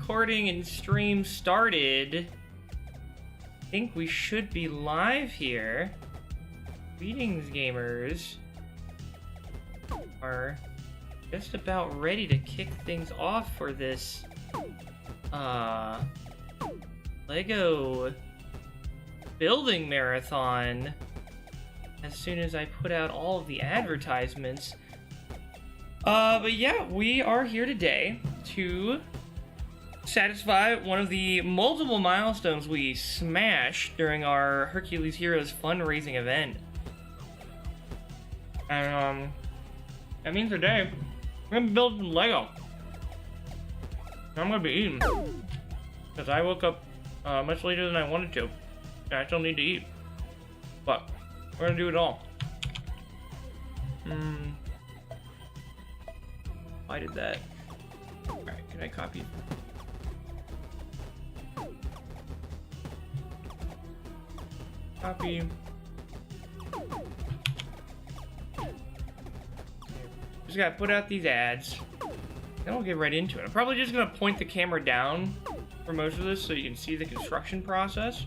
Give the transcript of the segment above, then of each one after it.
recording and stream started. I think we should be live here. Greetings, gamers. Are just about ready to kick things off for this Lego building marathon as soon as I put out all of the advertisements. But yeah, we are here today to satisfy one of the multiple milestones we smashed during our Hercules Heroes fundraising event. And that means today we're gonna be building some Lego. I'm gonna be eating because I woke up much later than I wanted to. And I still need to eat, but we're gonna do it all. Why did that? Alright, can I copy? Copy. Just gotta put out these ads. Then we'll get right into it. I'm probably just gonna point the camera down for most of this so you can see the construction process.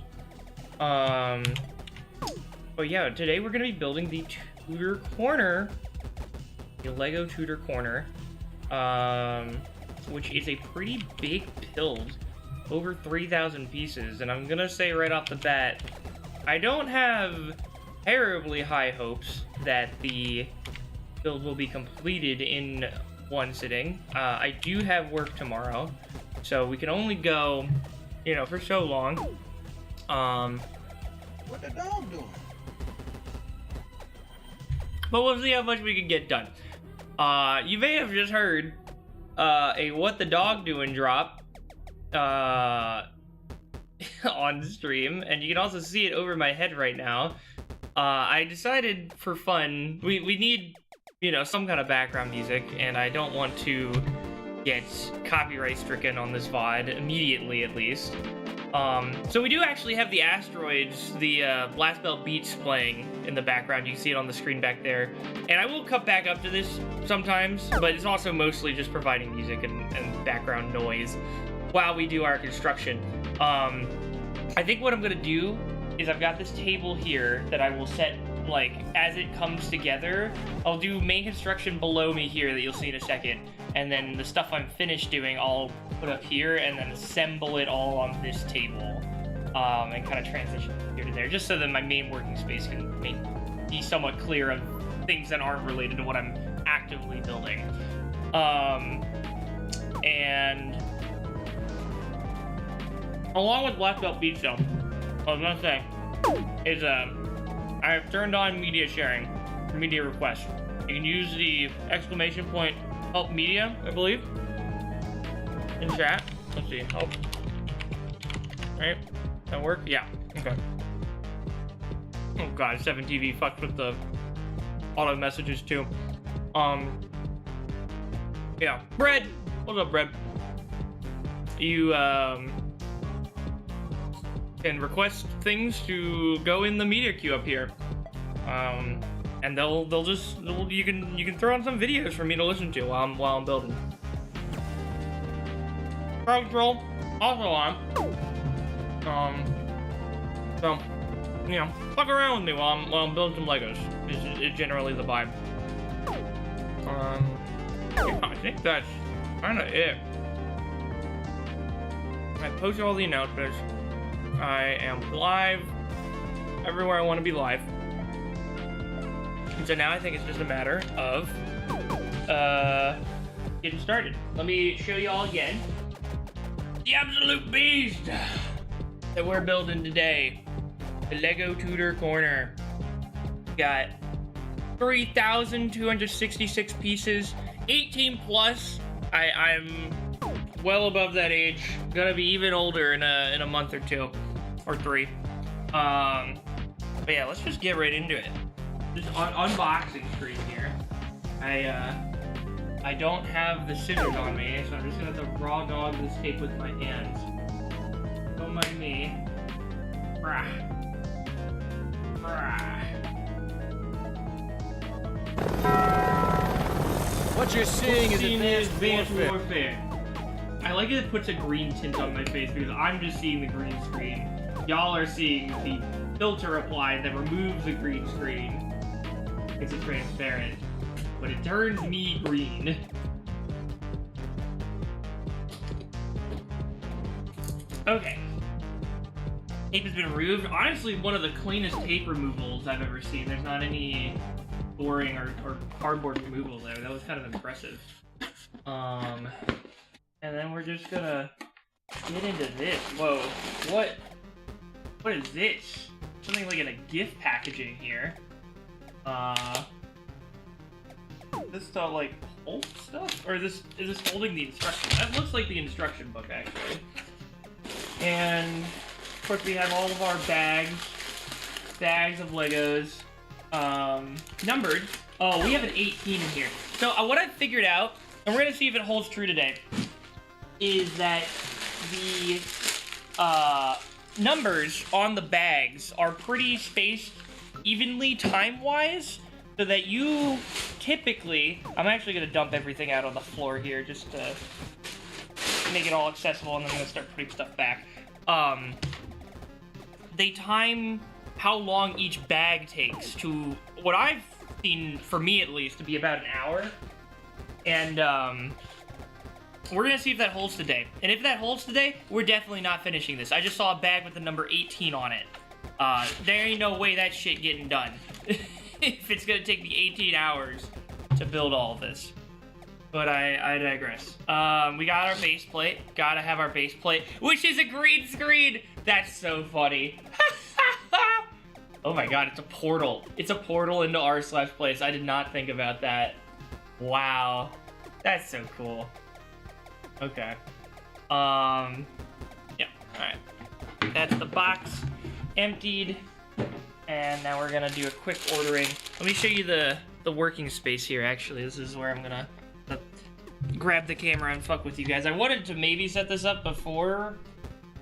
But yeah, today we're gonna be building the Tudor corner, the Lego Tudor corner, which is a pretty big build, over 3,000 pieces. And I'm gonna say right off the bat, I don't have terribly high hopes that the build will be completed in one sitting. I do have work tomorrow, so we can only go, you know, for so long. What the dog doing? But we'll see how much we can get done. You may have just heard a what the dog doing drop on stream, and you can also see it over my head right now. I decided for fun, we need, you know, some kind of background music, and I don't want to get copyright stricken on this VOD immediately, at least. So we do actually have the asteroids, the Blast Belt Beats playing in the background. You can see it on the screen back there. And I will cut back up to this sometimes, but it's also mostly just providing music and background noise while we do our construction. I think what I'm gonna do is I've got this table here that I will set, like, as it comes together. I'll do main construction below me here that you'll see in a second, and then the stuff I'm finished doing I'll put up here and then assemble it all on this table, and kind of transition from here to there, just so that my main working space can be somewhat clear of things that aren't related to what I'm actively building. And along with Black Belt Beach, though, I was gonna say is I've turned on media sharing, media requests. You can use the exclamation point help media, I believe, in chat. Let's see, help. Right, that work? Yeah, okay. Oh god, 7TV fucked with the auto messages too. Yeah, Bread. What's up, Bread? You can request things to go in the media queue up here, and you can throw on some videos for me to listen to while I'm building. Crowd control also on. So you know, fuck around with me while I'm building some Legos. Is generally the vibe. Yeah, I think that's kind of it. I posted all the announcements. I am live everywhere I want to be live. And so now I think it's just a matter of getting started. Let me show you all again the absolute beast that we're building today. The Lego Tudor corner. Got 3,266 pieces, 18 plus. I'm well above that age. Gonna be even older in a month or two, or three. But yeah, let's just get right into it. Just unboxing screen here. I don't have the scissors on me, so I'm just gonna have to raw dog this tape with my hands. Don't mind me. Brah. Brah. What you're seeing is advanced warfare. I like it puts a green tint on my face because I'm just seeing the green screen. Y'all are seeing the filter applied that removes the green screen. It's a transparent, but it turns me green. Okay. Tape has been removed. Honestly, one of the cleanest tape removals I've ever seen. There's not any boring or cardboard removal there. That was kind of impressive. And then we're just gonna get into this. Whoa, what is this? Something like in a gift packaging here. This stuff like Hulk stuff? Or is this holding the instructions? That looks like the instruction book, actually. And of course we have all of our bags of Legos, numbered. Oh, we have an 18 in here. So what I've figured out, and we're gonna see if it holds true today, is that the numbers on the bags are pretty spaced evenly time-wise, so that you typically... I'm actually gonna dump everything out on the floor here just to make it all accessible, and then I'm gonna start putting stuff back. They time how long each bag takes to what I've seen, for me at least, to be about an hour. And we're gonna see if that holds today. And if that holds today, we're definitely not finishing this. I just saw a bag with the number 18 on it. There ain't no way that shit getting done. If it's gonna take me 18 hours to build all of this. But I digress. We got our base plate. Gotta have our base plate, which is a green screen. That's so funny. Oh my god, it's a portal. It's a portal into r/place. I did not think about that. Wow. That's so cool. Okay. Yeah, alright. That's the box emptied. And now we're gonna do a quick ordering. Let me show you the working space here, actually. This is where I'm gonna grab the camera and fuck with you guys. I wanted to maybe set this up before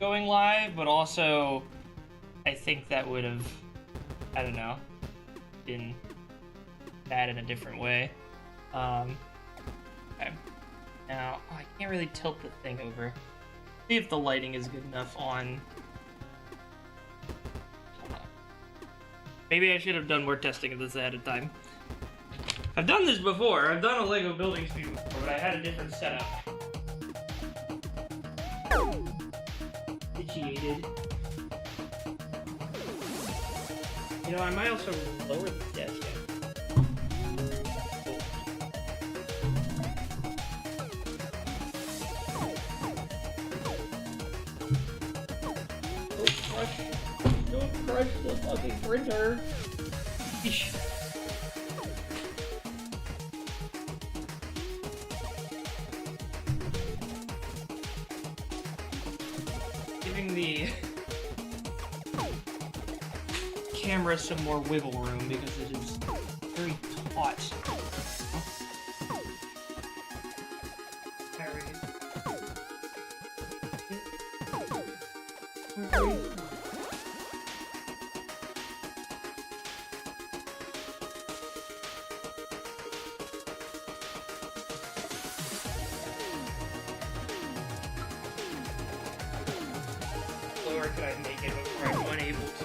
going live, but also I think that would have, I don't know, been bad in a different way. Okay. Now, I can't really tilt the thing over. See if the lighting is good enough on. Maybe I should have done more testing of this ahead of time. I've done this before. I've done a Lego building stream before, but I had a different setup. Situated. You know, I might also lower the desk. Don't crush the fucking printer. Eesh. Giving the camera some more wiggle room because it is very taut. Slower could I make it before I'm unable to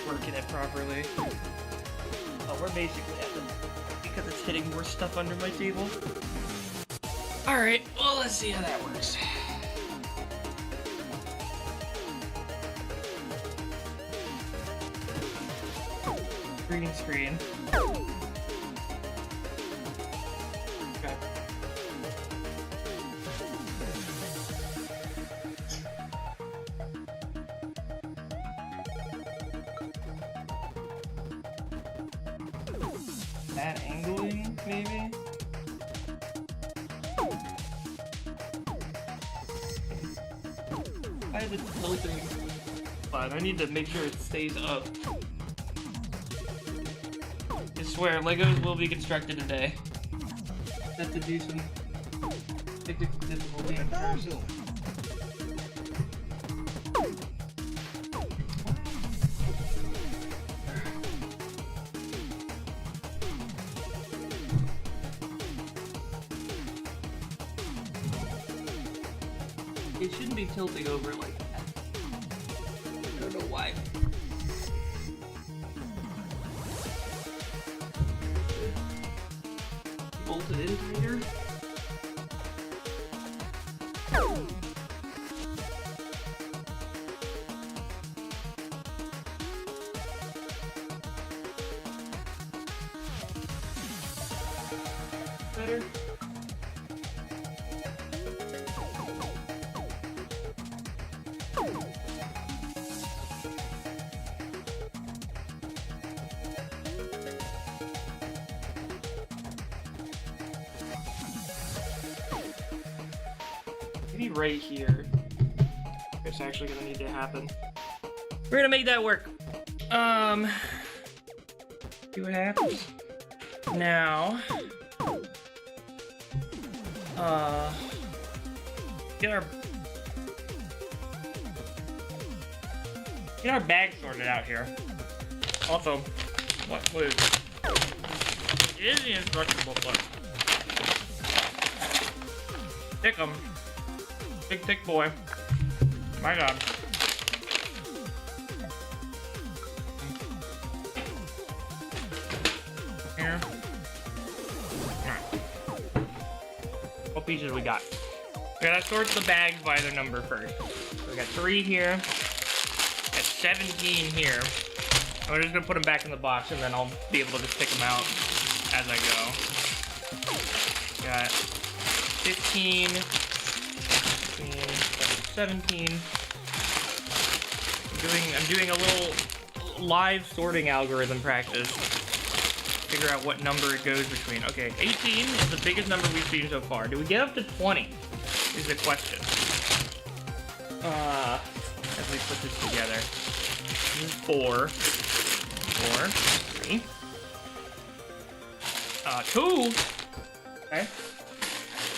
work it properly? Oh, we're basically at the... because it's hitting more stuff under my table. Alright, well, let's see how that works. Green screen. Okay. That angling, maybe? I have it tilting. But I need to make sure it stays up. I swear, Legos will be constructed today. Have to do some technical difficulty first. It shouldn't be tilting over like that. I don't know why. Bolted in tighter. Better. Maybe right here. It's actually gonna need to happen. We're gonna make that work. See what happens. Now, get our bag sorted out here. Also, what is it is the instruction booklet. Pick 'em. Big thick boy. My god. Here. Alright. What pieces we got? We gotta sort the bags by their number first. So we got 3 here. Got 17 here. And we're just gonna put them back in the box and then I'll be able to just pick them out as I go. Got 15. 17. I'm doing a little live sorting algorithm practice. Figure out what number it goes between. Okay, 18 is the biggest number we've seen so far. Do we get up to 20? Is the question. As we put this together. This is 4. 3. 2. Okay.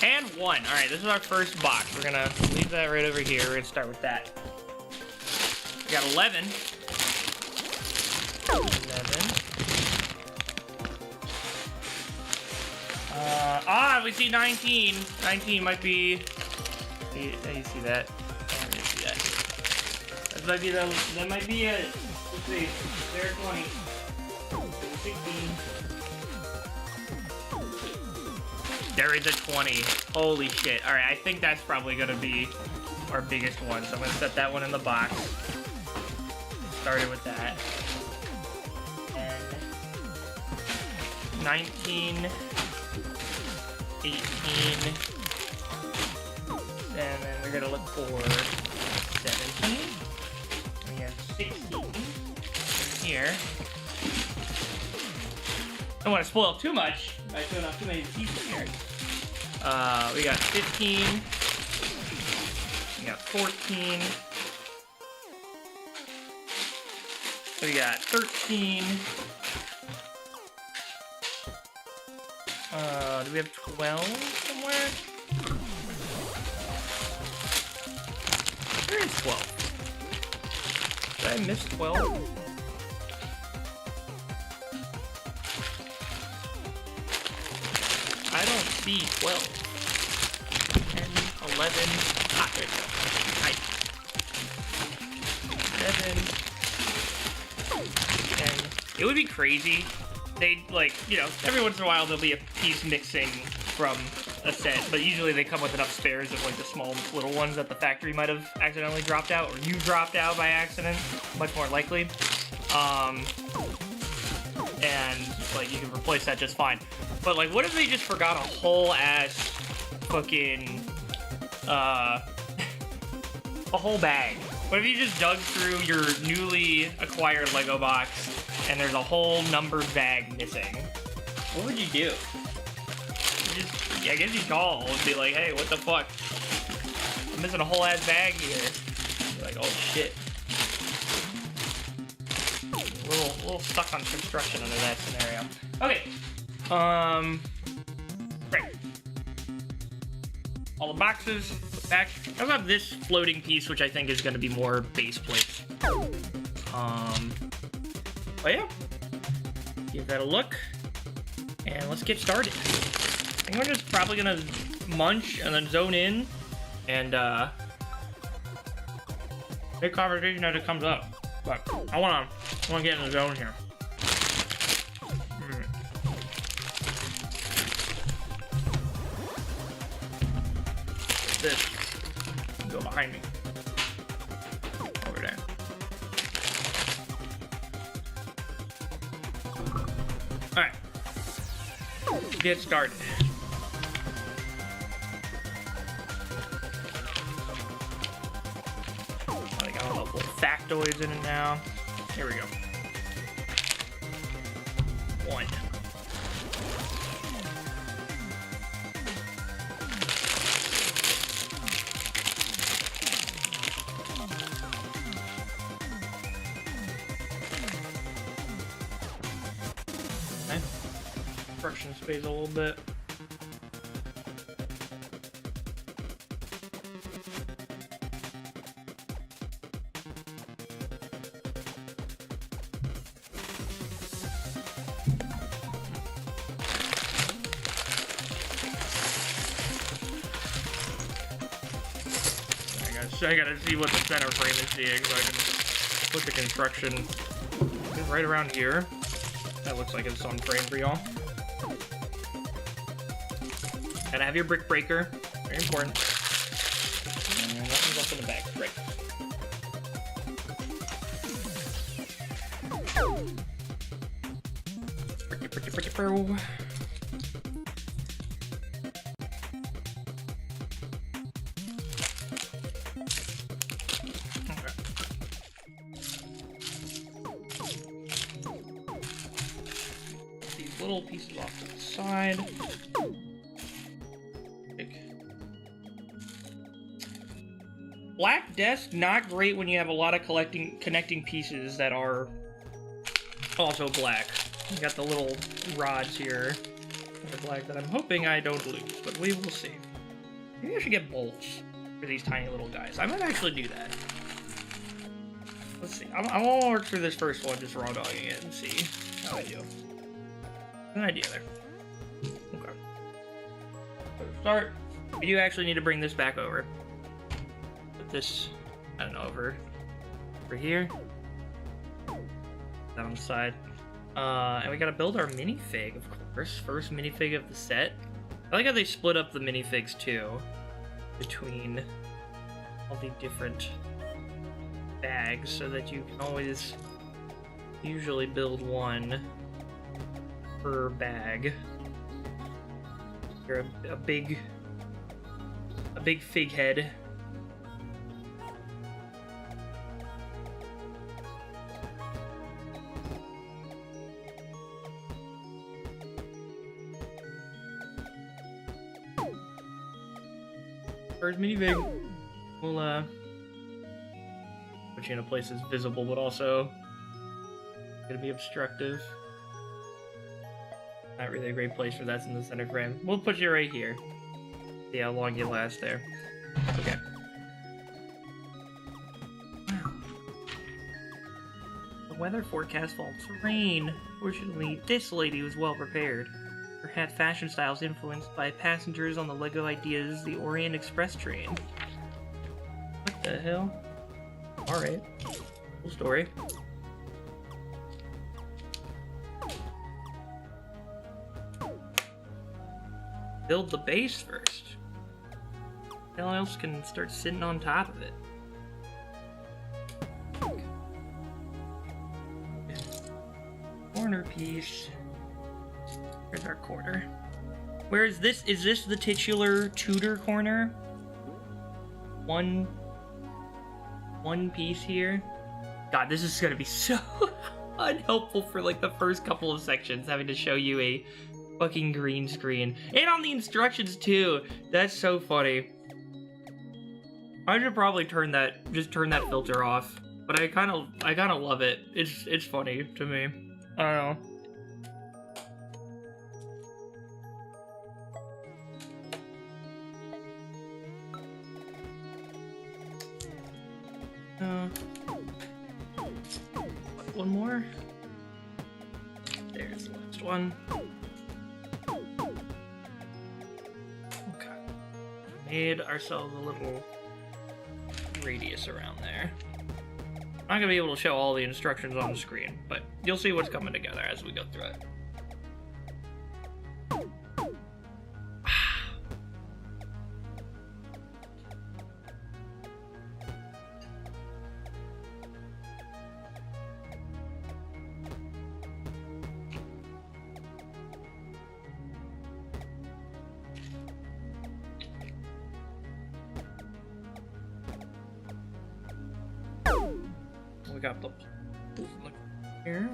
And 1. Alright, this is our first box. We're gonna leave that right over here. We're gonna start with that. We got 11. 11. We see 19. 19 might be... How do you see that? I didn't see that. That might be it. Let's see. There's 20. 16. There is a 20. Holy shit. Alright, I think that's probably gonna be our biggest one. So I'm gonna set that one in the box. Started with that. And 19, 18, and then we're gonna look for 17. We have 16 here. Don't want to spoil too much by showing off too many pieces here. We got 15. We got 14. We got 13. Do we have 12 somewhere? Where is 12? Did I miss 12? I don't see 12. 10, 11. Ah, there we go. Nice. 7. 10. It would be crazy. They'd, like, you know, every once in a while there'll be a piece missing from a set, but usually they come with enough spares of, like, the small little ones that the factory might have accidentally dropped out, or you dropped out by accident, much more likely. And, like, you can replace that just fine. But, like, what if they just forgot a whole ass fucking, a whole bag? What if you just dug through your newly acquired Lego box and there's a whole numbered bag missing? What would you do? I guess you'd call and be like, hey, what the fuck? I'm missing a whole ass bag here. You're like, oh shit. A little stuck on construction under that scenario. Okay. Great. All the boxes back. I also have this floating piece, which I think is going to be more base plate. But yeah. Give that a look. And let's get started. I think we're just probably gonna munch and then zone in and Big conversation as it comes up, but I wanna get in the zone here. This go behind me over there. All right, get started. I got all the little factoids in it now. Here we go. 1. Okay. Construction space a little bit. I gotta see what the center frame is seeing so I can put the construction right around here. That looks like it's on frame for y'all. Gotta have your brick breaker. Very important. And nothing's up in the back. Great. Bricky. Little pieces off to the side. Black desk, not great when you have a lot of connecting pieces that are also black. You got the little rods here that are black that I'm hoping I don't lose, but we will see. Maybe I should get bolts for these tiny little guys. I might actually do that. Let's see. I'm gonna work through this first one, just raw dogging it and see how I do. An idea there. Okay. So to start, we do actually need to bring this back over. Put this, I don't know, over here. Down the side. And we gotta build our minifig, of course. First minifig of the set. I like how they split up the minifigs too, between all the different bags, so that you can always usually build one per bag. You're a big fig head. First minifig. We'll put you in a place that's visible, but also gonna be obstructive. Not really a great place for that's in the center frame. We'll put you right here. See how long you last there. Okay. Wow. The weather forecast falls rain. Fortunately, this lady was well prepared. Her hat fashion style is influenced by passengers on the LEGO Ideas the Orient Express train. What the hell? Alright. Cool story. Build the base first. No one else can start sitting on top of it. Corner piece. Where's our corner? Where is this? Is this the titular Tudor corner? One piece here. God, this is gonna be so unhelpful for like the first couple of sections, having to show you a fucking green screen. And on the instructions too. That's so funny. I should probably turn that filter off. But I kinda love it. It's funny to me. I don't know. One more. There's the last one. Okay. Made ourselves a little radius around there. I'm not gonna be able to show all the instructions on the screen, but you'll see what's coming together as we go through it. We got the here.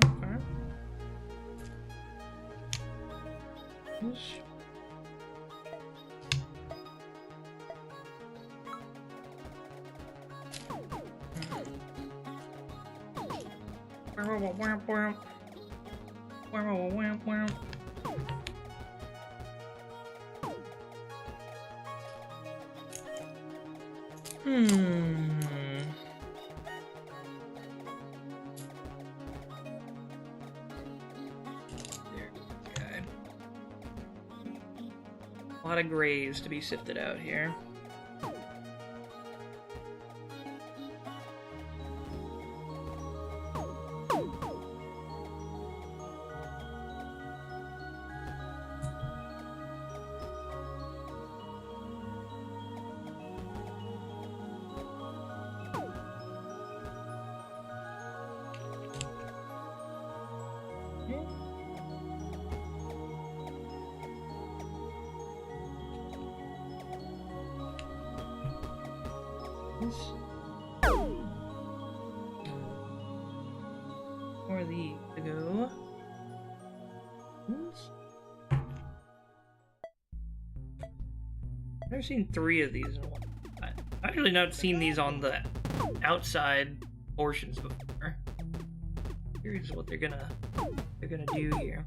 Okay. A lot of grays to be sifted out here. More of these to go. I've never seen 3 of these in one. I've actually not seen these on the outside portions before. Here's what they're gonna do here.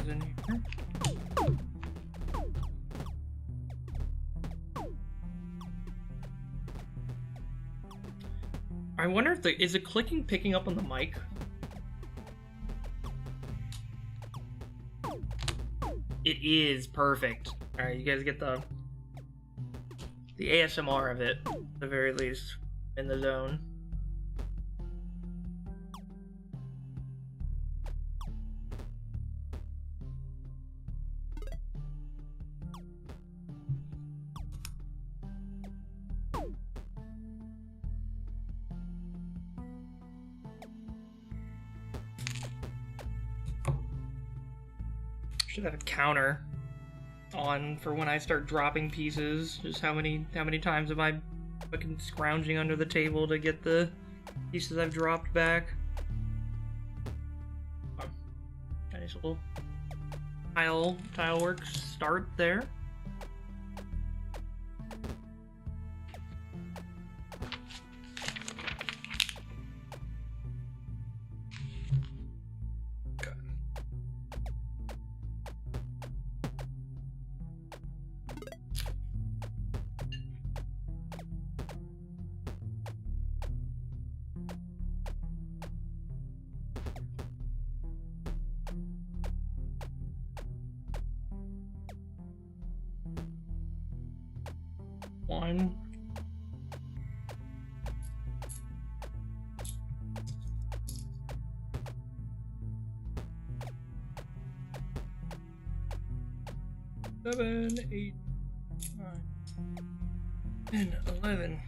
In here. I wonder if is the clicking picking up on the mic? It is perfect. All right, you guys get the ASMR of it, at the very least, in the zone. Should have a counter on for when I start dropping pieces. Just how many times am I fucking scrounging under the table to get the pieces I've dropped back. Nice little tile work start there. One. Seven, 8, 9, 10, 11,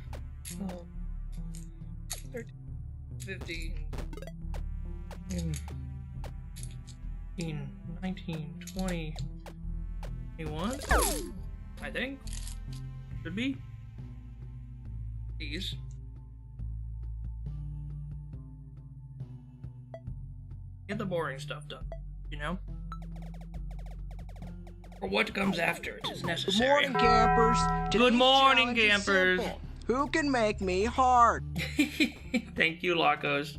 12, 13, 15, 19, 20, 21, I think. Should be. These. Get the boring stuff done, you know? For what comes after it is necessary. Good morning, campers. Good morning, campers. Who can make me hard? Thank you, Lacos.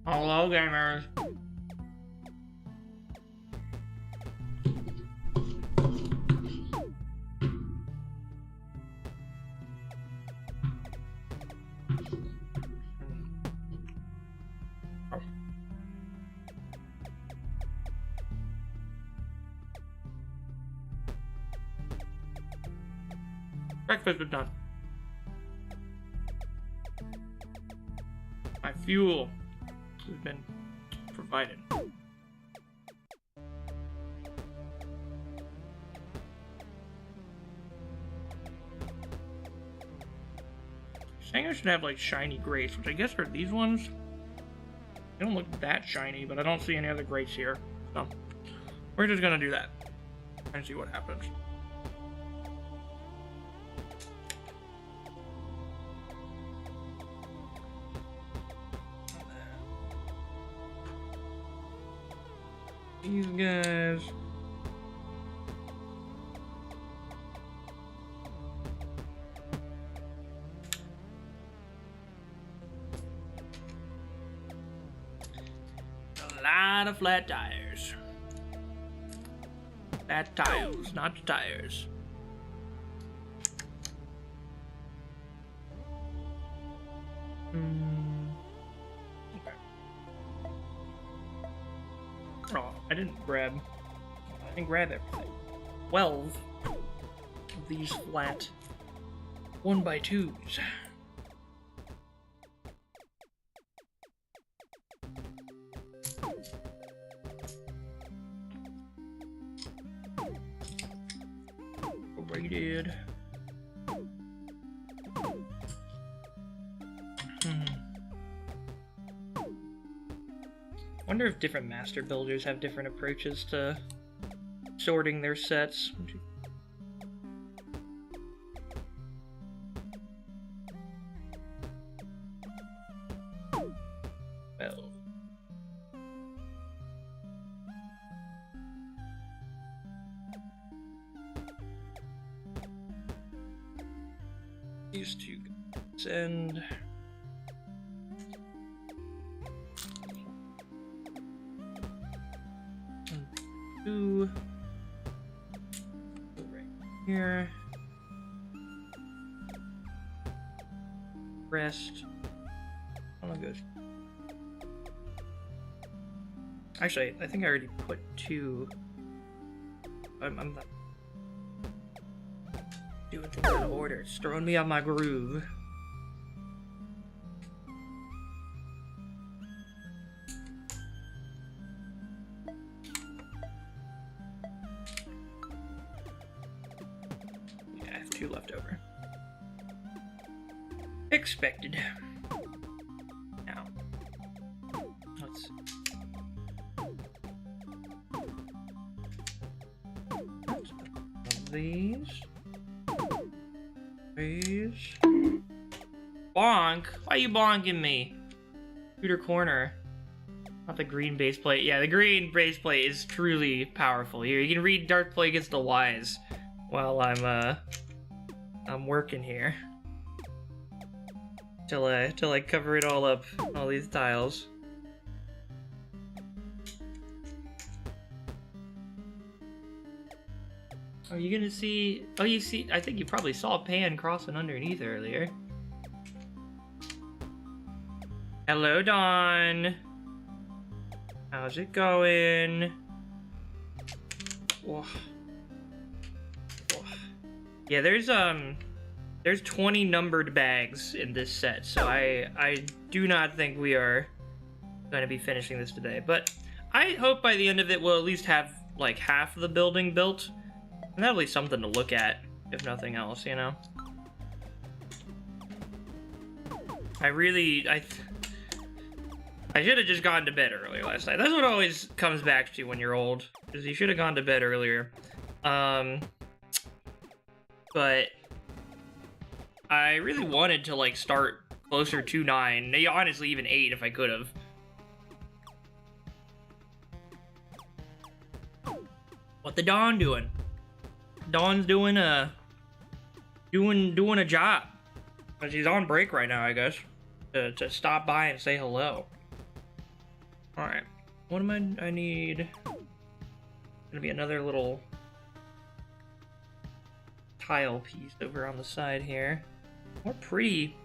Hello, gamers. Breakfast is done. My fuel has been provided. Saying I should have like shiny grates, which I guess are these ones. They don't look that shiny, but I don't see any other grates here. So we're just gonna do that and see what happens. These guys. A lot of flat tires. Flat tiles, not tires. Oh, I didn't grab everything. 12 of these flat 1x2s. Rated. Wonder if different master builders have different approaches to sorting their sets. Well. These two guys and two right here. Rest. Oh my gosh. Actually, I think I already put two. I'm not doing things out of order. It's throwing me off my groove. Yeah, I have two left over. Expected. Now, let's these. Bonk! Why are you bonking me? Tudor corner. Not the green base plate. Yeah, the green base plate is truly powerful. Here, you can read Dark Play Against the Wise while I'm working here. Till I cover it all up, all these tiles. Are you gonna see? Oh, you see? I think you probably saw Pan crossing underneath earlier. Hello, Dawn. How's it going? Whoa. Whoa. Yeah, there's 20 numbered bags in this set, so I do not think we are going to be finishing this today. But I hope by the end of it we'll at least have like half of the building built. And that'll be something to look at, if nothing else, you know? I should have just gone to bed earlier last night. That's what always comes back to when you're old, is you should have gone to bed earlier. But I really wanted to, like, start closer to 9. Honestly, even 8 if I could have. What the Dawn doing? Dawn's doing a job. She's on break right now, I guess. To stop by and say hello. Alright. What am I need? Gonna be another little tile piece over on the side here. More pretty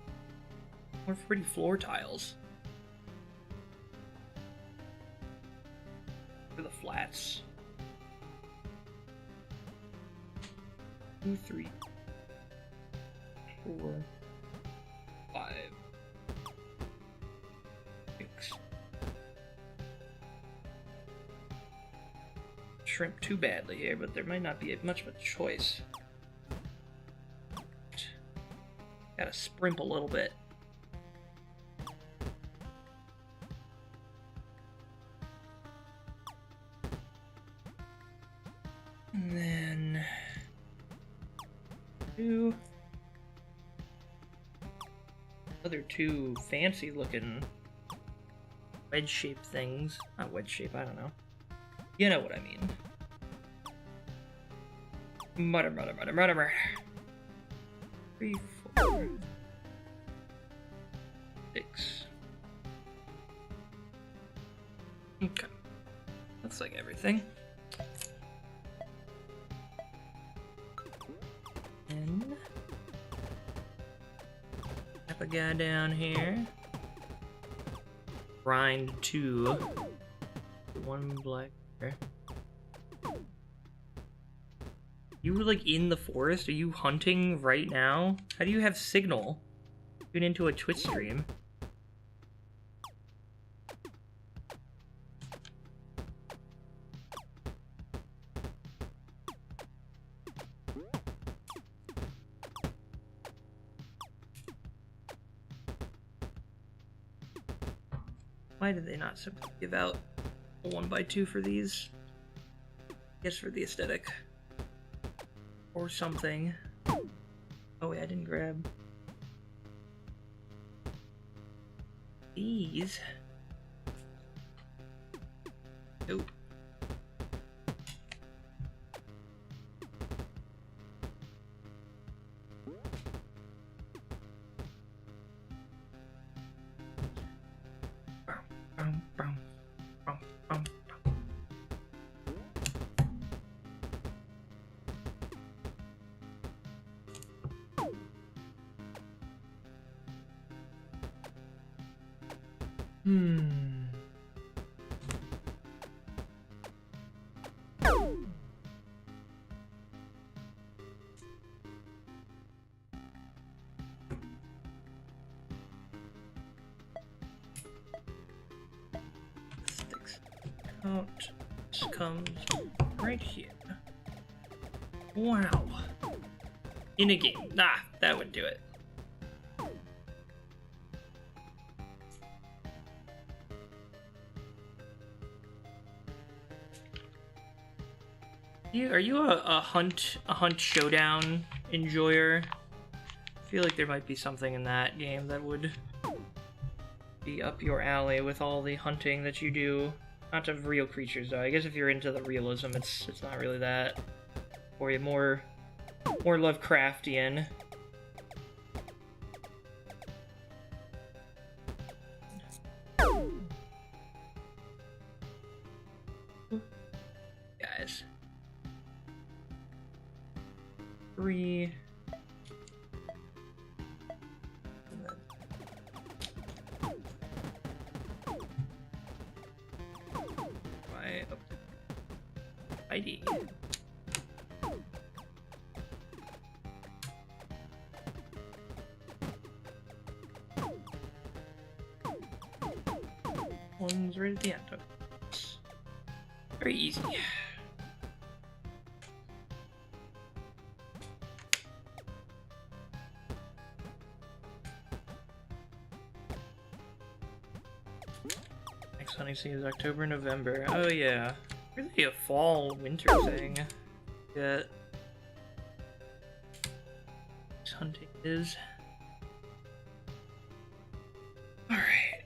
floor tiles. For the flats. 2, 3, 4, 5, 6. Shrimp too badly here, but there might not be much of a choice. Gotta sprimp a little bit. And then other two fancy looking wedge-shaped things. Not wedge-shape, I don't know. You know what I mean. Murder. 3, 4, 6. Okay. Looks like everything. And have a guy down here. Grind 2. 1 black. You were like in the forest? Are you hunting right now? How do you have signal? Tune into a Twitch stream. Why did they not simply give out a 1x2 for these? I guess for the aesthetic. Or something. Oh wait, I didn't grab these. Nope. Out comes right here. Wow. In a game. Nah, that would do it. Are you a hunt showdown enjoyer? I feel like there might be something in that game that would be up your alley with all the hunting that you do. Not of real creatures though. I guess if you're into the realism, it's not really that. Or more Lovecraftian. Guys. 3. ID. One's right at the end. Very easy. Next hunting season is October, November. Oh yeah. Really a fall winter thing. Yeah. This hunting is. Alright.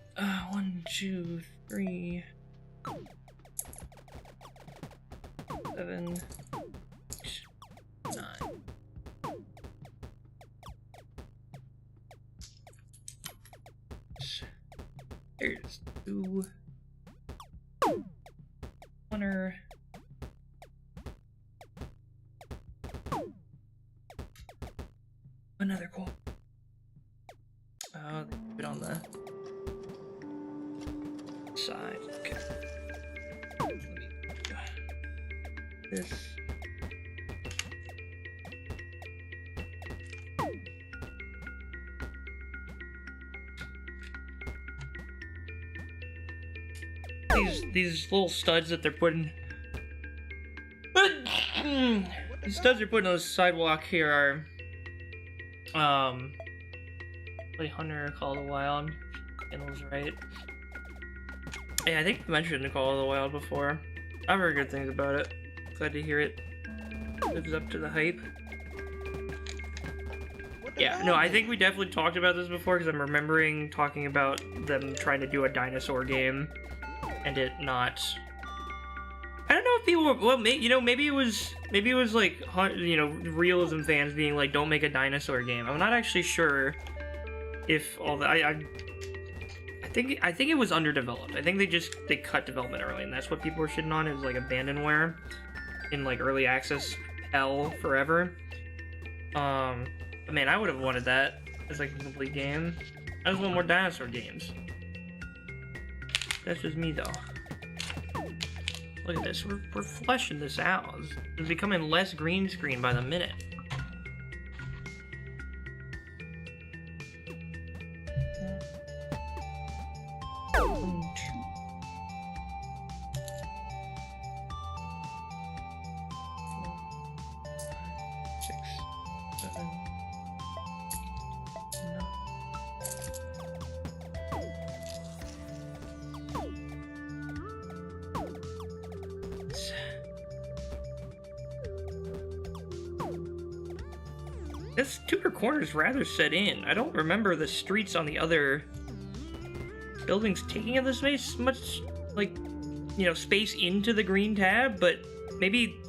1, 2, 3. 7. 8. There's 2. Corner. Another coal. Oh, they put it on the side. Okay. Let me do this. These little studs that they're putting. These studs they're putting on the sidewalk here are play Hunter, Call of the Wild. Channel's right. Yeah, I think I mentioned Call of the Wild before. I've heard good things about it. Glad to hear it lives up to the hype. Yeah, no, I think we definitely talked about this before because I'm remembering talking about them trying to do a dinosaur game and it not. I don't know if people were, well, maybe it was like, realism fans being like, don't make a dinosaur game. I'm not actually sure if all that. I think it was underdeveloped. I think they cut development early, and that's what people were shitting on. It was like abandonware in like early access hell forever. But man, I would have wanted that as like a complete game. I just want more dinosaur games. That's just me though. Look at this. We're fleshing this out. It's becoming less green screen by the minute. This Tudor corner is rather set in. I don't remember the streets on the other buildings taking up the space much, like, space into the green tab, but maybe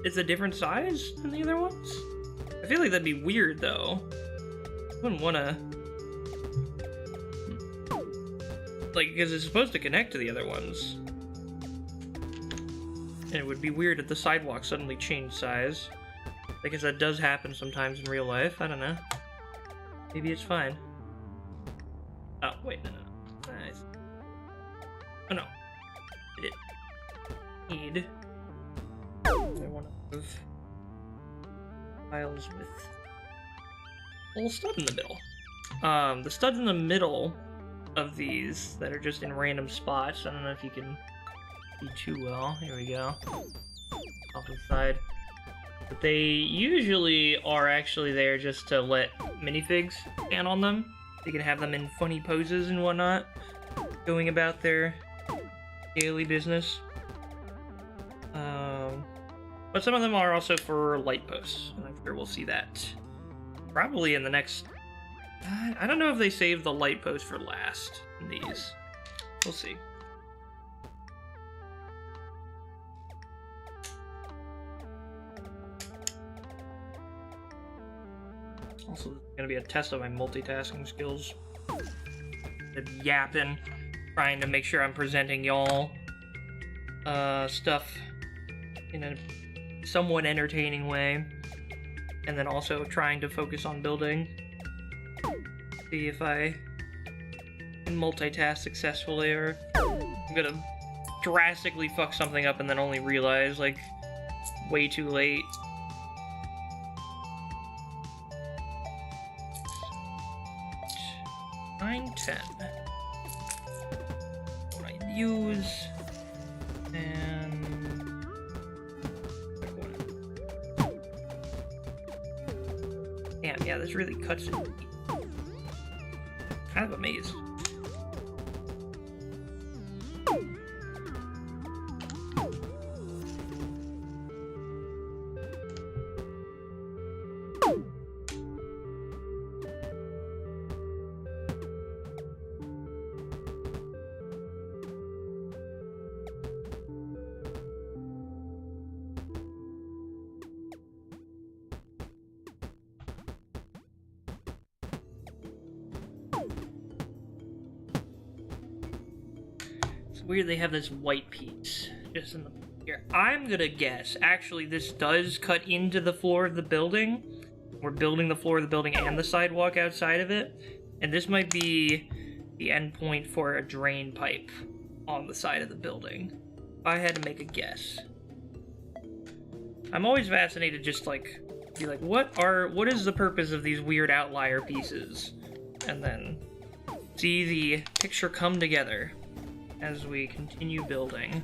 it's a different size than the other ones? I feel like that'd be weird, though. I wouldn't want to... Like, because it's supposed to connect to the other ones. And it would be weird if the sidewalk suddenly changed size. I guess that does happen sometimes in real life. I don't know. Maybe it's fine. Oh, wait, no. Nice. Oh, no. I did need... I want to move tiles with a little stud in the middle. The studs in the middle of these that are just in random spots. I don't know if you can see too well. Here we go. Off to the side. But they usually are actually there just to let minifigs stand on them. You can have them in funny poses and whatnot, going about their daily business. But some of them are also for light posts, and I'm sure we'll see that probably in the next... I don't know if they saved the light post for last in these. We'll see. Also, this is going to be a test of my multitasking skills. Yapping, trying to make sure I'm presenting y'all stuff in a somewhat entertaining way, and then also trying to focus on building. See if I can multitask successfully, or I'm gonna drastically fuck something up and then only realize, like, way too late. Nine, 10. My views and damn, yeah, this really cuts it. Kind of amazed. weird they have this white piece just in the here. I'm gonna guess, actually, this does cut into the floor of the building. We're building the floor of the building and the sidewalk outside of it. And this might be the endpoint for a drain pipe on the side of the building. If I had to make a guess. I'm always fascinated just like, be like, what is the purpose of these weird outlier pieces? And then see the picture come together as we continue building.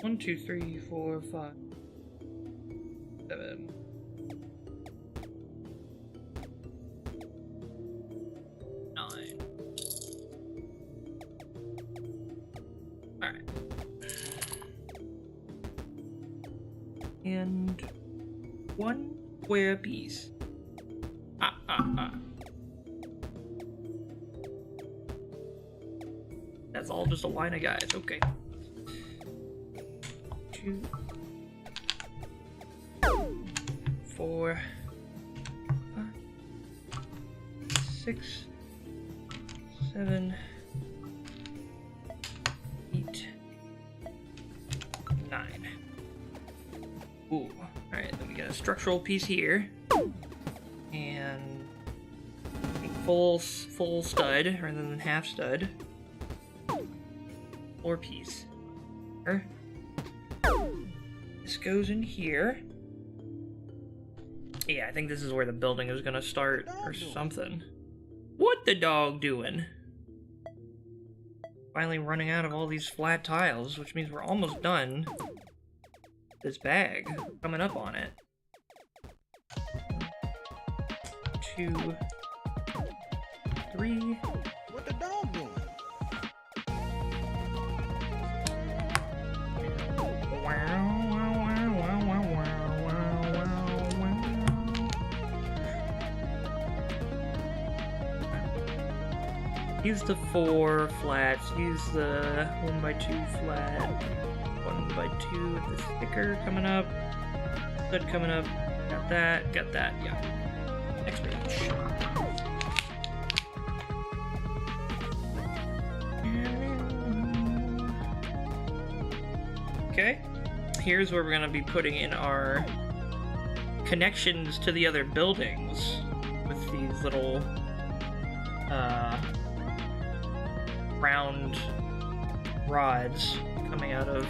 One, two, three, four, 5, 7. Alright. And one square piece. That's all just a line of guys, okay. 2, 4, 5, 6, 7, 8, 9. Ooh, alright, then we got a structural piece here. And full stud rather than half stud. Floor piece. This goes in here. Yeah, I think this is where the building is gonna start or something. What the dog doing? Finally running out of all these flat tiles, which means we're almost done. This bag coming up on it. 2, 3. What the dog doing? Use the 4 flats, use the 1x2 flat, 1x2 with the sticker coming up, stud coming up, got that, yeah. Next page. Okay, here's where we're gonna be putting in our connections to the other buildings with these little, round rods coming out of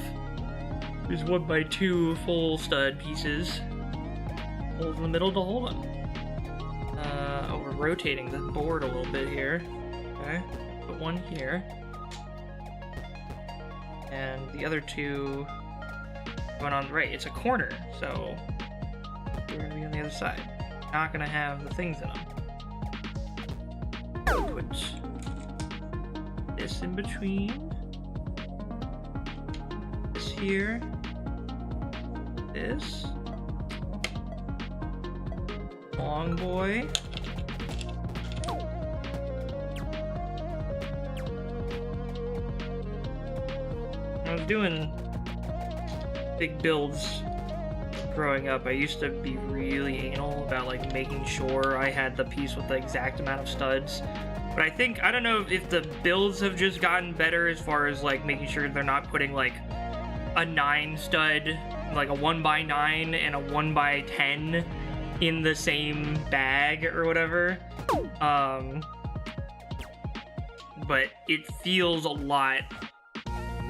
these 1x2 full stud pieces. Holes in the middle to hold them. Oh, we're rotating the board a little bit here. Okay, put one here. And the other 2 going on, right, it's a corner, so we're gonna be on the other side. Not gonna have the things in them. Put this in between. This here. This. Long boy. I was doing big builds growing up. I used to be really anal about like making sure I had the piece with the exact amount of studs. But I don't know if the builds have just gotten better as far as like making sure they're not putting like a 9 stud, like a 1x9 and a 1x10 in the same bag or whatever. But it feels a lot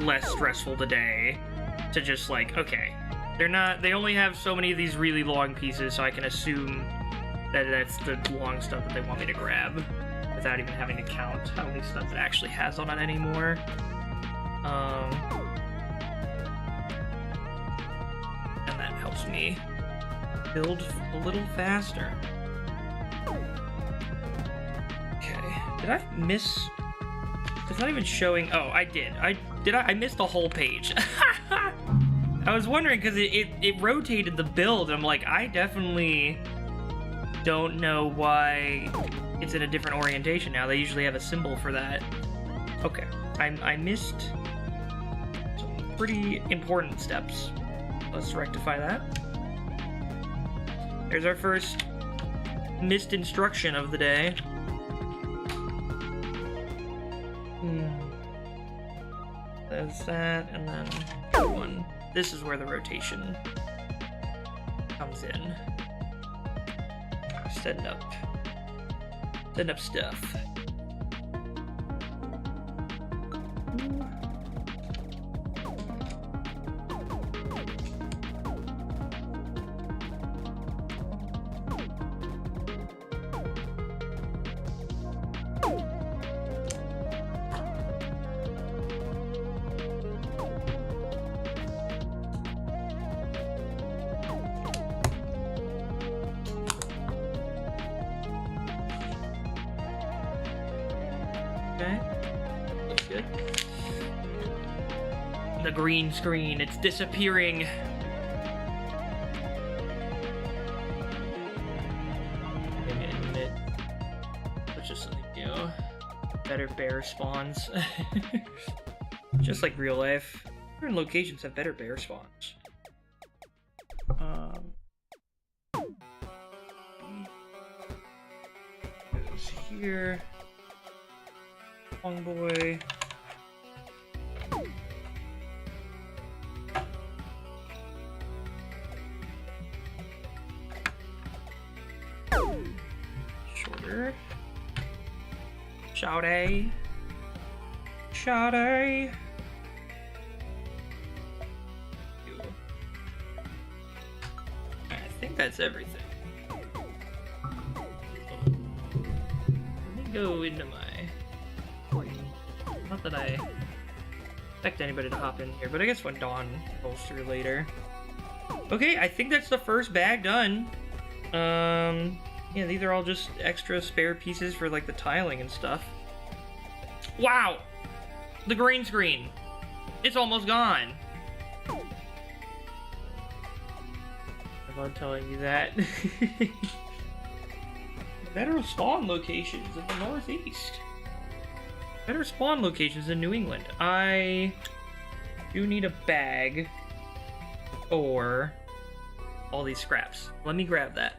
less stressful today to just like, okay, they only have so many of these really long pieces, so I can assume that that's the long stuff that they want me to grab without even having to count how many stuff it actually has on it anymore. And that helps me build a little faster. Okay, did I miss? It's not even showing. Oh, I did. I missed the whole page. I was wondering because it rotated the build. I'm like, I definitely don't know why it's in a different orientation now. They usually have a symbol for that. Okay, I missed some pretty important steps. Let's rectify that. There's our first missed instruction of the day. There's that, and then one. This is where the rotation comes in. Setting up stuff. Okay, looks good. The green screen, it's disappearing. Give me a minute. Let's just something new. Better bear spawns. Just like real life. Certain locations have better bear spawns. Goes here. Long boy. Shorter. Shouty. Shouty. I think that's everything. Let me go into my... Not that I expect anybody to hop in here, but I guess when dawn rolls through later. Okay, I think that's the first bag done. Yeah, these are all just extra spare pieces for like the tiling and stuff. Wow! The green screen! It's almost gone! I'm not telling you that. Better spawn locations in the Northeast. Better spawn locations in New England. I do need a bag or all these scraps. Let me grab that.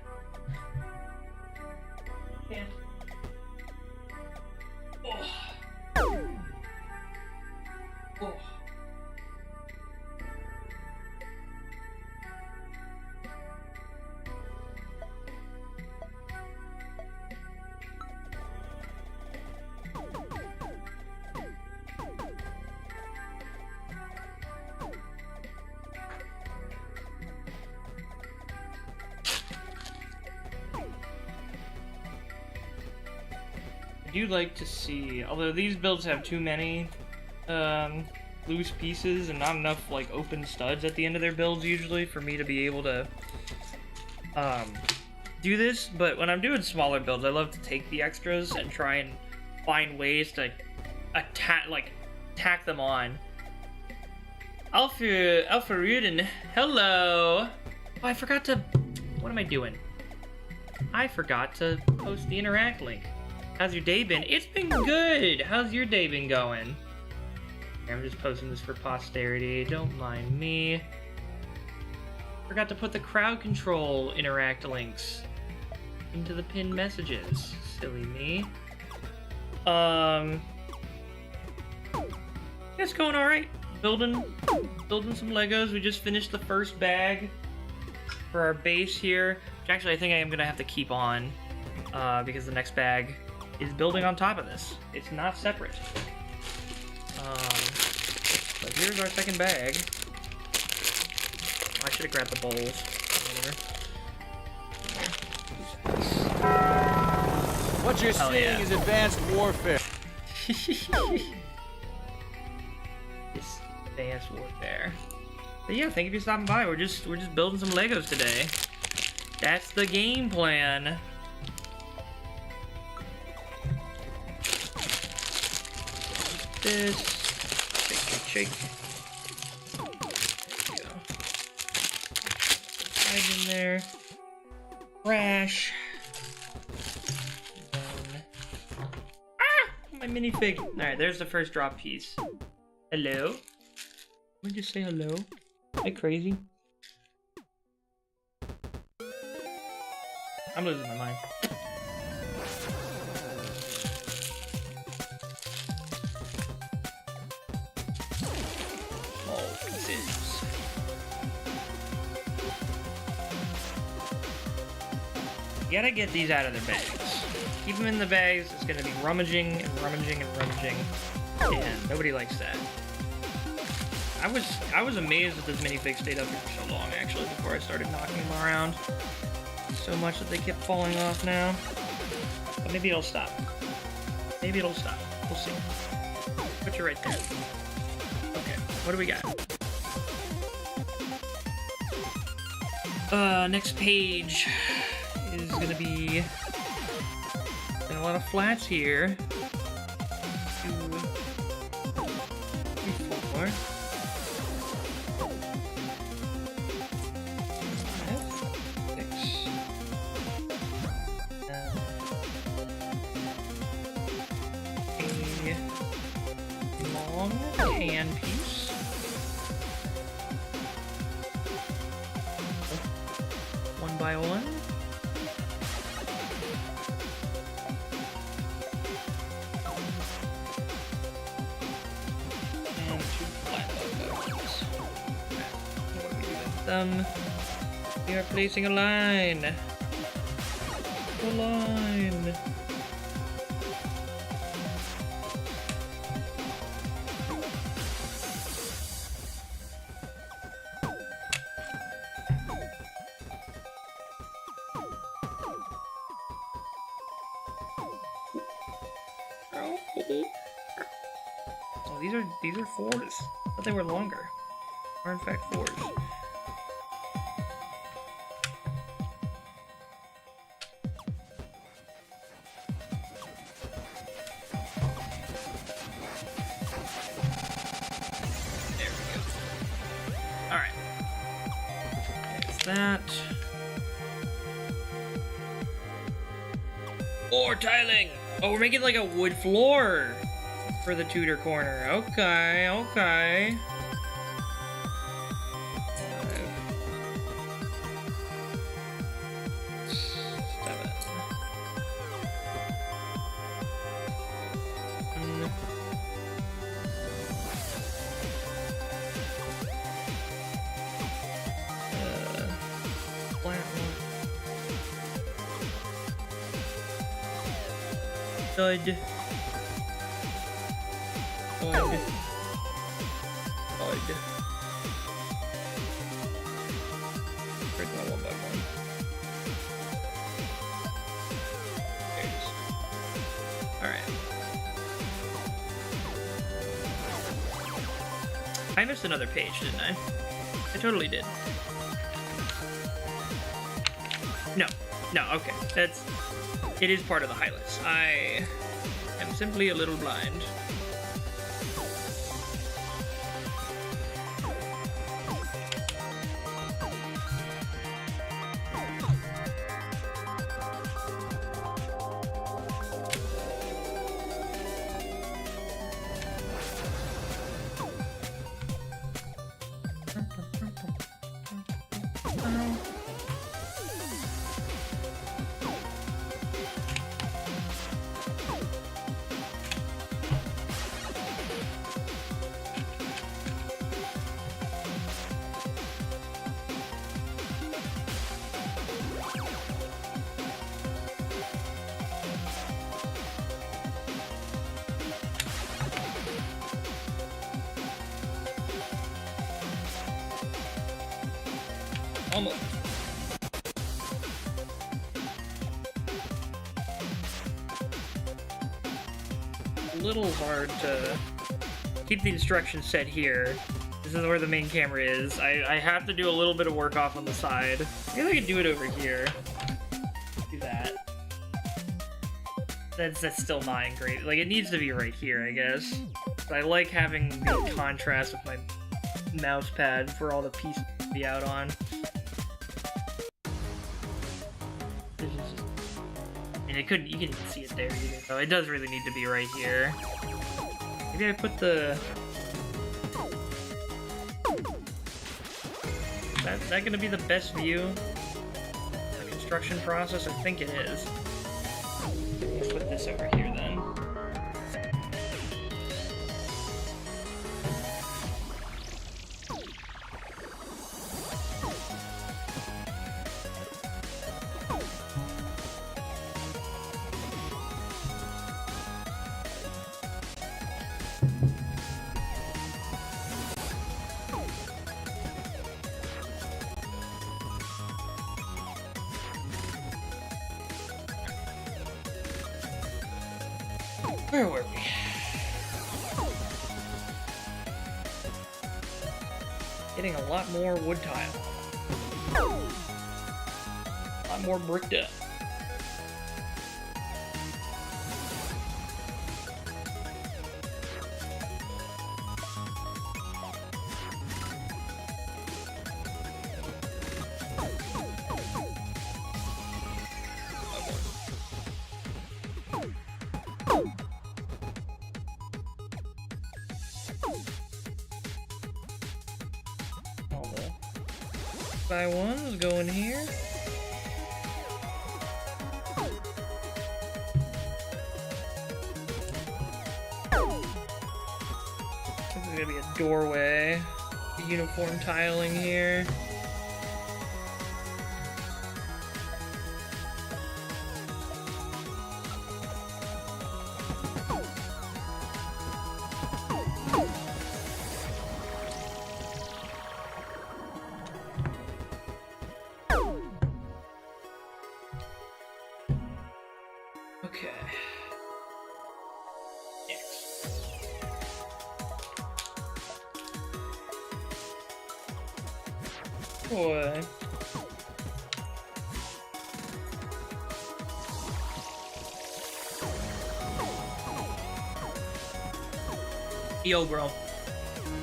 Yeah. Oh. Oh. I do like to see, although these builds have too many loose pieces and not enough like open studs at the end of their builds usually for me to be able to do this, but when I'm doing smaller builds I love to take the extras and try and find ways to tack them on. Alpha Ruden, hello! Oh, I forgot to, what am I doing? I forgot to post the interact link. How's your day been? It's been good! How's your day been going? I'm just posting this for posterity, don't mind me. Forgot to put the crowd control interact links into the pinned messages. Silly me. It's going alright. Building some Legos. We just finished the first bag for our base here, which actually I think I am gonna have to keep on because the next bag is building on top of this. It's not separate. But here's our second bag. I should have grabbed the bowls. What you're seeing is advanced warfare. It's advanced warfare. But yeah, thank you for stopping by. We're just building some Legos today. That's the game plan. This. Shake, shake, shake. There we go. right in there. Crash. My minifig. Alright, there's the first drop piece. Hello? Let me just say hello. Am I crazy? I'm losing my mind. Oh, pieces. You gotta get these out of their bags. Keep them in the bags, it's gonna be rummaging and rummaging and rummaging. And nobody likes that. I was amazed that this minifig stayed up here for so long, actually, before I started knocking them around. So much that they kept falling off now. But maybe it'll stop. Maybe it'll stop. We'll see. Put you right there. Okay, what do we got? Next page is gonna be a lot of flats here. 2, 3, 4. 5, 6. A long tan piece. One by one. We are placing a line. A line. Oh, these are 4s. I thought they were longer. Are in fact 4s. That. Floor tiling! Oh, we're making like a wood floor for the Tudor corner. Okay, okay. 5, 7. Thud. Thud. Thud. Break my 1 by 1. There it is. Alright. I missed another page, didn't I? I totally did. No, okay. It is part of the highlights. I am simply a little blind. Almost. A little hard to keep the instructions set here. This is where the main camera is. I have to do a little bit of work off on the side. I guess I could do it over here. Do that. That's still not great. Like, it needs to be right here, I guess. But I like having the contrast with my mouse pad for all the pieces to be out on. mean, you can see it there either, though. It does really need to be right here. Maybe I put the... Is that gonna be the best view of the construction process? I think it is. Let's put this over here then. Where were we? Getting a lot more wood tile. A lot more bricked up. By ones going here. This is gonna be a doorway. Uniform tiling here. Okay. Next. Boy. Yo, bro.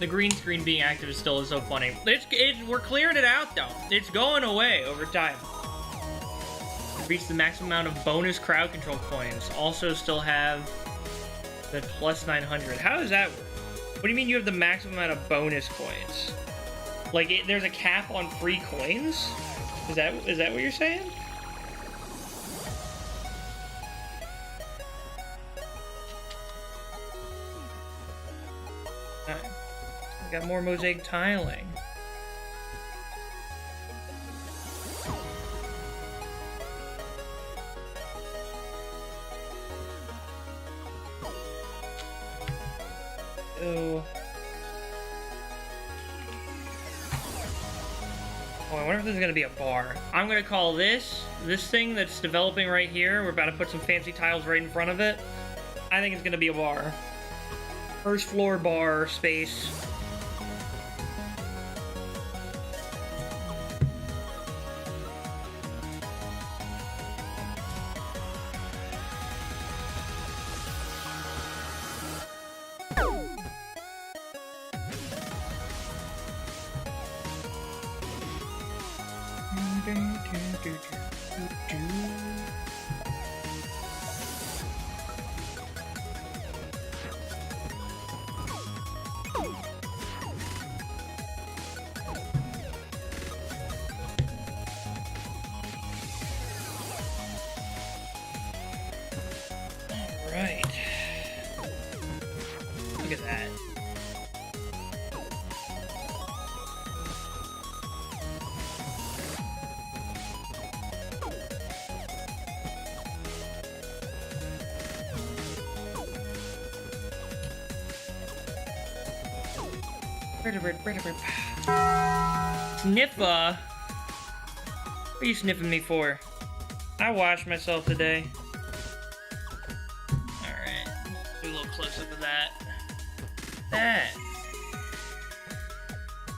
The green screen being active is still so funny. We're clearing it out, though. It's going away over time. Reach the maximum amount of bonus crowd control coins. Also still have the plus 900. How does that work? What do you mean you have the maximum amount of bonus coins? Like, there's a cap on free coins? Is that what you're saying? Alright. We got more mosaic tiling. Oh, I wonder if this is gonna be a bar. I'm gonna call this thing that's developing right here. We're about to put some fancy tiles right in front of it. I think it's gonna be a bar. First floor bar space. Right. Look at that. Sniffa? What are you sniffing me for? I washed myself today. Alright. Do a little close up of that. That.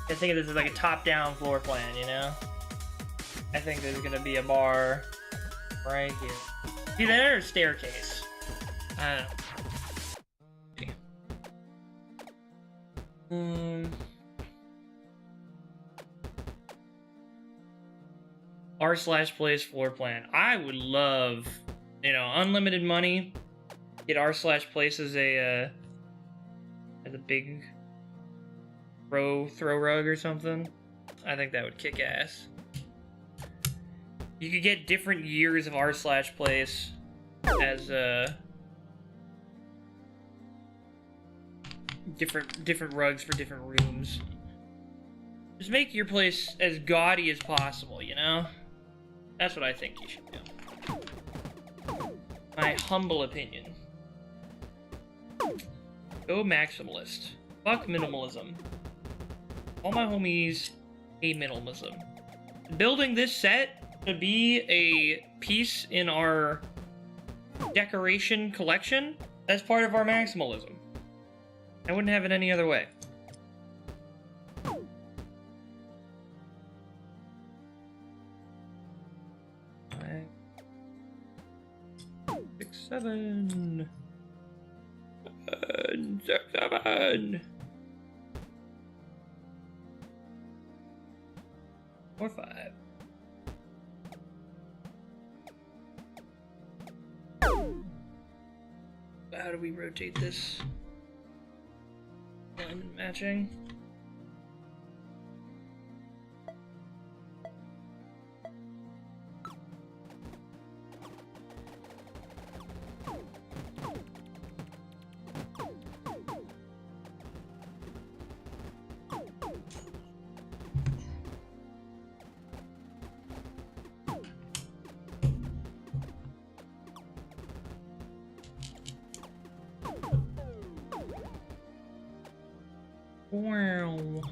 I think of this as like a top-down floor plan, you know? I think there's gonna be a bar right here. See there, or a staircase? I don't know. R/place floor plan. I would love you know, unlimited money. Get r/place as a big throw rug or something. I think that would kick ass. You could get different years of r/place as different rugs for different rooms. Just make your place as gaudy as possible, you know? That's what I think you should do. My humble opinion. Go maximalist. Fuck minimalism. All my homies hate minimalism. Building this set to be a piece in our decoration collection, that's part of our maximalism. I wouldn't have it any other way. 5, 6, 7. 6, 7. 4, 5. How do we rotate this? Alignment matching. Wow.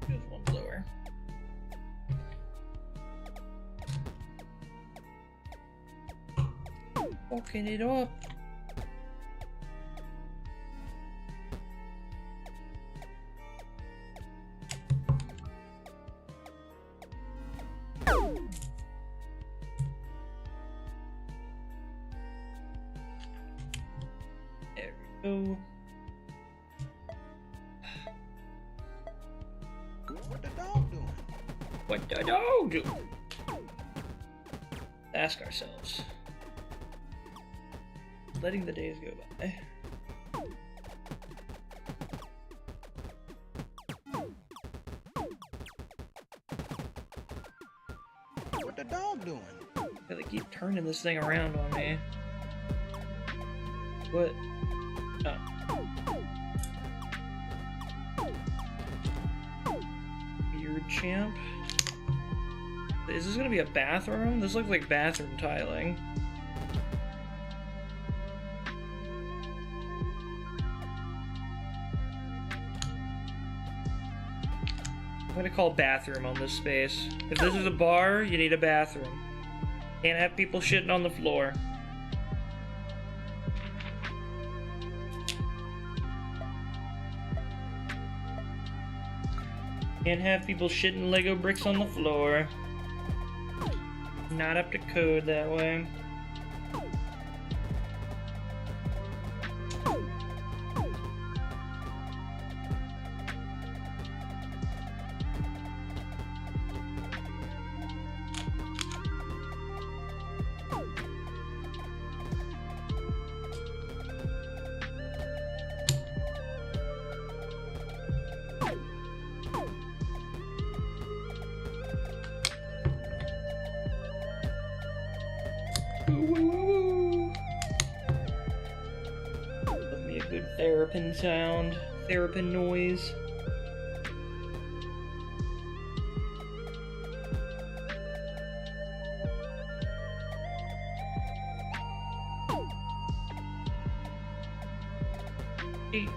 Just one lower. Fucking it up. There we go. What the dog doing? What the dog do? Ask ourselves. Letting the days go by. What the dog doing? They keep turning this thing around on me. What? Oh. Weird champ. Is this gonna be a bathroom? This looks like bathroom tiling. I'm gonna call bathroom on this space. If this is a bar, you need a bathroom. Can't have people shitting on the floor. Can't have people shitting Lego bricks on the floor. Not up to code that way. Love me a good Therapin sound. Therapin noise. 8.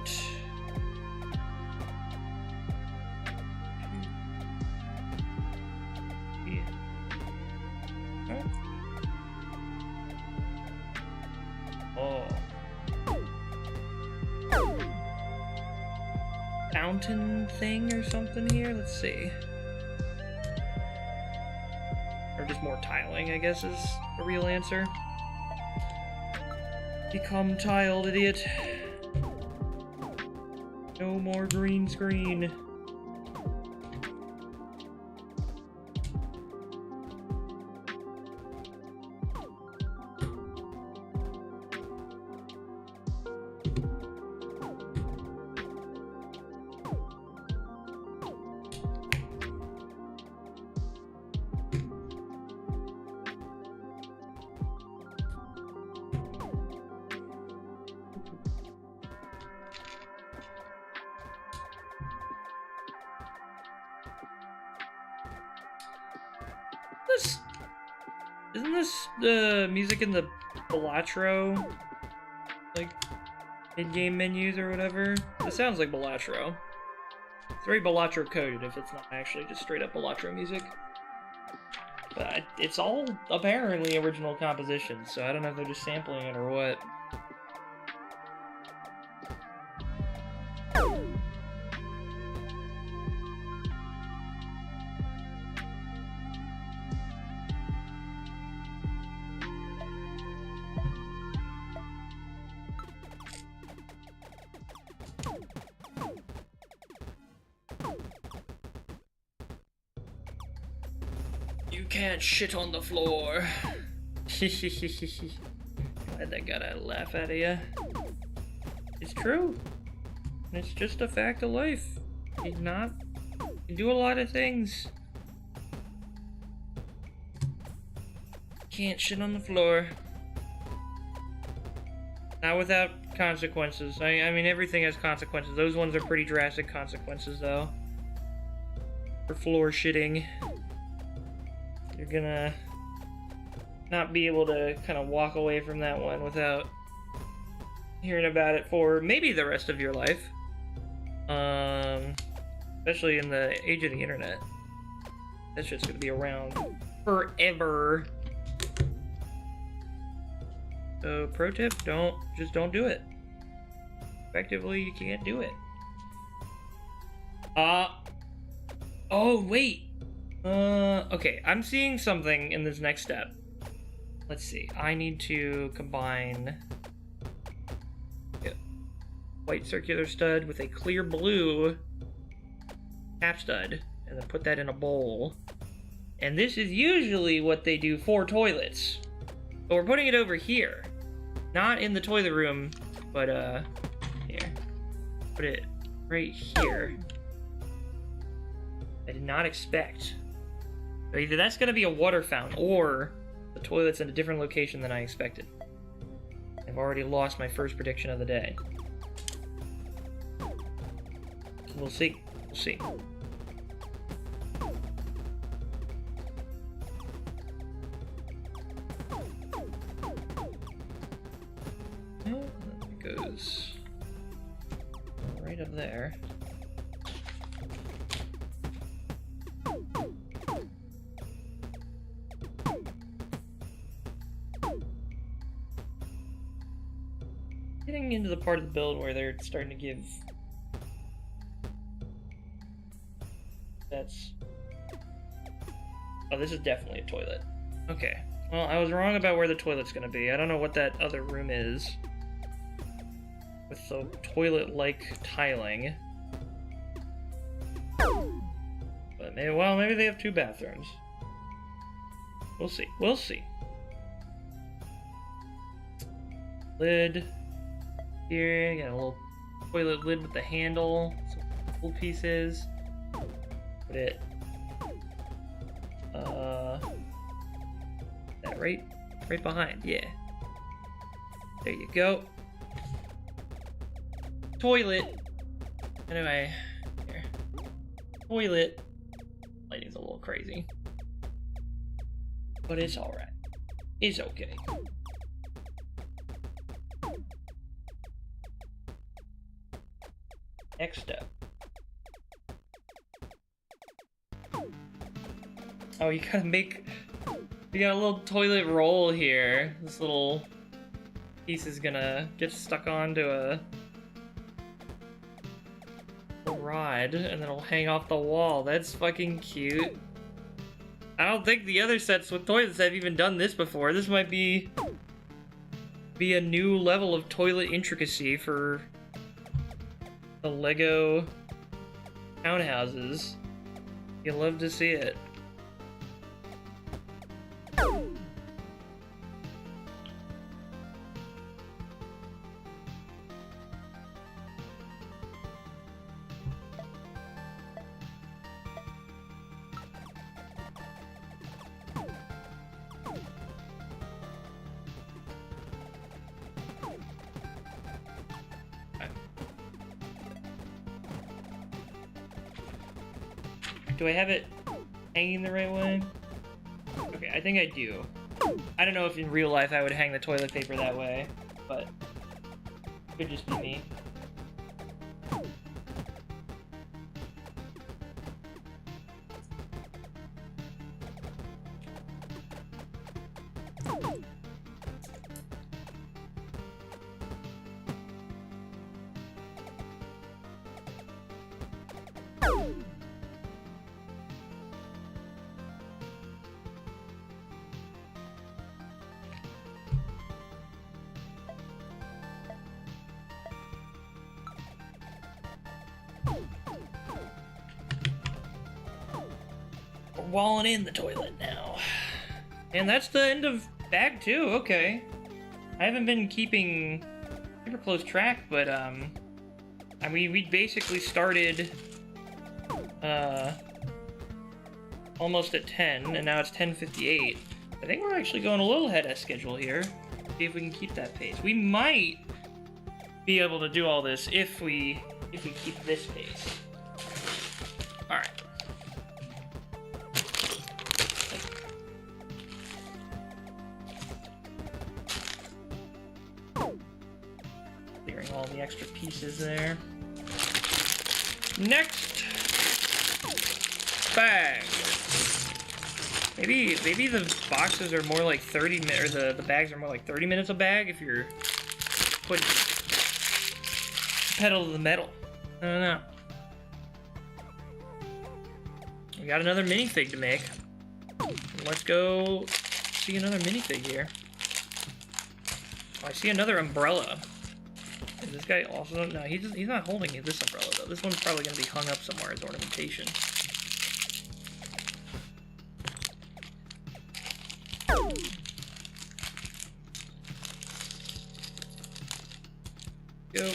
Oh. Fountain thing or something here? Let's see. Or just more tiling, I guess, is the real answer. Become tiled, idiot. No more green screen. Isn't this the music in the Balatro, like, in-game menus or whatever? It sounds like Balatro. It's very Balatro coded if it's not actually just straight up Balatro music. But it's all apparently original compositions, so I don't know if they're just sampling it or what. You can't shit on the floor. Glad that got a laugh out of you. It's true. It's just a fact of life. You do a lot of things. Can't shit on the floor. Not without consequences. I mean, everything has consequences. Those ones are pretty drastic consequences, though. For floor shitting. You're gonna not be able to kind of walk away from that one without hearing about it for maybe the rest of your life. Especially in the age of the internet. That shit's gonna be around forever. So, pro tip, just don't do it. Effectively, you can't do it. Oh, wait. Okay, I'm seeing something in this next step. Let's see. I need to combine white circular stud with a clear blue cap stud, and then put that in a bowl. And this is usually what they do for toilets. But we're putting it over here. Not in the toilet room, but, here. Put it right here. I did not expect. So either that's going to be a water fountain, or the toilet's in a different location than I expected. I've already lost my first prediction of the day. We'll see. We'll see. It goes right up there. Getting into the part of the build where they're starting to give... Oh, this is definitely a toilet. Okay. Well, I was wrong about where the toilet's gonna be. I don't know what that other room is. With the toilet-like tiling. But maybe they have 2 bathrooms. We'll see. We'll see. Lid. Here, you got a little toilet lid with the handle. Some cool pieces. Put it. That right behind, yeah. There you go. Toilet. Anyway, here. Toilet. Lighting's a little crazy. But it's alright. It's okay. Next step. Oh, you gotta make... You got a little toilet roll here. This little piece is gonna get stuck onto a rod, and then it'll hang off the wall. That's fucking cute. I don't think the other sets with toilets have even done this before. This might be a new level of toilet intricacy for the Lego townhouses. You'll love to see it. Do I have it hanging the right way? Okay, I think I do. I don't know if in real life I would hang the toilet paper that way, but it could just be me. Walling in the toilet now. And that's the end of bag 2, okay. I haven't been keeping super close track, but I mean, we basically started almost at 10, and now it's 10:58. I think we're actually going a little ahead of schedule here. See if we can keep that pace. We might be able to do all this if we keep this pace. Alright. All the extra pieces there. Next bag. Maybe the boxes are more like 30 minutes, or the bags are more like 30 minutes a bag if you're putting pedal to the metal. I don't know. We got another minifig to make. Let's go see another minifig here. Oh, I see another umbrella. Is this guy also... No, he's not holding this umbrella, though. This one's probably going to be hung up somewhere as ornamentation. Go.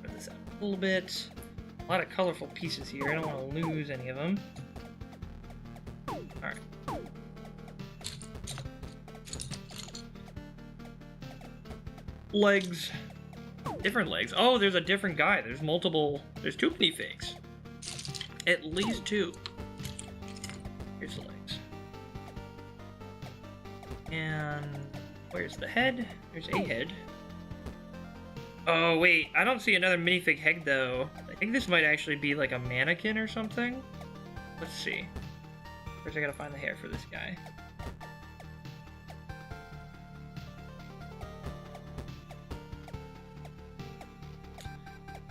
Put this out a little bit. A lot of colorful pieces here. I don't want to lose any of them. Alright. Legs. Different legs. Oh, there's a different guy. There's multiple... There's 2 minifigs. At least 2. Here's the legs. And... Where's the head? There's a head. Oh, wait. I don't see another minifig head, though. I think this might actually be like a mannequin or something. Let's see. First, I gotta find the hair for this guy.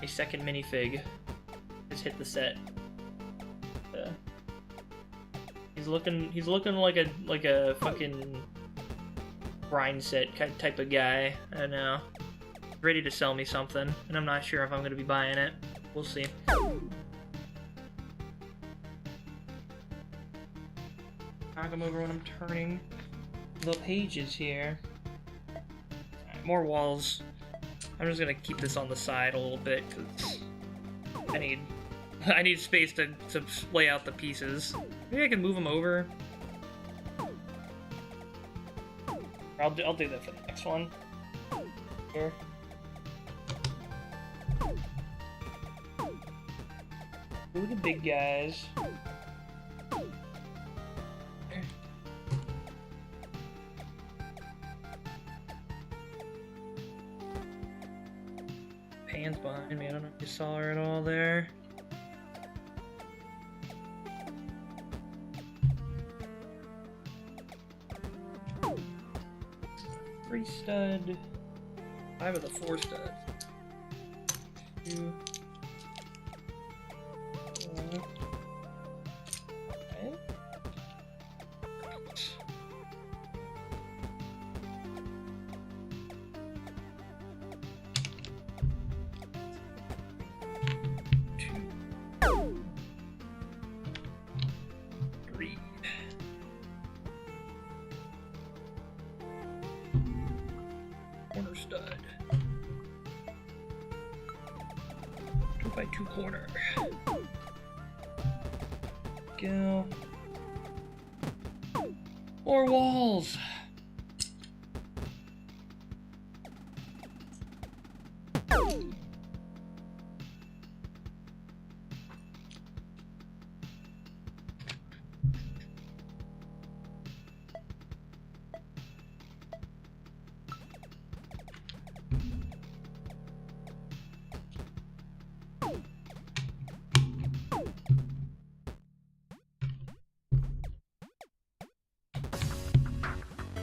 A second minifig just hit the set. He's looking like a fucking grind set type of guy. I don't know. Ready to sell me something, and I'm not sure if I'm gonna be buying it. We'll see. Knock them over when I'm turning the pages here. Alright, more walls. I'm just gonna keep this on the side a little bit because I need space to lay out the pieces. Maybe I can move them over. I'll do that for the next one. Here. Who are the big guys? Stands behind me. I don't know if you saw her at all there. 3 stud. 5 of the 4 studs. 2. 4. Okay. 3. Corner stud. 2x2 corner. Go. 4 walls.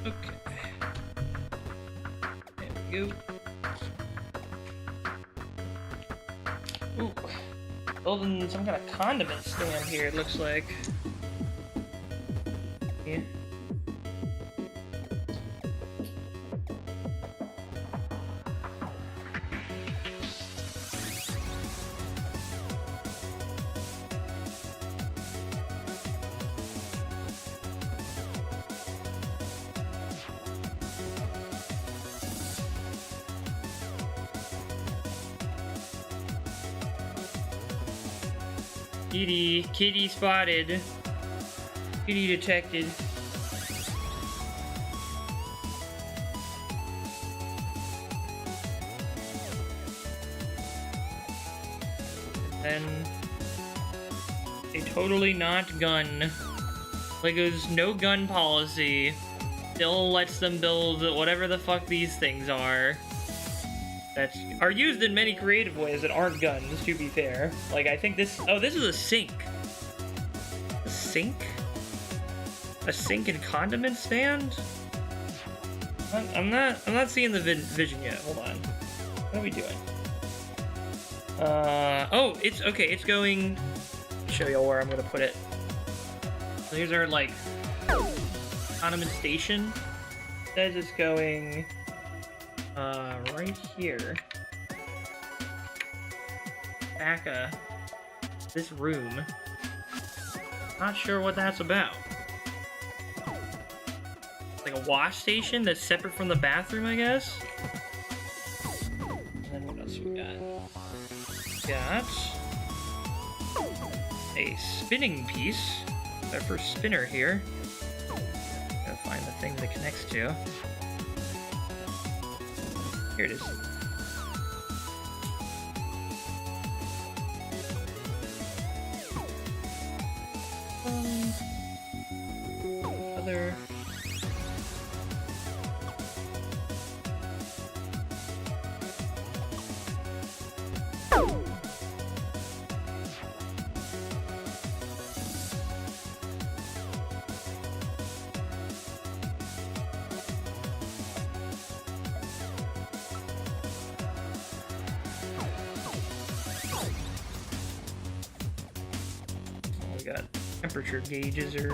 Okay. There we go. Ooh. Building some kind of condiment stand here, it looks like. Yeah. Kitty spotted. Kitty detected. And then a totally not gun. Lego's no gun policy still lets them build whatever the fuck these things are. That are used in many creative ways that aren't guns, to be fair. Like, I think this... Oh, this is a sink. A sink? A sink and condiment stand? I'm not seeing the vision yet. Hold on. What are we doing? Oh, it's... Okay, it's going... Show y'all where I'm gonna put it. So here's our, like... condiment station. It says it's going... right here. Back, this room. Not sure what that's about. Like a wash station that's separate from the bathroom, I guess? And then what else we got? We got a spinning piece. Our first spinner here. Gotta find the thing that connects to. Here it is. Other. Got temperature gauges or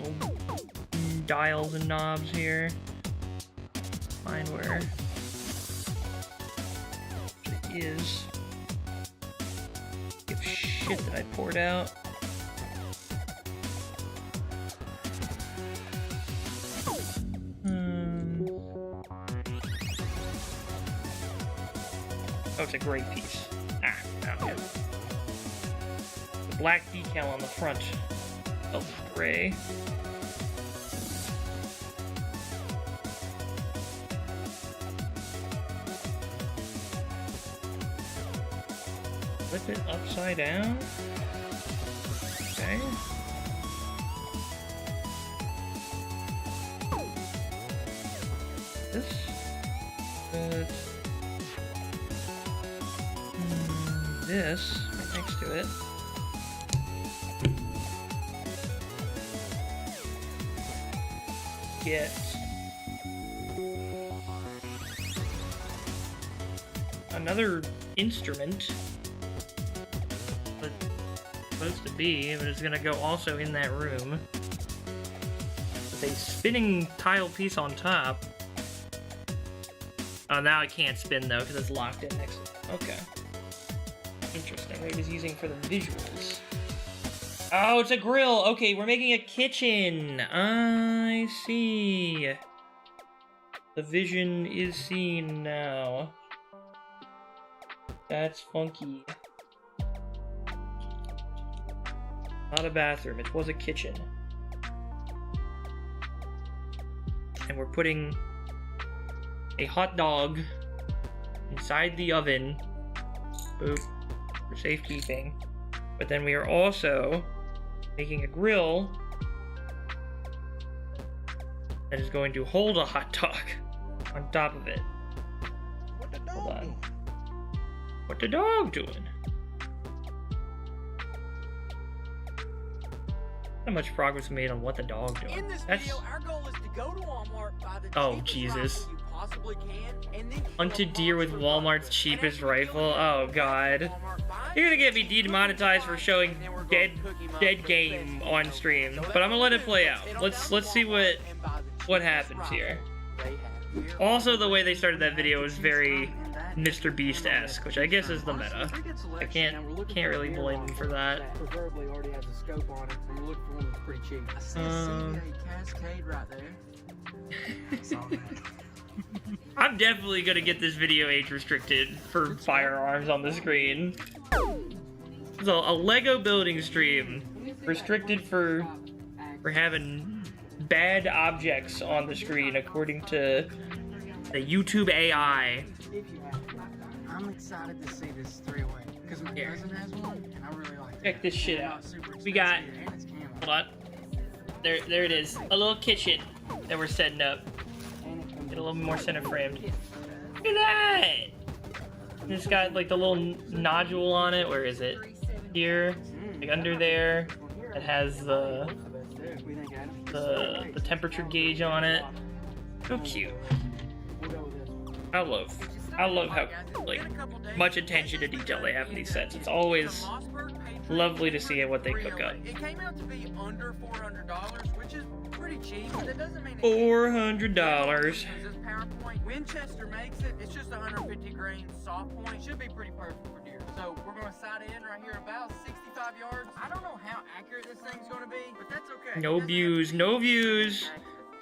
little dials and knobs here. Find where it is. Give shit that I poured out. Oh, it's a gray piece. Ah, found it. Black decal on the front of the gray. Flip it upside down. Okay. This. this right next to it. Get another instrument. But it's supposed to be, but it's gonna go also in that room. With a spinning tile piece on top. Oh, now it can't spin though, because it's locked in next to it. Okay. Interesting. What he's using for the visuals. Oh, it's a grill! Okay, we're making a kitchen! I see. The vision is seen now. That's funky. Not a bathroom, it was a kitchen. And we're putting a hot dog inside the oven. Boop. For safekeeping. But then we are also making a grill that is going to hold a hot dog on top of it. Hold on. What the dog doing? Not much progress made on what the dog doing. In this video, our goal is to go to Walmart, buy the Oh, cheapest Jesus. rifle you possibly can, and then Hunt a deer with Walmart's cheapest rifle. Oh god. You're gonna get me demonetized for showing dead game on stream, but I'm gonna let it play out. Let's see what happens here. Also, the way they started that video was very Mr. Beast-esque, which I guess is the meta. I can't really blame him for that. Preferably already has a scope on it, so you look for one that's pretty cheap. I see a CBA Cascade right there. I'm definitely gonna get this video age restricted for firearms on the screen. So a Lego building stream restricted for having bad objects on the screen according to the YouTube AI. I'm excited to see this three-way because my cousin has one, and I really like it. Check this shit out. We got, hold on. There it is. A little kitchen that we're setting up. Get a little more center framed. Look at that! And it's got like the little nodule on it. Where is it? Here, like under there. It has the temperature gauge on it. So cute. I love how like much attention to detail they have in these sets. It's always lovely to see what they cook up. It came out to be under $400, which is pretty cheap, but it doesn't mean $400. Winchester makes it. It's just 150 grain soft point. Should be pretty perfect for deer. So we're gonna sight in right here about 65 yards. I don't know how accurate this thing's gonna be, but that's okay. No views, no views.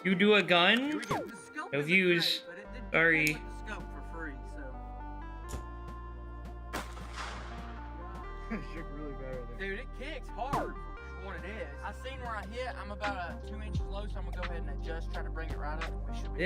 You do a gun? No views. Sorry. Scope for free, so. It shook really better there. Dude, it kicks hard for what it is. I seen where I hit. I'm about 2 inches low, so I'm gonna go ahead and adjust, try to bring it right up. We should be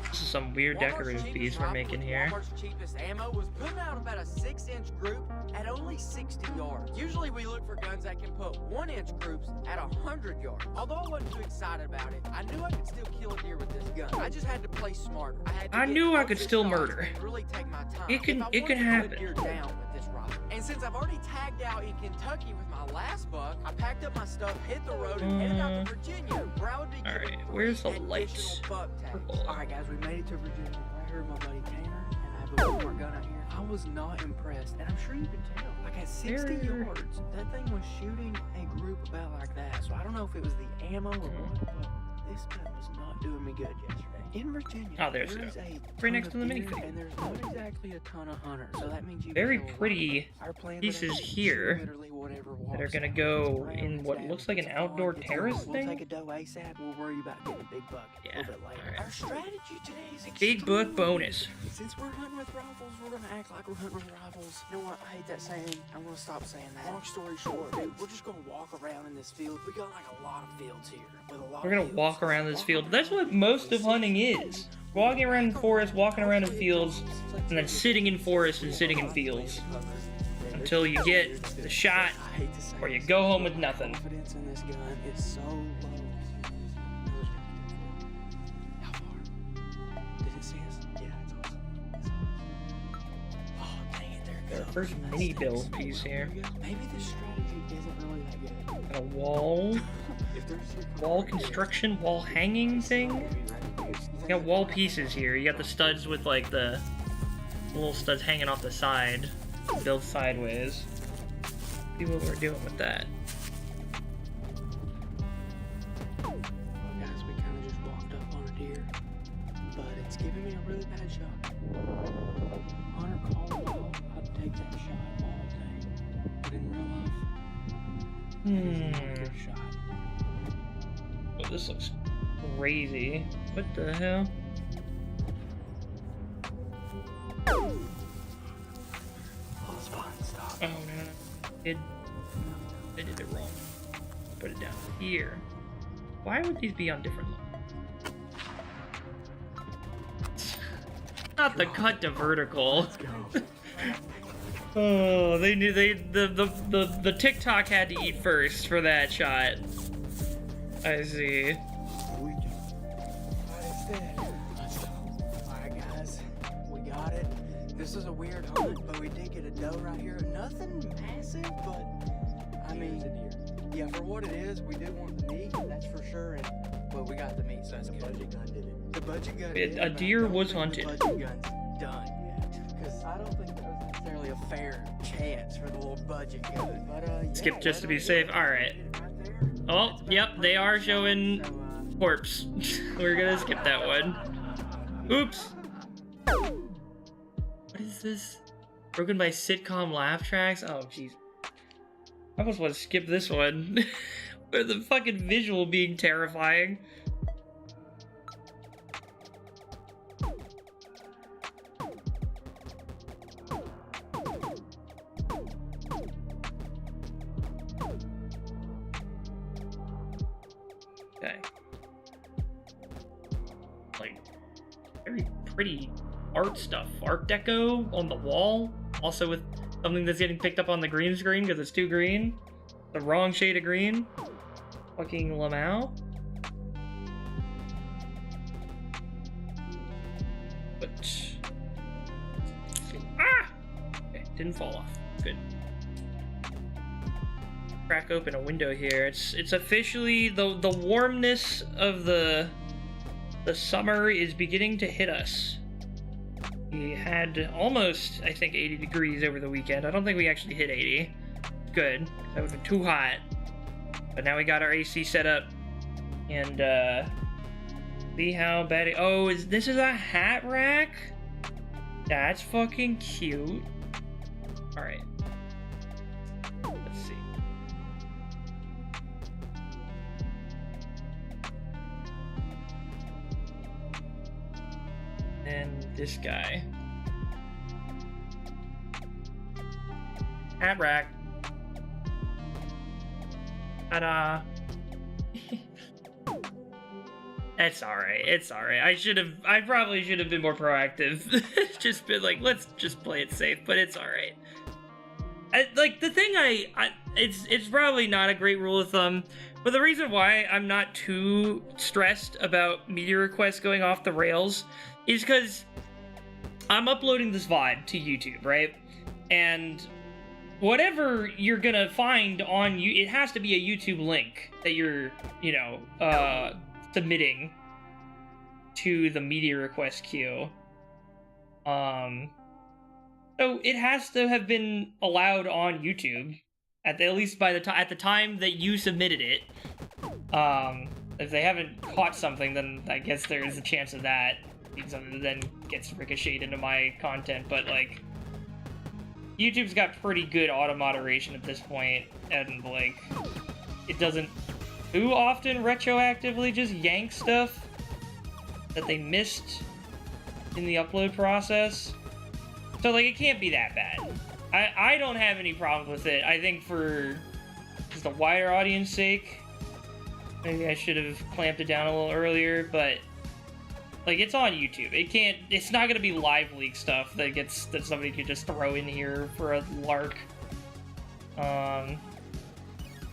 This is some weird decorative piece we're making here. Walmart's cheapest ammo was putting out about a 6-inch group at only 60 yards. Usually we look for guns that can put 1-inch groups at 100 yards. Although I wasn't too excited about it, I knew I could still kill a deer with this gun. I just had to play smarter. I knew I could still murder. Really take my time. It can If I wanted to put a happen. deer down with this rifle. And since I've already tagged out in Kentucky with my last buck, I packed up my stuff, hit the road, and headed out to Virginia, where I would be Alright, given where's the additional lights? buck tags. Purple. Alright guys, we made it to Virginia. I heard my buddy Tanner, and I have a Walmart gun out here. I was not impressed, and I'm sure you can tell. Like at 60 There- yards, that thing was shooting a group about like that. So I don't know if it was the ammo or what, but this gun was not doing me good yesterday. In Virginia, Oh, there's there's the- a right ton next of to the deer, minifig. and there's not exactly a ton of hunters. So that means you Very can kill a lot. pretty Our plan pieces today is here literally whatever that are walks gonna out. go It's in round, what it's looks down, like an it's outdoor fun, it's terrace fun. We'll thing? take a doe ASAP. We'll worry about getting a big buck a Yeah, little bit later. alright. Our strategy today is Big book bonus. Since we're hunting with rifles, we're gonna act like we're hunting with rifles. You know what? I hate that saying. I'm gonna stop saying that. Long story short, dude, we're just gonna walk around in this field. We got like a lot of fields here. With a lot We're of gonna fields. walk around this field. That's what most of hunting is. Walking around in forests, walking around in fields, and then sitting in forests and sitting in fields. Until you get the shot, I hate to say or you this, go home but with nothing. Confidence in this gun is so low. How far? Did it see us? Yeah, it's awesome. Oh, dang it, there it goes. first mini build piece here. Maybe this strategy isn't really that good. Got a wall. Wall construction, wall hanging thing. You got wall pieces here. You got the studs with like the little studs hanging off the side. Build sideways. See what we're doing with that. Well, guys, we kind of just walked up on a deer, but it's giving me a really bad shot. Hunter called it out. I'd take that shot all day. But in real life, it's not a good shot. Oh, this looks crazy. What the hell? Oh, it's fine. Stop. Oh no. I did it wrong. Put it down here. Why would these be on different levels? Not the cut to vertical. Let's go. Oh, they knew the TikTok had to eat first for that shot. I see. Let's go. Alright, guys. We got it. This is a weird hunt, but we did get a doe right here. Nothing massive, but I mean, yeah, for what it is, we do want the meat, that's for sure. And well, we got the meat, so that's good. The budget gun did it. The budget gun did it, A deer was hunted. The budget gun's done yet, because I don't think that was necessarily a fair chance for the little budget gun. But yeah, Skip just to be weather safe. good. All right. Right there. Oh, yep, they are showing So, corpse. We're gonna skip that one. Oops. What is this? Broken by sitcom laugh tracks? Oh, jeez. I almost want to skip this one. With the fucking visual being terrifying. Okay. Like, very pretty art stuff. Art deco on the wall. Also with something that's getting picked up on the green screen because it's too green. The wrong shade of green. Fucking Lamau. But... Ah! Okay, didn't fall off. Good. Crack open a window here. It's officially the warmness of the summer is beginning to hit us. We had almost, I think, 80 degrees over the weekend. I don't think we actually hit 80. Good. That would have been too hot. But now we got our AC set up. And, see how bad it... Oh, this is a hat rack? That's fucking cute. Alright. Let's see. And this guy. Hat rack. Ta-da. It's alright, it's alright. I probably should have been more proactive. Just been like, let's just play it safe, but it's alright. Like, the thing it's probably not a great rule of thumb, but the reason why I'm not too stressed about media requests going off the rails is because I'm uploading this VOD to YouTube, right? And whatever you're gonna find on you, it has to be a YouTube link that you're, submitting to the media request queue. So it has to have been allowed on YouTube at least by at the time that you submitted it. If they haven't caught something, then I guess there is a chance of that being something that then gets ricocheted into my content. But like, YouTube's got pretty good auto moderation at this point, and like, it doesn't too often retroactively just yank stuff that they missed in the upload process. So like, it can't be that bad. I don't have any problems with it. I think for just a wider audience sake, maybe I should have clamped it down a little earlier, but like, it's on YouTube. It's not gonna be live leak stuff that somebody could just throw in here for a lark.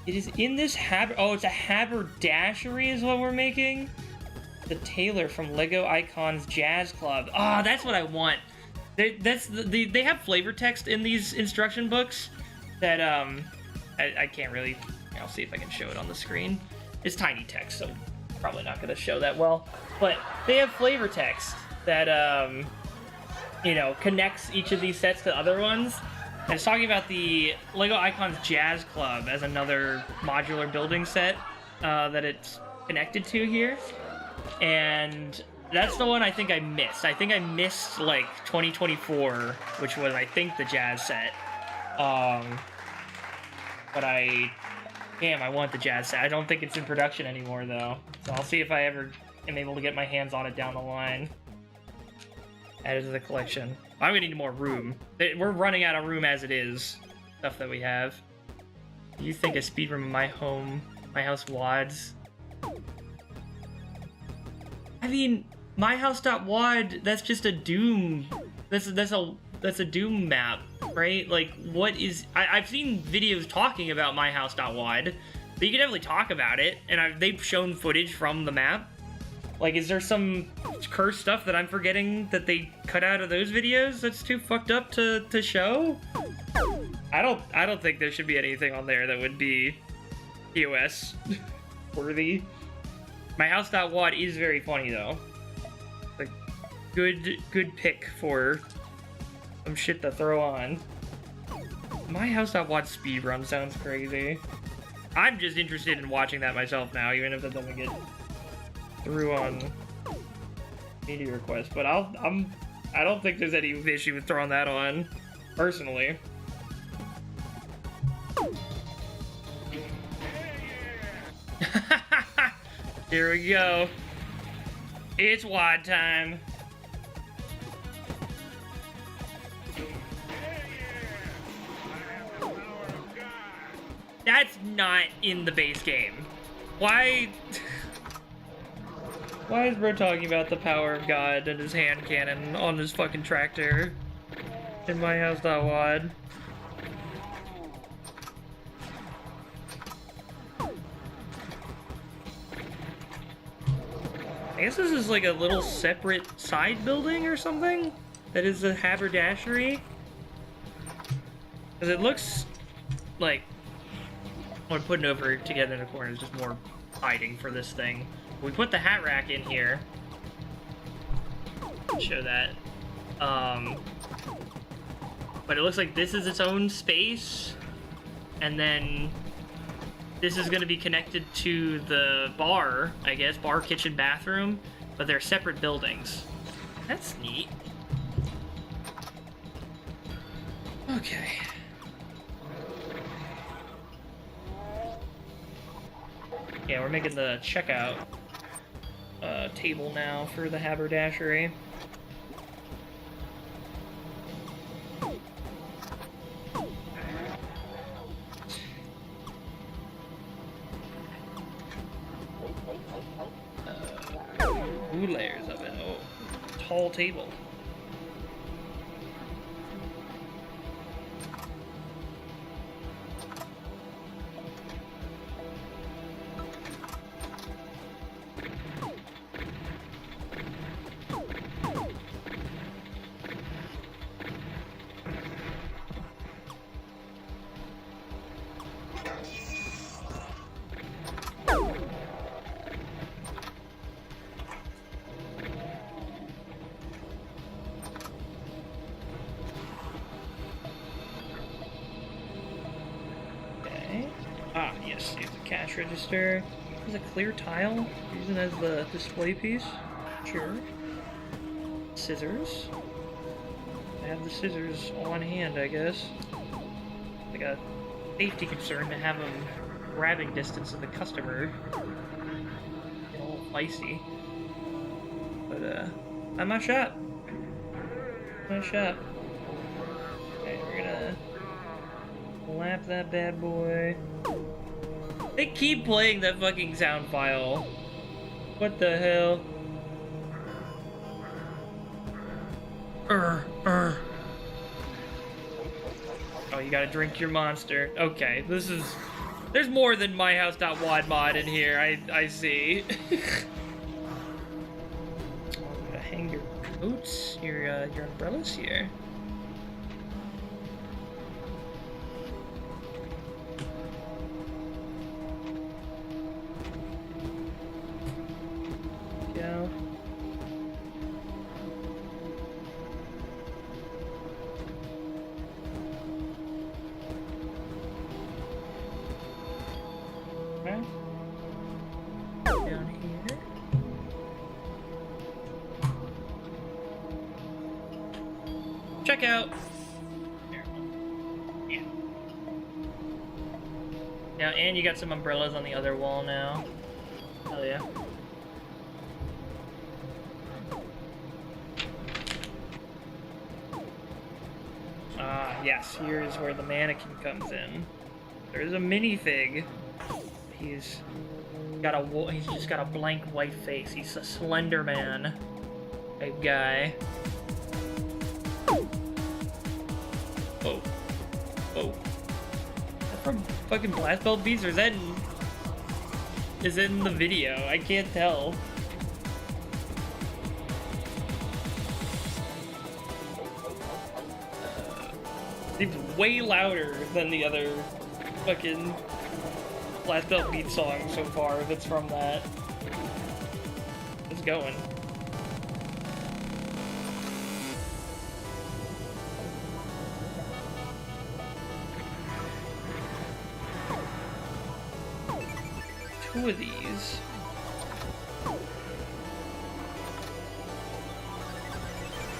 It is in this it's a haberdashery is what we're making. The Tailor from Lego Icons Jazz Club. Ah, that's what I want. They have flavor text in these instruction books that I can't really. I'll see if I can show it on the screen. It's tiny text, so probably not going to show that well. But they have flavor text that you know, connects each of these sets to other ones. And it's talking about the Lego Icons Jazz Club as another modular building set that it's connected to here. And that's the one I think I missed. I think I missed, like, 2024, which was, I think, the Jazz set. But damn, I want the Jazz set. I don't think it's in production anymore, though. So I'll see if I ever am able to get my hands on it down the line. Added to the collection. I'm gonna need more room. We're running out of room as it is. Stuff that we have. Do you think a speedrun of my house wads? I mean, myhouse.wad, that's just a Doom. That's a Doom map, right? Like, what is... I've seen videos talking about myhouse.wad, but you can definitely talk about it, and they've shown footage from the map. Like, is there some cursed stuff that I'm forgetting that they cut out of those videos that's too fucked up to show? I don't think there should be anything on there that would be POS worthy. myhouse.wad is very funny though. Like, good pick for some shit to throw on. myhouse.wad speedrun sounds crazy. I'm just interested in watching that myself now, even if it doesn't get through on media request, but I don't think there's any issue with throwing that on, personally. Here we go. It's WAD time. That's not in the base game. Why? Why is bro talking about the power of God and his hand cannon on his fucking tractor in myhouse.wad? I guess this is like a little separate side building or something that is a haberdashery. Because it looks like when putting over together in the corner is just more hiding for this thing. We put the hat rack in here. Show that. But it looks like this is its own space. And then this is going to be connected to the bar, I guess. Bar, kitchen, bathroom. But they're separate buildings. That's neat. Okay. Yeah, we're making the checkout table now for the haberdashery. Two layers of it. Oh, tall table. Cash register. Is a clear tile. Use it as the display piece. Sure. Scissors. I have the scissors on hand, I guess. Like a safety concern to have them grabbing distance of the customer. Get a little feisty. But I'm my shop. My shop. Okay, we're gonna lap that bad boy. They keep playing that fucking sound file. What the hell? Oh, you gotta drink your monster. Okay, this is... There's more than myhouse.wad mod in here, I see. Hang your boots, your your umbrellas here. Go. Okay. Down here. Check out. Yeah. Yeah, and you got some umbrellas on the other wall now. Hell yeah. Yes, here's where the mannequin comes in. There's a minifig. He's just got a blank white face. He's a Slender Man type guy. Oh. Oh. Is that from fucking Blast Belt Beats, or is that in the video? I can't tell. It's way louder than the other fucking Blast Belt Beat song so far, if it's from that. It's going. Two of these.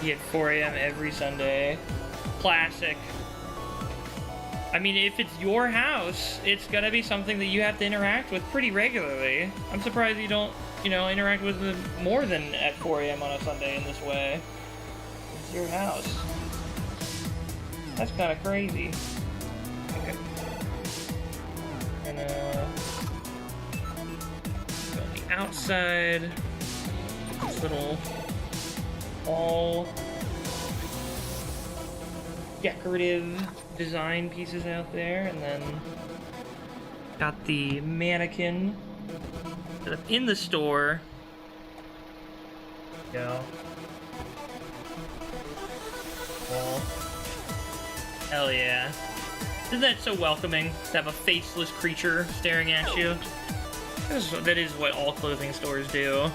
Be at 4 a.m. every Sunday. Classic. I mean, if it's your house, it's gonna be something that you have to interact with pretty regularly. I'm surprised you don't, interact with them more than at 4 a.m. on a Sunday in this way. It's your house. That's kind of crazy. Okay. And, go on the outside. This little all decorative design pieces out there, and then got the mannequin set up in the store. Go. Well, hell yeah. Isn't that so welcoming to have a faceless creature staring at you? That is what all clothing stores do.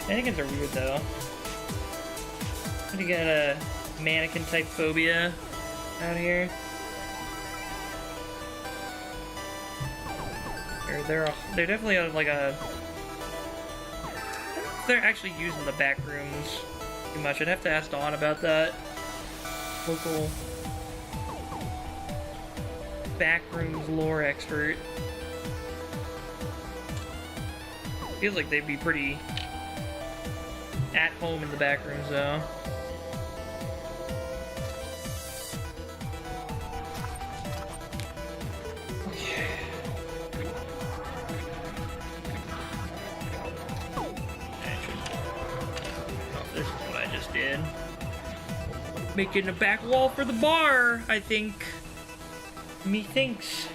Mannequins are weird though. You got a mannequin type phobia out here. They're definitely like a. They're actually using the back rooms too much. I'd have to ask Dawn about that. Local back rooms lore expert. Feels like they'd be pretty at home in the back rooms though. Making a back wall for the bar, I think. Methinks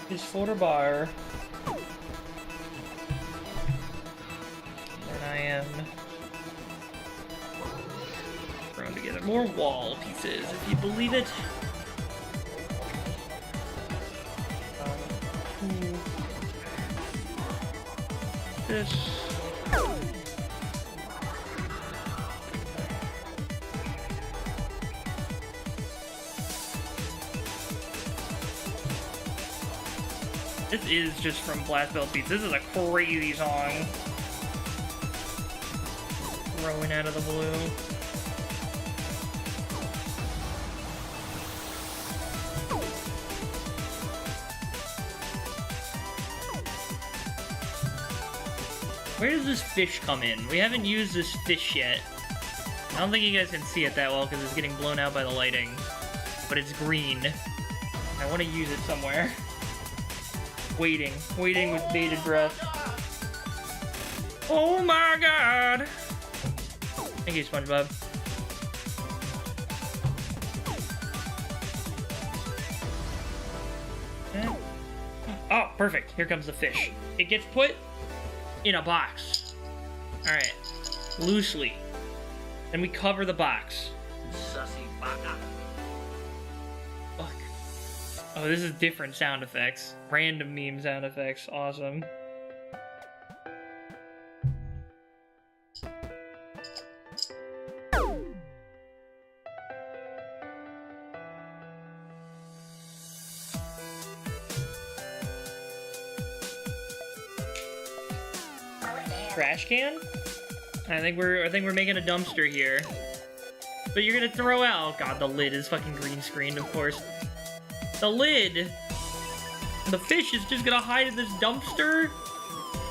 is for the bar. And I am throwing together more wall pieces, if you believe it. This. This is just from Blast Belt Beats. This is a crazy song. Growing out of the blue. Where does this fish come in? We haven't used this fish yet. I don't think you guys can see it that well because it's getting blown out by the lighting. But it's green. I want to use it somewhere. Waiting with bated breath. Oh my god! Thank you, SpongeBob. Okay. Oh, perfect. Here comes the fish. It gets put in a box. Alright. Loosely. and we cover the box. Sussy baka. Fuck. Oh, this is different sound effects. Random meme sound effects. Awesome. Trash can? I think we're making a dumpster here. But you're gonna throw out. Oh god, the lid is fucking green screened, of course. The lid. The fish is just gonna hide in this dumpster.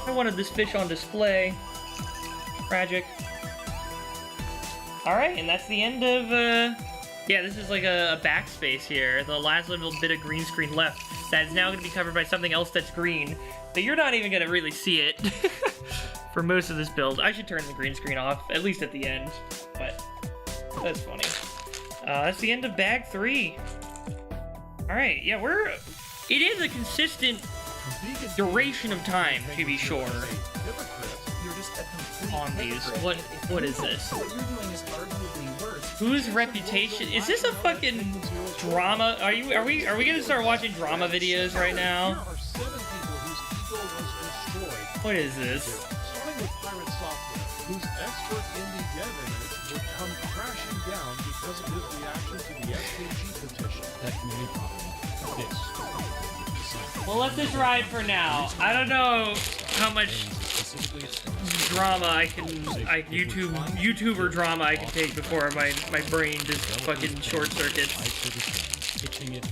I wanted this fish on display. Tragic. All right, and that's the end of. Yeah, this is like a backspace here. The last little bit of green screen left. That is now gonna be covered by something else that's green. But you're not even gonna really see it. For most of this build. I should turn the green screen off, at least at the end, but that's funny. That's the end of bag 3. Alright, yeah, it is a consistent duration of time, to be sure, on these. What is this? Whose reputation? Is this a fucking drama? Are we gonna start watching drama videos right now? What is this? With Pirate Software, whose expert indie dev image would come crashing down because of his reaction to the SKG petition. That community problem. This. We'll let this ride for now. I don't know how much drama YouTuber drama I can take before my brain just fucking short circuits.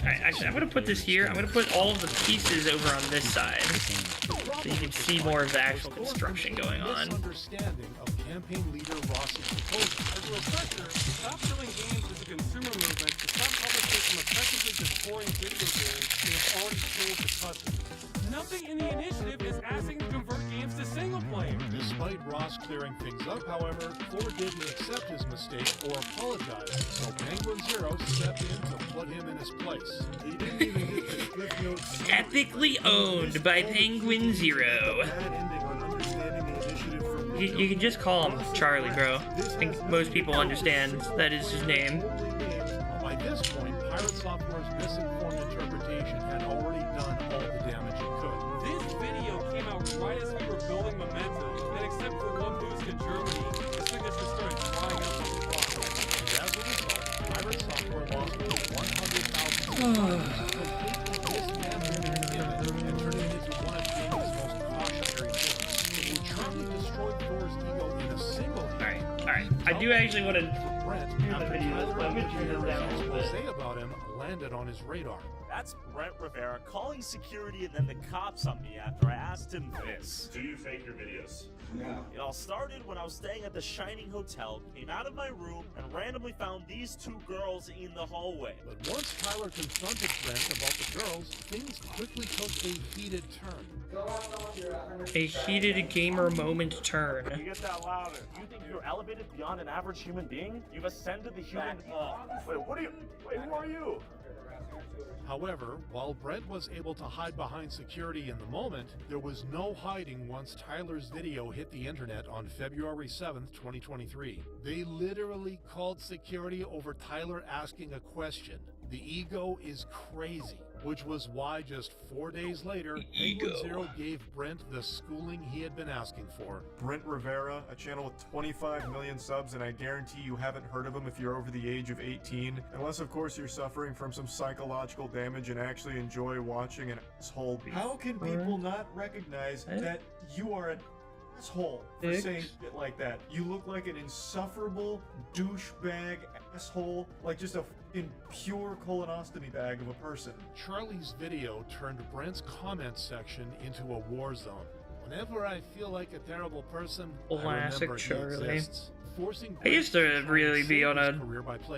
Actually, I'm gonna put this here. I'm gonna put all of the pieces over on this side, so you can see more of the actual construction going on. Understanding of campaign leader Ross's proposal. As a refresher, Stop Killing Games is a consumer movement to stop publishers from effectively destroying video games they have already sold to customers. Nothing in the initiative is asking to convert games to single player. Despite Ross clearing things up, however, Thor didn't accept his mistake or apologize, so Penguin Zero stepped in to put him in his place. He didn't even get the cliff notes. Ethically owned by Penguin Zero. You can just call him Charlie, bro. I think most people understand that is his name. By this point, Pirate Software's misinformed interpretation had already done all the damage it could. This video came out right as we were building momentum, and except for one boost in Germany, the signature started drying up on the clock. And as a result, Pirate Software lost over 100,000 and turned it into one of gaming's most cautionary things. It would truly destroy Thor's ego in a single hit. Alright. I do actually want to Brent, after Tyler say about him landed on his radar. That's Brent Rivera calling security and then the cops on me after I asked him this. Do you fake your videos? No. It all started when I was staying at the Shining Hotel, came out of my room, and randomly found these two girls in the hallway. But once Tyler confronted Brent about the girls, things quickly took a heated turn. a heated gamer moment turn. You get that louder. You think you're elevated beyond an average human being? You've ascended the human... Wait, what are you... Wait, who are you? However, while Brent was able to hide behind security in the moment, there was no hiding once Tyler's video hit the internet on February 7th, 2023. They literally called security over Tyler asking a question. The ego is crazy, which was why just 4 days later, Penguin Zero gave Brent the schooling he had been asking for. Brent Rivera, a channel with 25 million subs, and I guarantee you haven't heard of him if you're over the age of 18. Unless, of course, you're suffering from some psychological damage and actually enjoy watching an asshole. How can people not recognize that you are an asshole for saying shit like that? You look like an insufferable douchebag asshole, like just a in pure colonoscopy bag of a person. Charlie's video turned Brent's comment section into a war zone. Whenever I feel like a terrible person, Classic I remember Charlie. he exists. I used to really be on a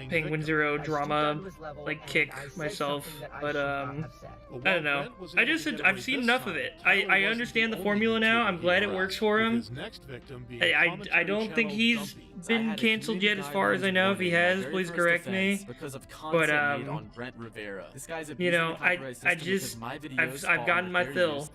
Penguin Zero drama like kick myself, but I don't know. I've seen enough of it. I understand the formula now. I'm glad it works for him. I don't think he's been canceled yet, as far as I know. If he has, please correct me. But you know, I've gotten my fill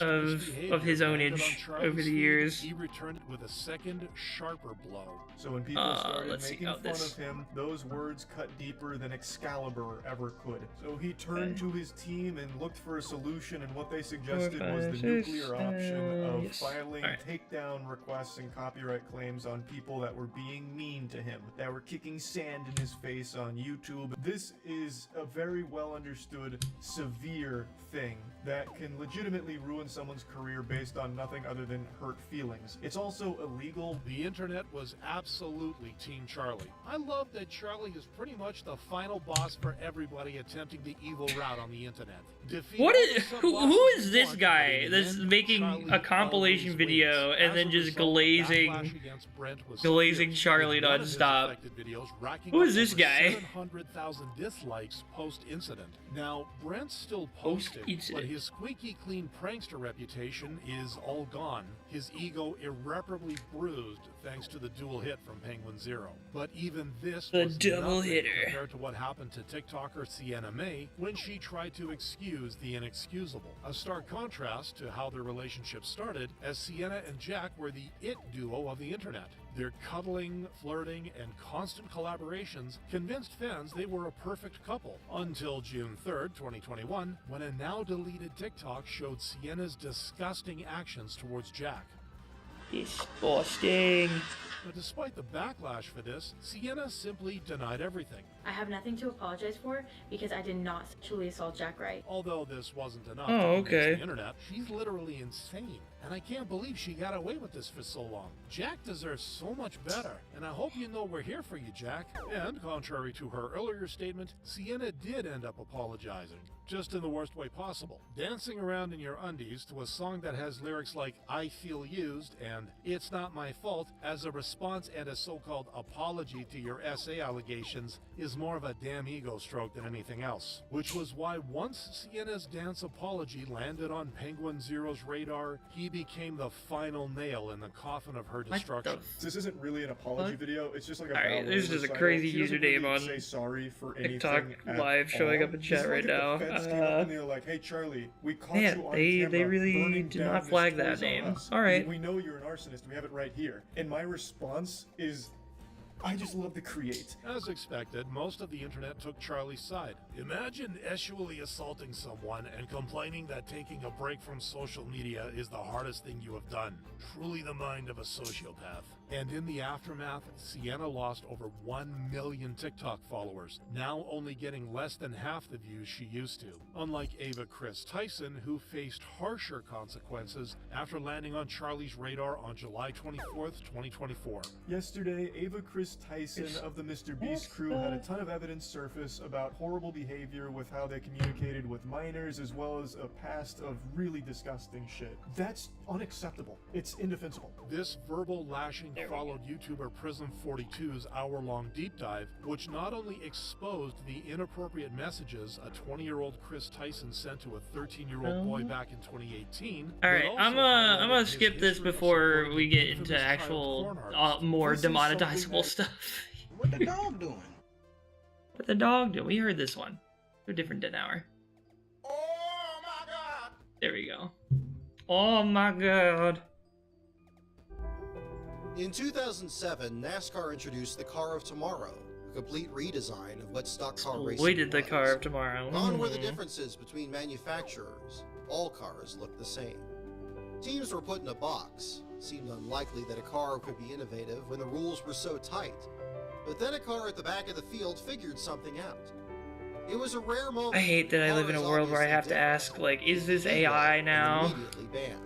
of his ownage over the years. He returned with a second, sharper her blow. So when people started let's see making how fun this- of him, those words cut deeper than Excalibur ever could. So he turned to his team and looked for a solution, and what they suggested was the nuclear option of yes. filing Alright. takedown requests and copyright claims on people that were being mean to him, that were kicking sand in his face on YouTube. This is a very well understood, severe thing that can legitimately ruin someone's career based on nothing other than hurt feelings. It's also illegal. The internet was absolutely Team Charlie. I love that Charlie is pretty much the final boss for everybody attempting the evil route on the internet. Defeat What all is the who sub-bosses is you this want, guy but in the that's end, making Charlie a compilation always video wins. and As then a just result, the glazing backlash against Brent was glazing fierce, Charlie with one of his nonstop? affected videos racking Who up is this over guy? 700,000 dislikes post-incident. Now, Brent's still posting, but Post-incident. his squeaky clean prankster reputation is all gone. His ego irreparably bruised thanks to the dual hit from Penguin Zero. But even this The was double nothing hitter. compared to what happened to TikToker Sienna May when she tried to excuse the inexcusable. A stark contrast to how their relationship started, as Sienna and Jack were the it duo of the internet. Their cuddling, flirting, and constant collaborations convinced fans they were a perfect couple, until June 3rd, 2021, when a now-deleted TikTok showed Sienna's disgusting actions towards Jack. Disgusting. But despite the backlash for this, Sienna simply denied everything. I have nothing to apologize for because I did not sexually assault Jack Wright. Although this wasn't enough Oh, to convince okay. the internet, she's literally insane. And I can't believe she got away with this for so long. Jack deserves so much better, and I hope you know we're here for you, Jack. And contrary to her earlier statement, Sienna did end up apologizing. Just in the worst way possible. Dancing around in your undies to a song that has lyrics like I feel used and it's not my fault as a response and a so-called apology to your SA allegations is more of a damn ego stroke than anything else. Which was why once Sienna's dance apology landed on Penguin Zero's radar, he became the final nail in the coffin of her What destruction. the This isn't really an apology What? video. It's just like a Alright, ballad this is just a recital. crazy She doesn't username really on say sorry for TikTok anything at live showing all. up in It's chat like right if now. The feds came up and they were like, "Hey Charlie, we caught Man, you on they camera really burning did down not this flag that Toys R name. Us. Alright. We know you're an arsonist. We have it right here." And my response is, I just love to create. As expected, most of the internet took Charlie's side. Imagine actually assaulting someone and complaining that taking a break from social media is the hardest thing you have done. Truly the mind of a sociopath. And in the aftermath, Sienna lost over 1 million TikTok followers, now only getting less than half the views she used to. Unlike Ava Chris Tyson, who faced harsher consequences after landing on Charlie's radar on July 24th, 2024. Yesterday, Ava Chris Tyson of the Mr. Beast crew had a ton of evidence surface about horrible behavior with how they communicated with minors, as well as a past of really disgusting shit. That's unacceptable. It's indefensible. This verbal lashing followed YouTuber Prism42's hour-long deep dive, which not only exposed the inappropriate messages a 20-year-old Chris Tyson sent to a 13-year-old boy back in 2018. All right, I'm gonna skip this before we get into actual more demonetizable stuff. What the dog doing? What the dog do? We heard this one. A different 10 hour. Oh my god! There we go. Oh my god. In 2007, NASCAR introduced the Car of Tomorrow, a complete redesign of what stock car racing We did the was. Car of Tomorrow. Gone were the differences between manufacturers. All cars looked the same. Teams were put in a box. It seemed unlikely that a car could be innovative when the rules were so tight. But then a car at the back of the field figured something out. It was a rare moment. I hate that I live in a world where I have to ask, like, is this AI now? Immediately banned.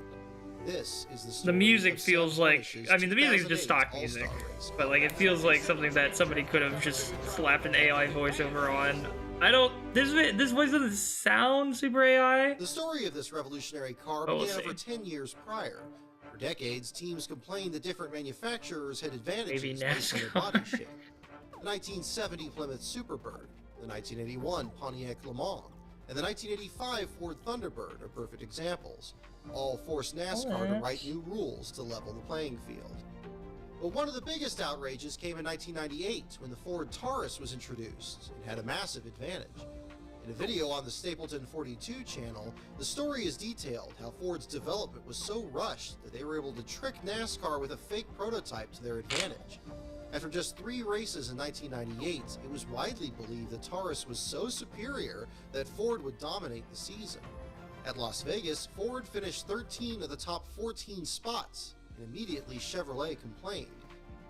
This is the The story music of feels Sam like, Finish's I mean, the music is just 2008 stock All-Star music, Race. but like, it feels like something that somebody could have just slapped an AI voiceover on. I don't, this voice doesn't sound super AI. The story of this revolutionary car Oh, we'll began see. over 10 years prior. For decades, teams complained that different manufacturers had advantages Maybe based on their NASCAR. body shape. The 1970 Plymouth Superbird, the 1981 Pontiac Le Mans, and the 1985 Ford Thunderbird are perfect examples. All forced NASCAR to write new rules to level the playing field. But one of the biggest outrages came in 1998 when the Ford Taurus was introduced and had a massive advantage. In a video on the Stapleton 42 channel, the story is detailed how Ford's development was so rushed that they were able to trick NASCAR with a fake prototype to their advantage. After just 3 races in 1998, it was widely believed the Taurus was so superior that Ford would dominate the season. At Las Vegas, Ford finished 13 of the top 14 spots, and immediately Chevrolet complained.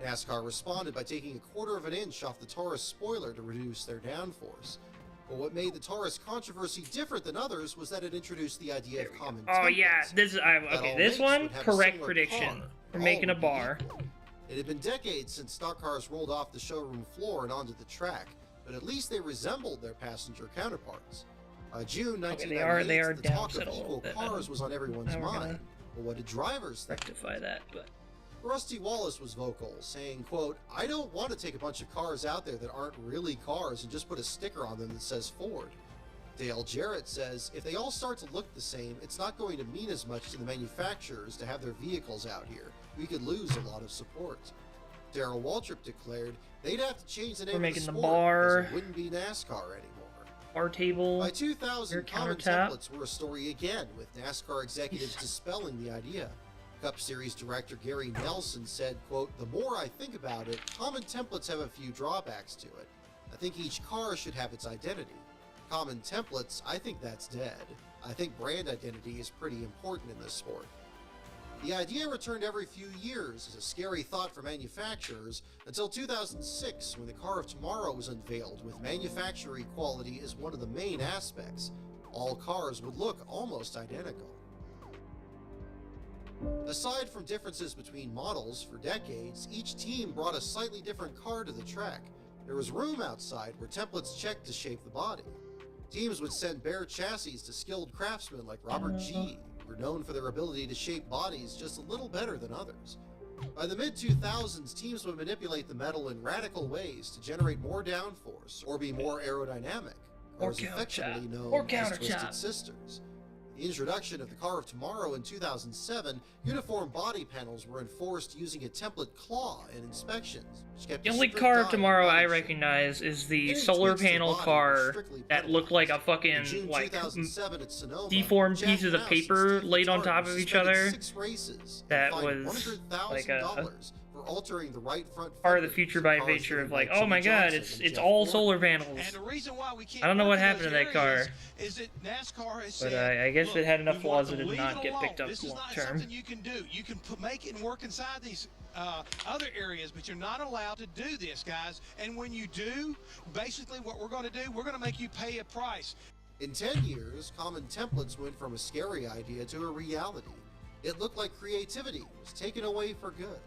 NASCAR responded by taking a 1/4 of an inch off the Taurus spoiler to reduce their downforce. But what made the Taurus controversy different than others was that it introduced the idea of common templates. Oh yeah, this is okay. This one, correct prediction. We're making a bar. It had been decades since stock cars rolled off the showroom floor and onto the track, but at least they resembled their passenger counterparts. By June 1998, they are the talk of downset a little equal bit. cars was on everyone's Now we're gonna mind. But what did drivers think? Rectify that, but Rusty Wallace was vocal, saying, quote, "I don't want to take a bunch of cars out there that aren't really cars and just put a sticker on them that says Ford." Dale Jarrett says, "If they all start to look the same, it's not going to mean as much to the manufacturers to have their vehicles out here. We could lose a lot of support." Darrell Waltrip declared, "They'd have to change the name we're of making the the sport bar, because it wouldn't be NASCAR anymore." bar table, By 2000, your common countertop. templates were a story again, with NASCAR executives dispelling the idea. Cup Series director Gary Nelson said, quote, "The more I think about it, common templates have a few drawbacks to it. I think each car should have its identity. Common templates, I think that's dead. I think brand identity is pretty important in this sport." The idea returned every few years as a scary thought for manufacturers until 2006, when the Car of Tomorrow was unveiled with manufacturer equality as one of the main aspects. All cars would look almost identical. Aside from differences between models, for decades, each team brought a slightly different car to the track. There was room outside where templates checked to shape the body. Teams would send bare chassis to skilled craftsmen like Robert G., who were known for their ability to shape bodies just a little better than others. By the mid-2000s, teams would manipulate the metal in radical ways to generate more downforce or be more aerodynamic, or as affectionately known as Twisted Sisters. The introduction of the Car of Tomorrow in 2007, uniform body panels were enforced using a template claw in inspections, which kept The only Car of Tomorrow I recognize is the solar panel car that looked like a fucking, like, deformed pieces of paper laid on top of each other. That was like a altering the right front part of the future by nature of like, oh my god, it's all solar panels. And the reason why we can't I don't know what work in happened to those that car. areas is that NASCAR has But said, I guess look, it had enough we want flaws that to it did leave not it get alone. picked up This is long not term. something you can do. You can make it and work inside these other areas, but you're not allowed to do this, guys. And when you do, basically what we're going to do, we're going to make you pay a price. In 10 years, common templates went from a scary idea to a reality. It looked like creativity was taken away for good.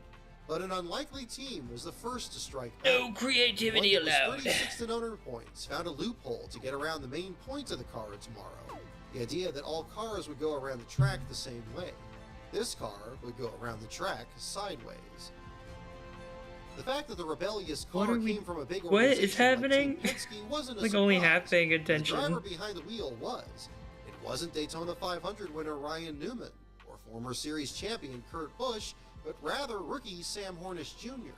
But an unlikely team was the first to strike back. No creativity allowed. 36 owner points found a loophole to get around the main point of the Car of Tomorrow. The idea that all cars would go around the track the same way. This car would go around the track sideways. The fact that the rebellious car came from a big What organization is happening? like Team Penske wasn't a Like only surprise. half paying The attention. driver behind the wheel was. It wasn't Daytona 500 winner Ryan Newman or former series champion Kurt Busch, but rather rookie Sam Hornish Jr.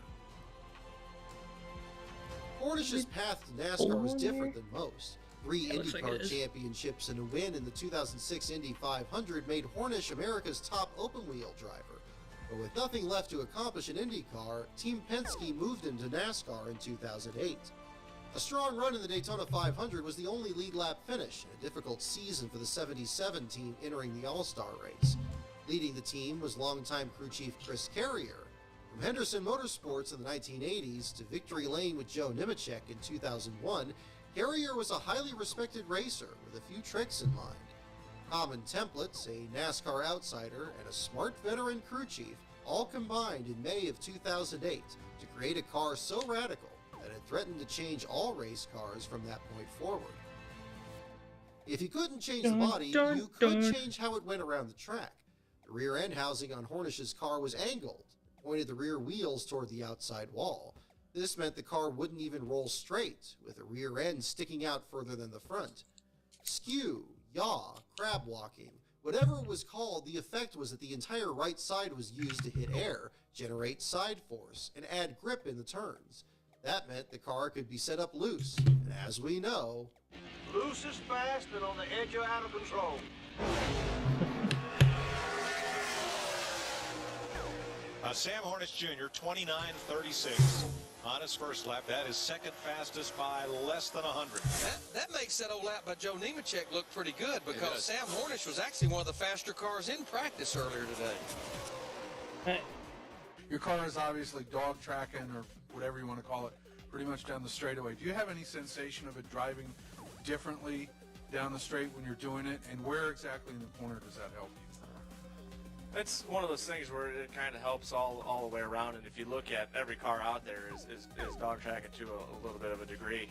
Hornish's path to NASCAR was different than most. 3 looks like IndyCar it is. championships and a win in the 2006 Indy 500 made Hornish America's top open-wheel driver. But with nothing left to accomplish in IndyCar, Team Penske moved him to NASCAR in 2008. A strong run in the Daytona 500 was the only lead lap finish in a difficult season for the 77 team entering the All-Star race. Leading the team was longtime crew chief Chris Carrier. From Henderson Motorsports in the 1980s to Victory Lane with Joe Nemechek in 2001, Carrier was a highly respected racer with a few tricks in mind. Common templates, a NASCAR outsider, and a smart veteran crew chief all combined in May of 2008 to create a car so radical that it threatened to change all race cars from that point forward. If you couldn't change the body, you could change how it went around the track. The rear end housing on Hornish's car was angled, pointed the rear wheels toward the outside wall. This meant the car wouldn't even roll straight, with the rear end sticking out further than the front. Skew, yaw, crab walking, whatever it was called, the effect was that the entire right side was used to hit air, generate side force, and add grip in the turns. That meant the car could be set up loose, and as we know, Loose is fast and on the edge of out of control. Sam Hornish Jr., 29.36 on his first lap. That is second fastest by less than 100. That makes that old lap by Joe Nemechek look pretty good because Sam Hornish was actually one of the faster cars in practice earlier today. Your car is obviously dog tracking or whatever you want to call it, pretty much down the straightaway. Do you have any sensation of it driving differently down the straight when you're doing it, and where exactly in the corner does that help you? It's one of those things where it kind of helps all the way around, and if you look at every car out there is dog tracking to a little bit of a degree.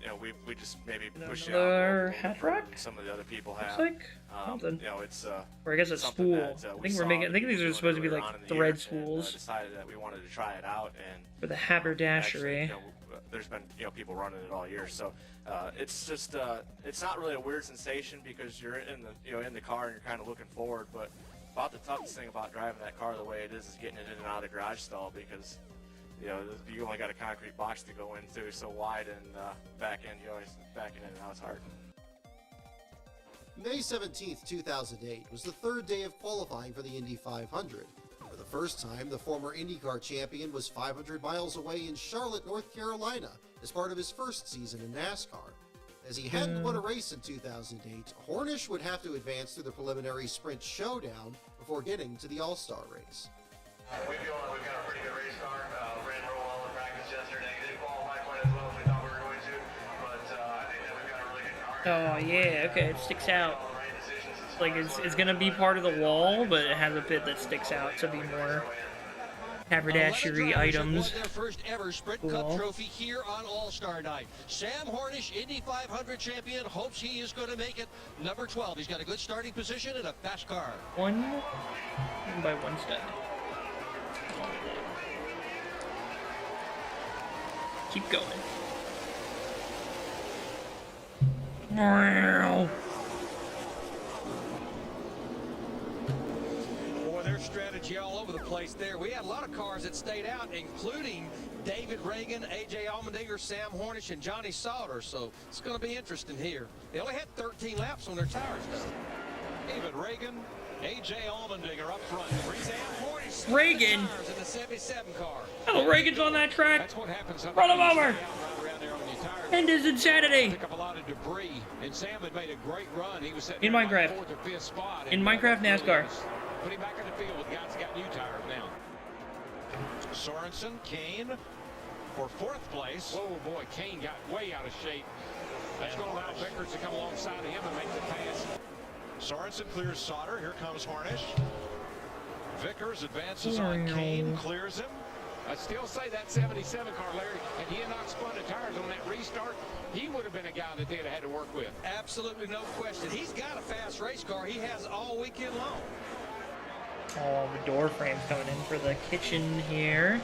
You know, we just maybe push it out hat rack. Some of the other people have. Looks like something. You know, it's or I guess it's spool. I think these are supposed to be like thread spools. Decided that we wanted to try it out, and for the haberdashery. Actually, there's been people running it all year, so it's just it's not really a weird sensation because you're in the in the car and you're kind of looking forward, but about the toughest thing about driving that car the way it is getting it in and out of the garage stall because you only got a concrete box to go into so wide, and back end you always backing in and out is hard. May 17th, 2008 was the third day of qualifying for the Indy 500. For the first time, the former IndyCar champion was 500 miles away in Charlotte, North Carolina, as part of his first season in NASCAR. As he hadn't won a race in 2008, Hornish would have to advance through the preliminary sprint showdown before getting to the All-Star race. We feel like we've got a pretty good race car. Ran real well in practice yesterday. Didn't qualify quite as well as we thought we were going to, but I think that we've got a really good car. Oh yeah, okay, it sticks out. Like it's gonna be part of the wall, but it has a bit that sticks out to be more haberdashery items. Their first ever Sprint Cup trophy here on All-Star Night. Sam Hornish, Indy 500 champion, hopes he is going to make it. Number 12. He's got a good starting position and a fast car. One by one step. Keep going. Wow. Their strategy all over the place there. We had a lot of cars that stayed out, including David Reagan, AJ Allmendinger, Sam Hornish, and Johnny Sauter. So it's going to be interesting here. They only had 13 laps on their tires. David Reagan, AJ Allmendinger up front. Sam Hornish Reagan in the 77 car. Oh, Reagan's on that track. That's what happens. Run him over. End his insanity. Pick up a lot of debris, and Sam had made a great run. He was in Minecraft. In Minecraft NASCAR. Put him back in the field with guys got new tires now. Sorensen, Kane for fourth place. Whoa, boy, Kane got way out of shape. That's going to allow Vickers to come alongside of him and make the pass. Sorensen clears Sauter. Here comes Hornish. Vickers advances on Kane, clears him. I still say that 77 car, Larry, and he had not spun the tires on that restart, he would have been a guy that they'd have had to work with. Absolutely no question. He's got a fast race car. He has all weekend long. Oh, the door frame's coming in for the kitchen here.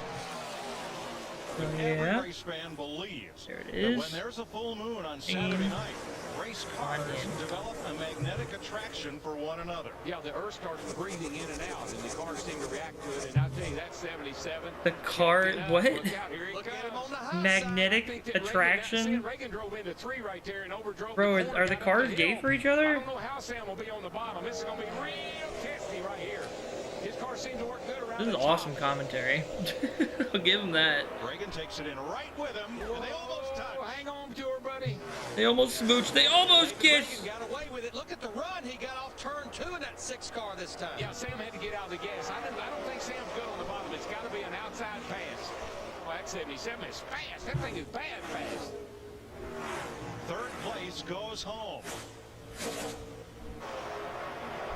Every race fan believes there it is. That when there's a full moon on Saturday night, race cars develop a magnetic attraction for one another. Yeah, the earth starts breathing in and out, and the cars seem to react to it. And I'll tell you, that 77. The car, what? Look at him on the high Magnetic side. attraction? Reagan drove into 3 right there and overdrove. Bro, are the cars gay for each other? I don't know how Sam will be on the bottom. This is going to be real testy right here. His car seems to work good around. This is awesome commentary. I'll give him that. Reagan takes it in right with him, and they almost touch. Hang on to her, buddy. They almost smooched. They almost kissed. Reagan got away with it. Look at the run. He got off turn 2 in that 6 car this time. Yeah, Sam had to get out of the gas. I don't think Sam's good on the bottom. It's got to be an outside pass. Well, that 77 is fast. That thing is bad fast. Third place goes home.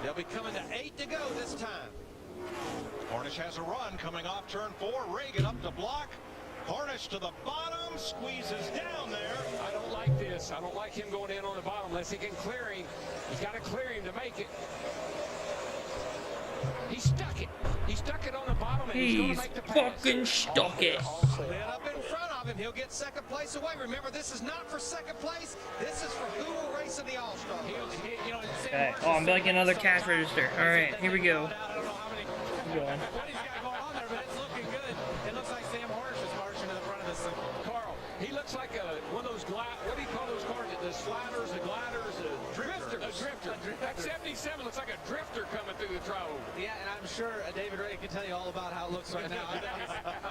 They'll be coming to 8 to go this time. Hornish has a run coming off turn 4. Reagan up to block. Hornish to the bottom, squeezes down there. I don't like this. I don't like him going in on the bottom unless he can clear him. He's got to clear him to make it. He stuck it. He stuck it on the bottom, and he's going to make the pass. Fucking stuck it. Then up in front of him, he'll get second place away. Remember, this is not for second place. This is for who will race in the All-Star. Okay. Oh, I'm like another cash register. All right, here we go. Keep going. What he's got going on there, but it's looking good. It looks like Sam Hornish is marching to the front of this thing. Carl, he looks like one of those what do you call those cars? the sliders, the gliders, a drifter. That 77 looks like a drifter coming through the throttle. Yeah, and I'm sure David Ray can tell you all about how it looks right now. I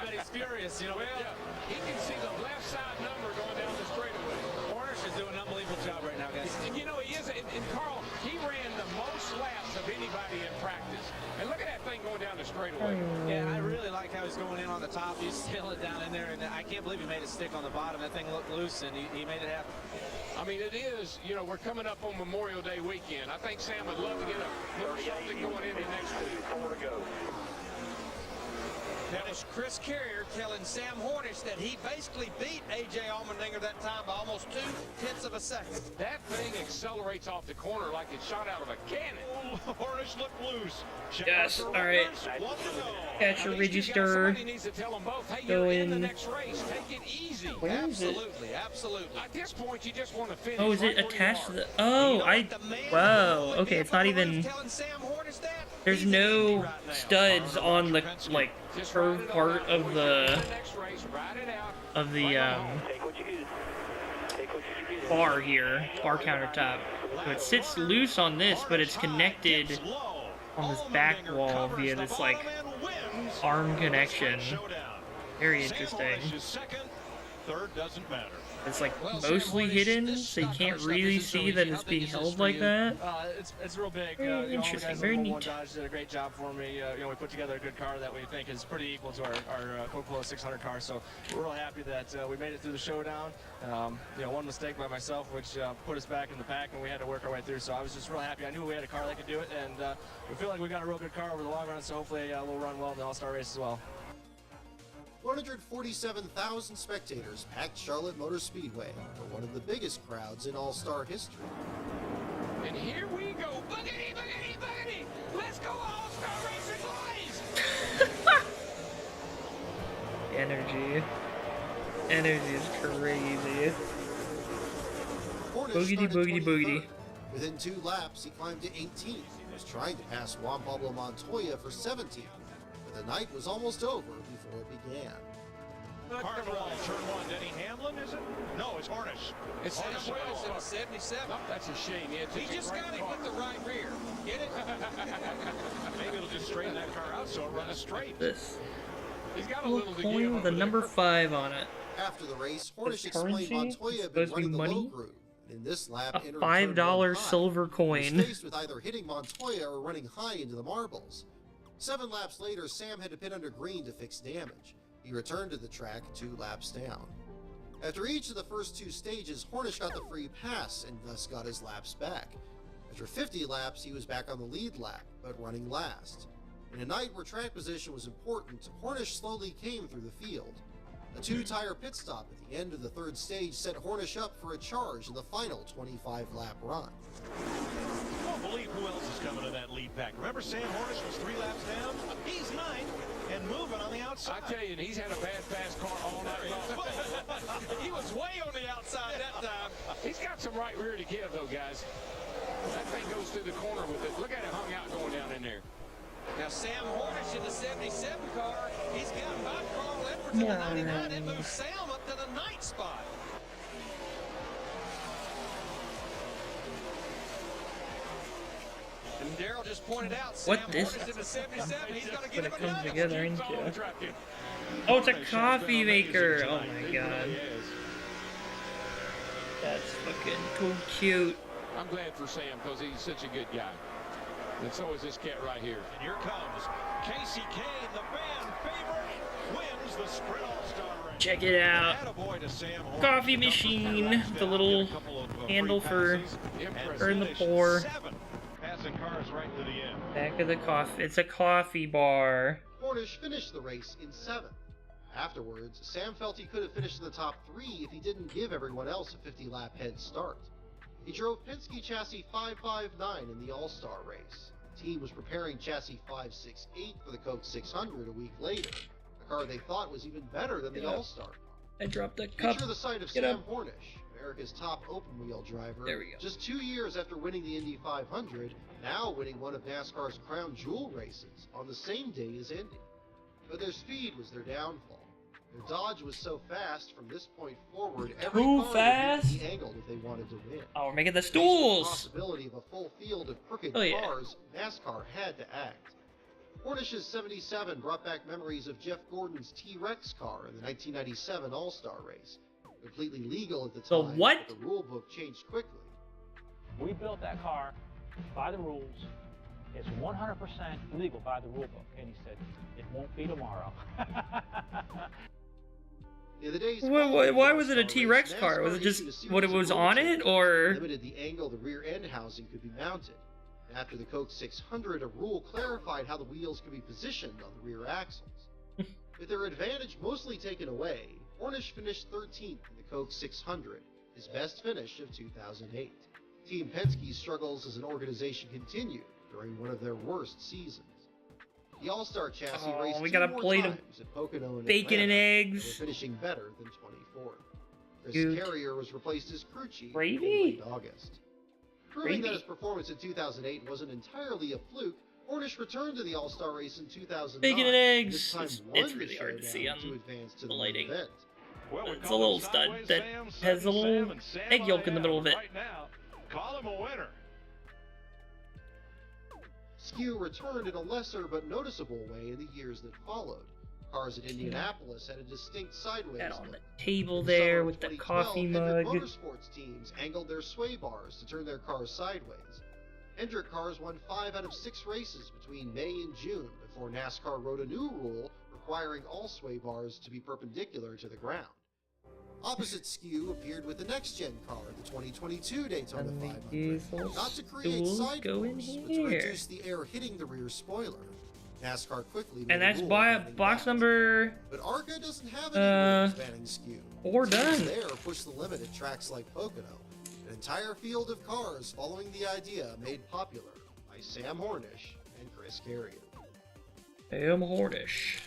bet he's furious, you know. Well, he can see the left side number going down the straightaway. Hornish is doing an unbelievable job right now, guys. You know, he is, and Carl, he ran the most laps of anybody in practice. And look at that thing going down the straightaway. Yeah, I really like how he's going in on the top. He's sailing it down in there, and I can't believe he made it stick on the bottom. That thing looked loose, and he made it happen. I mean, it is, you know, we're coming up on Memorial Day weekend. I think Sam would love to get a little something going into next week. 4 to go. That is Chris Carrier telling Sam Hornish that he basically beat A.J. Allmendinger that time by almost 2/10 of a second. That thing accelerates off the corner like it shot out of a cannon. Hornish looked loose. Yes, all right. Catch a register. Somebody needs to tell them both, hey, Go you're in the in. next race. Take it easy. Where is it? Absolutely. At this point, you just want to finish. Oh, is it right where you attached to are. the? Oh, Whoa. Okay, it's not even. There's no studs on the like curved part of the bar here, bar countertop. So it sits loose on this, but it's connected on this back wall via this like arm connection. Very interesting. Third doesn't matter. It's like mostly hidden, so you can't really see that it's being held like that. It's real big. Very interesting, very neat. Dodge did a great job for me. You know, we put together a good car that we think is pretty equal to our Coca-Cola 600 car. So we're real happy that we made it through the showdown. You know, one mistake by myself, which put us back in the pack, and we had to work our way through. So I was just real happy. I knew we had a car that could do it, and we feel like we got a real good car over the long run. So hopefully we'll run well in the All-Star race as well. 147,000 spectators packed Charlotte Motor Speedway for one of the biggest crowds in All-Star history. And here we go. Boogity, boogity, boogity. Let's go All-Star Racing Boys. Energy. Energy is crazy. Boogity, boogity, boogity. Within 2 laps, he climbed to 18th and was trying to pass Juan Pablo Montoya for 17th. But the night was almost over before it began. Carnival, turn 1, Denny Hamlin, is it? No, it's Hornish. It's Hornish in the 77. Oh, that's a shame. He just got him with the right rear. Get it? Maybe it'll just straighten that car out so it runs straight. This. He's got a Little little to coin give with a number 5 on it. After the race, Hornish This explained currency? Montoya had Supposed been to be running the low money? groove. And in this lap, A entered turn $5 1 high. silver He coin. was faced with either hitting Montoya or running high into the marbles. 7 laps later, Sam had to pit under green to fix damage. He returned to the track 2 laps down. After each of the first 2 stages, Hornish got the free pass and thus got his laps back. After 50 laps, he was back on the lead lap, but running last. In a night where track position was important, Hornish slowly came through the field. A 2-tire pit stop at the end of the 3rd stage set Hornish up for a charge in the final 25-lap run. You won't believe who else is coming to that lead pack. Remember Sam Hornish was 3 laps down? He's 9th and moving on the outside. I tell you, he's had a bad fast car all night long. He was way on the outside that time. He's got some right rear to give, though, guys. That thing goes through the corner with it. Look at it hung out going down in there. Now Sam Hornish in the 77 car, he's got by Carl Edwards in the 99. It moves Sam up to the 9th spot. And Daryl just pointed out, Sam What this? Hornish in the 77, he's going to When get it him comes another. together into. Oh, it's a coffee maker. Oh my god. That's fucking cool, cute. I'm glad for Sam because he's such a good guy. And so is this cat right here. And here comes Casey Kane, the fan favorite, wins the Sprint All-Star race. Check it out. Attaboy to Sam Hornish. Coffee machine. The little handle for in the pour. 7 passing cars right to the end. Back of the coffee. It's a coffee bar. Hornish finished the race in 7th. Afterwards, Sam felt he could have finished in the top 3 if he didn't give everyone else a 50-lap head start. He drove Penske chassis 559 in the All-Star race. The team was preparing chassis 568 for the Coke 600 a week later, a car they thought was even better than the All-Star car. I dropped the cup. Picture the sight of Get Sam up. Hornish, America's top open-wheel driver. There we go. Just 2 years after winning the Indy 500, now winning one of NASCAR's crown jewel races on the same day as Indy. But their speed was their downfall. Their dodge was so fast, from this point forward, every Too car fast? would need to be angled if they wanted to win. Oh, we're making the Faced with the stools. possibility of a full field of crooked Oh, yeah. cars, NASCAR had to act. Hornish's 77 brought back memories of Jeff Gordon's T-Rex car in the 1997 All-Star race. Completely legal at the The time, what? but the rule book changed quickly. We built that car by the rules. It's 100% legal by the rule book. And he said, it won't be tomorrow. In the days Why was it a All-Star T-Rex race, car? Was NASCAR it just issued a what it series was of on rule it, changes or? that limited the angle the rear end housing could be mounted. After the Coke 600, a rule clarified how the wheels could be positioned on the rear axles. With their advantage mostly taken away, Hornish finished 13th in the Coke 600, his best finish of 2008. Team Penske's struggles as an organization continued during one of their worst seasons. The All-Star chassis raced we two got a more plate of times at Pocono and bacon and Atlanta, eggs. and were finishing better than 24th. Chris Good. Carrier was replaced as crew chief in Gravy? late August. Proving that Gravy. his performance in 2008 wasn't entirely a fluke, Hornish returned to the All-Star race in 2009. Bacon and eggs. This time It's won the really hard to see showdown on to advance to the the lighting. main event. Well, we It's a call little him stud Sideways that Sam, has a little 77, Sam egg yolk in the middle of it. Right now, call him a winner. Skew returned in a lesser but noticeable way in the years that followed. Cars at Indianapolis had a distinct sideways That on look. the table In there summer with of the 2012, coffee Hendrick mug. Motorsports teams angled their sway bars to turn their cars sideways. Hendrick cars won 5 out of 6 races between May and June before NASCAR wrote a new rule requiring all sway bars to be perpendicular to the ground. Opposite Skew appeared with the next-gen car, the 2022 Daytona 500. Not to create side force, but to reduce the air hitting the rear spoiler. NASCAR quickly made And a that's rule by banning box that. number But ARCA doesn't have any rules banning Skew. 4 Teams done. there push the limit at tracks like Pocono. An entire field of cars following the idea made popular by Sam Hornish and Chris Carrier. Sam Hornish.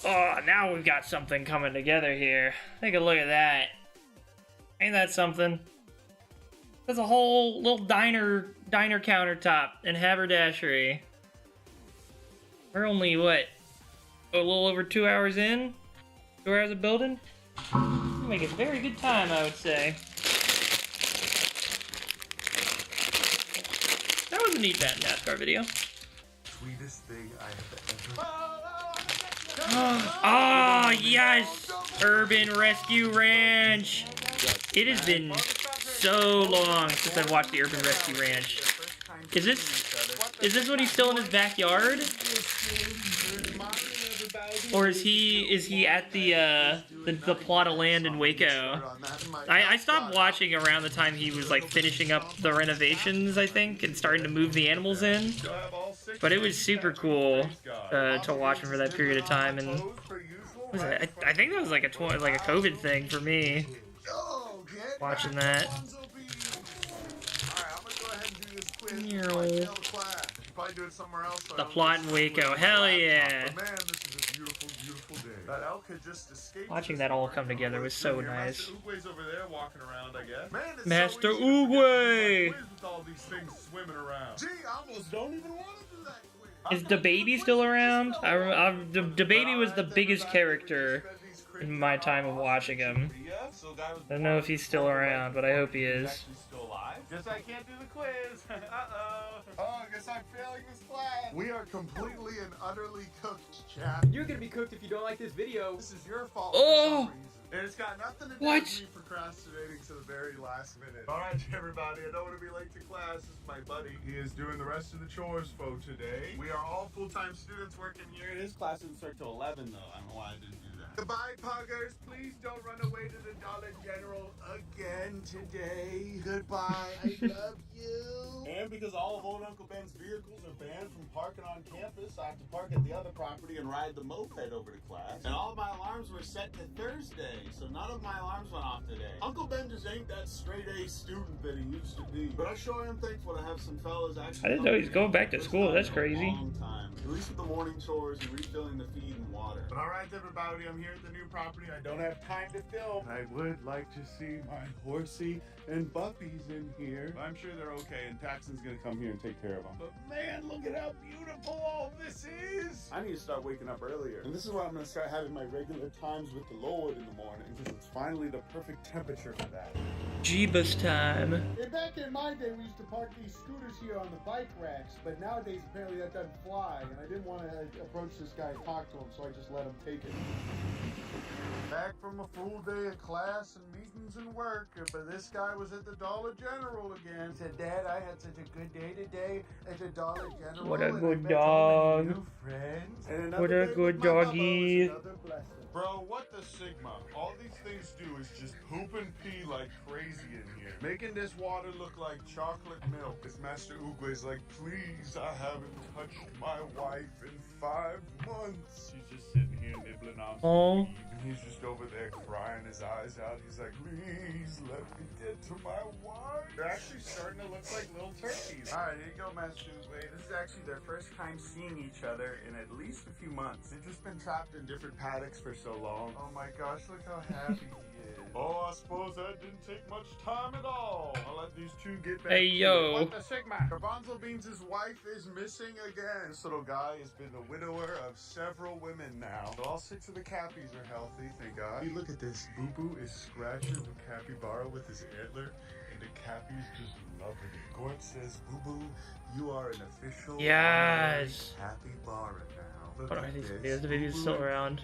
Oh, now we've got something coming together here. Take a look at that. Ain't that something? There's a whole little diner countertop and haberdashery. We're only, what, a little over 2 hours in? 2 hours of building? Make a very good time, I would say. That was a neat NASCAR video. Sweetest thing I have ever. Oh, yes! Urban Rescue Ranch! It has been so long since I've watched the Urban Rescue Ranch. Is this when he's still in his backyard? Or is he at the plot of land in Waco? I stopped watching around the time he was like finishing up the renovations, I think, and starting to move the animals in. But it was super cool to watch him for that period of time. And what was it? I think that was like a COVID thing for me. Watching that. The plot in Waco. Hell yeah. That elk had just escaped. Watching that all come together was so nice. Master Oogway's over there walking around, I guess. Man, it's Master so easy to do Oogway! that quiz with all these things swimming around. Gee, I almost don't even want to do that quiz. Is DaBaby still around? DaBaby was the biggest character in my time of watching him. I don't know if he's still around, but I hope he is. Guess I can't do the quiz. Uh-oh. Oh, I guess I'm failing this class. We are completely and utterly cooked, chat. You're gonna be cooked if you don't like this video. This is your fault Oh! for some reason. And it's got nothing to do What? with me procrastinating to the very last minute. Alright, everybody, I don't want to be late to class. This is my buddy. He is doing the rest of the chores for today. We are all full-time students working here. His class didn't start till 11, though. I don't know why I didn't do that. Goodbye, Puggers. Please don't run away to the Dollar General again today. Goodbye. I love you. And because all of old Uncle Ben's vehicles are banned from parking on campus, I have to park at the other property and ride the moped over to class. And all of my alarms were set to Thursday, so none of my alarms went off today. Uncle Ben just ain't that straight-A student that he used to be. But I sure am thankful to have some fellas actually. I didn't know he's going back to school. That's crazy. Long time. At least with the morning chores and refilling the feed and water. But alright everybody, I'm here at the new property. I don't have time to film. I would like to see my horsey and puppies in here. I'm sure they're okay, and Paxton's gonna come here and take care of them. But man, look at how beautiful all this is! I need to start waking up earlier. And this is why I'm gonna start having my regular times with the Lord in the morning, because it's finally the perfect temperature for that. Jeebus time. And back in my day, we used to park these scooters here on the bike racks, but nowadays apparently that doesn't fly, and I didn't want to approach this guy and talk to him, so I just let him take it. Back from a full day of class and meetings and work, but this guy was at the Dollar General again. He said, Dad, I had such a good day today at the Dollar General. What a good dog. What a good doggy. Bro, what the Sigma? All these things do is just poop and pee like crazy in here. Making this water look like chocolate milk. This Master Oogway's like, please, I haven't touched my wife in 5 months. She's just sitting here nibbling on some weed, and he's just over there crying his eyes out. He's like, please, let me get to my wife. They're actually starting to look like little turkeys. Alright, here you go, Master Oogway. This is actually their first time seeing each other in at least a few months. They've just been trapped in different paddocks for so long. Oh my gosh, look how happy he is. Oh, I suppose that didn't take much time at all. I'll let these two get back. Hey, yo. What the Sigma? Garbanzo Beans' wife is missing again. This little guy has been the widower of several women now. But all 6 of the cappies are healthy, thank God. Hey, look at this. Boo Boo is scratching the capybara with his antler, and the cappies just loving it. Gort says, Boo Boo, you are an official capybara now. Hold on, I think the baby's still around.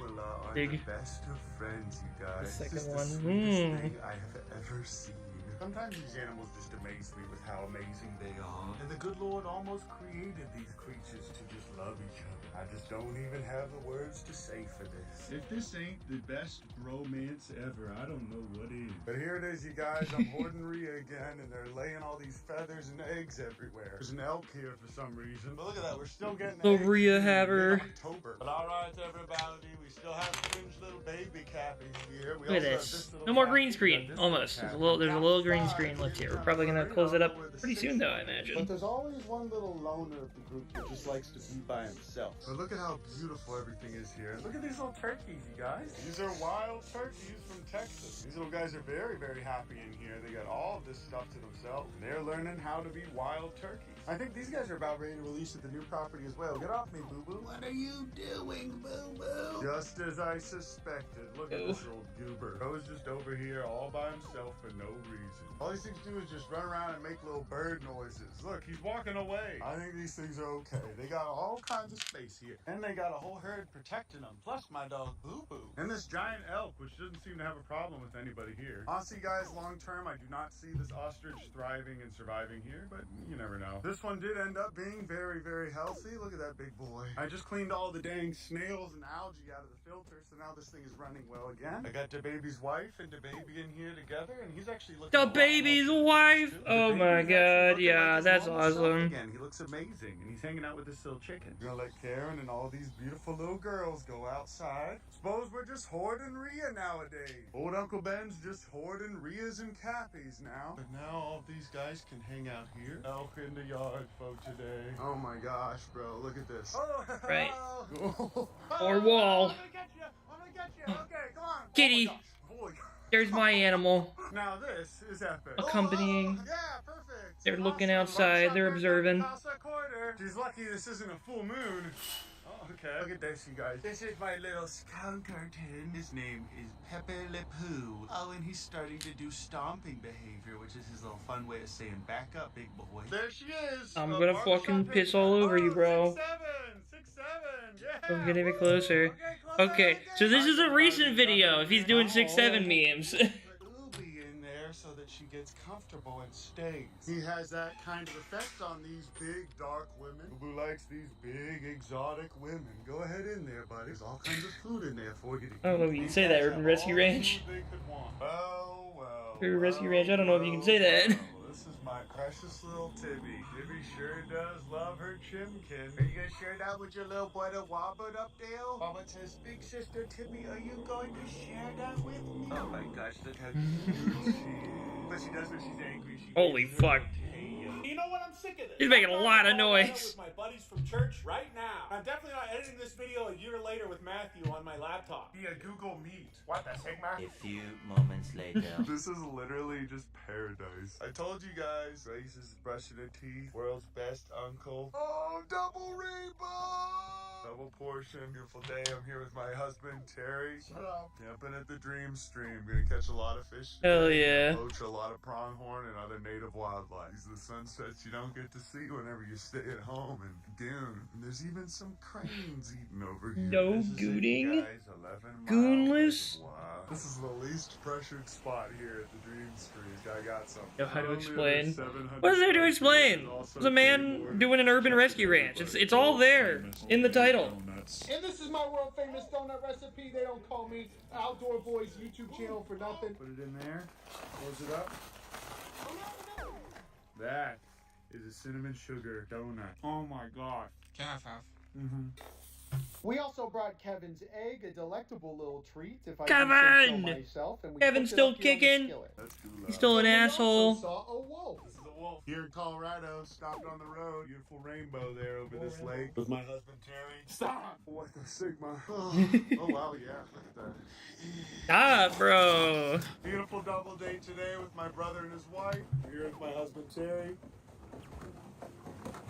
Big. Best of friends, you guys. The second this is the one. sweetest thing I have ever seen. Sometimes these animals just amaze me with how amazing they are. And the good Lord almost created these creatures to just love each other. I just don't even have the words to say for this. If this ain't the best bromance ever, I don't know what is. But here it is, you guys. I'm hoarding Rhea again, and they're laying all these feathers and eggs everywhere. There's an elk here for some reason. But look at that, we're still getting The eggs Rhea in haver. October. But alright, everybody, we still have cringe little baby cappies here. We Look at also have this. little No more cappy. green We screen. got this Almost. little There's a cappy. little green screen left here. We're probably gonna close it up pretty soon, though, I But imagine. there's always one little loner of the group that just likes to be by himself. But look at how beautiful everything is here. Look at these little turkeys, you guys. These are wild turkeys from Texas. These little guys are very, very happy in here. They got all of this stuff to themselves. They're learning how to be wild turkeys. I think these guys are about ready to release at the new property as well. Get off me, Boo-Boo. What are you doing, Boo-Boo? Just as I suspected. Look at this little goober. Bro's just over here all by himself for no reason. All these things do is just run around and make little bird noises. Look, he's walking away. I think these things are okay. They got all kinds of space here. And they got a whole herd protecting them. Plus my dog Boo-Boo. And this giant elk, which doesn't seem to have a problem with anybody here. Honestly, guys, long term, I do not see this ostrich thriving and surviving here, but you never know. This one did end up being very, very healthy. Look at that big boy. I just cleaned all the dang snails and algae out of the filter, so now this thing is running well again. I got the baby's wife and the baby in here together, and he's actually looking The baby's wife! Oh my god, yeah, that's awesome. Again, he looks amazing, and he's hanging out with this little chicken. We're gonna let Karen and all these beautiful little girls go outside. Suppose we're just hoarding Rhea nowadays. Old Uncle Ben's just hoarding Rheas and Cappies now. But now all these guys can hang out here. Elk in the yard for today. Oh my gosh, bro, look at this. Oh, Right. oh, Or wall. I'm gonna get you. I'm gonna get you. Okay, come on. Kitty. Oh my gosh. There's my animal. Now this is epic. Accompanying. Yeah, perfect. They're looking outside. They're observing. She's lucky this isn't a full moon. Oh, okay. Look at this, you guys. This is my little skeleton. His name is Pepe Le Pew. Oh, and he's starting to do stomping behavior, which is his little fun way of saying back up, big boy. There she is. I'm gonna fucking piss all over you, bro. 6'7", yeah. I'm getting a bit closer. Okay, so this is a recent video if he's doing 6'7" memes. Ubi in there so that she gets comfortable and stays. He has that kind of effect on these big dark women. Ubu likes these big exotic women. Go ahead in there, buddy. There's all kinds of food in there for you to eat. I don't know if you can say that, Urban Rescue Ranch. Oh, well. Urban Rescue Ranch, I don't know if you can say that. This is my precious little Tibby. Tibby sure does love her chimkin. Are you gonna share that with your little boy, the Wobbit up there? Wobbit says, big sister Tibby, are you going to share that with me? Oh my gosh, look how cute she is. But she does when she's angry. She Holy fuck. You know what I'm sick of this. He's making a lot of I'm gonna noise. with my buddies from church right now. I'm definitely not editing this video a year later with Matthew on my laptop. Yeah, Google Meet. What the Sigma? A few moments later. This is literally just paradise. I told you guys, Race's brushing her teeth, world's best uncle. Oh, double rainbow! Double portion, beautiful day. I'm here with my husband, Terry. Shut up. Camping at the Dream Stream. Gonna catch a lot of fish. Hell yeah. Poach a lot of pronghorn and other native wildlife. These are the sunsets you don't get to see whenever you stay at home in Dune. And there's even some cranes eating over here. No This is it, gooting. guys, 11 miles. Goonless. Wow. This is the least pressured spot here at the Dream Stream. I got something. Know how to Only explain. there's 700 What is there to spaces explain? and also There's a man doing an urban rescue ranch. It's all there in the title. And this is my world famous donut recipe. They don't call me Outdoor Boys YouTube channel for nothing. Put it in there. Close it up. That is a cinnamon sugar donut. Oh my god. Can I have half? Mm-hmm. We also brought Kevin's egg, a delectable little treat. If I Kevin! do say so myself, and we Kevin's cooked it still up here on the kicking. skillet. He's still an We also asshole. saw a wolf. This is a wolf. Here in Colorado, stopped on the road. Beautiful rainbow there over this lake. With my husband Terry. Stop! What the Sigma? Oh wow, yeah, look at that. Ah, bro. Beautiful double date today with my brother and his wife. Here with my husband Terry.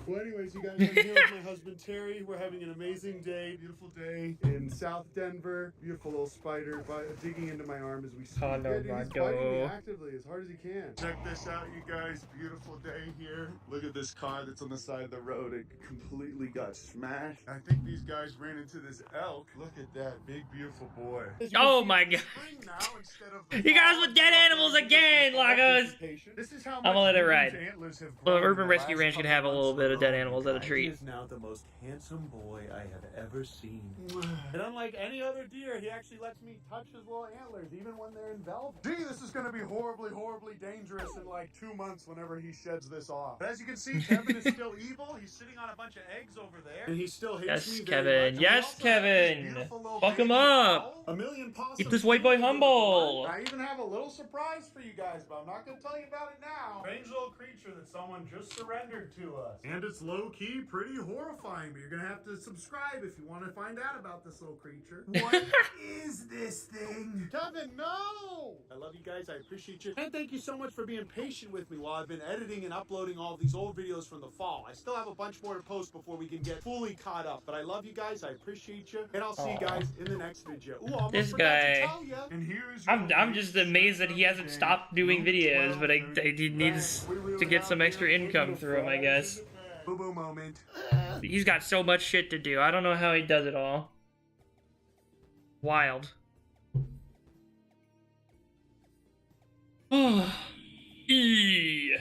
Well, anyways, you guys, I'm here with my husband Terry. We're having an amazing day, beautiful day in South Denver. Beautiful little spider digging into my arm as we speak. Yeah, dude, he's biting me actively as hard as he can. Check this out, you guys. Beautiful day here. Look at this car that's on the side of the road. It completely got smashed. I think these guys ran into this elk. Look at that big, beautiful boy. Oh my god. You guys with dead animals again, Lagos. This is how I'm gonna let it ride. antlers have Well, grown in Urban the Rescue last Ranch can couple have a little months bit of dead alone. animals at a He treat. is now the most handsome boy I have ever seen. And unlike any other deer, he actually lets me touch his little antlers, even when they're in velvet. Gee, this is going to be horribly, horribly dangerous in like 2 months whenever he sheds this off. But as you can see, Kevin is still evil. He's sitting on a bunch of eggs over there. And he still hates me Yes, very Kevin. much. Yes, Kevin. Fuck him up. A million possums. Keep this white boy humble. I even have a little surprise for you guys, but I'm not going to tell you about it now. Strange little creature that someone just surrendered to us. And it's low-key pretty horrifying, but you're going to have to subscribe if you want to find out about this little creature. What is this thing? Kevin, no! I love you guys. I appreciate you. And thank you so much for being patient with me while I've been editing and uploading all these old videos from the fall. I still have a bunch more to post before we can get fully caught up. But I love you guys. I appreciate you. And I'll see you guys in the next video. Ooh, almost This forgot to guy. tell ya. And here's I'm just amazed that he hasn't stopped doing videos, but he needs to get some extra income through him, I guess. Boo-boo moment. He's got so much shit to do. I don't know how he does it all. Wild. Eee.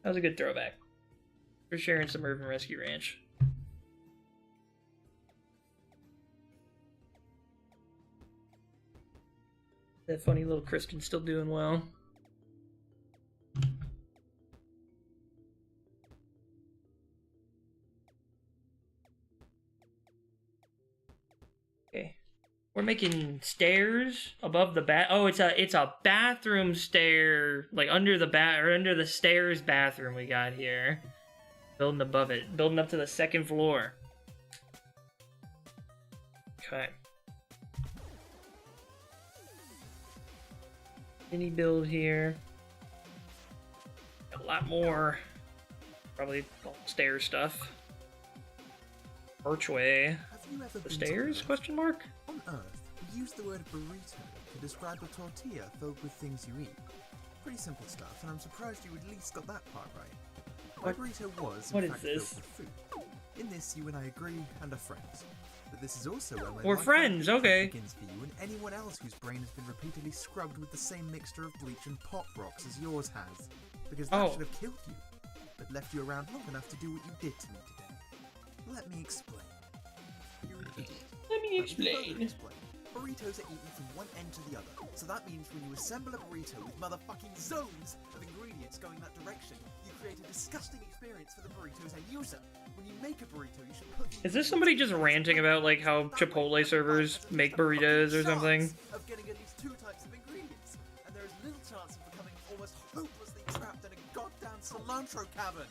That was a good throwback. For sharing some Urban Rescue Ranch. That funny little Kristen still doing well. Okay. We're making stairs above the oh, it's a bathroom stair, like under the stairs bathroom we got here. Building above it, building up to the second floor. Okay. Mini build here. A lot more. Probably stair stuff. Archway. The stairs? Question mark? On Earth, we use the word burrito to describe a tortilla filled with things you eat. Pretty simple stuff, and I'm surprised you at least got that part right. My burrito was, in fact, filled with food. In this, you and I agree and are friends. But this is also where my We're friends, okay. begins for you and anyone else whose brain has been repeatedly scrubbed with the same mixture of bleach and pop rocks as yours has. Because that should have killed you, but left you around long enough to do what you did to me today. Let me explain. Let me explain. Burritos are eaten from one end to the other, so that means when you assemble a burrito with motherfucking zones of ingredients going that direction, you create a disgusting experience for the burrito's end user. When you make a burrito, you should put Is this somebody just ranting about like how Chipotle servers make burritos or something? of getting at least 2 types of ingredients, and there is little chance of becoming almost hopelessly trapped in a cilantro cabin.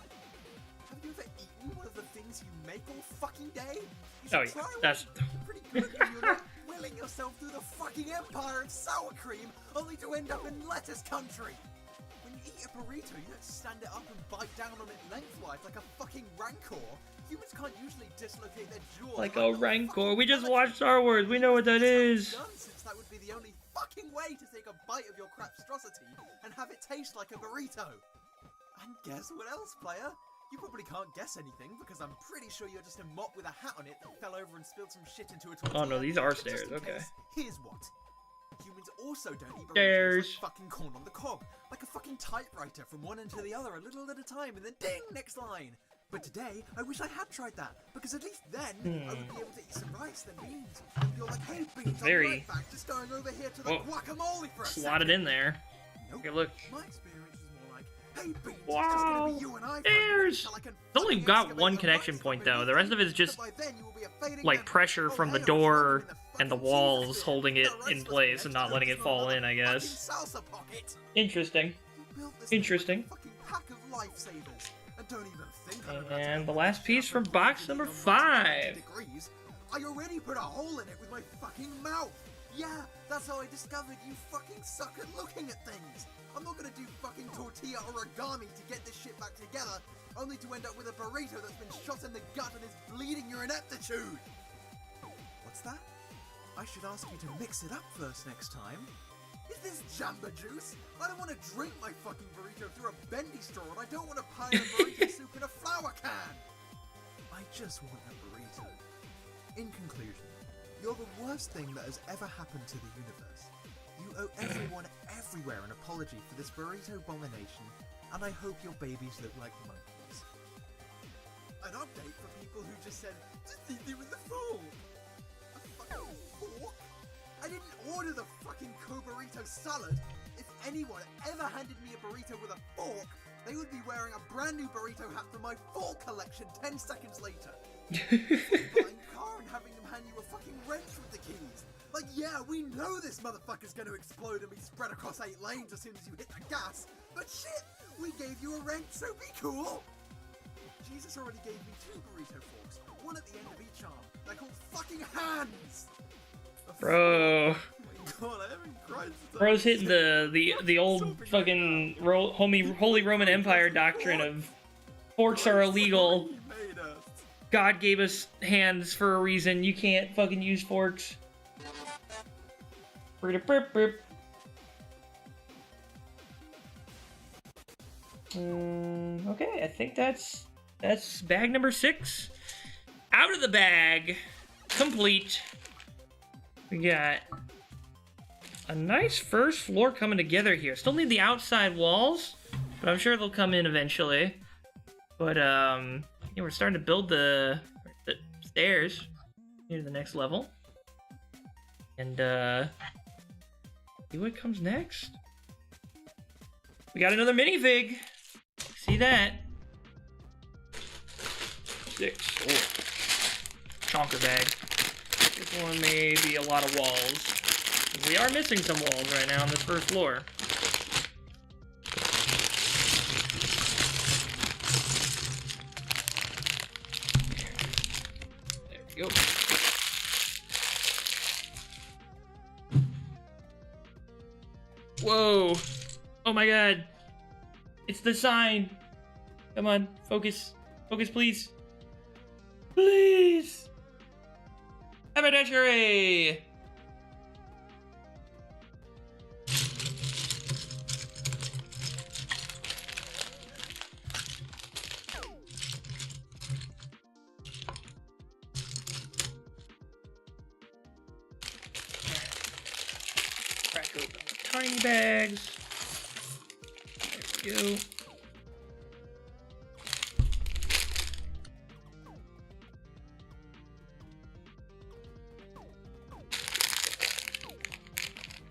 Have you ever eaten one of the things you make all fucking day? You Oh should yeah, try one. that's Pretty good when you're not willing yourself through the fucking empire of sour cream, only to end up in lettuce country. When you eat a burrito, you don't stand it up and bite down on it lengthwise like a fucking rancor. Humans can't usually dislocate their jaw like a rancor. We just watched Star Wars. We know what that is. since that would be the only fucking way to take a bite of your crapstrosity and have it taste like a burrito. And guess what else, player? You probably can't guess anything because I'm pretty sure you're just a mop with a hat on it that fell over and spilled some shit into a tortilla. Oh no, these are But just stairs. in Okay. case, here's what. Humans also don't eat burritos Stairs. like fucking corn on the cob. Like a fucking typewriter from one end to the other a little at a time and then ding, next line. But today, I wish I had tried that, because at least then, I would be able to eat some rice than beans. And you're like, hey, beans, I'm Very- right back, just going over here to the Whoa. guacamole for a Slotted in there. Okay, look. My experience is more like, hey, beans, it's just Wow. gonna be you and I for a minute Stairs. till I can It's only got one connection point though. The rest of it is just like pressure from the door and the walls holding it in place and not letting it fall in, I guess. salsa pocket. Interesting. Interesting. Pack of lifesavers. And don't even think I'm about to And the last piece from box number 5. degrees. I already put a hole in it with my fucking mouth. Yeah, that's how I discovered you fucking suck at looking at things. I'm not gonna do fucking tortilla origami to get this shit back together, only to end up with a burrito that's been shot in the gut and is bleeding your ineptitude. What's that? I should ask you to mix it up first next time. Is this Jamba Juice? I don't want to drink my fucking burrito through a bendy straw, and I don't want to pile a burrito soup in a flour can. I just want a burrito. In conclusion, you're the worst thing that has ever happened to the universe. You owe everyone everywhere an apology for this burrito abomination, and I hope your babies look like monkeys. An update for people who just said, just eat it with a fork. A fucking fork? I didn't order the fucking co-burrito salad. If anyone ever handed me a burrito with a fork, they would be wearing a brand new burrito hat from my fork collection 10 seconds later. Buying a car and having them hand you a fucking wrench with the keys. Like, yeah, we know this motherfucker's gonna explode and be spread across 8 lanes as soon as you hit the gas. But shit, we gave you a wrench, so be cool. Jesus already gave me 2 burrito forks, one at the end of each arm. They're called fucking hands. Bro. Oh my God, I haven't cried since Bro's hitting the old fucking Holy Roman Empire doctrine of forks are illegal. God gave us hands for a reason. You can't fucking use forks. Okay, I think that's bag number 6 out of the bag, complete. We got a nice first floor coming together here. Still need the outside walls, but I'm sure they'll come in eventually. But yeah, we're starting to build the stairs here to the next level, and see what comes next. We got another minifig. See that? 6. Oh, chonker bag. This one may be a lot of walls. We are missing some walls right now on this first floor. There we go. Whoa! Oh my god! It's the sign! Come on, focus. Focus, please. Please! Haberdashery! Crack open the tiny bags. There we go.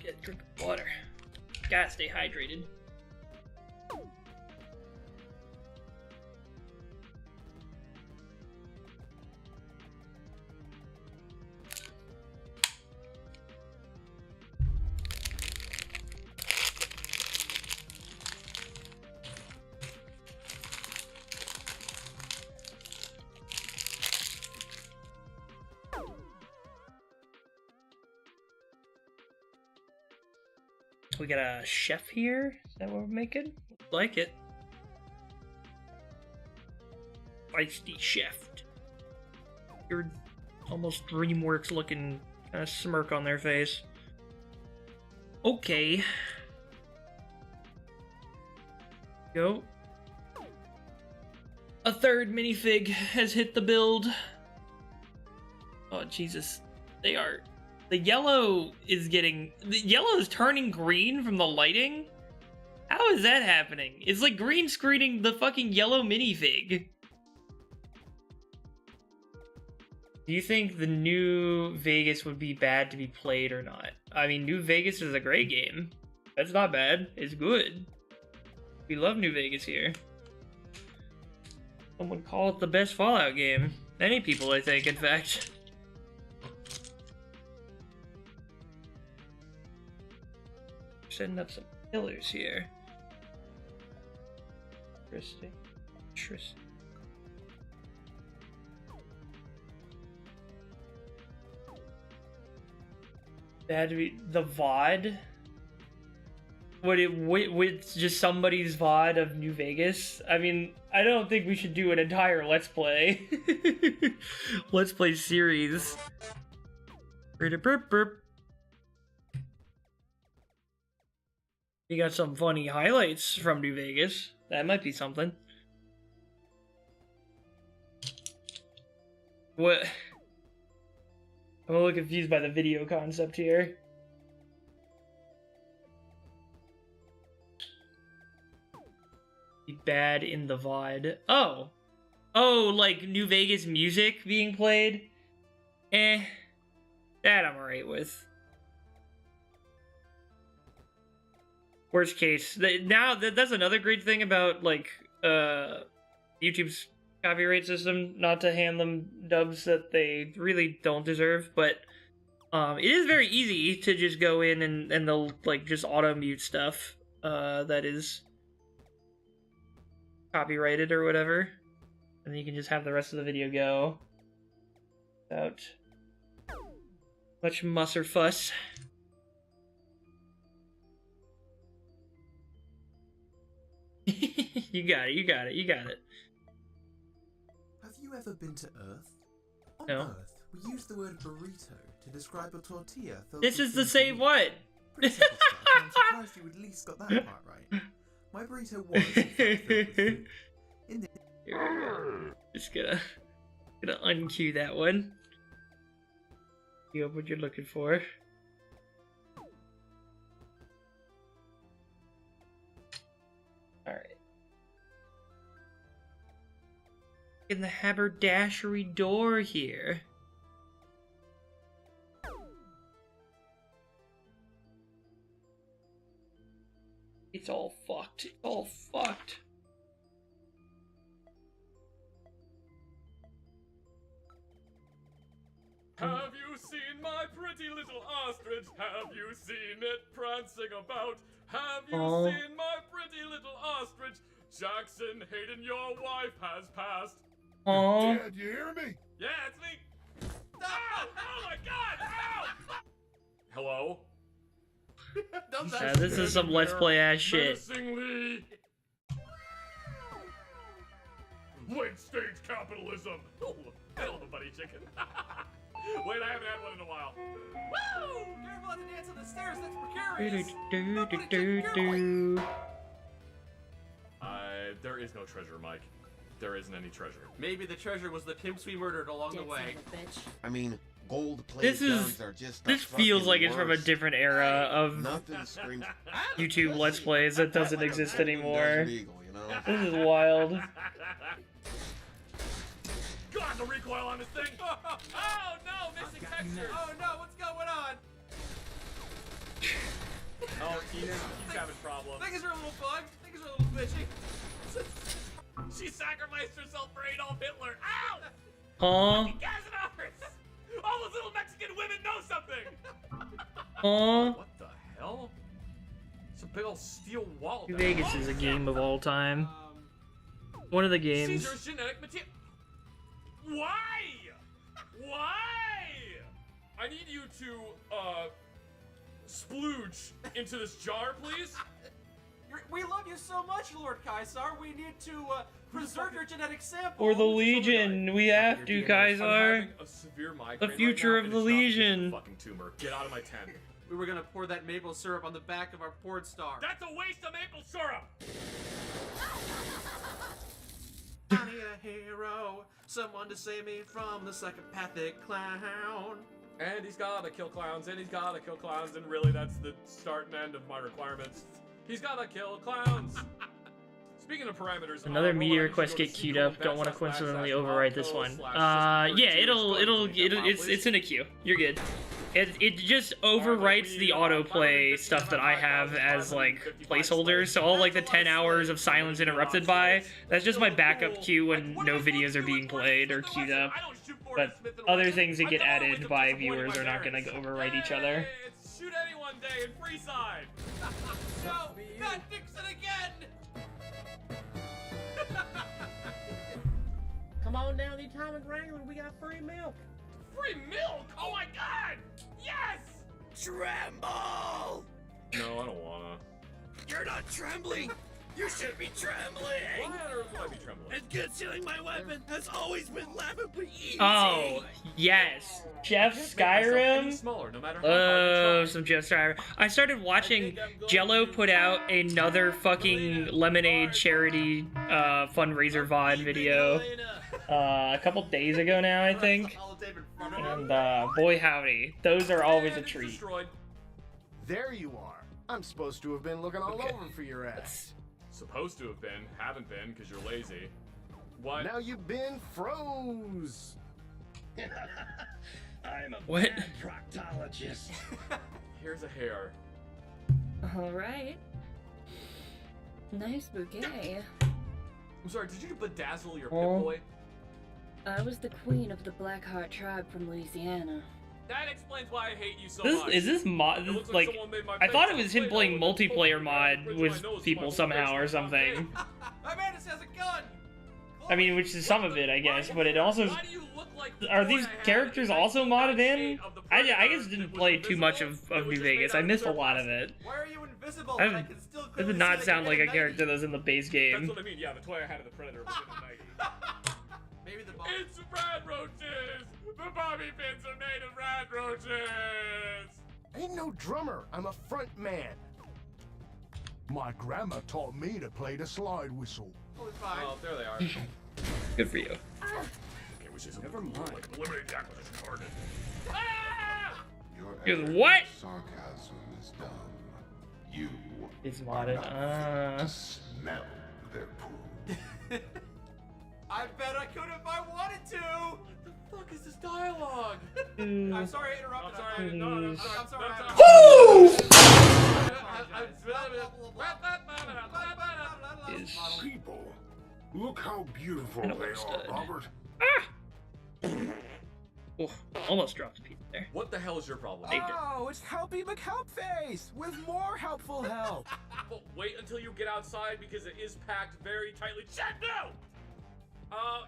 Get a drink of water. Gotta stay hydrated. We got a chef here. Is that what we're making? Like it. Feisty chef. You're almost DreamWorks looking kind of smirk on their face. Okay. Go. A third minifig has hit the build. Oh Jesus, they are. The yellow is turning green from the lighting. How is that happening? It's like green screening the fucking yellow minifig. Do you think the New Vegas would be bad to be played or not? I mean, New Vegas is a great game. That's not bad. It's good. We love New Vegas here. Some would call it the best Fallout game. Many people, I think, in fact. Setting up some pillars here. Interesting. Interesting. Bad to be the VOD. Would it with just somebody's VOD of New Vegas? I mean, I don't think we should do an entire Let's Play. Let's Play series. You got some funny highlights from New Vegas. That might be something. What? I'm a little confused by the video concept here. Be bad in the VOD. Oh! Oh, like New Vegas music being played? That I'm alright with. Worst case. Now, that's another great thing about, like, YouTube's copyright system, not to hand them dubs that they really don't deserve, but it is very easy to just go in and they'll, like, just auto-mute stuff that is copyrighted or whatever, and then you can just have the rest of the video go without much muss or fuss. You got it, you got it, you got it. Have you ever been to Earth? On No. Earth, we use the word burrito to describe a tortilla. This is the same what? Pretty simple stuff, and I'm surprised you at least got that part right. My burrito was in fact filled with food. In the Just gonna uncue that one. You have what you're looking for. Alright. In the haberdashery door here. It's all fucked. It's all fucked. Have you seen my pretty little ostrich? Have you seen it prancing about? Have you Aww. seen my pretty little ostrich? Jackson Hayden, your wife has passed. Aww. Dad, you hear me? Yeah, it's me. Ow! Oh my god! Ow! Hello? Yeah, this is some Let's Play ass shit. Menacingly. Late stage capitalism. Oh, I love a buddy chicken. Wait, I haven't had one in a while. Woo! Careful not to dance on the stairs, that's precarious. There is no treasure, Mike. There isn't any treasure. Maybe the treasure was the pimps we murdered along the way. I mean, gold-plated guns are just This the feels fucking like it's from a worst. different era of Nothing screams YouTube Let's Plays that doesn't exist anymore. legal, you know? This is wild. God, the recoil on this thing! Oh no, missing texture! Oh no, what's going on? Oh, he's having problems. Things are a little bugged. Things are a little bitchy. She sacrificed herself for Adolf Hitler. Ow! Huh? Fucking Casanova! All those little Mexican women know something! Huh? What the hell? It's a big old steel wall. New Vegas is a game of all time. One of the games. Caesar's genetic material. Why? Why? I need you to, splooge into this jar, please? We love you so much, Lord Kaisar. We need to preserve your genetic sample. For the Legion, we have to, I'm Kaisar. having a severe migraine The future right of now, the and it's not because Legion. of a fucking tumor. Get out of my tent. We were gonna pour that maple syrup on the back of our porn star. That's a waste of maple syrup! I need a hero, someone to save me from the psychopathic clown. And he's gotta kill clowns, and he's gotta kill clowns, and really that's the start and end of my requirements. He's gotta kill clowns! Speaking of parameters, Another Robot, meteor I need quest you to get go to queued up. Don't want to coincidentally overwrite this one. Yeah, it's in a queue. You're good. It just overwrites the autoplay stuff that I have as like placeholders. So all like the 10 hours of silence interrupted by, that's just my backup queue when no videos are being played or queued up. But other things that get added by viewers are not gonna overwrite each other. It's shoot anyone day in Freeside! No, not Dixon again! Come on down the Atomic Wrangler, we got free milk. Free milk? Oh my god! Yes! Tremble! No, I don't wanna. You're not trembling! You should be trembling! Why on earth would I be trembling? And concealing my weapon has always been laughably easy! Oh, yes. Jeff Skyrim? Smaller, no matter how Oh, some Jeff Skyrim. I started watching Jello put out another fucking Lemonade charity fundraiser VOD video a couple days ago now, I think. And boy howdy, those are always a treat. There you are. I'm supposed to have been looking all over for your ass. Supposed to have been, haven't been, because you're lazy. What? Now you've been froze. I'm a What? bad proctologist. Here's a hair. All right. Nice bouquet. I'm sorry, did you bedazzle your Pip-Boy? I was the queen of the Blackheart tribe from Louisiana. That explains why I hate you so This much. is this mod It looks like someone made my I thought it face was him Play-Doh playing with a multiplayer mod bridge with my nose people to my somehow or face. something. Amandus has a gun! I mean, which is some of it, I guess, but it also are these characters also modded in? I just didn't play too much of New Vegas. I missed a lot of it. Why are you invisible? I I can still That clearly did not see sound that like you're a character that was in the base That's game. what I mean, yeah, the toy I had of the Predator was in the Nike. Maybe the bomb. It's rad roaches! The bobby pins are made of rad roaches! Ain't no drummer. I'm a front man. My grandma taught me to play the slide whistle. Oh, there they are. Good for you. Okay, which is never mind. Like eliminate the acquisition card. Here's what? Sarcasm is dumb. You It's modded. smell their poo. I bet I could if I wanted to! What the fuck is this dialogue? I'm sorry I interrupted. I'm sorry. I'm sorry. People, look how beautiful I don't they are, understand. Robert. Oh, almost dropped a piece there. What the hell is your problem? Oh, it's Helpy McHelpface with more helpful help. Well, wait until you get outside because it is packed very tightly. Shut no!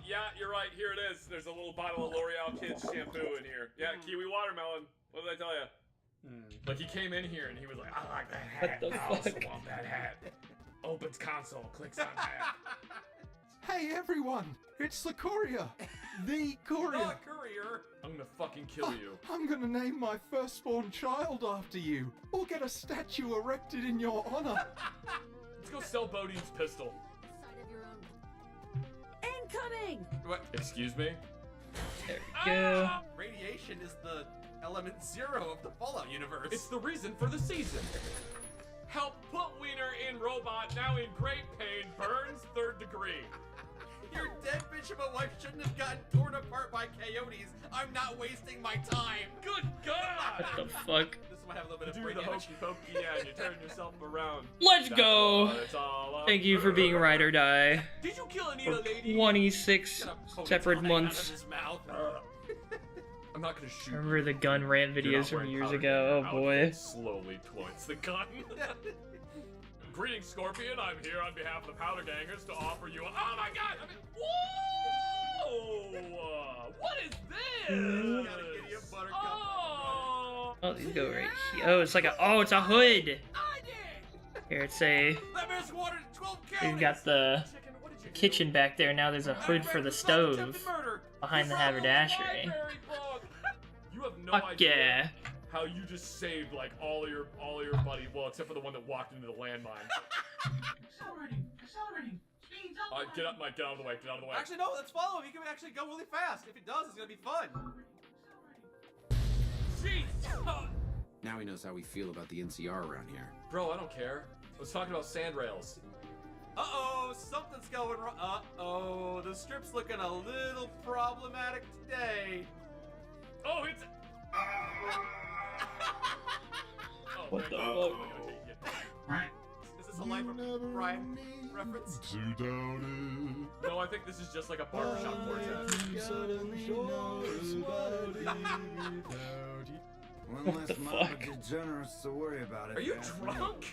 Yeah, you're right. Here it is. There's a little bottle of L'Oreal Kids shampoo in here. Yeah, kiwi watermelon. What did I tell you? Like, he came in here and he was like, I like that hat. What the I also fuck? want that hat. Opens console, clicks on hat. Hey everyone, it's the courier. The courier. Not courier. I'm gonna fucking kill you. I'm gonna name my firstborn child after you, or get a statue erected in your honor. Let's go sell Bodine's pistol. Incoming! What? Excuse me? There we go. Radiation is the element 0 of the Fallout universe. It's the reason for the season. Help put Wiener in robot, now in great pain, burns 3rd degree. Your dead bitch of a wife shouldn't have gotten torn apart by coyotes. I'm not wasting my time. Good God! What the fuck? This might have a little bit of Do brain the damage. hokey pokey, yeah, and you turn yourself around. Let's That's go. what it's all Thank you for being Ride or Die. Did you kill Anita, For lady? 26 separate months. His mouth. I'm not gonna shoot. Remember the gun rant You're videos not from wearing years powder ago? gamer Oh boy. outfit slowly towards the gun. Greetings, Scorpion. I'm here on behalf of the Powder Gangers to offer you. Oh my God! I mean, whoa! What is this? Gotta get you a buttercup. Oh! Oh, these go right here. Oh, it's like a, oh, it's a hood. Here, it's a, we've got the kitchen back there. Now there's a hood for the stove behind the haberdashery. You have no Fuck idea yeah. how you just saved like all your buddy, well, except for the one that walked into the landmine. Accelerating. Speeds up. Get up, Mike. Get out of the way. Get out of the way. Actually, no. Let's follow him. He can actually go really fast. If it does, it's gonna be fun. Jeez. Now he knows how we feel about the NCR around here. Bro, I don't care. I was talking about sandrails. Uh-oh, something's going wrong. Uh-oh, the strip's looking a little problematic today. Oh, it's... What the fuck? Is this a Life of Brian reference? Too down No, I think this is just like a barbershop quartet. One less mama degenerates to worry about it. Are you drunk?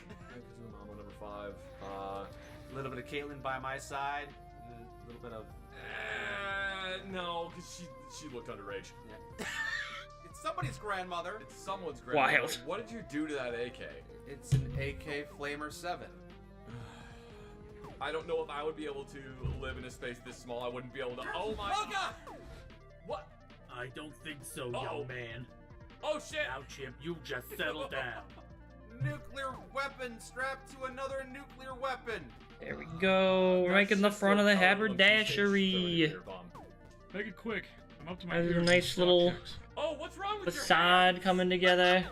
Mama number 5. A little bit of Caitlyn by my side. A little bit of... No, because she looked underage. Yeah. It's somebody's grandmother. It's someone's grandmother. Wild. What did you do to that AK? It's an AK Flamer 7. I don't know if I would be able to live in a space this small. I wouldn't be able to. Oh my god! What? I don't think so, young man. Oh shit! Now, Chimp, you just settle down. Nuclear weapon strapped to another nuclear weapon. There we go. We're making the front of the haberdashery. Make it quick. I'm up to my There's a ears nice in little Oh, what's wrong with facade coming together.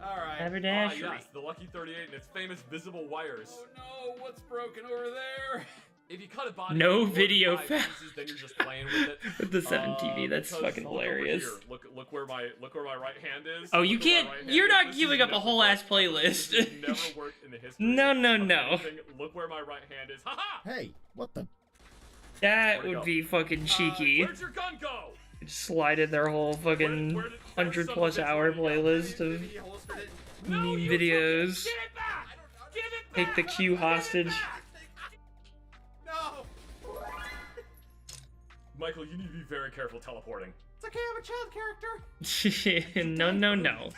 Alright. Haberdashery. Yes, the Lucky 38 and its famous visible wires. Oh no, what's broken over there? If you cut a body No into video 5 found. pieces, then you're just playing with it. With the 7 TV, that's because fucking look over hilarious. here. Look where my right hand is. Oh, you Look where can't. my right hand You're is. not This queuing has up a never whole worked. ass playlist. This has never worked in the history. No, no, of no. anything. Look where my right hand is. Haha! Hey, what the? That would be fucking cheeky. Where'd your gun go? Just slide in their whole fucking 100+ hour playlist of meme videos. Give it back! Give it back! Take the queue hostage. No! Michael, you need to be very careful teleporting. It's okay, I'm a child character. No, no, no.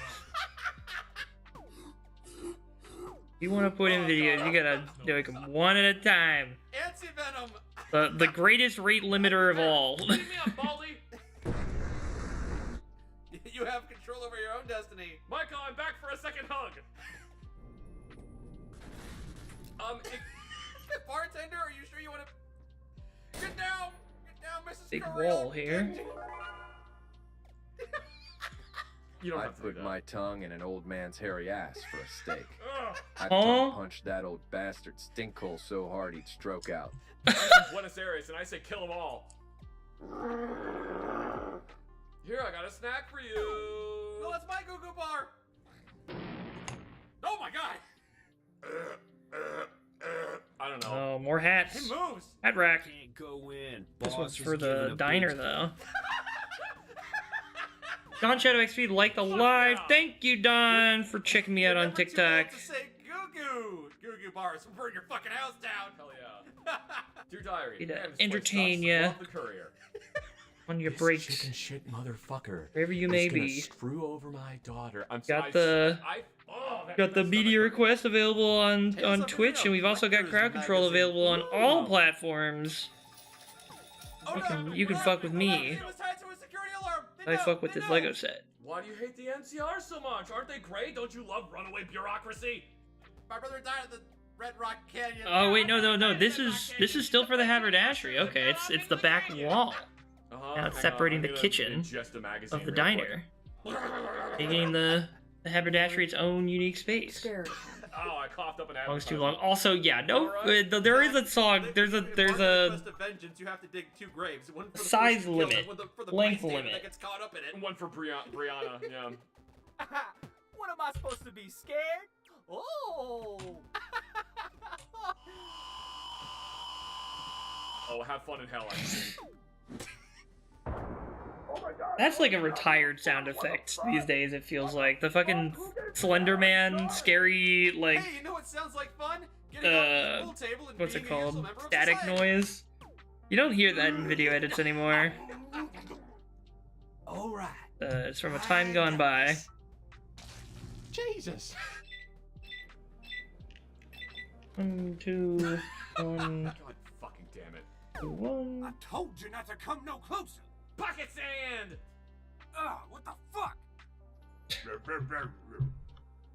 You want to put in videos, you gotta do it one at a time. Anti-venom! The greatest rate limiter of all. Leave me up, Baldy! You have control over your own destiny. Michael, I'm back for a second hug. Bartender, are you sure you want to... Get down! Get down, Mrs. Big Carell. wall here. You don't I'd have to do put that. my tongue in an old man's hairy ass for a steak. I'd Huh? tongue punch that old bastard stinkhole so hard he'd stroke out. I'm from Buenos Aires, and I say kill them all. Here, I got a snack for you. No, that's my goo-goo bar. Oh my god! I don't know. Oh, more hats. He moves. Hat rack. Can't go in. This Boss one's is for giving the a diner, big- though. Don Shadow XP, like the live. Thank you, Don, for checking me out on TikTok. To say goo-goo. Goo-goo bars will burn your fucking house down. Hell yeah. Dear Diary, Be to man, this entertain place ya. sucks. Love the courier. On your This breaks. chicken shit motherfucker. Wherever you is may gonna be. Screw over my daughter. I'm Got I- the- that Got the messed media up. request available on Twitch, and we've also got crowd control available on all platforms. You can fuck with me. I fuck with this Lego set. Why do you hate the NCR so much? Aren't they great? Don't you love runaway bureaucracy? My brother died at the Red Rock Canyon. Oh wait, no. This is still for the haberdashery. Okay, it's the back wall. Now it's separating the kitchen of the diner, making the haberdashery its own unique space. Oh, I coughed up an That was too long. Also, yeah, no, there is a song. There's a Quest of vengeance, you have to dig 2 graves. One for the size person you killed, limit, and one for the length bystander limit. that gets caught up in it. And one for Brianna, yeah. What am I supposed to be, scared? Oh! Oh, have fun in hell, I think. That's like a retired sound effect these days. It feels like the fucking Slender Man, scary like Hey, you know what sounds like fun? Getting off this pool table and what's it being a useful called? member of Static society. noise. You don't hear that in video edits anymore. Alright. It's from a time gone by. Jesus. 1, 2, 1. God fucking damn it. 1. I told you not to come no closer. Pocket sand! Ugh, what the fuck?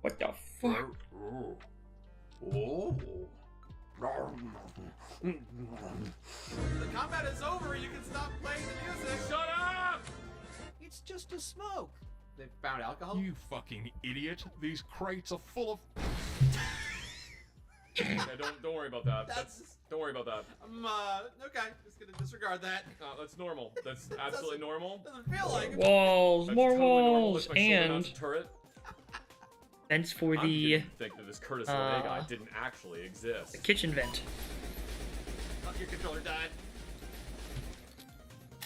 What the fuck? Oh. The combat is over. You can stop playing the music. Shut up! It's just a smoke. They found alcohol? You fucking idiot. These crates are full of... Yeah, don't worry about that. Don't worry about that. I'm okay. Just gonna disregard that. That's normal. That's absolutely normal. Doesn't feel like it. Walls, That's more totally normal. walls, Lift my shoulder down and to turret. vents for I'm the beginning to think that this Curtis LeMay guy didn't actually exist. kitchen vent. Oh, your controller died.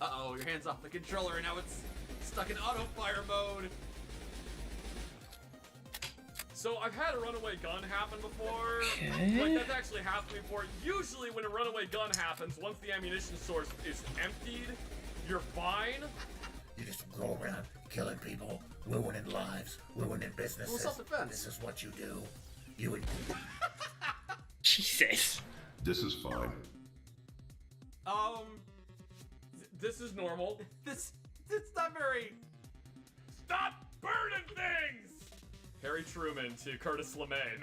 Uh-oh, your hand's off the controller and now it's stuck in auto fire mode. So I've had a runaway gun happen before. Okay. Like that's actually happened before. Usually when a runaway gun happens, once the ammunition source is emptied, you're fine. You just go around killing people, ruining lives, ruining businesses. Well, self-defense. This is what you do. You would... Jesus. This is fine. This is normal. It's not very... Stop burning things! Harry Truman to Curtis LeMay,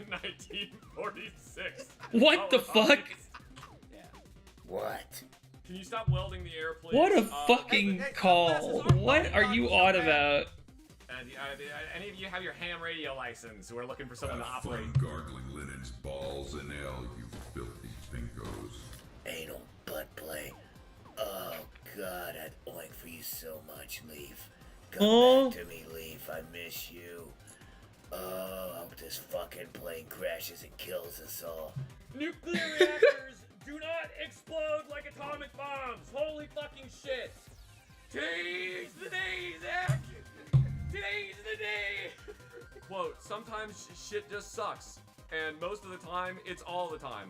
1946. What the fuck? Yeah. What? Can you stop welding the air, please? What a fucking call. What are you on about? Any of you have your ham radio license who are looking for someone to Have operate? fun gargling linens, balls, and L, you filthy pinkos. Anal butt play. Oh god, I'd oink for you so much, Leaf. Come back to me, Leaf. I miss you. Oh, I hope this fucking plane crashes and kills us all. Nuclear reactors do not explode like atomic bombs. Holy fucking shit. Today's the day, Zach. Today's the day. Quote, sometimes shit just sucks. And most of the time, it's all the time.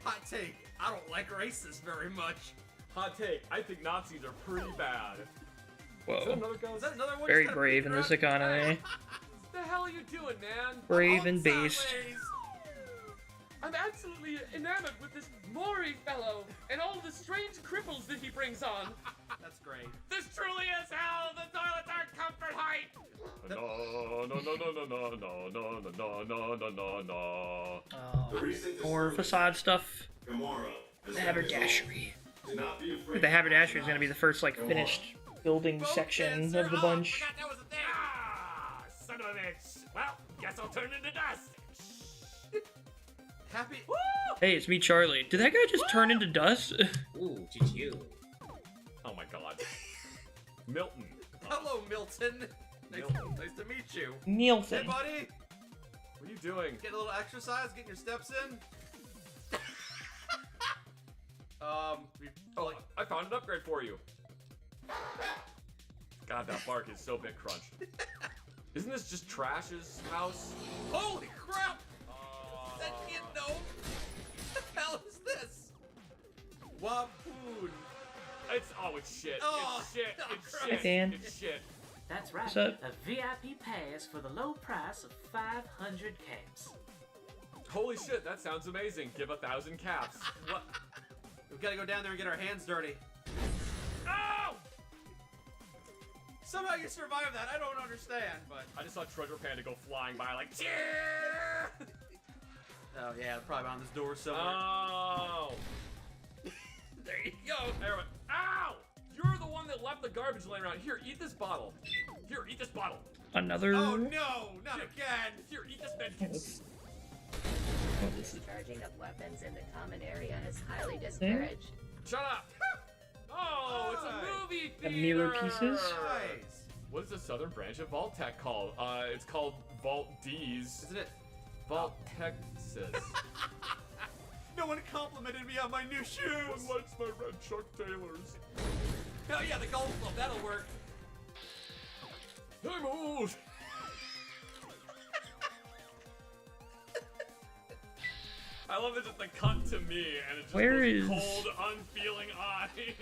Hot take. I don't like racists very much. Hot take, I think Nazis are pretty bad. Whoa. Is that another gun? Is that another one? Very brave in this economy. What the hell are you doing, man? Brave and based. I'm absolutely enamored with this Maury fellow and all the strange cripples that he brings on. That's great. This truly is hell. The toilets aren't comfort height. No, no, no, no, no, no, no, no, no, no, no, no, no. More facade stuff. The haberdashery. The haberdashery is gonna be the first like finished building section of the bunch. Ah, son of a bitch. Well, guess I'll turn into dust. Happy. Hey, it's me, Charlie. Did that guy just turn into dust? Ooh, GG. Oh my god. Milton. Hello, Milton. Nice to meet you. Milton. Hey, buddy. What are you doing? Getting a little exercise, getting your steps in. Oh, I found an upgrade for you. God, that bark is so bit crunch. Isn't this just Trash's house? Holy crap! That kid gnome? What the hell is this? Wapoon. It's shit. Oh, it's shit. no, It's Christ. shit. Hey, Dan. It's shit. That's right. What's up? A VIP pass for the low price of 500 caps. Holy shit, that sounds amazing. Give 1,000 caps. What? We've got to go down there and get our hands dirty. Oh! Somehow you survived that. I don't understand, but I just saw Treasure Panda go flying by like, cheer! Oh yeah, probably on this door somewhere. Oh! There you go. There we Ow! You're the one that left the garbage laying around. Here, eat this bottle. Here, eat this bottle. Another. Oh no, not again. Here, eat this medicine. Charging of weapons in the common area is highly discouraged. Shut up! Oh, it's a movie The theater! mirror pieces? Nice. What is the southern branch of Vault Tech called? It's called Vault D's. Isn't it? Vault Texas. No one complimented me on my new shoes. One likes my red Chuck Taylors. Oh yeah, the golf club, that'll work. Hey, move! I love it just the cut to me and it's just Where those is- cold, unfeeling eyes.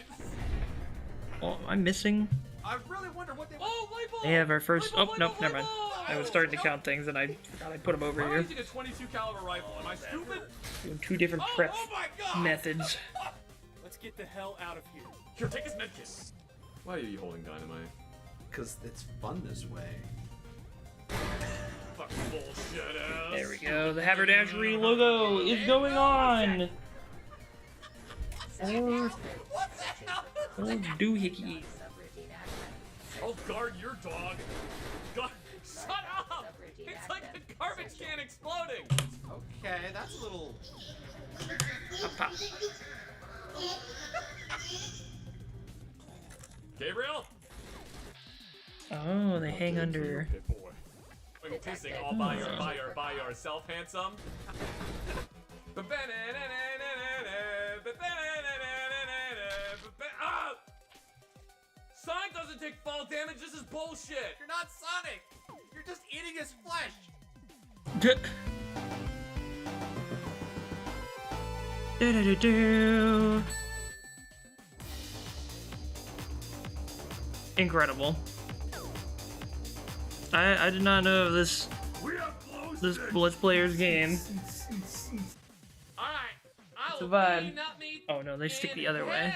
Oh, am I missing? I really wonder what they. Oh, light bulb! They have our first. Light bulb, Oh, light nope, bulb, never light mind. bulb! I was starting to count things and I forgot I put them over I'm here. using a 22 caliber rifle. Am I stupid? Doing two different prep my God! methods. Let's get the hell out of here. Here, take his medkit. Why are you holding dynamite? Because it's fun this way. Fucking bullshit ass. There we go. The haberdashery logo is going on. Oh, doohickey. I'll guard your dog. God, shut up! It's like a garbage can exploding. Okay, that's a little. Pop. Gabriel. Oh, they hang under. Are you pissing all by yourself, handsome? Ah! Sonic doesn't take fall damage. This is bullshit. You're not Sonic. You're just eating his flesh. Incredible. I did not know of this Let's Player's game. It's a vibe. Oh no, they stick the other way.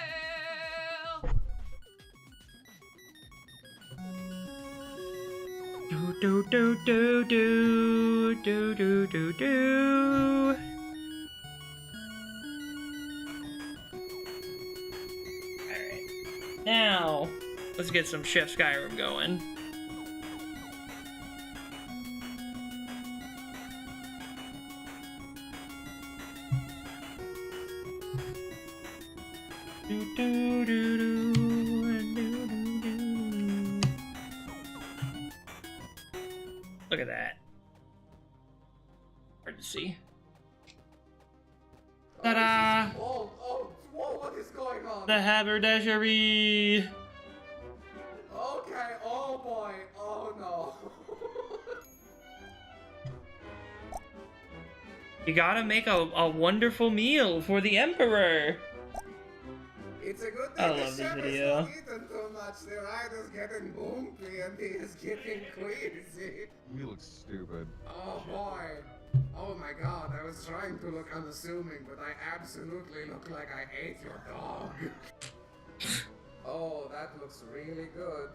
Do do do do do do do do. Alright. Now, let's get some Chef Skyrim going. Do, do, do, do, do, do, do. Look at that. Hard to see. Ta-da! Whoa, what is going on? The haberdashery! Okay, oh boy, oh no. You gotta make a wonderful meal for the Emperor! It's a good I thing love the this chef video. is not eating too much. Their eyes getting bumpy and he is getting queasy. You look stupid. Oh boy. Oh my god, I was trying to look unassuming, but I absolutely look like I ate your dog. Oh, that looks really good.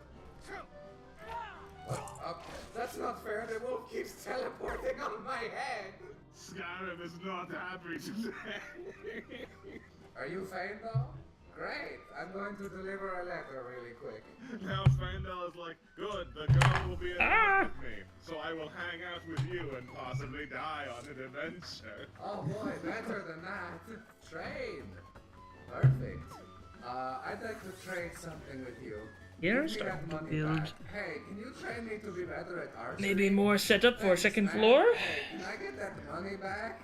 That's not fair, the wolf keeps teleporting on my head. Skyrim is not happy today. Are you Faendal? Great, I'm going to deliver a letter really quick. Now Faendal is like, good, the girl will be in love with me, so I will hang out with you and possibly die on an adventure. Oh boy, better than that. Trade. Perfect. I'd like to trade something with you. Yeah, Give me starting that to money build. back. Hey, can you train me to be better at archery? Maybe more setup for a second man. floor? Hey, can I get that money back?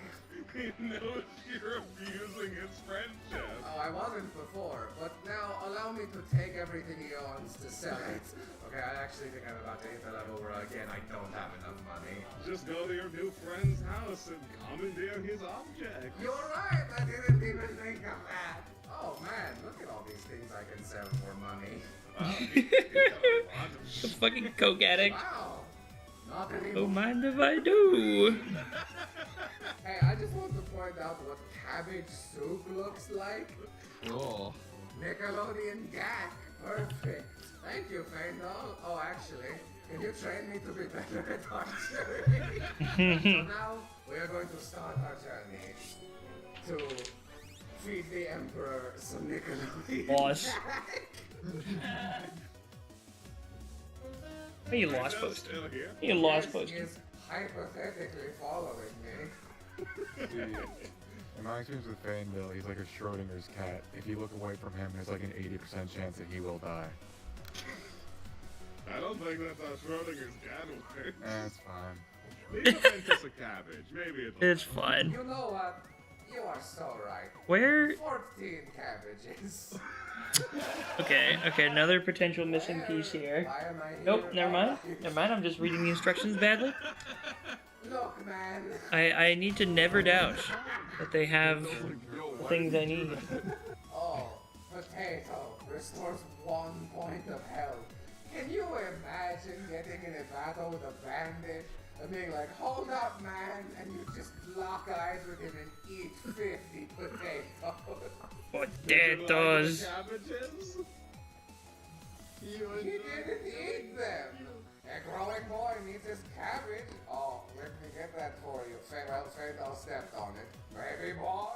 He knows you're abusing his friendship. Oh, I wasn't before, but now allow me to take everything he owns to sell it. Okay, I actually think I'm about to hit the level where again I don't have enough money. Just go to your new friend's house and commandeer his objects. You're right, I didn't even think of that. Oh man, look at all these things I can sell for money. The fucking coke addict. Wow. Not anymore. Don't mind if I do. Hey, I just want to point out what cabbage soup looks like. Oh. Nickelodeon gag. Perfect. Thank you, Faendal. Oh, actually, can you train me to be better at archery? So now, we are going to start our journey to feed the Emperor some Nickelodeon Boss. gag. You lost post. You lost post. He is hypothetically following me. In my experience with Faendal, he's like a Schrodinger's cat. If you look away from him, there's like an 80% chance that he will die. I don't think that's how Schrodinger's cat works. That's fine. Leave it just a cabbage. Maybe It's fun. You know what? You are so right. Where? 14 cabbages. Okay, another potential missing piece here. Why am I Nope, here? never mind. Never mind, I'm just reading the instructions badly. Look, man. I need to never doubt that they have the things I need. Oh, potato restores 1 point of health. Can you imagine getting in a battle with a bandit and being like, hold up, man, and you just lock eyes with him and eat 50 potatoes? Potatoes. Cabbages? He didn't eat them. A growing boy needs his cabbage. Oh, let me get that for you. Fatal stepped on it. Baby boy.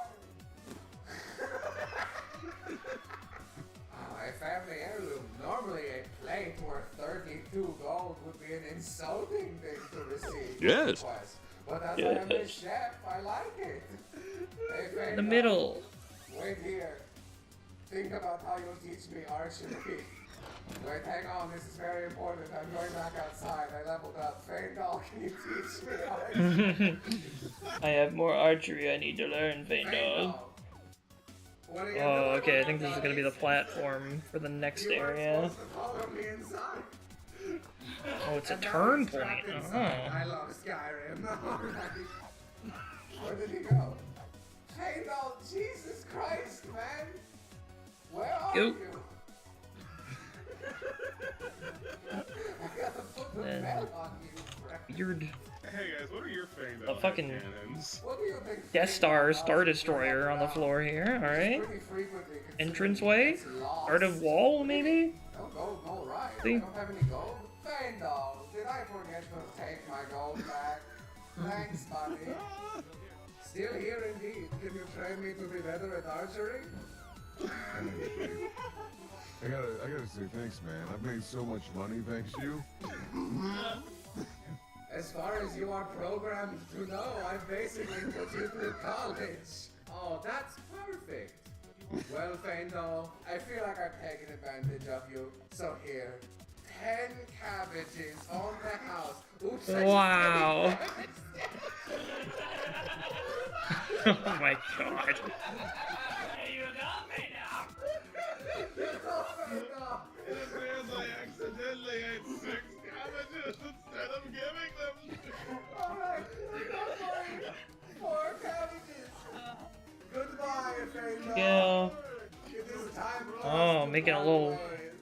A family heirloom. Normally a plate worth 32 gold would be an insulting thing to receive. Yes. But as I am a chef, I like it. Hey, In the middle. Wait here. Think about how you'll teach me archery. Wait, hang on, this is very important. I'm going back outside. I leveled up. Faendal, can you teach me archery? I have more archery I need to learn, Faendal. Oh, okay, I think this is gonna be the platform for the next area. Oh, it's a turn point. Oh. I love Skyrim. Where did he go? Faendal, Jesus Christ, man! Where are you? I gotta put the bell on you, friend. Weird. Hey guys, what are your Faendal A fucking cannons? What do you think Death Star Star Destroyer on the floor here. All right. Entranceway. Art of wall, maybe. No gold, no right. See? I don't have any gold. Faendal, did I forget to take my gold back? Thanks, buddy. Still here indeed. Can you train me to be better at archery? I gotta say thanks, man. I've made so much money thanks to you. As far as you are programmed to know, I basically put you through college. Oh, that's perfect. Well, Faendal, I feel like I've taken advantage of you. So here, 10 cabbages on the house. Oops, Wow. Oh my god. You got me now. It appears I accidentally ate 6 cabbages instead of giving them. Alright, don't worry. 4 cabbages. Goodbye, Faendal. Yeah. It is time for Oh, us to making a part little ways.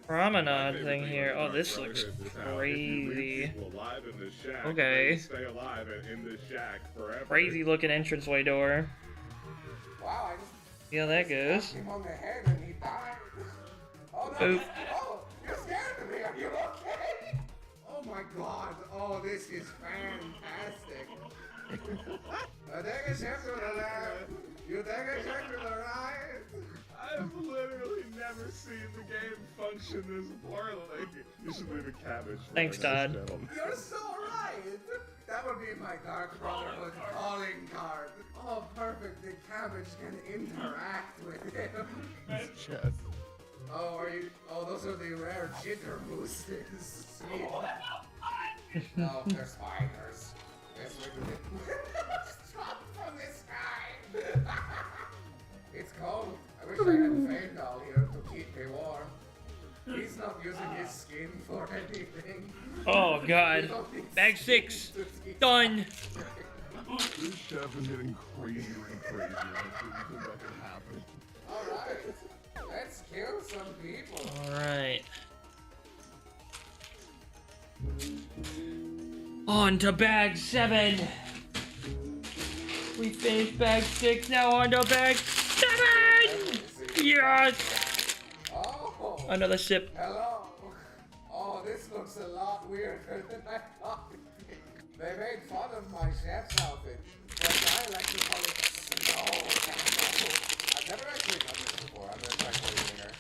promenade thing here. Oh, this looks crazy. Okay. Stay alive and in this shack forever. Crazy looking entranceway door. Wow, I just See how that goes. tapped him on the head and he died. Oh no! Oop. Oh, you're scared me. Are you okay? Oh my God! Oh, this is fantastic. I take a check to the left. You take a check to the right. I've literally never seen the game function this poorly. You should leave a cabbage. for Thanks, us, Todd. gentlemen. You're so right. That would be my Dark Brotherhood calling card. Oh, perfect. The cabbage can interact with him. Chest. Oh, are you? Oh, those are the rare jitter boosters. No, they're spiders. Yes, Drop from the sky. It's cold. I wish I had Faendal here to keep me warm. He's not using his skin for anything. Oh god. Bag 6. Done. This chef is getting crazier and crazier. I didn't think that could happen. Alright, let's kill some people. Alright. On to bag 7. We finished bag 6, now on to bag 7! Yes! Oh! Another sip. Hello! Oh, this looks a lot weirder than I thought it would be. They made fun of my chef's outfit, but I like to call it snow. I've never actually done this before. I'm gonna try poisoning her.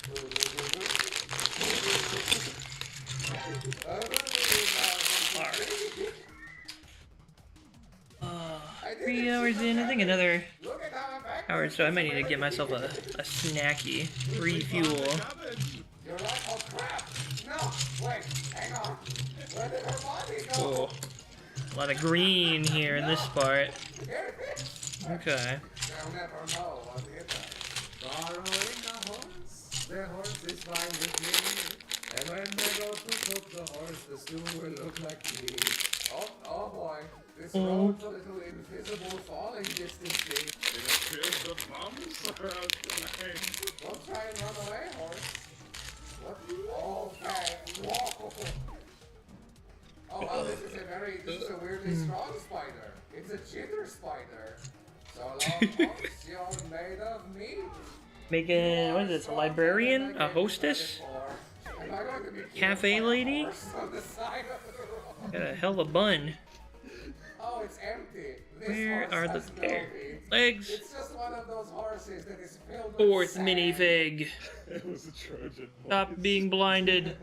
Alright. 3 hours in, I think another hour, so I might need to get myself a snacky. Refuel. You're right. Oh crap! No! Wait, hang on. Where did her body go? Oh. A lot of green here in this part. Here it is. Okay. They'll never know what hit them. Borrowing a horse. The horse is fine with me. And when they go to cook the horse, the stew will look like me. Oh boy. This road's a little invisible falling distance. It appears the bums are out tonight. Don't try and run away, horse. What? Okay. Whoa. Oh wow, this is a weirdly strong spider. It's a jitter spider. So long, folks, you're made of meat. Making, what is this, a librarian? A hostess? Am I going to be Cafe lady? on the side of the road? Got a hell of a bun. Oh, it's empty. This Where horse are the has no meat. legs? It's just one of those horses that is filled with Fourth sand. minifig. It was a Trojan. Stop being blinded.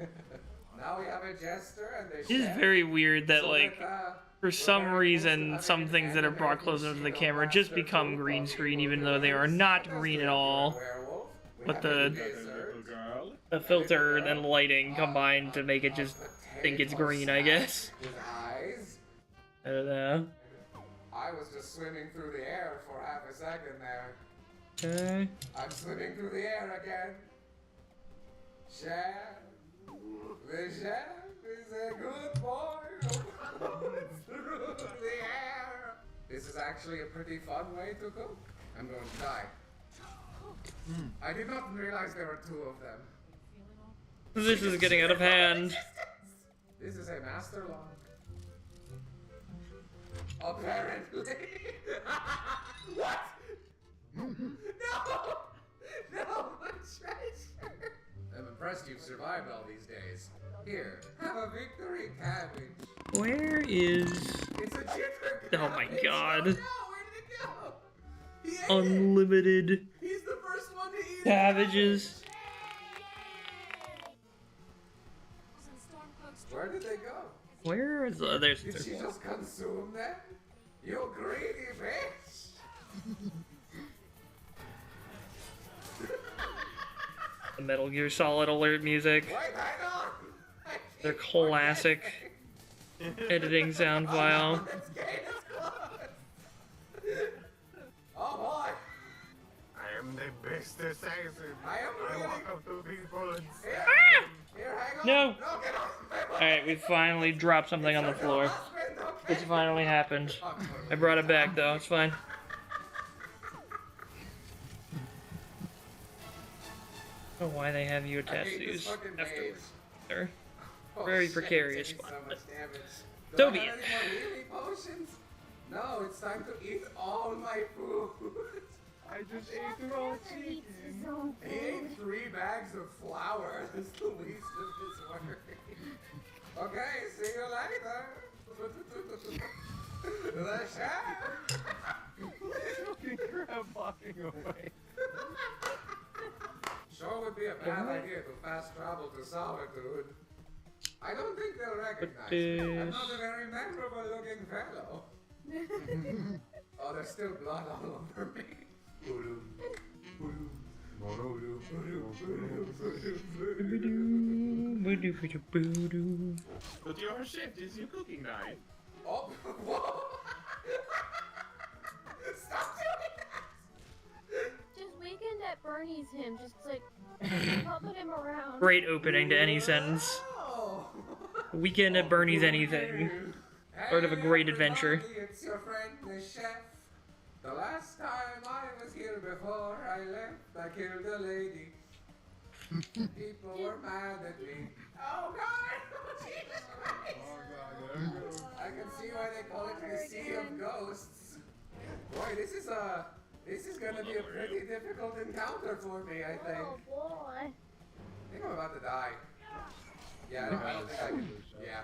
Now we have a jester and a It is chef. very weird that, So like, for some reason, some things that are brought closer to the camera just become green screen, even though they are not green at all. But the filter and lighting combine to make it just think it's green, I guess. With eyes. I don't know. I was just swimming through the air for half a second there. Okay. I'm swimming through the air again. Chef. The chef is a good boy who runs through the air. This is actually a pretty fun way to cook. I'm going to die. I did not realize there were two of them. This is getting out of hand. This is a master log. Apparently. What? No! No, my treasure! I'm impressed you've survived all these days. Here, have a victory cabbage. Where is... It's a jitter Oh my cabbage. god. Oh, no, where did it go? He ate it. Unlimited He's the first one to eat cabbages. Where did they go? Where is the... There's... Did she just consume them? You greedy bitch! The Metal Gear Solid alert music. Wait, hang on! Their classic editing sound file. This gate is closed! Oh boy! I am the best assassin. I am really... walk up to these bullets. Here, here, hang on! No! No, get off my butt. Alright, we finally dropped something on the floor. It's finally happened. I brought it back though, it's fine. I don't know why they have you attach these afterwards. They're very precarious spot. But so be it. Potions? No, it's time to eat all my food. I just ate raw chicken. He ate 3 bags of flour. That's the least of his worry. Okay, see you later. The chef. Fucking crab walking away. Sure would be a bad idea to fast travel to solitude. I don't think they'll recognize me. I'm not a very memorable looking fellow. Oh, there's still blood all over me. But your shift is your cooking knife. Oh, whoa! Stop doing that! Just weekend at Bernie's him, just like pumping him around. Great opening to any sentence. Weekend at Bernie's anything. Part of a great adventure. It's your friend, the chef. The last time I was here before I left, I killed a lady. People were mad at me. Oh God! Jesus Christ! I can see why they call it the Sea of Ghosts. Boy, this is gonna be a pretty difficult encounter for me, I think. Oh boy. I think I'm about to die. Yeah, I don't think I can. Yeah.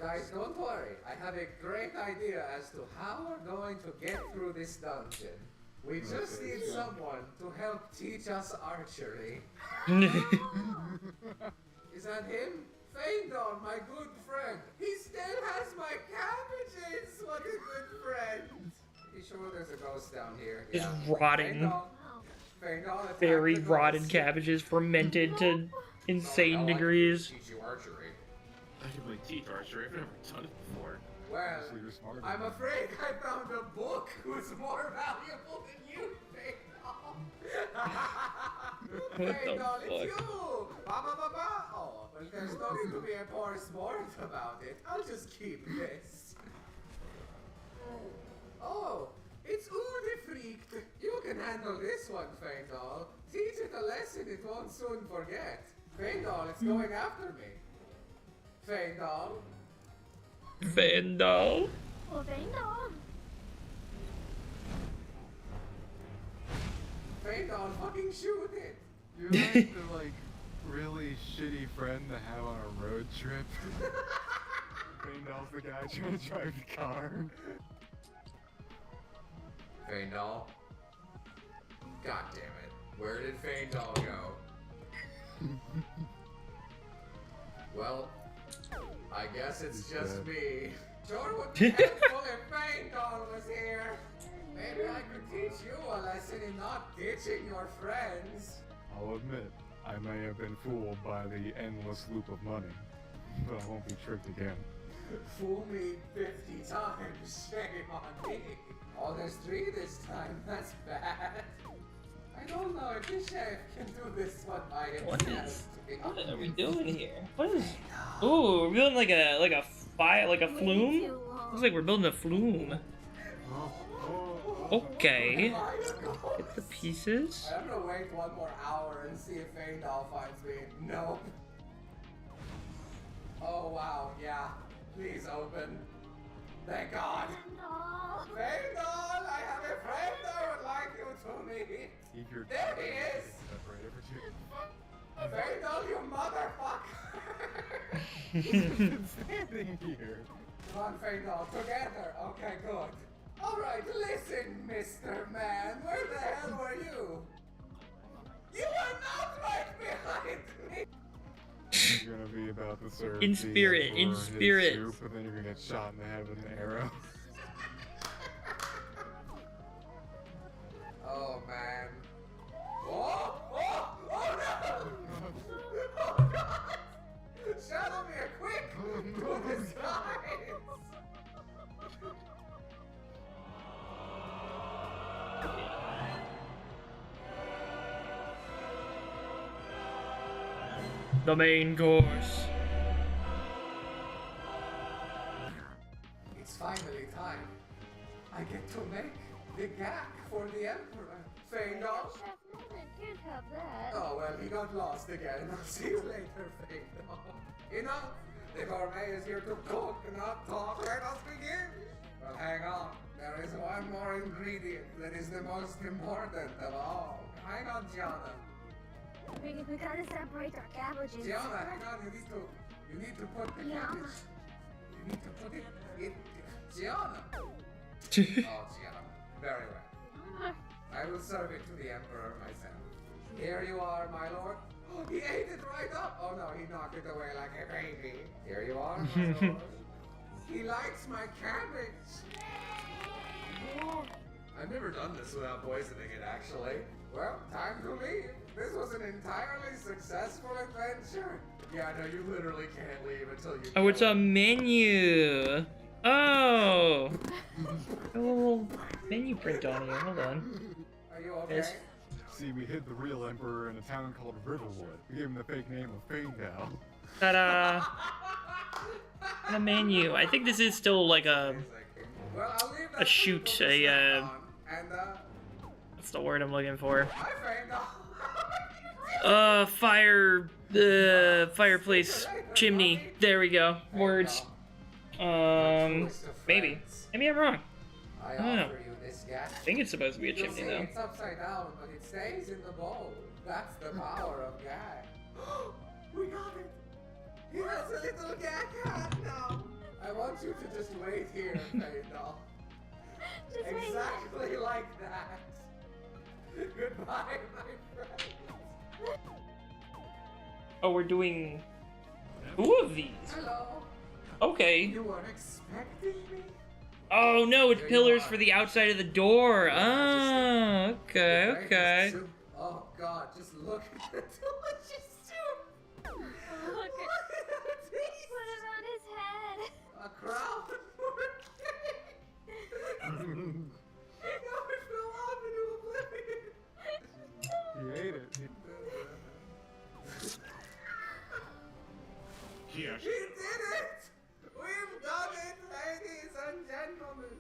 Guys, don't worry. I have a great idea as to how we're going to get through this dungeon. We just need someone to help teach us archery. Is that him? Feindon, my good friend. He still has my cabbages. What a good friend. Are you sure there's a ghost down here? Just rotting. Feindon, Very rotten cabbages, fermented to insane degrees. teach you archery. I can play teeth archery. I've never done it before. Well, I'm afraid I found a book who's more valuable than you, Feindon. Feindon, it's you! Ba ba ba ba! Oh, well, there's no need to be a poor sport about it. I'll just keep this. Oh, it's Udefreaked. You can handle this one, Feindon. Teach it a lesson it won't soon forget. Faendal, it's going after me. Faendal. Faendal. Oh, Faendal. Faendal, fucking shoot it. You're like the like really shitty friend to have on a road trip. Faendal's the guy trying to drive the car. Faendal. God damn it. Where did Faendal go? Well, I guess it's just me. Sure would be helpful if Faendal was here. Maybe I could teach you a lesson in not ditching your friends. I'll admit, I may have been fooled by the endless loop of money, but I won't be tricked again. Fool me 50 times, shame on me. Oh, there's 3 this time, that's bad. I don't know if this chef can do this one by himself. What are we doing here? What is? Ooh, we're building like a fire, like a flume. Looks like we're building a flume. Okay. Get the pieces. I'm gonna wait 1 more hour and see if Faendal finds me. Nope. Oh wow, yeah. Please open. Thank God. Faendal, I have a friend I would like you to meet. There he is. Faendal, you motherfucker. He's been standing here. Come on, Faendal, together. Okay, good. Alright, listen, Mr. Man. Where the hell were you? You were not right behind me! You're gonna be about to serve In spirit, the in Emperor his spirit. soup, and then you're gonna get shot in the head with an arrow. Oh, man. Oh! Oh! Oh, no! Oh, God! Shadow me quick! To the skies! The main course. It's finally time. I get to make the gag for the Emperor. Faendal? Chef Norman can't have that. Oh, well, he got lost again. I'll see you later, Faendal. Enough! The gourmet is here to cook, not talk. Let us begin! Well, hang on. There is one more ingredient that is the most important of all. Hang on, Gianna. We gotta separate our cabbages. Gianna, hang on. You need to put the cabbage. You need to put it in. Gianna! Oh, Gianna. Very well. I will serve it to the Emperor myself. Here you are, my lord. Oh, he ate it right up. Oh no, he knocked it away like a baby. Here you are, my lord. He likes my cabbage. I've never done this without poisoning it, actually. Well, time to leave. This was an entirely successful adventure. Yeah, no, you literally can't leave until you. Oh, it's a menu. Oh. A little menu print on you. Hold on. Are you okay? Yes. See, we hid the real Emperor in a town called Riverwood. We gave him the fake name of Faendal. Ta-da. And a menu. I think this is still like a shoot, what's the word I'm looking for? Fireplace, chimney. There we go. Words. Maybe. Maybe I'm wrong. I don't know. I think it's supposed to be a chimney though. It's upside down, but it stays in the bowl. That's the power of gag. We got it. He has a little gag hat now. I want you to just wait here, Faendal. Exactly like that. Goodbye, my friend. Oh, we're doing 2 of these. Hello. Okay. You weren't expecting me? Oh no, it's pillars for the outside of the door. Ah, okay, okay. Oh god, just look at the delicious soup. Look at put it on his head. A crown for a king. Now it fell off into oblivion. He ate it. Here. He did it! We've done it, ladies and gentlemen.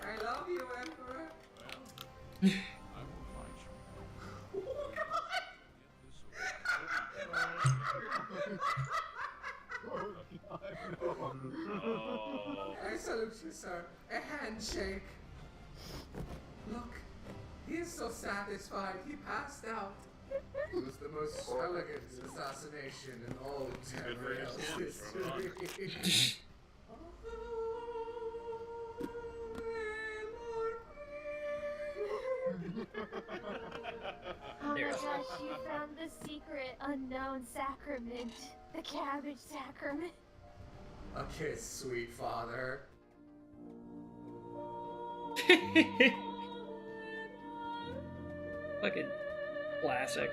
I love you, Emperor. I will find you. I salute you, sir. A handshake. Look, he is so satisfied he passed out. It was the most elegant assassination in all of Tamriel's history. Oh my gosh, you found the secret unknown sacrament. The cabbage sacrament. A kiss, sweet father. Fucking classic.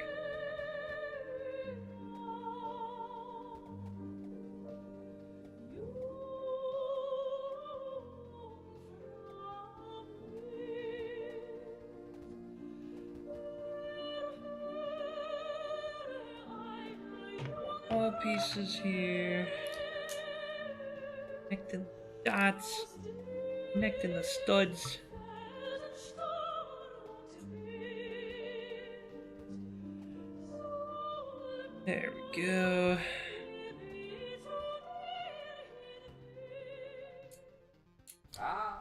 All pieces here. Connecting dots. Connecting the studs. There we go. Ah,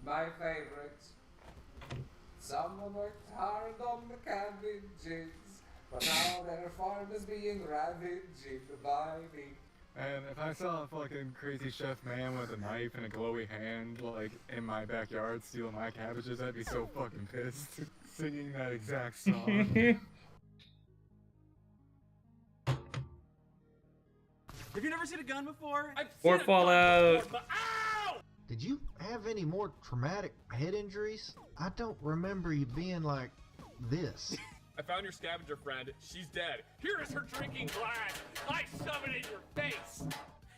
my favorite. Someone worked hard on the cabbages, but now their farm is being ravaged by me. And if I saw a fucking crazy chef man with a knife and a glowy hand, like, in my backyard stealing my cabbages, I'd be so fucking pissed. Singing that exact song. Have you never seen a gun before? Or Fallout. Did you have any more traumatic head injuries? I don't remember you being like this. I found your scavenger friend. She's dead. Here is her drinking glass. I shove it in your face.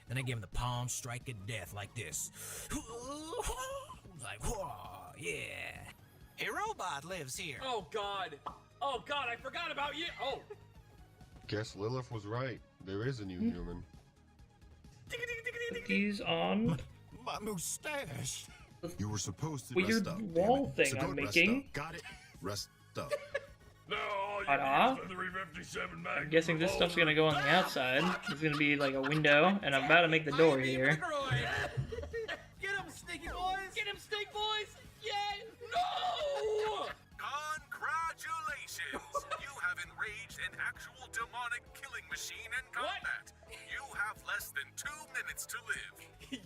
Then I gave him the palm strike of death like this. Like, whoa, yeah. A robot lives here. Oh God. Oh God, I forgot about you. Oh. Guess Lilith was right. There is a new human. Cookies on. My mustache. You were supposed to weird rest up. wall thing So go I'm rest making. up. Got it? Rest up. No, I'm guessing this stuff's gonna go on the outside. It's gonna be like a window, and I'm about to make the door here. Get him, sneaky boys! Get him, snake boys! Yeah! No! Congratulations! You have enraged an actual demonic killing machine in combat. You have less than 2 minutes to live.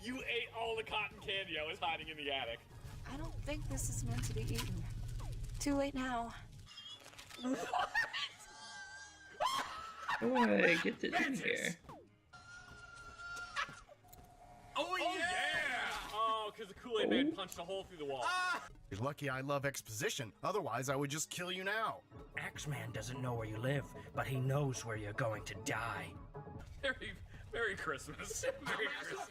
You ate all the cotton candy I was hiding in the attic. I don't think this is meant to be eaten. Too late now. How do I get this in here? Oh yeah! Oh, because the Kool-Aid Man punched a hole through the wall. You're lucky I love exposition. Otherwise, I would just kill you now. Axeman doesn't know where you live, but he knows where you're going to die. Merry Christmas. Merry Christmas.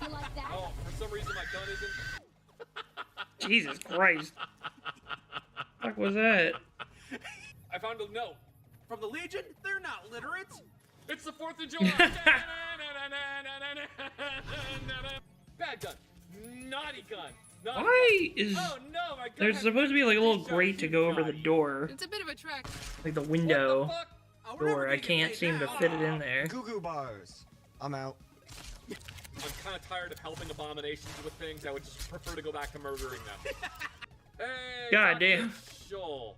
You like that? Oh, for some reason my gun isn't. Jesus Christ. What was that? I found a note. From the Legion? They're not literate. It's the 4th of July. Bad gun. Naughty gun. Naughty Why gun. is Oh no, my gun there's has supposed to be like a little grate to go over the door, It's a bit of a trek. like the window Oh, we're never door. I gonna get can't paid seem to now. fit it in there. Goo Goo bars. I'm out. I'm kind of tired of helping abominations with things. I would just prefer to go back to murdering them. Hey, God Dr. damn. Shoal.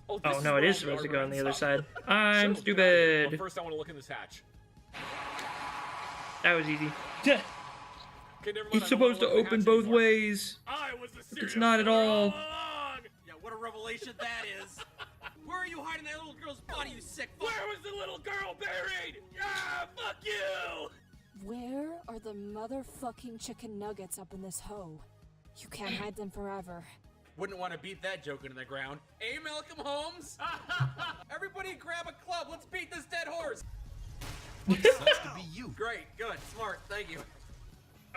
Oh this no, where it all is the supposed to armor go on the ends other up. side. I'm But stupid. first, I want to look in this hatch. That was easy. Okay, never mind, It's supposed to open both ways. I was the It's serial not at killer all. along. Yeah, what a revelation that is. Where are you hiding that little girl's body, you sick fuck? Where was the little girl buried? Ah, fuck you! Where are the motherfucking chicken nuggets up in this hole? You can't hide them forever. Wouldn't want to beat that joke into the ground. Hey, Malcolm Holmes! Everybody grab a club. Let's beat this dead horse. Sucks to be you. Great, good, smart, thank you.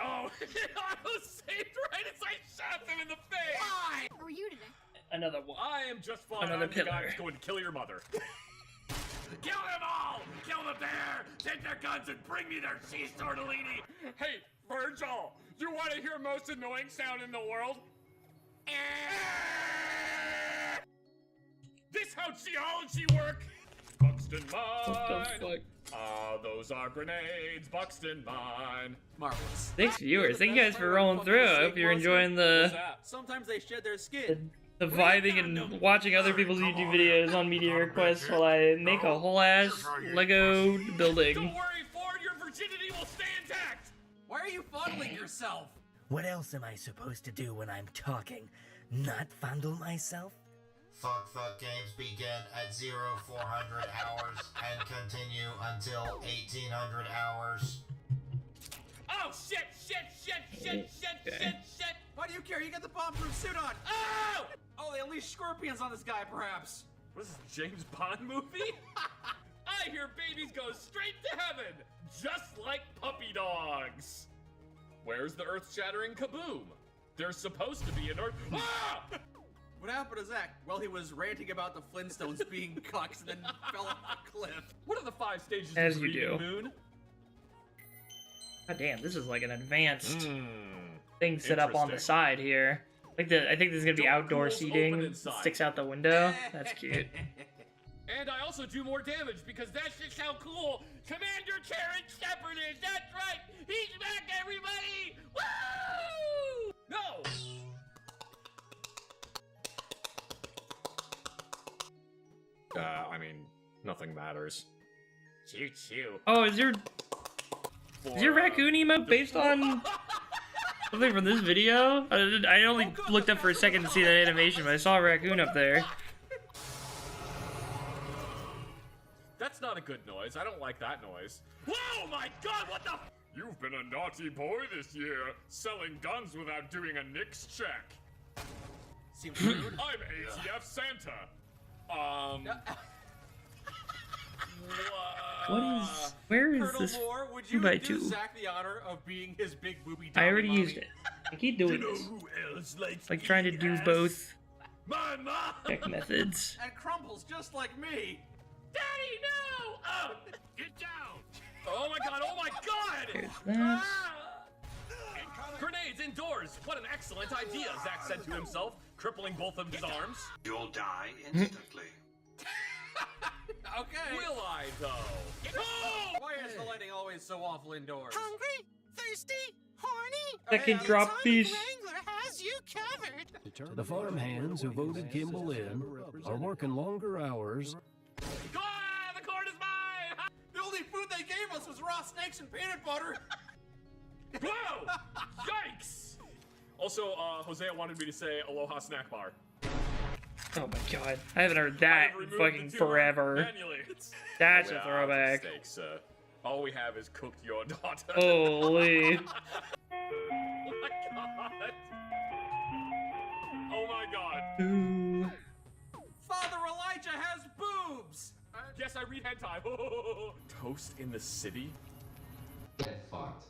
Oh, I was saved right as I shot him in the face! Why? How are you today? Another one. I am just fine. Another I'm the guy pillar. that's going to kill your mother. Kill them all! Kill the bear! Take their guns and bring me their cheese tortellini! Hey, Virgil! You want to hear most annoying sound in the world? This how geology work? Buxton What the mine! fuck? Those are grenades, Buxton mine. Marvelous. Thanks, viewers. Thank you guys for rolling through. I hope you're enjoying the Sometimes they shed their skin. vibing and watching other people's YouTube videos on media requests while I make a whole ass Lego building. Don't worry, Ford, your virginity will stay intact. Why are you fondling yourself? What else am I supposed to do when I'm talking? Not fondle myself? Fuck games begin at 0400 hours and continue until 1800 hours. Oh, shit. Why do you care? You got the bomb-proof suit on. Oh! Oh, they unleashed scorpions on this guy, perhaps. What is this, James Bond movie? I hear babies go straight to heaven, just like puppy dogs. Where's the earth-shattering kaboom? There's supposed to be an earth... Ah! What happened to Zach? Well, he was ranting about the Flintstones being cucks and then fell off a cliff. What are the 5 stages As of you Breathing do. Moon? God damn, this is like an advanced thing set up on the side here. I think this is gonna be outdoor Doors open seating. inside. Sticks out the window. That's cute. And I also do more damage because that's just how cool Commander Terrence Shepard is. That's right. He's back, everybody. Woo! No. I mean, nothing matters. Choo. Oh, is your raccoon emote based on something from this video? I only looked up for a second to see that animation, but I saw a raccoon up there. That's not a good noise. I don't like that noise. Whoa, my God, what the? You've been a naughty boy this year, selling guns without doing a NICS check. Seems rude. I'm ATF Santa. Where is Colonel this Moore, would you 2x2? do Zach the honor of being his big booby I already mommy? used it. I keep doing this. Else Like trying to do both My mom. check methods. And crumbles just like me. Daddy, no! Oh, get down! Oh my God! Oh my God! There's that. Grenades indoors! What an excellent idea, Zach said to himself, crippling both of his arms. You'll die instantly. Okay. Will I, though? Oh! Why is the lighting always so awful indoors? Hungry? Thirsty? Horny? Second drop piece. Wrangler has you covered. The farm hands who voted Kimball in are working longer hours. Ah, the corn is mine! The only food they gave us was raw snakes and peanut butter. Whoa! Yikes! Also, Hosea wanted me to say Aloha Snack Bar. Oh my God, I haven't heard that in fucking forever. Manually. That's Oh, a yeah, throwback. Mistakes, all we have is cooked your daughter. Holy. Oh my God! Oh my God! Ooh. Father Elijah has boobs. Yes, I read hentai. Toast in the city? Get fucked.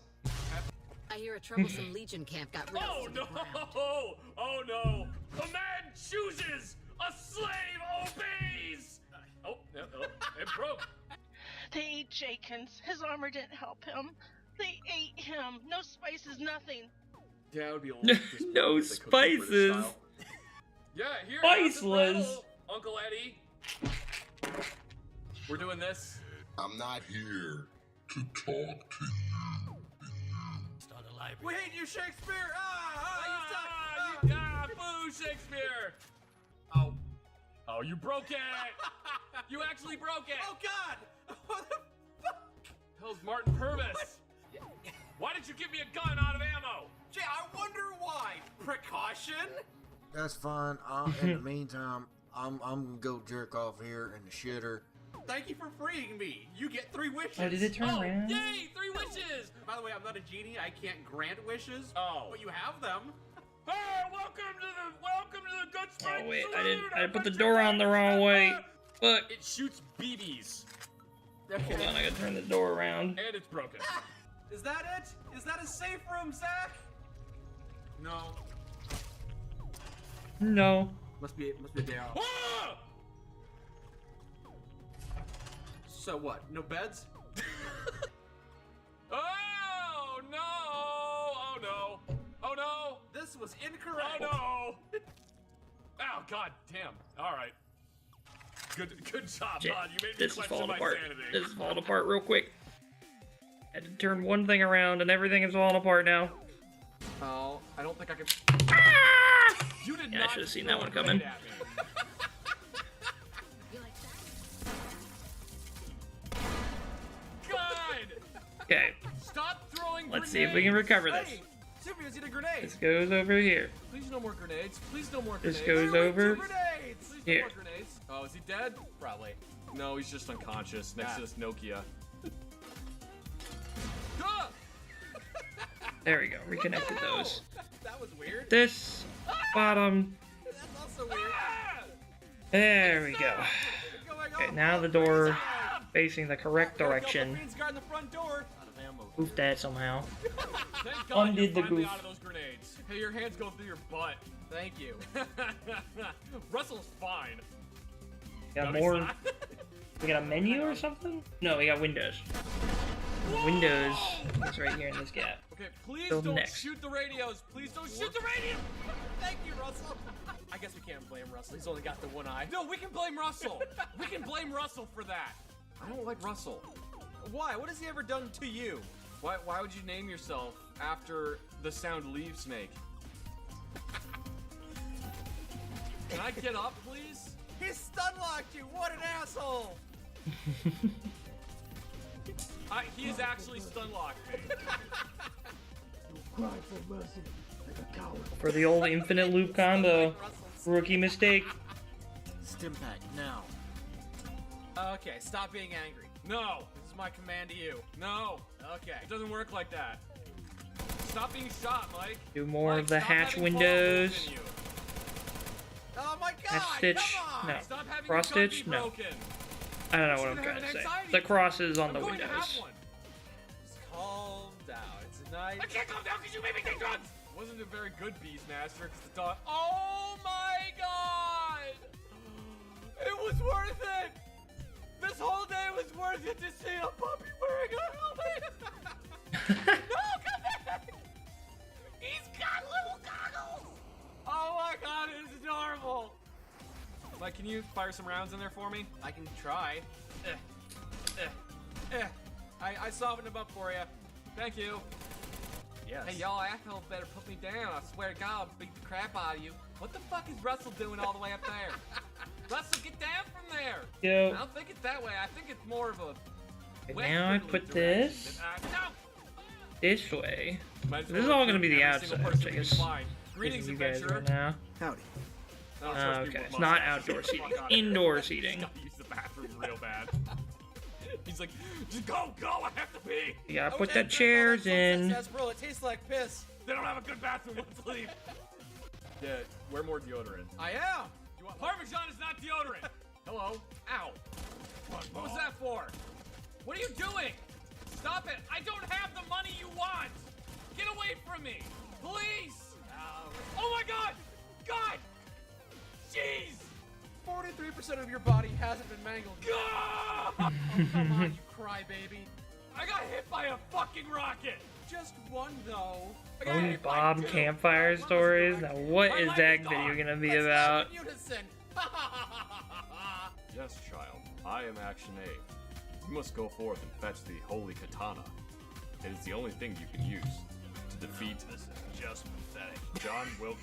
I hear a troublesome Legion camp got rid of Oh some no! ground. Oh no! A man chooses! A slave obeys! Oh, it broke. They ate Jenkins. His armor didn't help him. They ate him. No spices, nothing. Yeah, it would be a little No if they cooked it British spices. style. Yeah, here. Spiceless. Uncle Eddie. We're doing this. I'm not here to talk to you. Start a library. We hate you, Shakespeare. Boo, Shakespeare. Oh, you broke it. You actually broke it. Oh God. What the fuck? Hell's Martin Purvis. Why did you give me a gun out of ammo? Jay, I wonder why. Precaution? That's fine. In the meantime, I'm gonna go jerk off here in the shitter. Thank you for freeing me. You get 3 wishes. Oh, did it turn around? Yay, 3 wishes. By the way, I'm not a genie. I can't grant wishes. Oh. But you have them. Hey, welcome to the Good Spring Oh wait, Saloon. I put the door on the wrong way. Fuck. It shoots BBs. Okay. Hold on, I gotta turn the door around. And it's broken. Is that it? Is that a safe room, Zach? No. No. Must be a day off. Ah! So what? No beds? Oh no! Oh no! Oh no! This was incorrect. Oh no! Oh God damn! All right. Good job, Shit. Bud. You made me This is question falling my apart. sanity. This is falling apart real quick. Had to turn one thing around and everything is falling apart now. Oh, I don't think I can. You did Yeah, I not should have seen throw that one a coming. grenade at me. God! Okay, Stop throwing let's see if we can recover this. Hey, Sylvia's eat a grenade. This goes over here. Please no more grenades. Please no more This grenades. goes over Grenades! Please here. no more grenades. Oh, is he dead? Probably. No, he's just unconscious next to this Nokia. There we go. Reconnected those. That was weird. This bottom. That's also weird. There we go. Okay, now the door facing the correct direction. Green's guarding the front door. Out of ammo. Goof that somehow. Thank God Undid you're the finally goof. out of those grenades. Hey, your hands go through your butt. Thank you. Russell's fine. Got No, he's more. not. We got a menu or something? No, we got windows. Windows is right here in this gap. Okay, please Go don't next. shoot the radios. Please don't shoot the radio. Thank you, Russell. I guess we can't blame Russell. He's only got the one eye. No, we can blame Russell. We can blame Russell for that. I don't like Russell. Why? What has he ever done to you? Why would you name yourself after the sound leaf snake? Can I get up, please? He stun locked you. What an asshole. He is actually stun locked me. Cry for mercy like a coward. For the old infinite loop combo. Rookie mistake. Stim pack now. Okay, stop being angry. No. This is my command to you. No. Okay. It doesn't work like that. Stop being shot, Mike. Do more Mike, of the stop hatch having windows. balls in you. Oh my God! Hatch stitch. Come on. No. Stop having Cross your gun stitch. be No. broken. I don't know what You're I'm gonna trying have to an say. anxiety The crosses on I'm the going to have windows. one. Just calm down. It's a night. I can't calm down because you made me take drugs. Wasn't a very good Beastmaster because the dog. Oh my God! It was worth it. This whole day was worth it to see a puppy wearing a helmet. No, come back! He's got little goggles. Oh my God, it's adorable. Mike, can you fire some rounds in there for me? I can try. I softened him up for you. Thank you. Yes. Hey, y'all, asshole better put me down. I swear to God, I'll beat the crap out of you. What the fuck is Russell doing all the way up there? Russell, get down from there. Yo. I don't think it's that way. I think it's more of a Okay, now I put this this way. This is all gonna be the outside, which I guess Greetings, you guys adventurer. are now. Howdy. Okay, it's not outdoor seating. Indoor seating. Use the bathroom real bad. He's like, just go, I have to pee. You gotta put the chairs in. Sarsaparilla, it tastes like piss. They don't have a good bathroom. Let's leave. Yeah, wear more deodorant. I am. You want Parmesan is not deodorant. Hello. Ow. What was that for? What are you doing? Stop it. I don't have the money you want. Get away from me. Please. Oh my God. God. Jeez. 43% of your body hasn't been mangled. God. Oh, come on, you crybaby. I got hit by a fucking rocket. Just one, though. I got Own hit by Bob two. campfire stories. Now, what is that video gonna be about? In unison. Yes, child. I am Action A. You must go forth and fetch the holy katana. It is the only thing you can use to defeat. This is just pathetic. John Wilkes.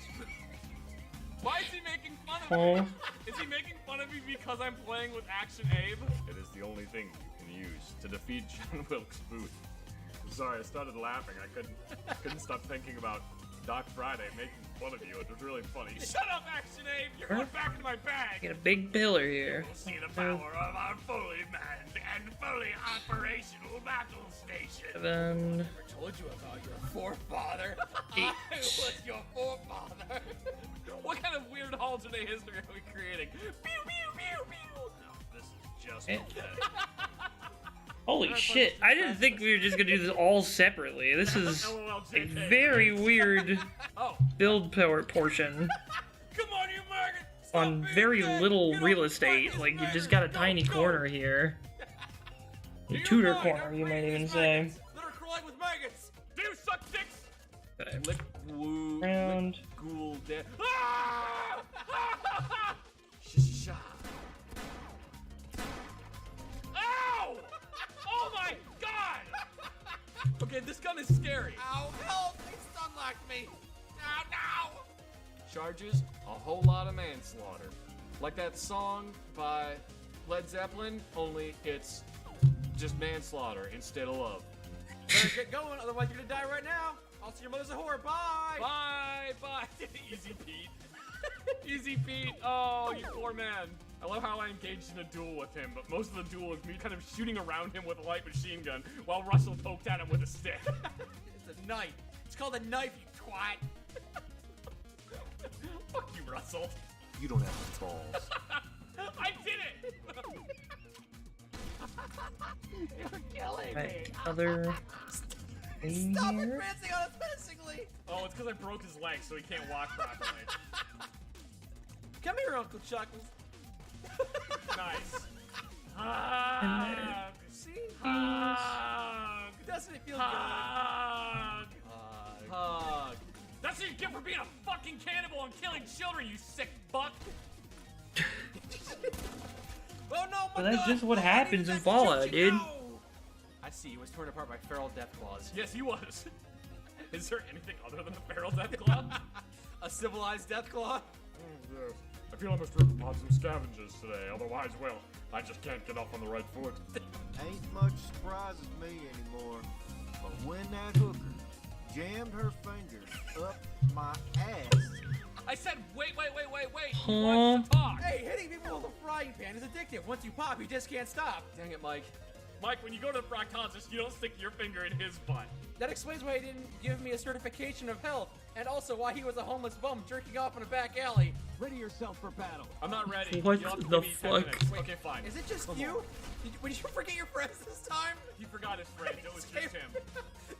Why is he making fun of me? Is he making fun of me because I'm playing with Action Abe? It is the only thing you can use to defeat John Wilkes Booth. I'm sorry, I started laughing. I couldn't stop thinking about Doc Friday making fun of you. It was really funny. Shut up, Action Abe! You're going back in my bag! Get a big pillar here. You'll see the power of our fully manned and fully operational battle station. 7. I told you about your forefather. 8. I was your forefather. What kind of weird alternate history are we creating? Pew, pew, pew, pew! No, this is just pathetic. Holy shit, I didn't think we were just gonna do this all separately. This is a very weird build power portion Come on, you maggot! on very little real estate. Like, you just got a tiny corner here. A Tudor corner, you might even say. That are collide with maggots! Do you suck dicks? Okay. Lick woo. Round. Lick ghoul dead. Ah! Okay, this gun is scary. Ow, help! He stun-locked me. No. Charges a whole lot of manslaughter. Like that song by Led Zeppelin, only it's just manslaughter instead of love. Better get going, otherwise you're gonna die right now. Also, your mother's a whore. Bye. Bye. Easy Pete. Easy Pete. Oh, you poor man. I love how I engaged in a duel with him, but most of the duel is me kind of shooting around him with a light machine gun while Russell poked at him with a stick. It's a knife. It's called a knife, you twat. Fuck you, Russell. You don't have the balls. I did it! You're killing me. Other thing Stop here? advancing on us menacingly. Oh, it's because I broke his leg, so he can't walk properly. Come here, Uncle Chuckles. Nice. Hug. See? Hug. Doesn't it feel Hug. good? Hug. That's what you get for being a fucking cannibal and killing children, you sick fuck. Oh no, But that's just what happens in Fallout, dude. I see, he was torn apart by feral death claws. Yes, he was. Is there anything other than a feral death claw? A civilized death claw? Yes. I feel I must rip upon some scavengers today, otherwise, well, I just can't get off on the right foot. Ain't much surprises me anymore. But when that hooker jammed her fingers up my ass. I said, wait. Huh? He wants to talk. Hey, hitting people with a frying pan is addictive. Once you pop, you just can't stop. Dang it, Mike. Mike, when you go to the proctologist, you don't stick your finger in his butt. That explains why he didn't give me a certification of health, and also why he was a homeless bum jerking off in a back alley. Ready yourself for battle. I'm not ready. What You'll have to the give me 10 fuck? minutes. Okay, fine. Is it just Come you? on. Did you forget your friends this time? He forgot his friends. It was just him.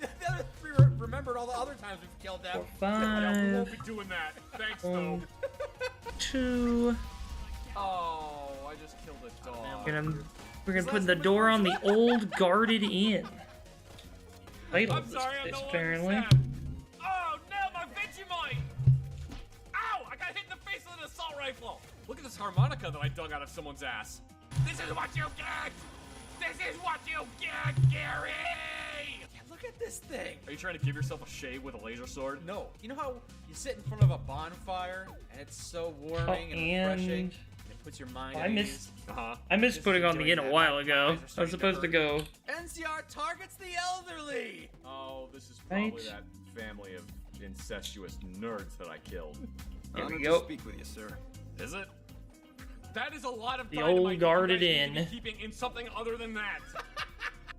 The other three remembered all the other times we've killed them. 4, Yeah, we won't 5, be doing that. Thanks, 1, though. 2. Oh, I just killed a dog. We're gonna put the door on the old guarded inn. Title I'm of sorry, this I'm bitch, no apparently. longer sad. Oh, no, my Vegemite! Ow, I got hit in the face with an assault rifle. Look at this harmonica that I dug out of someone's ass. This is what you get! This is what you get, Gary! Yeah, look at this thing. Are you trying to give yourself a shave with a laser sword? No. You know how you sit in front of a bonfire and it's so warming and refreshing? And it puts your mind at ease? I missed putting on the inn a while ago. I was supposed to go. NCR targets the elderly! Oh, this is probably Right. that family of incestuous nerds that I killed. Here we Honored go. to speak with you, sir. Is it? That is a lot of The dynamite old you guarded guys need to be inn. keeping in something other than that.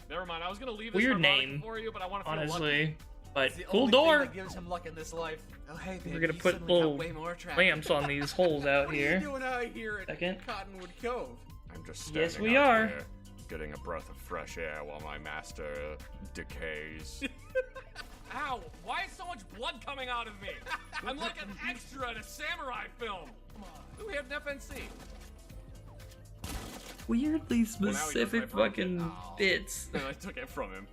Never mind, I was gonna leave this Weird harmonica name, for you, but I want to feel honestly. lucky. But It's the cool only door. thing that gives him luck in this life. Oh, hey, baby, We're gonna you put suddenly little got way more attractive. lamps on these holes out What here. are you doing out here at Second. Cottonwood Cove? I'm just Yes, standing we out are. here, getting a breath of fresh air while my master decays. Ow! Why is so much blood coming out of me? I'm like an extra in a samurai film. Come on. We have an FNC. Weirdly Well, now he does specific my broken- fucking bits. Then I took it from him.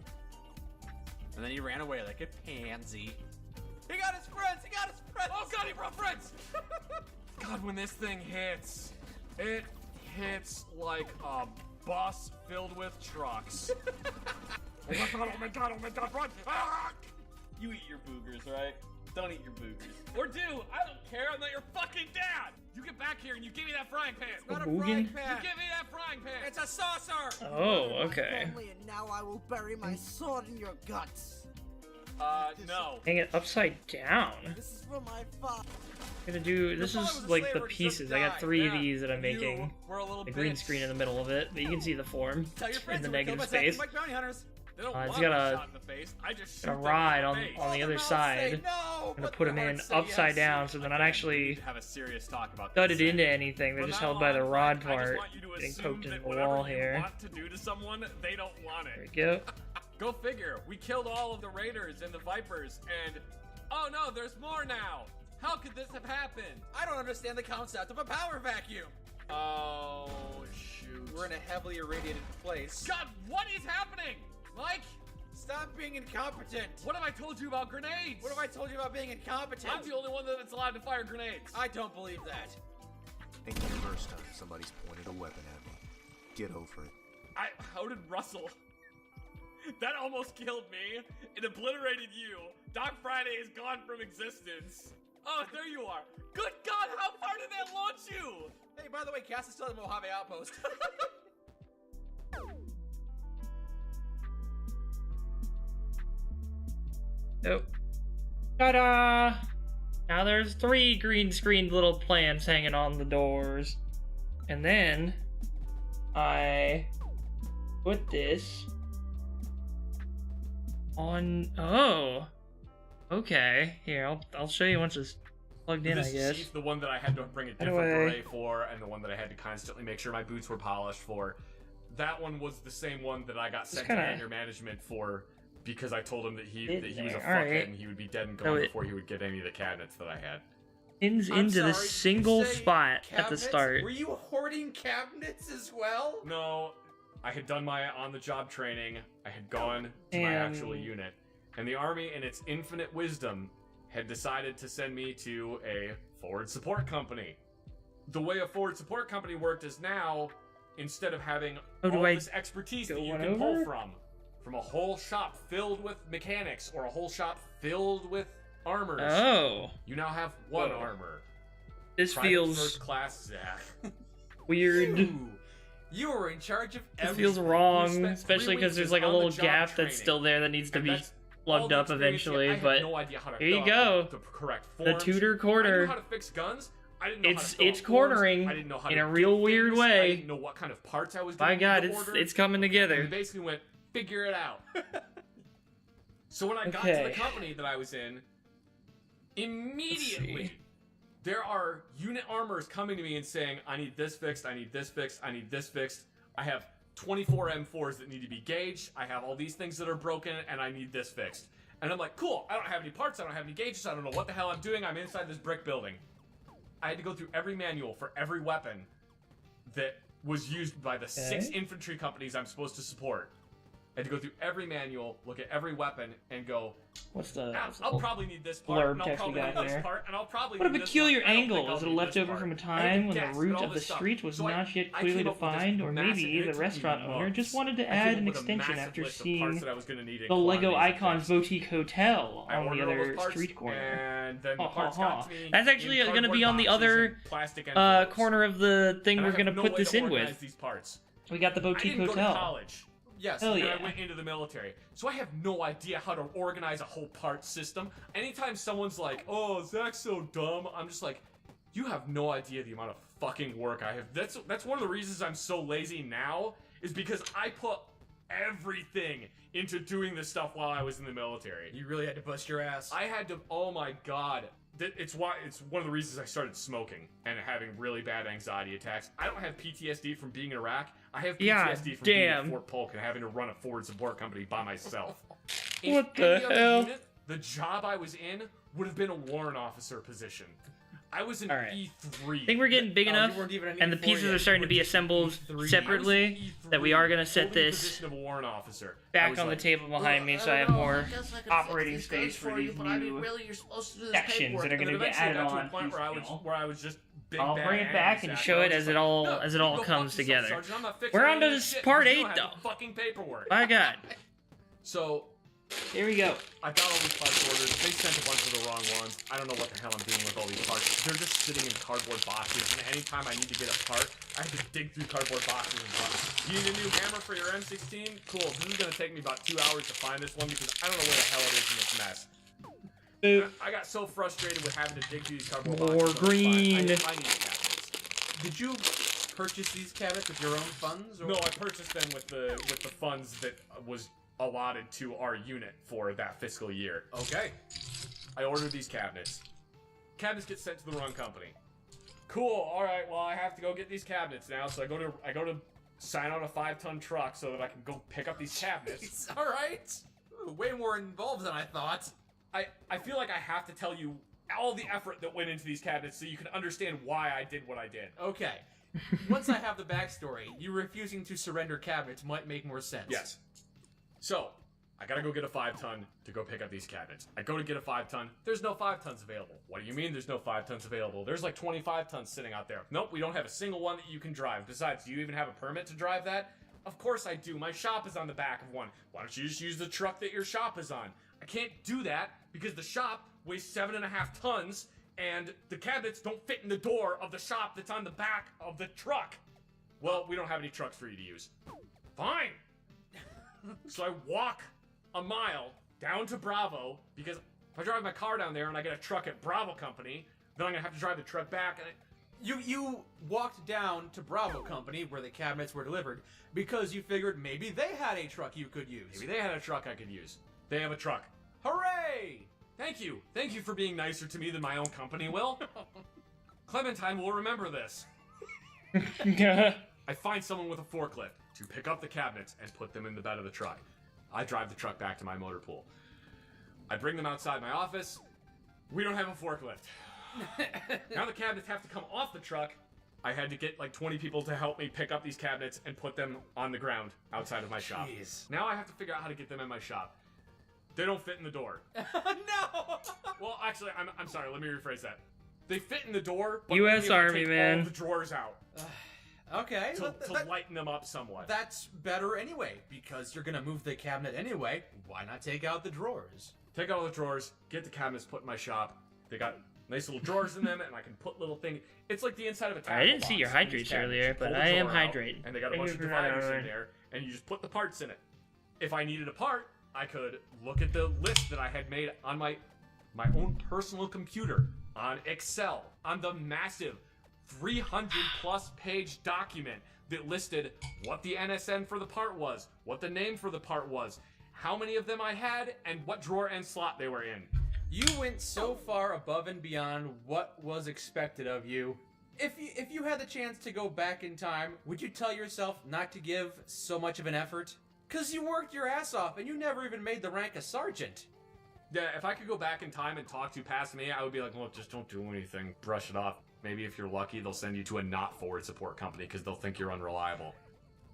And then he ran away like a pansy. He got his friends! He got his friends! Oh god, he brought friends! God, when this thing hits, it hits like a bus filled with trucks. Oh my god, run! Ah! You eat your boogers, right? Don't eat your boogers. Or do, I don't care, I'm not your fucking dad! You get back here and you give me that frying pan! It's not a boogan? frying pan! You give me that frying pan! It's a saucer! Oh, okay. And now I will bury my sword in your guts. No. Hang it upside down. This is for my father. I'm gonna do. This is like the pieces. I got 3 of these that I'm making. We're a little The green bitch. screen in the middle of it, but you can see the form Tell your in friends the we're killed negative by space. Like bounty hunters. They don't It's want got me a- shot in the face. I just shoot Got a them ride in on the face. the other mouths say side. no, I'm gonna but put their them in hearts say upside yes. down so they're not We actually need to have a serious talk about thudded this. into anything. They're From just now held by the on, rod I just part want you to getting assume poked into that the whatever wall you here. want to do to someone, they don't want There it. we go. Go figure. We killed all of the raiders and the vipers, and oh no, there's more now. How could this have happened? I don't understand the concept of a power vacuum. Oh shoot. We're in a heavily irradiated place. God, what is happening, Mike? Stop being incompetent. What have I told you about grenades? What have I told you about being incompetent? I'm the only one that's allowed to fire grenades. I don't believe that. Ain't the first time somebody's pointed a weapon at me. Get over it. How did Russell? That almost killed me. It obliterated you. Doc Friday is gone from existence. Oh, there you are. Good God, how far did that launch you? Hey, by the way, Cass is still at the Mojave Outpost. Oh. Ta-da! Now there's 3 green screened little plants hanging on the doors. And then I put this on. Oh. Okay. Here, I'll show you once it's plugged in, I This guess. is the one that I had to bring a different beret for, and the one that I had to constantly make sure my boots were polished for. That one was the same one that I got sent to anger management for, because I told him that he was a fuckhead and he would be dead and gone before he would get any of the cabinets that I had. Into this single spot at the start. Were you hoarding cabinets as well? No, I had done my on-the-job training. I had gone to my actual unit. And the Army, in its infinite wisdom, had decided to send me to a forward support company. The way a forward support company worked is now, instead of having all this expertise that you can pull from a whole shop filled with mechanics or a whole shop filled with armors, you now have one armor. This Private feels first class, Zach. weird. You were in charge of It everything. feels wrong, especially because there's like a little gap that's still there that needs to be plugged up eventually. But here you go, the Tudor corner. I didn't know how to fix guns. I didn't know how to fill It's up forms. cornering I didn't know how in to a real dig weird things. I way. didn't know what kind of parts I was My going God, to order. it's coming together. And we basically went, figure it out. So when I got to the company that I was in, immediately there are unit armors coming to me and saying, I need this fixed, I need this fixed, I need this fixed. I have 24 M4s that need to be gauged. I have all these things that are broken, and I need this fixed. And I'm like, cool, I don't have any parts, I don't have any gauges, I don't know what the hell I'm doing, I'm inside this brick building. I had to go through every manual for every weapon that was used by the 6 infantry companies I'm supposed to support. I had to go through every manual, look at every weapon, and go, what's the I'll probably need this part, and I'll probably need this part, and I'll probably What a need this peculiar part. I don't think angle. I'll Is it need left this over part. from a I had time to when the guess route all of the this stuff. street was So not yet I clearly came up with this defined, or massive- maybe and the it took me restaurant owner months. just wanted to I came add up an with a extension massive after list of seeing parts that I was gonna need in the Lego quantities and Icons things. Boutique Hotel I on the ordered all other those parts, street corner. and then the parts got to me That's actually in going to be cardboard on the boxes other and plastic envelopes. corner of the thing And we're I going to have no put way this to in organize with. these parts. We got the Boutique I didn't Hotel. Go to college. Yes, Hell and yeah. I went into the military. So I have no idea how to organize a whole part system. Anytime someone's like, oh, Zach's so dumb, I'm just like, you have no idea the amount of fucking work I have. That's one of the reasons I'm so lazy now, is because I put everything into doing this stuff while I was in the military. You really had to bust your ass. I had to, oh my god. It's one of the reasons I started smoking and having really bad anxiety attacks. I don't have PTSD from being in Iraq. I have PTSD from being at Fort Polk and having to run a forward support company by myself. What the hell? Unit, the job I was in would have been a warrant officer position. I was an E3. I think we're getting big enough, and the pieces are starting to be assembled separately, that we are going to set this of a warrant officer. back on the table behind me so I have more operating space for these new sections that are going to get added on. Where I was just big I'll bad bring it back Andy and Sack. show I it was as just it all like, as it "No, all go comes fuck yourself, together. Sergeant. I'm not fixing We're any on to of this this shit part because you 8 don't though. have the fucking paperwork. My God. So here we go. I got all these parts ordered. They sent a bunch of the wrong ones. I don't know what the hell I'm doing with all these parts. They're just sitting in cardboard boxes, and anytime I need to get a part, I have to dig through cardboard boxes and parts. You need a new hammer for your M16? Cool. This is gonna take me about 2 hours to find this one because I don't know where the hell it is in this mess. I got so frustrated with having to dig through these cardboard boxes. More green. I need cabinets. Did you purchase these cabinets with your own funds? Or? No, I purchased them with the funds that was allotted to our unit for that fiscal year. Okay. I ordered these cabinets. Cabinets get sent to the wrong company. Cool. All right. Well, I have to go get these cabinets now. So I go to sign on a 5-ton truck so that I can go pick up these cabinets. All right. Ooh, way more involved than I thought. I feel like I have to tell you all the effort that went into these cabinets so you can understand why I did what I did. Okay. Once I have the backstory, you refusing to surrender cabinets might make more sense. Yes. So, I gotta go get a 5-ton to go pick up these cabinets. I go to get a 5-ton. There's no 5-tons available. What do you mean there's no 5-tons available? There's like 25 tons sitting out there. Nope, we don't have a single one that you can drive. Besides, do you even have a permit to drive that? Of course I do. My shop is on the back of one. Why don't you just use the truck that your shop is on? I can't do that because the shop weighs 7.5 tons and the cabinets don't fit in the door of the shop that's on the back of the truck. Well, we don't have any trucks for you to use. Fine. So I walk a mile down to Bravo because if I drive my car down there and I get a truck at Bravo Company, then I'm gonna have to drive the truck back. And You walked down to Bravo Company where the cabinets were delivered because you figured maybe they had a truck you could use. Maybe they had a truck I could use. They have a truck. Hooray! Thank you. Thank you for being nicer to me than my own company will. Clementine will remember this. I find someone with a forklift to pick up the cabinets and put them in the bed of the truck. I drive the truck back to my motor pool. I bring them outside my office. We don't have a forklift. Now the cabinets have to come off the truck. I had to get like 20 people to help me pick up these cabinets and put them on the ground outside of my shop. Now I have to figure out how to get them in my shop. They don't fit in the door. No! Well, actually, I'm sorry. Let me rephrase that. They fit in the door, but U.S. we have to Army, take man. all the drawers out. Okay. To lighten them up somewhat. That's better anyway, because you're gonna move the cabinet anyway. Why not take out the drawers? Take out all the drawers, get the cabinets put in my shop. They got nice little drawers in them, and I can put little thing. It's like the inside of a tackle I didn't box see your in these hydrates cabinets. earlier, You pull but the I am drawer out, hydrated. And they got a Thank bunch you of for that, dividers in Aaron. there, and you just put the parts in it. If I needed a part, I could look at the list that I had made on my own personal computer, on Excel, on the massive 300+ page document that listed what the NSN for the part was, what the name for the part was, how many of them I had, and what drawer and slot they were in. You went so far above and beyond what was expected of you. If you had the chance to go back in time, would you tell yourself not to give so much of an effort? Cause you worked your ass off and you never even made the rank of sergeant. Yeah, if I could go back in time and talk to past me, I would be like, look, just don't do anything. Brush it off. Maybe if you're lucky, they'll send you to a not forward support company because they'll think you're unreliable.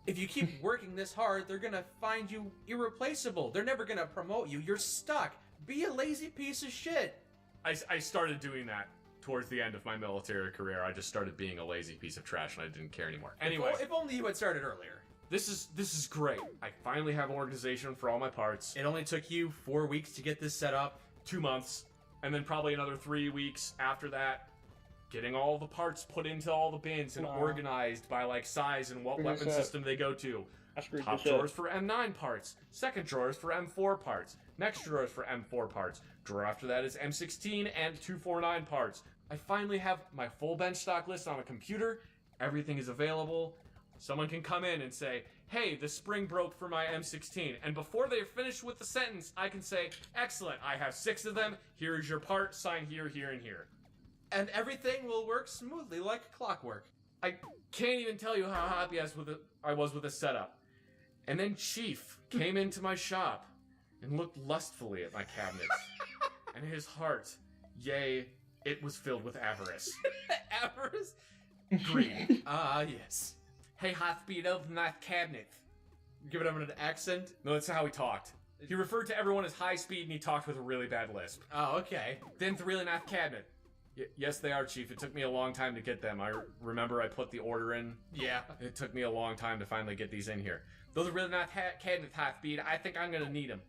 If you keep working this hard, they're gonna find you irreplaceable. They're never gonna promote you. You're stuck. Be a lazy piece of shit. I started doing that towards the end of my military career. I just started being a lazy piece of trash and I didn't care anymore. Anyway. If only you had started earlier. This is great. I finally have an organization for all my parts. It only took you 4 weeks to get this set up. 2 months. And then probably another 3 weeks after that. Getting all the parts put into all the bins and organized by like size and what weapon system they go to. Top drawers for M9 parts. Second drawers for M4 parts. Next drawers for M4 parts. Drawer after that is M16 and 249 parts. I finally have my full bench stock list on a computer. Everything is available. Someone can come in and say, hey, the spring broke for my M16. And before they're finished with the sentence, I can say, excellent, I have 6 of them. Here is your part. Sign here, here, and here. And everything will work smoothly like clockwork. I can't even tell you how happy I was with the setup. And then Chief came into my shop and looked lustfully at my cabinets. And his heart, yea, it was filled with avarice. Avarice? Greed. Yes. Hey, Half-Speed, open that cabinet. Give it an accent? No, that's how he talked. He referred to everyone as high speed and he talked with a really bad lisp. Oh, okay. Then the really nice cabinet. Yes, they are, Chief. It took me a long time to get them. I remember I put the order in. Yeah. It took me a long time to finally get these in here. Those are really nice cabinets, Half-Speed. I think I'm gonna need them.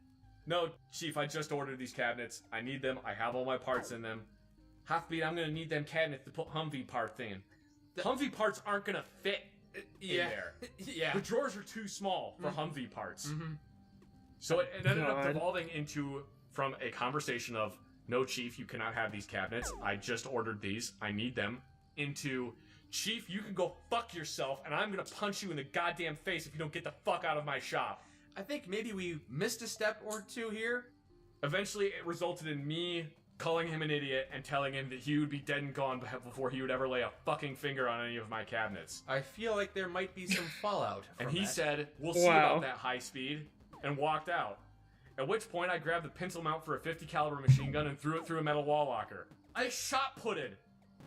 No, Chief, I just ordered these cabinets. I need them. I have all my parts in them. Half-Speed, I'm gonna need them cabinets to put Humvee parts in. Humvee parts aren't gonna fit in there. Yeah. The drawers are too small for Humvee parts. So it ended up devolving into, from a conversation of, no, Chief, you cannot have these cabinets. I just ordered these. I need them. Into, Chief, you can go fuck yourself, and I'm gonna punch you in the goddamn face if you don't get the fuck out of my shop. I think maybe we missed a step or two here. Eventually, it resulted in me calling him an idiot and telling him that he would be dead and gone before he would ever lay a fucking finger on any of my cabinets. I feel like there might be some fallout from And he that. said, we'll see about that high speed, and walked out. At which point, I grabbed the pencil mount for a 50 caliber machine gun and threw it through a metal wall locker. I shot-putted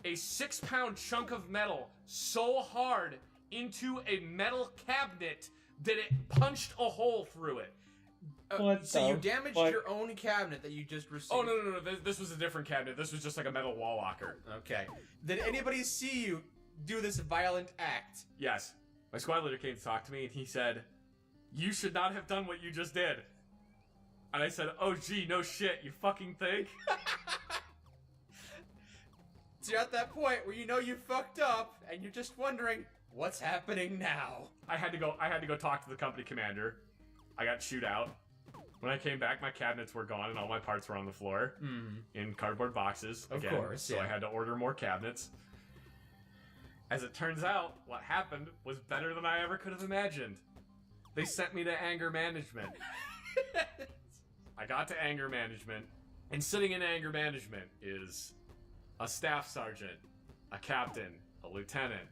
a 6-pound chunk of metal so hard into a metal cabinet that it punched a hole through it. So you damaged your own cabinet that you just received? Oh, no. This was a different cabinet. This was just like a metal wall locker. Okay. Did anybody see you do this violent act? Yes. My squad leader came to talk to me, and he said, "You should not have done what you just did." And I said, "Oh, gee, no shit, you fucking think?" So you're at that point where you know you fucked up, and you're just wondering, what's happening now? I had to go talk to the company commander. I got chewed out. When I came back, my cabinets were gone, and all my parts were on the floor in cardboard boxes. Of again, course, so yeah. I had to order more cabinets. As it turns out, what happened was better than I ever could have imagined. They sent me to anger management. I got to anger management, and sitting in anger management is a staff sergeant, a captain, a lieutenant,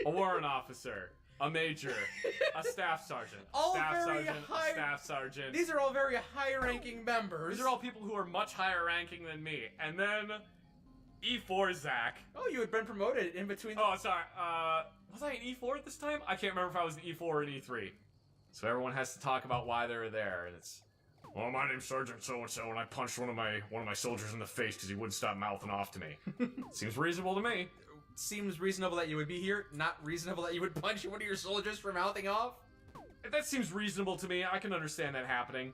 a warrant officer, a major, a staff sergeant, All staff very sergeant, high- a staff sergeant. These are all very high-ranking members. These are all people who are much higher ranking than me. And then E4 Zach. Oh, you had been promoted in between. Oh, sorry. Was I an E4 at this time? I can't remember if I was an E4 or an E3. So everyone has to talk about why they were there, and it's, well, my name's Sergeant so-and-so, and I punched one of my soldiers in the face because he wouldn't stop mouthing off to me. Seems reasonable to me. Seems reasonable that you would be here, not reasonable that you would punch one of your soldiers for mouthing off? If that seems reasonable to me, I can understand that happening.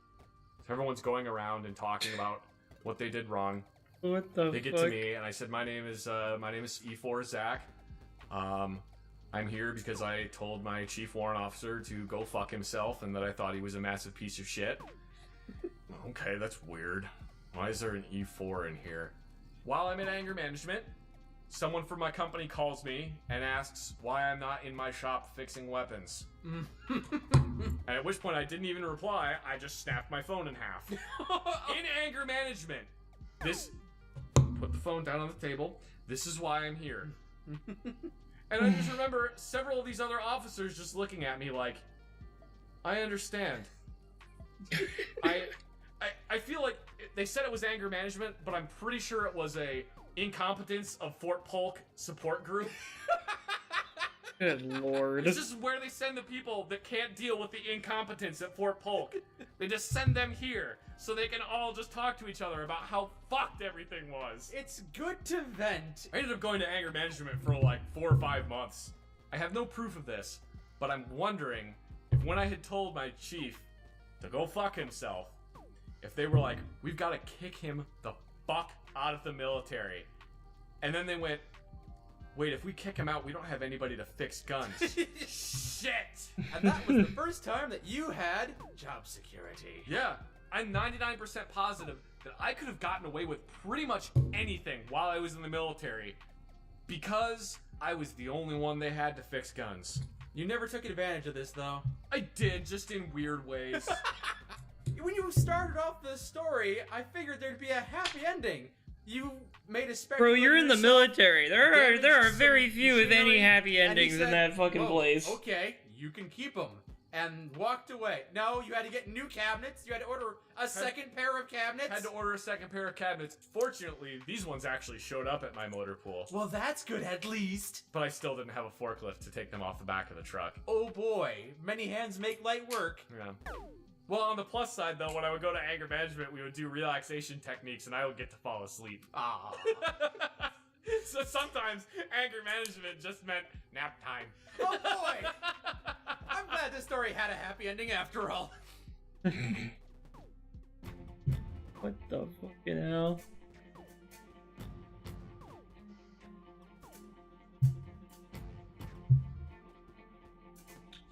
So everyone's going around and talking about what they did wrong. What the They get to me, and I said, my name is E4 Zach. I'm here because I told my chief warrant officer to go fuck himself and that I thought he was a massive piece of shit. Okay, that's weird. Why is there an E4 in here? While I'm in anger management, someone from my company calls me and asks why I'm not in my shop fixing weapons. At which point I didn't even reply, I just snapped my phone in half. In anger management. Put the phone down on the table. This is why I'm here. And I just remember several of these other officers just looking at me like, I understand. I feel like they said it was anger management, but I'm pretty sure it was a incompetence of Fort Polk support group. Good lord. This is where they send the people that can't deal with the incompetence at Fort Polk. They just send them here so they can all just talk to each other about how fucked everything was. It's good to vent. I ended up going to anger management for like 4 or 5 months. I have no proof of this, but I'm wondering if when I had told my chief to go fuck himself, if they were like, we've got to kick him the fuck out of the military. And then they went, wait, if we kick him out, we don't have anybody to fix guns. Shit! And that was the first time that you had job security. Yeah, I'm 99% positive that I could have gotten away with pretty much anything while I was in the military because I was the only one they had to fix guns. You never took advantage of this, though. I did, just in weird ways. When you started off the story, I figured there'd be a happy ending. You made a spectacle. Bro, you're in the military. There are very few, if any, machinery, happy and he endings said, in that fucking "Whoa, place. Okay, you can keep them. And walked away. No, you had to get new cabinets. You had to order a second pair of cabinets. Had to order a second pair of cabinets. Fortunately, these ones actually showed up at my motor pool. Well, that's good at least. But I still didn't have a forklift to take them off the back of the truck. Oh boy, many hands make light work. Yeah. Well, on the plus side, though, when I would go to anger management, we would do relaxation techniques, and I would get to fall asleep. Ah. So sometimes anger management just meant nap time. Oh boy! I'm glad this story had a happy ending after all. What the fucking hell?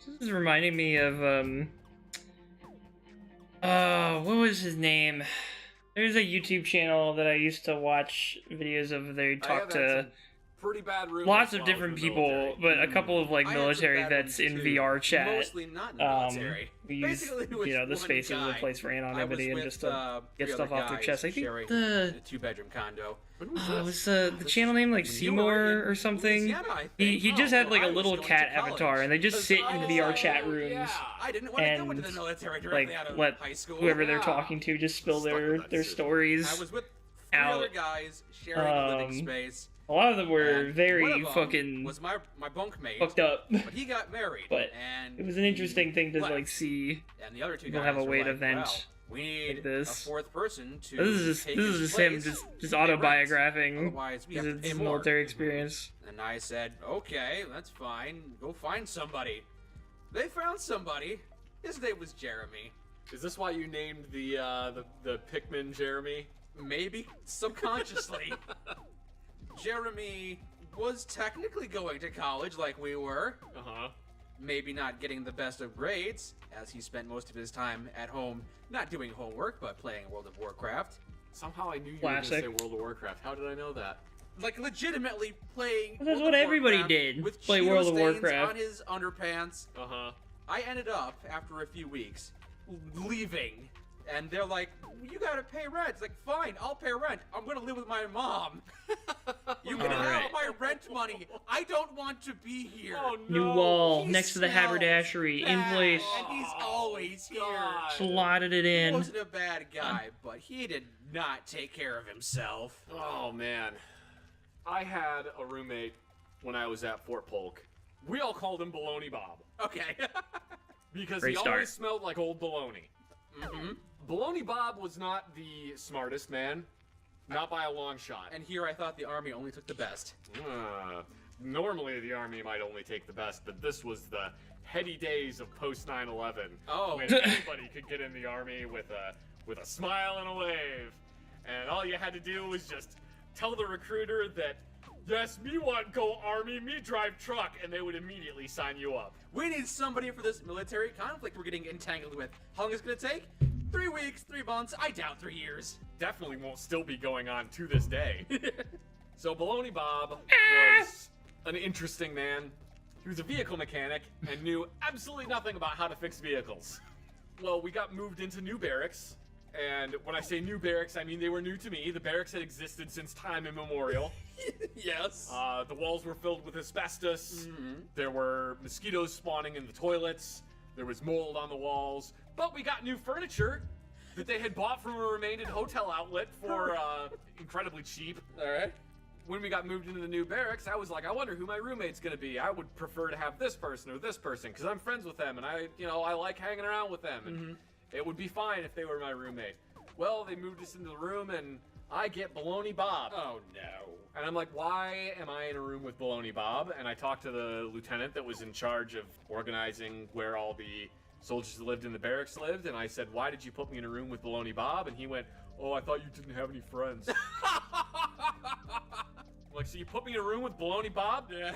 This is reminding me of, what was his name? There's a YouTube channel that I used to watch videos of. They talk to pretty bad rumors lots of while I was different in the people, military. but a couple of like I had some military bad vets ones, in too. VR chat. Mostly not in the military. We use, Basically, it was you know, the one space as a guy. place for I was anonymity and with, just to get three stuff other off their guys chest. I think sharing the a 2-bedroom condo. was the channel name like Seymour or something? He just had like a little cat avatar, and they just sit in VR chat rooms I didn't want to go into the and military directly like out of let high school. whoever they're talking to just spill their stories I was with 3 out. other guys sharing a living space. A lot of them were And one very of them fucking was my bunkmate, fucked up. but he got married. But and it was an interesting thing to left. like see And the other 2 people guys have a were way like, to vent well, We need Like this. a fourth person to This is take just his him place. just autobiographing Otherwise, we have to pay his more. military experience. And I said, okay, that's fine. Go find somebody. They found somebody. His name was Jeremy. Is this why you named the Pikmin Jeremy? Maybe subconsciously. Jeremy was technically going to college like we were. Uh-huh. Maybe not getting the best of grades, as he spent most of his time at home not doing homework, but playing World of Warcraft. Somehow I knew you were going to Classic. say World of Warcraft. How did I know that? Like, legitimately playing That's World what of everybody Warcraft did, with play Cheeto World of stains Warcraft. on his underpants. Uh-huh. I ended up, after a few weeks, leaving. And they're like, you gotta pay rent. It's like, fine, I'll pay rent. I'm gonna live with my mom. You can have Alright. my rent money. I don't want to be here. Oh, no. New wall He next to the smells haberdashery in bad, place. And he's always here. Slotted it He in. wasn't a bad guy, but he did not take care of himself. Oh, man. I had a roommate when I was at Fort Polk. We all called him Baloney Bob. Okay. Because Great he start. always smelled like old baloney. Mm-hmm. Baloney Bob was not the smartest man. Not by a long shot. And here I thought the army only took the best. Normally the army might only take the best, but this was the heady days of post 9/11. Oh. When anybody could get in the army with a smile and a wave, and all you had to do was just tell the recruiter that, yes, me want go army, me drive truck, and they would immediately sign you up. We need somebody for this military conflict we're getting entangled with. How long is it gonna take? 3 weeks, 3 months, I doubt 3 years. Definitely won't still be going on to this day. So Baloney Bob was an interesting man. He was a vehicle mechanic and knew absolutely nothing about how to fix vehicles. Well, we got moved into new barracks, and when I say new barracks, I mean they were new to me. The barracks had existed since time immemorial. Yes. The walls were filled with asbestos. Mm-hmm. There were mosquitoes spawning in the toilets. There was mold on the walls. But we got new furniture that they had bought from a remaining hotel outlet for incredibly cheap. All right. When we got moved into the new barracks, I was like, I wonder who my roommate's gonna be. I would prefer to have this person or this person because I'm friends with them and I like hanging around with them. And it would be fine if they were my roommate. Well, they moved us into the room and I get Baloney Bob. Oh no. And I'm like, why am I in a room with Baloney Bob? And I talked to the lieutenant that was in charge of organizing where all the soldiers that lived in the barracks lived. And I said, why did you put me in a room with Baloney Bob? And he went, oh, I thought you didn't have any friends. I'm like, so you put me in a room with Baloney Bob? Yeah.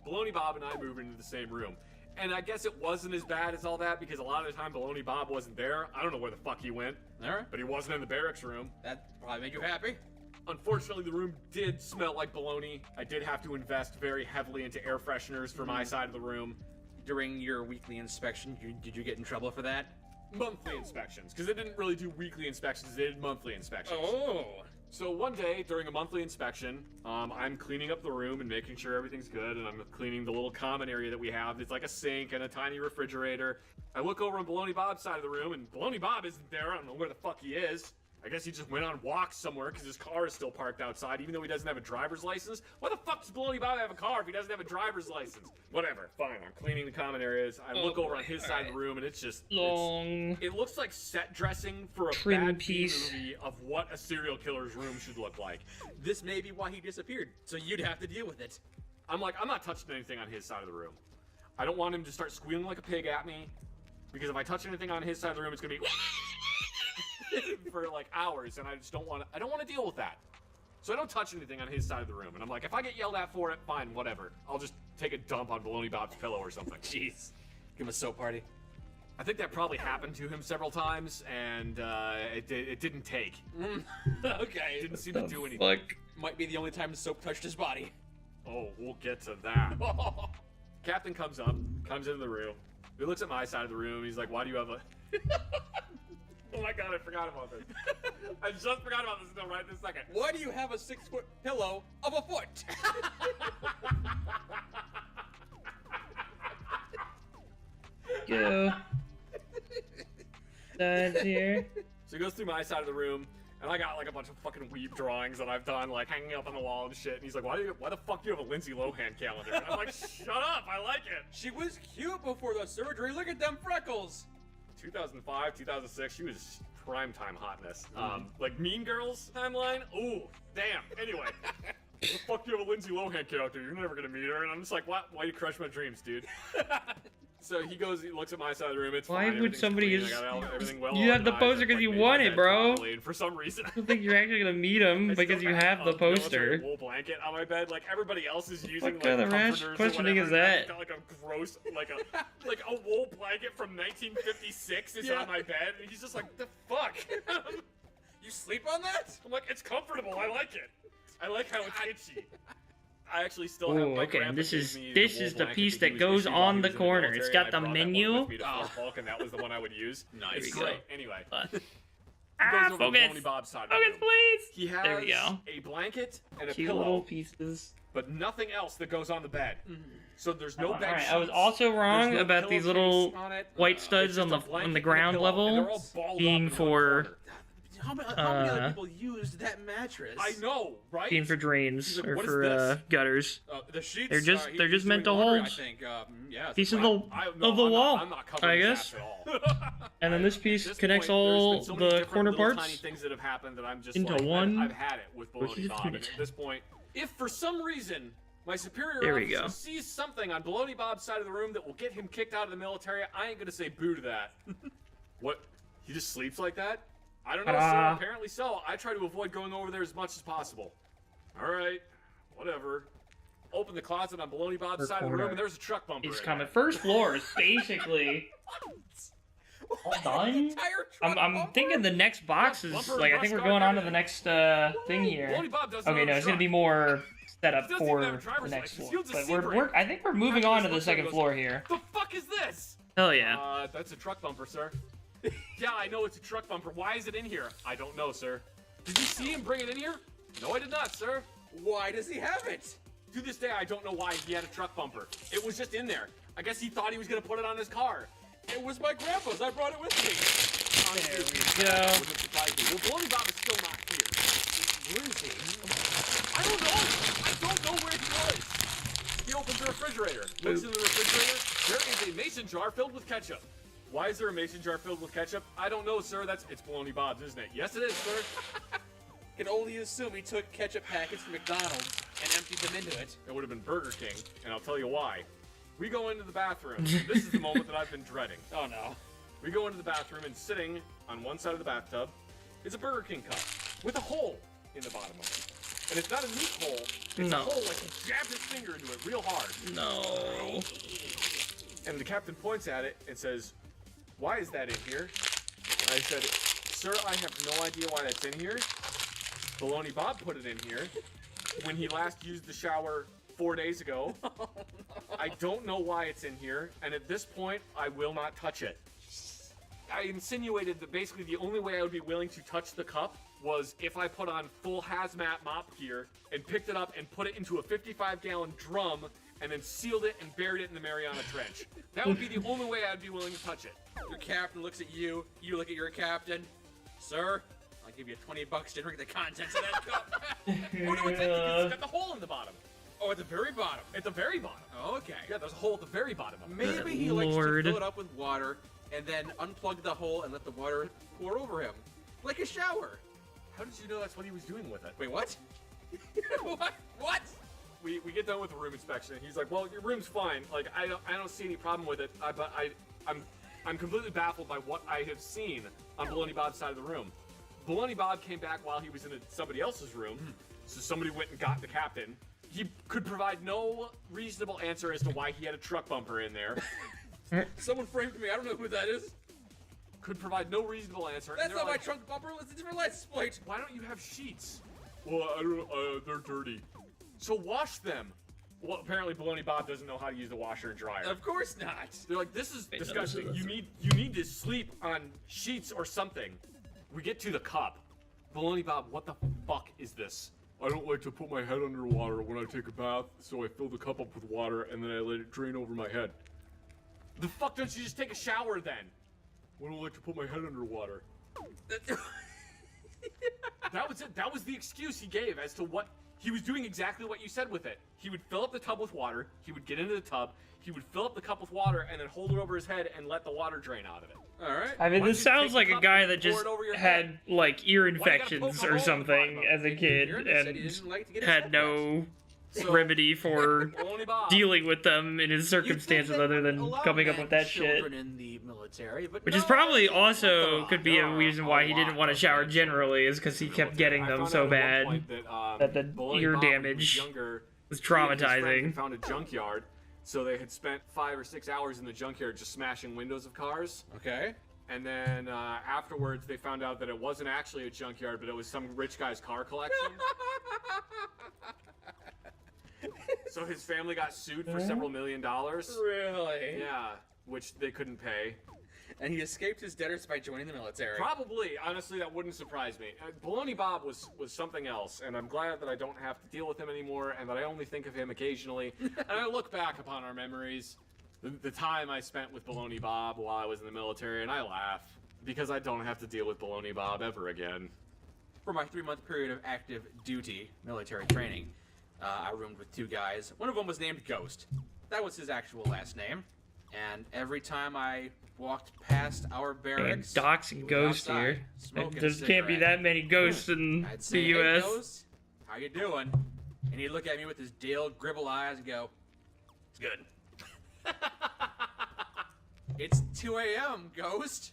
Baloney Bob and I moved into the same room. And I guess it wasn't as bad as all that because a lot of the time Baloney Bob wasn't there. I don't know where the fuck he went. All right. But he wasn't in the barracks room. That probably made you happy. Unfortunately, the room did smell like baloney. I did have to invest very heavily into air fresheners for my side of the room. During your weekly inspection, did you get in trouble for that? Monthly inspections, because they didn't really do weekly inspections, they did monthly inspections. Oh. So one day, during a monthly inspection, I'm cleaning up the room and making sure everything's good, and I'm cleaning the little common area that we have. It's like a sink and a tiny refrigerator. I look over on Baloney Bob's side of the room, and Baloney Bob isn't there. I don't know where the fuck he is. I guess he just went on walks somewhere because his car is still parked outside, even though he doesn't have a driver's license. Why the fuck does Baloney Bob have a car if he doesn't have a driver's license? Whatever, fine. I'm cleaning the common areas. I look over on his side of the room, and it's just long. It looks like set dressing for a Trim bad piece. movie of what a serial killer's room should look like. This may be why he disappeared, so you'd have to deal with it. I'm like, I'm not touching anything on his side of the room. I don't want him to start squealing like a pig at me, because if I touch anything on his side of the room, it's gonna be for like hours, and I just don't want to deal with that. So I don't touch anything on his side of the room, and I'm like, if I get yelled at for it, fine, whatever. I'll just take a dump on Baloney Bob's pillow or something. Jeez. Give him a soap party. I think that probably happened to him several times, and it didn't take. Okay. It didn't seem to do anything. Fuck. Might be the only time the soap touched his body. Oh, we'll get to that. Captain comes into the room. He looks at my side of the room. He's like, why do you have a... Oh my god, I forgot about this. I just forgot about this until right this second. Why do you have a 6-foot pillow of a foot? Go. That's here. So he goes through my side of the room, and I got like a bunch of fucking weeb drawings that I've done, like hanging up on the wall and shit. And he's like, why the fuck do you have a Lindsay Lohan calendar? And I'm like, shut up, I like it. She was cute before the surgery. Look at them freckles. 2005, 2006, she was primetime hotness. Like Mean Girls timeline. Ooh, damn. Anyway, the fuck do you have a Lindsay Lohan character? You're never gonna meet her. And I'm just like, what? Why you crush my dreams, dude? So he goes, he looks at my side of the room. It's Why fine, would somebody clean, I got everything well you have the organized, poster I, because you made want my it, bed bro? properly, and for some reason, I don't think you're actually gonna meet him because you have the poster. Wool blanket on my bed, like everybody else is using. What kind of rash questioning is that? Got like a gross, like a wool blanket from 1956 is on my bed, and he's just like, the fuck. You sleep on that? I'm like, it's comfortable. I like it. I like how it's itchy. I actually still have Oh, my okay. grandpa This gave is me this wool is the blanket piece that he that was goes issued while on he the was in corner. military, It's and got I the brought that one menu. with me to Fort Falk, and that was the one I would use. Nice. It's great. Anyway. Ah, Goes over to focus. Baloney Bob's side of the Focus, room. please. He has There we go. a blanket and a Cute pillow, little pieces. but nothing else that goes on the bed. So there's no bed Alright, sheets. I was also wrong There's no about these pillowcase little on it. white studs It's on just the a blanket and a ground pillow, and they're all level balled up being in one for corner. How many other people used that mattress? I know, right? being for drains He's like, or "What is for this?" gutters. The sheets. They're just he's they're just meant to doing laundry, hold I think. Yeah. piece of no, the wall, I'm not covering I his guess. ass at all. And then this piece At this connects point, there's all been so many the different corner little parts tiny things that have happened that I'm just into like, one I've had it with Baloney cohesive Bob. And unit. at this point, if for some reason my superior There we officer go. sees something on Baloney Bob's side of the room that will get him kicked out of the military, I ain't gonna say boo to that. What? He just sleeps like that? I don't know, sir. Apparently so. I try to avoid going over there as much as possible. All right, whatever. Open the closet on Baloney Bob's side of the room, and there's a truck bumper. It's in coming. there. First floor is basically all done. I'm thinking the next box is like I think we're going on to the next thing here. Baloney Bob doesn't Okay, own no, a it's gonna truck. be more set up He doesn't for even have a the driver's next license. floor. He owns a But secret. we're I think we're moving on to the second floor here. The fuck is this? Hell yeah. That's a truck bumper, sir. Yeah, I know it's a truck bumper. Why is it in here? I don't know, sir. Did you see him bring it in here? No, I did not, sir. Why does he have it? To this day, I don't know why he had a truck bumper. It was just in there. I guess he thought he was gonna put it on his car. It was my grandpa's. I brought it with me. There we go. Wouldn't surprise me. Well, Baloney Bob is still not here. Where is he? I don't know. I don't know where he was. He opens the refrigerator. Looks in the refrigerator. There is a mason jar filled with ketchup. Why is there a mason jar filled with ketchup? I don't know, sir. It's Baloney Bob's, isn't it? Yes, it is, sir. Can only assume he took ketchup packets from McDonald's and emptied them into it. It would have been Burger King, and I'll tell you why. We go into the bathroom. This is the moment that I've been dreading. Oh no. We go into the bathroom, and sitting on one side of the bathtub is a Burger King cup with a hole in the bottom of it. And it's not a neat hole. It's a hole like he jabbed his finger into it real hard. No. And the captain points at it and says, "Why is that in here?" And I said, "Sir, I have no idea why that's in here. Baloney Bob put it in here when he last used the shower 4 days ago. I don't know why it's in here, and at this point, I will not touch it." I insinuated that basically the only way I would be willing to touch the cup was if I put on full hazmat mop gear and picked it up and put it into a 55-gallon drum and then sealed it and buried it in the Mariana Trench. That would be the only way I'd be willing to touch it. Your captain looks at you, you look at your captain. Sir, I'll give you $20 to drink the contents of that cup. Oh no, it's got the hole in the bottom. Oh, at the very bottom. At the very bottom. Oh, okay. Yeah, there's a hole at the very bottom of it. Maybe he likes to fill it up with water and then unplug the hole and let the water pour over him. Like a shower. How did you know that's what he was doing with it? Wait, what? What? We get done with the room inspection, and he's like, "Well, your room's fine. Like, I don't see any problem with it. But I'm completely baffled by what I have seen on Baloney Bob's side of the room. Baloney Bob came back while he was in somebody else's room, so somebody went and got the captain. He could provide no reasonable answer as to why he had a truck bumper in there. Someone framed me. I don't know who that is. Could provide no reasonable answer. That's not my trunk bumper. It's a different license plate. Why don't you have sheets? Well, I don't. They're dirty. So wash them. Well, apparently Baloney Bob doesn't know how to use the washer and dryer. Of course not. They're like, this is disgusting. You need to sleep on sheets or something. We get to the cup. Baloney Bob, what the fuck is this? I don't like to put my head under water when I take a bath, so I fill the cup up with water and then I let it drain over my head. The fuck don't you just take a shower then? I don't like to put my head under water. That was it. That was the excuse he gave as to what he was doing. Exactly what you said with it. He would fill up the tub with water. He would get into the tub. He would fill up the cup with water and then hold it over his head and let the water drain out of it. All right. I mean, Why this don't you sounds take like the a cup guy and that pour just it over your had head? like ear Why you gotta poke infections a hole or in the something bottom as a kid Pyramid said he and didn't like to get his had head no So- remedy for Only Bob. dealing with them in his circumstances other than coming up with that shit. Children in the military, but Which is probably also could be a reason why he didn't want to shower generally, is because he kept getting them so bad that the Baloney ear Bob, when he damage younger, was he and his friend traumatizing. had found a junkyard, so they had spent 5 or 6 hours in the junkyard just smashing windows of cars. Okay. And then afterwards, they found out that it wasn't actually a junkyard, but it was some rich guy's car collection. So his family got sued for several $1 million. Really? Yeah, which they couldn't pay. And he escaped his debtors by joining the military. Probably. Honestly, that wouldn't surprise me. Baloney Bob was something else, and I'm glad that I don't have to deal with him anymore, and that I only think of him occasionally. And I look back upon our memories, the time I spent with Baloney Bob while I was in the military, and I laugh, because I don't have to deal with Baloney Bob ever again. For my 3-month period of active duty military training, I roomed with 2 guys. One of them was named Ghost. That was his actual last name. And every time I walked past our And barracks, doxing ghost outside, here. smoking There a can't be cigarette, that many ghosts in I'd the say, U.S. Hey, Ghost, how you doing? And he'd look at me with his old gribble eyes and go, it's good. It's 2 a.m., Ghost.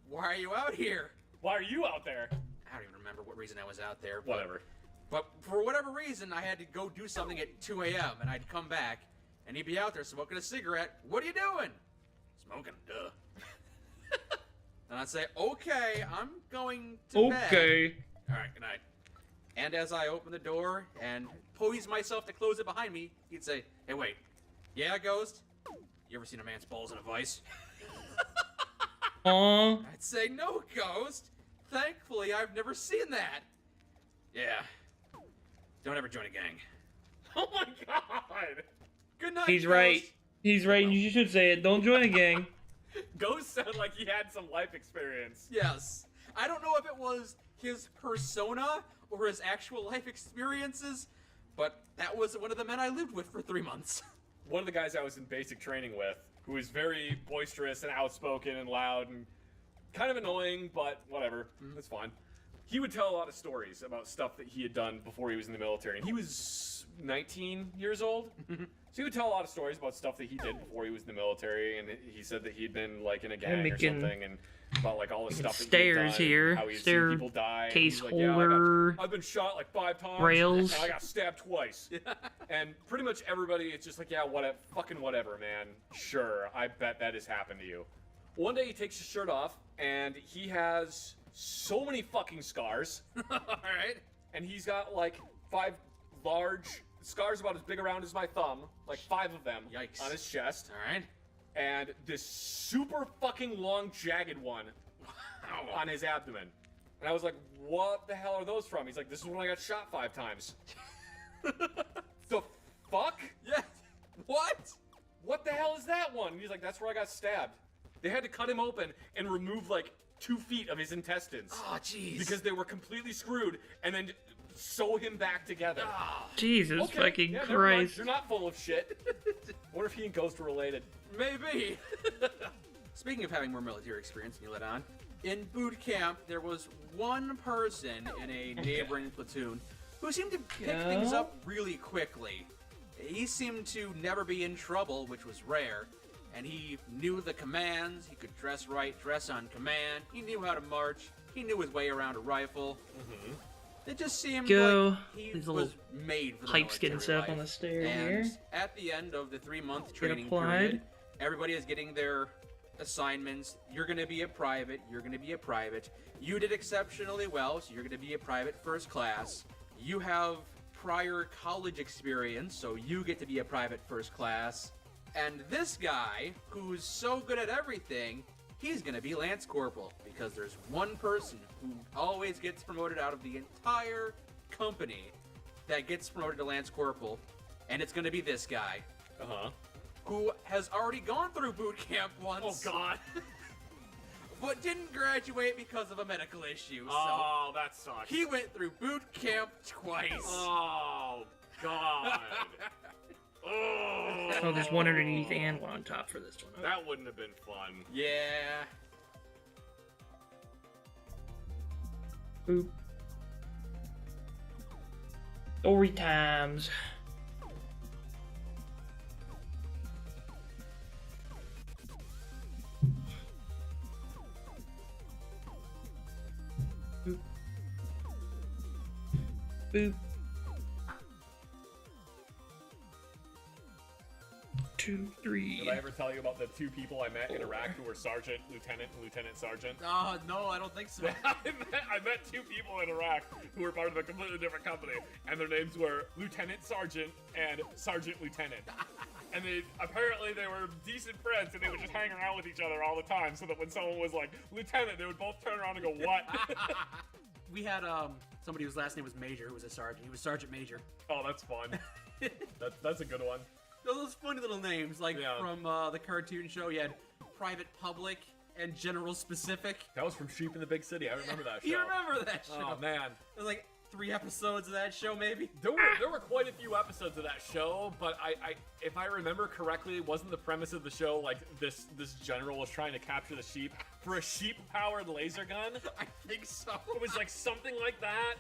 Why are you out here? Why are you out there? I don't even remember what reason I was out there. Whatever. But for whatever reason, I had to go do something at 2 a.m. and I'd come back and he'd be out there smoking a cigarette. What are you doing? Smoking, duh. And I'd say, okay, I'm going to bed. Okay. All right, good night. And as I open the door and poise myself to close it behind me, he'd say, hey, wait. Yeah, Ghost? You ever seen a man's balls in a vice? Aww. I'd say, no, Ghost. Thankfully, I've never seen that. Yeah. Don't ever join a gang. Oh my god! Good night, He's Ghost. right. He's right. You should say it. Don't join a gang. Ghost sounded like he had some life experience. Yes. I don't know if it was his persona or his actual life experiences, but that was one of the men I lived with for 3 months. One of the guys I was in basic training with, who was very boisterous and outspoken and loud and kind of annoying, but whatever, it's fine. He would tell a lot of stories about stuff that he had done before he was in the military, and he was 19 years old. So he would tell a lot of stories about stuff that he did before he was in the military, and he said that he'd been like in a gang or something, and about like all the stuff that he had done, Stairs here. how he'd seen Stair people die. case and he's like, holder. I've been shot like 5 times. Rails. And I got stabbed twice. And pretty much everybody, it's just like, yeah, whatever, fucking whatever, man. Sure, I bet that has happened to you. One day he takes his shirt off, and he has so many fucking scars. Alright. And he's got like 5 large scars about as big around as my thumb, like 5 of them. Yikes. On his chest. Alright. And this super fucking long jagged one on his abdomen. And I was like, what the hell are those from? He's like, this is when I got shot 5 times. The fuck? Yeah. What? What the hell is that one? And he's like, that's where I got stabbed. They had to cut him open and remove like 2 feet of his intestines. Oh, jeez. Because they were completely screwed, and then sew him back together. Jesus Okay, fucking yeah, never mind. Christ. You're not full of shit. Wonder if he and Ghost are related. Maybe. Speaking of having more military experience than you let on, in boot camp, there was one person in a neighboring platoon who seemed to pick things up really quickly. He seemed to never be in trouble, which was rare. And he knew the commands, he could dress right, dress on command, he knew how to march, he knew his way around a rifle. It just seemed like he These was little made for the pipes getting military set up on life. the stair And here. at the end of the 3-month Get training applied. period, everybody is getting their assignments. You're going to be a private, you're going to be a private. You did exceptionally well, so you're going to be a private first class. You have prior college experience, so you get to be a private first class. And this guy, who's so good at everything, he's gonna be Lance Corporal, because there's one person who always gets promoted out of the entire company that gets promoted to Lance Corporal, and it's gonna be this guy. Who has already gone through boot camp once. Oh, God. But didn't graduate because of a medical issue. Oh, so that sucks. he went through boot camp twice. Oh, God. Oh, there's one underneath and one on top for this one. That wouldn't have been fun. Yeah. Boop. Story times. Boop. Boop. 2, 3. Did I ever tell you about the 2 people I met in Iraq who were sergeant, lieutenant, and lieutenant sergeant? No, I don't think so. I met 2 people in Iraq who were part of a completely different company, and their names were Lieutenant Sergeant and Sergeant Lieutenant. And apparently they were decent friends, and they would just hang around with each other all the time, so that when someone was like, Lieutenant, they would both turn around and go, what? We had somebody whose last name was Major, who was a sergeant. He was Sergeant Major. Oh, that's fun. That's a good one. Those funny little names, like from the cartoon show, you had Private Public and General Specific. That was from Sheep in the Big City. I remember that show. You remember that show? Oh, man. There was like 3 episodes of that show, maybe? There were quite a few episodes of that show, but if I remember correctly, wasn't the premise of the show like this general was trying to capture the sheep for a sheep-powered laser gun? I think so. It was like something like that.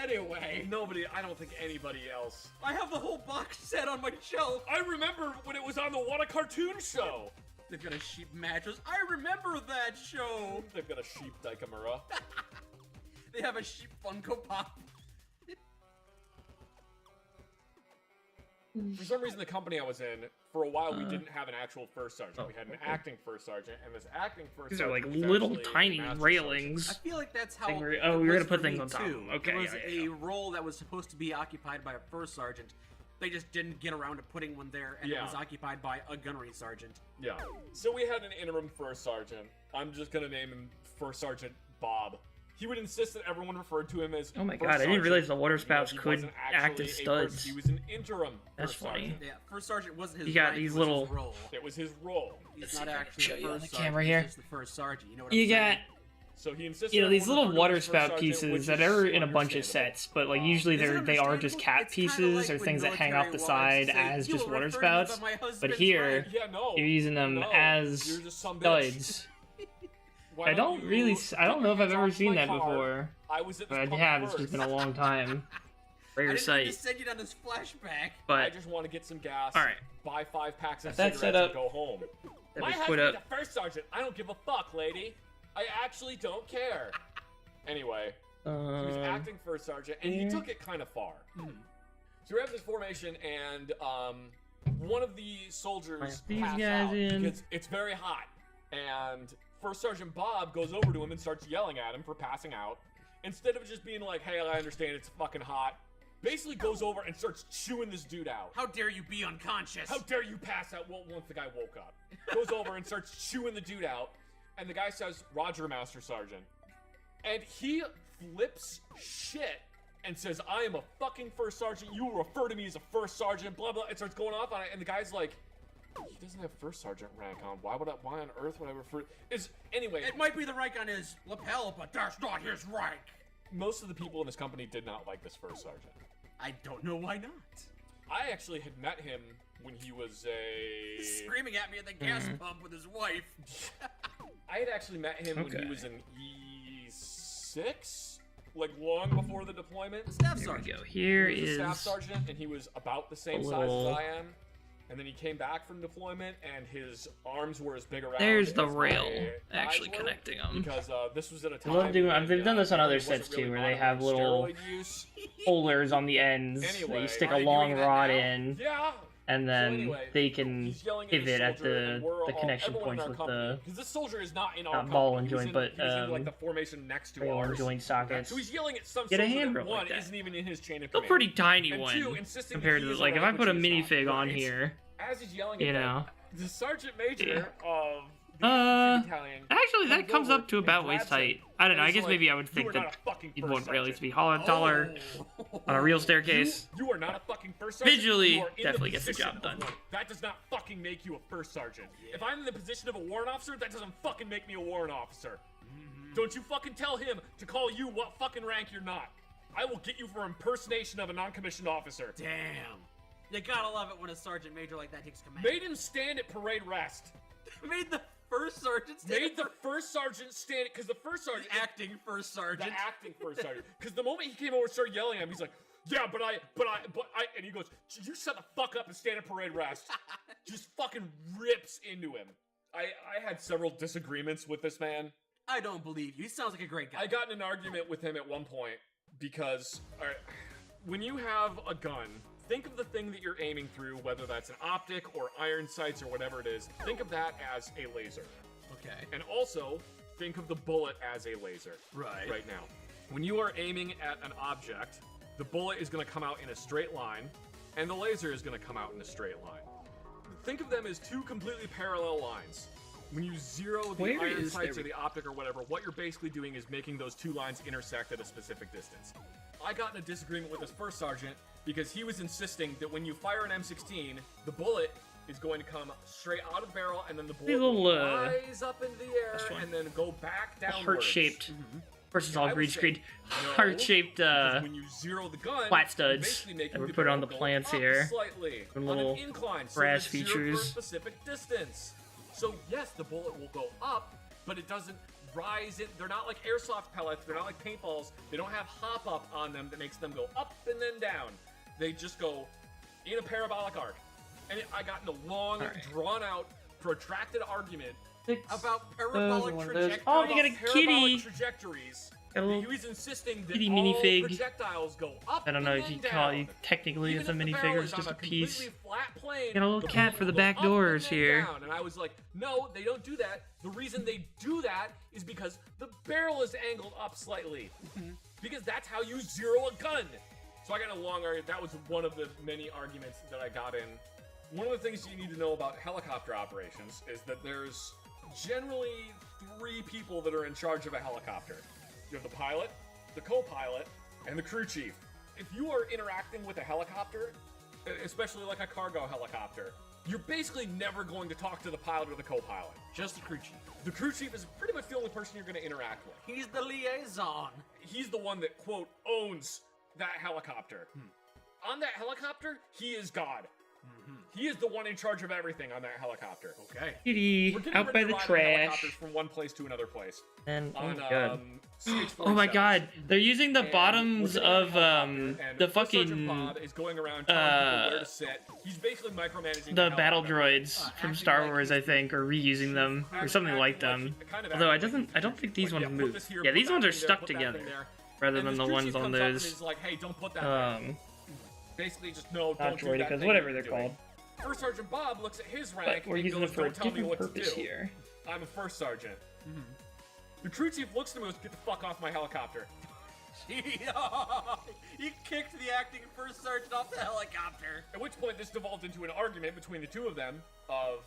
Anyway. I don't think anybody else. I have the whole box set on my shelf. I remember when it was on the What a Cartoon show. They've got a sheep mattress. I remember that show. They've got a sheep Daikamura. They have a sheep Funko Pop. For some reason, the company I was in, for a while, we didn't have an actual first sergeant. We had an acting first sergeant, and this acting first These are sergeant like was little actually tiny a master railings. I feel like that's how. Oh, we're gonna put things on top. Okay. There was a role that was supposed to be occupied by a first sergeant. They just didn't get around to putting one there, and it was occupied by a gunnery sergeant. Yeah. So we had an interim first sergeant. I'm just gonna name him First Sergeant Bob. He would insist that everyone referred to him as. Oh my first god! I didn't realize the water sergeant, spouts could act as studs. He was an interim. That's first funny. sergeant. Yeah, first sergeant wasn't his. You got rank, these it was little. His role. It was his role. He's not actually show the you on first the sergeant. camera He's here. just the first sergeant. You know what You I'm got. saying? So he insisted. You know these little everyone water referred to him as spout first sergeant, pieces which that is are in a bunch of understandable. sets, but like usually they are just cat It's kinda pieces like or when things that hang off the military side wives say, as "You just will water refer to me by spouts. my But husband's here, friend." Yeah, no. you're using them No, as you're just some bitch. studs. Why I don't really. I don't know if I've ever seen that car. before. I was at But this I pump have. It's first. just been a long time. I Rare didn't mean to sight. send you down this flashback. But I just want to get some gas. all right. Buy 5 packs of That's cigarettes set up. and go home. That My was husband's put up. the first sergeant. I don't give a fuck, lady. I actually don't care. Anyway, he was acting first sergeant, and he took it kind of far. So we have this formation, and one of the soldiers These pass guys out in. because it's very hot, and First Sergeant Bob goes over to him and starts yelling at him for passing out. Instead of just being like, hey, I understand it's fucking hot, basically goes over and starts chewing this dude out. How dare you be unconscious? How dare you pass out once the guy woke up? Goes over and starts chewing the dude out, and the guy says, Roger, Master Sergeant. And he flips shit and says, I am a fucking first sergeant. You will refer to me as a first sergeant, blah, blah. And starts going off on it, and the guy's like, he doesn't have first sergeant rank on. Why on earth would I refer? Anyway. It might be the rank on his lapel, but that's not his rank. Most of the people in this company did not like this first sergeant. I don't know why not. I actually had met him when he was a... He's screaming at me at the gas pump with his wife. I had actually met him when he was in E6, like long before the deployment. Staff There we sergeant. go. Here He was a staff is. sergeant, and he was about the same a size little- as I am. And then he came back from deployment, and his arms were as big around. There's the as rail my actually eyes were, connecting them. Because this was at a I time. love doing. when, They've done this on other wasn't sets really too, where they modern have little steroid use. holders on the ends that Anyway, you stick a are you long doing that rod now? in, Yeah. and then anyway, they can He's yelling at his pivot at soldier, and the we're connection everyone in points our with company, the because this soldier is not in our not ball company. and He was joint, in- but he was in, like the formation next to rail and ours. joint sockets. So he's yelling at some Get a soldier hand that rail one like that. isn't even in his chain of It's a command. pretty tiny And one two, insisting that compared he to is like if I rank put a which he's not. minifig on Right. here. As he's yelling You at know. the sergeant major of the battalion Actually, that comes over up to and about grabs waist height. him, I don't know. and I he's guess like, maybe I would "You think are not that a fucking you'd first want really sergeant." to be taller on a real staircase. You are not a fucking first sergeant. Visually, You are in definitely the gets the position job done. of one. That does not fucking make you a first sergeant. If I'm in the position of a warrant officer, that doesn't fucking make me a warrant officer. Don't you fucking tell him to call you what fucking rank you're not. I will get you for impersonation of a non-commissioned officer. Damn. You gotta love it when a sergeant major like that takes command. Made him stand at parade rest. Made the first sergeant made the first sergeant stand, because the first sergeant, acting first sergeant, because the moment he came over and started yelling at him, he's like, yeah, but I, and he goes, you shut the fuck up and stand at parade rest. Just fucking rips into him. I had several disagreements with this man. I don't believe you. He sounds like a great guy. I got in an argument with him at one point because when you have a gun, think of the thing that you're aiming through, whether that's an optic or iron sights or whatever it is. Think of that as a laser. Okay. And also, think of the bullet as a laser. Right now. When you are aiming at an object, the bullet is going to come out in a straight line, and the laser is going to come out in a straight line. Think of them as two completely parallel lines. When you zero the iron sights or the optic or whatever, what you're basically doing is making those two lines intersect at a specific distance. I got in a disagreement with this first sergeant because he was insisting that when you fire an M16, the bullet is going to come straight out of the barrel, and then the bullet will rise up into the air and then go back downwards. Heart-shaped. Versus all green screen. Heart-shaped when you zero the gun, flat studs that were put on the plants here. Slightly, and on little an incline, brass so features. For a specific distance. So yes, the bullet will go up, but it doesn't rise in. They're not like airsoft pellets. They're not like paintballs. They don't have hop up on them that makes them go up and then down. They just go in a parabolic arc. And I got in a long, drawn out, protracted argument about parabolic trajectories. Oh, you got a kitty. Trajectories. Got a little he was insisting that kitty all minifig. projecticals go up. I don't know and if you then call down. it technically Even it's a if the minifig barrel or it's is just on a piece. completely flat plane, Got a little the cat bullet for the will back go up doors and then here. down. And I was like, no, they don't do that. The reason they do that is because the barrel is angled up slightly. Because that's how you zero a gun. So I got in a long argument. That was one of the many arguments that I got in. One of the things you need to know about helicopter operations is that there's generally 3 people that are in charge of a helicopter. You have the pilot, the co-pilot, and the crew chief. If you are interacting with a helicopter, especially like a cargo helicopter, you're basically never going to talk to the pilot or the co-pilot. Just the crew chief. The crew chief is pretty much the only person you're going to interact with. He's the liaison. He's the one that, quote, owns that helicopter. On that helicopter, he is God. He is the one in charge of everything on that helicopter. Okay. Kitty, out by the trash. From one place to another place. And oh on, my god. Oh my god, they're using the bottoms of the fucking Bob is going around telling people where to sit. He's basically micromanaging the battle droids from Star Wars, I think, or reusing them or something like them. Although I don't think these ones move. Yeah, these ones are stuck together rather than the ones on those. Like, hey, don't put that there. Basically, just no, don't do that thing whatever you're they're doing. called. First Sergeant Bob looks at his rank But we're and using goes, it for a don't tell me different what to purpose do. here. I'm a first sergeant. The crew chief looks at me and goes, get the fuck off my helicopter. He kicked the acting first sergeant off the helicopter. At which point this devolved into an argument between the two of them of,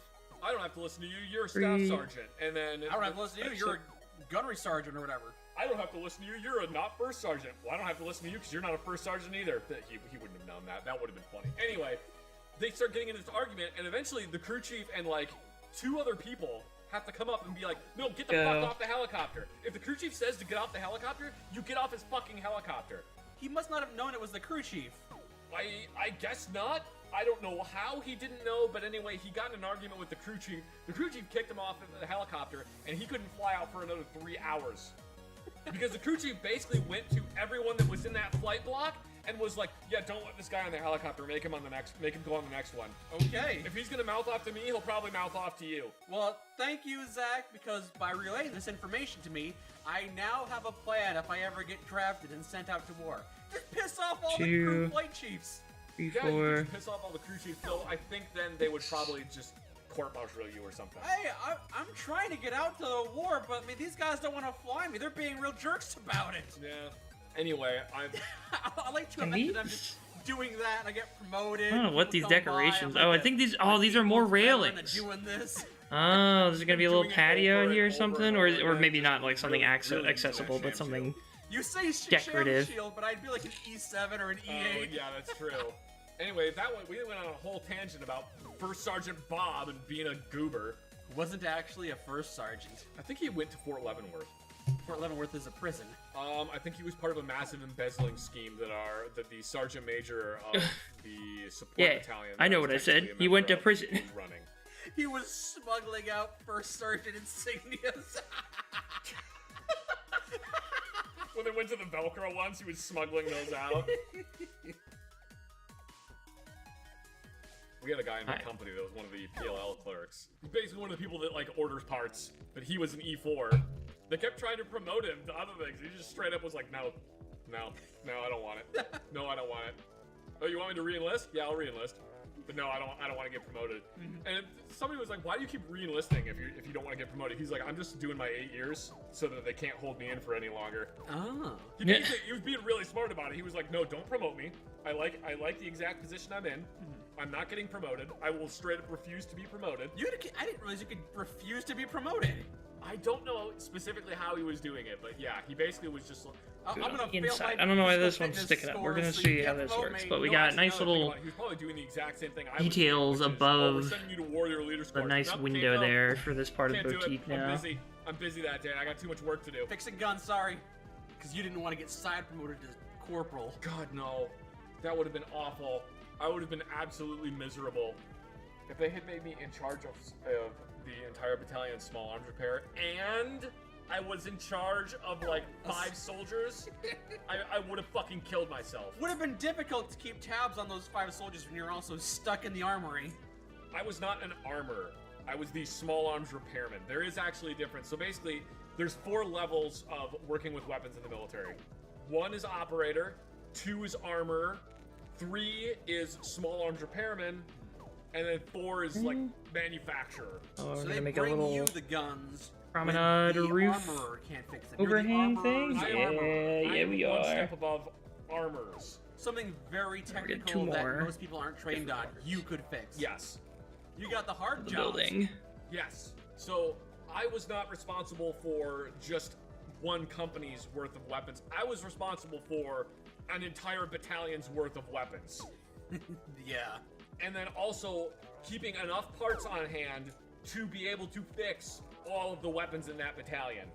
I don't have to listen to you, you're a staff sergeant. And then I don't have to listen to you, you're a gunnery sergeant or whatever. I don't have to listen to you, you're a not first sergeant. Well, I don't have to listen to you because you're not a first sergeant either. He wouldn't have known that. That would have been funny. Anyway, they start getting into this argument, and eventually the crew chief and like 2 other people have to come up and be like, no, get the fuck off the helicopter. If the crew chief says to get off the helicopter, you get off his fucking helicopter. He must not have known it was the crew chief. I guess not. I don't know how he didn't know, but anyway, he got in an argument with the crew chief. The crew chief kicked him off the helicopter, and he couldn't fly out for another 3 hours. Because the crew chief basically went to everyone that was in that flight block and was like, yeah, don't let this guy on the helicopter, make him go on the next one. Okay. If he's gonna mouth off to me, he'll probably mouth off to you. Well, thank you, Zach, because by relaying this information to me, I now have a plan if I ever get drafted and sent out to war. Just piss off all the crew flight chiefs. 3, Yeah, 4. you can just piss off all the crew chiefs. So I think then they would probably just court-martial you or something. Hey, I'm trying to get out to the war, but I mean, these guys don't want to fly me. They're being real jerks about it. Yeah. Anyway, I like to imagine I'm just doing that and I get promoted. I don't know what these decorations. Oh, I think these. Oh, these are more railings. Doing this. Oh, there's gonna be a little patio in here or something, or maybe not like something accessible, but something You say decorative. Shield, but I'd be like an E7 or an E8. Oh, yeah, that's true. Anyway, we went on a whole tangent about First Sergeant Bob and being a goober. Wasn't actually a first sergeant. I think he went to Fort Leavenworth. Fort Leavenworth is a prison. I think he was part of a massive embezzling scheme that the sergeant major of the support battalion. I know what I said. He went to prison. Running. He was smuggling out First Sergeant insignias. When they went to the Velcro once, he was smuggling those out. We had a guy in my company that was one of the PLL clerks. He's basically one of the people that like orders parts, but he was an E4. They kept trying to promote him to other things. He just straight up was like, no, I don't want it. No, I don't want it. Oh, you want me to re-enlist? Yeah, I'll re-enlist. But no, I don't want to get promoted. And somebody was like, why do you keep re-enlisting if you don't want to get promoted? He's like, I'm just doing my 8 years so that they can't hold me in for any longer. Oh. He was being really smart about it. He was like, no, don't promote me. I like the exact position I'm in. I'm not getting promoted. I will straight up refuse to be promoted. I didn't realize you could refuse to be promoted. I don't know specifically how he was doing it, but yeah, he basically was just like, I'm gonna inside. I don't know why this one's sticking up. We're gonna see how this works, but we got nice little he was probably doing the exact same thing details above the nice Nope, window there for this part of the boutique now. I'm busy that day. I got too much work to do. Fixing guns, sorry. Because you didn't want to get side promoted to corporal. God, no. That would have been awful. I would have been absolutely miserable if they had made me in charge of the entire battalion small arms repair, and I was in charge of like 5 soldiers. I would have fucking killed myself. Would have been difficult to keep tabs on those 5 soldiers when you're also stuck in the armory. I was not an armor. I was the small arms repairman. There is actually a difference. So basically, there's 4 levels of working with weapons in the military. 1 is operator, 2 is armor, 3 is small arms repairman, and then 4 is like manufacturer. Oh, so we're they gonna make bring a little you the guns. promenade the roof armorer can't fix it. overhang thing. I We am one are. step above armors. Something very get technical 2 that more. most people aren't trained on. You could fix. Yes. You got the hard The jobs. building. Yes. So I was not responsible for just one company's worth of weapons. I was responsible for an entire battalion's worth of weapons. Yeah. And then also keeping enough parts on hand to be able to fix all of the weapons in that battalion.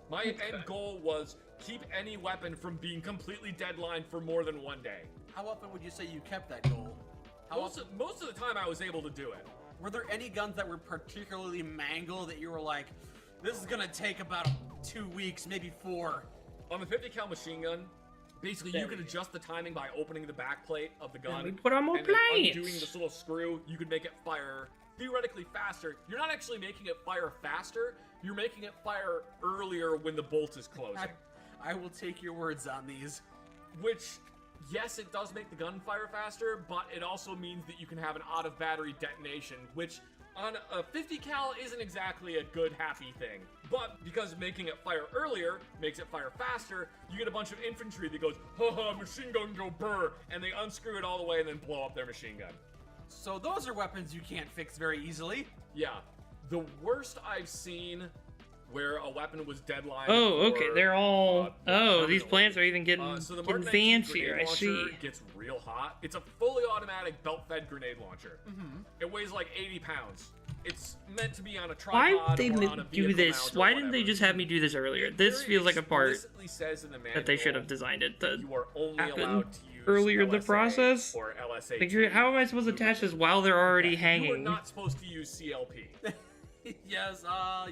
My end goal was keep any weapon from being completely deadline for more than 1 day. How often would you say you kept that goal? Most of the time I was able to do it. Were there any guns that were particularly mangled that you were like, this is gonna take about 2 weeks, maybe 4? On the 50 cal machine gun, basically you can adjust the timing by opening the back plate of the gun. we put on more and then plates. undoing this little screw, you could make it fire theoretically faster. You're not actually making it fire faster, you're making it fire earlier when the bolt is closing. I will take your words on these. Which, yes, it does make the gun fire faster, but it also means that you can have an out-of-battery detonation, which on a 50 cal isn't exactly a good, happy thing. But because making it fire earlier makes it fire faster, you get a bunch of infantry that goes, haha, machine gun go burr, and they unscrew it all the way and then blow up their machine gun. So those are weapons you can't fix very easily. Yeah. The worst I've seen where a weapon was deadline. Oh, okay. They're all. These plants are even getting, so the getting Mark 19 fancier. grenade I see. launcher gets real hot. It's a fully automatic belt-fed grenade launcher. It weighs like 80 pounds. It's meant to be on a Why tripod did they or on a do vehicle this? mount or Why didn't whatever. they just have me do this earlier? This feels like a part Explicitly says in the that they should manual have designed it to you are only happen allowed to use earlier in the LSA process. or LSAT. Like, how am I supposed to attach this while they're already You are hanging? not supposed to use CLP. Yes,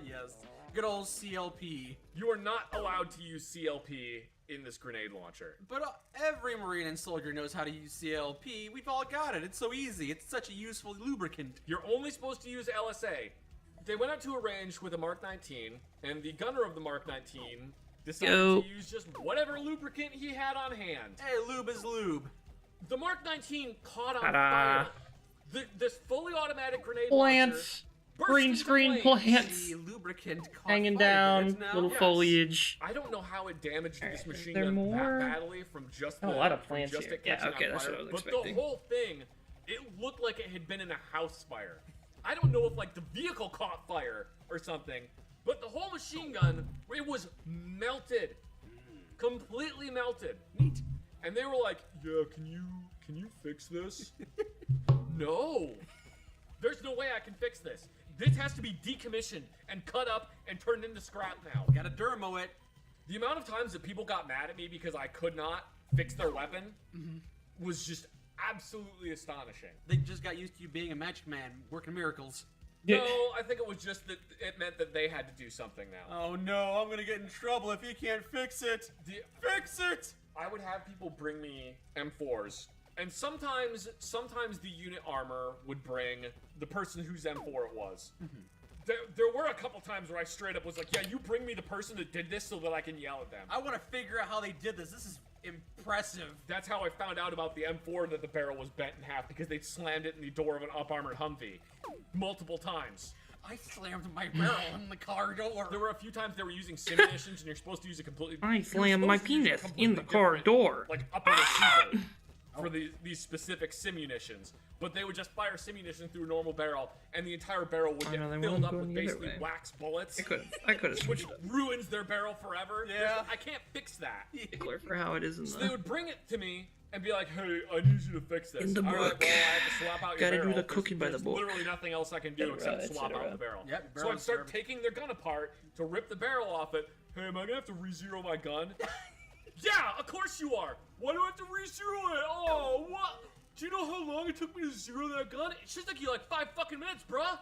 yes. Good old CLP. You are not allowed to use CLP in this grenade launcher. But every Marine and soldier knows how to use CLP. We've all got it. It's so easy. It's such a useful lubricant. You're only supposed to use LSA. They went out to a range with a Mark 19, and the gunner of the Mark 19 decided to use just whatever lubricant he had on hand. Hey, lube is lube. The Mark 19 caught on Ta-da. fire. This fully automatic grenade Plants. launcher burst Green into screen flames. plants. The lubricant caught Hanging fire, down, didn't it now? little Yes. foliage. I don't know how it damaged this machine there gun more? that badly from just Oh, the, a lot of from plants just here. it Yeah, catching okay, on that's fire. what I was But expecting. the whole thing, it looked like it had been in a house fire. I don't know if like the vehicle caught fire or something, but the whole machine gun, it was melted, completely melted. Neat. And they were like, "Yeah, can you fix this?" No, there's no way I can fix this. This has to be decommissioned and cut up and turned into scrap now. Gotta dermo it. The amount of times that people got mad at me because I could not fix their weapon was just absolutely astonishing. They just got used to you being a magic man, working miracles. No, I think it was just that it meant that they had to do something now. Oh no, I'm gonna get in trouble if you can't fix it. Fix it! I would have people bring me M4s, and sometimes the unit armor would bring the person whose M4 it was. There were a couple times where I straight up was like, yeah, you bring me the person that did this so that I can yell at them. I want to figure out how they did this. This is impressive. That's how I found out about the M4 that the barrel was bent in half, because they slammed it in the door of an up-armored Humvee multiple times. I slammed my barrel in the car door. There were a few times they were using simunitions, and you're supposed to use a completely... I slammed my penis in the car door. Like, upper receiver for these specific simunitions. But they would just fire simunition through a normal barrel, and the entire barrel would get filled up with basically wax bullets. I could have which ruins their barrel forever. Yeah. I can't fix that. Stickler for how it is in So the... they would bring it to me and be like, hey, I need you to fix this. In the All right, book. well, I have to swap out your Gotta barrel. do the cooking by the There's book. literally nothing else I can do except swap out the barrel. Yep, So I'd start taking their gun apart to rip the barrel off it. Hey, am I gonna have to re-zero my gun? Yeah, of course you are. Why do I have to re-zero it? Oh, what? Do you know how long it took me to zero that gun? It should take you like 5 fucking minutes, bruh.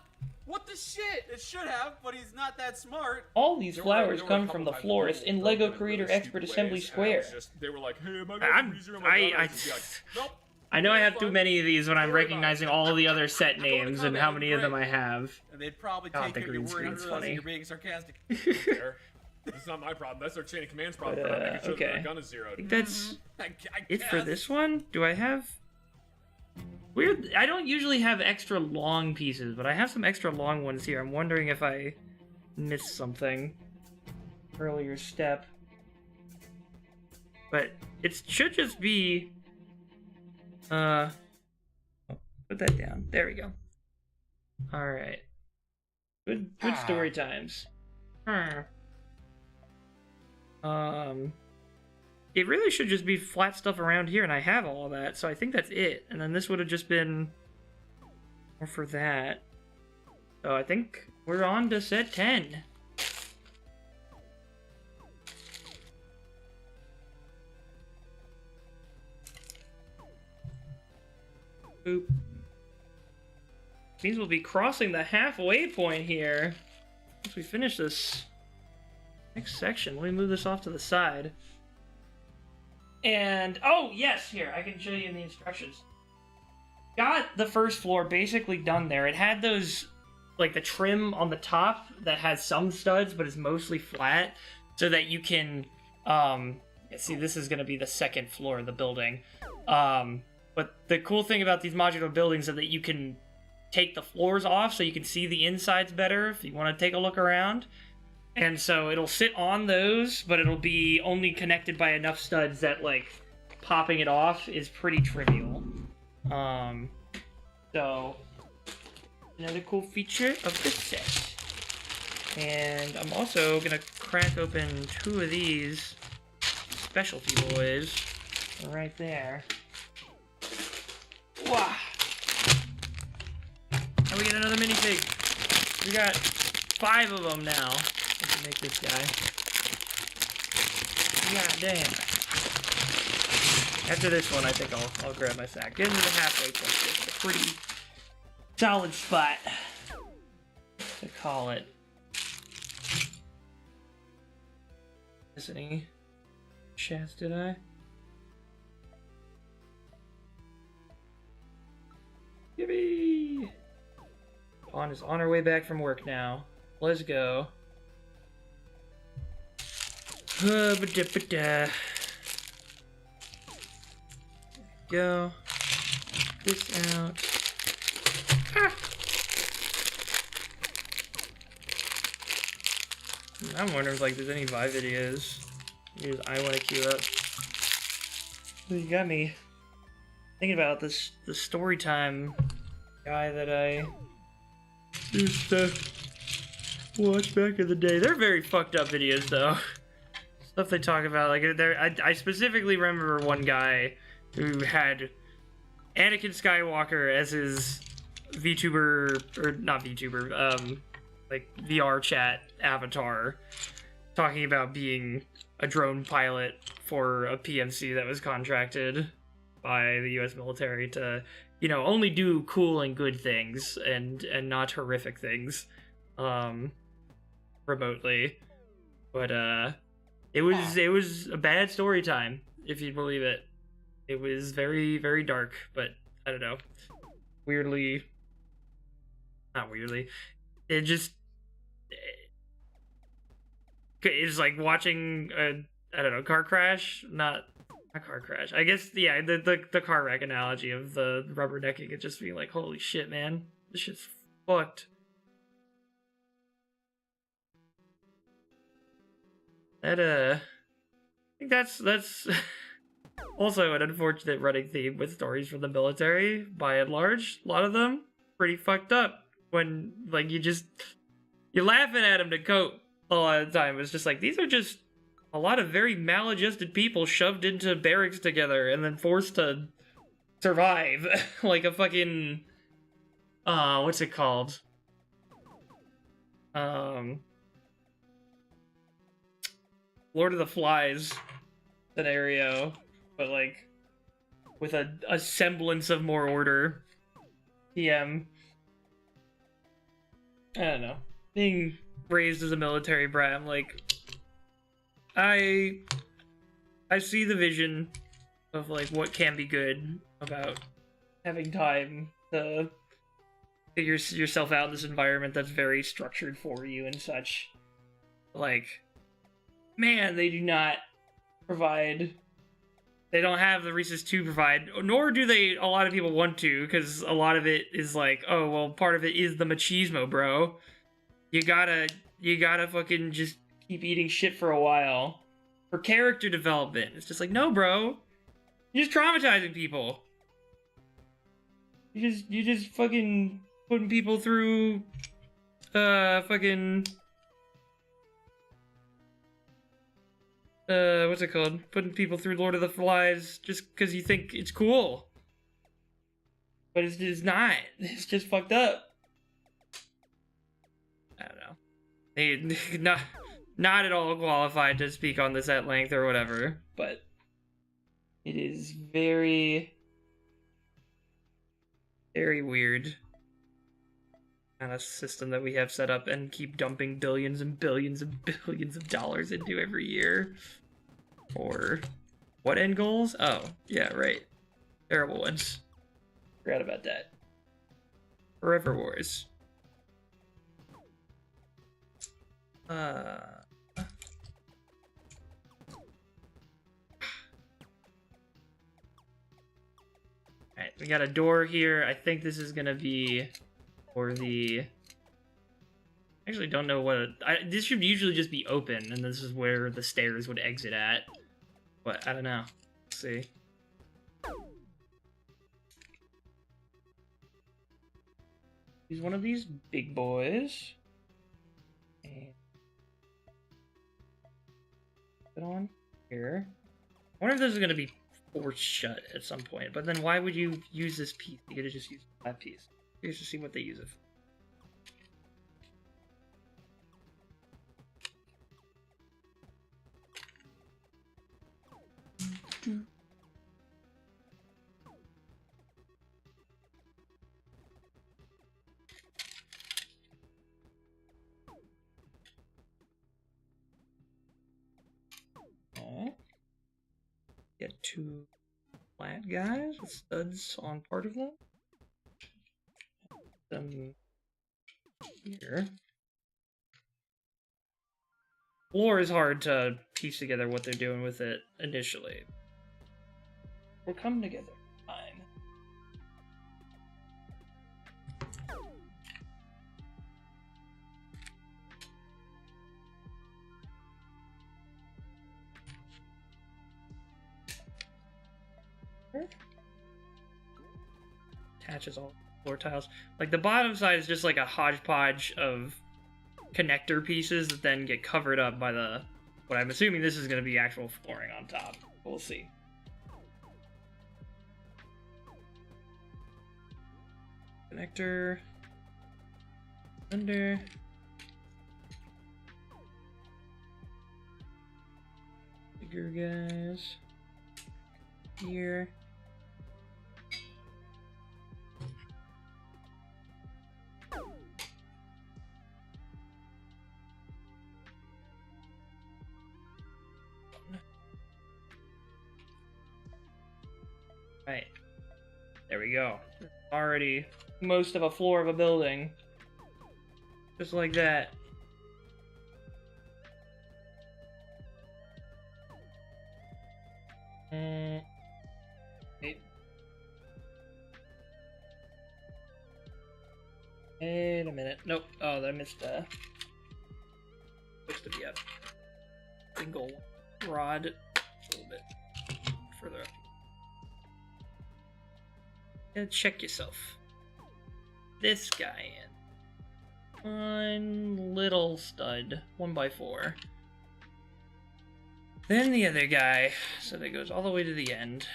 What the shit? It should have, but he's not that smart. All these There flowers were a come couple from the times florist people in Lego broke it Creator really Expert stupid Assembly ways, and I was Square. they were like, hey, am I gonna re-zero my gun? I was just be like, nope. I know I have too fine. many of these when I'm recognizing all the other set names and how many of them great. I have. And they'd probably God, take the your green word screen's and realize funny. you're being sarcastic. Fair. It's not my problem. That's their chain of commands problem. But, for not making sure that okay. their gun is I zeroed. think that's I it for guess. this one. Do I have... Weird. I don't usually have extra long pieces, but I have some extra long ones here. I'm wondering if I missed something. Earlier step. But it should just be... put that down. There we go. Alright. Good story times. It really should just be flat stuff around here, and I have all of that, so I think that's it. And then this would have just been more for that. So I think we're on to set 10. Boop. Means we'll be crossing the halfway point here once we finish this next section. Let me move this off to the side. And, oh, yes, here, I can show you in the instructions. Got the first floor basically done there. It had those, like, the trim on the top that has some studs, but is mostly flat, so that you can, see, this is going to be the second floor of the building. But the cool thing about these modular buildings is that you can take the floors off so you can see the insides better if you want to take a look around. And so it'll sit on those, but it'll be only connected by enough studs that, like, popping it off is pretty trivial. So, another cool feature of this set. And I'm also gonna crack open 2 of these specialty boys right there. Wow! And we get another minifig. We got 5 of them now. Let's make this guy. God damn. After this one, I think I'll grab my sack. Getting to the halfway point. It's a pretty solid spot to call it. Miss any shafts, did I? Yippee! Dawn is on her way back from work now. Let's go. Ba-da-ba-da. Go. This out. Ah! I'm wondering if, like, there's any Vive videos. Here's I want to queue up. You got me thinking about this, the story time guy that I used to watch back in the day. They're very fucked up videos, though. Stuff they talk about, like, I specifically remember one guy who had Anakin Skywalker as his VTuber, or not VTuber, like, VR chat avatar, talking about being a drone pilot for a PMC that was contracted. by the U.S. military to, you know, only do cool and good things and not horrific things, remotely. But it was a bad story time, if you believe it. It was very, very dark, but I don't know. Not weirdly. It just, it's like watching a, I don't know, car crash. Not a car crash. I guess, yeah, the car wreck analogy of the rubbernecking. It just being like, holy shit, man, this shit's fucked. That I think that's also an unfortunate running theme with stories from the military. By and large, a lot of them pretty fucked up. When like you're laughing at them to cope a lot of the time. It's just like, these are just a lot of very maladjusted people shoved into barracks together and then forced to survive. Like a fucking what's it called? Lord of the Flies scenario, but like with a semblance of more order. PM. I don't know. Being raised as a military brat, I'm like, I see the vision of like what can be good about having time to figure yourself out in this environment that's very structured for you and such. Like, man, they do not provide. They don't have the resources to provide, nor do they. A lot of people want to, because a lot of it is like, oh well, part of it is the machismo, bro. You gotta fucking just keep eating shit for a while for character development. It's just like, no, bro, you're just traumatizing people. You just fucking putting people through, fucking. What's it called? Putting people through Lord of the Flies just because you think it's cool. But it's not. It's just fucked up. I don't know. They not at all qualified to speak on this at length or whatever, but it is very, very weird kind of system that we have set up and keep dumping billions and billions and billions of dollars into every year. Or what end goals? Oh, yeah, right. Terrible ones. Forgot about that. Forever Wars. Alright, we got a door here. I think this is gonna be for the... I actually don't know what... this should usually just be open, and this is where the stairs would exit at. But I don't know. Let's see. Use one of these big boys. And put on here. I wonder if this is going to be forced shut at some point. But then why would you use this piece? You could have just used that piece. Here's to see what they use it for. Get two flat guys with studs on part of them. Them here. Floor is hard to piece together what they're doing with it initially. We're coming together. Fine. Attaches all floor tiles. Like the bottom side is just like a hodgepodge of connector pieces that then get covered up by the, what I'm assuming this is going to be actual flooring on top. We'll see. Connector. Under. Bigger guys. Here. Right. There we go. Already most of a floor of a building. Just like that. Wait. Wait a minute. Nope. Oh, I missed supposed to be a single rod. A little bit further up. And check yourself. This guy in. One little stud. 1x4. Then the other guy. So that goes all the way to the end.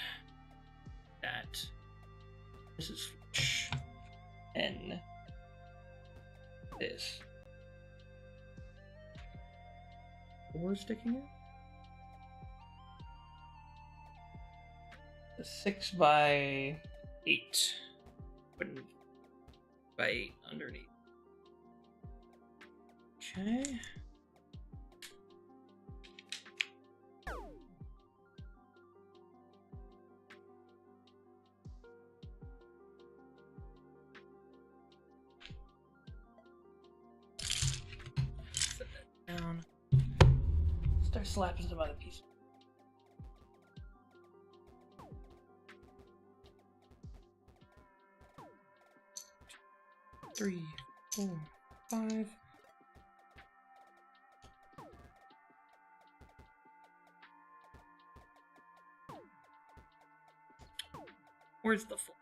That. This is N. This. 4 sticking out? The 6x8. 1x8 underneath. Okay. Set that down. Start slapping some other pieces. Three, 4, 5. Where's the 4?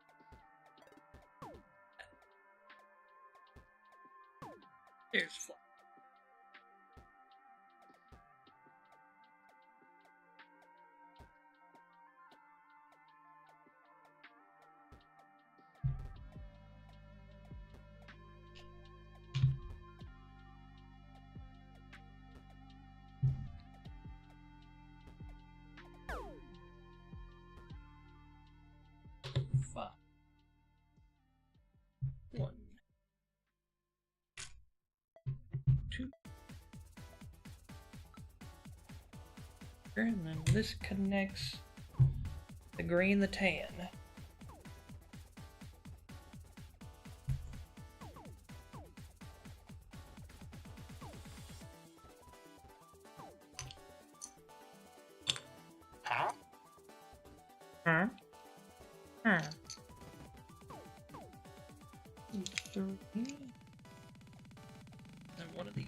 There's 4. And then this connects the gray and the tan. Huh? Huh? Huh? And one of these.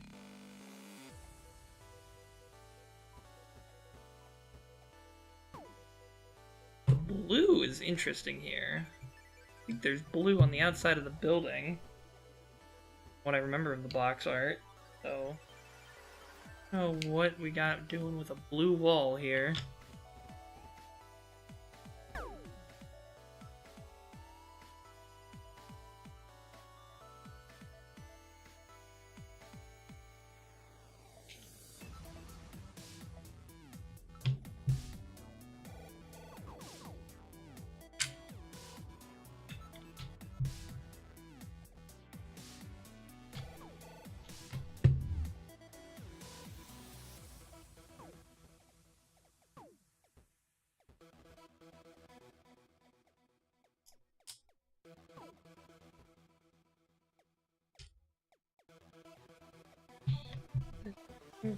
Blue is interesting here. I think there's blue on the outside of the building. What I remember of the box art. So, I don't know what we got doing with a blue wall here.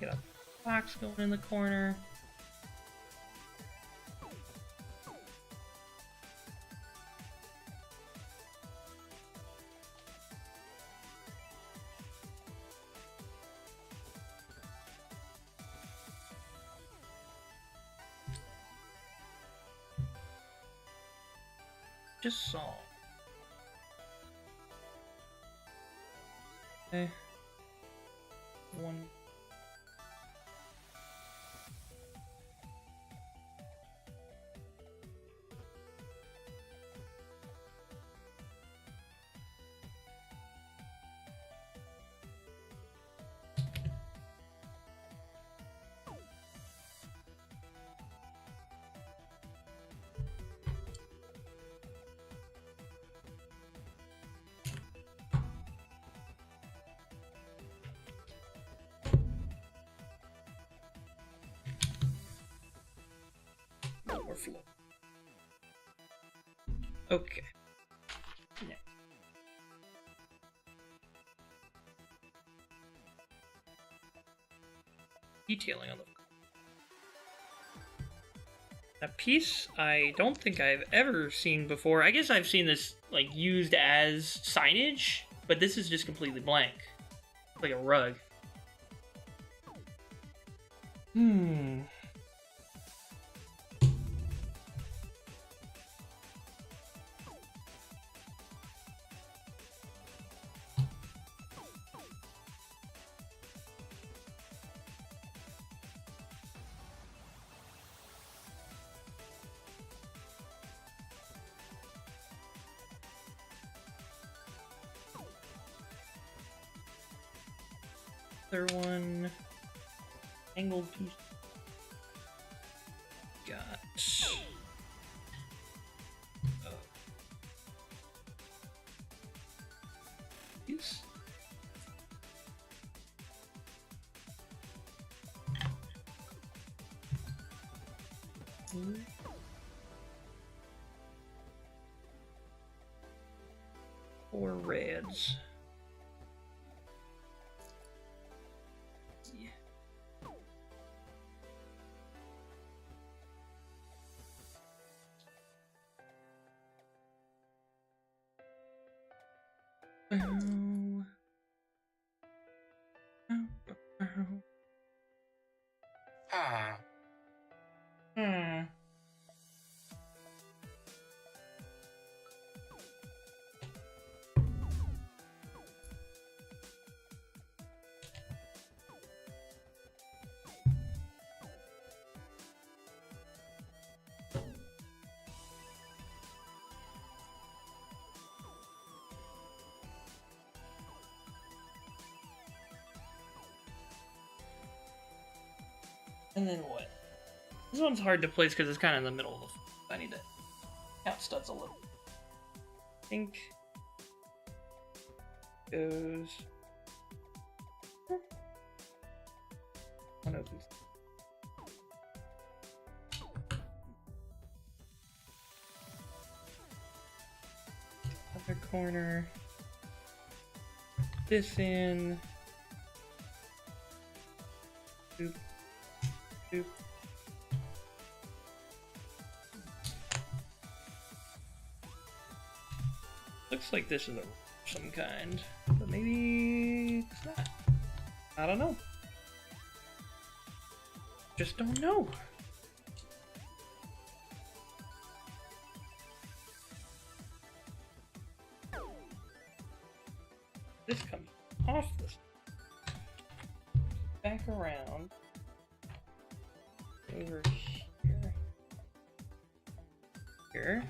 Get a box going in the corner. Just saw. Okay. One. Floor. Okay. Yeah. Detailing on the a piece I don't think I've ever seen before. I guess I've seen this like used as signage, but this is just completely blank. Like a rug. Hmm. Other one. Angled piece. Got. Piece. Four reds. Yeah. Hmm. And then what? This one's hard to place because it's kind of in the middle of the. I need to count studs a little. I think goes. One opens. Other corner. This in. Boop. Boop. Looks like this is a some kind, but maybe it's not. I don't know. Just don't know. This comes off this. Back around. Over here. Here.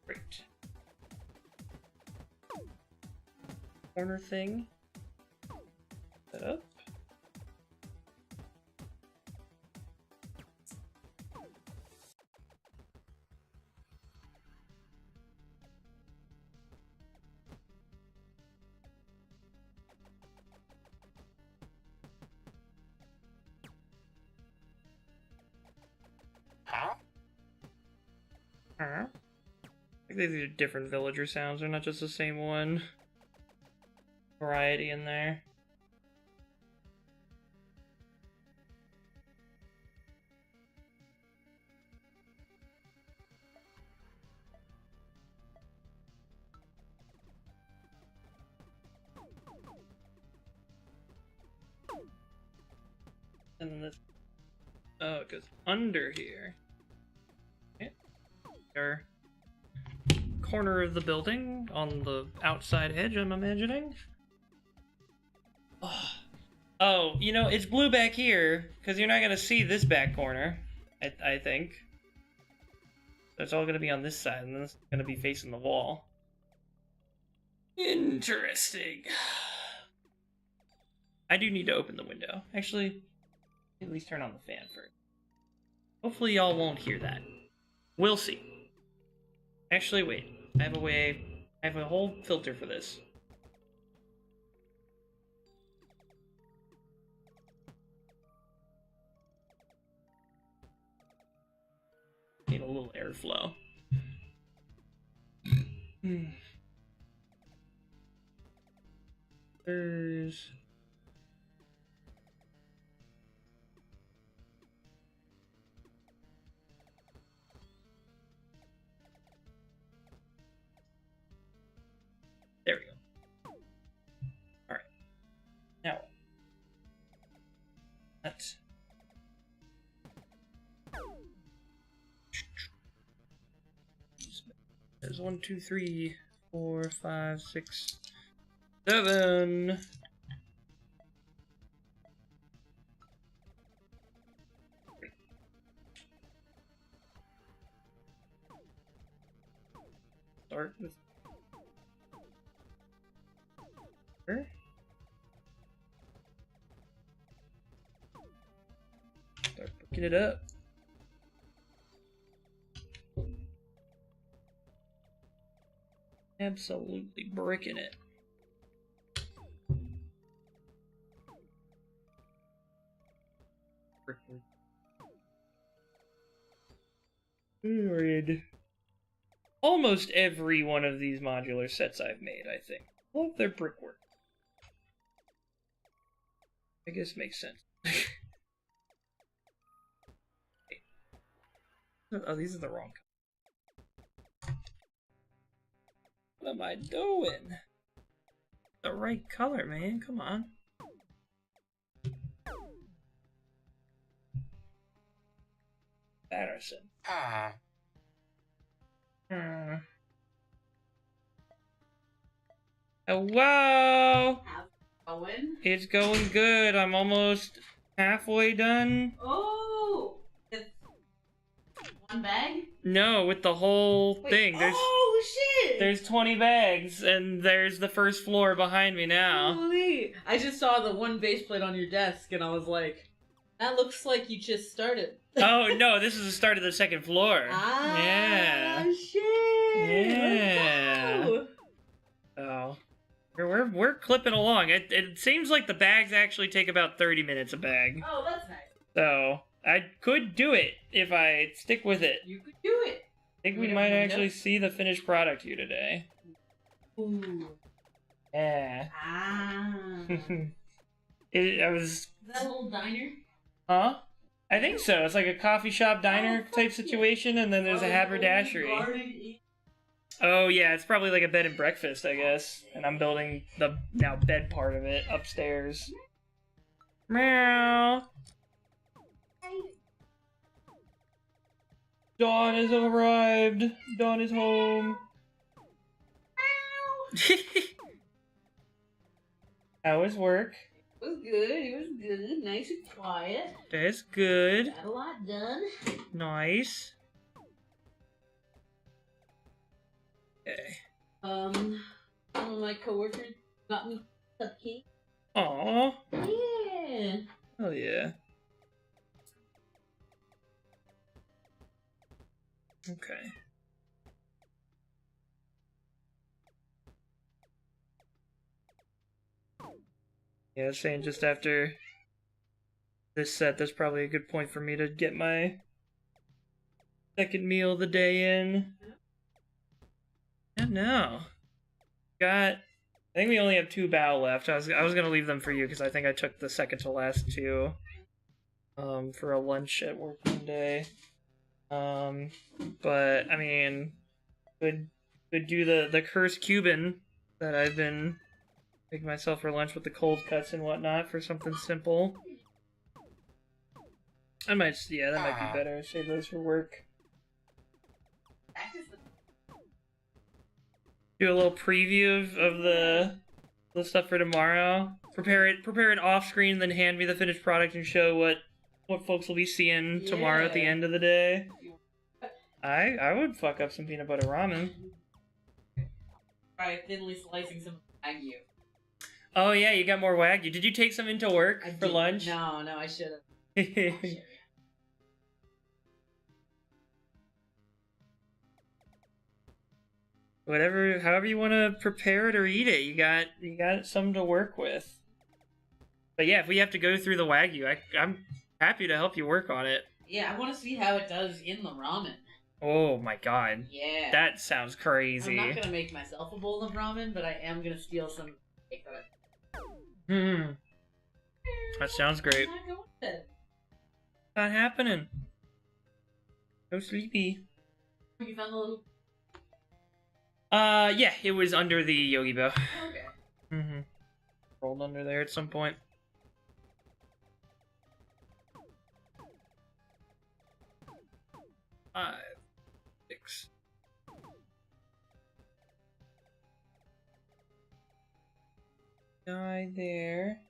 Great. Corner thing. Set up. Huh? I think these are different villager sounds, they're not just the same one. Variety in there. And then this. Oh, it goes under here. Okay. Our corner of the building on the outside edge, I'm imagining. Oh, you know, it's blue back here because you're not gonna see this back corner. I think. So it's all gonna be on this side, and then it's gonna be facing the wall. Interesting. I do need to open the window. Actually, at least turn on the fan first. Hopefully y'all won't hear that. We'll see. Actually, wait. I have a way. I have a whole filter for this. little airflow. There's... There we go. Alright. Now. That's... There's 1, 2, 3, 4, 5, 6, 7. Start with her. Start picking it up. Absolutely bricking it. Good. Almost every one of these modular sets I've made, I think. Love their brickwork. I guess makes sense. Oh, these are the wrong. What am I doing? The right color, man. Come on. Patterson. Hello. How's it going? It's going good. I'm almost halfway done. Oh, it's one bag? No, with the whole thing. Oh shit! There's 20 bags, and there's the first floor behind me now. Holy! I just saw the one base plate on your desk, and I was like, "That looks like you just started." Oh no, this is the start of the second floor. Ah, yeah. Shit! Yeah. Let's go. Oh, we're clipping along. It seems like the bags actually take about 30 minutes a bag. Oh, that's nice. So I could do it if I stick with it. You could do it. I think we might actually see the finished product here today. Ooh. Yeah. Ah. I was. Is that a little diner? Huh? I think so. It's like a coffee shop diner type situation, and then there's a haberdashery. Oh yeah, it's probably like a bed and breakfast, I guess. And I'm building the now bed part of it upstairs. Meow. Dawn has arrived. Dawn is home. How was work? It was good. It was good. Nice and quiet. That's good. Got a lot done. Nice. Okay. One of my coworkers got me a cupcake. Aww. Yeah. Oh yeah. Okay. Yeah, I was saying just after this set, there's probably a good point for me to get my second meal of the day in. And now, I think we only have 2 bao left. I was gonna leave them for you because I think I took the second to last 2 for a lunch at work one day. But I mean, could do the cursed Cuban that I've been making myself for lunch with the cold cuts and whatnot for something simple. That might be better. Save those for work. Do a little preview of the stuff for tomorrow. Prepare it off screen, then hand me the finished product and show what folks will be seeing tomorrow at the end of the day. I would fuck up some peanut butter ramen. By thinly slicing some Wagyu. Oh yeah, you got more Wagyu. Did you take some into work for lunch? No, I should have. However you want to prepare it or eat it, you got something to work with. But yeah, if we have to go through the Wagyu, I'm happy to help you work on it. Yeah, I want to see how it does in the ramen. Oh my god. Yeah. That sounds crazy. I'm not gonna make myself a bowl of ramen, but I am gonna steal some. That sounds great. Not happening. So sleepy. You found the little. Yeah, it was under the Yogi Bow. Okay. Mm-hmm. Rolled under there at some point. Five, 6. Guy there.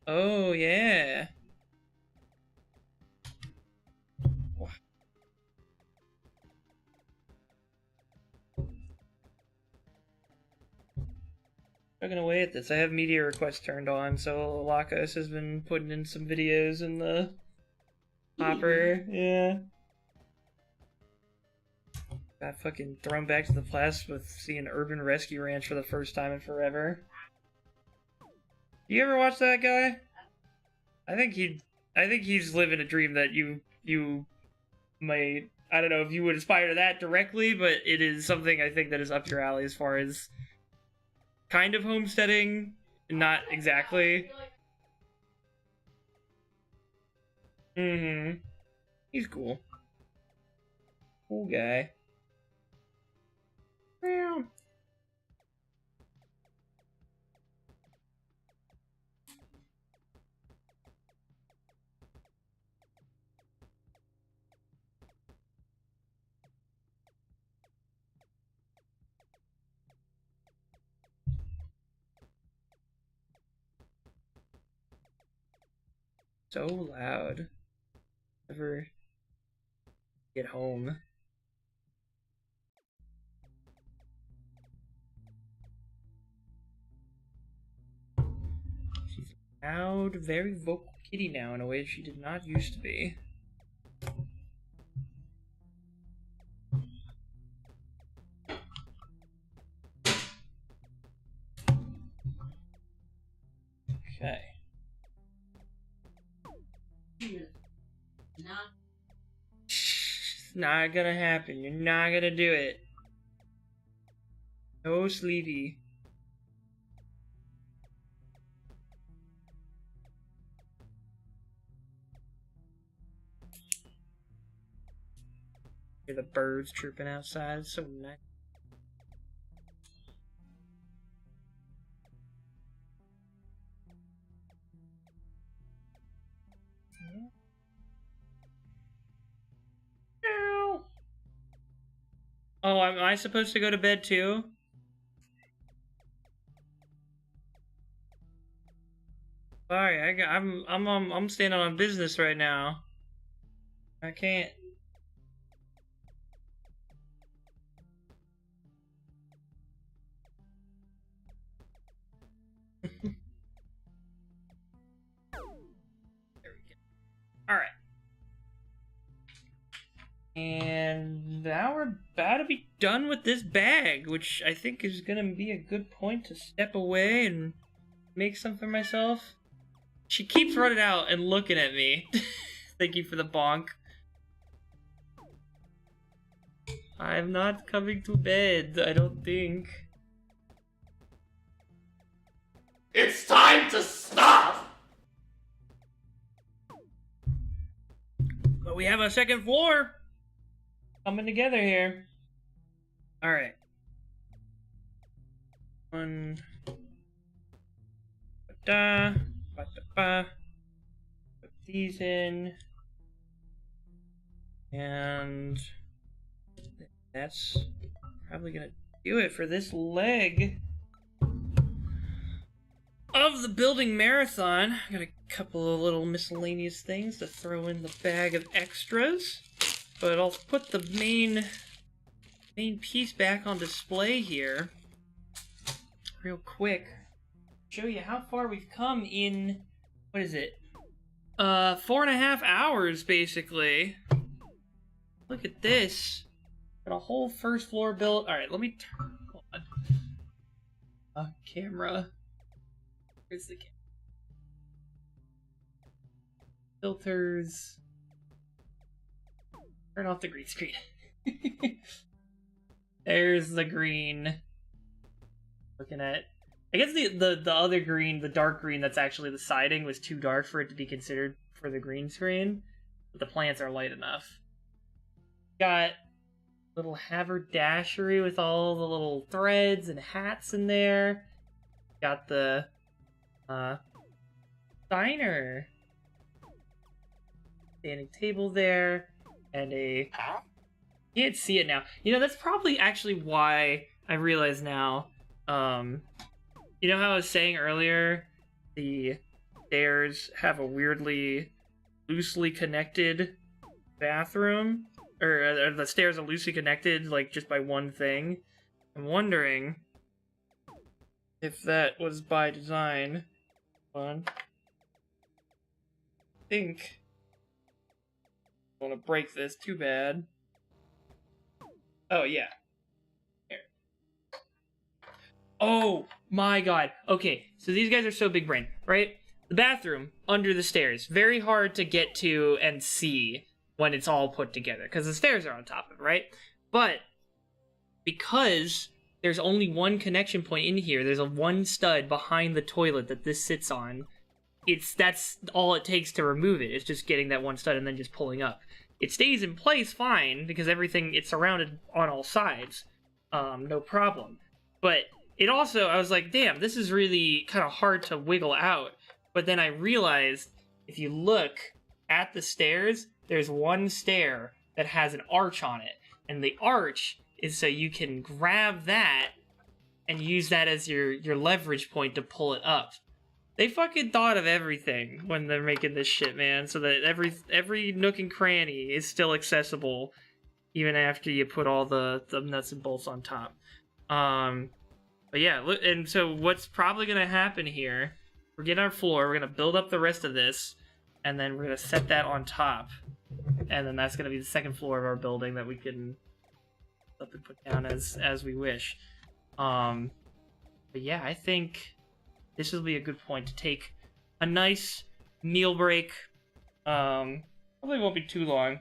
Oh, yeah. Wow. Chugging away at this. I have media requests turned on, so Lakos has been putting in some videos in the hopper. Yeah. Got fucking thrown back to the past with seeing Urban Rescue Ranch for the first time in forever. You ever watch that guy? I think he's living a dream that you might, I don't know if you would aspire to that directly, but it is something I think that is up your alley as far as kind of homesteading, not exactly. Mm-hmm. He's cool. Cool guy. Meow. So loud. Never get home. She's a loud, very vocal kitty now in a way she did not used to be. Okay. It's not gonna happen. You're not gonna do it. No sleepy. Hear the birds chirping outside. It's so nice. Oh, am I supposed to go to bed too? Sorry, I'm standing on business right now. I can't. There we go. All right. And now we're about to be done with this bag, which I think is gonna be a good point to step away and make some for myself. She keeps running out and looking at me. Thank you for the bonk. I'm not coming to bed, I don't think. It's time to stop! But we have a second floor coming together here. Alright. One. Da. Ba. Put these in. And that's probably gonna do it for this leg of the building marathon. Got a couple of little miscellaneous things to throw in the bag of extras, but I'll put the main piece back on display here real quick. Show you how far we've come in, what is it? 4.5 hours, basically. Look at this. Got a whole first floor built. Alright, let me turn on. Camera. Where's the camera? filters. Turn off the green screen. There's the green. Looking at, I guess the other green, the dark green that's actually the siding, was too dark for it to be considered for the green screen. But the plants are light enough. Got little haberdashery with all the little threads and hats in there. Got the diner. Standing table there. And a... You can't see it now. You know, that's probably actually why I realize now. You know how I was saying earlier, the stairs have a weirdly loosely connected bathroom? Or the stairs are loosely connected, like, just by one thing? I'm wondering if that was by design. Hold on. I think... I don't want to break this too bad. Oh, yeah. Here. Oh, my god. Okay, so these guys are so big brain, right? The bathroom, under the stairs. Very hard to get to and see when it's all put together, because the stairs are on top of it, right? But because there's only one connection point in here, there's a one stud behind the toilet that this sits on, that's all it takes to remove it. It's just getting that one stud and then just pulling up. It stays in place fine, because everything, it's surrounded on all sides. No problem. But it also, I was like, damn, this is really kind of hard to wiggle out. But then I realized, if you look at the stairs, there's one stair that has an arch on it. And the arch is so you can grab that and use that as your leverage point to pull it up. They fucking thought of everything when they're making this shit, man, so that every nook and cranny is still accessible, even after you put all the nuts and bolts on top. But yeah, look, and so what's probably gonna happen here, we're getting our floor, we're gonna build up the rest of this, and then we're gonna set that on top. And then that's gonna be the second floor of our building that we can up and put down as we wish. But yeah, I think this will be a good point to take a nice meal break. Probably won't be too long.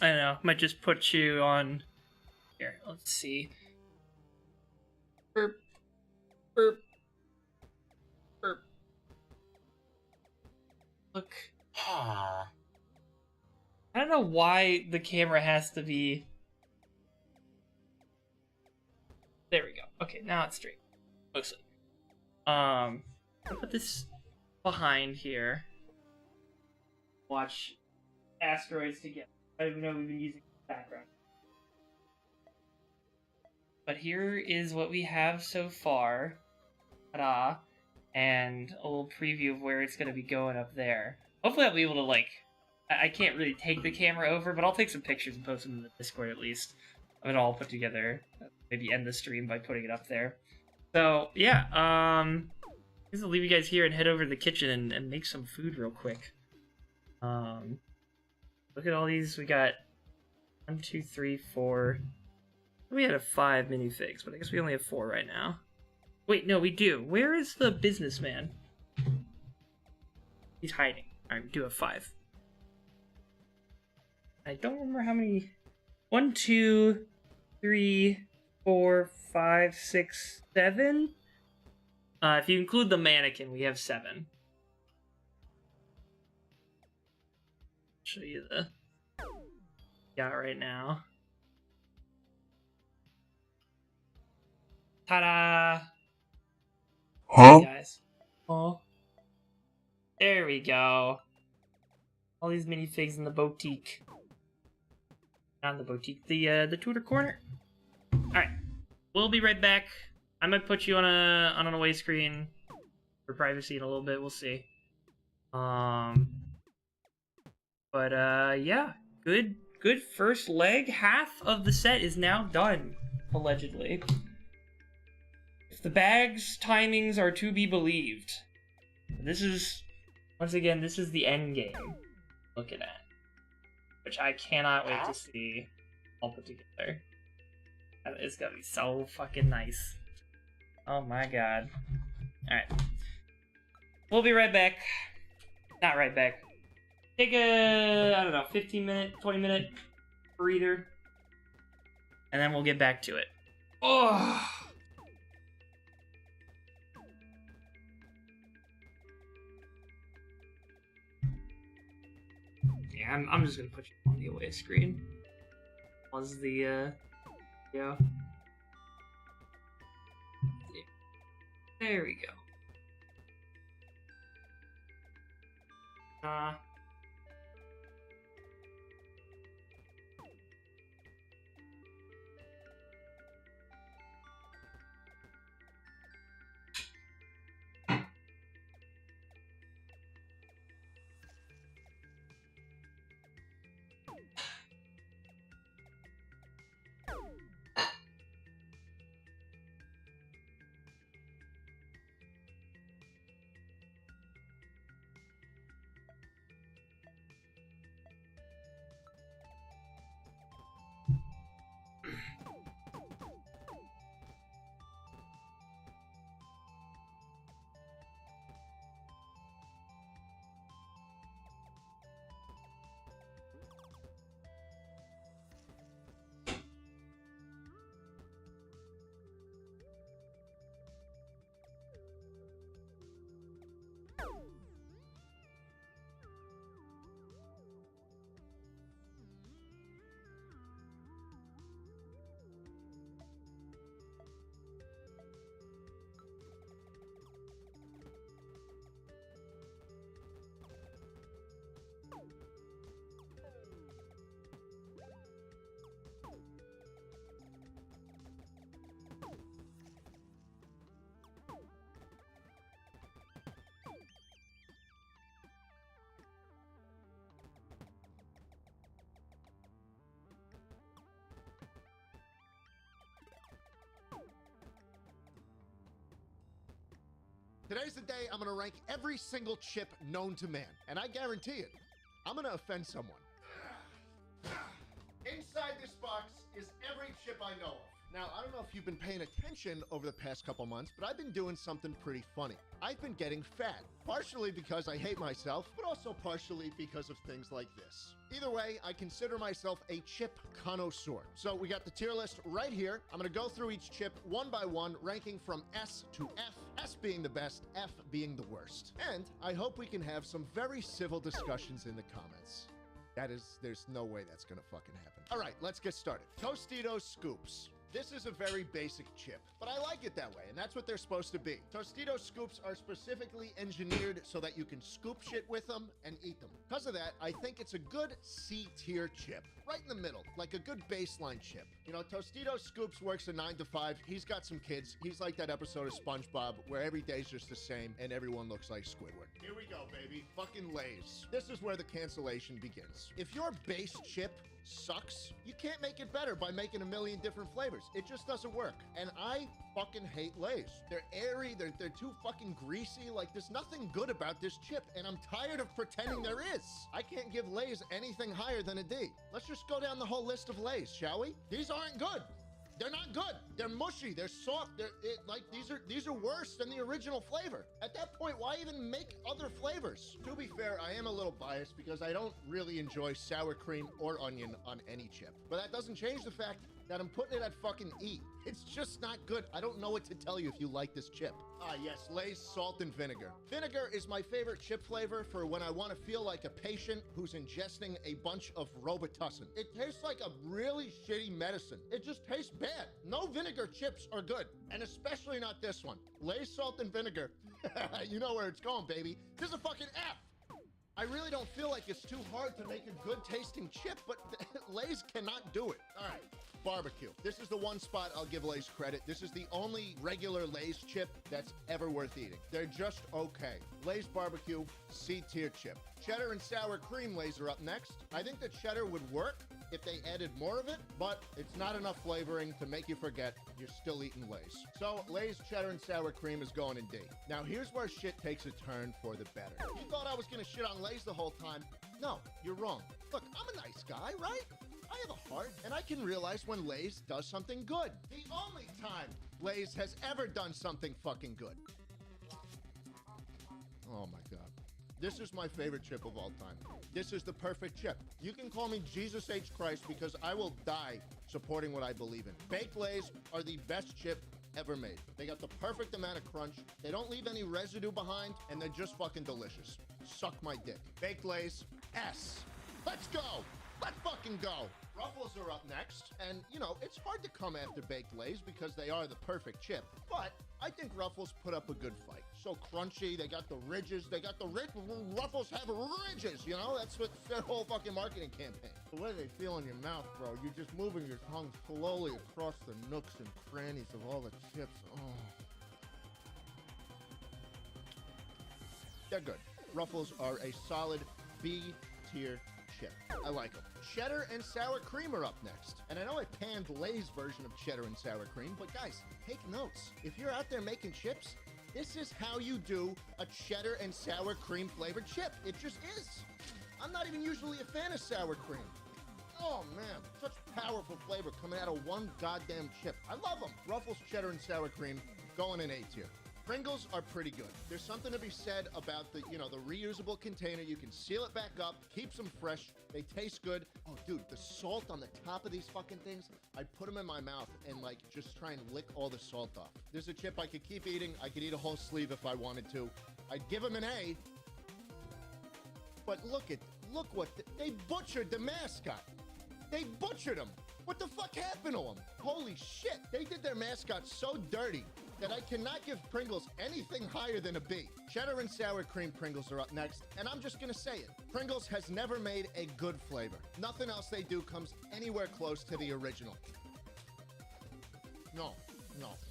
I don't know, might just put you on... Here, let's see. Burp. Burp. Burp. Look. I don't know why the camera has to be... There we go. Okay, now it's straight. Mostly. I'll put this behind here. Watch asteroids together. I don't even know we've been using the background. But here is what we have so far. Ta-da. And a little preview of where it's going to be going up there. Hopefully I'll be able to, like... I can't really take the camera over, but I'll take some pictures and post them in the Discord at least. Of it all put together. Maybe end the stream by putting it up there. So, yeah, I'm gonna leave you guys here and head over to the kitchen and make some food real quick. Look at all these. We got 1, 2, 3, 4. We had 5 minifigs, but I guess we only have 4 right now. Wait, no, we do. Where is the businessman? He's hiding. Alright, we do have 5. I don't remember how many... 1, 2, 3, 4, 5, 6, 7? If you include the mannequin, we have 7. Show you the got right now. Ta-da! Huh? Hey guys. Oh. There we go. All these minifigs in the boutique. Not the boutique, the Tudor corner. Alright. We'll be right back. I might put you on an away screen for privacy in a little bit, we'll see. Yeah. Good first leg. Half of the set is now done, allegedly. If the bag's timings are to be believed. This is, once again, this is the end game. Looking at. Which I cannot wait to see all put together. It's gonna be so fucking nice. Oh my god. Alright. We'll be right back. Not right back. take a, I don't know, 15-minute, 20-minute breather, and then we'll get back to it. Oh! Yeah, I'm just gonna put you on the away screen. Was the, yeah. There we go. Today's the day I'm gonna rank every single chip known to man, and I guarantee it, I'm gonna offend someone. Inside this box is every chip I know of. Now, I don't know if you've been paying attention over the past couple months, but I've been doing something pretty funny. I've been getting fat, partially because I hate myself, but also partially because of things like this. Either way, I consider myself a chip connoisseur. So we got the tier list right here. I'm gonna go through each chip one by one, ranking from S to F, S being the best, F being the worst. And I hope we can have some very civil discussions in the comments. There's no way that's gonna fucking happen. All right, let's get started. Tostitos Scoops. This is a very basic chip, but I like it that way, and that's what they're supposed to be. Tostitos Scoops are specifically engineered so that you can scoop shit with them and eat them. Because of that, I think it's a good C-tier chip. Right in the middle, like a good baseline chip. You know, Tostitos Scoops works a 9 to 5. He's got some kids. He's like that episode of SpongeBob where every day's just the same and everyone looks like Squidward. Here we go, baby. Fucking Lay's. This is where the cancellation begins. If your base chip sucks, you can't make it better by making a million different flavors. It just doesn't work. And I fucking hate Lay's. They're airy, they're too fucking greasy. Like, there's nothing good about this chip, and I'm tired of pretending there is. I can't give Lay's anything higher than a D. Let's just go down the whole list of Lay's, shall we? These aren't good. They're not good. They're mushy. They're soft. These are worse than the original flavor. At that point, why even make other flavors? To be fair, I am a little biased because I don't really enjoy sour cream or onion on any chip. But that doesn't change the fact that I'm putting it at fucking E. It's just not good. I don't know what to tell you if you like this chip. Ah, yes, Lay's salt and vinegar. Vinegar is my favorite chip flavor for when I want to feel like a patient who's ingesting a bunch of Robitussin. It tastes like a really shitty medicine. It just tastes bad. No vinegar chips are good, and especially not this one. Lay's salt and vinegar. You know where it's going, baby. This is a fucking F. I really don't feel like it's too hard to make a good tasting chip, but Lay's cannot do it. All right, barbecue. This is the one spot I'll give Lay's credit. This is the only regular Lay's chip that's ever worth eating. They're just okay. Lay's barbecue, C-tier chip. Cheddar and sour cream Lay's are up next. I think the cheddar would work if they added more of it, but it's not enough flavoring to make you forget you're still eating Lay's. So Lay's cheddar and sour cream is going in D. Now here's where shit takes a turn for the better. You thought I was gonna shit on Lay's the whole time? No, you're wrong. Look, I'm a nice guy, right? I have a heart, and I can realize when Lay's does something good. The only time Lay's has ever done something fucking good. Oh my God. This is my favorite chip of all time. This is the perfect chip. You can call me Jesus H. Christ because I will die supporting what I believe in. Baked Lays are the best chip ever made. They got the perfect amount of crunch. They don't leave any residue behind, and they're just fucking delicious. Suck my dick. Baked Lays, S. Let's go. Let's fucking go. Ruffles are up next, and you know, it's hard to come after Baked Lays because they are the perfect chip, but I think Ruffles put up a good fight. So crunchy, they got the ridges, Ruffles have ridges, you know? That's what their whole fucking marketing campaign. The way they feel in your mouth, bro, you're just moving your tongue slowly across the nooks and crannies of all the chips. Oh. They're good. Ruffles are a solid B tier chip. I like them. Cheddar and sour cream are up next. And I know I panned Lay's version of cheddar and sour cream, but guys, take notes. If you're out there making chips, this is how you do a cheddar and sour cream flavored chip. It just is. I'm not even usually a fan of sour cream. Oh man, such powerful flavor coming out of one goddamn chip. I love them. Ruffles cheddar and sour cream going in A tier. Pringles are pretty good. There's something to be said about the, you know, the reusable container. You can seal it back up, keeps them fresh. They taste good. Oh, dude, the salt on the top of these fucking things, I put them in my mouth and like just try and lick all the salt off. There's a chip I could keep eating. I could eat a whole sleeve if I wanted to. I'd give them an A. But look what, they butchered the mascot. They butchered him. What the fuck happened to him? Holy shit. They did their mascot so dirty that I cannot give Pringles anything higher than a B. Cheddar and sour cream Pringles are up next, and I'm just gonna say it. Pringles has never made a good flavor. Nothing else they do comes anywhere close to the original. No.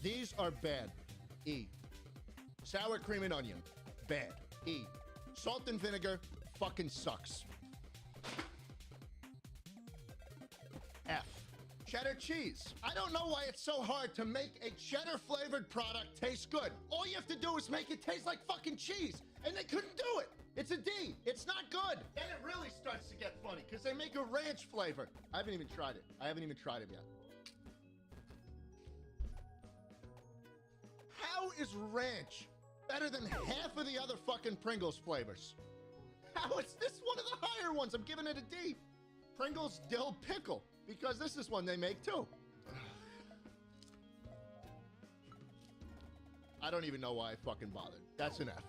These are bad. E. Sour cream and onion. Bad. E. Salt and vinegar fucking sucks. F. Cheddar cheese. I don't know why it's so hard to make a cheddar flavored product taste good. All you have to do is make it taste like fucking cheese, and they couldn't do it. It's a D. It's not good. Then it really starts to get funny because they make a ranch flavor. I haven't even tried it. yet. How is ranch better than half of the other fucking Pringles flavors? How is this one of the higher ones? I'm giving it a D. Pringles dill pickle, because this is one they make too. I don't even know why I fucking bothered. That's an F.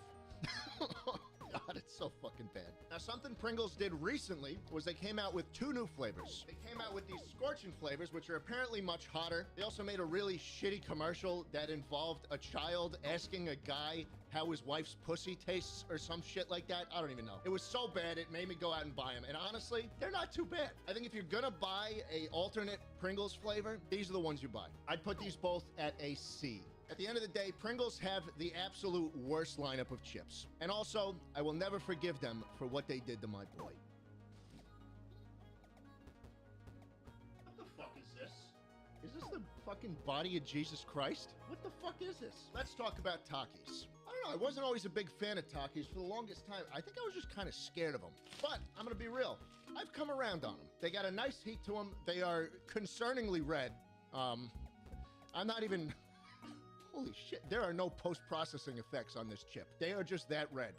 God, it's so fucking bad. Now, something Pringles did recently was they came out with 2 new flavors. They came out with these scorching flavors, which are apparently much hotter. They also made a really shitty commercial that involved a child asking a guy how his wife's pussy tastes or some shit like that. I don't even know. It was so bad, it made me go out and buy them. And honestly, they're not too bad. I think if you're gonna buy a alternate Pringles flavor, these are the ones you buy. I'd put these both at a C. At the end of the day, Pringles have the absolute worst lineup of chips. And also, I will never forgive them for what they did to my boy. What the fuck is this? Is this the fucking body of Jesus Christ? What the fuck is this? Let's talk about Takis. I don't know, I wasn't always a big fan of Takis for the longest time. I think I was just kind of scared of them. But I'm gonna be real. I've come around on them. They got a nice heat to them. They are concerningly red. I'm not even... Holy shit, there are no post-processing effects on this chip. They are just that red.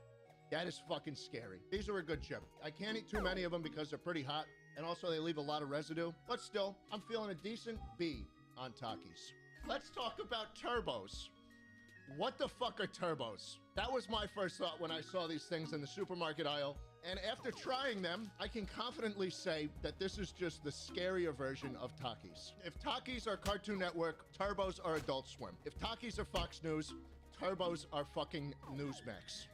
That is fucking scary. These are a good chip. I can't eat too many of them because they're pretty hot, and also they leave a lot of residue. But still, I'm feeling a decent B on Takis. Let's talk about turbos. What the fuck are turbos? That was my first thought when I saw these things in the supermarket aisle. And after trying them, I can confidently say that this is just the scarier version of Takis. If Takis are Cartoon Network, turbos are Adult Swim. If Takis are Fox News, turbos are fucking Newsmax.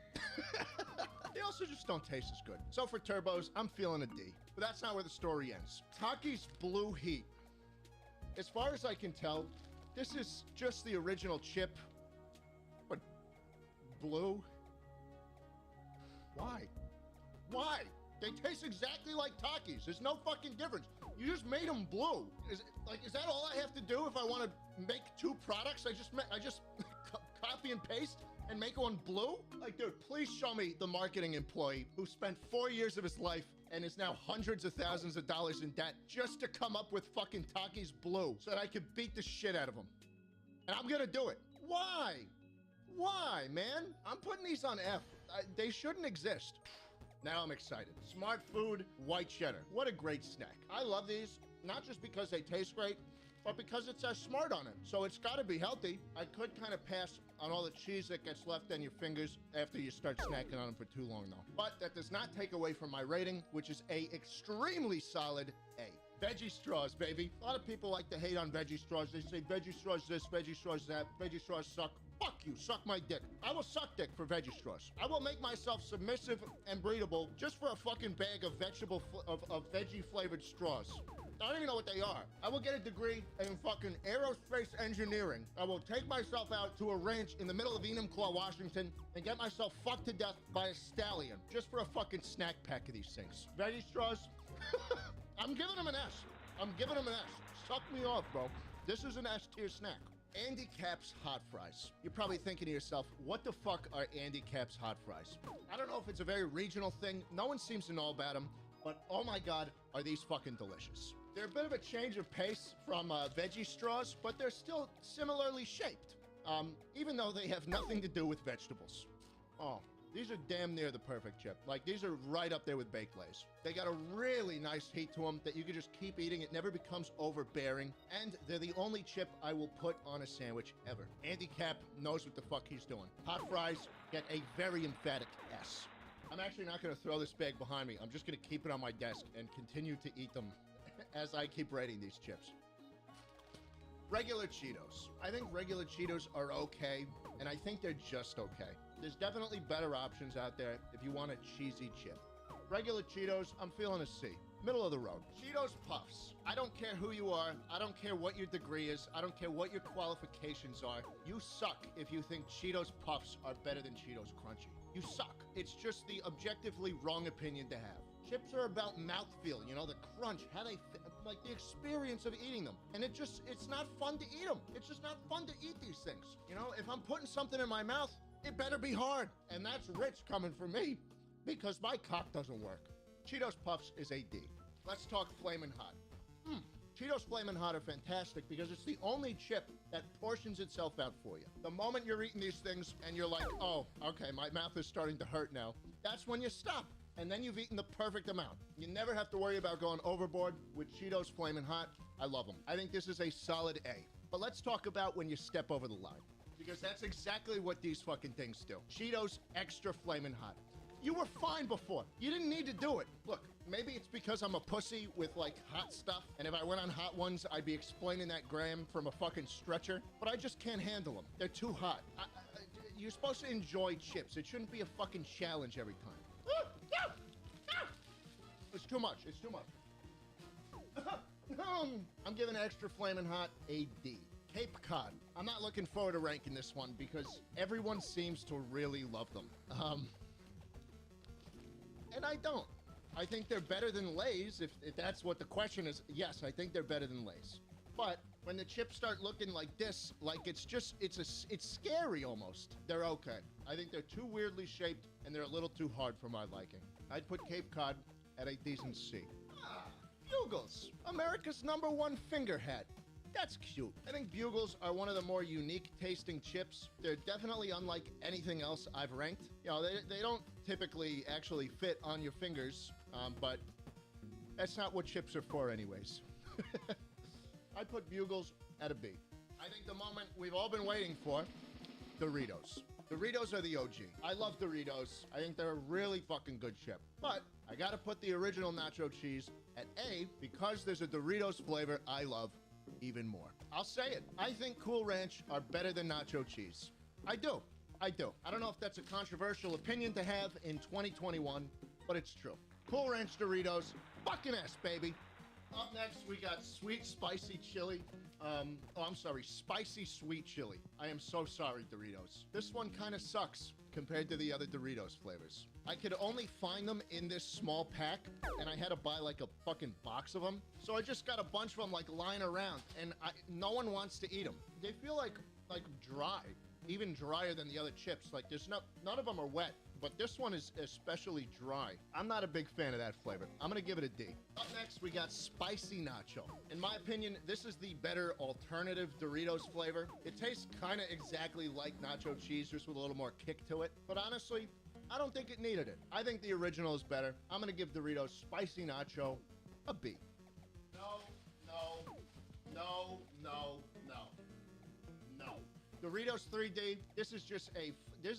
They also just don't taste as good. So for turbos, I'm feeling a D. But that's not where the story ends. Takis Blue Heat. As far as I can tell, this is just the original chip, but blue? Why? Why? They taste exactly like Takis. There's no fucking difference. You just made them blue. Is that all I have to do if I want to make 2 products? I just copy and paste and make one blue? Like, dude, please show me the marketing employee who spent 4 years of his life and is now hundreds of thousands of dollars in debt just to come up with fucking Takis blue so that I could beat the shit out of him. And I'm gonna do it. Why? Why, man? I'm putting these on F. They shouldn't exist. Now I'm excited. Smart Food white cheddar. What a great snack. I love these, not just because they taste great, but because it says smart on it. So it's gotta be healthy. I could kind of pass on all the cheese that gets left on your fingers after you start snacking on them for too long though. But that does not take away from my rating, which is a extremely solid A. Veggie straws, baby. A lot of people like to hate on veggie straws. They say veggie straws this, veggie straws that, veggie straws suck. Fuck you, suck my dick. I will suck dick for veggie straws. I will make myself submissive and breedable just for a fucking bag of veggie flavored straws. I don't even know what they are. I will get a degree in fucking aerospace engineering. I will take myself out to a ranch in the middle of Enumclaw, Washington, and get myself fucked to death by a stallion just for a fucking snack pack of these things. Veggie straws, I'm giving them an S. I'm giving them an S. Suck me off, bro. This is an S tier snack. Andy Capp's hot fries. You're probably thinking to yourself, what the fuck are Andy Capp's hot fries? I don't know if it's a very regional thing. No one seems to know about them, but oh my God, are these fucking delicious. They're a bit of a change of pace from veggie straws, but they're still similarly shaped, even though they have nothing to do with vegetables. Oh, these are damn near the perfect chip. Like, these are right up there with baked Lays. They got a really nice heat to them that you can just keep eating. It never becomes overbearing. And they're the only chip I will put on a sandwich ever. Andy Capp knows what the fuck he's doing. Hot fries get a very emphatic S. I'm actually not going to throw this bag behind me. I'm just going to keep it on my desk and continue to eat them as I keep rating these chips. Regular Cheetos. I think regular Cheetos are okay, and I think they're just okay. There's definitely better options out there if you want a cheesy chip. Regular Cheetos, I'm feeling a C. Middle of the road. Cheetos Puffs. I don't care who you are. I don't care what your degree is. I don't care what your qualifications are. You suck if you think Cheetos Puffs are better than Cheetos Crunchy. You suck. It's just the objectively wrong opinion to have. Chips are about mouthfeel, you know, the crunch, how they, like the experience of eating them. And it's not fun to eat them. It's just not fun to eat these things. You know, if I'm putting something in my mouth, it better be hard. And that's rich coming from me because my cock doesn't work. Cheetos Puffs is a D. Let's talk Flamin' Hot. Cheetos Flamin' Hot are fantastic because it's the only chip that portions itself out for you. The moment you're eating these things and you're like, oh, okay, my mouth is starting to hurt now, that's when you stop. And then you've eaten the perfect amount. You never have to worry about going overboard with Cheetos Flamin' Hot. I love them. I think this is a solid A. But let's talk about when you step over the line, because that's exactly what these fucking things do. Cheetos Extra Flamin' Hot. You were fine before. You didn't need to do it. Look, maybe it's because I'm a pussy with like hot stuff, and if I went on Hot Ones, I'd be explaining that Graham from a fucking stretcher, but I just can't handle them. They're too hot. You're supposed to enjoy chips. It shouldn't be a fucking challenge every time. It's too much. It's too much. I'm giving Extra Flamin' Hot a D. Cape Cod. I'm not looking forward to ranking this one because everyone seems to really love them. And I don't. I think they're better than Lay's. If that's what the question is, yes, I think they're better than Lay's. But when the chips start looking like this, like it's scary almost. They're okay. I think they're too weirdly shaped and they're a little too hard for my liking. I'd put Cape Cod at a decent C. Bugles, America's #1 finger hat. That's cute. I think Bugles are one of the more unique tasting chips. They're definitely unlike anything else I've ranked. You know, they don't typically actually fit on your fingers, but that's not what chips are for anyways. I put Bugles at a B. I think the moment we've all been waiting for, Doritos. Doritos are the OG. I love Doritos. I think they're a really fucking good chip. But I gotta put the original nacho cheese at A because there's a Doritos flavor I love even more. I'll say it. I think Cool Ranch are better than nacho cheese. I do. I don't know if that's a controversial opinion to have in 2021, but it's true. Cool Ranch Doritos, fucking S, baby. Up next, we got sweet spicy chili. Spicy sweet chili. I am so sorry, Doritos. This one kind of sucks compared to the other Doritos flavors. I could only find them in this small pack, and I had to buy like a fucking box of them. So I just got a bunch of them like lying around, and no one wants to eat them. They feel like dry. even drier than the other chips. Like, there's none of them are wet, but this one is especially dry. I'm not a big fan of that flavor. I'm gonna give it a D. Up next, we got spicy nacho. In my opinion, this is the better alternative Doritos flavor. It tastes kind of exactly like nacho cheese, just with a little more kick to it. But honestly, I don't think it needed it. I think the original is better. I'm gonna give Doritos spicy nacho a B. No. Doritos 3D, this is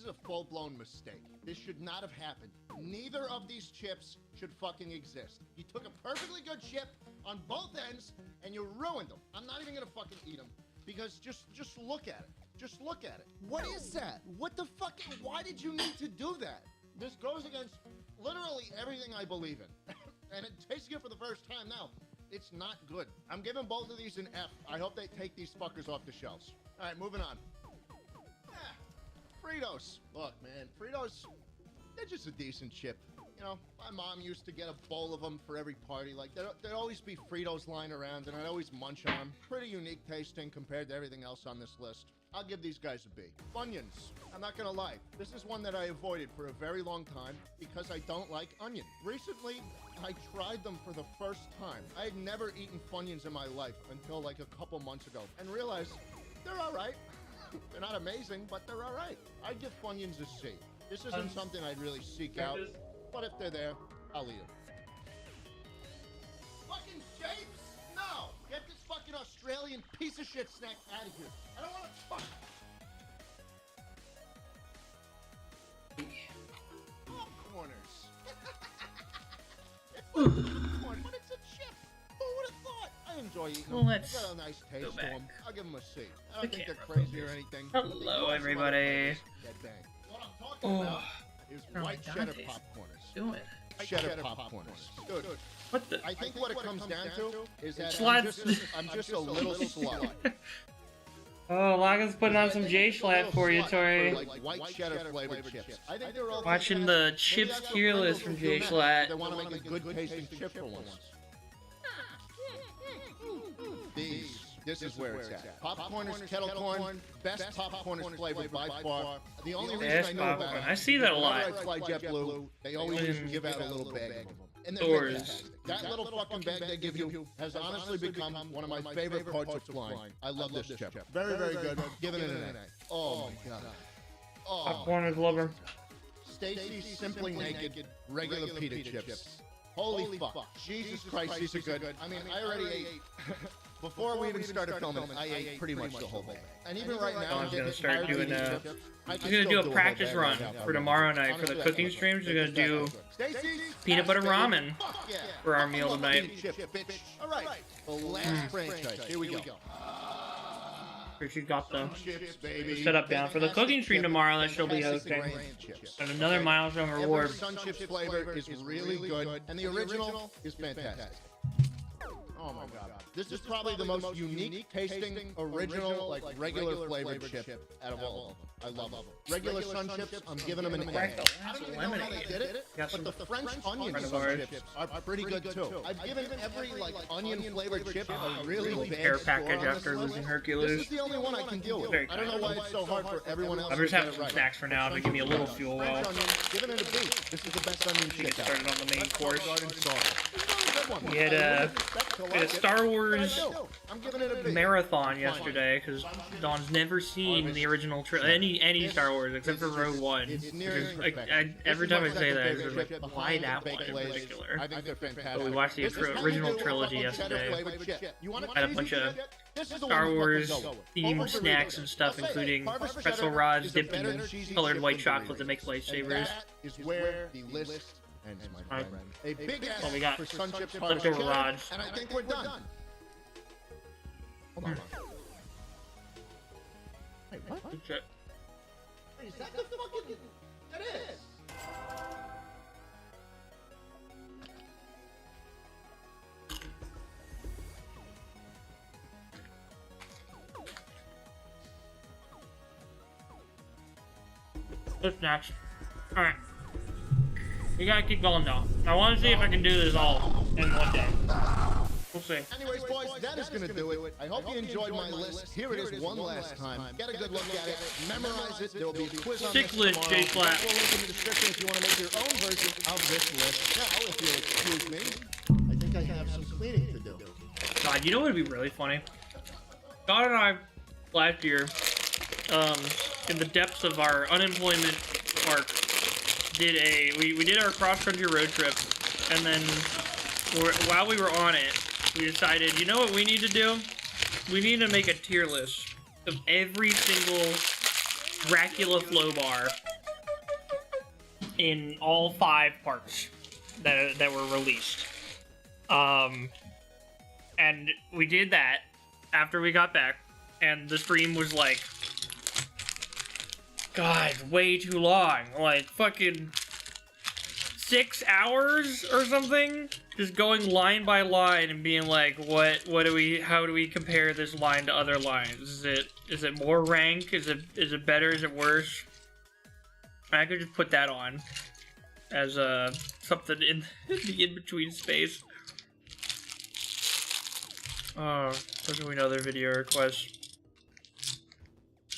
a full-blown mistake. This should not have happened. Neither of these chips should fucking exist. You took a perfectly good chip on both ends and you ruined them. I'm not even gonna fucking eat them because just look at it. Just look at it. What is that? What the fucking, why did you need to do that? This goes against literally everything I believe in. And it tasting it for the first time now. It's not good. I'm giving both of these an F. I hope they take these fuckers off the shelves. All right, moving on. Fritos. Look, man, Fritos, they're just a decent chip. You know, my mom used to get a bowl of them for every party. Like, there'd always be Fritos lying around, and I'd always munch on them. Pretty unique tasting compared to everything else on this list. I'll give these guys a B. Funyuns. I'm not gonna lie. This is one that I avoided for a very long time because I don't like onion. Recently, I tried them for the first time. I had never eaten Funyuns in my life until like a couple months ago and realized they're all right. They're not amazing, but they're all right. I'd give Funyuns a C. This isn't something I'd really seek out, but if they're there, I'll eat them. Fucking shapes? No! Get this fucking Australian piece of shit snack out of here. I don't want to fuck. Popcorners. It's like popcorn, but it's a chip. Who would have thought? I enjoy eating them. Let's got a nice taste go to back. them. I'll give them a C. I don't think they're crazy or anything. Hello, everybody. What I'm talking about is white cheddar Dante's popcorners. doing? Cheddar popcorners. Dude, what the? I think what it comes down to is that Schlatt. I'm just a little slut. Oh, Laga's putting on some J-Schlatt for you, Tori. Like white cheddar flavored chips. I think they're all Watching the chips tier list from J-Schlatt. They want to make a good tasting chip for once. This is where it's at. Popcorners, kettle corn, best popcorners flavor by far. The only reason I know about it, I see that a lot. whenever I fly JetBlue, they always give out a little bag of them. And they're Doors. fantastic. That little fucking bag they give you has honestly become one of my favorite parts of flying. I love this chip. Very, very good. Giving it an A. Oh my god. Popcorners lover. Stacy's Simply Naked regular pita chips. Holy fuck. Jesus Christ, these are good. I mean, I already ate. Before we even started filming, I ate pretty much the whole bag. And even right now, I'm gonna start doing he's gonna do a practice run for tomorrow night for the cooking streams. We're gonna do peanut butter ramen for our meal tonight. All right, the last franchise. Here we go. She's got the setup down for the cooking stream tomorrow that she'll be hosting. And another milestone reward. Sun chips flavor is really good, and the original is fantastic. Oh my god. This is probably the most unique tasting, original, like regular flavored chip out of all of them. I love them. Regular Sun chips, I'm giving them an A. I don't even know how they did it, but the French onion Sun chips are pretty good too. I've given every like onion flavored chip a really bad care package after losing Hercules. This is the only one I can deal with. I don't know why it's so hard for everyone else. I'm just having some snacks for now to give me a little fuel well. Giving it a B. This is the best onion chip. Get started on the main course. We had a Star Wars marathon yesterday because Dawn's never seen the original any Star Wars except for Rogue One. Every time I say that, it's like, why that one in particular? But we watched the original trilogy yesterday. Had a bunch of Star Wars themed snacks and stuff, including pretzel rods dipped in colored white chocolate that makes lightsabers. Is where the list ends, my friend. A big Well, we got for Sun Chips leftover rods. and I think we're done. Hold on. Wait, what? Good shit. Wait, is that the fucking... That is! Good snacks. Alright. We gotta keep going though. I wanna see if I can do this all in one day. We'll see. Anyways, boys, that is going to do it. I hope you enjoyed my list. Here it is one last time. Get a good look at it. Memorize it. There will be a quiz on this Sick list, tomorrow. J-Flat. We'll link in the description if you want to make your own version of this list. Now, if you'll excuse me, I think I have some cleaning to do. God, you know what would be really funny? God and I, last year, in the depths of our unemployment arc, we did our cross-country road trip, and then while we were on it, we decided, you know what we need to do? We need to make a tier list of every single Dracula flow bar in all 5 parts that were released. And we did that after we got back, and the stream was like, God, way too long. Like, fucking 6 hours or something? Just going line by line and being like, how do we compare this line to other lines? Is it more rank? Is it better? Is it worse? I could just put that on as something in the in-between space. Oh, there's another video request.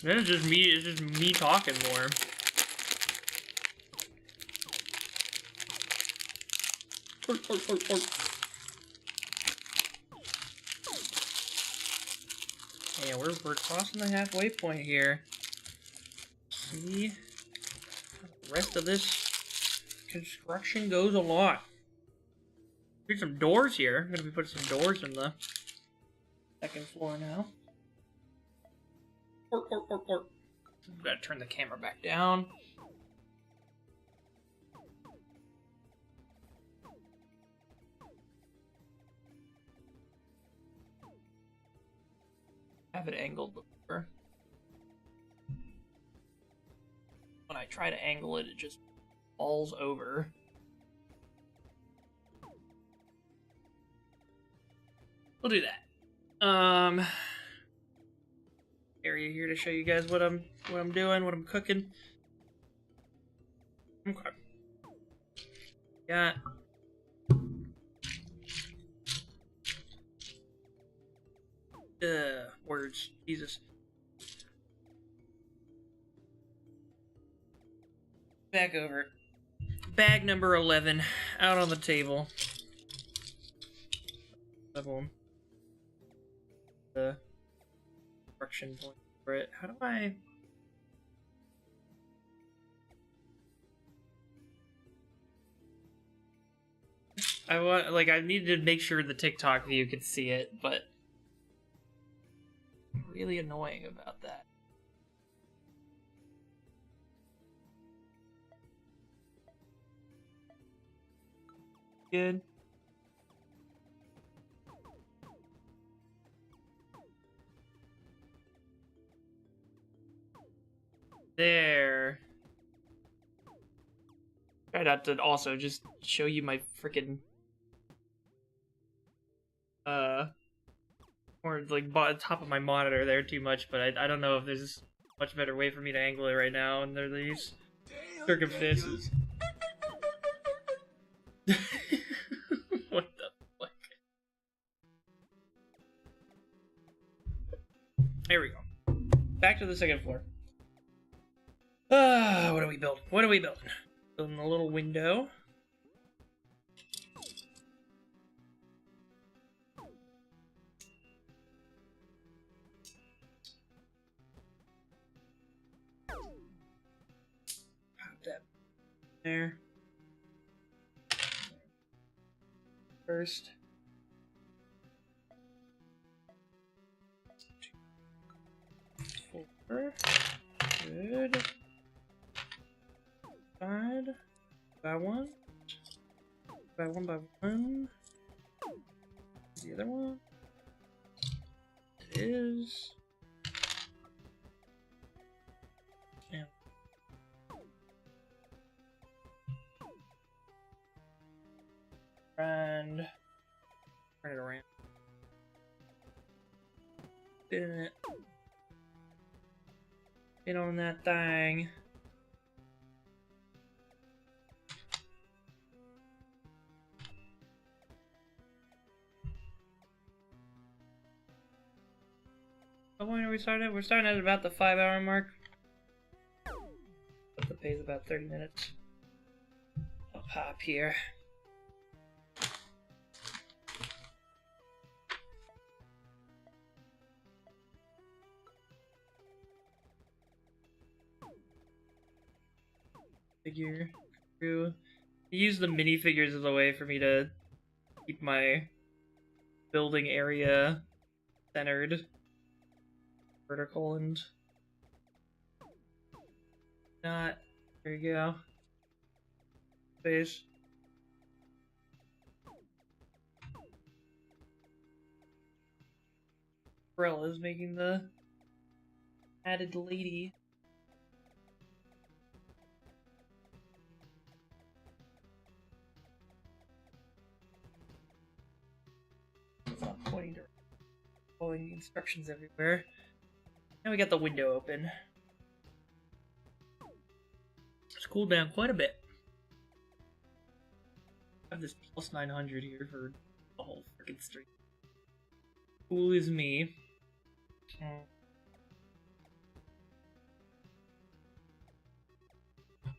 Then it's just me talking more. Yeah, we're crossing the halfway point here. See how the rest of this construction goes along. There's some doors here. I'm gonna be putting some doors in the 2nd floor now. Gotta turn the camera back down. Have it angled before. When I try to angle it, it just falls over. We'll do that. Area here to show you guys what I'm doing, what I'm cooking. Okay. Got words. Jesus. Back over. Bag number 11 out on the table. Level. The construction point for it. How do I needed to make sure the TikTok view could see it, but really annoying about that. Good. There. Try not to also just show you my freaking or like top of my monitor there too much, but I don't know if there's a much better way for me to angle it right now under these circumstances. What the fuck? There we go. Back to the 2nd floor. What do we build? What are we building? Building a little window. Pop that there. First. 4. Good. Side. By 1. By 1 by 1. The other one. It is. And turn it around. Spin it. Get on that thing. How long are we starting at? We're starting at about the 5-hour mark. But the pay's about 30 minutes. I'll pop here. Figure crew. Use the minifigures as a way for me to keep my building area centered, vertical, and not. There you go. Space. Umbrella's making the added lady. It's not pointing to following instructions everywhere. Now we got the window open. It's cooled down quite a bit. I have this plus 900 here for the whole freaking stream. Cool as me.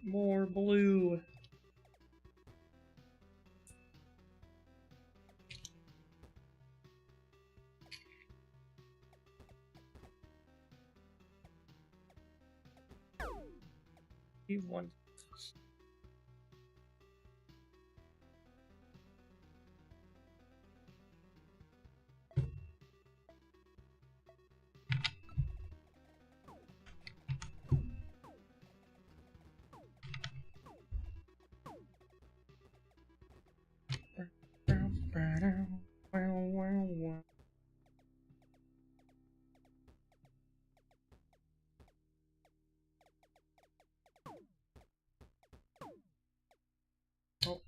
More blue. One. Oh.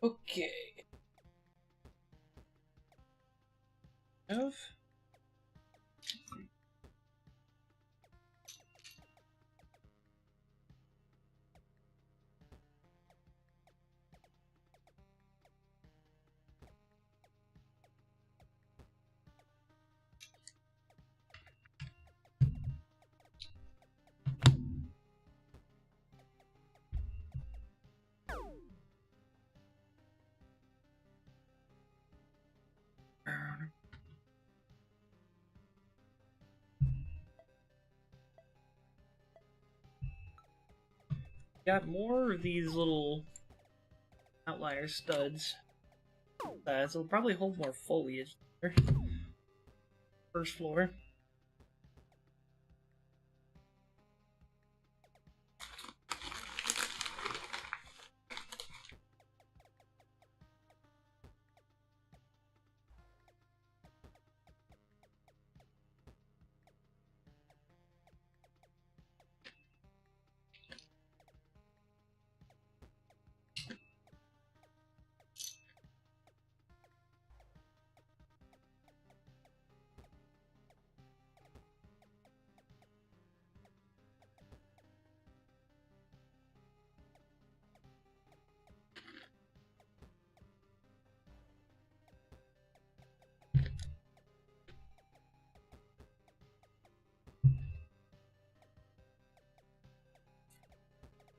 Okay. Of got more of these little outlier studs. So it'll probably hold more foliage there. First floor.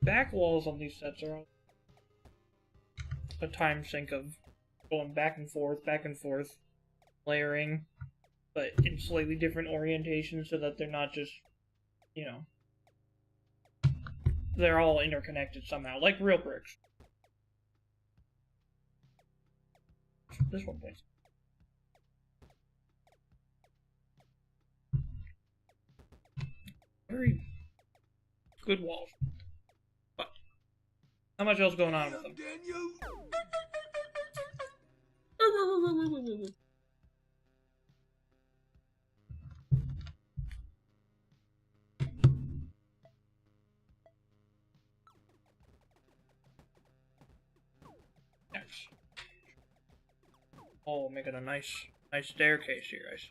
Back walls on these sets are a time sink of going back and forth, layering, but in slightly different orientations so that they're not just, you know, they're all interconnected somehow, like real bricks. This one, please. Very good walls. But how much else going on with them? Yes. Oh, making a nice staircase here, guys.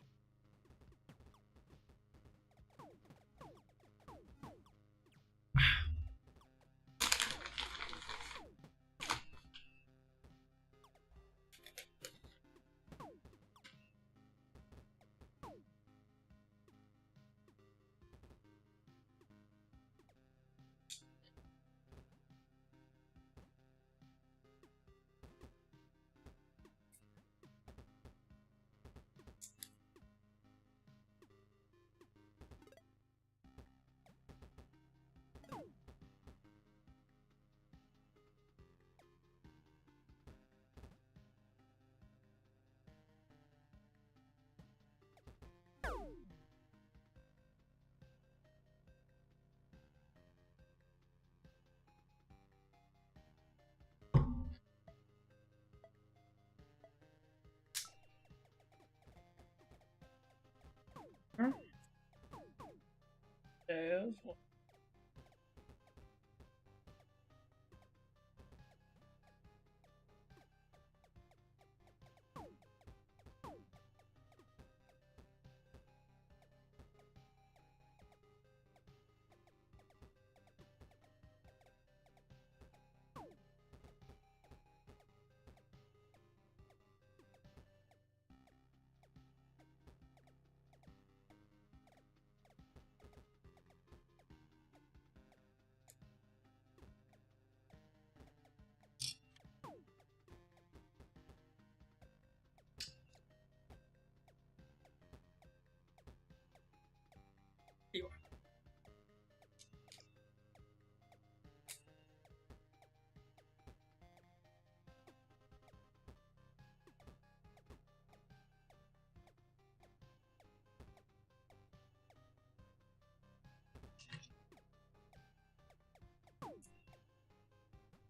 There's one. You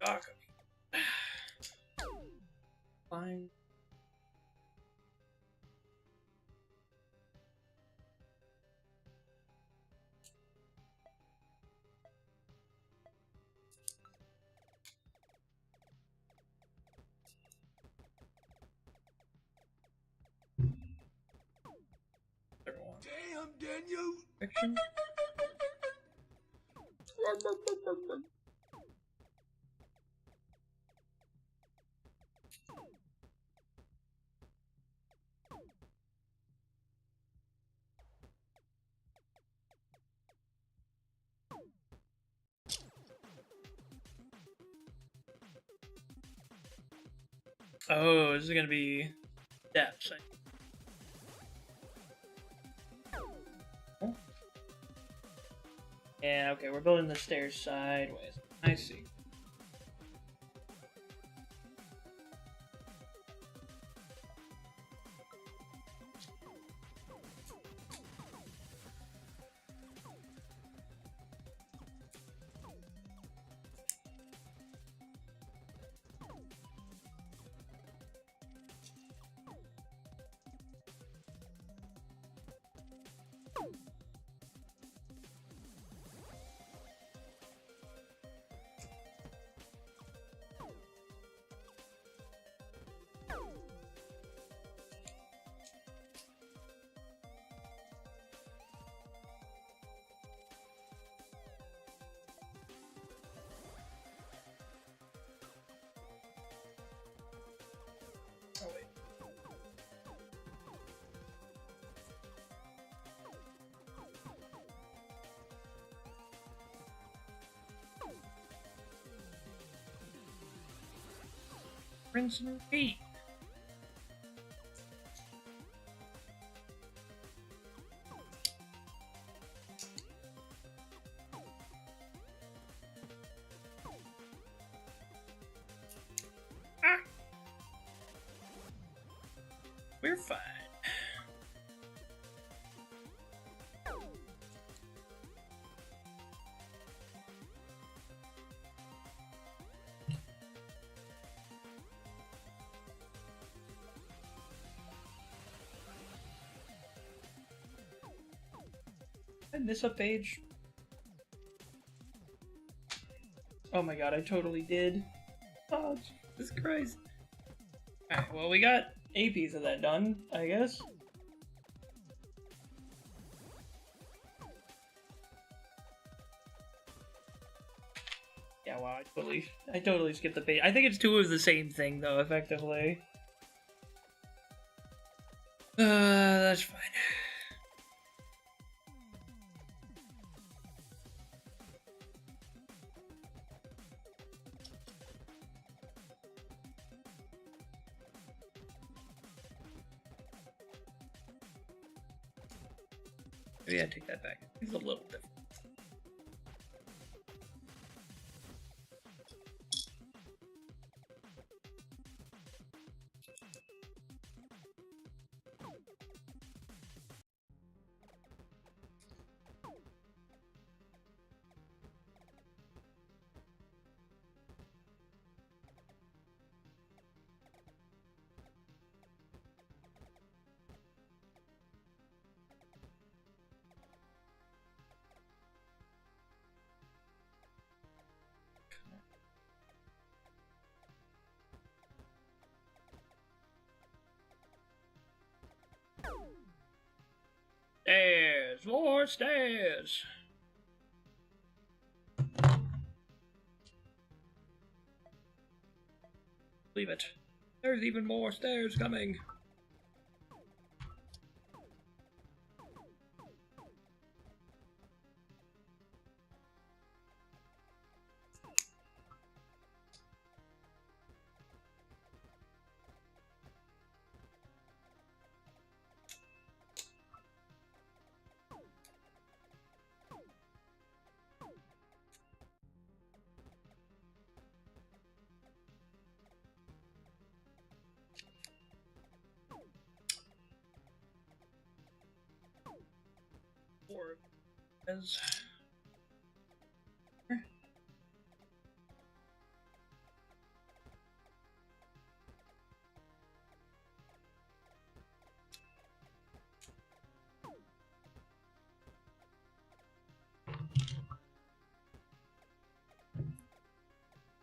are. Okay. Fine. Damn, Daniel! Fiction. Oh, this is gonna be depths. Yeah, okay, we're building the stairs sideways. I see. Oh, wait. Rinse and repeat. We're fine. Did I miss a page? Oh my god, I totally did. Oh, Jesus Christ. Alright, well, we got a piece of that done, I guess. Yeah, wow, I totally skipped the page. I think it's two of the same thing, though, effectively. That's fine. Maybe I take that back. It's a little different. more stairs. Leave it. There's even more stairs coming. As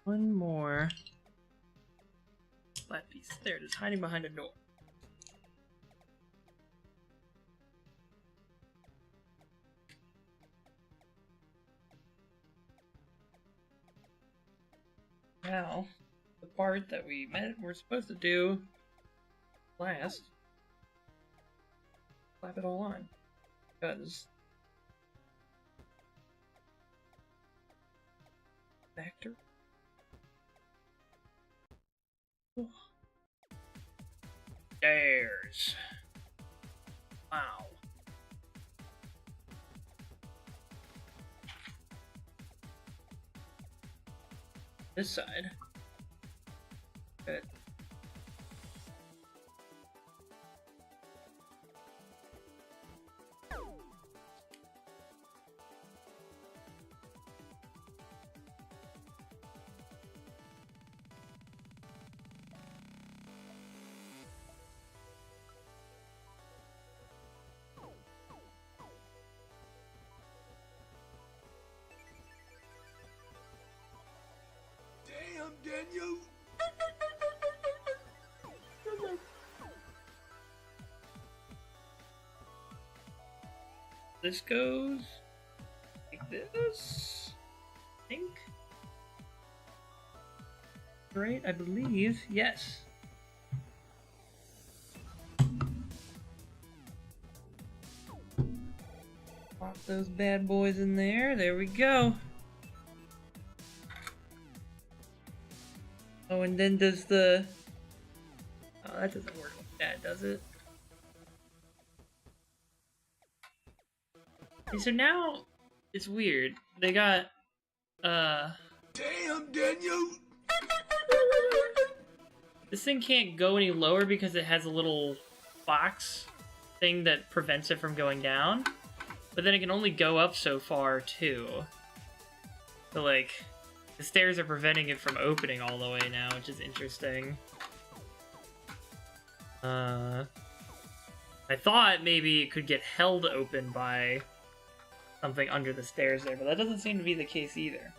one more flat piece. There it is, hiding behind a door. Now, the part that we're supposed to do last, slap it all on, because factor. Stairs. Wow. This side. Good. Damn, Daniel! This goes like this, I think. Right, I believe, yes. Pop those bad boys in there, there we go. Oh, and then does the... Oh, that doesn't work like that, does it? Okay, so now, it's weird. They got, Damn, Daniel! This thing can't go any lower because it has a little box thing that prevents it from going down. But then it can only go up so far, too. So, like... The stairs are preventing it from opening all the way now, which is interesting. I thought maybe it could get held open by something under the stairs there, but that doesn't seem to be the case either.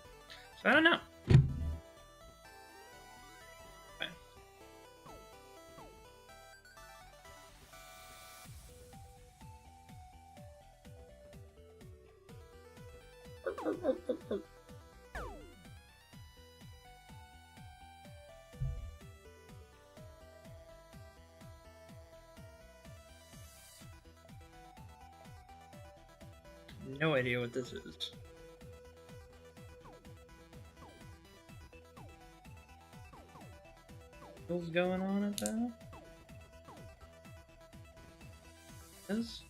So I don't know. Okay. No idea what this is. What's going on at that? This?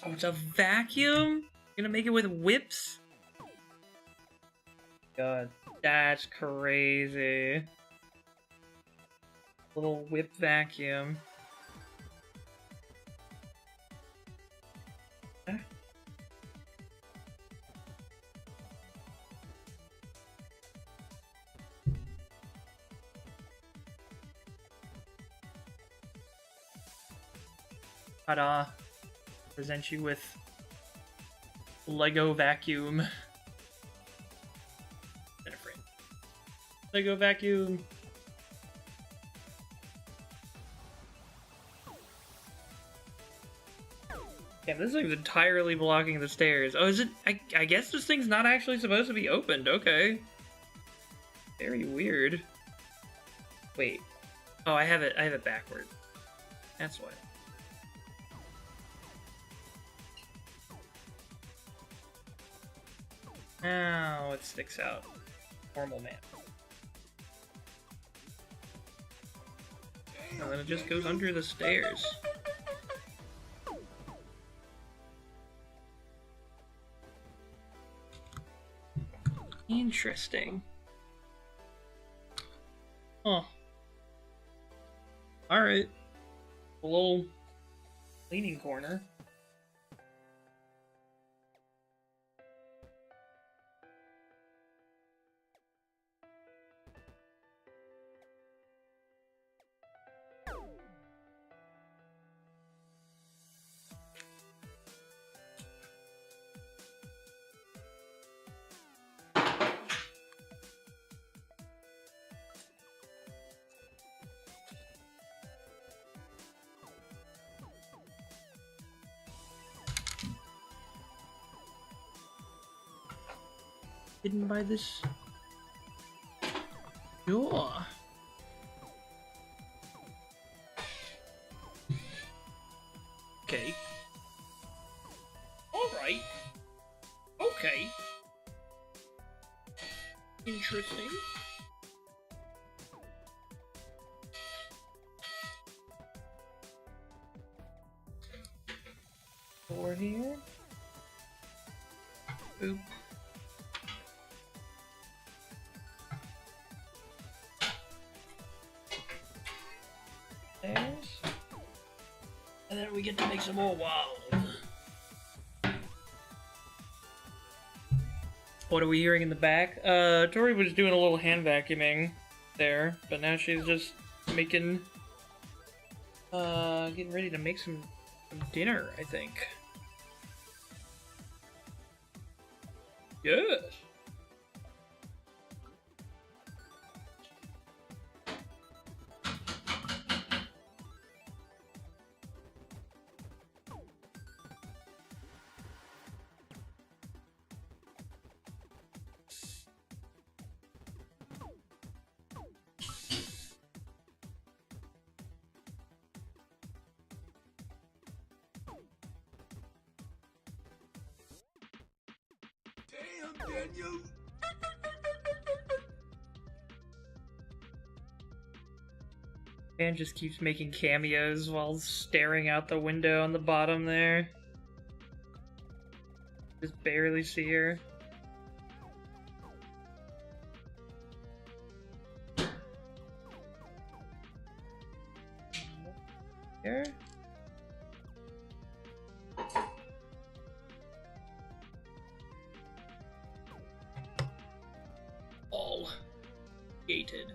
Oh, it's a vacuum? You're gonna make it with whips? God, that's crazy. Little whip vacuum. Ta-da! Present you with Lego vacuum. Lego vacuum. Damn, this thing's entirely blocking the stairs. Oh, is it? I guess this thing's not actually supposed to be opened. Okay. Very weird. Wait. Oh, I have it backward. That's why. Now it sticks out. Normal map. And then it just goes under the stairs. Interesting. Huh. Alright. A little cleaning corner. Hidden by this door. Okay. Alright. Okay. Interesting. Door here. Oop. And then we get to make some more walls. What are we hearing in the back? Tori was doing a little hand vacuuming there, but now she's just making, getting ready to make some dinner, I think. Yes. Daniel. Dan just keeps making cameos while staring out the window on the bottom there. Just barely see her. Here. All gated.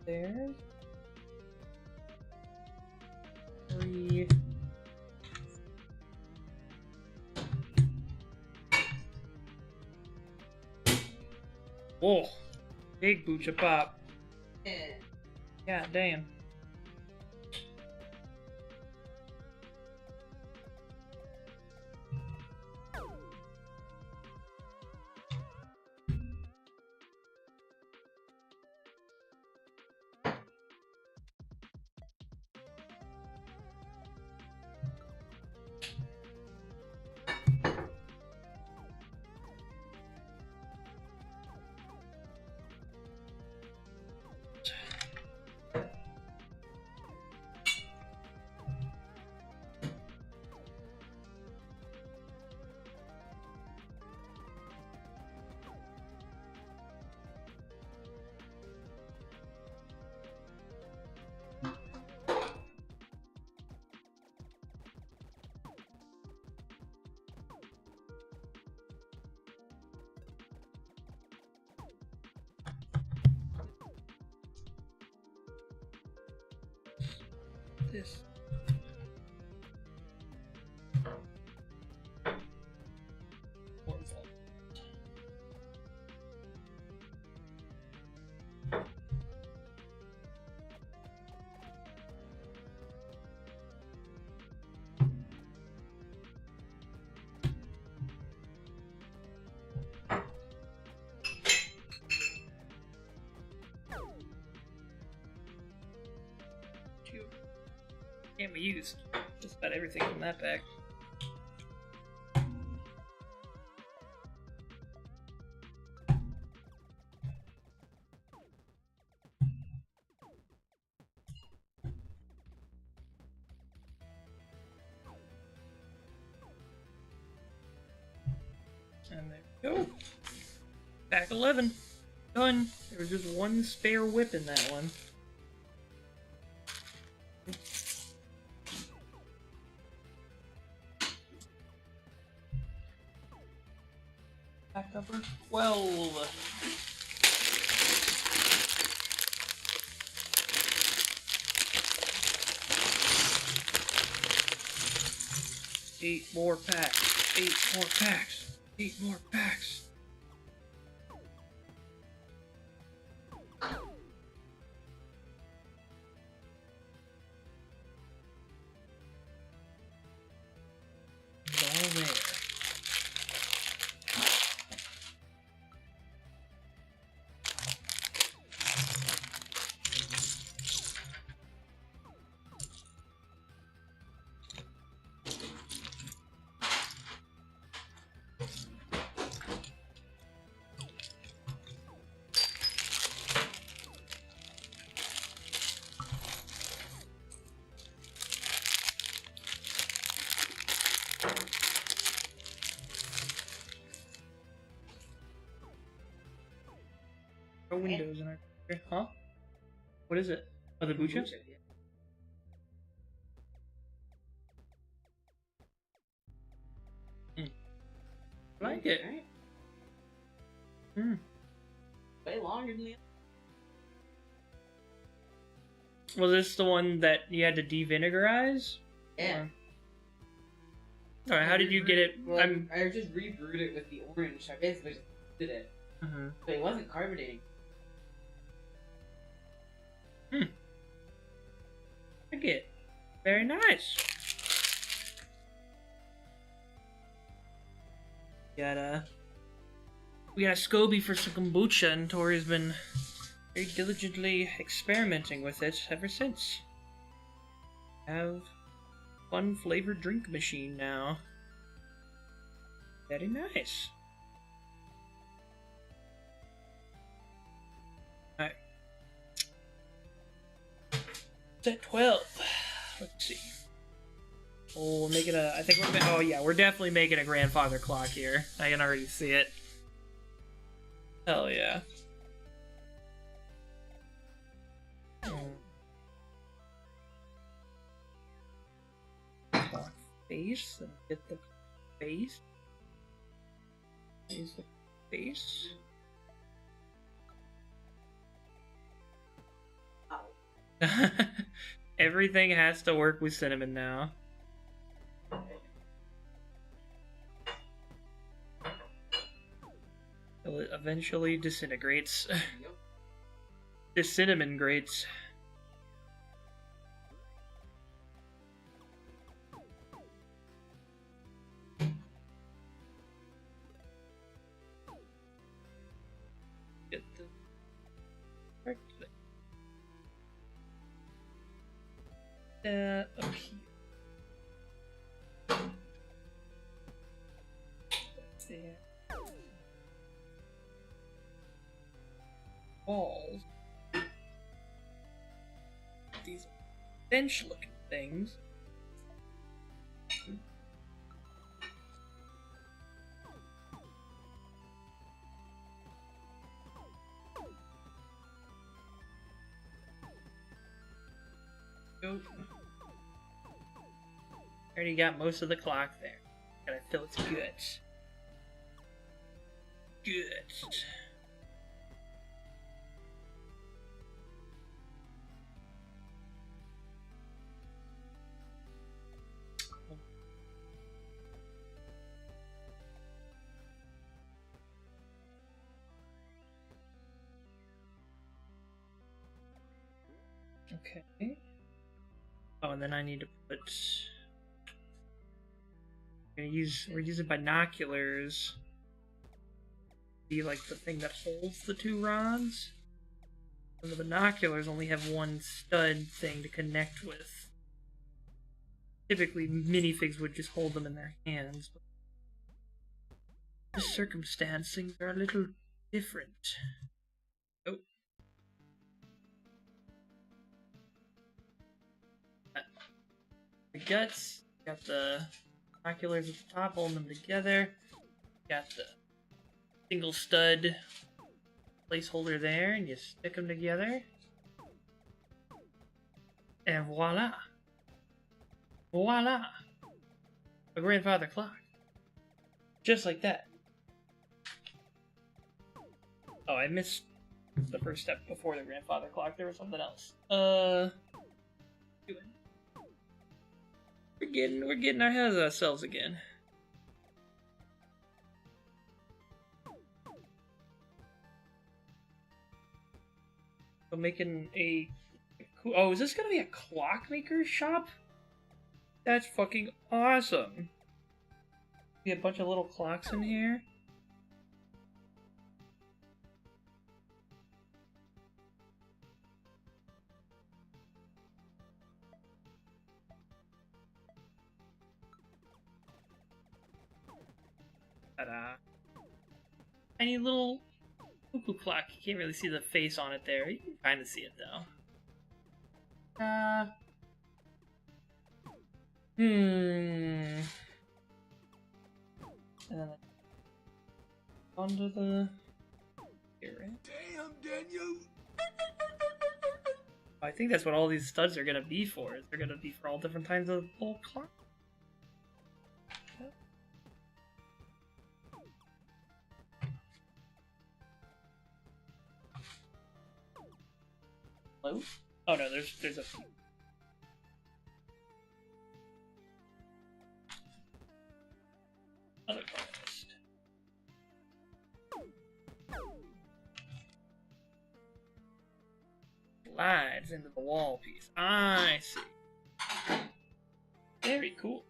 There. 3. Whoa. Big boocha pop. Yeah. God damn. this. And we used just about everything from that pack. And there we go. Pack 11. Done. There was just one spare whip in that one. Pack number 12. Eight more packs. 8 more packs. 8 more packs. It's all there. No windows in our picture. Huh? What is it? Oh, the Bucha? I like it. Right? Hmm. Way longer than the other. Was this the one that you had to devinegarize? Yeah. Alright, how did you get it? Well, I just rebrewed it with the orange. I basically just did it. But it wasn't carbonating. Like it. Very nice. We got a SCOBY for some kombucha, and Tori's been very diligently experimenting with it ever since. Have fun flavored drink machine now. Very nice. Alright. Set 12. Let's see. Oh, we're making a. I think we're. Oh yeah, we're definitely making a grandfather clock here. I can already see it. Hell yeah. Clock face and get the face. Is the face. Everything has to work with cinnamon now. Till it eventually disintegrates. Cinnamon grates. Get the correct up here. There. Walls. These bench looking things. Go. Already got most of the clock there. Gotta fill its guts. Guts. Okay. Oh, and then I need to put. We're using binoculars. Be like the thing that holds the two rods. And the binoculars only have one stud thing to connect with. Typically, minifigs would just hold them in their hands. But in this circumstance, things are a little different. Oh. The guts. Got the binoculars at the top holding them together. Got the single stud placeholder there, and you stick them together. And voila! Voila! A grandfather clock. Just like that. Oh, I missed the first step before the grandfather clock. There was something else. We're getting our heads ourselves again. So making a cool. Oh, is this gonna be a clockmaker shop? That's fucking awesome. See a bunch of little clocks in here. Ta-da. Tiny little cuckoo clock. You can't really see the face on it there. You can kind of see it though. And then onto the here. Damn, Daniel! I think that's what all these studs are gonna be for. They're gonna be for all different kinds of little clocks. Hello? Oh no, there's a few. Other colorist. Slides into the wall piece. I see. Very cool.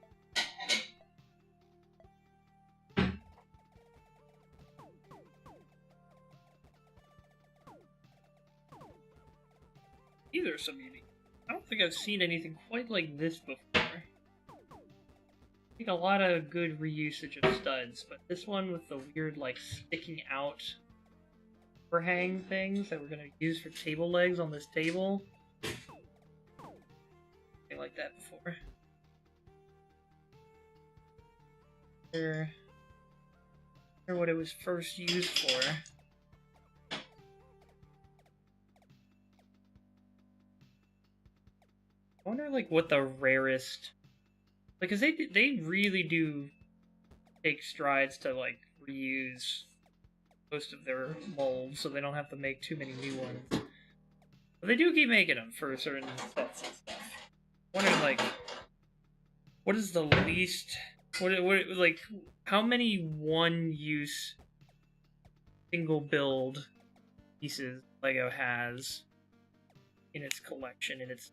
These are some unique. I don't think I've seen anything quite like this before. I think a lot of good reusage of studs, but this one with the weird, like, sticking out overhang things that we're gonna use for table legs on this table. Something like that before. Or what it was first used for. I wonder, like, what the rarest... Because they really do take strides to, like, reuse most of their molds, so they don't have to make too many new ones. But they do keep making them for certain sets and stuff. I wonder, like, what is the least... What like, how many one-use single-build pieces LEGO has in its collection, in its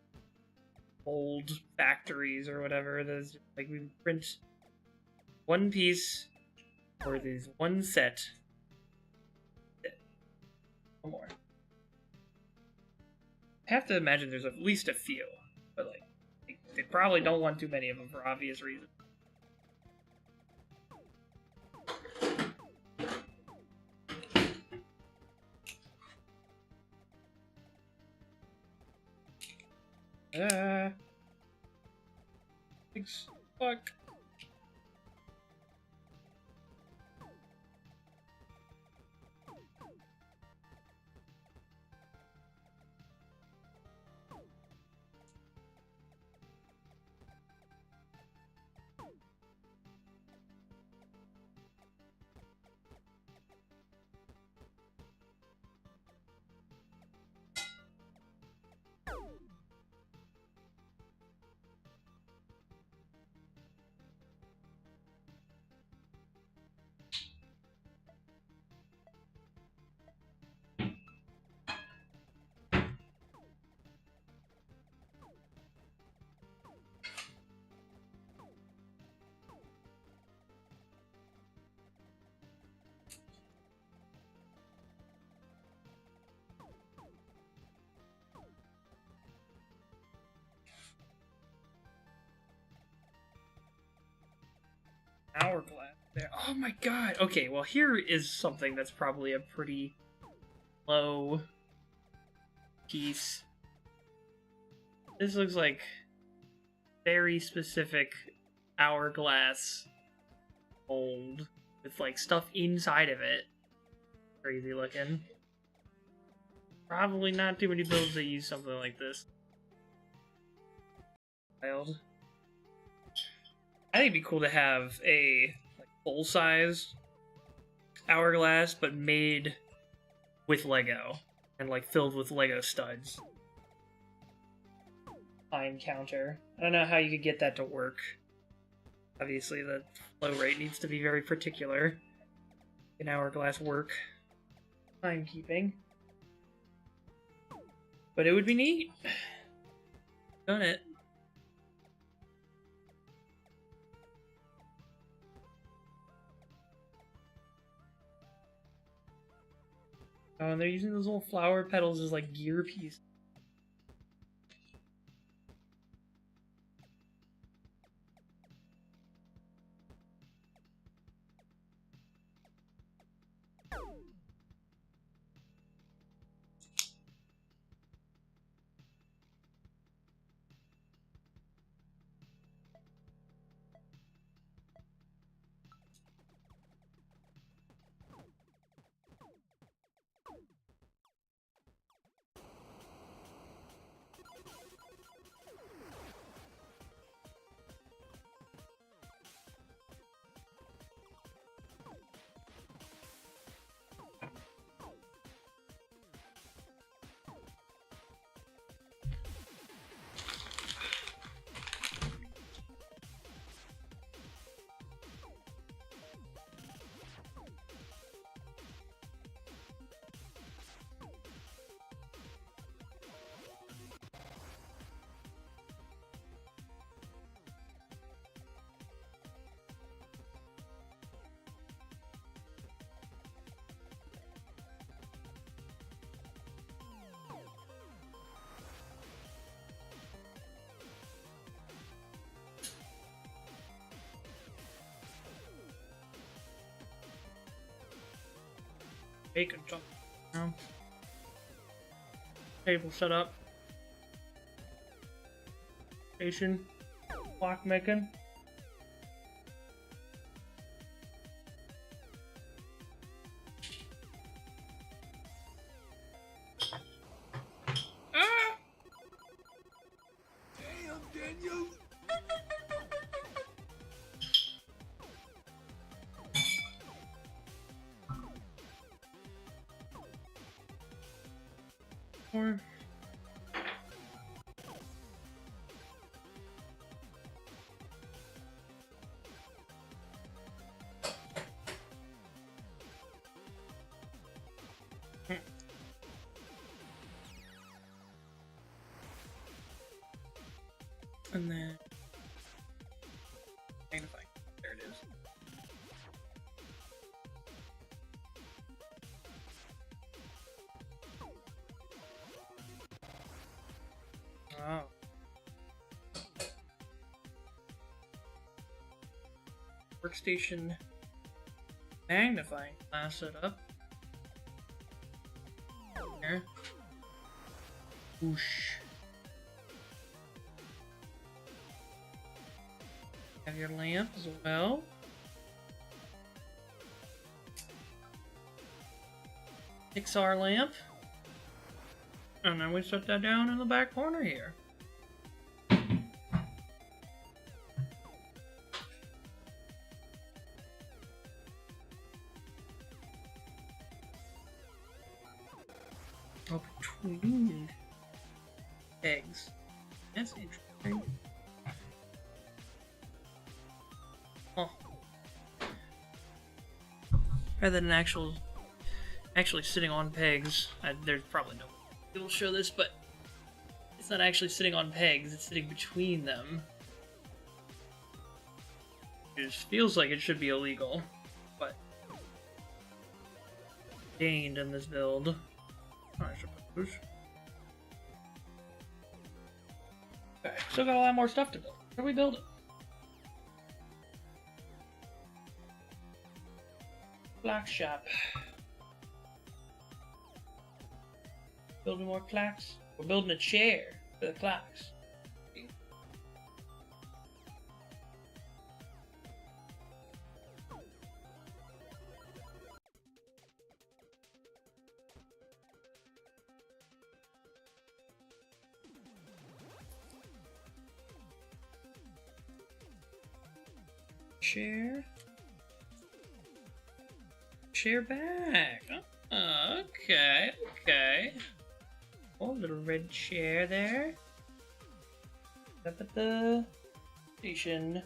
old factories or whatever? There's like, we print one piece for these one set. No more. I have to imagine there's at least a few, but like they probably don't want too many of them for obvious reasons. Thanks. Fuck. Hourglass there. Oh my god. Okay, well here is something that's probably a pretty low piece. This looks like very specific hourglass mold with like stuff inside of it. Crazy looking. Probably not too many builds that use something like this. Wild. I think it'd be cool to have a like, full-size hourglass, but made with Lego and like filled with Lego studs. Fine counter. I don't know how you could get that to work. Obviously, the flow rate needs to be very particular. An hourglass work. Timekeeping. But it would be neat. Done it. Oh, and they're using those little flower petals as like gear pieces. Bacon jump around. Table set up. Station. Block making. Damn, Daniel! Or and then magnifying. There it is. Oh. Workstation magnifying glass setup. There. Whoosh. Have your lamp as well. Pixar lamp. And then we set that down in the back corner here. Oh, between eggs. That's interesting. Oh. Rather than actually sitting on pegs. There's probably no way it'll show this, but it's not actually sitting on pegs, it's sitting between them. It just feels like it should be illegal, but gained in this build, I suppose. Okay, still got a lot more stuff to build. Where do we build it? Clock shop. Building more clocks. We're building a chair for the clocks. Share back. Oh, okay, okay. Oh, little red chair there. Up at the station.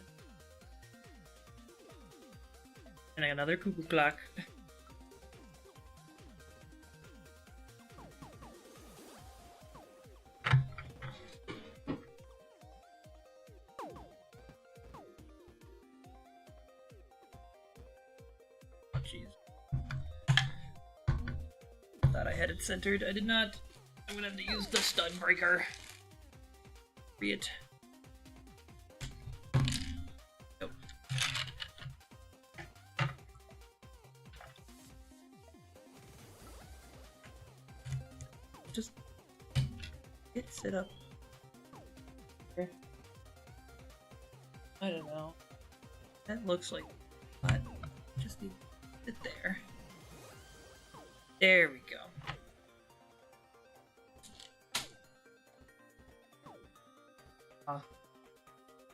And another cuckoo clock. Thought I had it centered. I did not. I'm gonna have to use the stud breaker. Be it. Nope. Just sit up. Here. I don't know. That looks like what? Just need to sit there. There we go.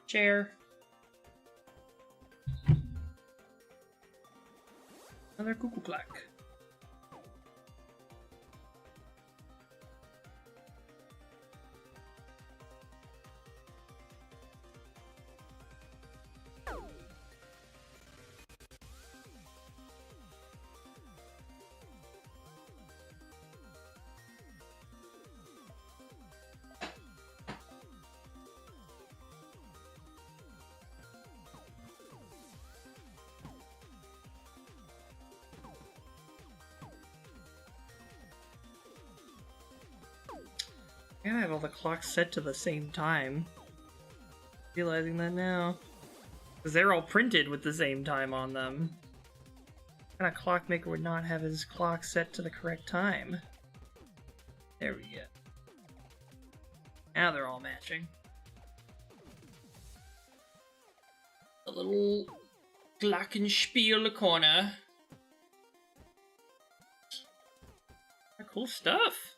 Chair. Another cuckoo clock. I have all the clocks set to the same time. Realizing that now. Because they're all printed with the same time on them. What kind of clockmaker would not have his clock set to the correct time? There we go. Now they're all matching. A little glockenspiel corner. Cool stuff.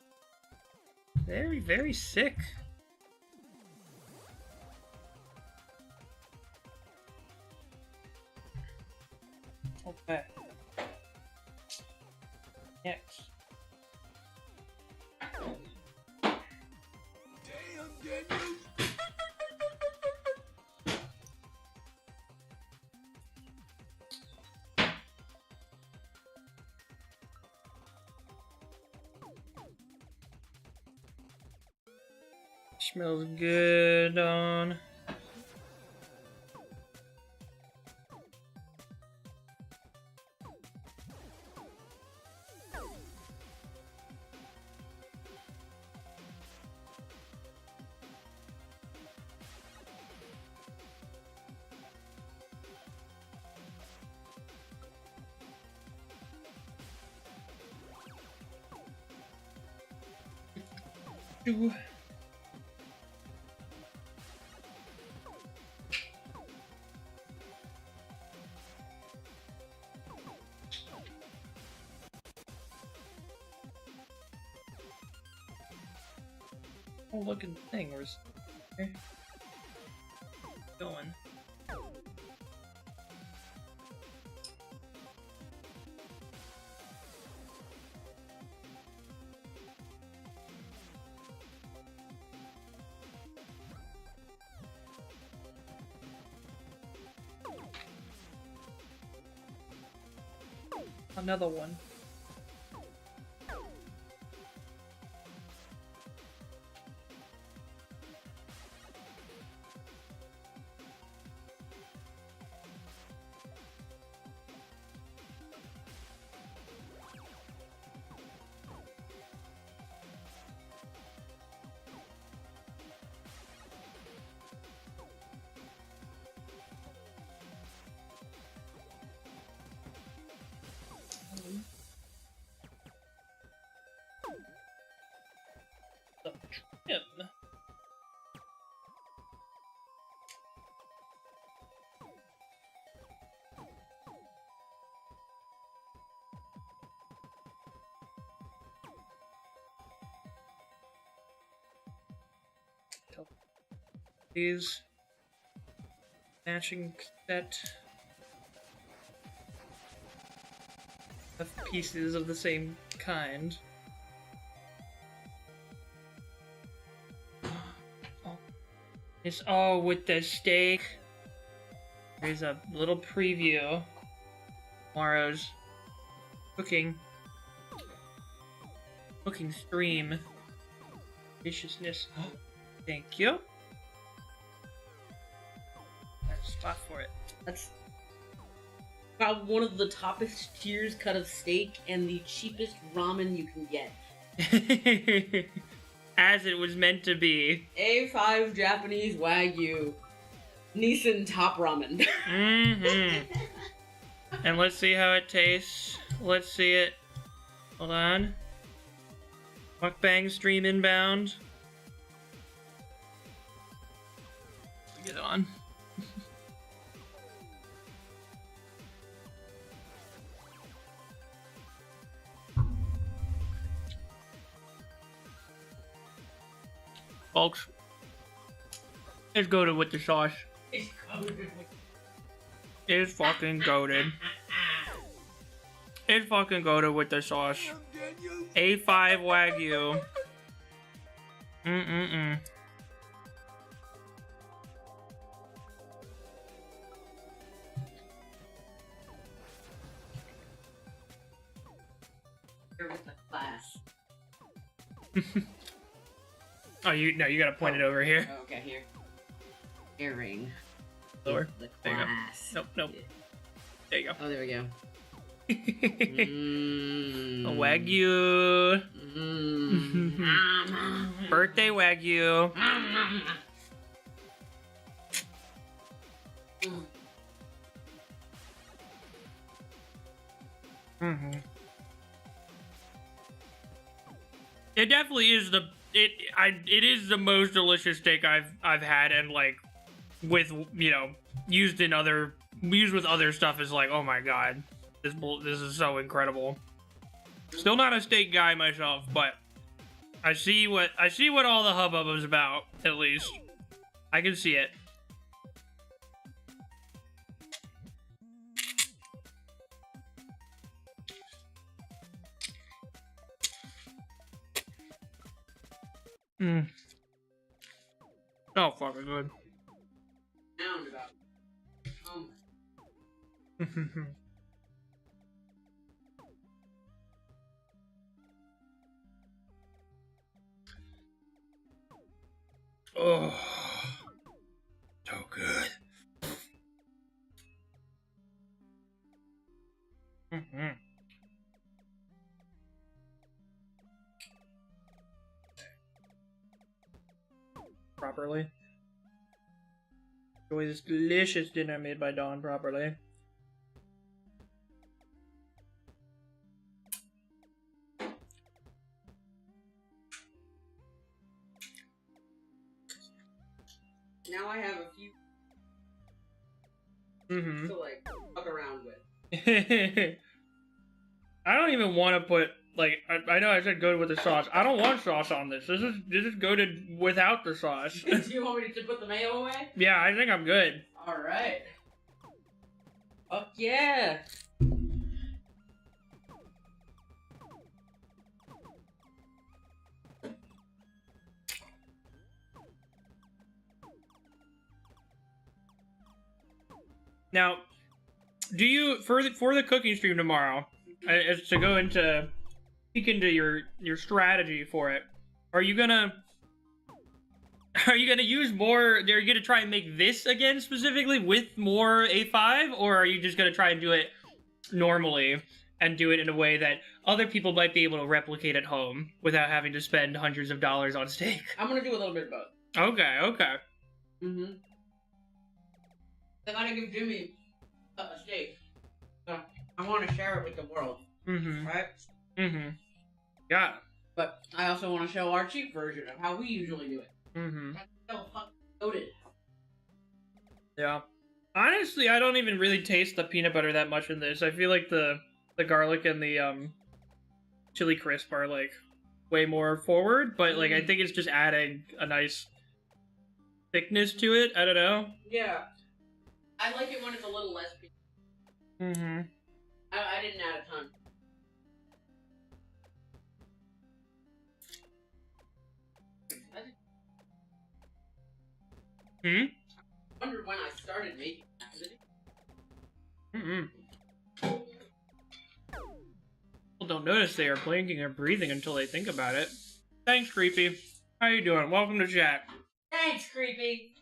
Very, very sick. Okay. Next. Damn, Daniel. Smells good on. Ooh. Looking thing. Where's going? Another one. These matching set of pieces of the same kind. It's all with the steak. Here's a little preview. Tomorrow's cooking stream. Deliciousness. Thank you. That's a spot for it. That's about one of the toppest tiers cut of steak and the cheapest ramen you can get. As it was meant to be. A5 Japanese Wagyu. Nissan top ramen. Mm-hmm. And let's see how it tastes. Let's see it. Hold on. Mukbang stream inbound. Get on. Folks, it's goated with the sauce. It's fucking goated. It's fucking goated with the sauce. A5 Wagyu. Mm-mm-mm. Here with the class. Oh, you gotta point it over here. Oh, okay, here. Earring. Lower. The There you go. class. Nope. There you go. Oh, there we go. A Wagyu. Birthday Wagyu. It definitely is it is the most delicious steak I've had, and like with used with other stuff is like, oh my god, this is so incredible. Still not a steak guy myself, but I see what all the hubbub is about. At least I can see it. Oh, fucking good. Oh, so good. Properly. Enjoy this delicious dinner made by Dawn properly. Now I have a few to like fuck around with. I don't even want to put like I know I said go with the sauce. I don't want sauce on this. This is goated without the sauce. Do you want me to put the mayo away? Yeah, I think I'm good. All right. Fuck yeah. Now, do you for the cooking stream tomorrow? As to go into peek into your strategy for it, are you gonna use more? Are you gonna try and make this again specifically with more A5, or are you just gonna try and do it normally and do it in a way that other people might be able to replicate at home without having to spend hundreds of dollars on steak? I'm gonna do a little bit of both. Okay. I gotta give Jimmy a steak. So I want to share it with the world. Right? Yeah. But I also want to show our cheap version of how we usually do it. That's so fucking loaded. Yeah. Honestly, I don't even really taste the peanut butter that much in this. I feel like the garlic and the chili crisp are like way more forward, but like I think it's just adding a nice thickness to it. I don't know. Yeah. I like it when it's a little less pink. Mm-hmm. I didn't add a ton. I wondered when I started making that. People don't notice they are blinking or breathing until they think about it. Thanks, Creepy. How you doing? Welcome to chat. Thanks, Creepy.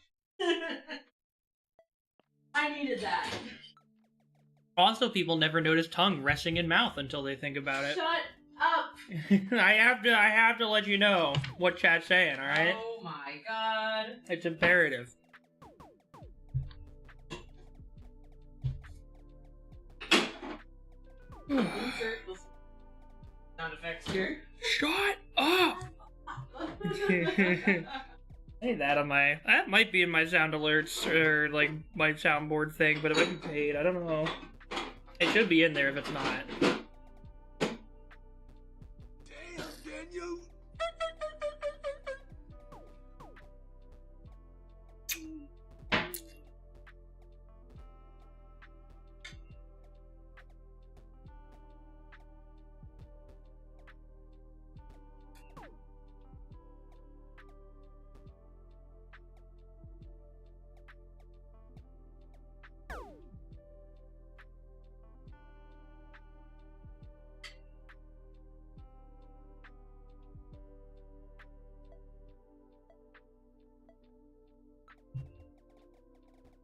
I needed that. Also, people never notice tongue resting in mouth until they think about it. Shut up. I have to let you know what chat's saying, alright? Oh my god. It's imperative. Insert the sound effects here. Shut up! Hey, that might be in my sound alerts or like my soundboard thing, but it might be paid. I don't know. It should be in there if it's not. Damn, Daniel.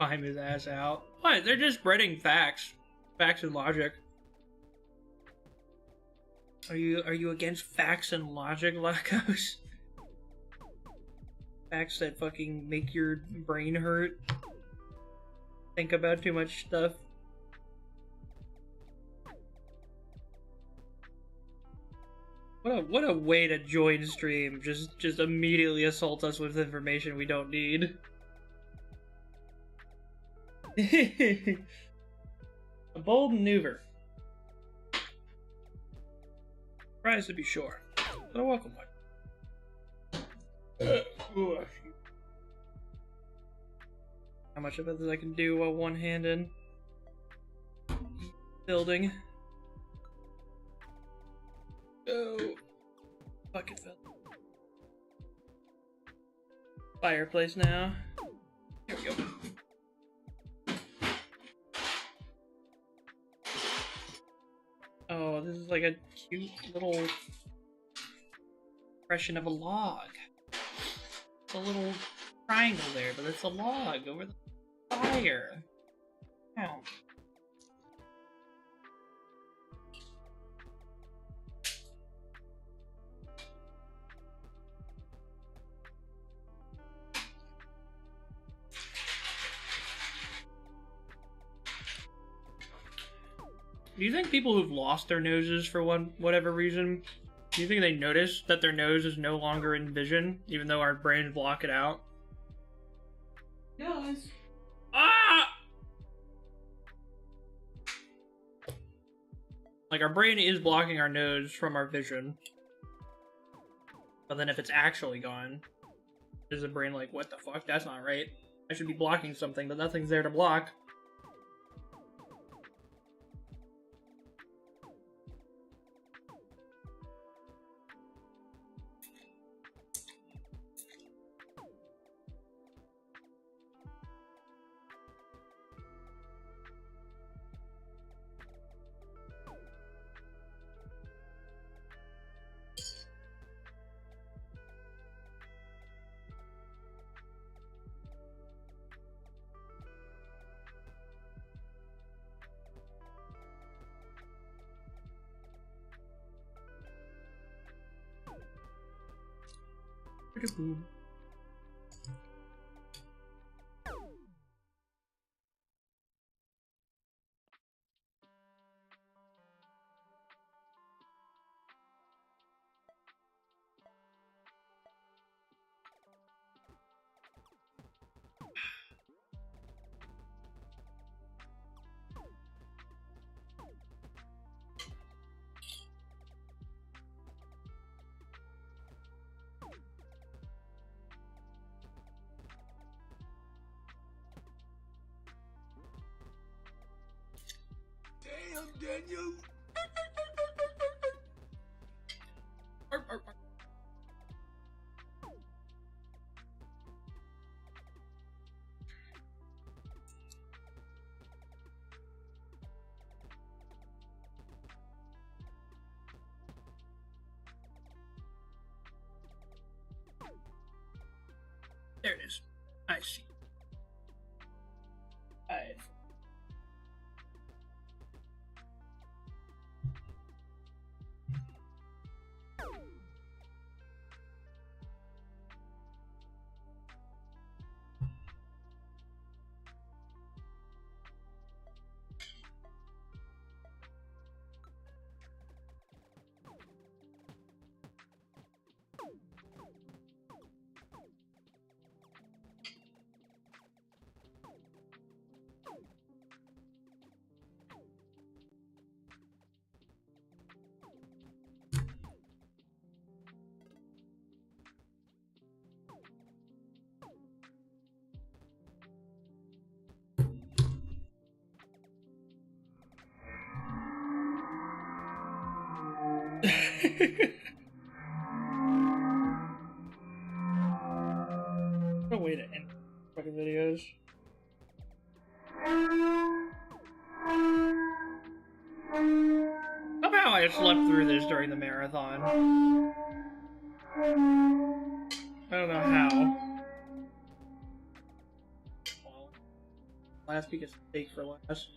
Time his ass out. What? They're just spreading facts. Facts and logic. Are you against facts and logic, Lacos? Facts that fucking make your brain hurt? Think about too much stuff? What a way to join stream. Just immediately assault us with information we don't need. A bold maneuver. Surprised to be sure. But a welcome one. How much of it I can do while one-handed building? Oh, bucket fell. Fireplace now. Here we go. Oh, this is like a cute little impression of a log. It's a little triangle there, but it's a log over the fire. Ow. Do you think people who've lost their noses for whatever reason, do you think they notice that their nose is no longer in vision, even though our brains block it out? Yes. Ah! Like, our brain is blocking our nose from our vision. But then if it's actually gone, is the brain like, what the fuck? That's not right. I should be blocking something, but nothing's there to block. Boom. come, Daniel? There it is. I see. Alright. No way to end fucking videos. Somehow I slept through this during the marathon. I don't know how. Well, last week is steak for last.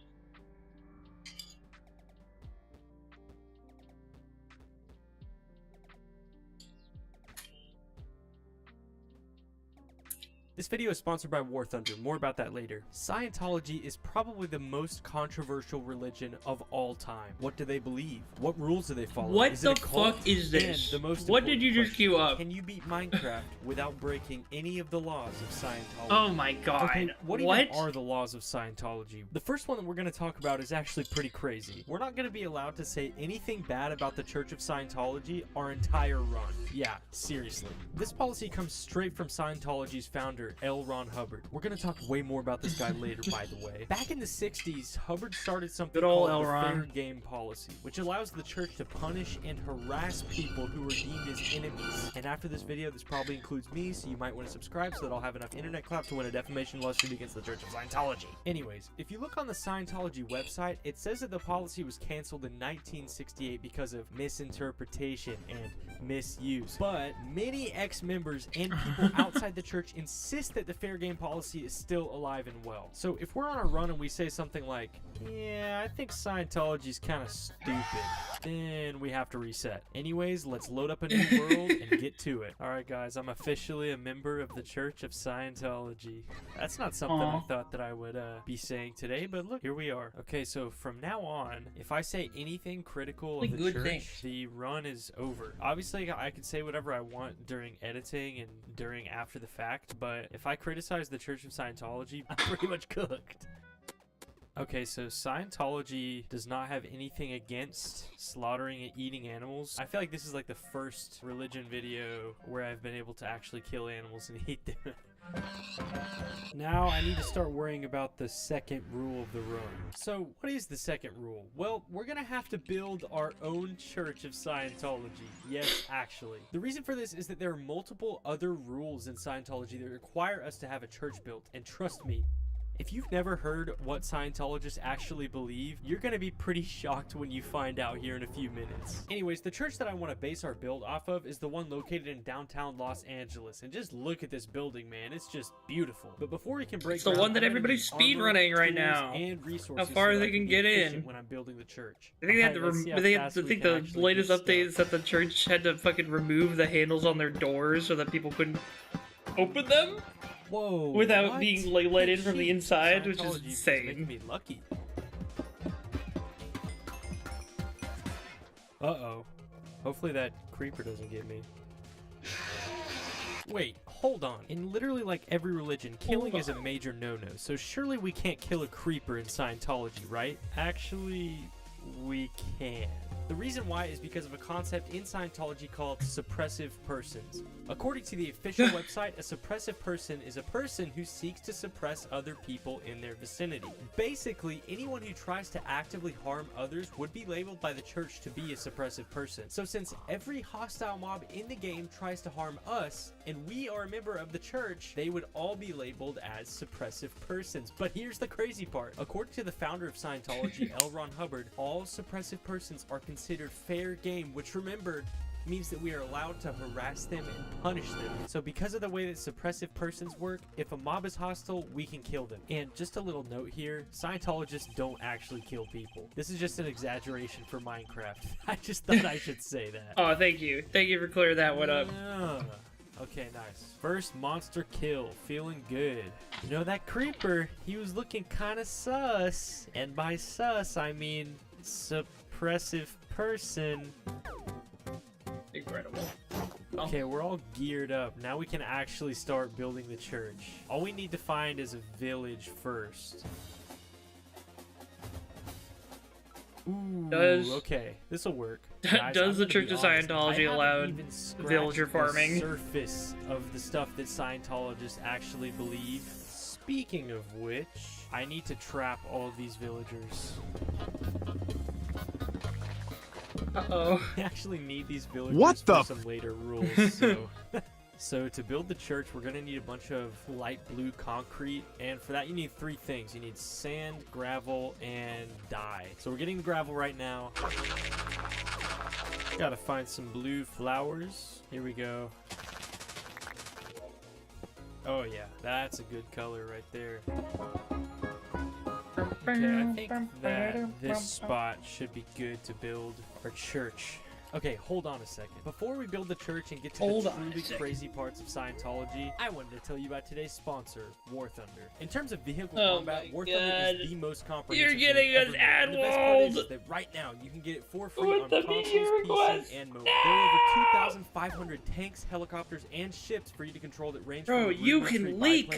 This video is sponsored by War Thunder, more about that later. Scientology is probably the most controversial religion of all time. What do they believe? What rules do they follow? What is the it a cult? fuck is this? And the most What did you important just queue up? Can you beat Minecraft without breaking any of the laws of Scientology? Oh my god. Okay, what What? even are the laws of Scientology? The first one that we're going to talk about is actually pretty crazy. We're not going to be allowed to say anything bad about the Church of Scientology our entire run. Yeah, seriously. This policy comes straight from Scientology's founder, L. Ron Hubbard. We're going to talk way more about this guy later, by the way. Back in the 60s, Hubbard started something Good old called L. the Ron. Fair Game Policy, which allows the church to punish and harass people who are deemed as enemies. And after this video, this probably includes me, so you might want to subscribe so that I'll have enough internet clout to win a defamation lawsuit against the Church of Scientology. Anyways, if you look on the Scientology website, it says that the policy was canceled in 1968 because of misinterpretation and misuse. But many ex-members and people outside the church insist that the Fair Game policy is still alive and well. So if we're on a run and we say something like, yeah, I think Scientology's kind of stupid, then we have to reset. Anyways, let's load up a new world and get to it. Alright guys, I'm officially a member of the Church of Scientology. That's not something I thought that I would be saying today, but look, here we are. Okay, so from now on, if I say anything critical of the Good church, things. the run is over. Obviously, I can say whatever I want during editing and during after the fact, but if I criticize the Church of Scientology, I'm pretty much cooked. Okay, so Scientology does not have anything against slaughtering and eating animals. I feel like this is like the first religion video where I've been able to actually kill animals and eat them. Now I need to start worrying about the second rule of the run. So what is the second rule? Well, we're gonna have to build our own Church of Scientology. Yes, actually. The reason for this is that there are multiple other rules in Scientology that require us to have a church built, and trust me, if you've never heard what Scientologists actually believe, you're gonna be pretty shocked when you find out here in a few minutes. Anyways, the church that I want to base our build off of is the one located in downtown Los Angeles, and just look at this building, man, it's just beautiful. But before we can break It's the ground, one that I'm gonna everybody's need armor, speedrunning right tools, now. and resources How far so that they I can be get efficient in. when I'm building the church. I think they had to. Alright, let's see how I fast we think can the actually latest do update is that the church had to fucking remove the handles on their doors so that people couldn't open them. Whoa! Without what? being like let in from the Jeez, inside, which is Scientology is insane. making me lucky. Uh-oh. Hopefully that creeper doesn't get me. Wait, hold on. In literally like every religion, killing is a major no-no, so surely we can't kill a creeper in Scientology, right? Actually, we can. The The reason why is because of a concept in Scientology called suppressive persons. According to the official website, a suppressive person is a person who seeks to suppress other people in their vicinity. Basically, anyone who tries to actively harm others would be labeled by the church to be a suppressive person. So since every hostile mob in the game tries to harm us, and we are a member of the church, they would all be labeled as suppressive persons. But here's the crazy part. According to the founder of Scientology, L. Ron Hubbard, all suppressive persons are considered fair game, which, remember, means that we are allowed to harass them and punish them. So because of the way that suppressive persons work, if a mob is hostile, we can kill them. And just a little note here, Scientologists don't actually kill people. This is just an exaggeration for Minecraft. I just thought I should say that. Oh, thank you. Thank you for clearing that one up. Okay, nice. First monster kill. Feeling good. You know, that creeper, he was looking kind of sus. And by sus, I mean suppressive person. Incredible. Okay, we're all geared up. Now we can actually start building the church. All we need to find is a village first. Ooh, okay, this'll work. Guys, does the Church of Scientology allow villager farming? The surface of the stuff that Scientologists actually believe. Speaking of which, I need to trap all of these villagers. Uh-oh. I actually need these villagers for some later rules, so... So to build the church, we're going to need a bunch of light blue concrete, and for that you need 3 things. You need sand, gravel, and dye. So we're getting the gravel right now. Gotta find some blue flowers. Here we go. Oh yeah, that's a good color right there. Okay, I think that this spot should be good to build our church. Okay, hold on a second. Before we build the church and get to the truly crazy parts of Scientology, I wanted to tell you about today's sponsor, War Thunder. In terms of vehicle combat, War Thunder is the most comprehensive. You're getting us ad walled! That right now, you can get it for free on consoles, PC, and mobile. There are over 2,500 tanks, helicopters, and ships for you to control that range from the you can leak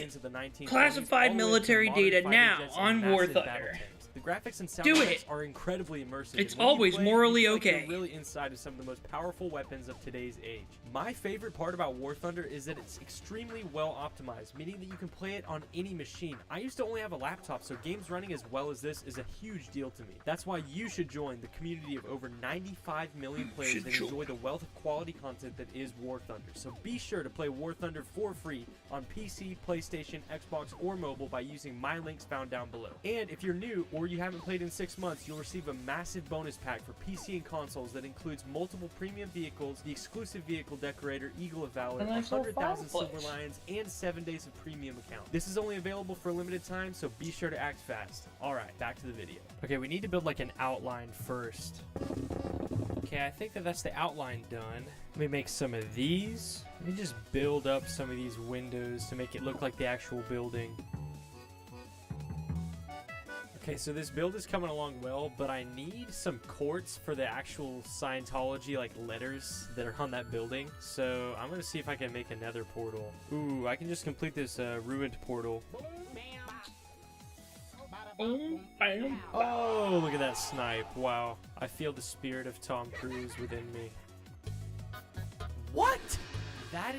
classified military data now on War Thunder. The graphics and sound effects are incredibly immersive. It's always morally okay. You're really inside of some of the most powerful weapons of today's age. My favorite part about War Thunder is that it's extremely well optimized, meaning that you can play it on any machine. I used to only have a laptop, so games running as well as this is a huge deal to me. That's why you should join the community of over 95 million players that enjoy the wealth of quality content that is War Thunder. So be sure to play War Thunder for free on PC, PlayStation, Xbox, or mobile by using my links found down below. And if you're new or you haven't played in 6 months, you'll receive a massive bonus pack for PC and consoles that includes multiple premium vehicles, the exclusive vehicle decorator Eagle of Valor, 100,000 Silver Lions, and 7 days of premium account. This is only available for a limited time, so be sure to act fast. Alright, back to the video. Okay, we need to build like an outline first. Okay, I think that's the outline done. Let me make some of these. Let me just build up some of these windows to make it look like the actual building. Okay, so this build is coming along well, but I need some quartz for the actual Scientology, like, letters that are on that building. So I'm going to see if I can make another portal. Ooh, I can just complete this ruined portal. Oh, look at that snipe. Wow. I feel the spirit of Tom Cruise within me. What? That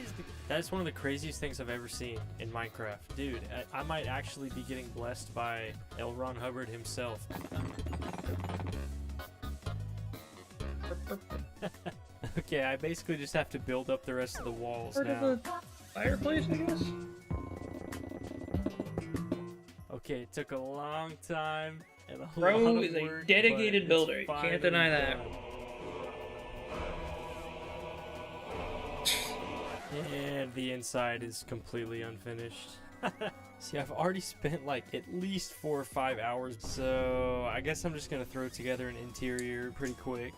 is one of the craziest things I've ever seen in Minecraft. Dude, I might actually be getting blessed by L. Ron Hubbard himself. Okay, I basically just have to build up the rest of the walls now. The fireplace, I guess? Okay, it took a long time and a Bro lot of is a work, dedicated but it's builder. You can't finally deny that. done. And the inside is completely unfinished. See, I've already spent like at least 4 or 5 hours, so I guess I'm just gonna throw together an interior pretty quick.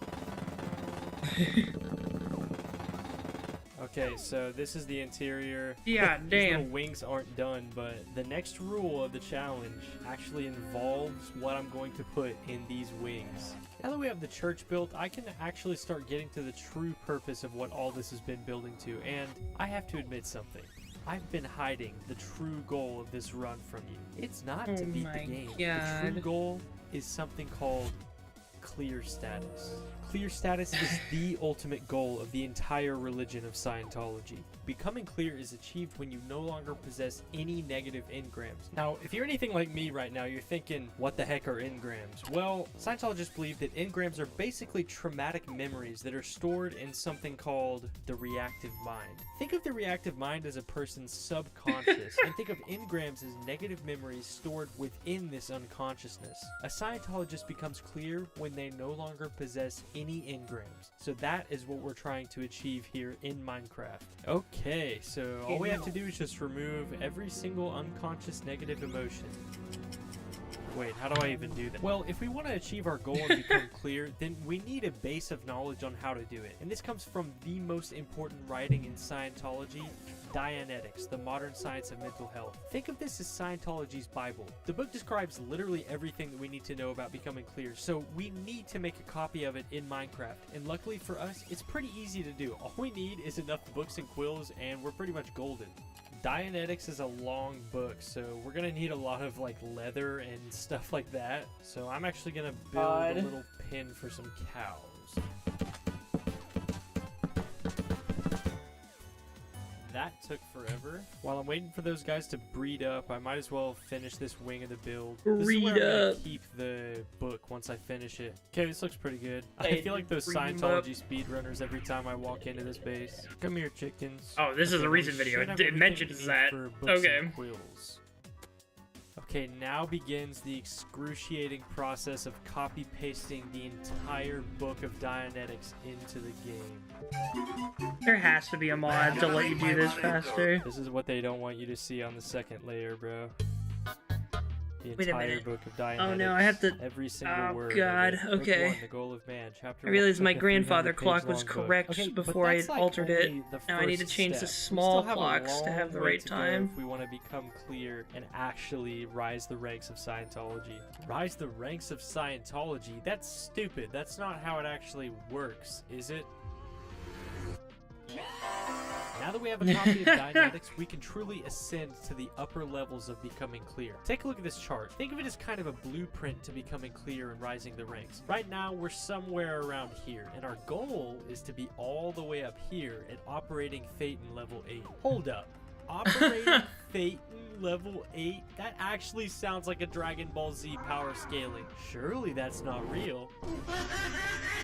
Okay, so this is the interior. Yeah, These damn. little wings aren't done, but the next rule of the challenge actually involves what I'm going to put in these wings. Now that we have the church built, I can actually start getting to the true purpose of what all this has been building to, and I have to admit something. I've been hiding the true goal of this run from you. It's not to beat the game. The true goal is something called clear status. Clear status is the ultimate goal of the entire religion of Scientology. Becoming clear is achieved when you no longer possess any negative engrams. Now, if you're anything like me right now, you're thinking, what the heck are engrams? Well, Scientologists believe that engrams are basically traumatic memories that are stored in something called the reactive mind. Think of the reactive mind as a person's subconscious, and think of engrams as negative memories stored within this unconsciousness. A Scientologist becomes clear when they no longer possess any engrams. So that is what we're trying to achieve here in Minecraft. Okay, so all we have to do is just remove every single unconscious negative emotion. Wait, how do I even do that? Well, if we want to achieve our goal and become clear, then we need a base of knowledge on how to do it. And this comes from the most important writing in Scientology, Dianetics, the modern science of mental health. Think of this as Scientology's Bible. The book describes literally everything that we need to know about becoming clear, so we need to make a copy of it in Minecraft. And luckily for us, it's pretty easy to do. All we need is enough books and quills, and we're pretty much golden. Dianetics is a long book, so we're gonna need a lot of like leather and stuff like that. So I'm actually gonna build a little pen for some cows. That took forever. While I'm waiting for those guys to breed up, I might as well finish this wing of the build. This is where I'm gonna keep the book once I finish it. Okay, this looks pretty good. I feel like those Scientology speedrunners every time I walk into this base. Come here, chickens. Oh, this is a recent video. It mentions that. Okay. Okay, now begins the excruciating process of copy-pasting the entire book of Dianetics into the game. There has to be a mod to let you do this faster. This is what they don't want you to see on the second layer, bro. The Wait a entire minute. book of Dianetics. Oh no, I have to. Every single word. Oh god. Book Okay. 1, the goal of man. Chapter I realized 1, my took a grandfather 300-page clock was long book. correct Okay, but before I that's, like, altered it. only the Now I need to first change step. the We small still have a clocks to have the long way right to go time. If we want to become clear and actually rise the ranks of Scientology. Rise the ranks of Scientology? That's stupid. That's not how it actually works, is it? Now that we have a copy of Dianetics, we can truly ascend to the upper levels of becoming clear. Take a look at this chart. Think of it as kind of a blueprint to becoming clear and rising the ranks. Right now, we're somewhere around here, and our goal is to be all the way up here at Operating Phaeton level 8. Hold up. Operating Phaeton level 8? That actually sounds like a Dragon Ball Z power scaling. Surely that's not real.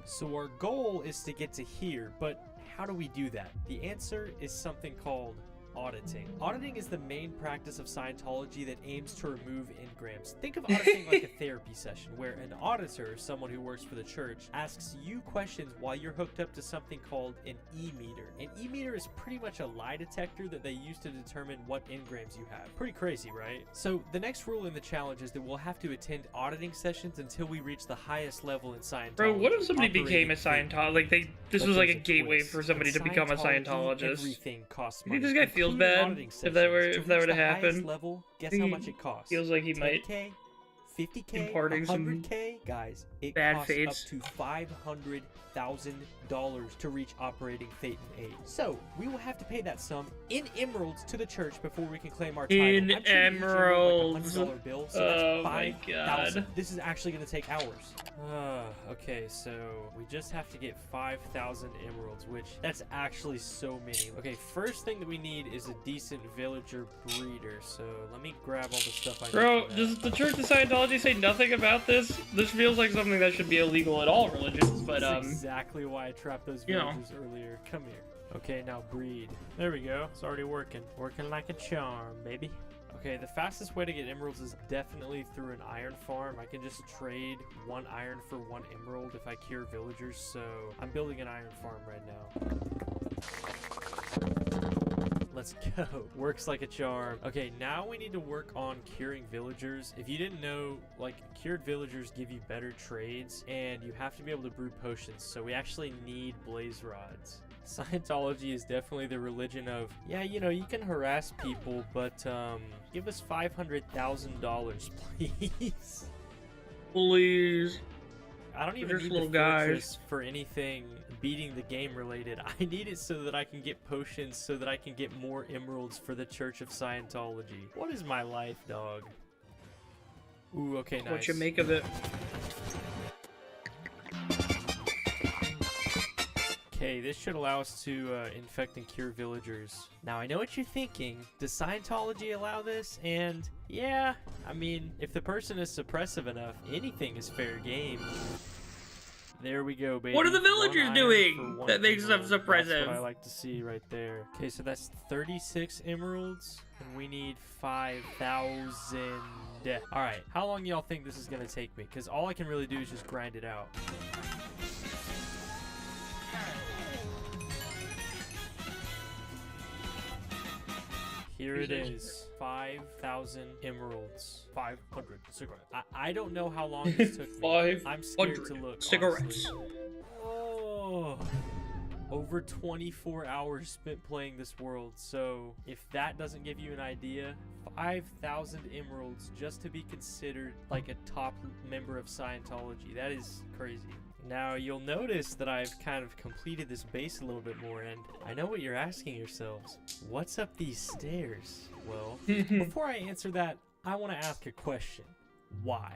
So our goal is to get to here, but how do we do that? The answer is something called auditing. Auditing is the main practice of Scientology that aims to remove engrams. Think of auditing like a therapy session where an auditor, someone who works for the church, asks you questions while you're hooked up to something called an e-meter. An e-meter is pretty much a lie detector that they use to determine what engrams you have. Pretty crazy, right? So the next rule in the challenge is that we'll have to attend auditing sessions until we reach the highest level in Scientology. Bro, what if somebody became a Operating Scientologist? Like this was like a gateway for somebody to become a Scientologist. Everything costs You money. think this guy feels bad if that were to happen? Level, guess how much it costs? Feels like he might 10K, 50K, imparting some 100K, guys. It bad costs fates. up to $500,000 to reach Operating Phaeton 8. So we will have to pay that sum in emeralds to the church before we can claim our title. In I'm sure emeralds. Like $100 bill, so Oh that's my 5,000. God. This is actually going to take hours. Okay, so we just have to get 5,000 emeralds, which that's actually so many. Okay, first thing that we need is a decent villager breeder. So let me grab all the stuff I need. Bro, for that. does the Church of Scientology say nothing about this? This feels like something that should be illegal in all religions, but That's exactly why I trapped those you know. villagers earlier. Come here. Okay, now breed. There we go. It's already working. Working like a charm, baby. Okay, the fastest way to get emeralds is definitely through an iron farm. I can just trade 1 iron for 1 emerald if I cure villagers, so I'm building an iron farm right now. Let's go. Works like a charm. Okay, now we need to work on curing villagers. If you didn't know, like, cured villagers give you better trades, and you have to be able to brew potions, so we actually need blaze rods. Scientology is definitely the religion of, yeah, you know, you can harass people, but, give us $500,000, please. Please. I don't even Just need little the fortress guys. for anything beating the game related. I need it so that I can get potions, so that I can get more emeralds for the Church of Scientology. What is my life, dog? Ooh, okay, nice. What you make of it? this should allow us to infect and cure villagers. Now, I know what you're thinking. Does Scientology allow this? And yeah, I mean, if the person is suppressive enough, anything is fair game. There we go, baby. What are the villagers doing that makes them That's suppressive? what I like to see right there. Okay, so that's 36 emeralds, and we need 5,000. All right, how long y'all think this is gonna take me? Because all I can really do is just grind it out. Here it is, 5,000 emeralds, 500 cigarettes. I don't know how long this took me. I'm scared to look, cigarettes. honestly. Oh, over 24 hours spent playing this world. So if that doesn't give you an idea, 5,000 emeralds just to be considered like a top member of Scientology. That is crazy. Now, you'll notice that I've kind of completed this base a little bit more, and I know what you're asking yourselves. What's up these stairs? Well, before I answer that, I want to ask a question. Why?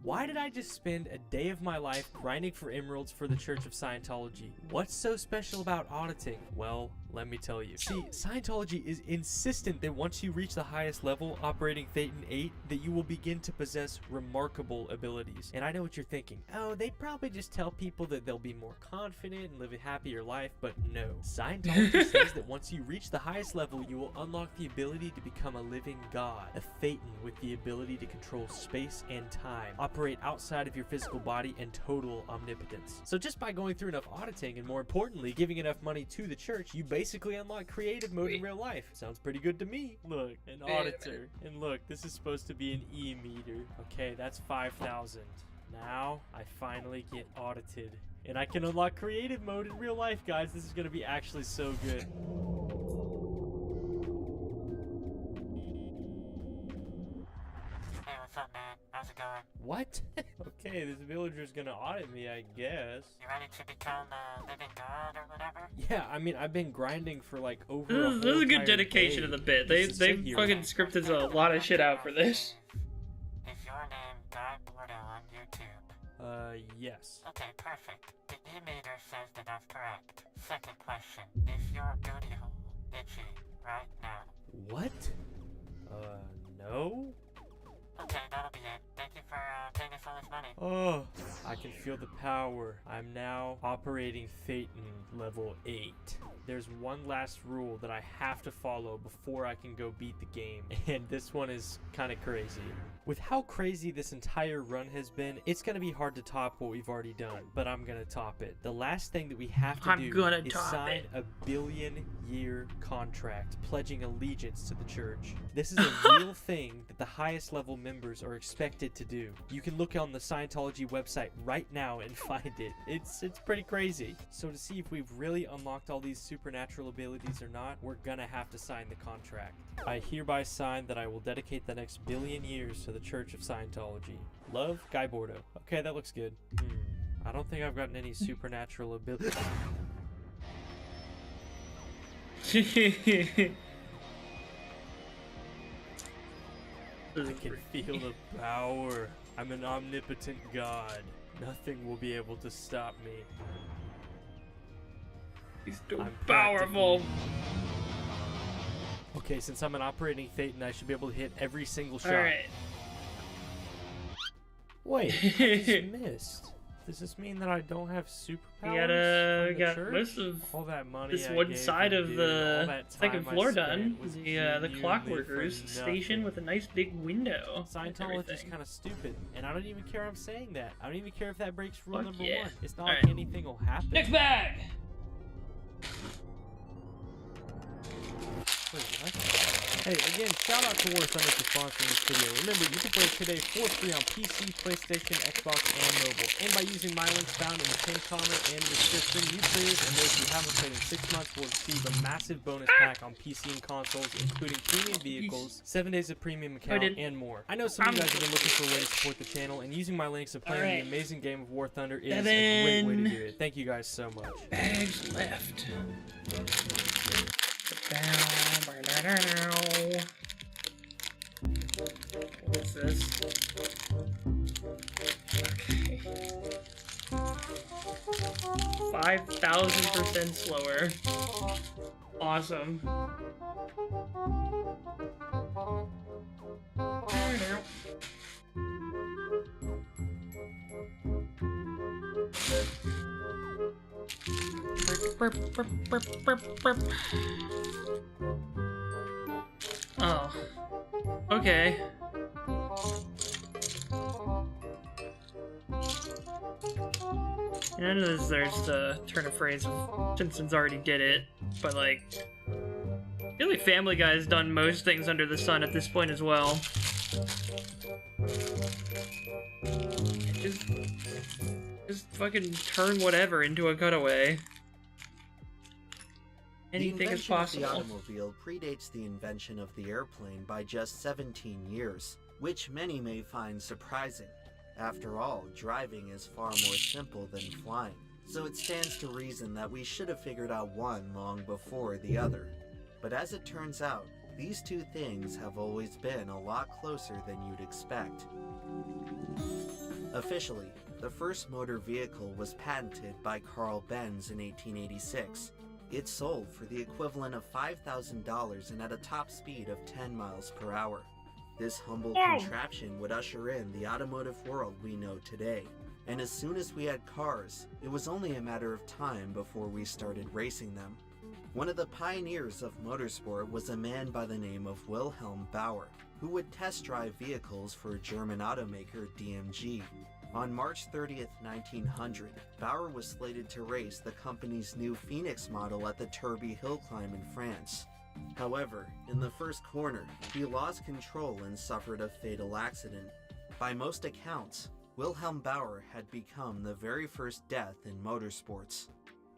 Why did I just spend a day of my life grinding for emeralds for the Church of Scientology? What's so special about auditing? Well, let me tell you. See, Scientology is insistent that once you reach the highest level, operating Phaeton 8, that you will begin to possess remarkable abilities. And I know what you're thinking. Oh, they probably just tell people that they'll be more confident and live a happier life, but no. Scientology says that once you reach the highest level, you will unlock the ability to become a living god, a Phaeton with the ability to control space and time, operate outside of your physical body, and total omnipotence. So just by going through enough auditing, and more importantly, giving enough money to the church, you basically unlock creative mode in real life. Sounds pretty good to me. Look, an auditor. And look, this is supposed to be an E-meter. Okay, that's 5,000. Now, I finally get audited. And I can unlock creative mode in real life, guys. This is gonna be actually so good. What's up, man? How's it going? What? Okay, this villager's gonna audit me, I guess. You ready to become a living god or whatever? Yeah, I mean, I've been grinding for like over This is a good dedication to the bit. They fucking scripted a lot of shit out for this. Is your name Guy Bordeaux on YouTube? Yes. Okay, perfect. The e-meter says that that's correct. Second question. Is your booty hole itchy right now? What? No? Okay, that'll be it. Thank you for paying us all this money. Oh, I can feel the power. I'm now operating Phaeton level 8. There's one last rule that I have to follow before I can go beat the game, and this one is kind of crazy. With how crazy this entire run has been, it's going to be hard to top what we've already done, but I'm going to top it. The last thing that we have to do is sign a billion-year contract pledging allegiance to the church. This is a real thing that the highest level members are expected to do. You can look on the Scientology website right now and find it. It's pretty crazy. So to see if we've really unlocked all these supernatural abilities or not, we're gonna have to sign the contract. I hereby sign that I will dedicate the next billion years to the Church of Scientology. Love, Guy Bordeaux. Okay, that looks good. I don't think I've gotten any supernatural abilities. I can feel the power. I'm an omnipotent god. Nothing will be able to stop me. He's too powerful. Okay, since I'm an operating Phaeton, I should be able to hit every single shot. Alright. Wait, I just missed. Does this mean that I don't have superpowers? We got most of all that money this I one gave side you, of dude, the all that second time floor I spent done. was The genuinely clockworkers for station nothing. with a nice big window. Scientology is kind of stupid, and I don't even care I'm saying that. I don't even care if that breaks rule Fuck number yeah. 1. It's not Alright. like anything will happen. Next bag! Wait, what? Hey, again, shout out to War Thunder for sponsoring this video. Remember, you can play today for free on PC, PlayStation, Xbox, and mobile. And by using my links found in the pinned comment and description, new players and those who haven't played in 6 months will receive a massive bonus pack on PC and consoles, including premium vehicles, 7 days of premium account, and more. I know some of you guys have been looking for a way to support the channel, and using my links and playing the amazing game of War Thunder is a great way to do it. Thank you guys so much. Bags left. What's this? Okay. 5 5,000% slower. Awesome. Oh. Okay. I know there's the turn of phrase of Simpsons already did it, but like, I feel like Family Guy's done most things under the sun at this point as well. Just fucking turn whatever into a cutaway. Anything is possible. The automobile predates the invention of the airplane by just 17 years, which many may find surprising. After all, driving is far more simple than flying, so it stands to reason that we should have figured out one long before the other. But as it turns out, these two things have always been a lot closer than you'd expect. Officially, the first motor vehicle was patented by Carl Benz in 1886. It sold for the equivalent of $5,000 and at a top speed of 10 miles per hour. This humble contraption would usher in the automotive world we know today. And as soon as we had cars, it was only a matter of time before we started racing them. One of the pioneers of motorsport was a man by the name of Wilhelm Bauer, who would test drive vehicles for German automaker DMG. On March 30th, 1900, Bauer was slated to race the company's new Phoenix model at the Turby Hill Climb in France. However, in the first corner, he lost control and suffered a fatal accident. By most accounts, Wilhelm Bauer had become the very first death in motorsports.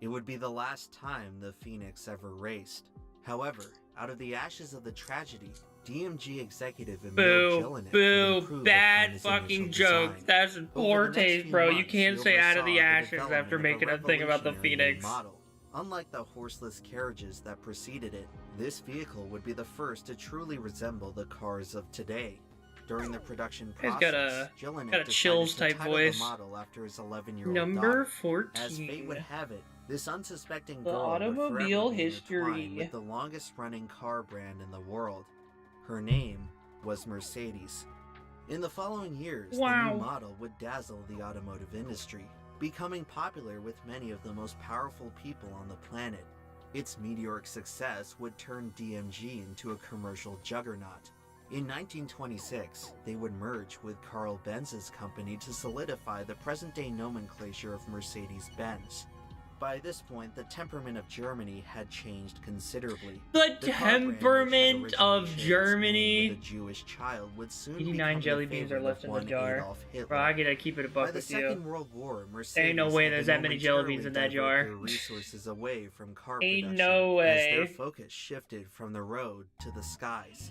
It would be the last time the Phoenix ever raced. However, out of the ashes of the tragedy, DMG executive Emil Jelinek bad fucking joke. That's poor taste, bro. You can't say out of the ashes after making a thing about the Phoenix. Model. Unlike the horseless carriages that preceded it, this vehicle would be the first to truly resemble the cars of today. During the production process, Jelinek got a chills type voice. The model after his 11-year-old Number daughter. 14. As fate would have it, this unsuspecting The girl automobile would forever be history. intertwined with the longest-running car brand in the world. Her name was Mercedes. In the following years, the new model would dazzle the automotive industry, becoming popular with many of the most powerful people on the planet. Its meteoric success would turn DMG into a commercial juggernaut. In 1926, they would merge with Carl Benz's company to solidify the present-day nomenclature of Mercedes-Benz. By this point, the temperament of Germany had changed considerably. The temperament of Germany. The Jewish child would soon 89 jelly beans are left in the jar. Bro, I gotta keep it a buck with you. By the Second World War, Mercedes ain't no way there's that many jelly beans in that jar. Their resources away from car ain't production, no way. as their focus shifted from the road to the skies.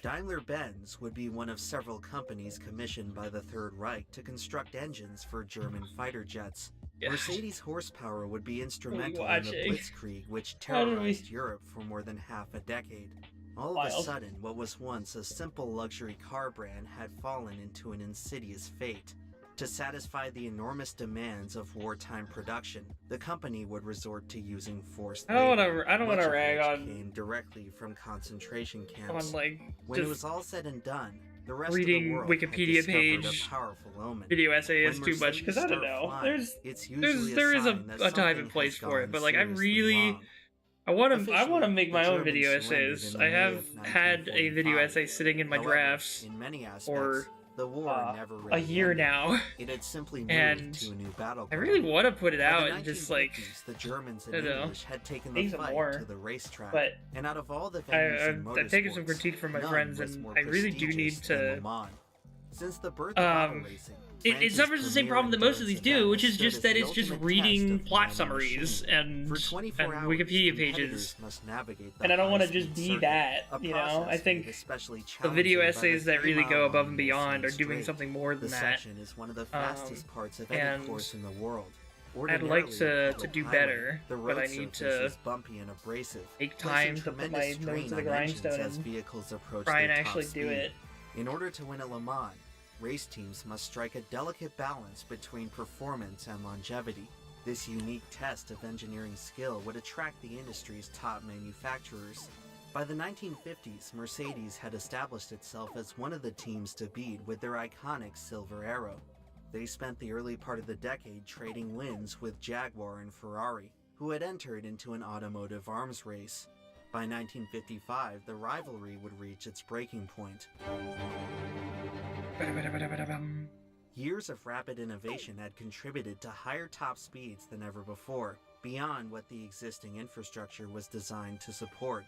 Daimler-Benz would be one of several companies commissioned by the Third Reich to construct engines for German fighter jets. Mercedes horsepower would be instrumental in the Blitzkrieg, which terrorized Europe for more than half a decade. All of a sudden, what was once a simple luxury car brand had fallen into an insidious fate. To satisfy the enormous demands of wartime production, the company would resort to using forced labor. I don't want to rag on came directly from concentration camps. On like when it was all said and done, the rest reading of the world Wikipedia had page a powerful omen. video essay is When too much because I don't Mercedes know. start There is sign that a time something and place has for it, gone but like I seriously really. wrong. I want to Officially, make the my own Germans video surrendered essays. in I May have of had a video 1945. essay sitting in my However, drafts in many aspects, for the war never a really year ended. now, It had simply moved and to a new battleground. I really want to put it By out the and just like 1950s, the Germans and I don't know, English had taken say the some fight more, to the racetrack, but and out of all the venues in I've taken some motorsports, critique from my none friends, was and more I really do need prestigious than to. Le Mans. Since the birth of auto racing, It suffers the same problem that most of these do, which is just that it's just reading plot summaries and Wikipedia pages. And I don't want to just be that, you know? I think the video essays that really go above and beyond are doing something more than that. is one of the fastest parts of any And course in the world. I'd like to do better, the but road I need surface to is bumpy and abrasive, take placing time to put tremendous my nose strain to the on engines grindstone as and vehicles approach try and their top actually do speed. it. In order to win at Le Mans, race teams must strike a delicate balance between performance and longevity. This unique test of engineering skill would attract the industry's top manufacturers. By the 1950s, Mercedes had established itself as one of the teams to beat with their iconic Silver Arrow. They spent the early part of the decade trading wins with Jaguar and Ferrari, who had entered into an automotive arms race. By 1955, the rivalry would reach its breaking point. Years of rapid innovation had contributed to higher top speeds than ever before, beyond what the existing infrastructure was designed to support.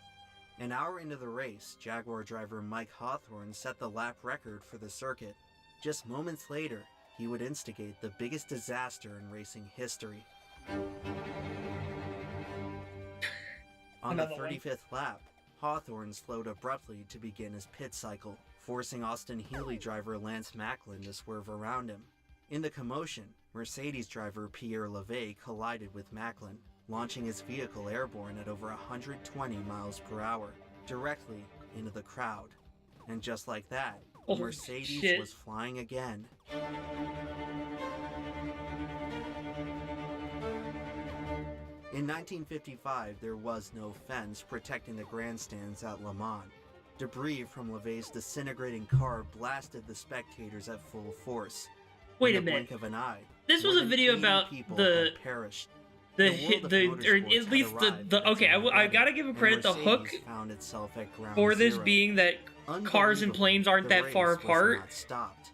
An hour into the race, Jaguar driver Mike Hawthorne set the lap record for the circuit. Just moments later, he would instigate the biggest disaster in racing history. On the 35th lap, Hawthorne slowed abruptly to begin his pit cycle, forcing Austin Healey driver Lance Macklin to swerve around him. In the commotion, Mercedes driver Pierre Levay collided with Macklin, launching his vehicle airborne at over 120 miles per hour, directly into the crowd. And just like that, Mercedes was flying again. In 1955, there was no fence protecting the grandstands at Le Mans. Debris from Levay's disintegrating car blasted the spectators at full force. Wait a In the minute. blink of an eye, This was more a than video 80 about people the had perished. or motorsports at least had the arrived at okay. its I end, gotta give him and credit. The hook Mercedes found itself at ground for this zero. being that cars and planes aren't The that race far was apart. not stopped.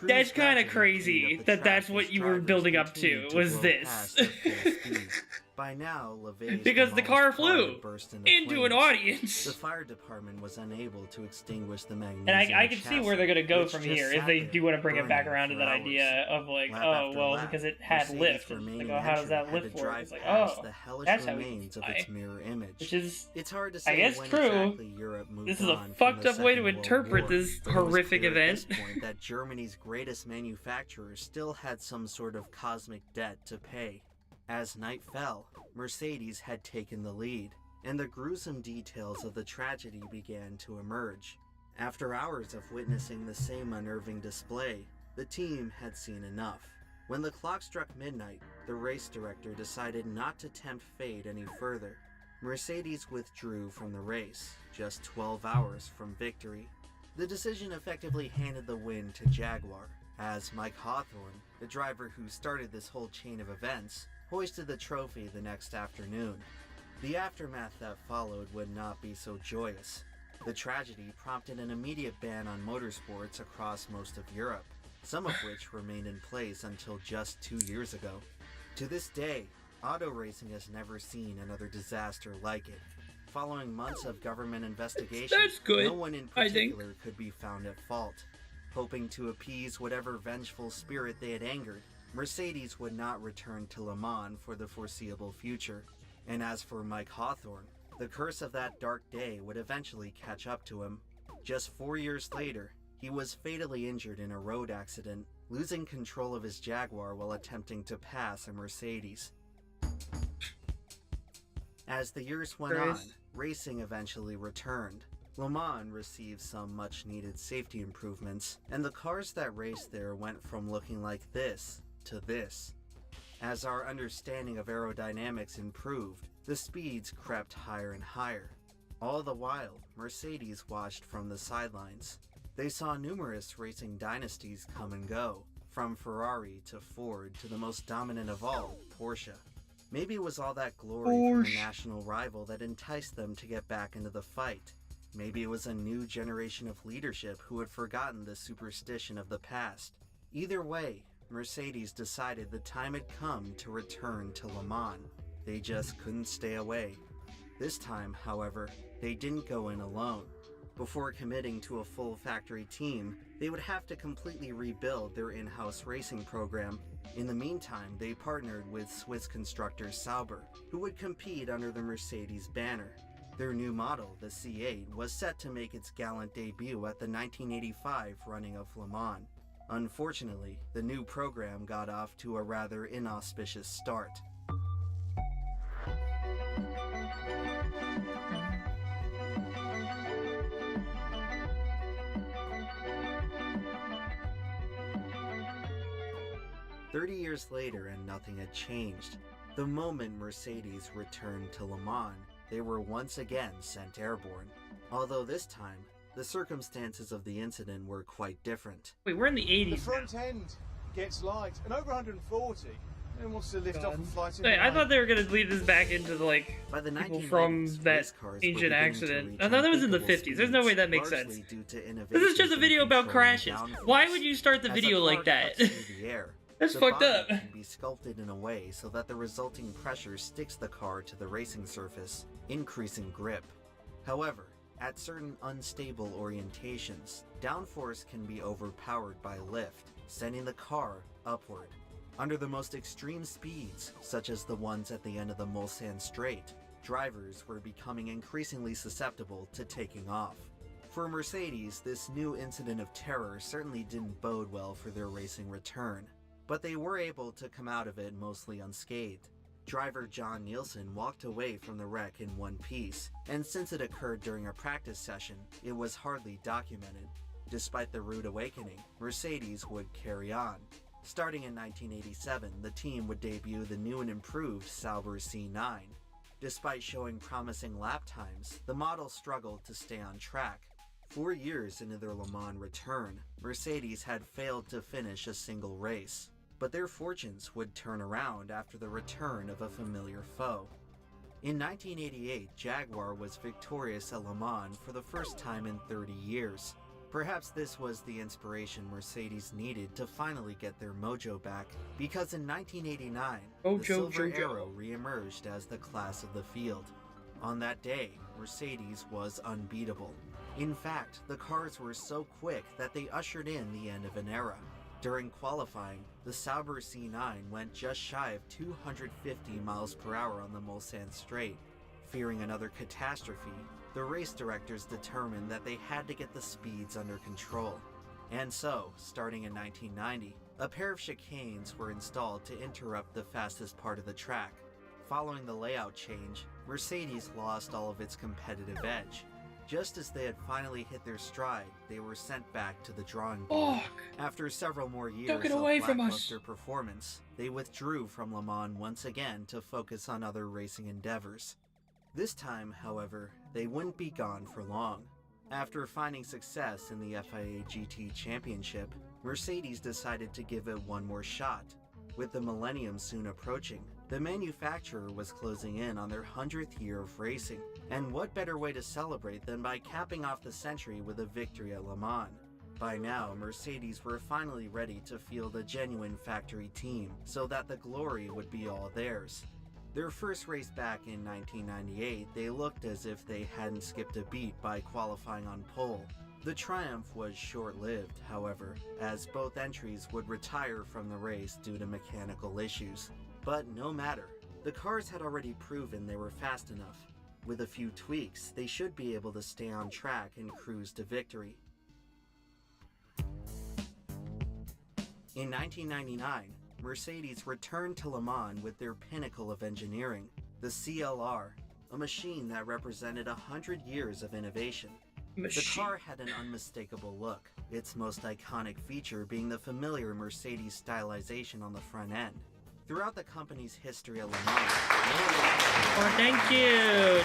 That's Crews kind of gradually cleaned crazy up the that that's track what as you were drivers building up to continued was blow this. past at full speed. By now, Levay's Because the car demolished flew had burst into an flames. audience. The fire department was unable to extinguish the magnesium And I can see where they're gonna go chassis, from which here just if they sat do there, want to bring it back burning around to for that hours. idea of like, Lap oh after well, lap, because it had Mercedes' lift. It's remaining like, oh, how does that entry had lift to work? drive It's like, past oh, the hellish that's how we remains of fly. its mirror image. Which is, It's hard to I say guess, when true. exactly Europe moved This is a on from fucked the up way to Second World interpret War, this but it was horrific clear event. At this point that Germany's greatest manufacturer still had some sort of cosmic debt to pay. As night fell, Mercedes had taken the lead, and the gruesome details of the tragedy began to emerge. After hours of witnessing the same unnerving display, the team had seen enough. When the clock struck midnight, the race director decided not to tempt fate any further. Mercedes withdrew from the race, just 12 hours from victory. The decision effectively handed the win to Jaguar, as Mike Hawthorne, the driver who started this whole chain of events, hoisted the trophy the next afternoon. The aftermath that followed would not be so joyous. The tragedy prompted an immediate ban on motorsports across most of Europe, some of which remained in place until just 2 years ago. To this day, auto racing has never seen another disaster like it. Following months of government investigation, That's good, no one in I think. particular could be found at fault. Hoping to appease whatever vengeful spirit they had angered, Mercedes would not return to Le Mans for the foreseeable future. And as for Mike Hawthorne, the curse of that dark day would eventually catch up to him. Just 4 years later, he was fatally injured in a road accident, losing control of his Jaguar while attempting to pass a Mercedes. As the years went on, racing eventually returned. Le Mans received some much-needed safety improvements, and the cars that raced there went from looking like this to this. As our understanding of aerodynamics improved, the speeds crept higher and higher. All the while, Mercedes watched from the sidelines. They saw numerous racing dynasties come and go, from Ferrari to Ford to the most dominant of all, Porsche. Maybe it was all that glory from the national rival that enticed them to get back into the fight. Maybe it was a new generation of leadership who had forgotten the superstition of the past. Either way, Mercedes decided the time had come to return to Le Mans. They just couldn't stay away. This time, however, they didn't go in alone. Before committing to a full factory team, they would have to completely rebuild their in-house racing program. In the meantime, they partnered with Swiss constructor Sauber, who would compete under the Mercedes banner. Their new model, the C8, was set to make its gallant debut at the 1985 running of Le Mans. Unfortunately, the new program got off to a rather inauspicious start. 30 years later and nothing had changed. The moment Mercedes returned to Le Mans, they were once again sent airborne. Although this time, the circumstances of the incident were quite different. Wait, we're in the 80s. The front end gets light and over 140 and wants to lift off and fly to Wait, I thought they were gonna lead this back into the, like, by the people from that ancient accident. I thought that was in the 50s. There's no way that makes sense. This is just a video about crashes. Why would you start the video like that? That's fucked up. Can be sculpted in a way so that the resulting pressure sticks the car to the racing surface, increasing grip. However, at certain unstable orientations, downforce can be overpowered by lift, sending the car upward. Under the most extreme speeds, such as the ones at the end of the Mulsanne Strait, drivers were becoming increasingly susceptible to taking off. For Mercedes, this new incident of terror certainly didn't bode well for their racing return, but they were able to come out of it mostly unscathed. Driver John Nielsen walked away from the wreck in one piece, and since it occurred during a practice session, it was hardly documented. Despite the rude awakening, Mercedes would carry on. Starting in 1987, the team would debut the new and improved Sauber C9. Despite showing promising lap times, the model struggled to stay on track. 4 years into their Le Mans return, Mercedes had failed to finish a single race. But their fortunes would turn around after the return of a familiar foe. In 1988, Jaguar was victorious at Le Mans for the first time in 30 years. Perhaps this was the inspiration Mercedes needed to finally get their mojo back, because in 1989, the Silver Arrow re-emerged as the class of the field. On that day, Mercedes was unbeatable. In fact, the cars were so quick that they ushered in the end of an era. During qualifying, the Sauber C9 went just shy of 250 miles per hour on the Mulsanne Strait. Fearing another catastrophe, the race directors determined that they had to get the speeds under control. And so, starting in 1990, a pair of chicanes were installed to interrupt the fastest part of the track. Following the layout change, Mercedes lost all of its competitive edge. Just as they had finally hit their stride, they were sent back to the drawing board. After several more years of lackluster performance, they withdrew from Le Mans once again to focus on other racing endeavors. This time, however, they wouldn't be gone for long. After finding success in the FIA GT Championship, Mercedes decided to give it one more shot. With the millennium soon approaching, the manufacturer was closing in on their 100th year of racing, and what better way to celebrate than by capping off the century with a victory at Le Mans. By now, Mercedes were finally ready to field a genuine factory team, so that the glory would be all theirs. Their first race back in 1998, they looked as if they hadn't skipped a beat by qualifying on pole. The triumph was short-lived, however, as both entries would retire from the race due to mechanical issues. But no matter, the cars had already proven they were fast enough. With a few tweaks, they should be able to stay on track and cruise to victory. In 1999, Mercedes returned to Le Mans with their pinnacle of engineering, the CLR, a machine that represented 100 years of innovation. The car had an unmistakable look, its most iconic feature being the familiar Mercedes stylization on the front end. Throughout the company's history at Le Mans, thank you!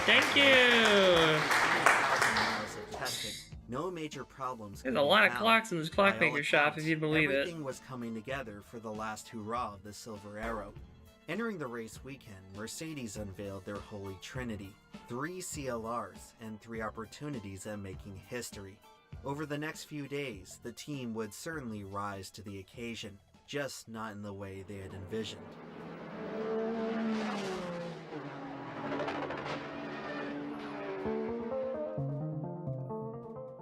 No major problems. There's a lot of clocks in this clockmaker shop, if you believe it. Everything was coming together for the last hurrah of the Silver Arrow. Entering the race weekend, Mercedes unveiled their holy trinity: 3 CLRs and 3 opportunities at making history. Over the next few days, the team would certainly rise to the occasion, just not in the way they had envisioned.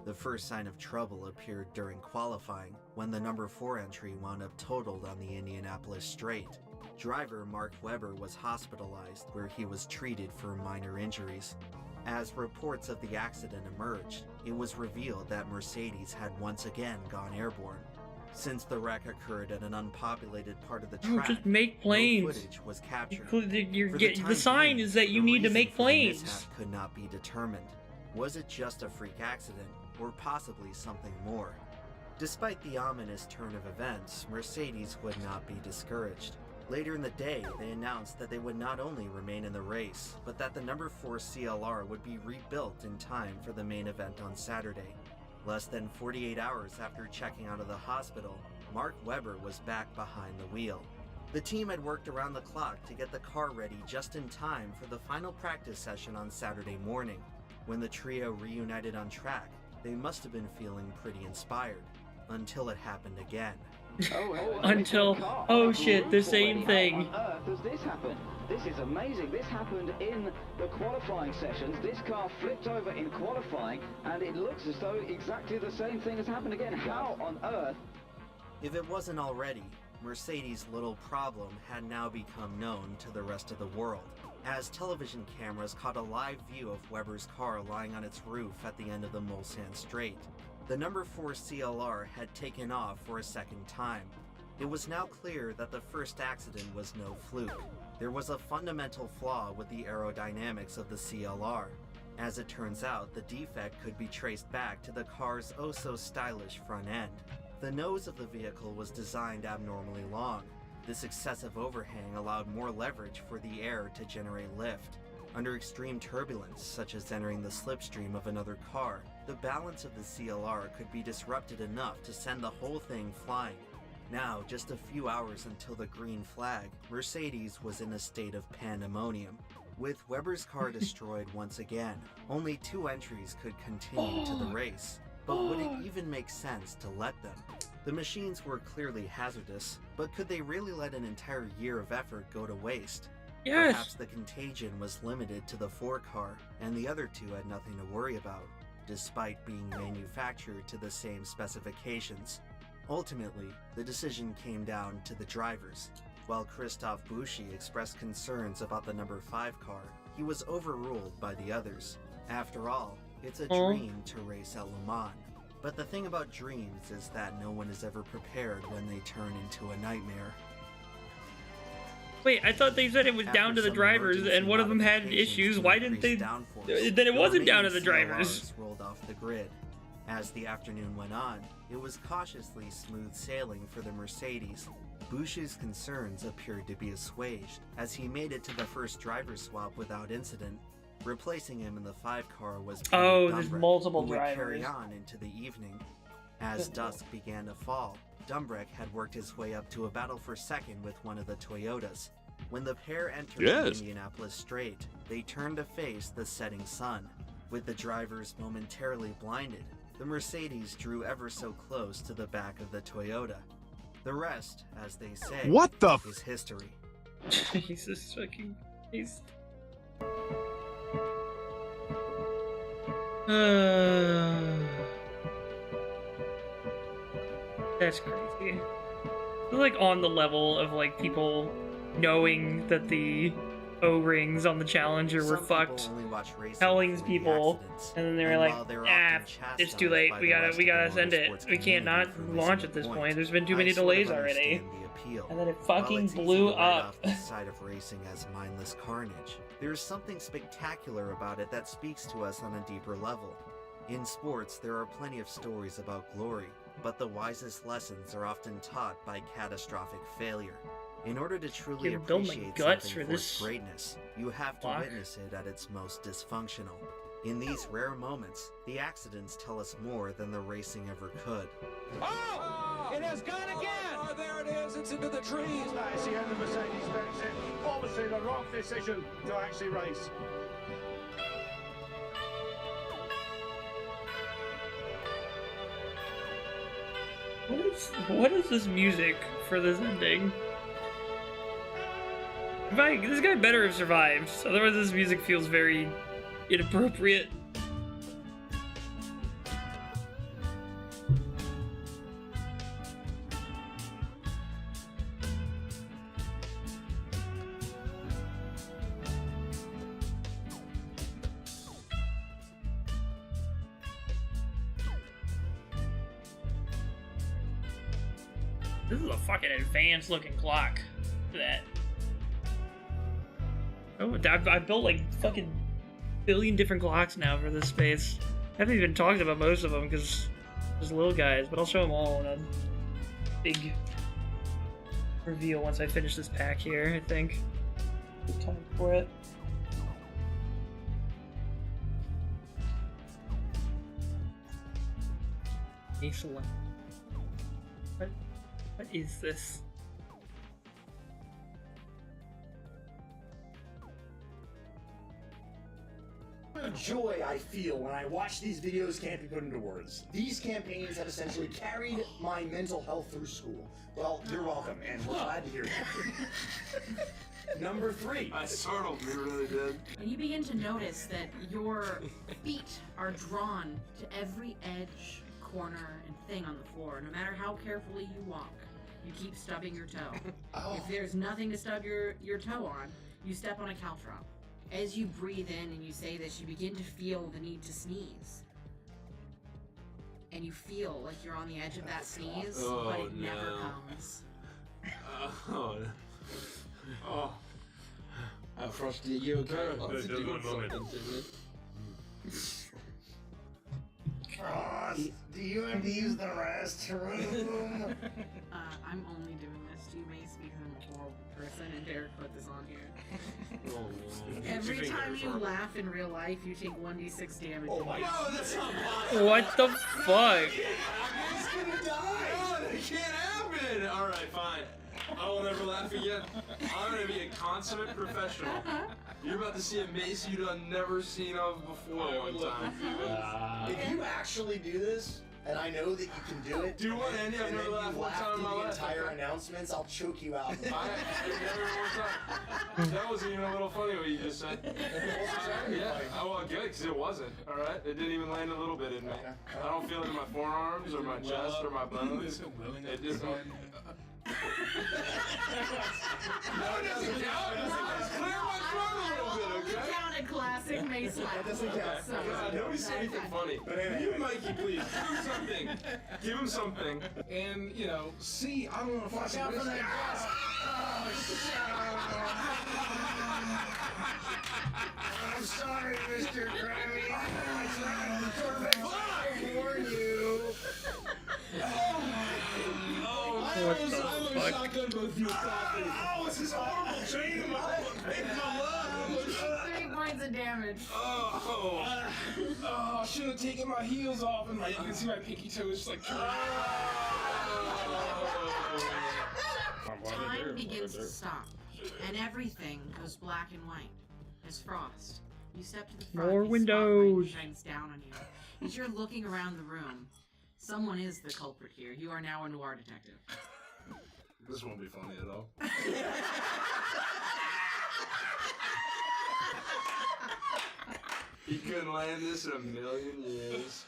The first sign of trouble appeared during qualifying, when the number 4 entry wound up totaled on the Indianapolis Straight. Driver Mark Webber was hospitalized, where he was treated for minor injuries. As reports of the accident emerged, it was revealed that Mercedes had once again gone airborne. Since the wreck occurred at an unpopulated part of the track, just make planes. No footage was captured. The sign is that you need to make planes. The mishap could not be determined. Was it just a freak accident, or possibly something more? Despite the ominous turn of events, Mercedes would not be discouraged. Later in the day, they announced that they would not only remain in the race, but that the number 4 CLR would be rebuilt in time for the main event on Saturday. Less than 48 hours after checking out of the hospital, Mark Webber was back behind the wheel. The team had worked around the clock to get the car ready just in time for the final practice session on Saturday morning. When the trio reunited on track, they must have been feeling pretty inspired, until it happened again. Until, oh shit, the same thing. How on earth does this happen? This is amazing. This happened in the qualifying sessions. This car flipped over in qualifying, and it looks as though exactly the same thing has happened again. How on earth? If it wasn't already, Mercedes' little problem had now become known to the rest of the world, as television cameras caught a live view of Webber's car lying on its roof at the end of the Mulsanne Straight. The number 4 CLR had taken off for a second time. It was now clear that the first accident was no fluke. There was a fundamental flaw with the aerodynamics of the CLR. As it turns out, the defect could be traced back to the car's oh-so-stylish front end. The nose of the vehicle was designed abnormally long. This excessive overhang allowed more leverage for the air to generate lift. Under extreme turbulence, such as entering the slipstream of another car, the balance of the CLR could be disrupted enough to send the whole thing flying. Now, just a few hours until the green flag, Mercedes was in a state of pandemonium. With Webber's car destroyed once again, only 2 entries could continue to the race. But would it even make sense to let them? The machines were clearly hazardous, but could they really let an entire year of effort go to waste? Yes. Perhaps the contagion was limited to the 4 car, and the other 2 had nothing to worry about, despite being manufactured to the same specifications. Ultimately, the decision came down to the drivers. While Christophe Bouchy expressed concerns about the number 5 car, he was overruled by the others. After all, it's a dream to race at Le Mans. But the thing about dreams is that no one is ever prepared when they turn into a nightmare. Wait, I thought they said it was down to the drivers, and one of them had issues. Why didn't they? Then it wasn't down to the drivers. Rolled off the grid. As the afternoon went on, it was cautiously smooth sailing for the Mercedes. Bouchy's concerns appeared to be assuaged, as he made it to the first driver swap without incident. Replacing him in the 5 car was there's multiple who would drivers. carry on into the evening. As dusk began to fall, Dumbrek had worked his way up to a battle for second with one of the Toyotas. When the pair entered the Indianapolis Straight, they turned to face the setting sun. With the drivers momentarily blinded, the Mercedes drew ever so close to the back of the Toyota. The rest, as they say, is history. Jesus fucking Christ. That's crazy. It's like on the level of like people knowing that the O-rings on the Challenger were fucked, telling people, and then they were like, it's too late. We gotta send it. We can't not launch at this point. There's been too many delays already. And then it fucking blew up. The side of racing as mindless carnage. There's something spectacular about it that speaks to us on a deeper level. In sports, there are plenty of stories about glory, but the wisest lessons are often taught by catastrophic failure. In order to truly appreciate something for its greatness, you have to witness it at its most dysfunctional. In these rare moments, the accidents tell us more than the racing ever could. Oh! It has gone again! Oh, there it is. It's into the trees. That's the end of Mercedes-Benz. Obviously the wrong decision to actually race. What is this music for this ending? This guy better have survived, otherwise this music feels very inappropriate. This is a fucking advanced looking clock. Look at that. Oh, I've built like fucking billion different clocks now for this space. I haven't even talked about most of them because There's little guys, but I'll show them all in a big reveal once I finish this pack here, I think. Good time for it. Excellent. What is this? The joy I feel when I watch these videos can't be put into words. These campaigns have essentially carried my mental health through school. Well, you're welcome, and we're glad to hear that. Number 3. I startled me, really did. And you begin to notice that your feet are drawn to every edge, corner, and thing on the floor. No matter how carefully you walk, you keep stubbing your toe. If there's nothing to stub your toe on, you step on a caltrop. As you breathe in and you say this, you begin to feel the need to sneeze. And you feel like you're on the edge of that sneeze, but it never comes. Frosty, you okay? Just one moment. Frost, do you have to use the restroom? I'm only doing this to you, Mace, because I'm a horrible person, and Derek put this on here. Every time you laugh in real life, you take 1d6 damage. Oh my God, that's not possible. What the fuck? I'm gonna die. No, that can't happen. All right, fine. I will never laugh again. I'm gonna be a consummate professional. You're about to see a Mace you've never seen of before one time. If you actually do this, and I know that you can do it, do what, Andy? I've and never then laughed you one laugh time in through my the life. entire announcements, I'll choke you out. Never one time. That wasn't even a little funny what you just said. Yeah, well, good, because it wasn't, alright? It didn't even land a little bit in me. I don't feel it in my forearms, or my chest, or my bones. It just... No, it doesn't count. It's clear my throat a little bit, okay? Count a classic Mace laugh. That doesn't count. God, nobody say anything funny. You, Mikey, please, give him something. Give him something. And, you know, see, I don't want to watch out for that gas. I'm sorry, Mr. Krabby. I tried to warn you. I'm a shotgun both you coffee. Oh, this is horrible. Dream. My love. 3 points of damage. Oh, I should have taken my heels off, and you can see my pinky toe is just like. Time begins to stop, and everything goes black and white. As Frost, you step to the front. More his windows. spotlight shines down on you. As you're looking around the room, someone is the culprit here. You are now a noir detective. This won't be funny at all. He couldn't land this in a million years.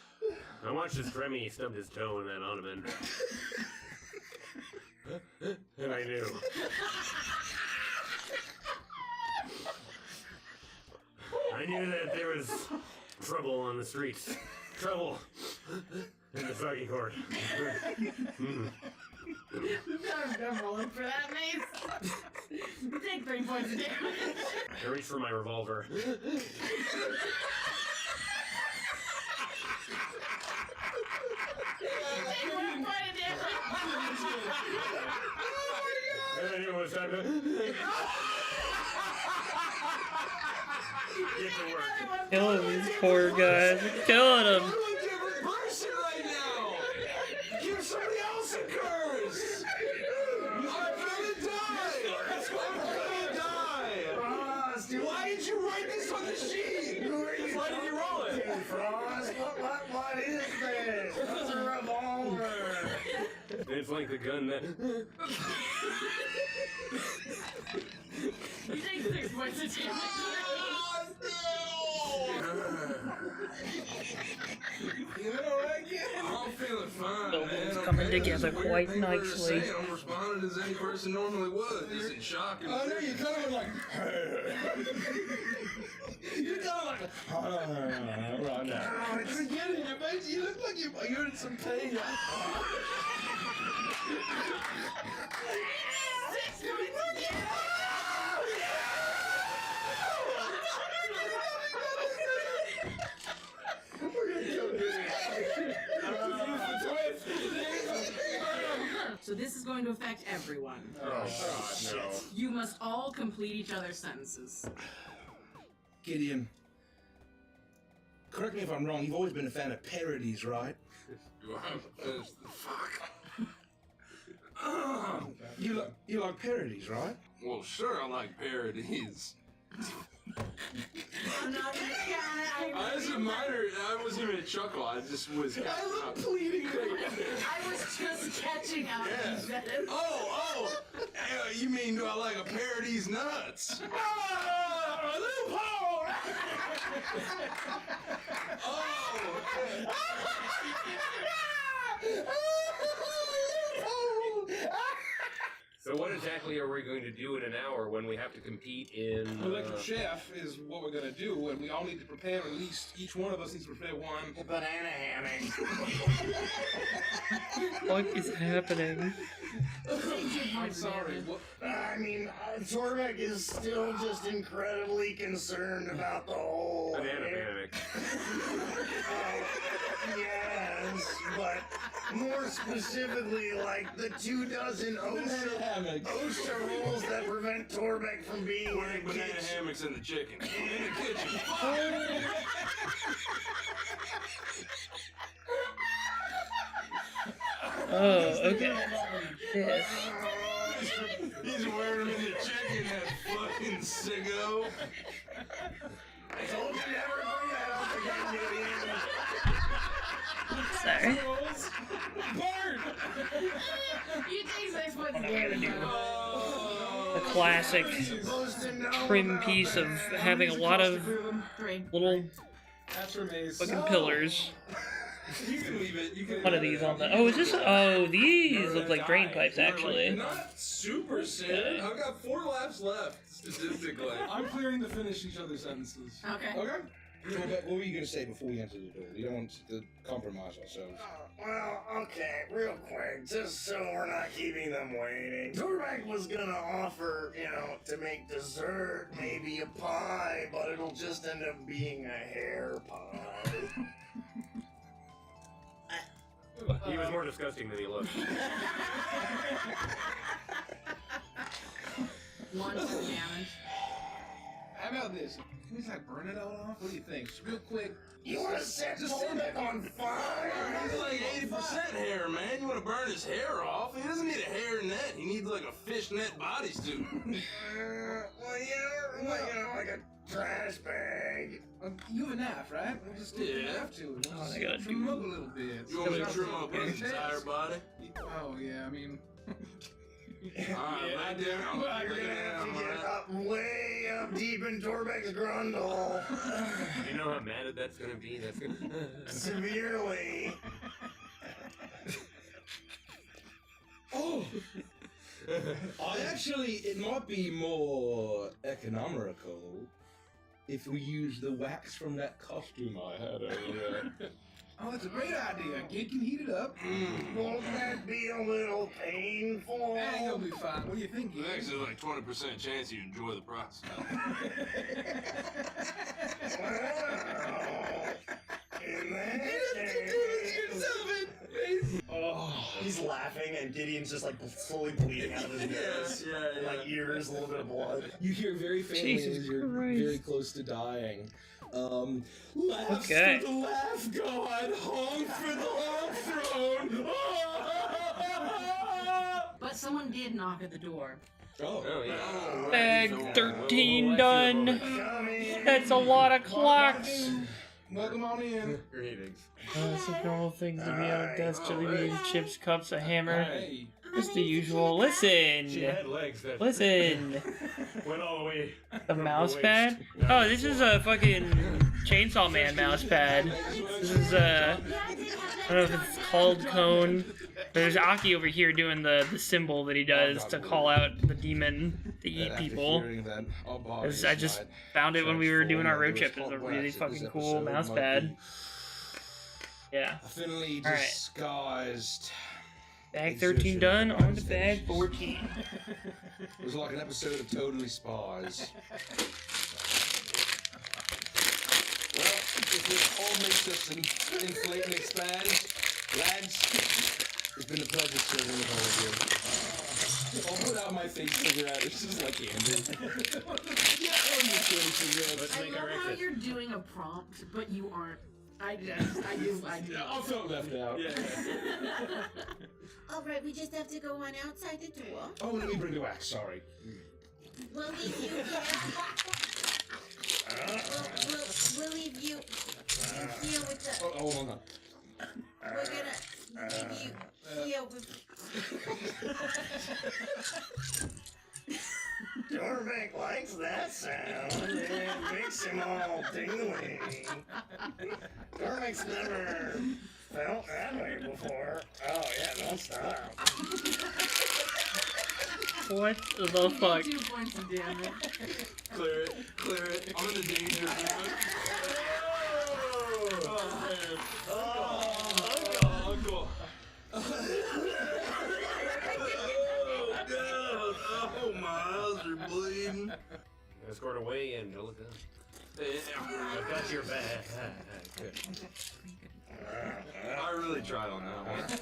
I watched this Remy stub his toe in that ottoman. And I knew. I knew that there was trouble on the streets. Trouble in the fucking court. I'm rolling for that, Mace. You take 3 points of damage. I reached for my revolver. Take 1 point of damage. And I knew it was time to get to work. Killing these poor guys. Killing them. I'm a different person right now. Give somebody else a curse. I'm gonna die. I'm gonna die. Frost, why did you write this on the sheet? Why did you roll it? Frost, what is this? It's a revolver. It's like the gun that... You take 6 points of damage. I'm feeling fine, The man. one's coming Okay, together it's weird quite thing for her to nicely. say. I'm responding as any person normally would. This is shocking. I know you kind of like. You're kind of like. Right now. Oh, it's getting you, mate. You look like you're in some pain. 6 points of damage. We're gonna kill this. to affect everyone. Oh, no. You must all complete each other's sentences. Gideon, correct me if I'm wrong, you've always been a fan of parodies, right? Fuck. You like parodies, right? Well, sure, I like parodies. I'm not gonna As a minor, I wasn't even a chuckle. I just was. I love pleading. I was just catching up. Yeah. Oh, you mean do I like a parody's nuts? Loophole! So what exactly are we going to do in an hour when we have to compete in... Electric Chef is what we're going to do, and we all need to prepare, at least each one of us needs to prepare one banana hammock. What is happening? I'm sorry. I mean, Torbeck is still just incredibly concerned about the whole... Banana hammock. Yes, but more specifically, like the 24 OSHA rules that prevent Torbeck from being in Wearing the banana kitchen. hammocks in the chicken. In the kitchen. Oh, okay. Yes. He's wearing them in the chicken, that fucking sicko. I told you never bring that up again, Gideon. Sorry. Bird! You take 6 points. The classic prim piece of having a lot of little fucking pillars. You can leave it. You can One of these on the. Oh, is this? Oh, these look like drain pipes, actually. Not super sad. I've got 4 laps left, statistically. I'm clearing to finish each other's sentences. Okay. Okay. What were you going to say before we enter the door? We don't want to compromise ourselves. Well, okay, real quick, just so we're not keeping them waiting. Torbeck was gonna offer, to make dessert, maybe a pie, but it'll just end up being a hair pie. He was more disgusting than he looked. 1 for damage. How about this? Can we burn it all off? What do you think? Just real quick. You wanna set Torbeck on fire? He's like 80% hair, man. You want to burn his hair off? He doesn't need a hair net. He needs like a fishnet bodysuit. Like a trash bag. You have a knife, right? We'll just have to. Oh, I gotta trim him up a little bit. You want me to trim up his entire body? Oh, yeah, I mean... Alright, right there. You're gonna have to get up way up deep in Torbeck's grundle. You know how mad that's gonna be? That's gonna... Severely. Oh! It might be more economical if we use the wax from that costume I had earlier. Oh, that's a great idea. You can heat it up. Won't that be a little painful? You'll be fine. What do you think, Ian? Actually, like 20% chance you enjoy the process. Oh, he's laughing and Gideon's just slowly bleeding out of his nose. Ears, a little bit of blood. You hear very faintly Jesus as you're Christ. very close to dying. Laughs Okay. for the laugh god, honk for the honk throne. But someone did knock at the door. Oh, yeah. Bag 13 done. That's a lot of clocks. Welcome on in. Greetings. Some normal things to be on desk, jelly chips, cups, a hammer. Hey. Just the usual. Listen. She had legs that Listen. went all the way. The mouse pad? Oh, this is a fucking Chainsaw Man mouse pad. This is I don't know if it's called cone. There's Aki over here doing the symbol that he does to call out the demon to eat people. I just found it when we were doing our road trip. It's a really fucking cool mouse pad. Yeah. Thinly Alright. disguised. Bag 13 done, on to bag 14. It was like an episode of Totally Spies. Well, if this all makes us inflate and expand, lads, it's been a pleasure serving with all of you. I'll put out my fake cigarette. It's just like candy. Yeah, I'm just kidding cigarettes. I love how you're doing a prompt, but you aren't. I do. I felt left out. Yeah. All right, we just have to go on outside the door. Oh, let me bring the wax. Sorry. We'll leave you here. We'll leave you here with the. Oh, hold on. We're gonna leave you here with. Dorbank likes that sound. It makes him all tingly. Dorbank's never felt that way before. Oh yeah, don't stop. What the fuck? 2 points of damage. Clear it. I'm in the danger zone. Uncle. Oh, my eyes are bleeding. Escort away, Angelica. I've got your back. Good. I really tried on that one. Is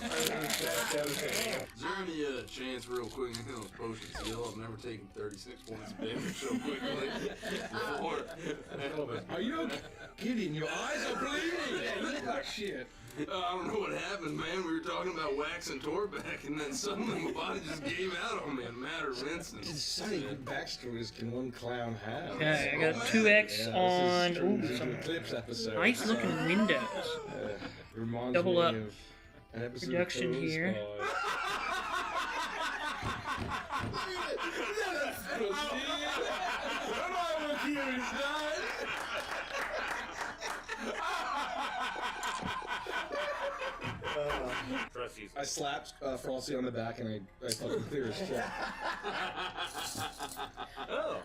there any chance, real quick, in those potions heal? I've never taken 36 points of damage so quickly before. Are you okay? Gideon, your eyes are bleeding. Yeah, you look like shit. I don't know what happened, man. We were talking about wax and Torback, and then suddenly my body just gave out on me in a matter of instants. Sonny, what backstories can one clown have? Okay, I got 2x on. Ooh, some some Eclipse episode. nice looking windows. Reminds Double me up of an episode production of Toes here. I slapped Frosty on the back and I fucking clear his shit. Oh.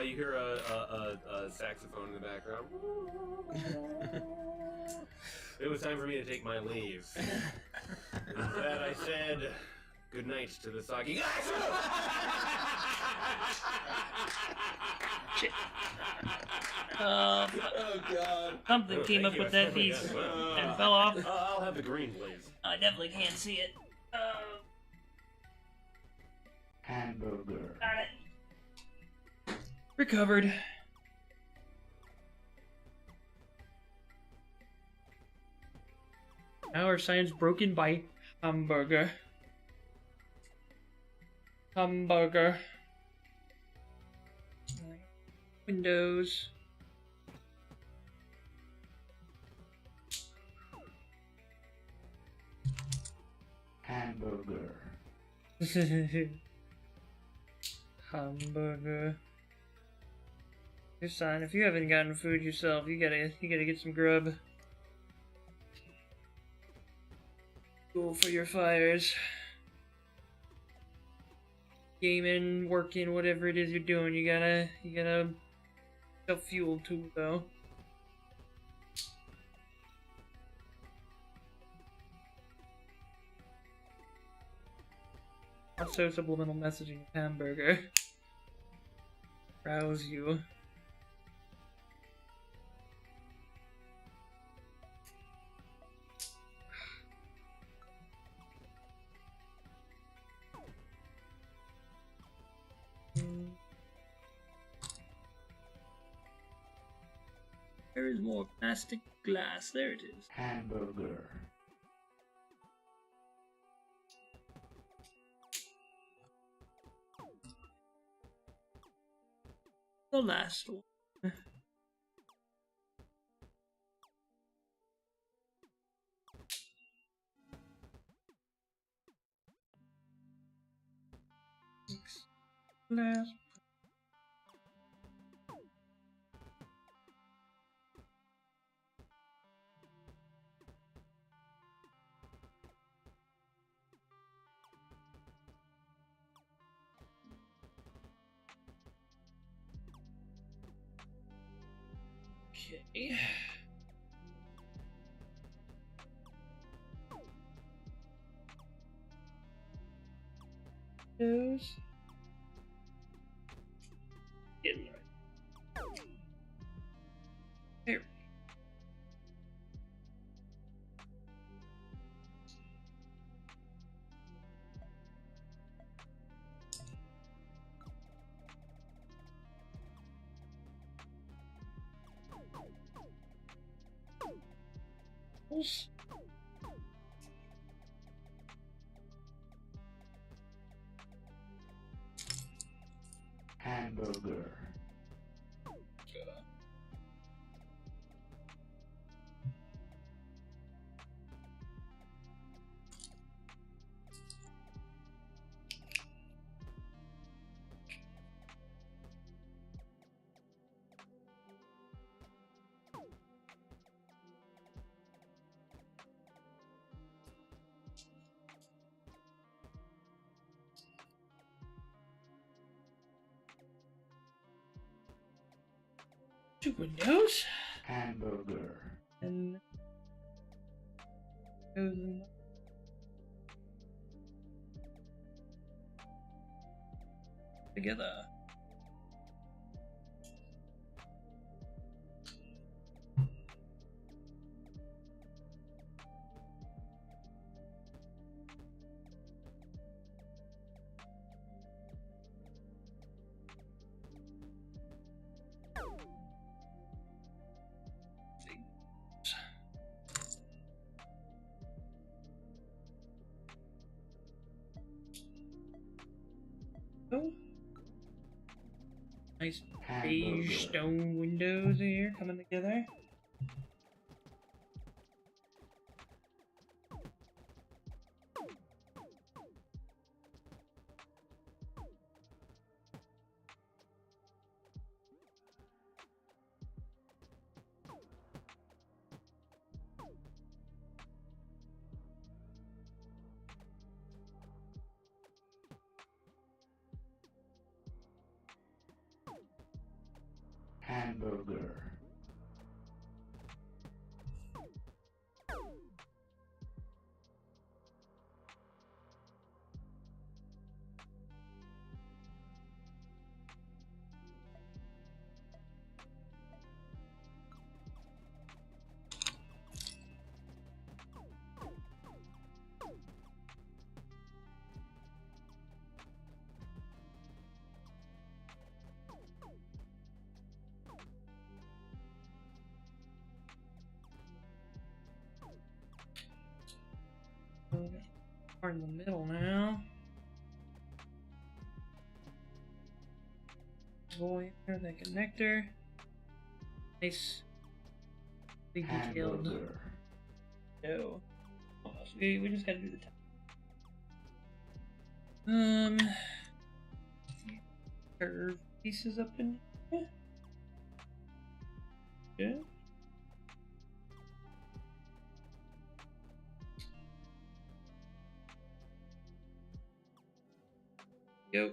You hear a saxophone in the background. It was time for me to take my leave. With that, I said good night to the soggy. Oh God. Something Oh, came thank up you, with I that definitely piece got it. and fell off. I'll have the green, please. I definitely can't see it. Hamburger. Got it. Recovered. Now our sign's broken by hamburger. Hamburger. Windows. Hamburger. Hamburger. Your sign. If you haven't gotten food yourself, you gotta get some grub. Go for your fires. Gaming, working, whatever it is you're doing, you gotta have fuel too, though. Also subliminal messaging of hamburger. Rouse you. There is more plastic glass. There it is. Hamburger. The last one. Glass. Okay. Those. Getting right. There. Hamburger. Two windows. Hamburger. And together. Oh. Nice beige stone windows here coming together. Hamburger. Part in the middle now. Boy, there's that connector. Nice. Big detailed. No. Almost. We just gotta do the top. Curve pieces up in here. Yeah. Go.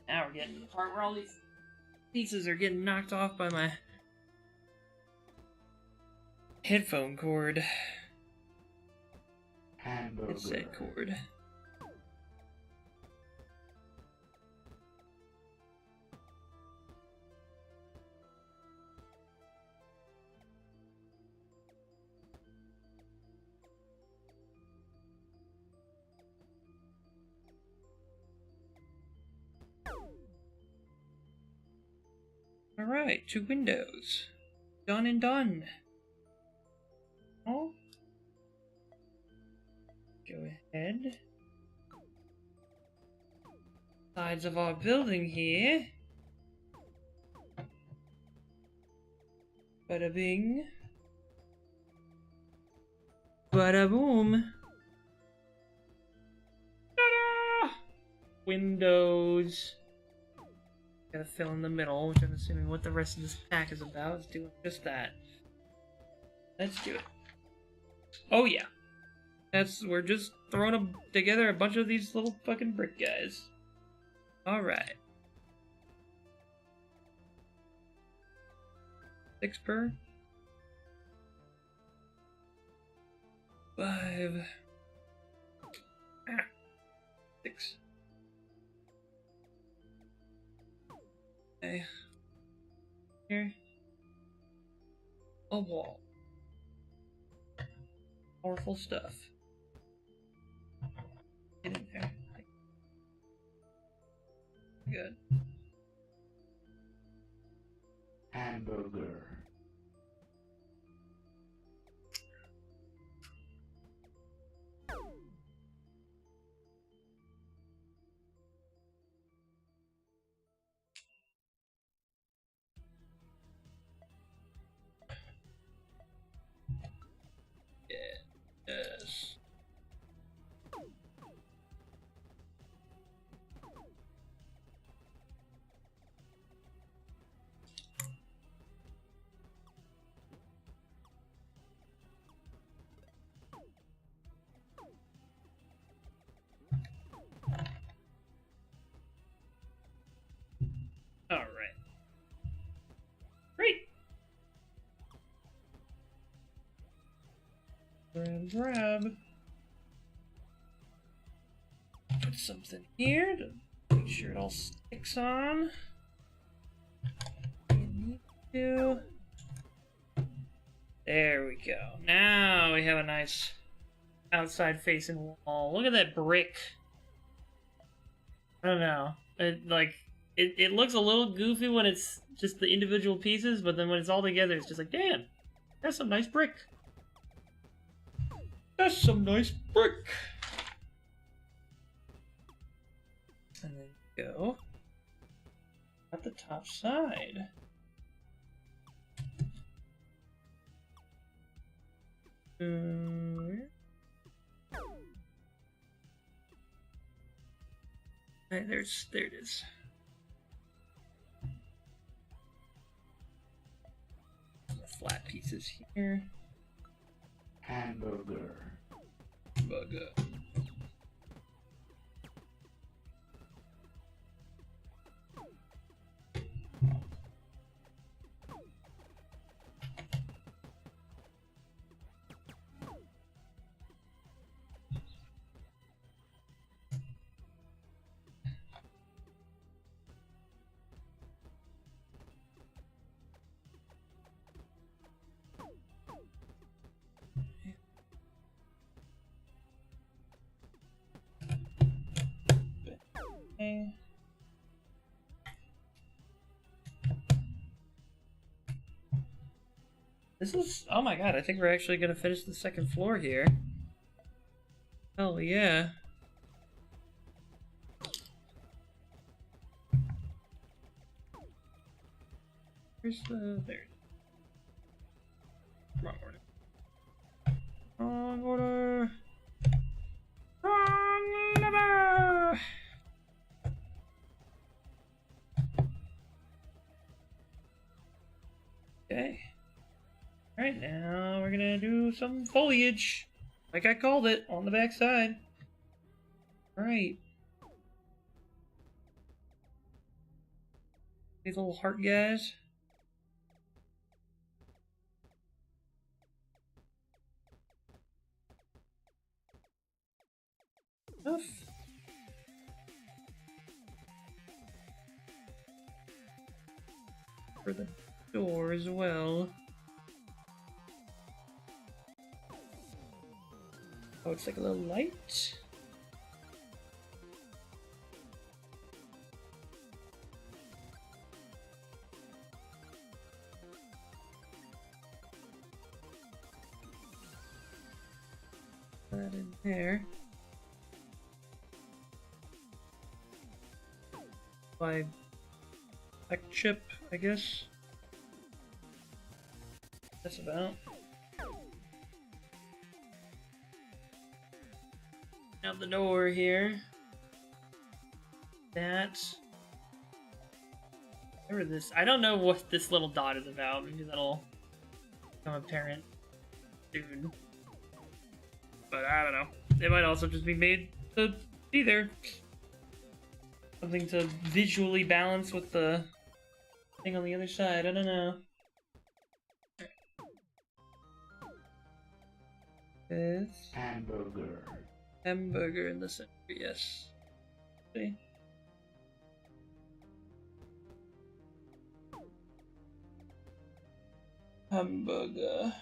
Now we're getting to the part where all these pieces are getting knocked off by my headphone cord. Headset cord. Alright, 2 windows. Done and done. Oh. Go ahead. Sides of our building here. Bada bing. Bada boom. Ta-da! windows. Gotta fill in the middle, which I'm assuming what the rest of this pack is about, is doing just that. Let's do it. Oh yeah. We're just throwing together a bunch of these little fucking brick guys. Alright. 6 per. 5. 6. Okay. Here. A wall. Powerful stuff. Get in there. Good. Hamburger. Yes. All right. Great. Grab. Put something here to make sure it all sticks on. You need to. There we go. Now we have a nice outside facing wall. Look at that brick. I don't know. It looks a little goofy when it's just the individual pieces, but then when it's all together, it's just like, damn, that's some nice brick. That's some nice brick. And then go at the top side. Right, there it is. The flat pieces here. Hamburger. Burger. Okay. This is, oh my god, I think we're actually gonna finish the second floor here. Hell yeah. Where's the, there. Wrong order. Wrong order. Wrong number! Okay. Alright, now we're gonna do some foliage. Like I called it, on the back side. Alright. These little heart guys. Enough. For the door as well. Oh, it's like a little light. Put that in there. By a chip, I guess. That's about. Out the door here. that. Whatever this, I don't know what this little dot is about. Maybe that'll become apparent soon. But I don't know. It might also just be made to be there. Something to visually balance with the thing on the other side. I don't know. This Hamburger. Hamburger in the center, yes. See? Hamburger.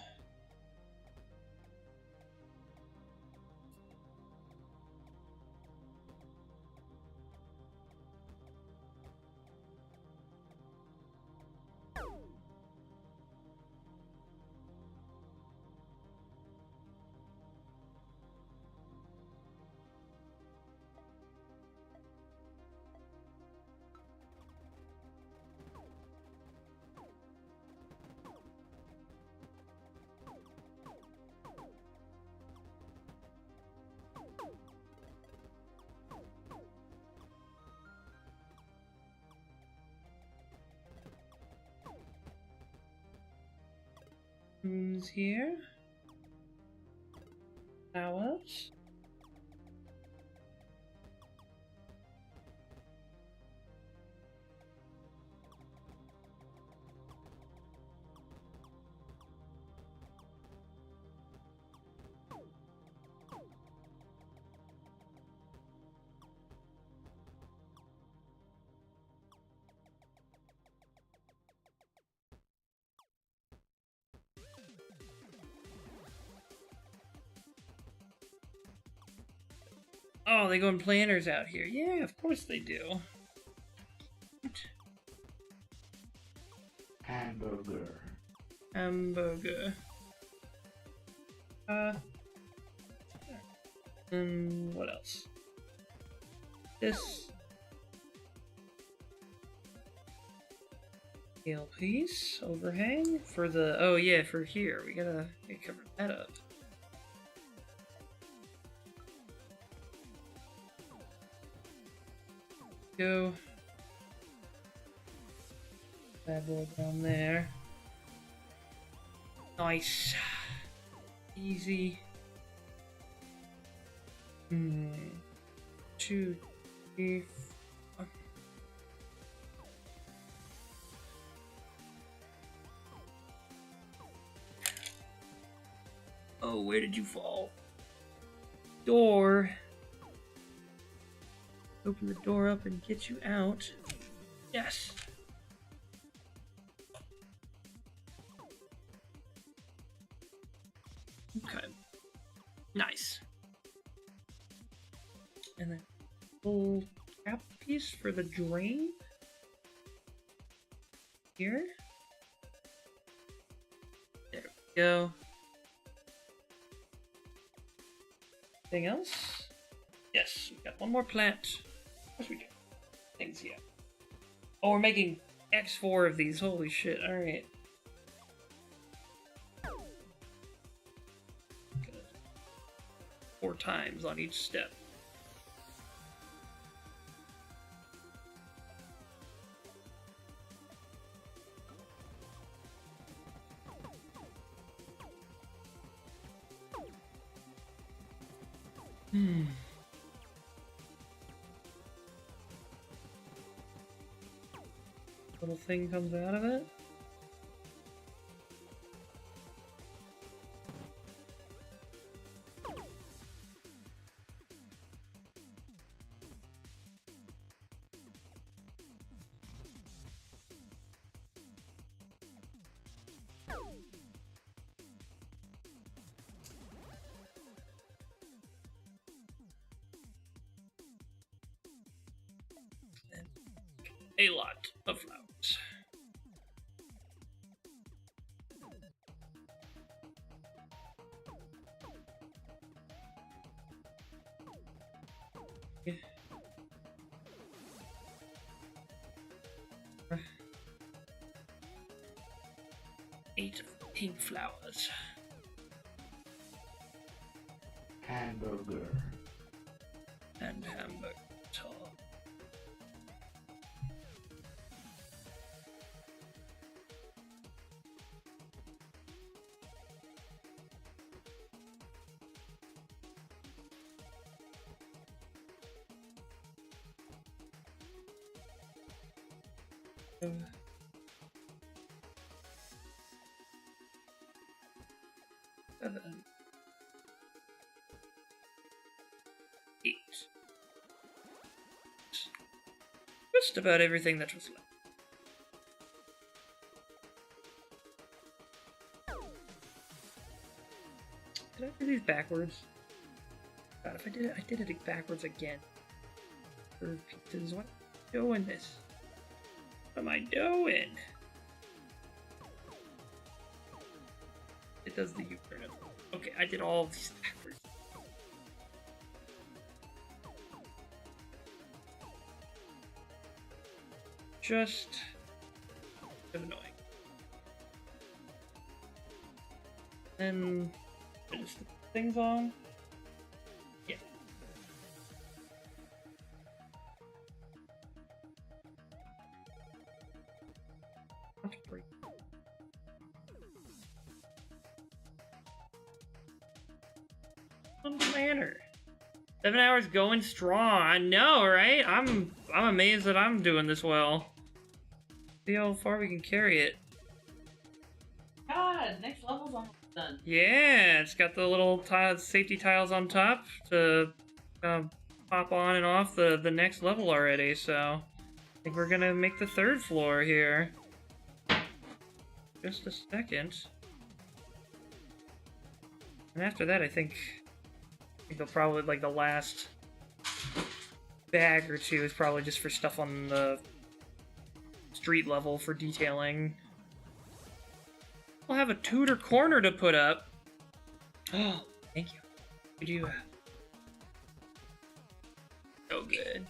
Who's here? Flowers. Oh, they go in planners out here. Yeah, of course they do. Hamburger. Hamburger. What else? This. Scale piece, overhang for the. Oh yeah, for here we gotta cover that up. Go. Bad boy down there. Nice. Easy. 2, 3, 4. Oh, where did you fall? Door. Open the door up and get you out. Yes. Okay. Nice. And then full cap piece for the drain. Here. There we go. Anything else? Yes, we got one more plant. Of course we do. Things here. Oh, we're making X4 of these. Holy shit. Alright. 4 times on each step. Little thing comes out of it. A lot of flowers. Yeah. 8 pink flowers. Hamburger. And hamburger. 7, 8. Just about everything that was left. Did I do these backwards? God, if I did it backwards again. For pieces, what am I doing this? What am I doing? It does the U-turn. Okay, I did all of these backwards. Just annoying. Then finish the things on. Yeah. Not break. Planner. 7 hours going strong. I know, right? I'm amazed that I'm doing this well. See how far we can carry it. God, next level's almost done. Yeah, it's got the little safety tiles on top to pop on and off the next level already, so I think we're gonna make the 3rd floor here. Just a second. And after that, I think they'll probably, like, the last bag or two is probably just for stuff on the street level for detailing. We'll have a Tudor corner to put up. Oh, thank you. Could you, so good.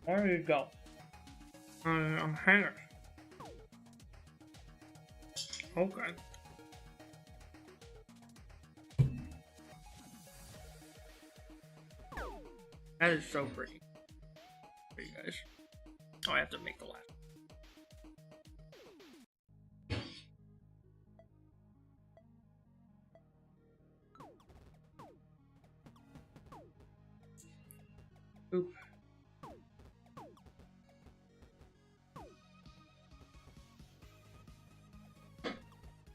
There you go. I'm hanging. Okay. That is so pretty. For you guys. Oh, I have to make the last. Oop.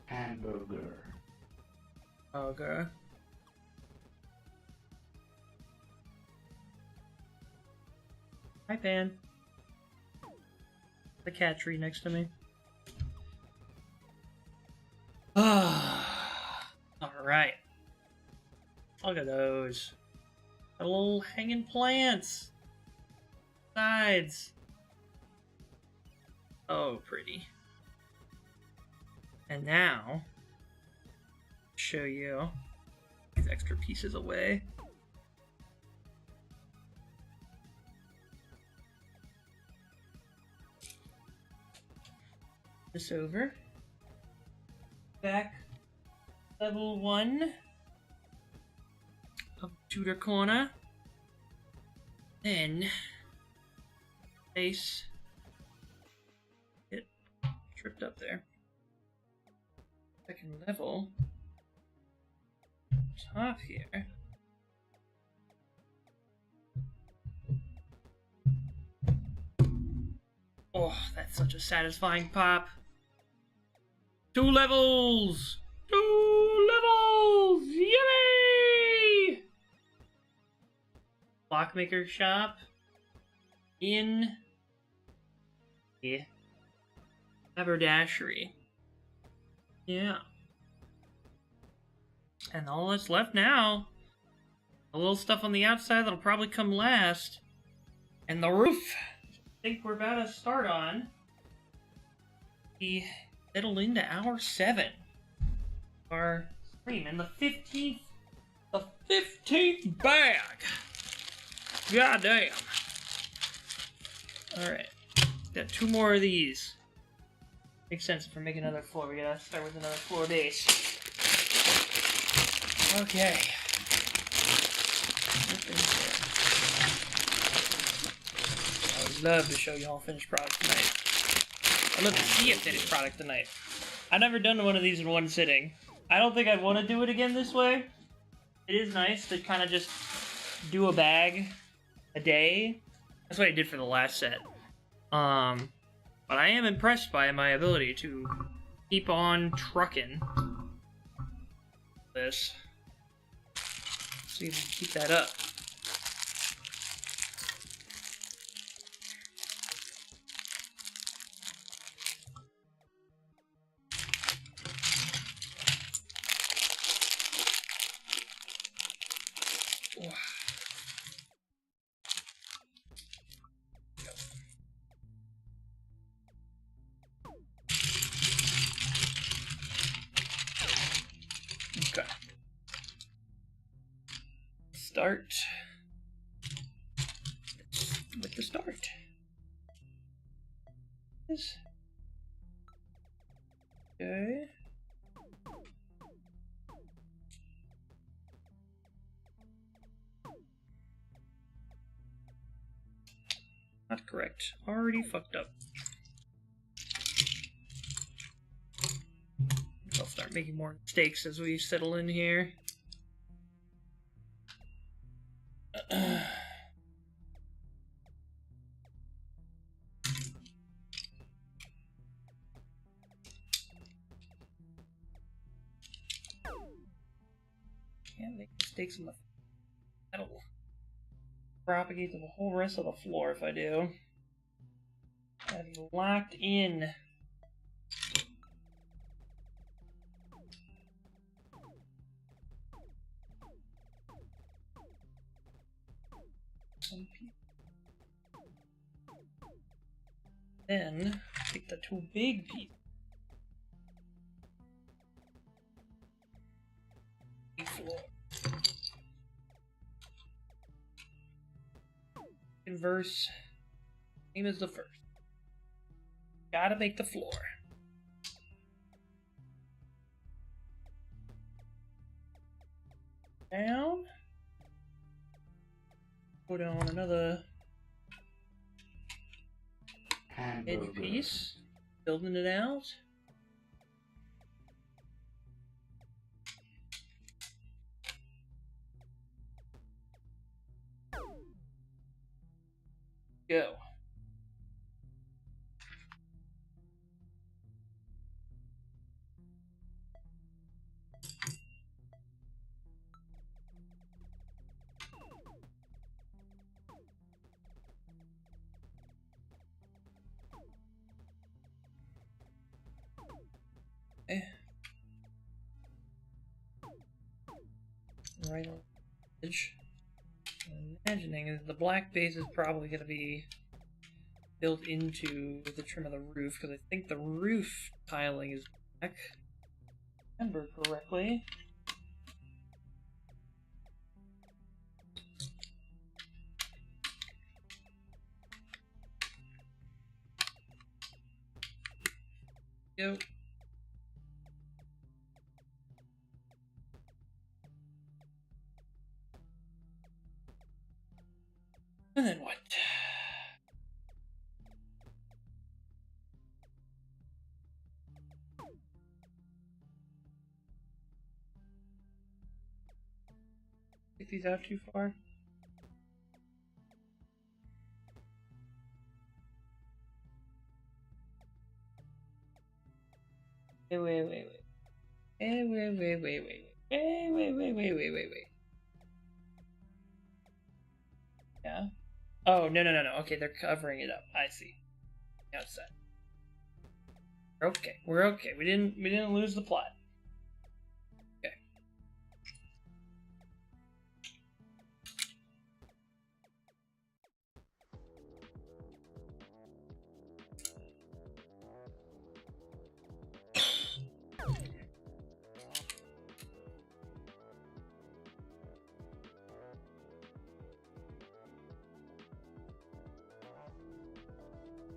Hamburger. Okay. Hi, Pan. The cat tree next to me. Alright. Look at those. The little hanging plants. Sides. Oh, pretty. And now, show you these extra pieces away. This over. Back level 1 of Tudor corner. Then base. It tripped up there. 2nd level. Top here. Oh, that's such a satisfying pop. 2 levels! 2 levels! Yummy! Clockmaker shop. In the haberdashery. Yeah. And all that's left now, a little stuff on the outside that'll probably come last, and the roof. I think we're about to start on. We settled into hour 7. Our stream, and the 15th bag. God damn. Alright. Got 2 more of these. Makes sense if we're making another floor. We gotta start with another floor base. Okay. I would love to show you all finished product tonight. I'd love to see a finished product tonight. I've never done one of these in one sitting. I don't think I'd want to do it again this way. It is nice to kind of just do a bag a day. That's what I did for the last set. But I am impressed by my ability to keep on trucking this. See if we can keep that up. Okay. Start with the start. Okay. Not correct. Already fucked up. I'll start making more mistakes as we settle in here. Can't make mistakes on the that'll propagate to the whole rest of the floor if I do. Gotta be locked in. Then take the two big pieces. Floor. Inverse. Same as the first. Gotta make the floor. Down. Go down another edge piece. Building it out. Go. Right on the edge. I'm imagining that the black base is probably going to be built into the trim of the roof, because I think the roof tiling is black. If I remember correctly. Go. And then what? Take these out too far? Wait. Wait. Yeah. Oh, no. Okay, they're covering it up. I see. Outside. We're okay. We didn't lose the plot. Okay.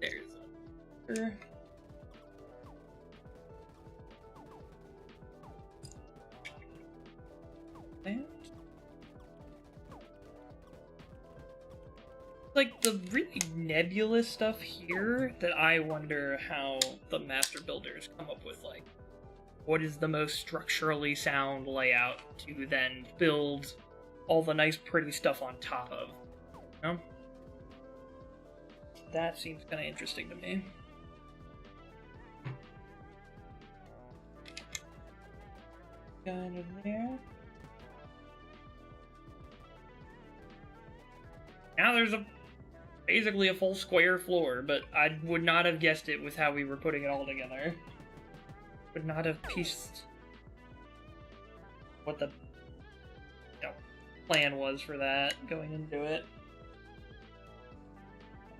There's a like the really nebulous stuff here that I wonder how the master builders come up with, like, what is the most structurally sound layout to then build all the nice pretty stuff on top of, you know? That seems kind of interesting to me. Kind of there. Now there's basically a full square floor, but I would not have guessed it with how we were putting it all together. Would not have pieced what the plan was for that going into it.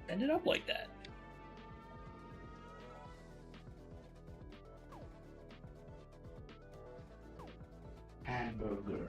Ended up like that. Hamburger.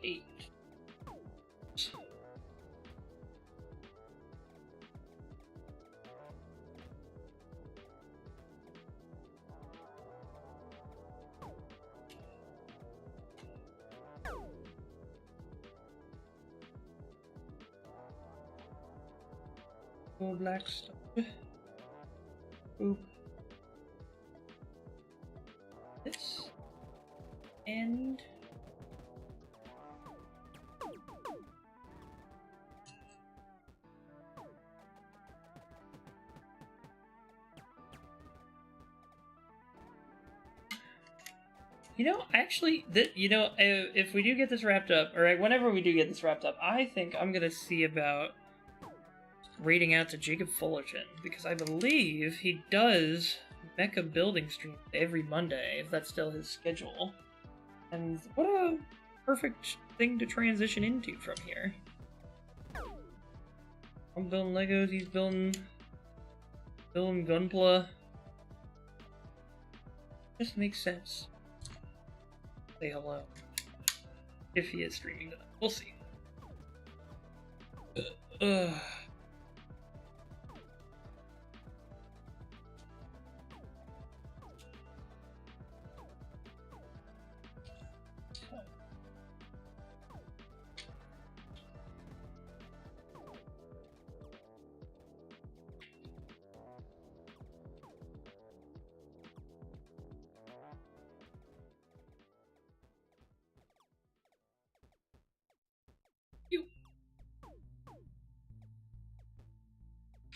Eight. More black stuff. Oop. This. And actually, if we do get this wrapped up, or whenever we do get this wrapped up, I think I'm gonna see about reading out to Jacob Fullerton, because I believe he does mecha building streams every Monday, if that's still his schedule. And what a perfect thing to transition into from here. I'm building Legos, he's building Gunpla. Just makes sense. Say hello. If he is streaming tonight. We'll see.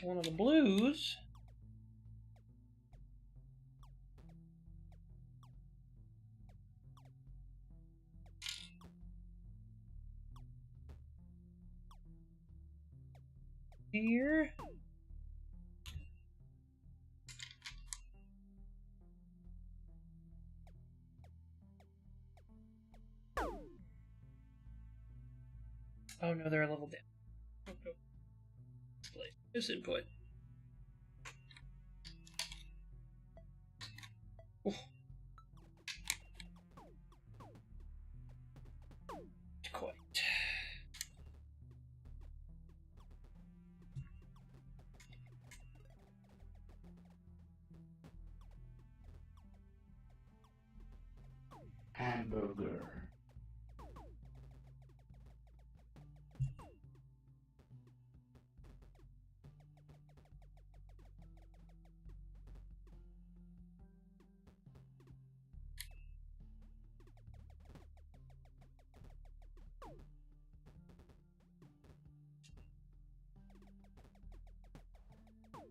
One of the blues. Here. Oh no, they're a level down. Oh, no. Display. This input. Oof. Quite. Hamburger.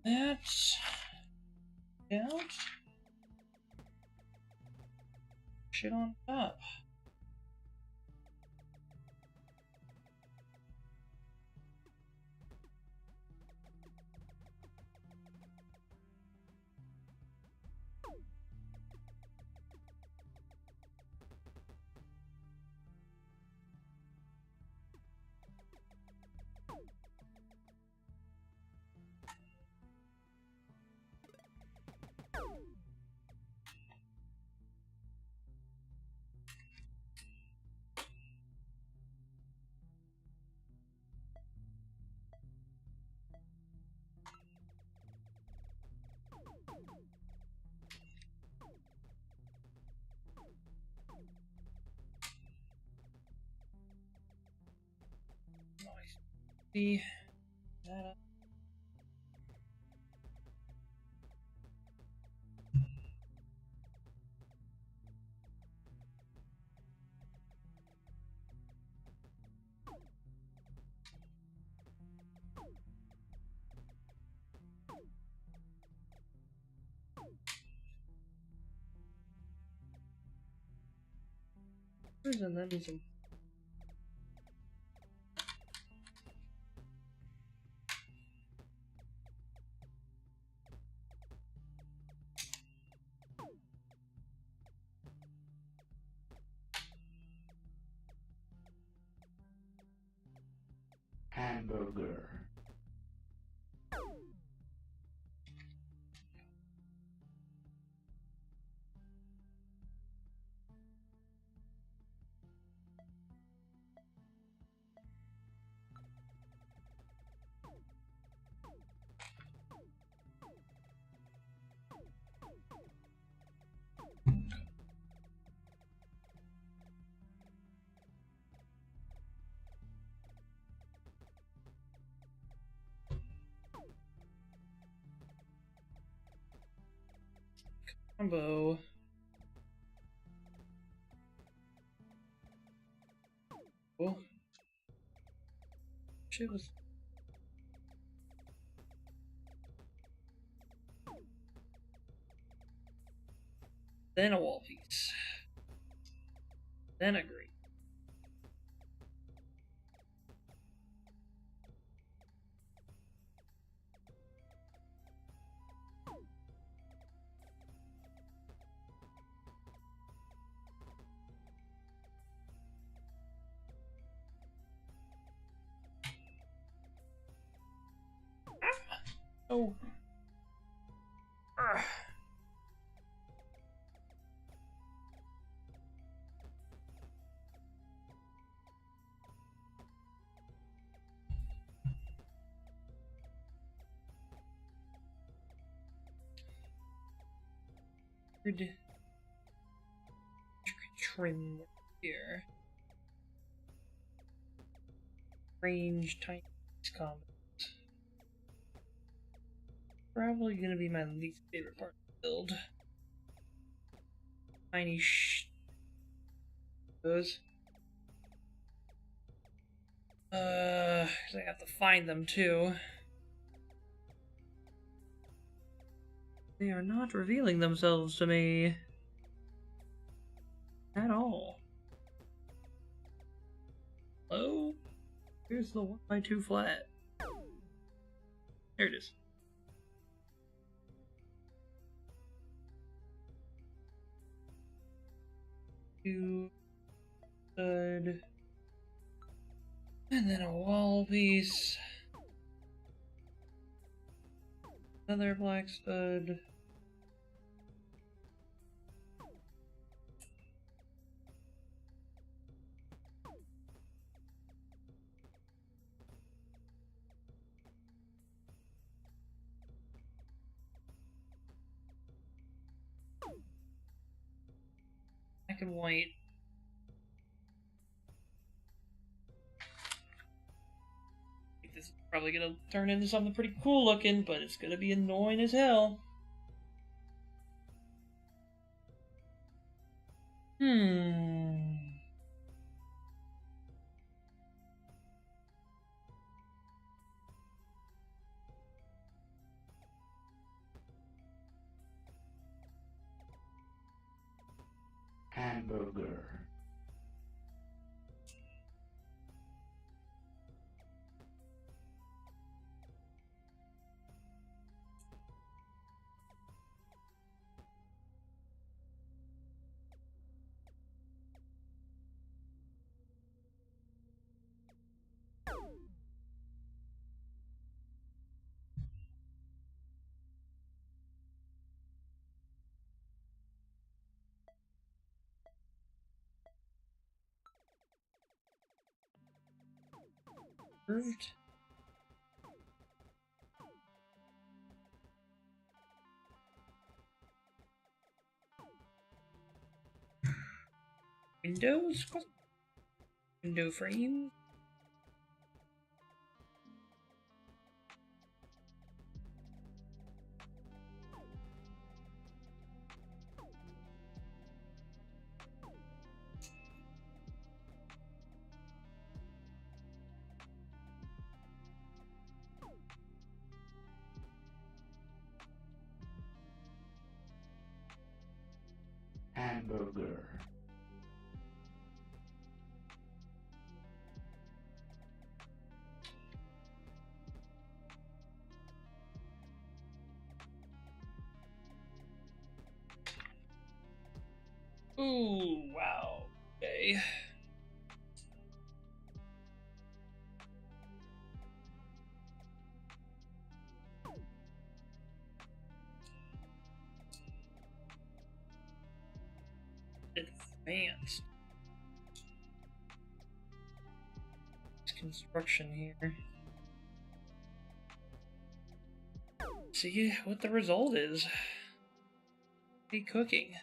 That's down. Shit on top. See. And then some. Hamburger. Combo. Oh. Shit was. Then a wall piece. Then a grate. Oh. Good. Trim here. Range tiny combat. Probably gonna be my least favorite part of the build. Tiny those. 'Cause I have to find them too. They are not revealing themselves to me at all. Oh, here's the 1x2 flat. There it is. Two stud, and then a wall piece. Another black stud. Black and white. This is probably gonna turn into something pretty cool looking, but it's gonna be annoying as hell. Hamburger. Curved. Windows? Window frame? Hamburger. Ooh, wow. Okay. Advanced. Construction here. See what the result is. Be cooking.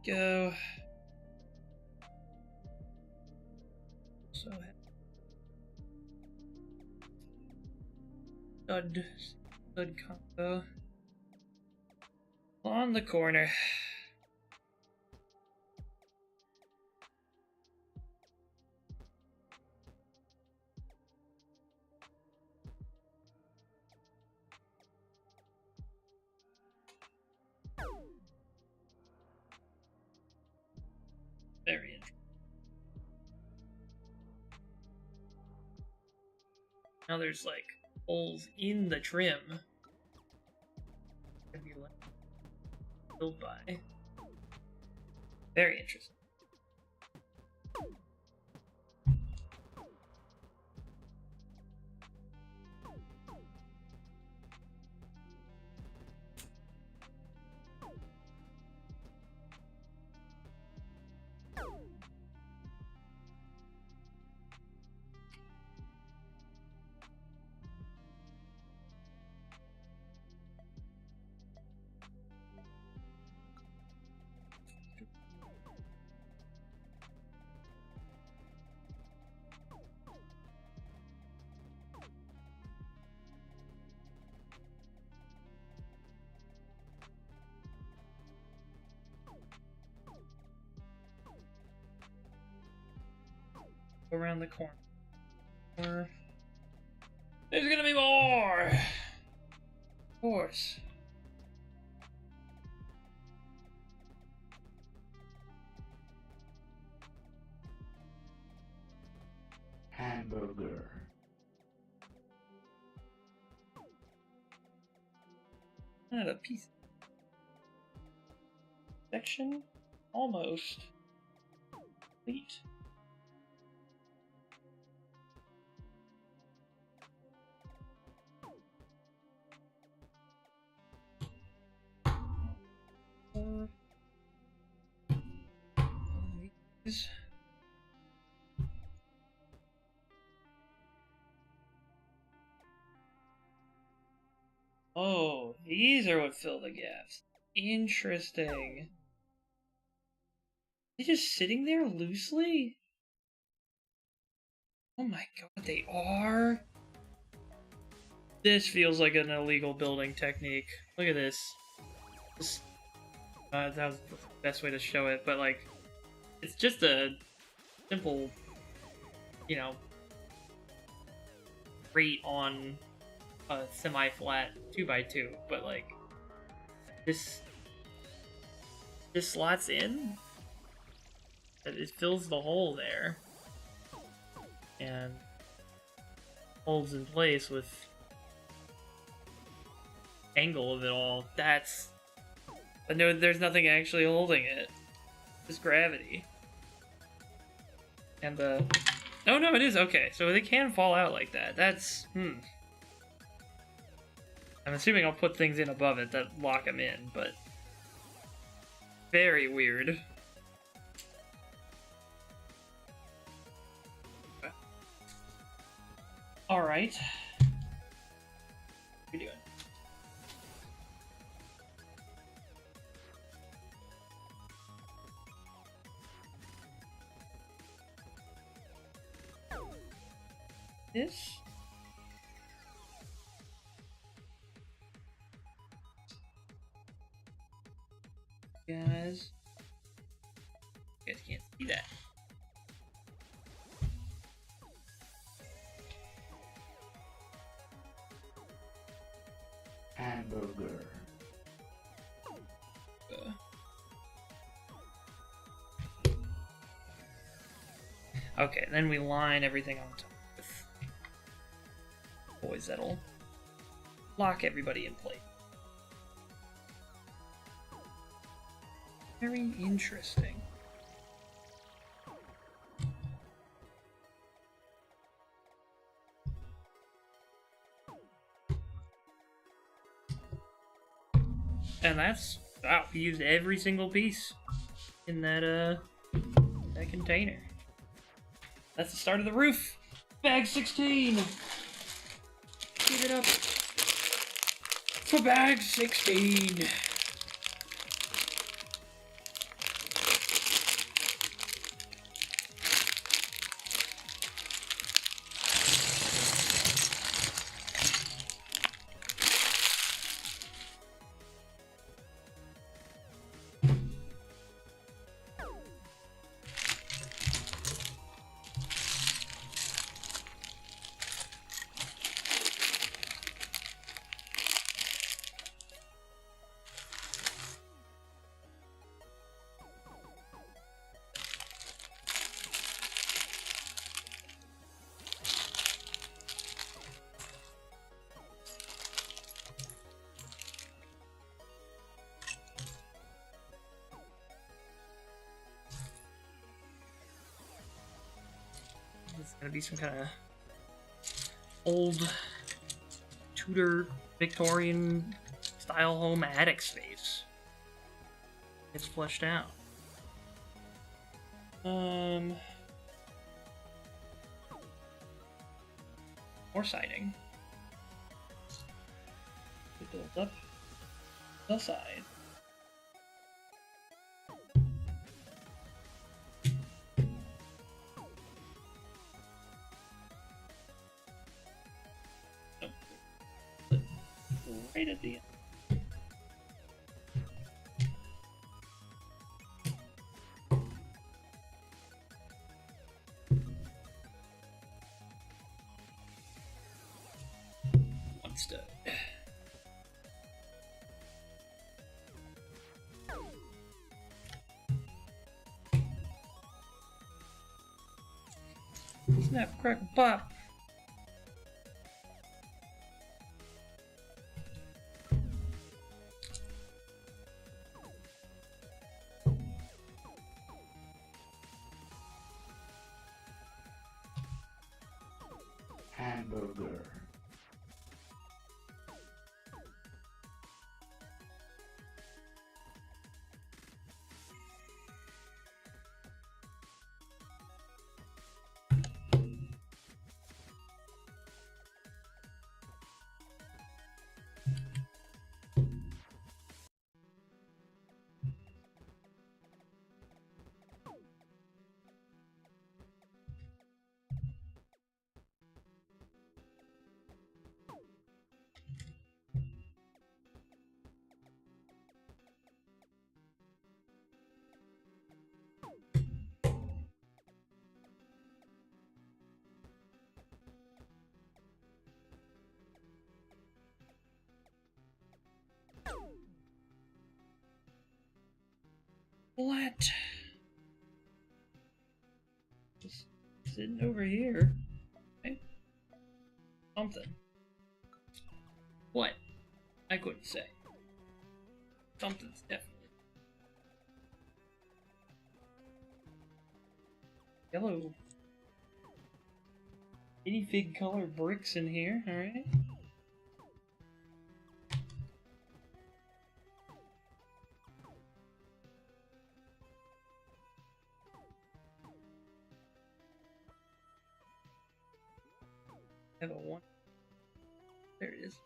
Go. So stud combo on the corner. Very interesting. Now there's like holes in the trim. Could be like built by. Very interesting. Around the corner. There's gonna be more! Of course. Hamburger. Not a piece. Section almost complete. These. Oh, these are what fill the gaps. Interesting. They just sitting there loosely? Oh my god, they are? This feels like an illegal building technique. Look at this. That was the best way to show it, but like, it's just a simple, you know, grate on a semi-flat 2x2, but like, this slots in, it fills the hole there, and holds in place with angle of it all. That's, but no, there's nothing actually holding it. Just gravity. And the, oh no, it is okay. So they can fall out like that. That's, I'm assuming I'll put things in above it that lock them in, but very weird. All right. What are you doing? This? Guys. You guys can't see that. Hamburger. Okay, then we line everything on top with boys that'll lock everybody in place. Very interesting. And that's, wow, we used every single piece in that container. That's the start of the roof. Bag 16. Give it up for bag 16. It's gonna be some kind of old Tudor Victorian style home attic space. It's fleshed out. More siding. It builds up the side. Right at the end. One stud. Snap, crackle, pop. Hamburger. What? Just sitting over here. Okay. Something. What? I couldn't say. Something's definitely. Yellow. Minifig color bricks in here, alright? have a one. There it is.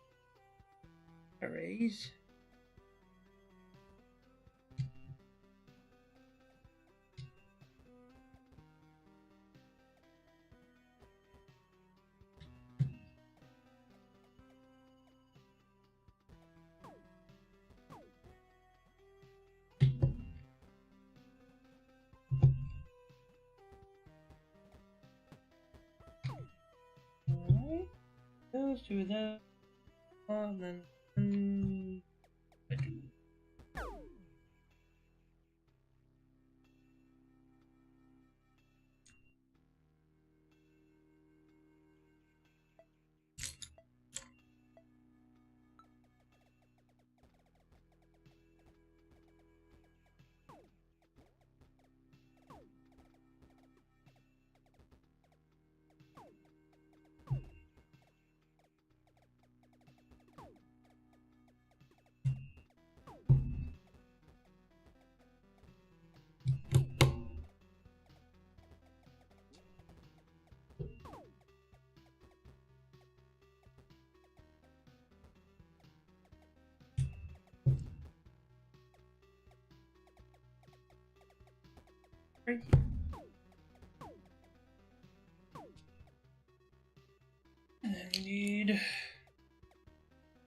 Arrays. Alright. Those two of those. And then. Right. And then we need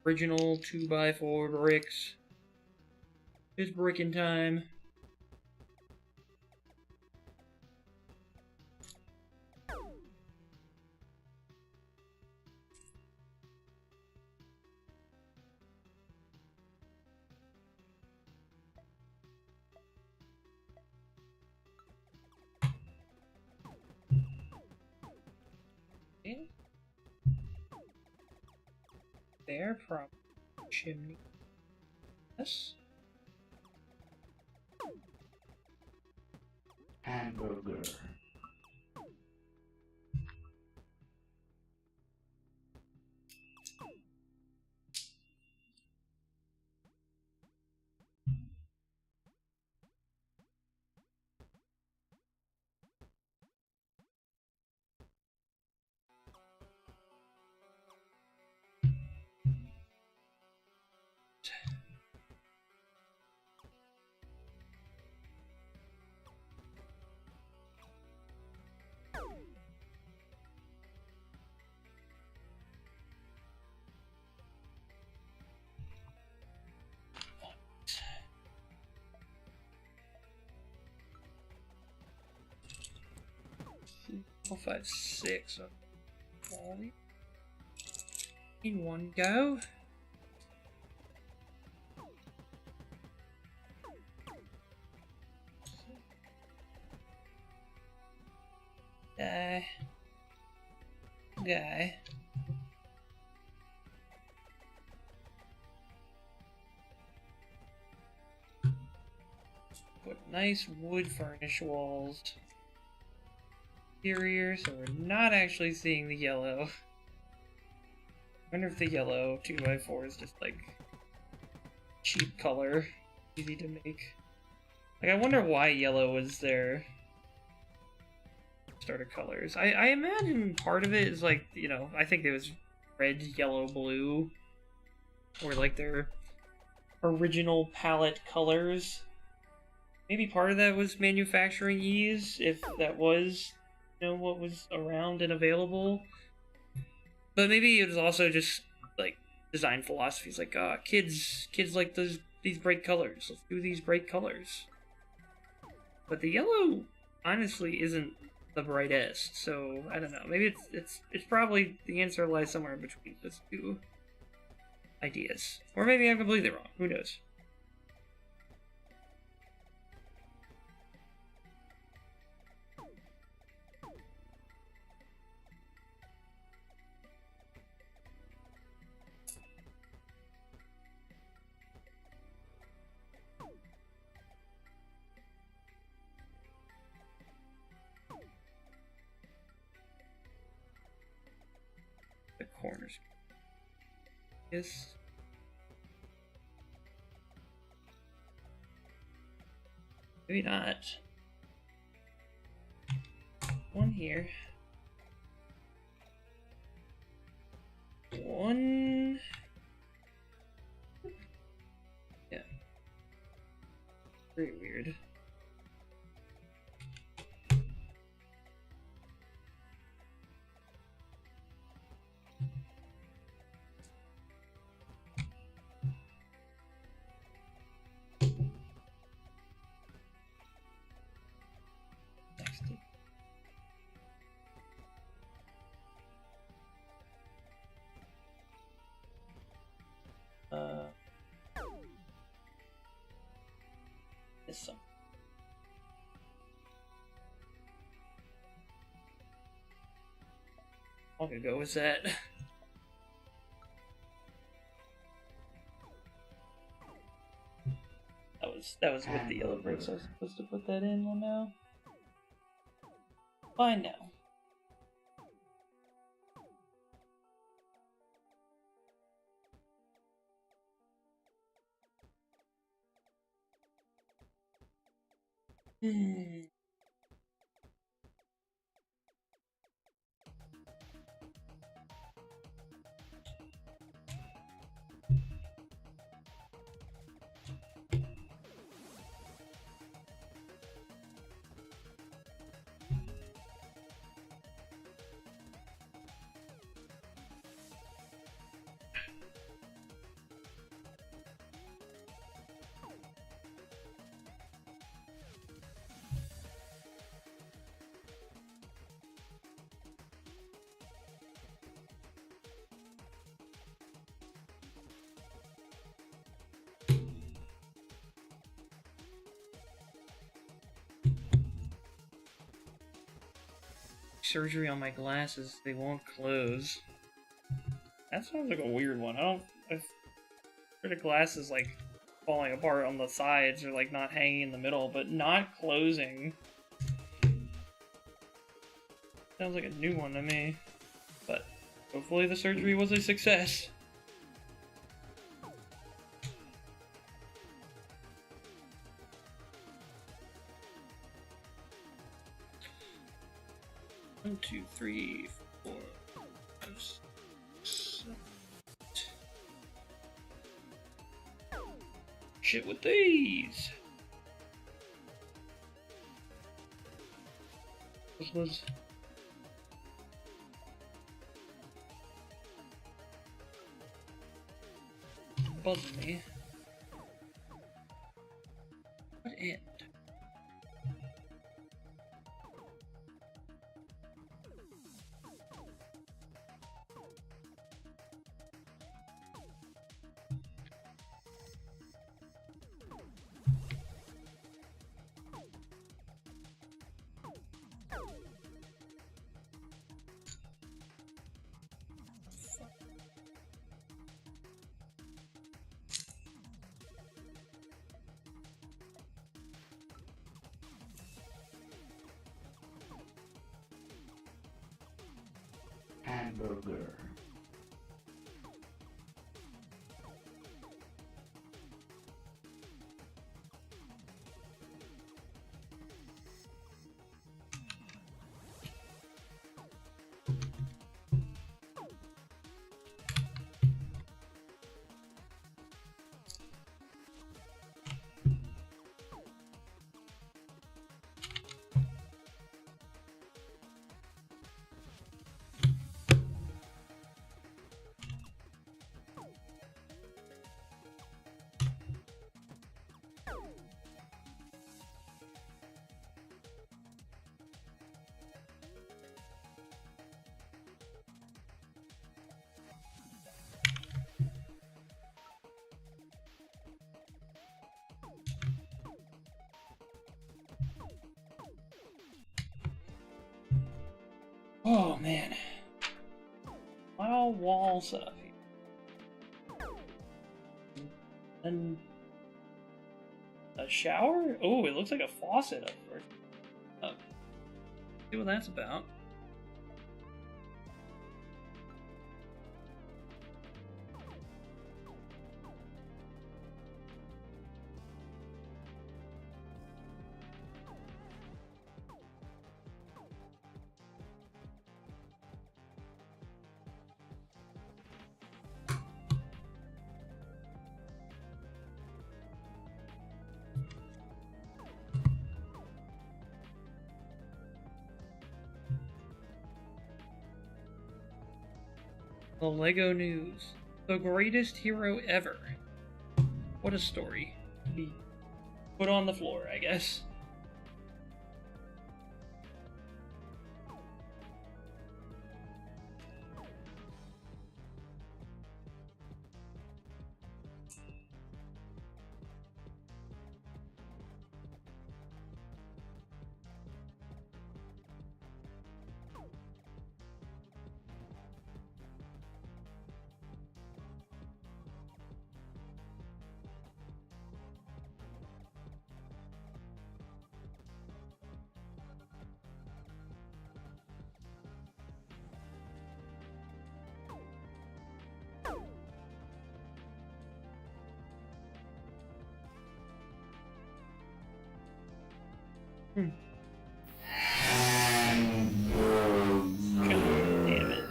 original 2x4 bricks. It's bricking time. There, probably chimney. Yes. Hamburger. Four, 5, 6. Okay. In one go. Guy. Put nice wood furnish walls. Interior, so we're not actually seeing the yellow. I wonder if the yellow 2x4 is just like cheap color, easy to make. Like, I wonder why yellow was their starter colors. I imagine part of it is like, you know, I think it was red, yellow, blue, or like their original palette colors. Maybe part of that was manufacturing ease, if that was, you know, what was around and available. But maybe it was also just like design philosophies, like kids like these bright colors. Let's do these bright colors. But the yellow honestly isn't the brightest, so I don't know. Maybe it's probably the answer lies somewhere in between those two ideas, or maybe I'm completely wrong. Who knows? The corners. Yes. Maybe not. One here. one. Yeah. Very weird. Next. This song. How long ago was that? That was with the yellow bricks. I was supposed to put that in. Well, now. Fine now. Surgery on my glasses, they won't close. That sounds like a weird one. I've heard of glasses like falling apart on the sides or like not hanging in the middle, but not closing. Sounds like a new one to me. But hopefully the surgery was a success. One, two, three, four, five, six, seven, eight. Shit with these. This was buzzing me. What end? Hamburger. Oh man. Wow, wall set up here. And a shower? Oh, it looks like a faucet up first. See what that's about. The Lego News. The greatest hero ever. What a story. To be put on the floor, I guess. God damn it.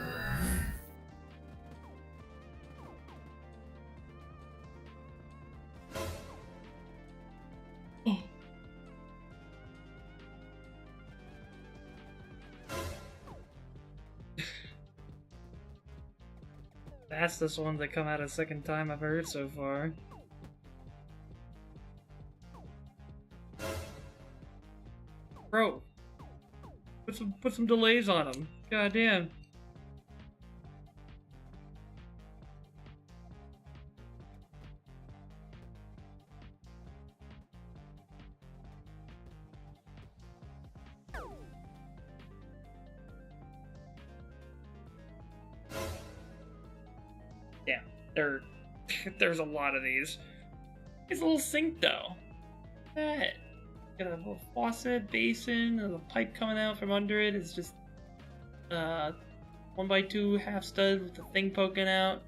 Oh. Fastest ones that come out a second time I've heard so far. Bro, put some delays on them. God damn. Yeah, there's a lot of these. It's a little sink though. That. Got a little faucet, basin, and a pipe coming out from under it. It's just 1x2 half stud with the thing poking out.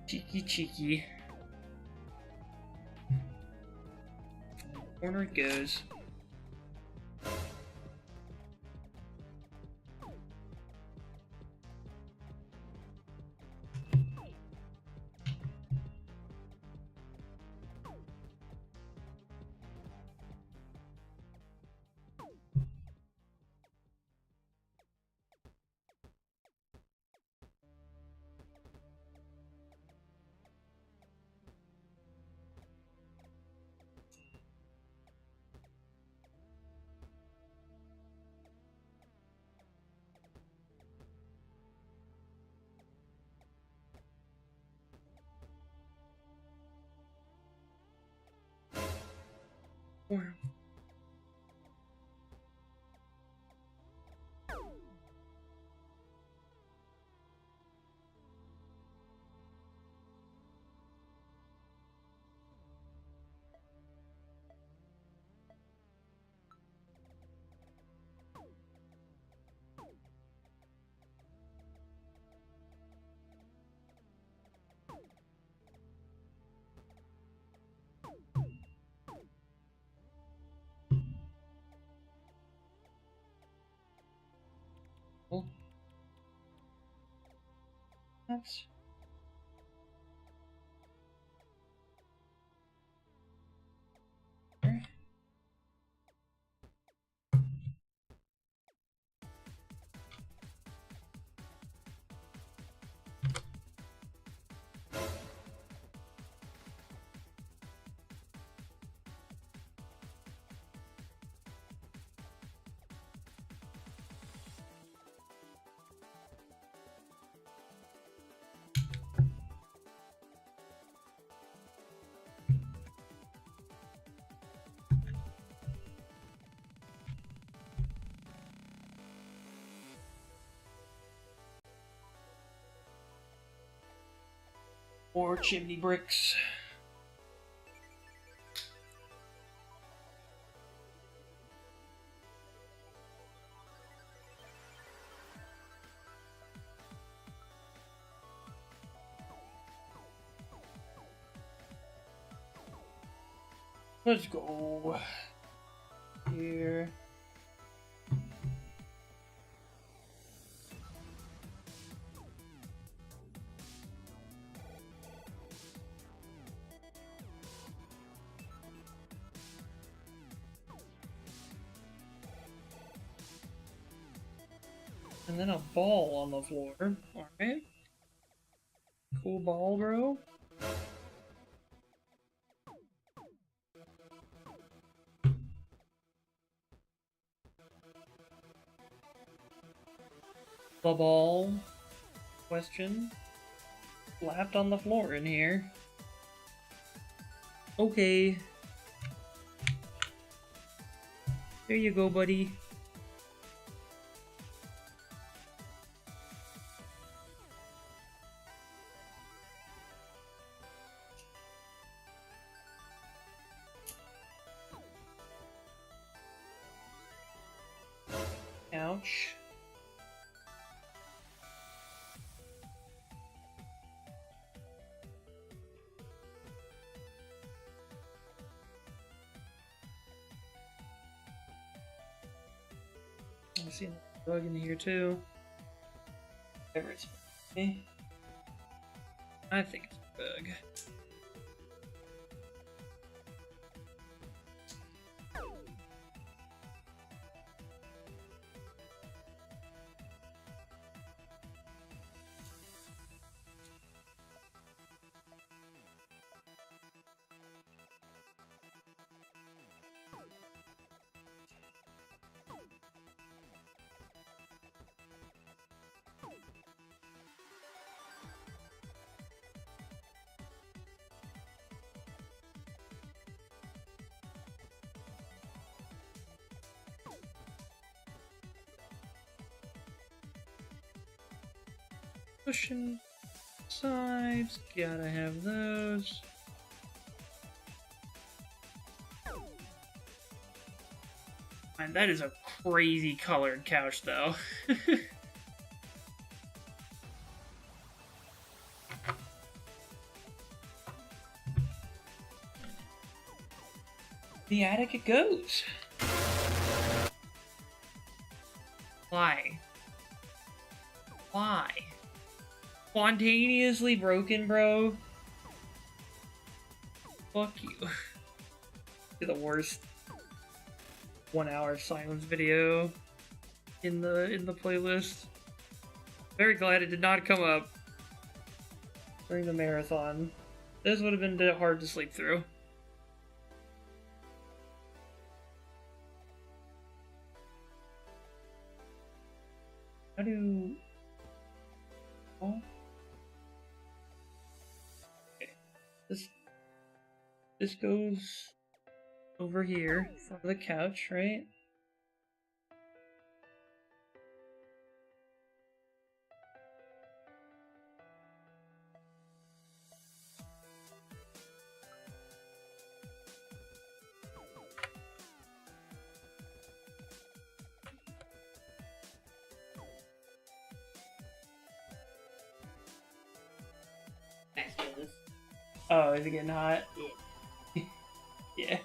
Cheeky. Corner it goes. Wow. That's more chimney bricks. Let's go here. And then a ball on the floor. Alright. Cool ball, bro. The ball question slapped on the floor in here. Okay. There you go, buddy. Ouch. I see a bug in here too. Whatever it's me. I think it's a bug. Pushing sides, gotta have those. Man, that is a crazy colored couch, though. The attic it goes. Why? Why? Spontaneously broken, bro. Fuck you. You're the worst 1 hour silence video in the playlist. Very glad it did not come up during the marathon. This would have been hard to sleep through. How do... Oh. Okay. This goes over here for the couch, right? Oh, is it getting hot? Yeah. Yeah.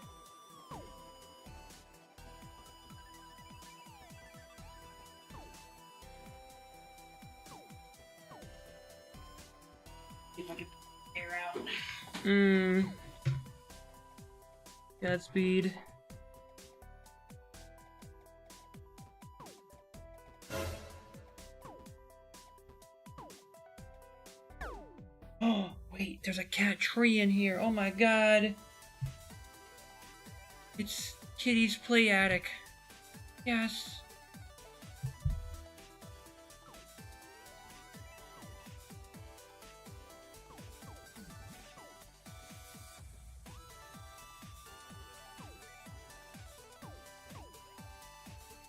See if I can air out. Godspeed. Oh, wait, there's a cat tree in here. Oh my god. It's Kitty's play attic. Yes.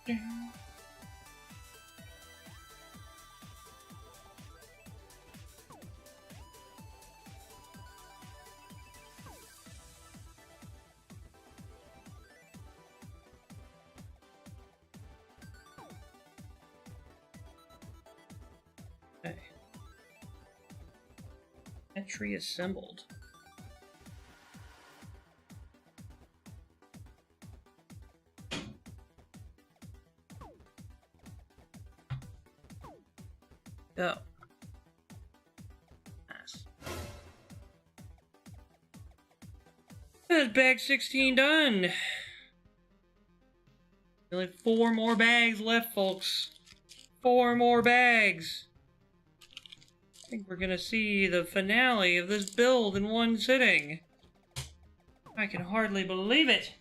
Okay. That tree assembled. Go. Nice. That's bag 16 done. Only 4 more bags left, folks. 4 more bags. I think we're gonna see the finale of this build in one sitting. I can hardly believe it.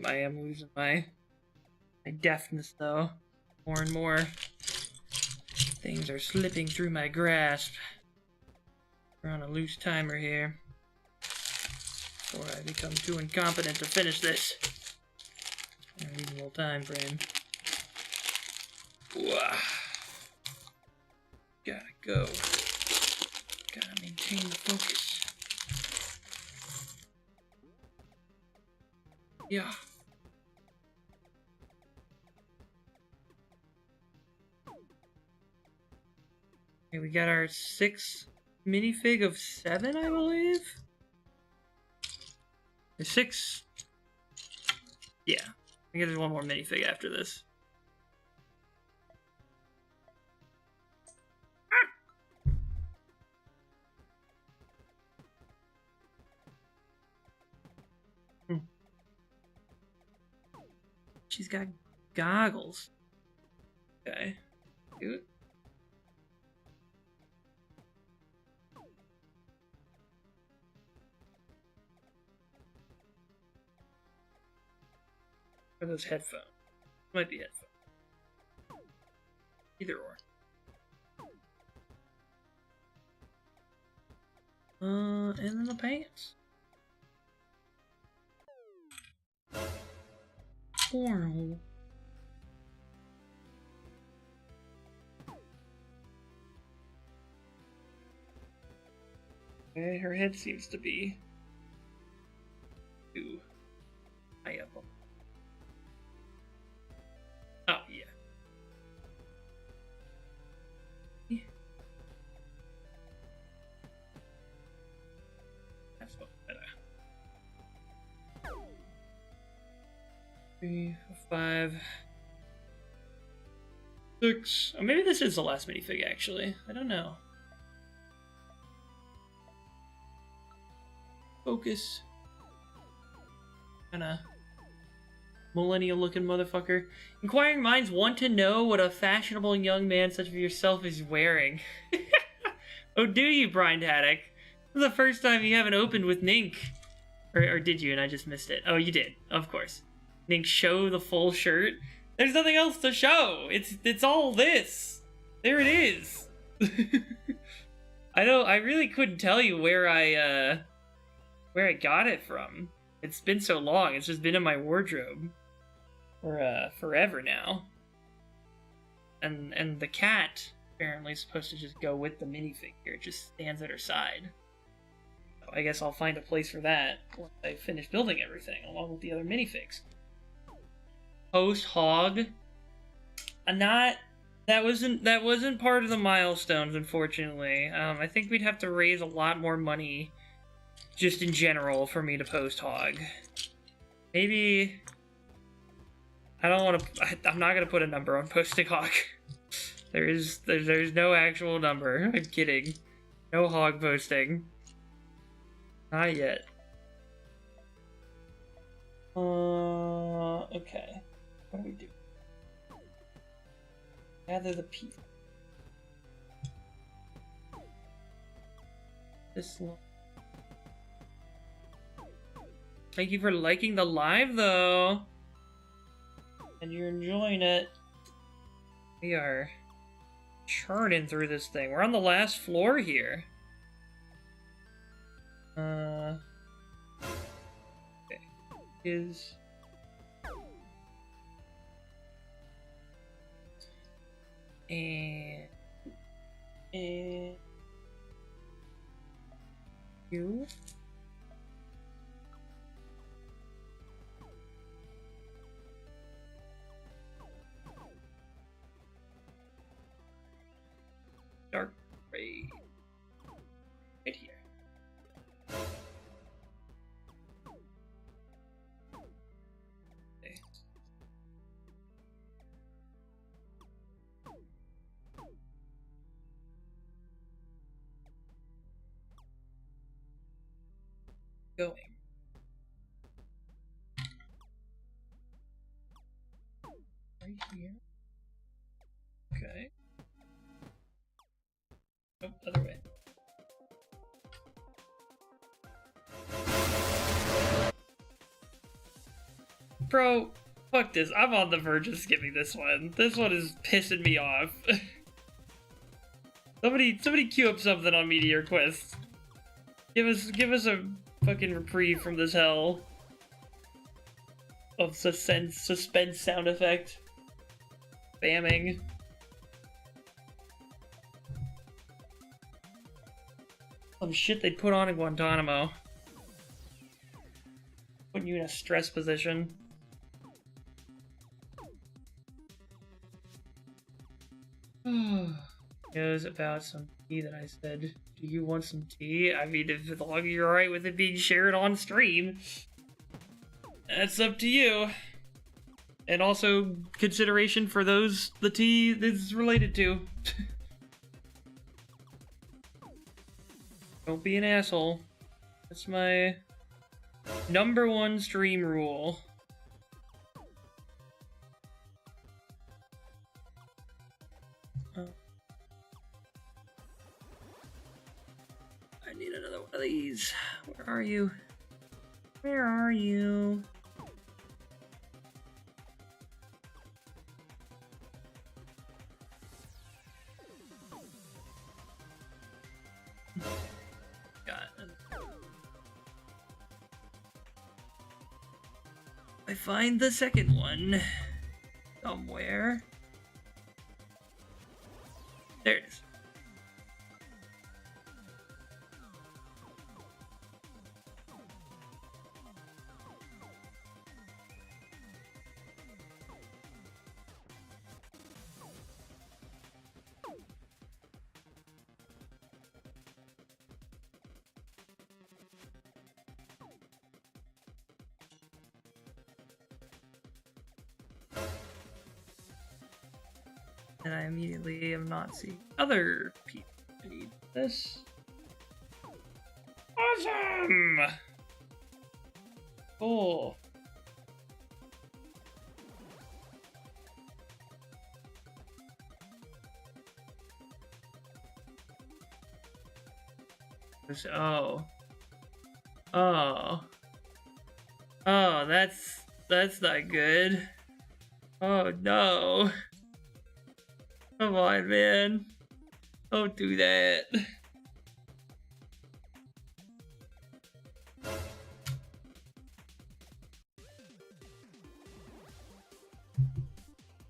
I am losing my deftness though. More and more things are slipping through my grasp. We're on a loose timer here. Before I become too incompetent to finish this. In a reasonable time frame. Wah. Gotta go. Gotta maintain the focus. Yeah. Okay, we got our 6 minifig of 7, I believe. There's 6. Yeah. I guess there's one more minifig after this. She's got goggles. Okay. Cute. Or those headphones. Might be headphones. Either or. And then the pants. Horrible. Okay, her head seems to be too high up. Oh, yeah. That's much better. 3, 5, 6. Oh, maybe this is the last minifig, actually. I don't know. Focus. Kinda millennial looking motherfucker. Inquiring minds want to know what a fashionable young man such as yourself is wearing. Oh, do you, Brian Haddock? This is the first time you haven't opened with Nink. Or did you and I just missed it? Oh, you did. Of course. Nink, show the full shirt. There's nothing else to show. It's all this. There it is. I really couldn't tell you where I got it from. It's been so long. It's just been in my wardrobe for forever now. And the cat apparently is supposed to just go with the minifigure. It just stands at her side. So I guess I'll find a place for that once I finish building everything, along with the other minifigs. Post hog. That wasn't part of the milestones, unfortunately. I think we'd have to raise a lot more money just in general for me to post hog. Maybe I don't want to. I'm not gonna put a number on posting hog. There's no actual number. I'm kidding. No hog posting. Not yet. Okay. What do we do? Gather the people. This one. Thank you for liking the live, though. And you're enjoying it. We are churning through this thing. We're on the last floor here. Okay. And you. Dark gray. Right here. going. Right here. Okay. Oh, other way. Bro, fuck this. I'm on the verge of skipping this one. This one is pissing me off. Somebody queue up something on Meteor Quest. Give us a fucking reprieve from this hell of suspense sound effect. Spamming. Some shit they put on in Guantanamo. Putting you in a stress position. Goes about some tea that I said, do you want some tea? I mean, if as long as you're alright with it being shared on stream, that's up to you. And also consideration for those the tea is related to. Don't be an asshole. That's my #1 stream rule. I need another one of these. Where are you? Where are you? I find the second one somewhere. There it is. And I immediately am not seeing other people who need this. Awesome! Cool. Oh. Oh. Oh, that's not good. Oh no. Come on, man. Don't do that.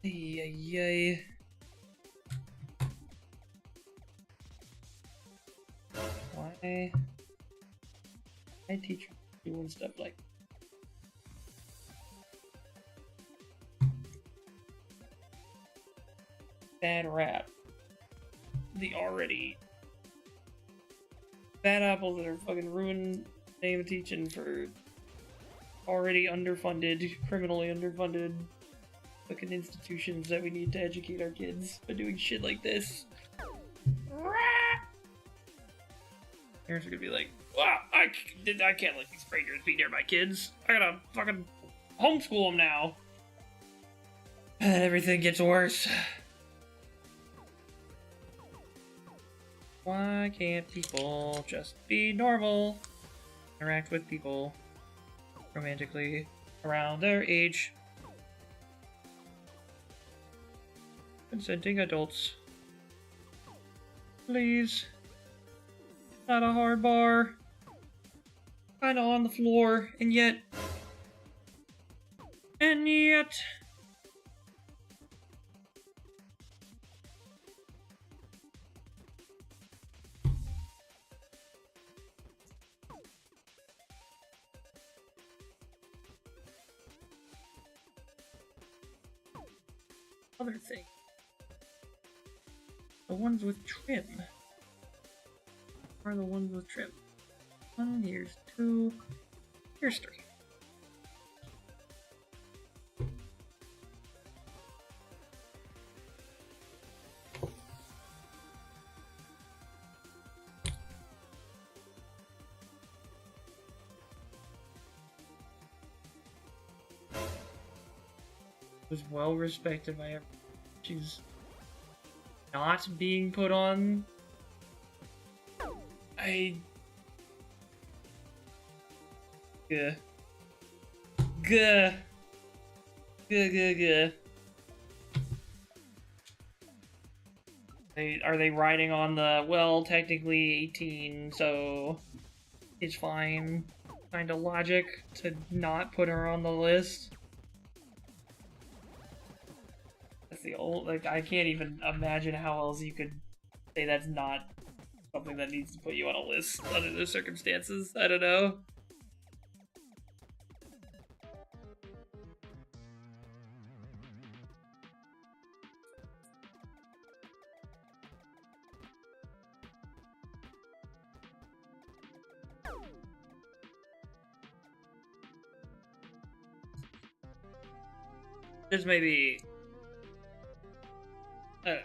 Yay. Why? My teacher doing stuff like bad rap. The already bad apples that are fucking ruining the name of teaching for already underfunded, criminally underfunded fucking institutions that we need to educate our kids by doing shit like this. Parents are gonna be like, wow, I can't let these strangers be near my kids. I gotta fucking homeschool them now. And everything gets worse. Why can't people just be normal? Interact with people romantically around their age. Consenting adults. Please. Not a hard bar. Kinda on the floor, and yet. Other thing. The ones with trim are the ones with trim. 1, here's 2, here's 3. was well respected by everyone. She's not being put on. Gah. Gah. Gah, gah, gah. Are they riding on the, well, technically 18, so it's fine kind of logic to not put her on the list? That's the old, like, I can't even imagine how else you could say that's not something that needs to put you on a list under those circumstances. I don't know. This may be... I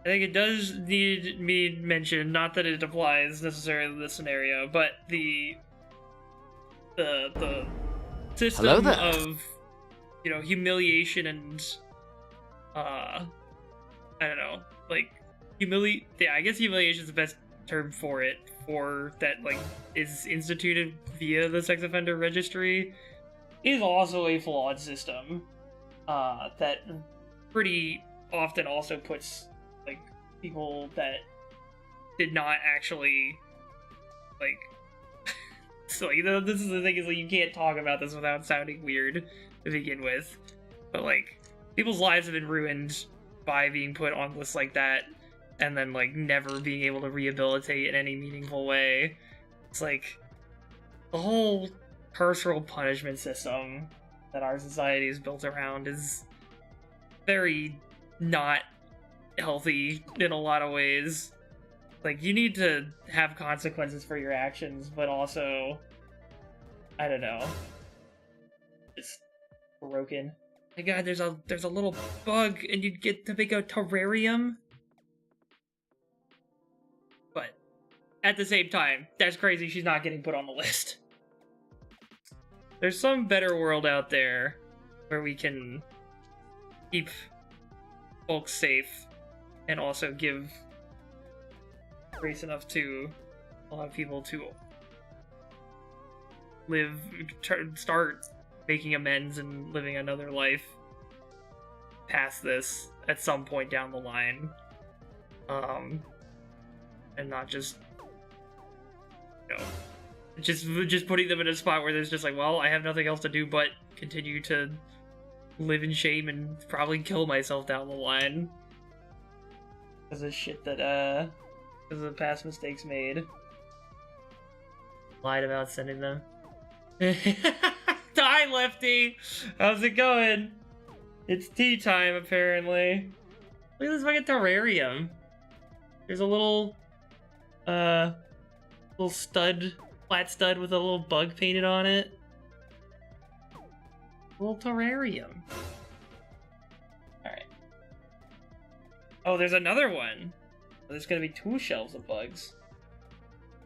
think it does need to be mentioned, not that it applies necessarily to this scenario, but the system of, you know, humiliation and, I don't know, like, I guess humiliation is the best term for it, that, like, is instituted via the sex offender registry, is also a flawed system, that pretty often also puts, like, people that did not actually, like, so, you know, this is the thing, is like, you can't talk about this without sounding weird to begin with, but, like, people's lives have been ruined by being put on lists like that, and then, like, never being able to rehabilitate in any meaningful way. It's like, the whole carceral punishment system that our society is built around is very not healthy in a lot of ways. Like, you need to have consequences for your actions, but also, I don't know, it's broken. My god, there's a little bug and you'd get to make a terrarium? But at the same time, that's crazy she's not getting put on the list. There's some better world out there where we can keep folks safe and also give grace enough to allow people to start making amends and living another life past this at some point down the line. And not just, you know, just putting them in a spot where there's just like, well, I have nothing else to do but continue to live in shame and probably kill myself down the line because of shit that because of past mistakes made. Lied about sending them. Hi, Lefty! How's it going? It's tea time, apparently. Look at this fucking terrarium. There's a little stud, flat stud with a little bug painted on it. A little terrarium. Alright. Oh, there's another one. There's gonna be 2 shelves of bugs.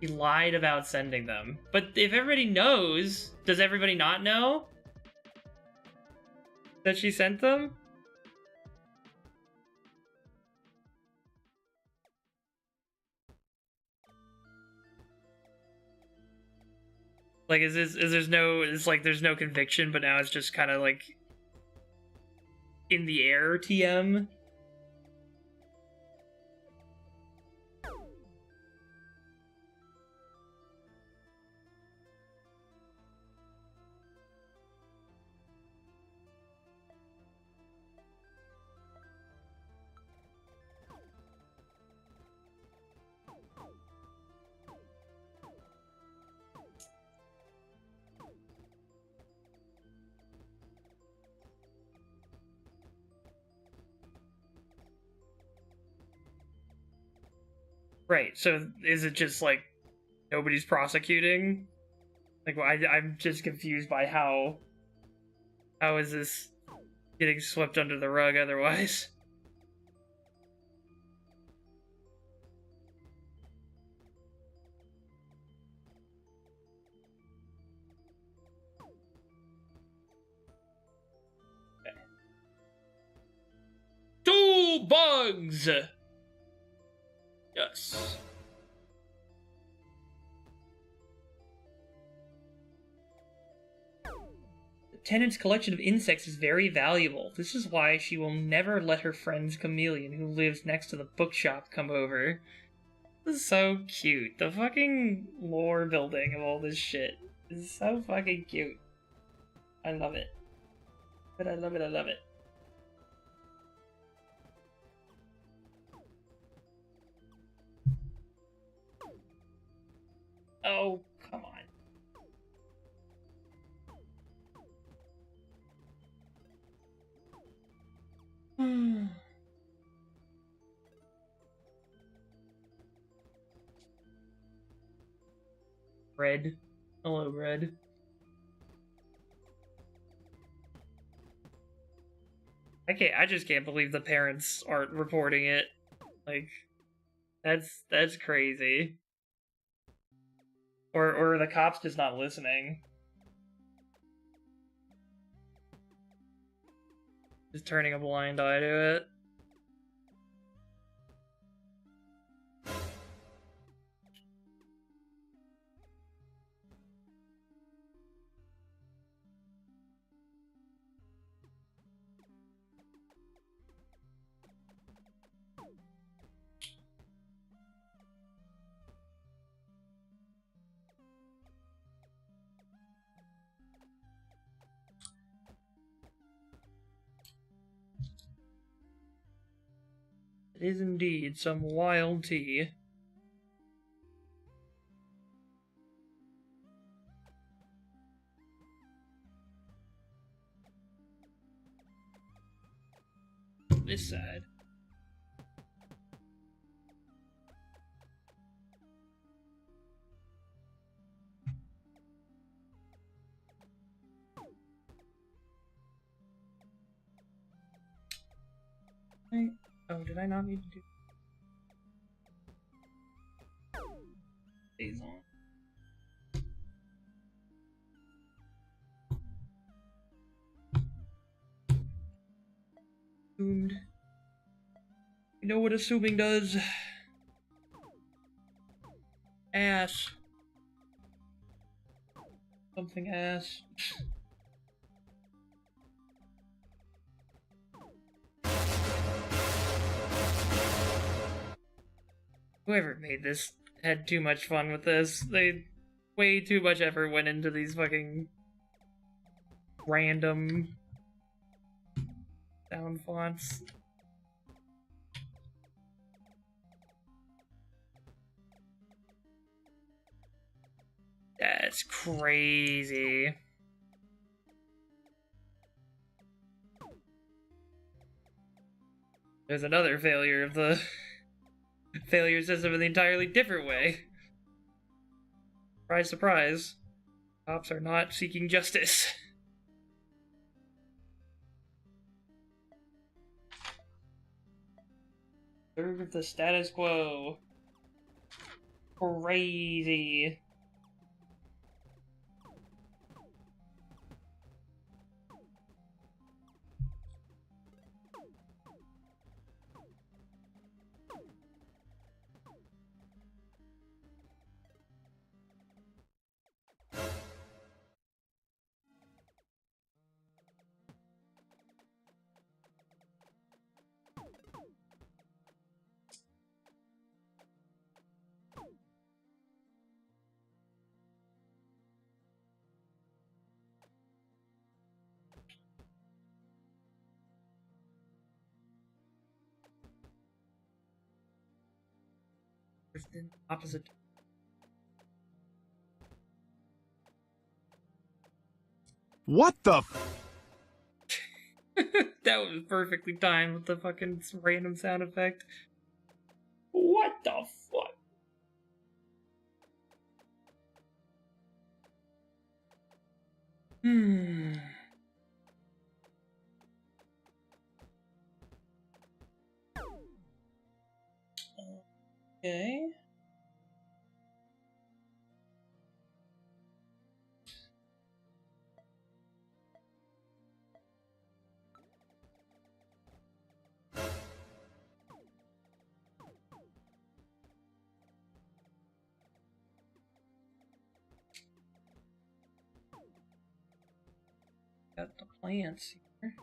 He lied about sending them. But if everybody knows, does everybody not know that she sent them? Like, there's no conviction, but now it's just kind of like in the air TM? Right, so is it just like nobody's prosecuting? Like, well, I'm just confused by how is this getting swept under the rug otherwise? bugs! Yes. The tenant's collection of insects is very valuable. This is why she will never let her friend's chameleon, who lives next to the bookshop, come over. This is so cute. The fucking lore building of all this shit is so fucking cute. I love it. But I love it, I love it. Oh, come on. Bread. Hello, bread. I just can't believe the parents aren't reporting it. Like, that's crazy. Or the cops just not listening. Just turning a blind eye to it. It is indeed some wild tea. This side. Oh, did I not need to do these on? Assumed. You know what assuming does? Ass. Something ass. Whoever made this had too much fun with this. Way too much effort went into these fucking random sound fonts. That's crazy. There's another failure of the failure system in the entirely different way. Surprise, surprise. Cops are not seeking justice. Observe the status quo. Crazy. Opposite. What the That was perfectly timed with the fucking random sound effect. What the fuck? Okay. Got the plants here.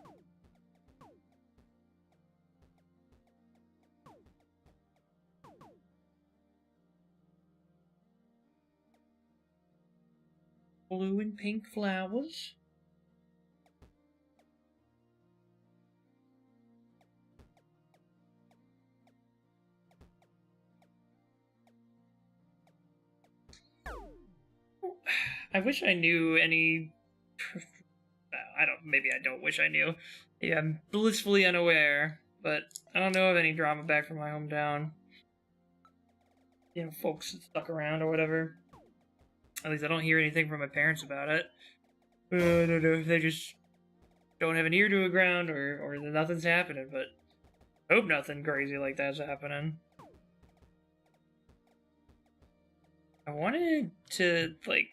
Blue and pink flowers. I wish I knew any. I don't. Maybe I don't wish I knew. Yeah, I'm blissfully unaware, but I don't know of any drama back from my hometown. You know, folks that stuck around or whatever. At least I don't hear anything from my parents about it. I don't know if they just don't have an ear to the ground or nothing's happening, but I hope nothing crazy like that's happening. I wanted to, like,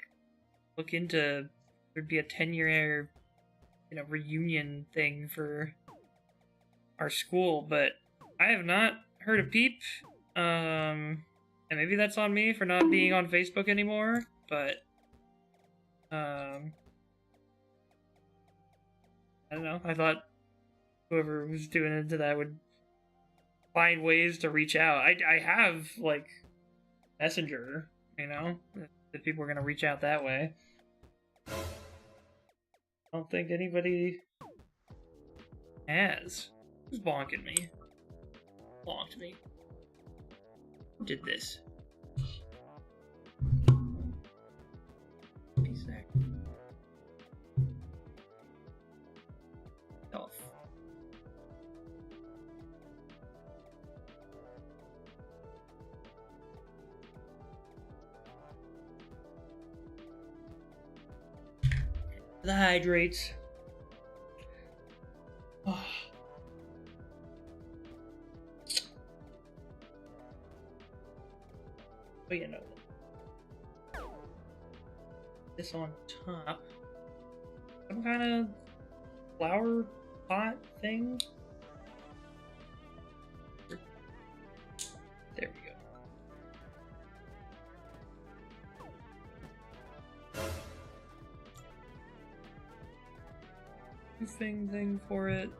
look into there'd be a 10-year, reunion thing for our school, but I have not heard a peep. And maybe that's on me for not being on Facebook anymore, but I don't know. I thought whoever was doing into that would find ways to reach out. I have, like, Messenger, if people are gonna reach out that way. I don't think anybody has. Who's bonking me? Bonked me. Who did this? Off. The hydrates. Oh. But this on top. Some kind of flower pot thing. There we go. Roofing thing for it.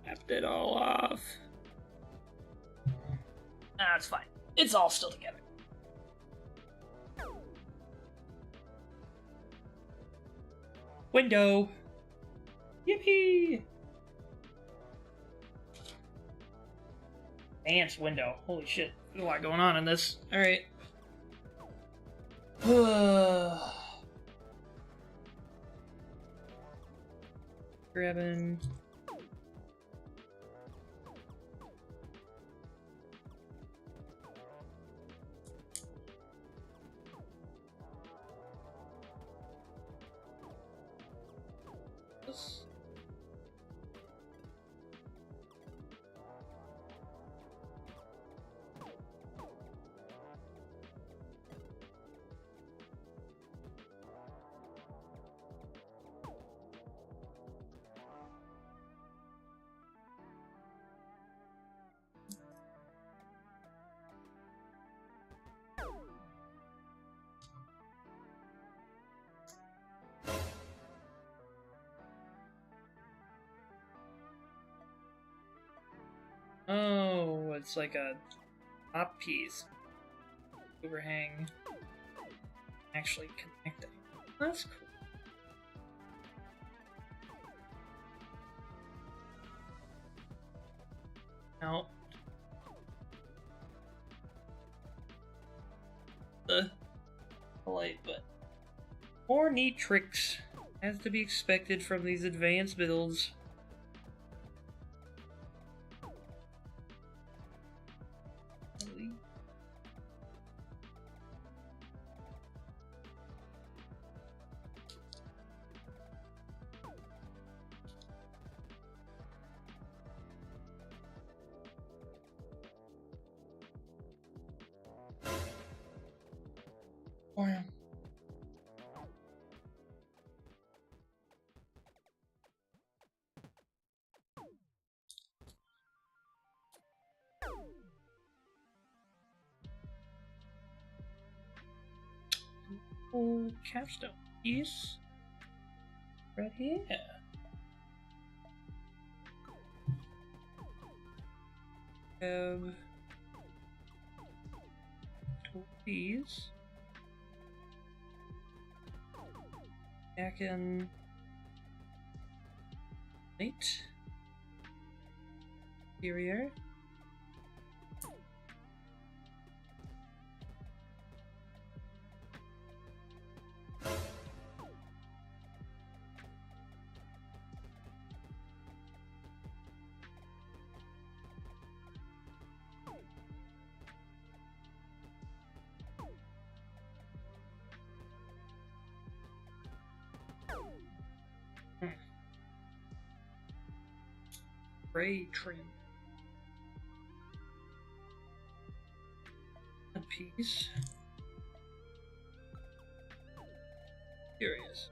Tapped it all off. Nah, it's fine. It's all still together. Window. Yippee! Ants window. Holy shit. There's a lot going on in this. Alright. Grabbing. This. Oh, it's like a top piece. Overhang. Actually connecting. That's cool. No. The light, but more neat tricks, as to be expected from these advanced builds. Oh, capstone piece. Right here. Have 2 of these. Back in light. Interior. Gray trim. A piece. Curious.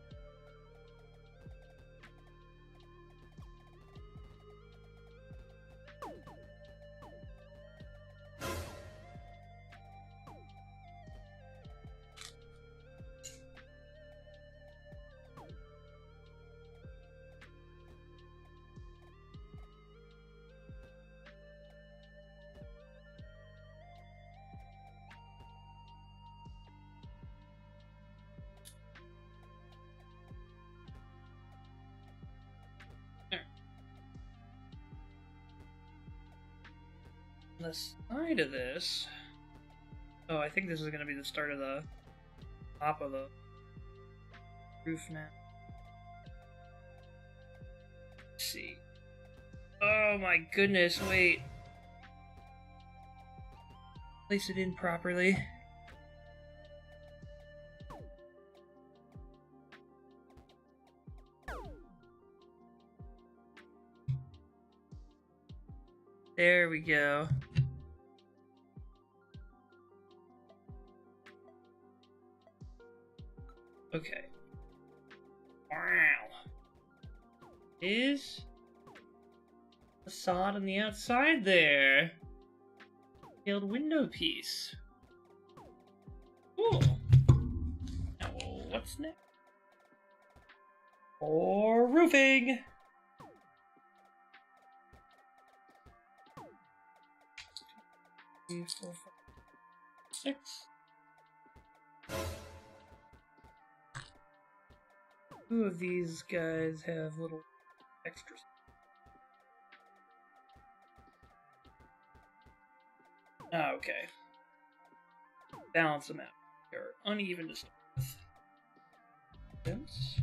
The side of this. Oh, I think this is gonna be the start of the top of the roof now. Let's see. Oh my goodness, wait. Place it in properly. There we go. Okay. Wow. Is facade on the outside there. Scaled window piece. Cool. Now, what's next? Or roofing. 3, 4, 5, 6. Two of these guys have little extras. Ah, okay. Balance them out. They're uneven to start with. Yes.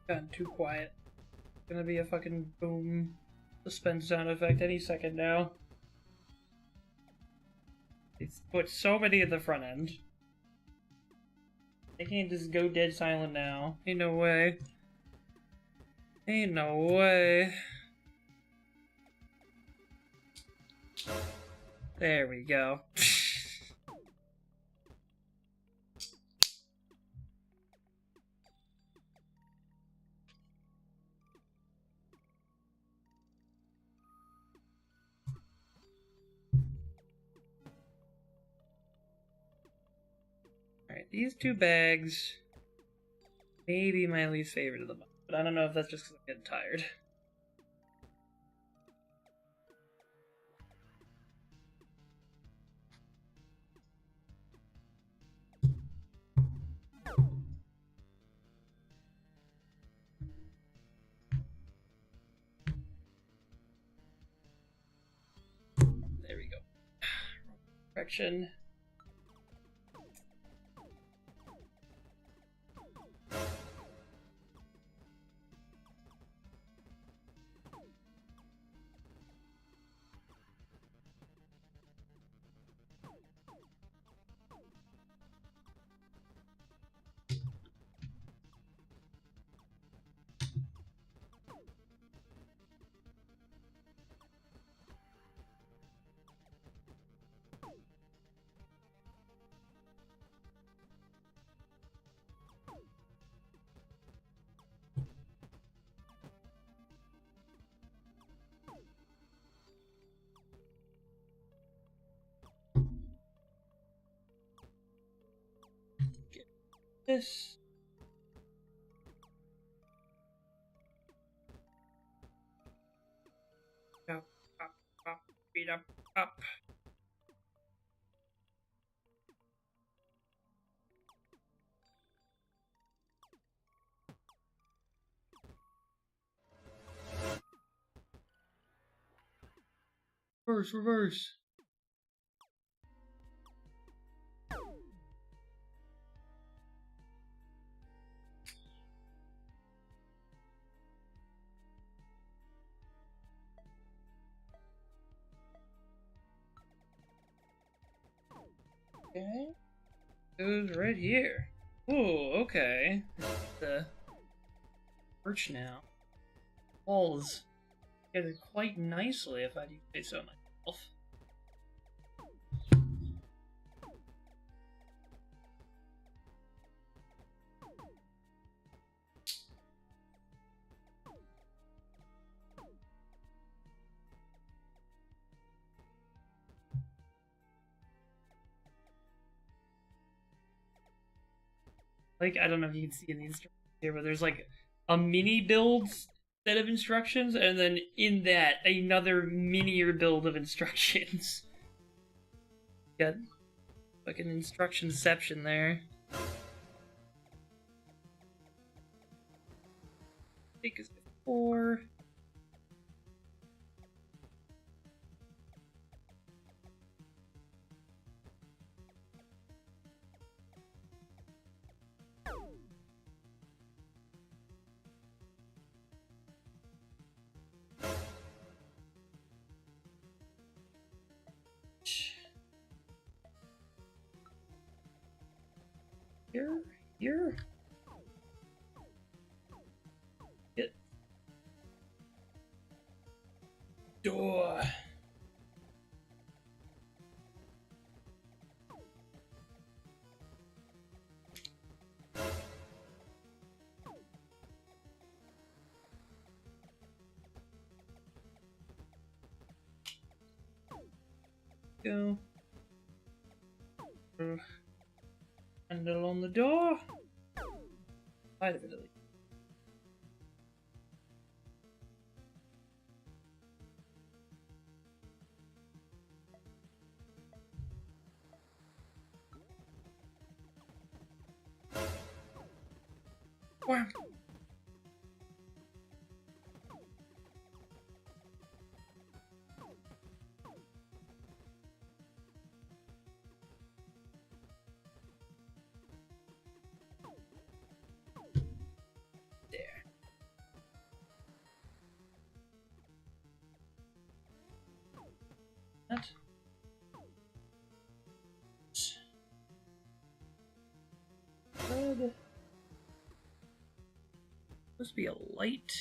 Gotten too quiet. Gonna be a fucking boom suspense sound effect any second now. It's put so many at the front end. They can't just go dead silent now. Ain't no way. Ain't no way. There we go. Alright, these 2 bags may be my least favorite of the month, but I don't know if that's just because I'm getting tired. direction. This. Up, up, feet up, up. Reverse, reverse. Okay. Goes right here. Ooh, okay. The perch now. Falls together quite nicely, if I do say so myself. Like, I don't know if you can see in the instructions here, but there's like a mini build set of instructions, and then in that, another minier build of instructions. Got like an instructionception there. Take us to 4. Here. Get door. Go. Handle on the door. Side of it at least. Wham. That. Good. Supposed to be a light.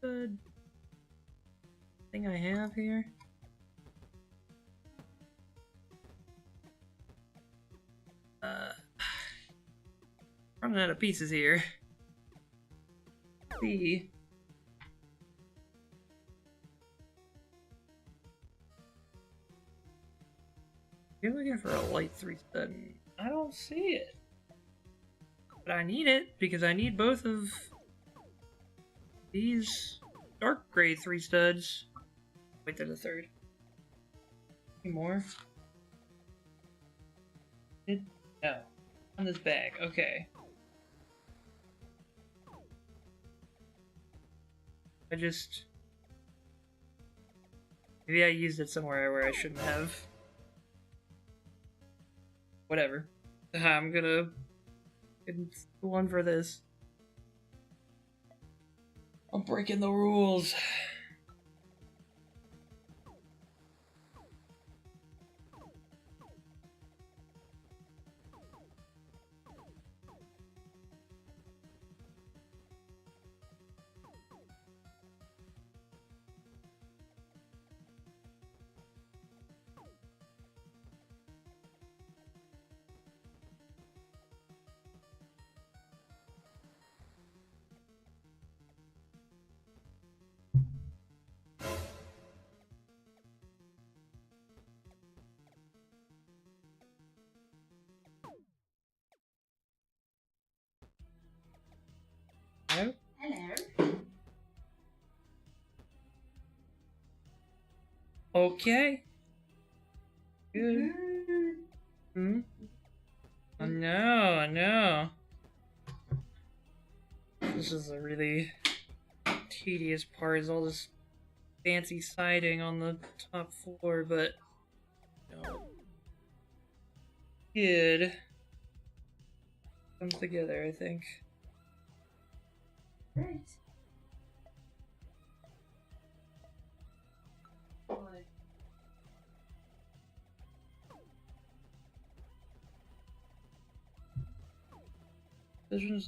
Good thing I have here. Running out of pieces here. See. You're looking for a light 3-stud. I don't see it. But I need it because I need both of these dark gray 3-studs. Wait, there's a third. Any more? No. On this bag. Okay. Maybe I used it somewhere where I shouldn't have. Whatever. I'm gonna go on for this. I'm breaking the rules. Hello? Hello. Okay. Good. Hmm? I know. This is a really tedious part, is all this fancy siding on the top floor, but good. Comes together, I think. Right.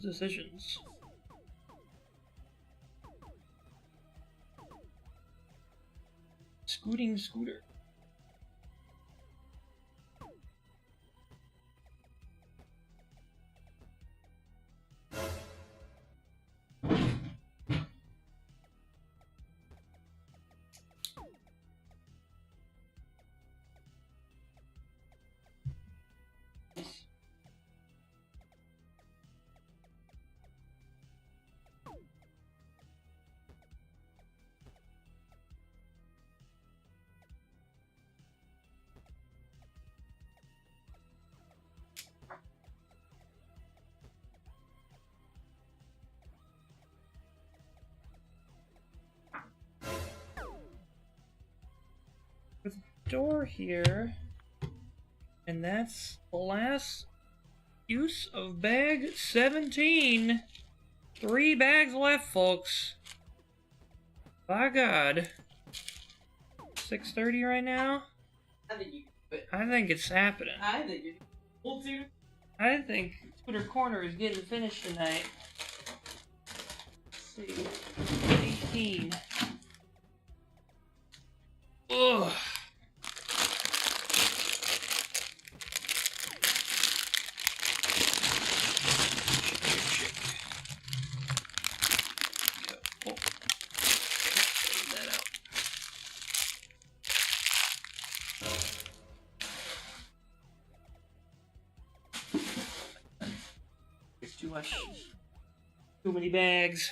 Decisions. Scooting scooter. With a door here, and that's the last use of bag 17. 3 bags left, folks. By God. 6:30 right now? I think you can do it. I think it's happening. I think you're able to. I think Tudor Corner is getting finished tonight. Let's see. 18. Ugh. Too many bags.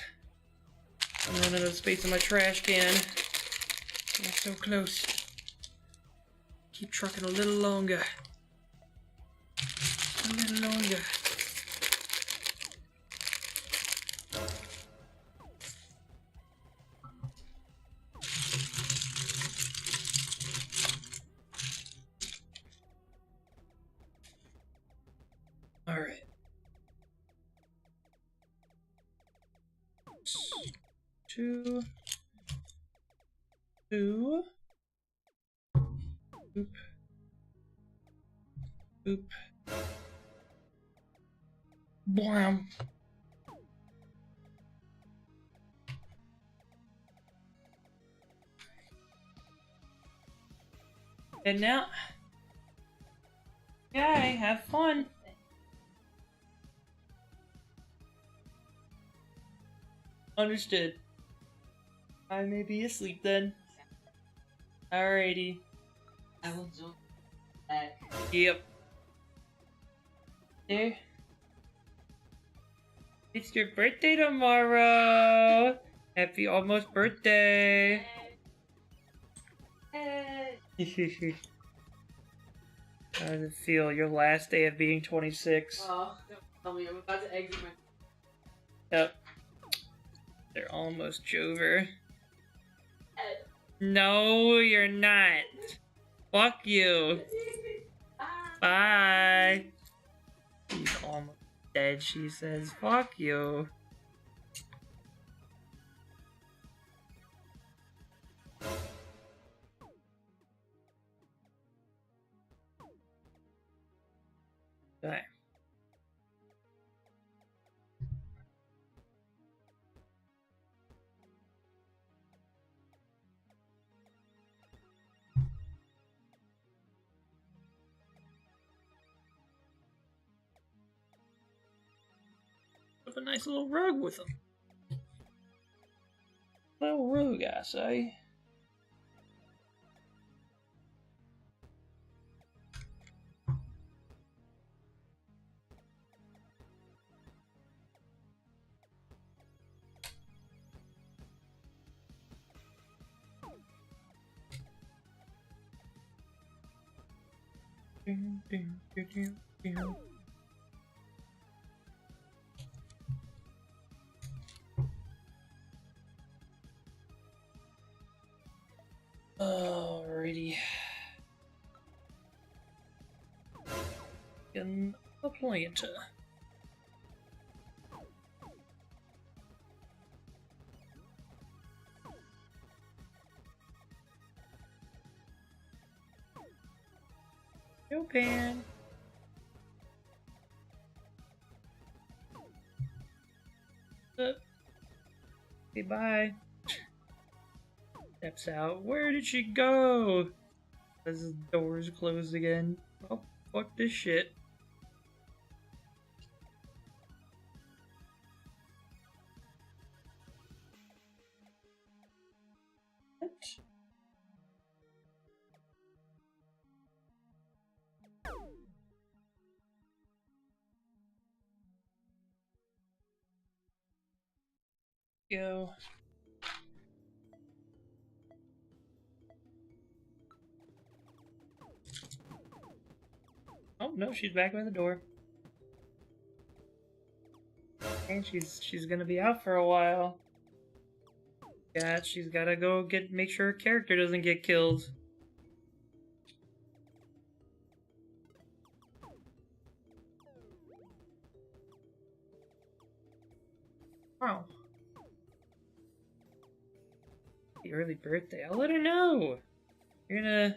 I'm running out of space in my trash can. We're so close. Keep trucking a little longer. A little longer. All right. Two. Oop. Oop. Blam. And now, yay, have fun. Understood. I may be asleep then. Alrighty. I will jump back. Yep. There. It's your birthday tomorrow. Happy almost birthday. Hey. How does it feel? Your last day of being 26. Oh, don't tell me. I'm about to exit my. Yep. They're almost over. No, you're not. Fuck you. Bye. dead, she says. Fuck you. Okay. With a nice little rug with them. Little rug, I say. Alrighty. In a planter. No pan. Okay, bye. Steps out. Where did she go? As the doors closed again. Oh, fuck this shit. What? Go. Oh no, she's back by the door. And she's gonna be out for a while. Yeah, she's gotta go make sure her character doesn't get killed. Wow. The early birthday. I'll let her know. You're gonna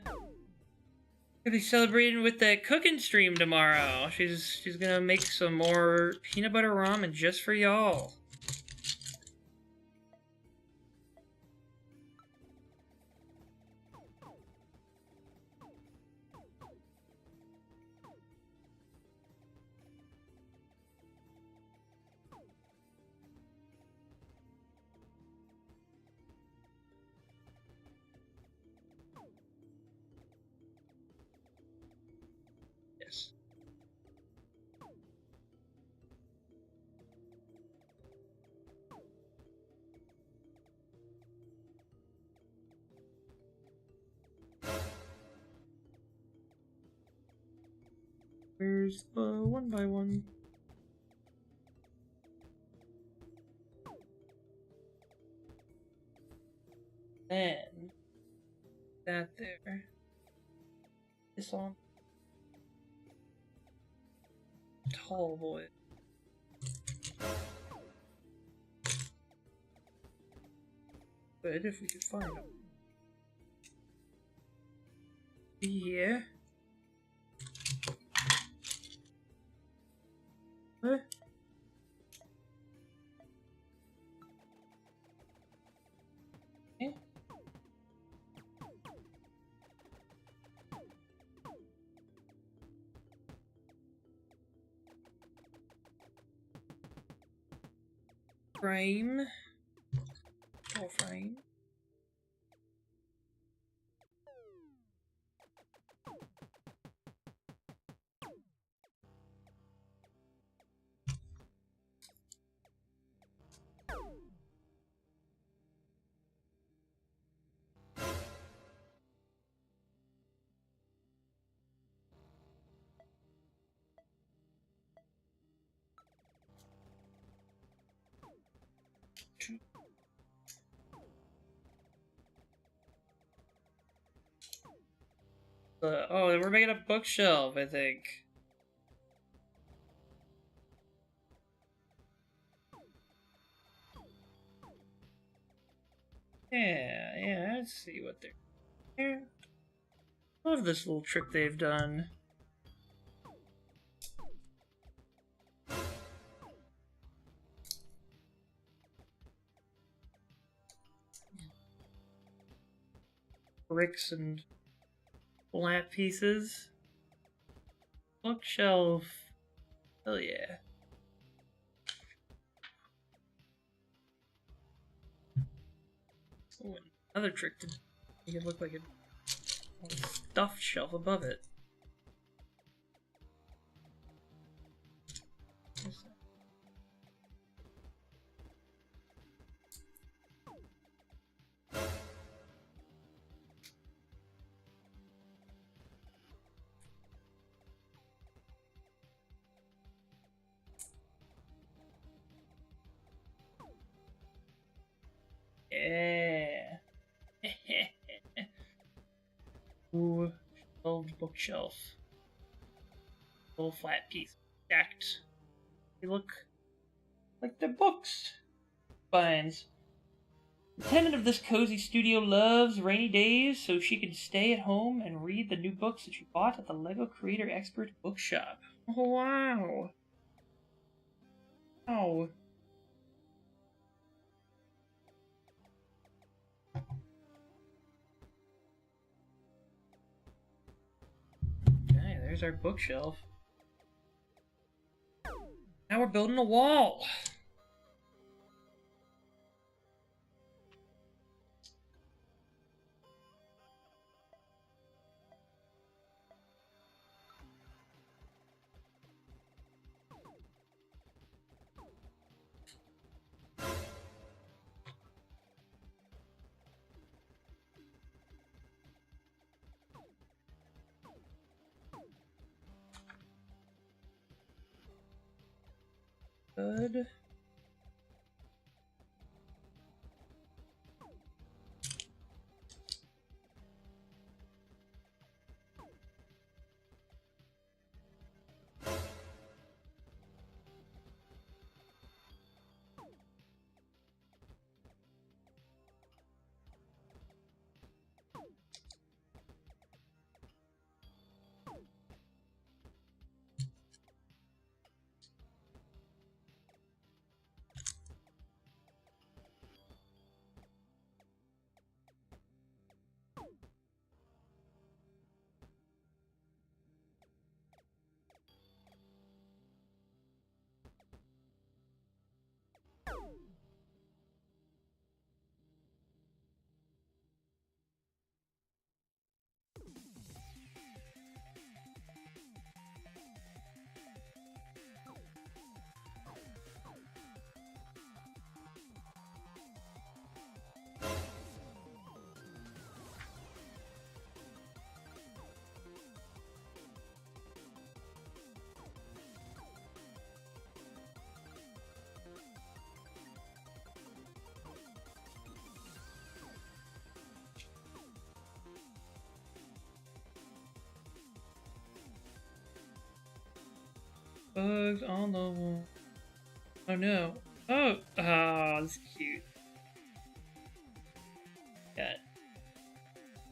be celebrating with that cooking stream tomorrow. She's gonna make some more peanut butter ramen just for y'all. Yes. Where's the 1x1? Then that there. This on. Tall boy. Good if we could find him. Yeah. What? Yeah. Frame. Full frame. Oh, we're making a bookshelf, I think. Yeah, let's see what they're here. Love this little trick they've done. Bricks and flat pieces. Bookshelf. Hell yeah. Oh, another trick to make it look like a stuffed shelf above it. Yeah. Ooh, shelved bookshelf. Little flat piece stacked. They look like they're books. Spines. The tenant of this cozy studio loves rainy days, so she can stay at home and read the new books that she bought at the Lego Creator Expert Bookshop. Oh, wow. Wow. Okay, there's our bookshelf. Now we're building a wall. Good. Bugs on the wall. Oh no. Oh, that's cute. Got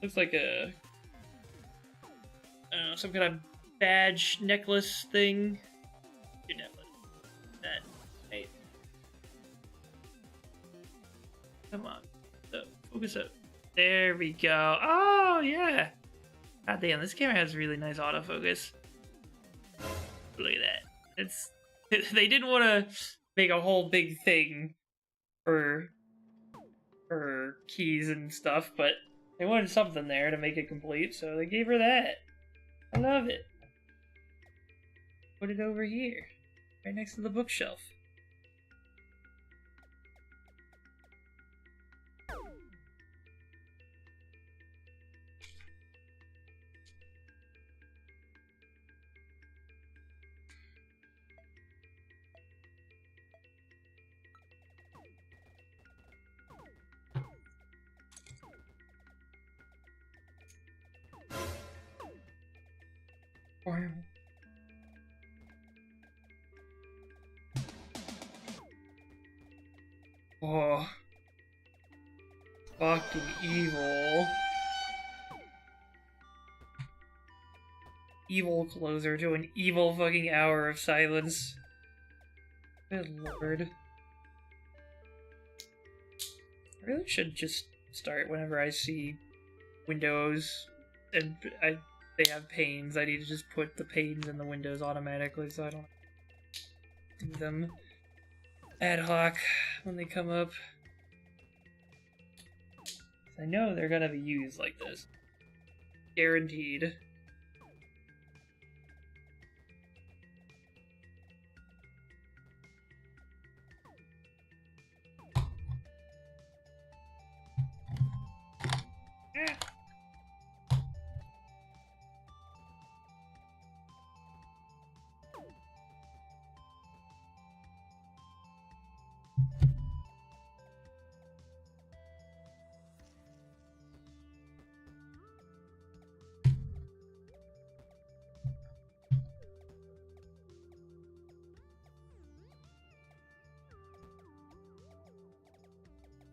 looks like a I don't know, some kind of badge necklace thing. Your necklace. That hey. Come on. So, focus up. There we go. Oh yeah. God damn, this camera has really nice autofocus. Look at that. It's they didn't want to make a whole big thing for keys and stuff, but they wanted something there to make it complete, so they gave her that. I love it. Put it over here, right next to the bookshelf. Wow. Oh. fucking evil. Evil closer to an evil fucking hour of silence. Good lord. I really should just start whenever I see windows and they have panes. I need to just put the panes in the windows automatically so I don't do them ad hoc when they come up. I know they're gonna be used like this. Guaranteed.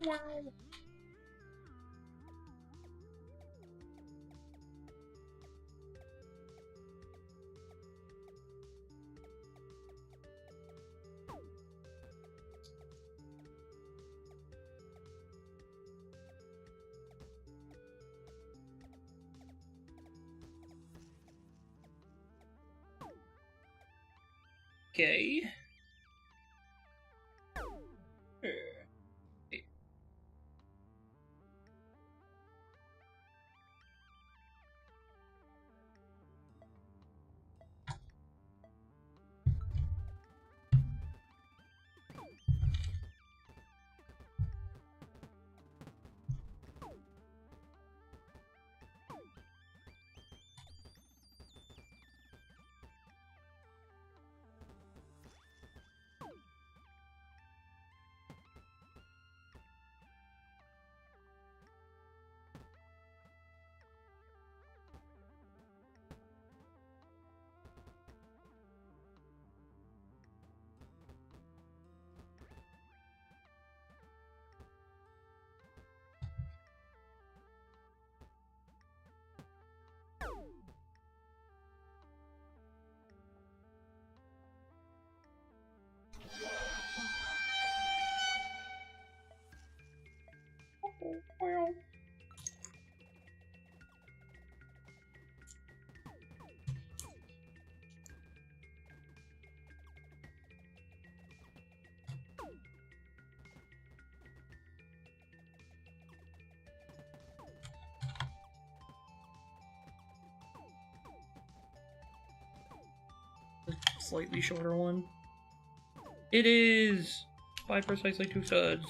Wow. Okay. Slightly shorter one. It is by precisely 2 studs.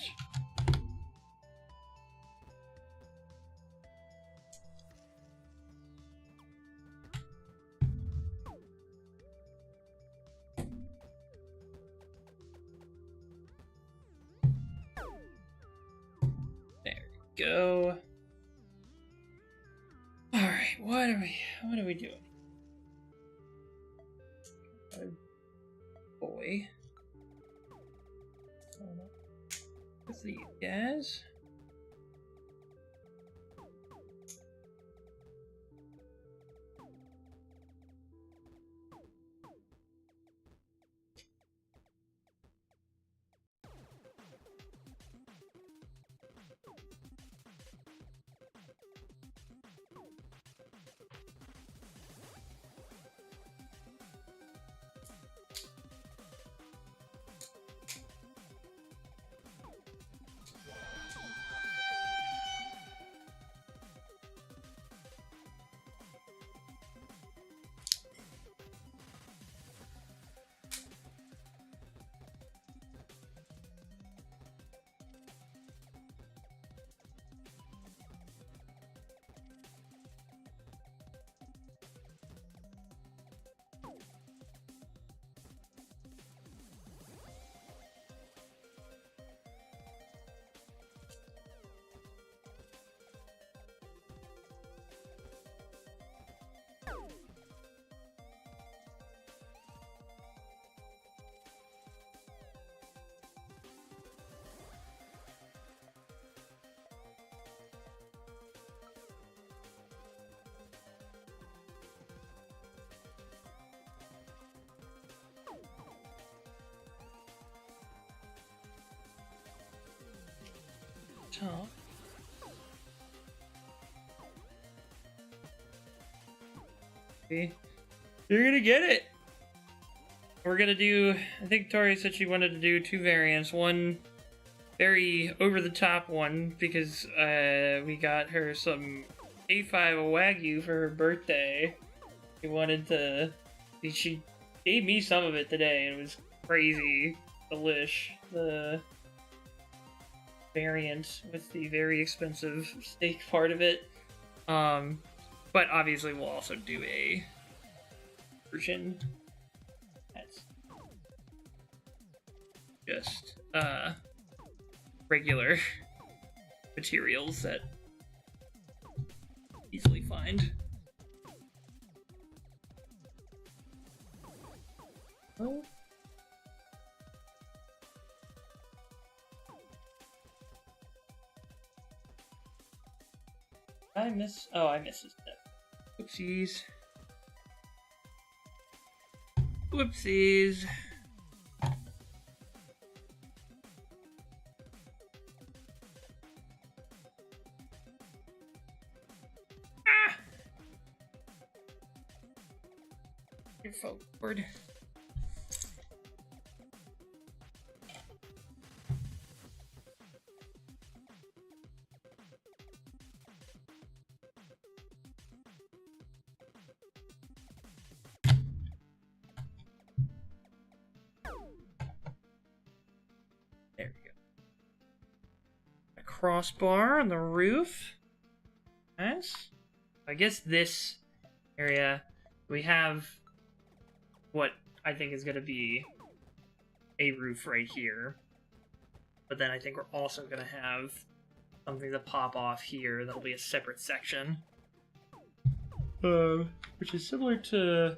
There we go. All right, what are we doing? Boy. With these guys. top. Okay. You're gonna get it! We're gonna do, I think Tori said she wanted to do 2 variants. One very over-the-top one, because we got her some A5 Wagyu for her birthday. She wanted to... She gave me some of it today, and it was crazy delish. The variant with the very expensive steak part of it. But obviously we'll also do a version that's just regular materials that easily find. Oh. I missed a step. Whoopsies. Whoopsies. Ah! You're forward. There we go. A crossbar on the roof. Nice. I guess this area, we have what I think is going to be a roof right here. But then I think we're also going to have something to pop off here that'll be a separate section. Which is similar to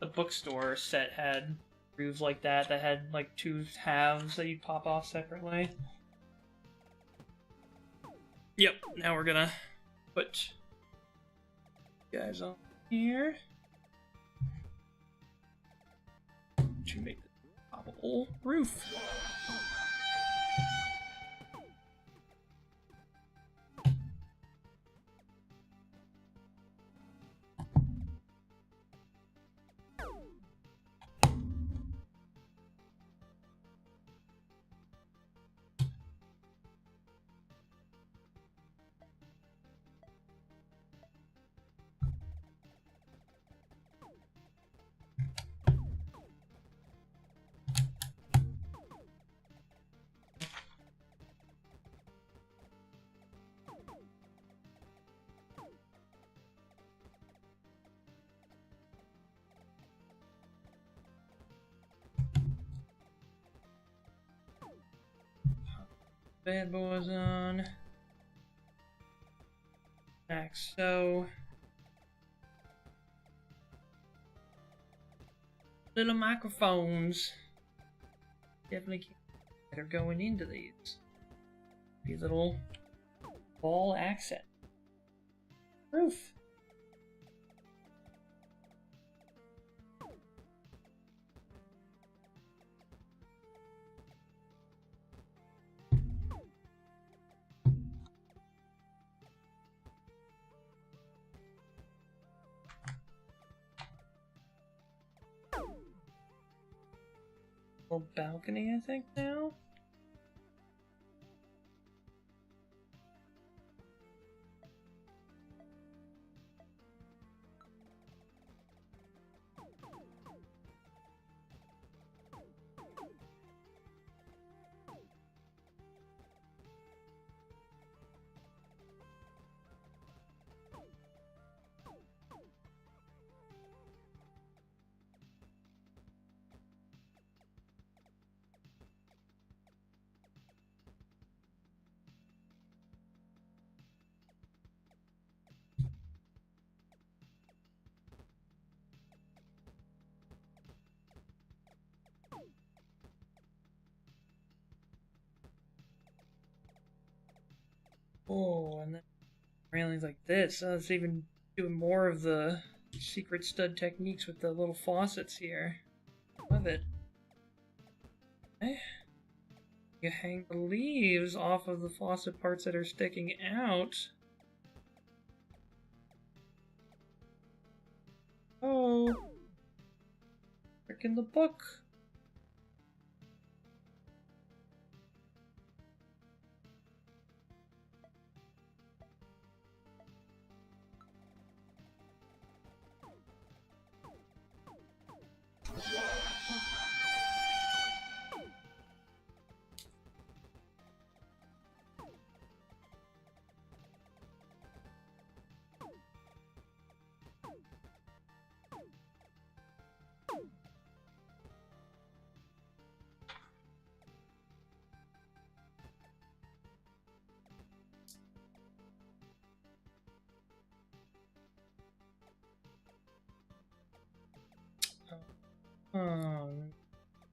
the bookstore set had roofs like that had like 2 halves that you pop off separately. Yep, now we're gonna put you guys on here to make the poppable roof. Bad boys on. Back so. Little microphones. Definitely that are going into these. Be a little ball accent. Roof. Little balcony, I think, now. Oh, and then railings like this. So it's even doing more of the secret stud techniques with the little faucets here. Love it. Okay. You hang the leaves off of the faucet parts that are sticking out. Oh. Look in the book.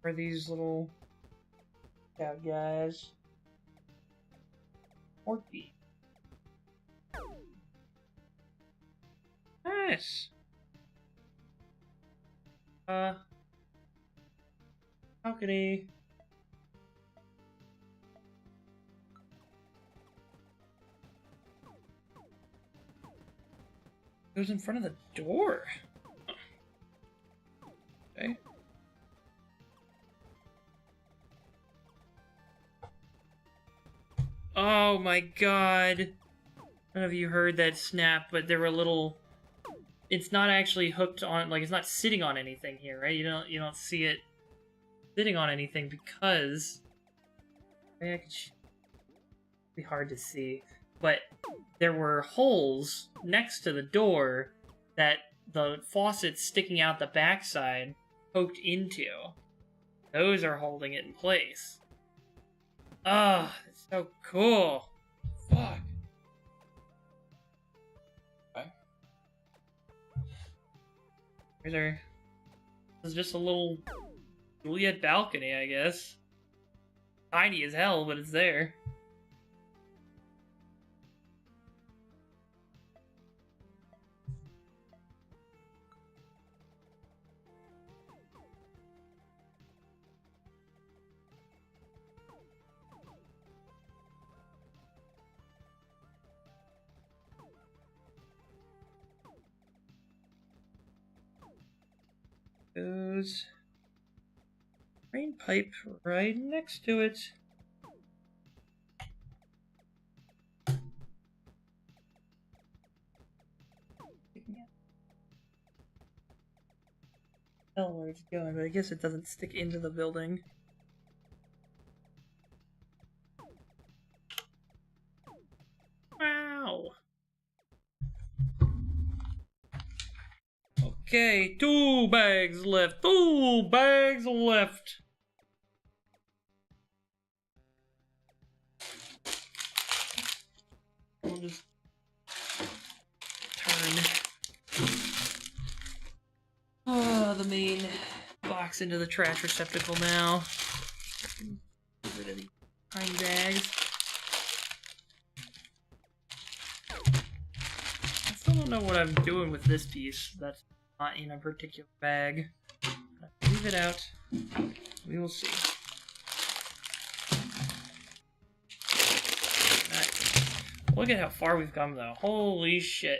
Are these little cat guys? Orky. Nice. Balcony. Goes in front of the door. Okay. Oh my god. I don't know if you heard that snap, but there were little... It's not actually hooked on, like, it's not sitting on anything here, right? You don't see it sitting on anything because... Maybe I could be hard to see. But there were holes next to the door that the faucet sticking out the backside poked into. Those are holding it in place. Ah, that's so cool. Fuck. Okay. This is just a little Juliet balcony, I guess. Tiny as hell, but it's there. Goes drain pipe right next to it. Tell where it's going, but I guess it doesn't stick into the building. Wow. Okay, 2 bags left. 2 bags left. We'll just turn the main box into the trash receptacle now. Get rid of the tiny bags. I still don't know what I'm doing with this piece. That's not in a particular bag. Leave it out. We will see. Nice. Look at how far we've come, though. Holy shit.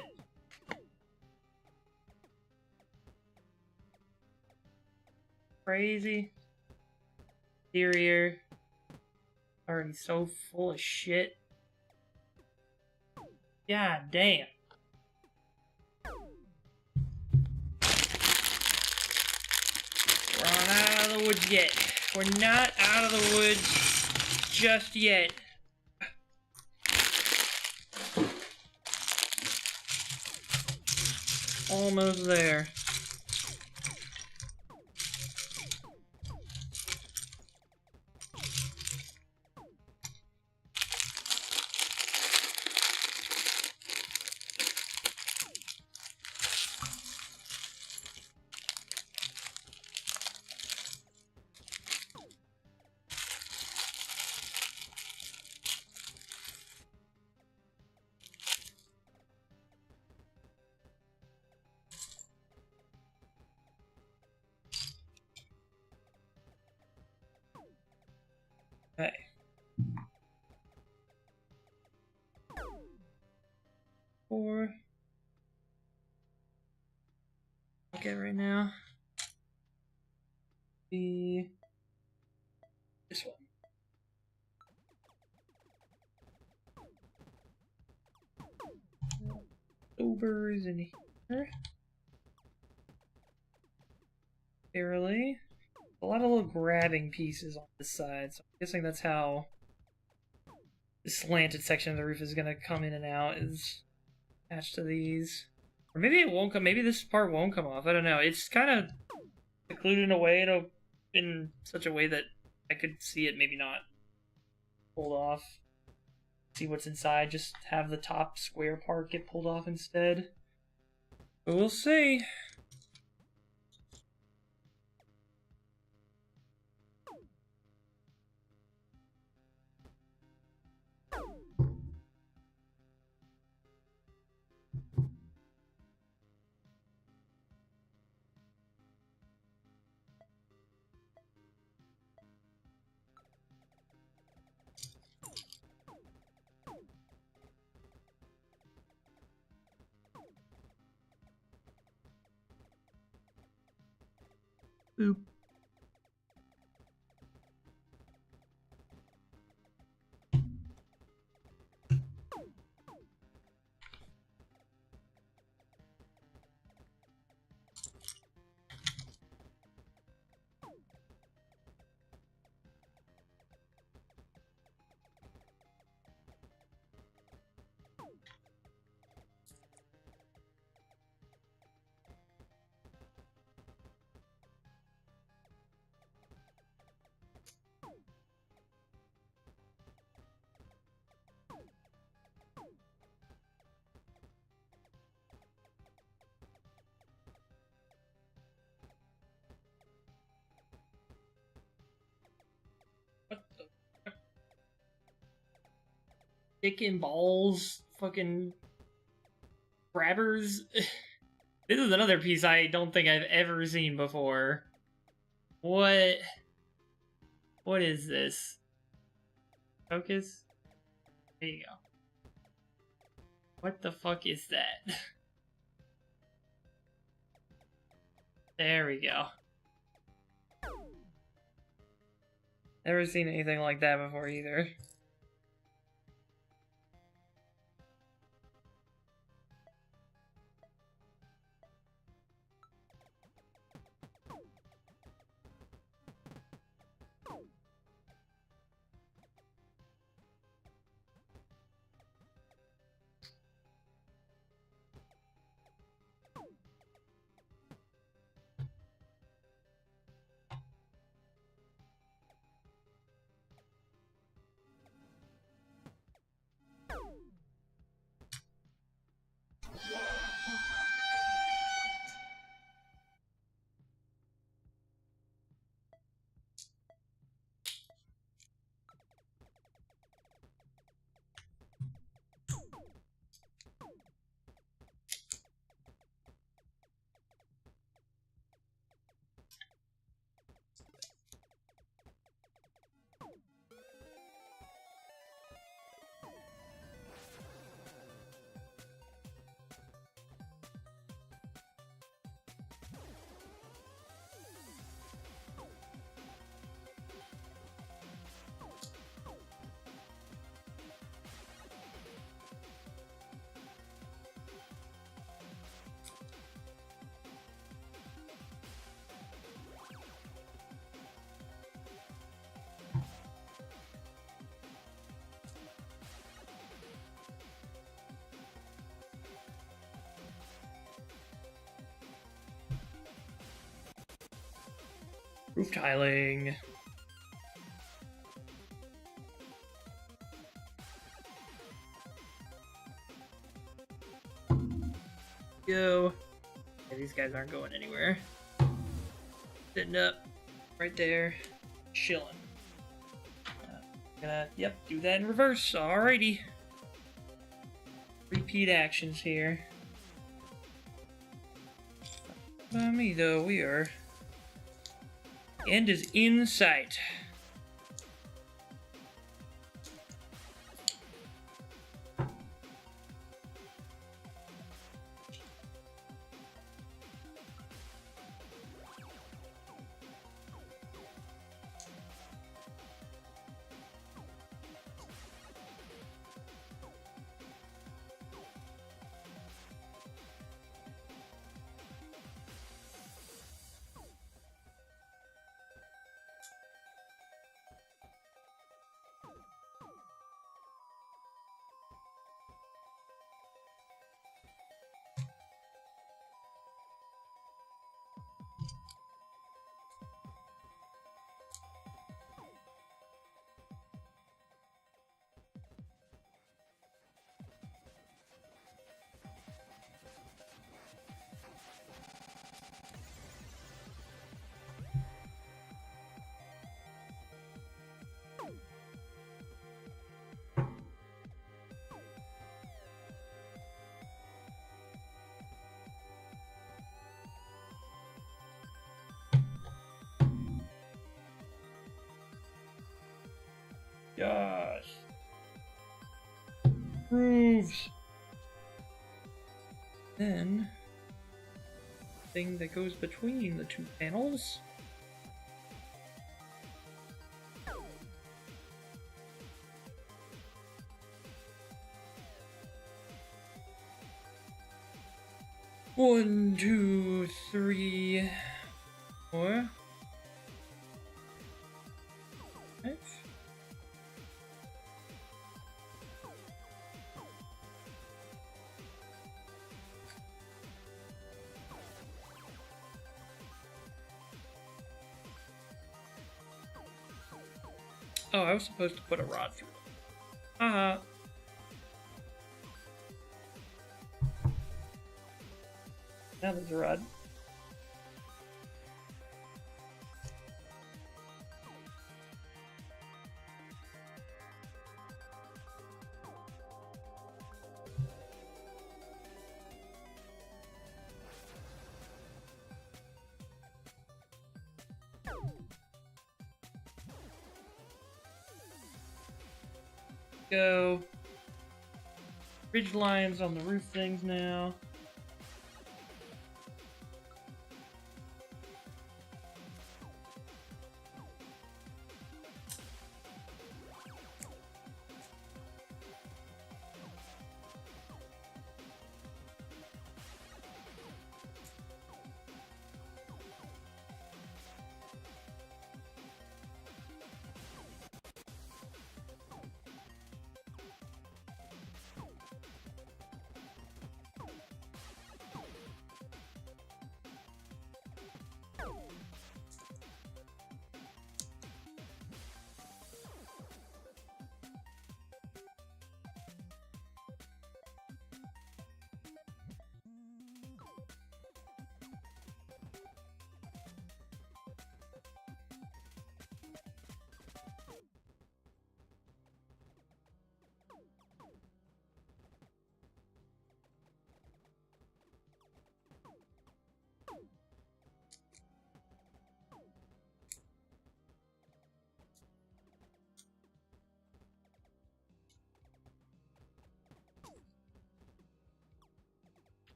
Crazy. Interior. Already so full of shit. God damn. We're not out of the woods yet. We're not out of the woods just yet. Almost there. Okay. for. Okay, right now. Be this one. Overs in here. Barely. A lot of little grabbing pieces on this side, so I'm guessing that's how this slanted section of the roof is gonna come in and out, is attached to these. Or maybe it won't come, maybe this part won't come off, I don't know. It's kind of secluded away in such a way that I could see it maybe not pulled off. See what's inside, just have the top square part get pulled off instead. But we'll see. Boop. Dick and balls, fucking grabbers. This is another piece I don't think I've ever seen before. What is this? Focus? There you go. What the fuck is that? There we go. Never seen anything like that before either. Roof tiling. Go. Okay, these guys aren't going anywhere. Sitting up right there, chilling. Gonna, yep, do that in reverse. Alrighty. Repeat actions here. By me though, we are. End is in sight. gosh. Grooves. Then, thing that goes between the two panels. One, two, three, four. Five. Oh, I was supposed to put a rod through it. Now there's a rod. Go. Ridge lines on the roof things now.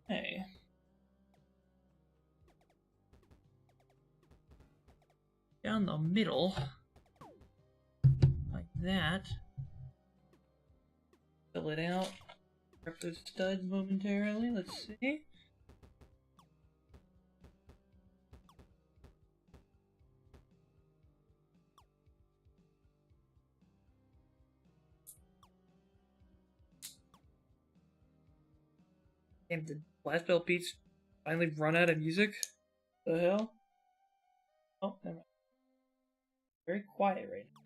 Hey. Down the middle. Like that. Fill it out. Grab those studs momentarily. Let's see. Damn, did Blast Belt Beats finally run out of music? The hell? Oh, never mind. Very quiet right now.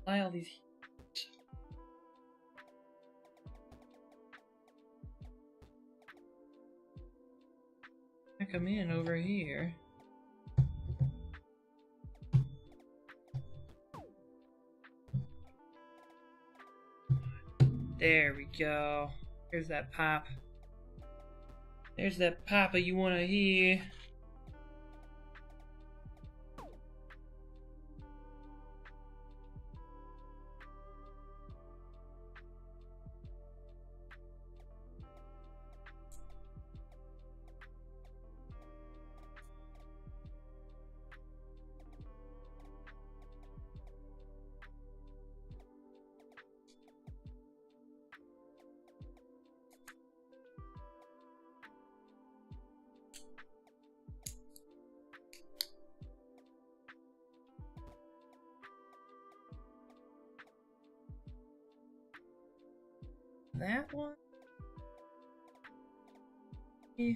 Buy all these. Pack them in over here. There we go. Here's that pop. There's that papa you wanna hear. That one? Yeah.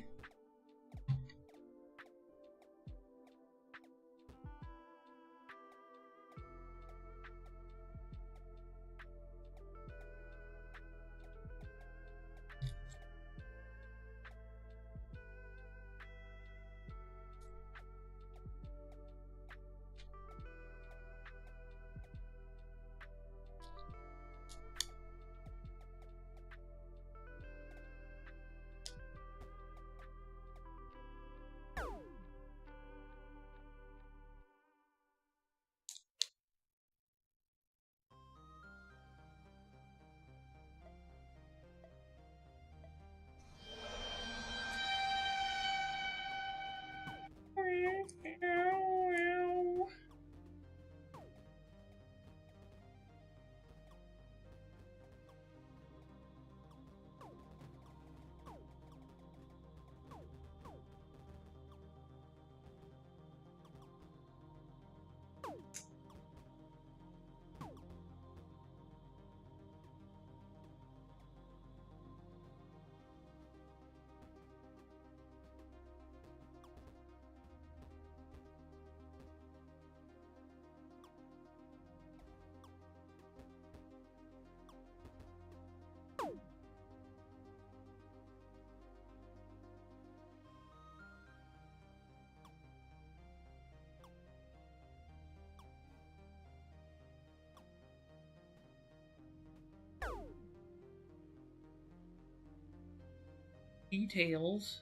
Details.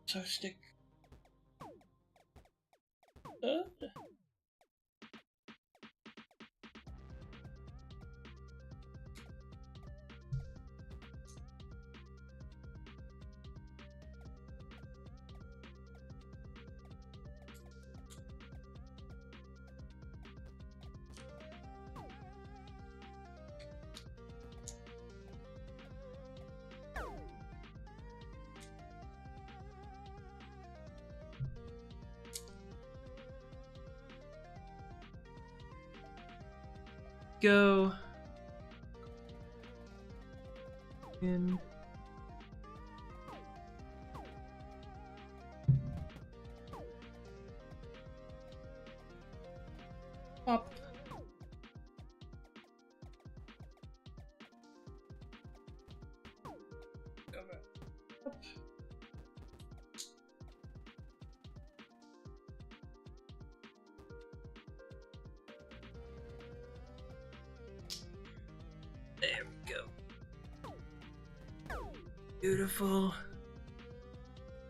So stick. Go in. Up. There we go. Beautiful.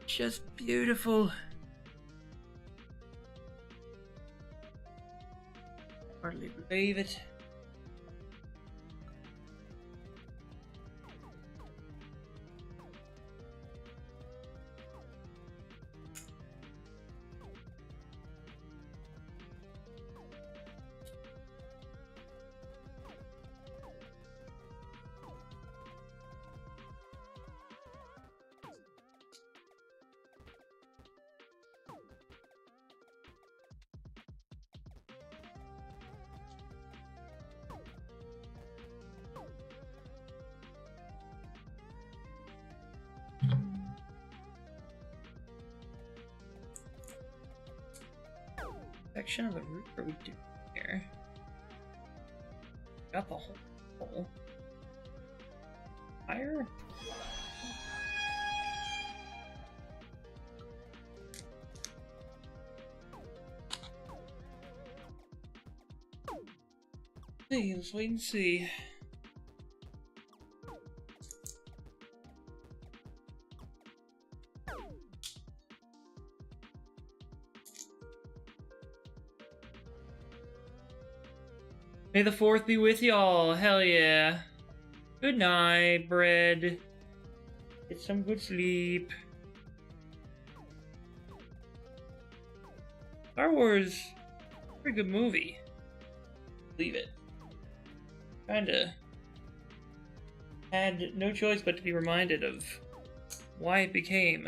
Just beautiful. Hardly believe it. section of the roof are we doing here? Got the whole hole. Fire? Hey, let's wait and see. May the 4th be with y'all. Hell yeah. Good night, bread. Get some good sleep. Star Wars, pretty good movie. Leave it. Kinda had no choice but to be reminded of why it became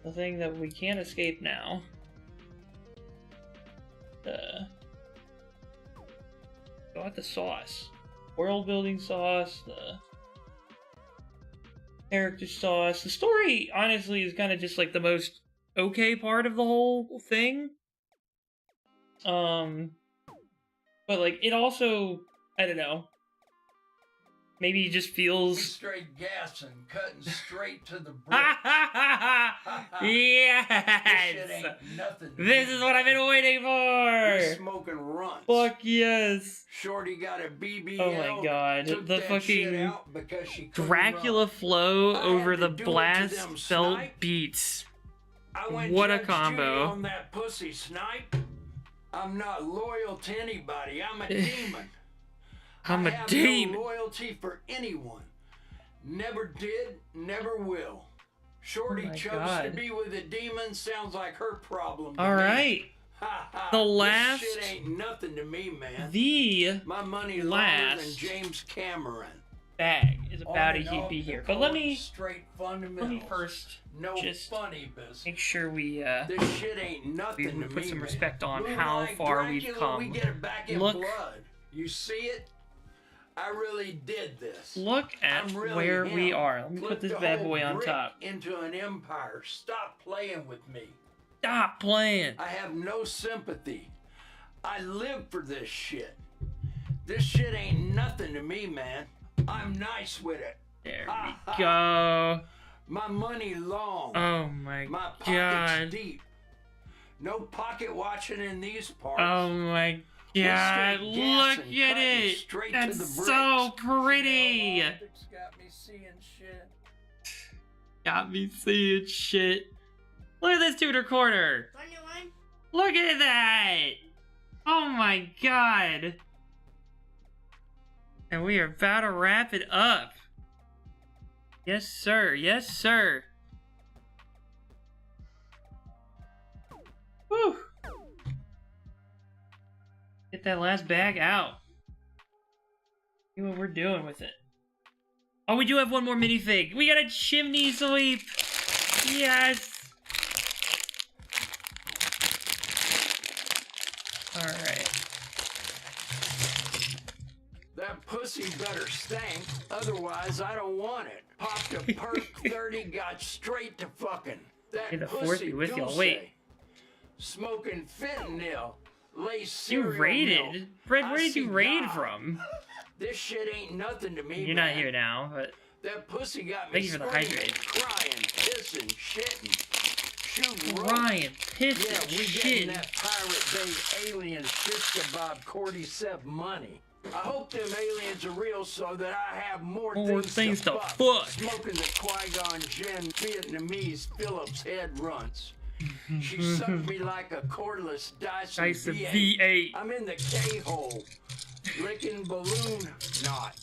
the thing that we can't escape now. Got the sauce. World building sauce, the character sauce. The story, honestly, is kind of just like the most okay part of the whole thing. But like, it also, I don't know, maybe it just feels... Straight gas and cutting straight to the brick. Yes! This shit ain't nothing. This is what I've been waiting for! You're smoking runts. Fuck yes! Shorty got a BBL. Oh my god, took the that fucking shit out because she couldn't Dracula run. flow over the do it to blast them felt snipe. beats. I went What a Judge Judy combo. on that pussy snipe. I'm not loyal to anybody. I'm a demon. I'm I a have demon. no loyalty for anyone. Never did, never will. Shorty Oh my chose God. to be with a demon. Sounds like her problem. to All me. right. Ha ha. The This last- shit ain't nothing to me, man. The My money longer than last James Cameron. bag is about On to and off be the here. But let court, me straight fundamentals. first no just funny business. make sure we This shit ain't nothing to put me, some man. respect on Moonlight how far Dracula, we've come. We get it back in Look- blood. You see it? I really did this. Look at I'm really where we him. are. Let me put Flipped this the bad whole boy on brick top. Into an empire. Stop playing with me. Stop playing. I have no sympathy. I live for this shit. This shit ain't nothing to me, man. I'm nice with it. There we go. My money long. Oh my My pockets god. deep. No pocket watching in these parts. Oh my We're god. straight Look gas at and cutting it. straight to That's the so pretty. Optics got me seeing shit. Got me seeing shit. Look at this Tudor corner. Look at that. Oh my god. And we are about to wrap it up. Yes, sir. Yes, sir. Whew. Get that last bag out. See what we're doing with it. Oh, we do have one more minifig. We got a chimney sweep. Yes. All right. That pussy better stink, otherwise I don't want it. Popped a perk 30, got straight to fucking. That May the pussy fourth be with y'all. dulce. Wait. Smoking fentanyl. Lace You cereal raided? milk. Fred, where did you raid Cigar. from? This shit ain't nothing to me, You're man. not here now, but That pussy got me thank you for the screaming, hydrate. crying, pissing, shitting, shooting rope. Ryan, pissing, Yeah, we shitting. getting that Pirate Bay alien shit Bob Cordyceps money. I hope them aliens are real so that I have more things to fuck. Smoking the Qui-Gon Jinn Vietnamese Phillips head runts. She sucked me like a cordless Dyson V8. I'm in the K-hole, licking balloon knot.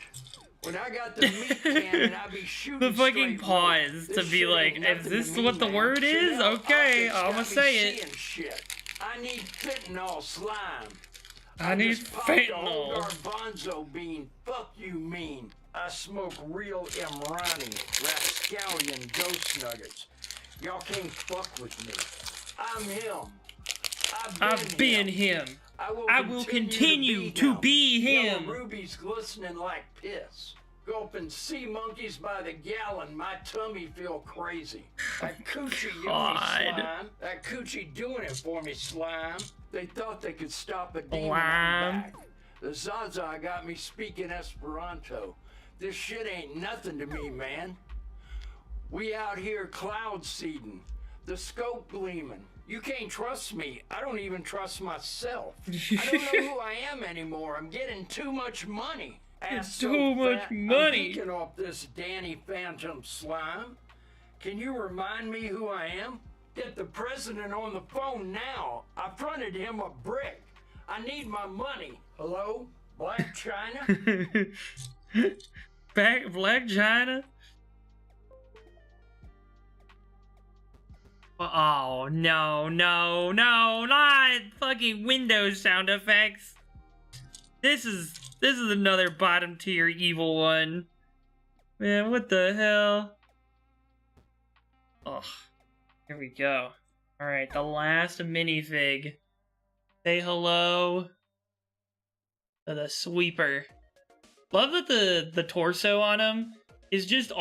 When I got the meat cannon, I be shooting The fucking straight pause rope. to This be shit like, ain't is nothing this to me, what the man. word is? Chanel Okay, optics I'ma got me say it. seeing shit. I need fentanyl slime. I need just popped a whole fentanyl. garbanzo bean. Fuck you mean. I smoke real Imrani, rapscallion ghost nuggets. Y'all can't fuck with me. I'm him. I've been him. I will continue to be him. him. Yellow rubies glistening like piss. Gulping sea monkeys by the gallon, my tummy feel crazy. That coochie yummy God. slime. That coochie doing it for me, slime. They thought they could stop a demon. Slime. I'm back. The Zaza got me speaking Esperanto. This shit ain't nothing to me, man. We out here cloud seeding. The scope gleaming. You can't trust me. I don't even trust myself. I don't know who I am anymore. I'm getting too much money. It's So too much fat, money. I'm picking off this Danny Phantom slime. Can you remind me who I am? Get the president on the phone now. I fronted him a brick. I need my money. Hello? Black China? Black China? Oh, no, not fucking Windows sound effects. This is another bottom tier evil one. Man, what the hell? Oh, here we go. Alright, the last minifig. Say hello to the sweeper. Love that the torso on him is just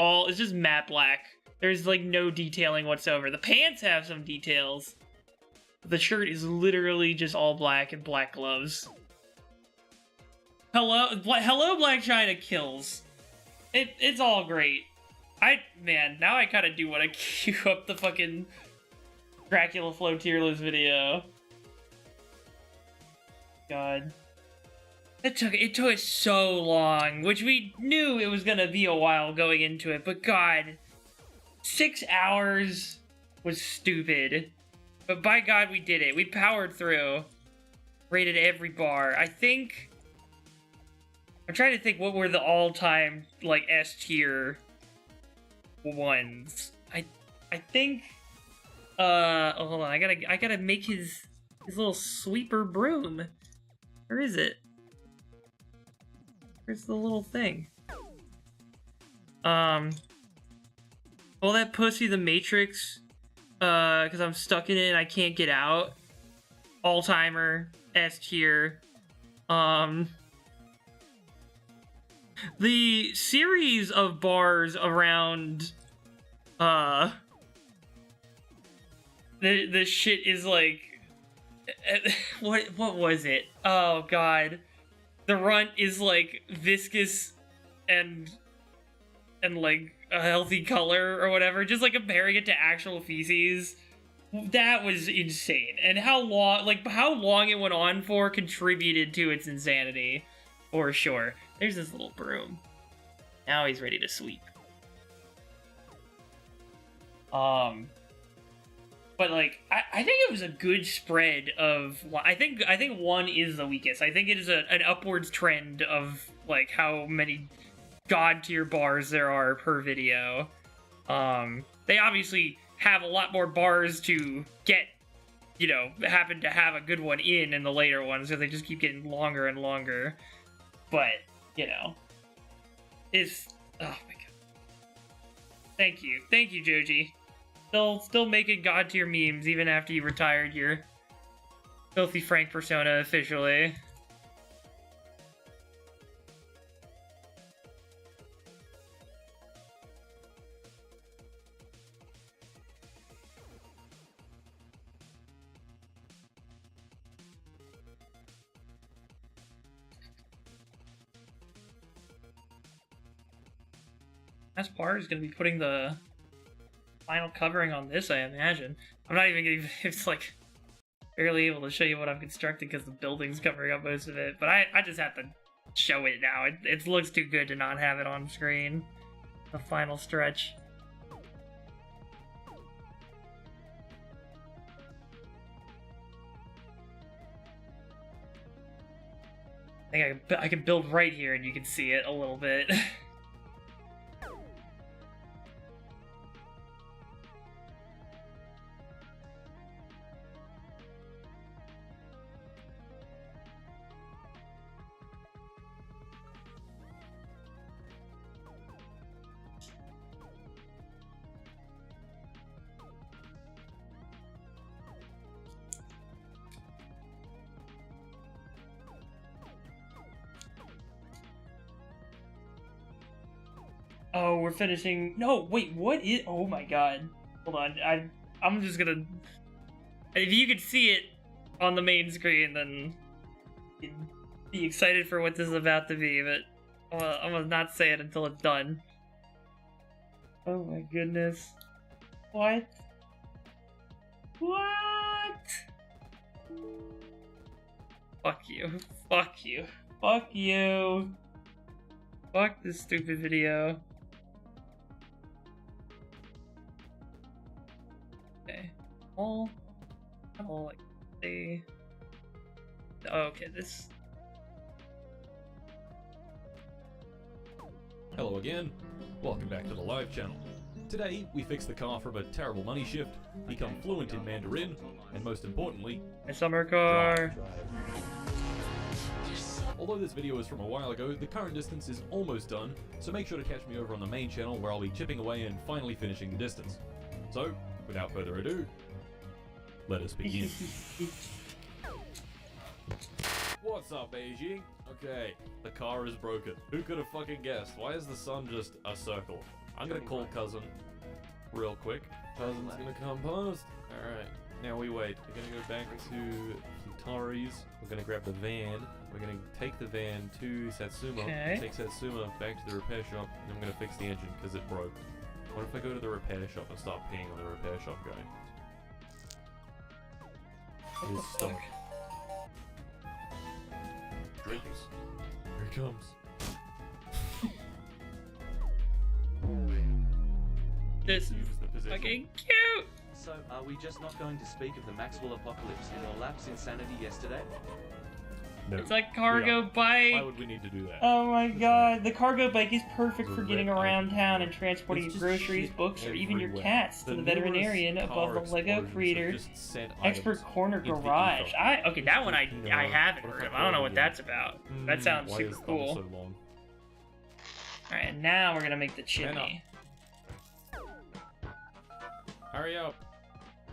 matte black. There's like no detailing whatsoever. The pants have some details. The shirt is literally just all black and black gloves. Hello Black China kills. It's all great. Man, now I kind of do want to queue up the fucking Dracula Flow tier list video. God. It took so long, which we knew it was gonna be a while going into it, but God, 6 hours was stupid. But by God, we did it. We powered through. Rated every bar. I'm trying to think what were the all-time, like, S tier ones. I think, oh, hold on, I gotta make his little sweeper broom. Where is it? Where's the little thing? Well, that pussy, the Matrix, because I'm stuck in it and I can't get out. All-timer, S tier. The series of bars around, the shit is like, what was it? Oh God. The runt is like viscous and like a healthy color or whatever, just like comparing it to actual feces. That was insane. And how long it went on for contributed to its insanity, for sure. There's this little broom. Now he's ready to sweep. But like, I think it was a good spread of. I think one is the weakest. I think it is an upwards trend of like how many god tier bars there are per video. They obviously have a lot more bars to get, happen to have a good one in the later ones, so they just keep getting longer and longer. But it's oh my God. Thank you, Joji. Still making god tier memes even after you retired your Filthy Frank persona officially. Last part is gonna be putting the final covering on this, I imagine. I'm not even gonna, it's like barely able to show you what I've constructed because the building's covering up most of it, but I just have to show it now. It looks too good to not have it on screen. The final stretch. I think I can build right here and you can see it a little bit. Oh, we're finishing. No, wait, what is? Oh my god. Hold on. I'm just gonna. If you could see it on the main screen, then you'd be excited for what this is about to be. But I'm gonna not say it until it's done. Oh my goodness. What? What? Fuck you. Fuck you. Fuck you. Fuck this stupid video. Okay. I'll like say. Oh, okay, this. Hello again. Welcome back to the live channel. Today, we fix the car from a terrible money shift, become fluent in Mandarin, and most importantly, my summer car. Although this video is from a while ago, the current distance is almost done, so make sure to catch me over on the main channel where I'll be chipping away and finally finishing the distance. So, without further ado, let us begin. What's up, Beijing? Okay, the car is broken. Who could have fucking guessed? Why is the sun just a circle? I'm gonna call cousin real quick. Cousin's gonna come past. Alright, now we wait. We're gonna go back to Futari's. We're gonna grab the van. We're gonna take the van to Satsuma. Okay. Take Satsuma back to the repair shop, and I'm gonna fix the engine because it broke. What if I go to the repair shop and start paying on the repair shop guy? It is stuck. Drinks. Here he comes. This is fucking cute! So, are we just not going to speak of the Maxwell apocalypse and your lapse insanity yesterday? No. It's like cargo bike. Why would we need to do that? Oh my god, the cargo bike is perfect for getting around town and transporting your groceries, books, or even your cats to the veterinarian above the Lego Creators Expert Corner Garage. Okay, that one I haven't heard of. I don't know what that's about. That sounds super cool. Alright, now we're gonna make the chimney. Hurry up.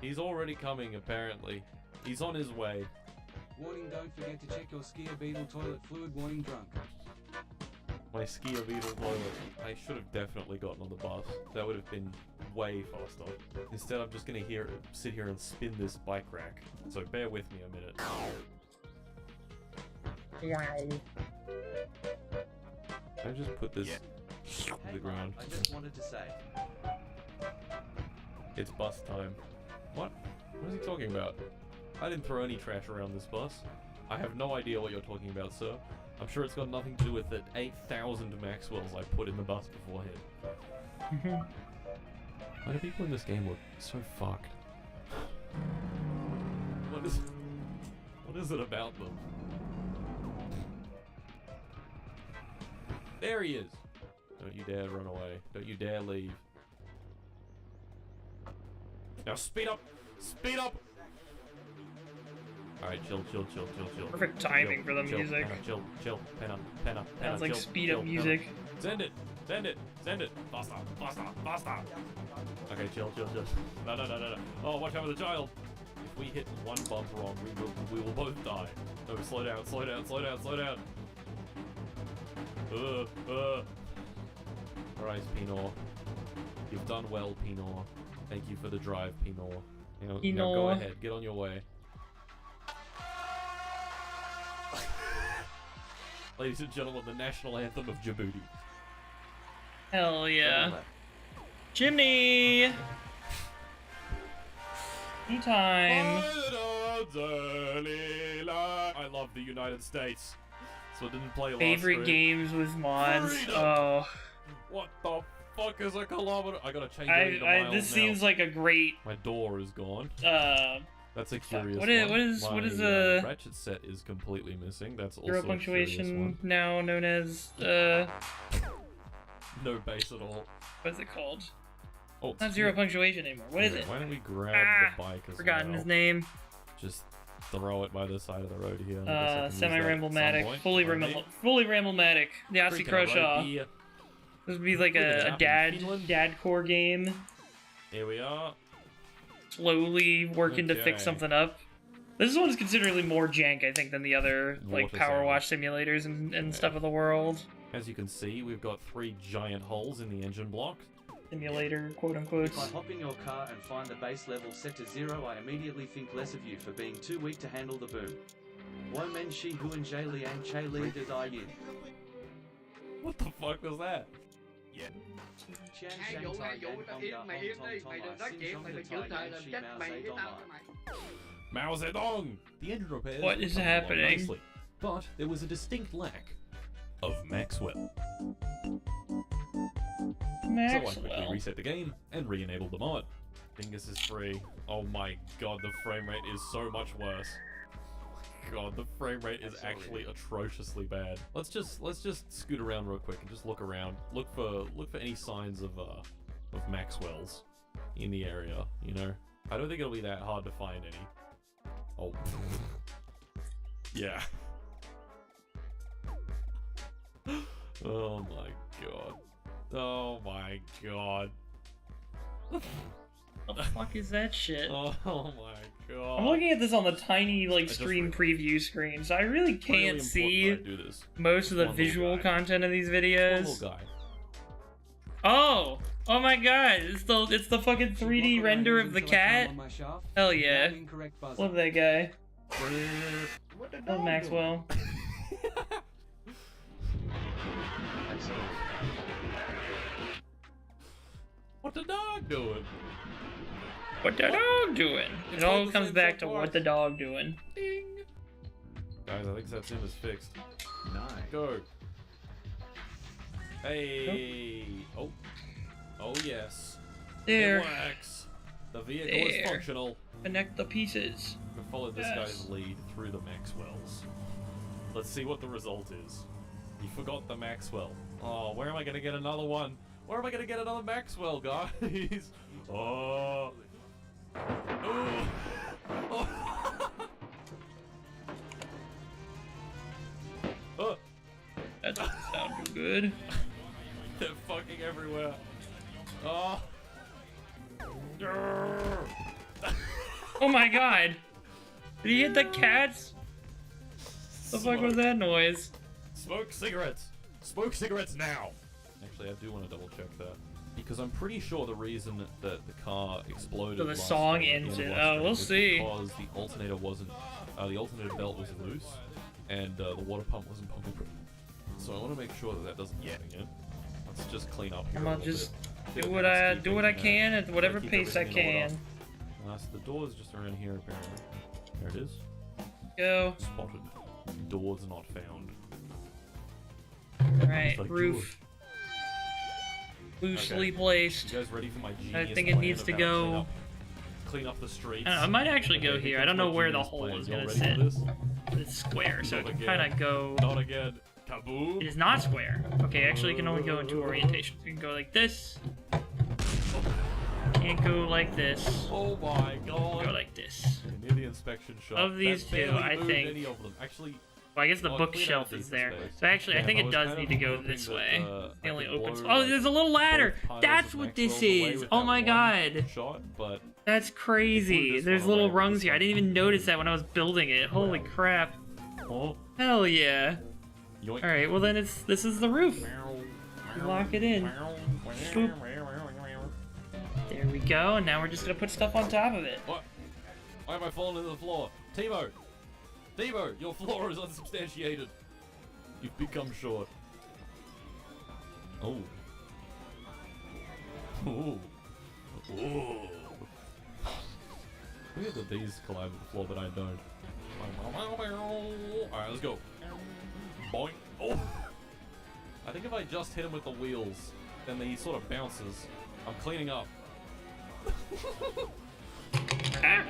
He's already coming, apparently. He's on his way. Warning, don't forget to check your skier beetle toilet fluid. Warning, drunk. My skier beetle toilet. I should have definitely gotten on the bus. That would have been way faster. Instead, I'm just gonna sit here and spin this bike rack. So bear with me a minute. Wow. Can I just put this to the ground? I just wanted to say. It's bus time. What? What is he talking about? I didn't throw any trash around this bus. I have no idea what you're talking about, sir. I'm sure it's got nothing to do with the 8,000 Maxwells I put in the bus beforehand. Why do people in this game look so fucked? What is it about them? There he is! Don't you dare run away. Don't you dare leave. Now speed up! Speed up! Alright, chill. Perfect timing for the music. Chill. Penna. Sounds like chill, speed chill, up music. Send it. Faster. Okay, chill. No. Oh, watch out for the child. If we hit one bump wrong, we will both die. No, slow down. Alright, Pinot. You've done well, Pinot. Thank you for the drive, Pinot. Now go ahead, get on your way. Ladies and gentlemen, the national anthem of Djibouti. Hell yeah. Chimney! Anytime. I love the United States. So I didn't play last Favorite games with mods. Freedom. Oh. What the fuck is a kilometer? I gotta change it into miles this now. seems like a great. My door is gone. That's a curious what one. what is My ratchet set is completely missing. That's also zero a curious punctuation one. now known as No base at all. What is it called? Oh, It's not zero punctuation anymore. What is it? Why don't we grab the bike as Forgotten well? his name. Just throw it by the side of the road here. Semi-ramblematic, fully ramblematic. Yassi Croshaw. This would be like a dad core game. Here we are. Slowly working to fix something up. This one is considerably more jank, I think, than the other like Water Power sound. Wash simulators and stuff of the world. As you can see, we've got 3 giant holes in the engine block. Simulator, quote unquote. If I hop in your car and find the base level set to 0, I immediately think less of you for being too weak to handle the boom. Why men she who and Jay Li and Che Li did I you? What the fuck was that? Yeah. Chan Shang Tai Gan Hong Ya Hong Tong Tong Lai Xin Zhong De Tai Gan Shi Mao Zedong Lai. Mao Zedong! The engine repairs What is were coming along happening? nicely, but there was a distinct lack of Maxwell. So I quickly reset the game and re-enabled the mod. Dingus is free. Oh my god, the frame rate is so much worse. God, the frame rate is actually atrociously bad. Let's just scoot around real quick and just look around. Look for any signs of Maxwell's in the area, you know? I don't think it'll be that hard to find any. Oh. Yeah. Oh my god. Oh my god. What the fuck is that shit? Oh my god. I'm looking at this on the tiny like stream preview screen, so I really can't see most of the visual content of these videos. Oh! Oh my god, it's the fucking 3D render of the cat? Hell yeah. Love that guy. Love Maxwell. What the dog doing? What the dog doing? It all comes back to what the dog doing. Ding! Guys, I think that sim is fixed. Nice. Go. Hey. Oh. Oh yes. There. It works. The vehicle is functional. Connect the pieces. We followed this guy's lead through the Maxwells. Let's see what the result is. You forgot the Maxwell. Oh, where am I gonna get another one? Where am I gonna get another Maxwell, guys? Oh. Oh. Oh. Oh. That doesn't sound too good. They're fucking everywhere. Oh. Oh my god. Did he hit the cats? The fuck was that noise? Smoke cigarettes. Smoke cigarettes now. Actually, I do want to double check that. Because I'm pretty sure the reason that the car exploded. So the song ends it. Oh, we'll see. Because the alternator wasn't, the alternator belt was loose, and the water pump wasn't pumping. So I want to make sure that doesn't happen again. Let's just clean up here. I'm gonna just do what I can at whatever pace I can. So the door is just around here apparently. There it is. Go. Spotted. Doors not found. Alright, roof. Loosely placed. You guys ready for my I think it needs to go. Clean up the streets. I might actually go here. I don't know where the hole is gonna sit. It's square, so it can kind of go. Not again. Kaboom. It is not square. Okay, actually, you can only go in 2 orientations. You can go like this. Can't go like this. Oh my god. Go like this. Near the inspection shop. Of these two, I think. Any of them. Actually. Well, I guess the bookshelf is there. So actually, I think it does need to go this way. The only open. Oh, there's a little ladder. That's what this is. Oh my god. That's crazy. There's little rungs here. I didn't even notice that when I was building it. Holy crap. Hell yeah. All right. Well then, this is the roof. Lock it in. Boop. There we go. And now we're just gonna put stuff on top of it. What? Why am I falling to the floor? Timo! Timo, your floor is unsubstantiated. You've become short. Oh. Oh. Oh. Look at that these collide with the floor, but I don't. Alright, let's go. Boing. Oh. I think if I just hit him with the wheels, then he sort of bounces. I'm cleaning up. Ah.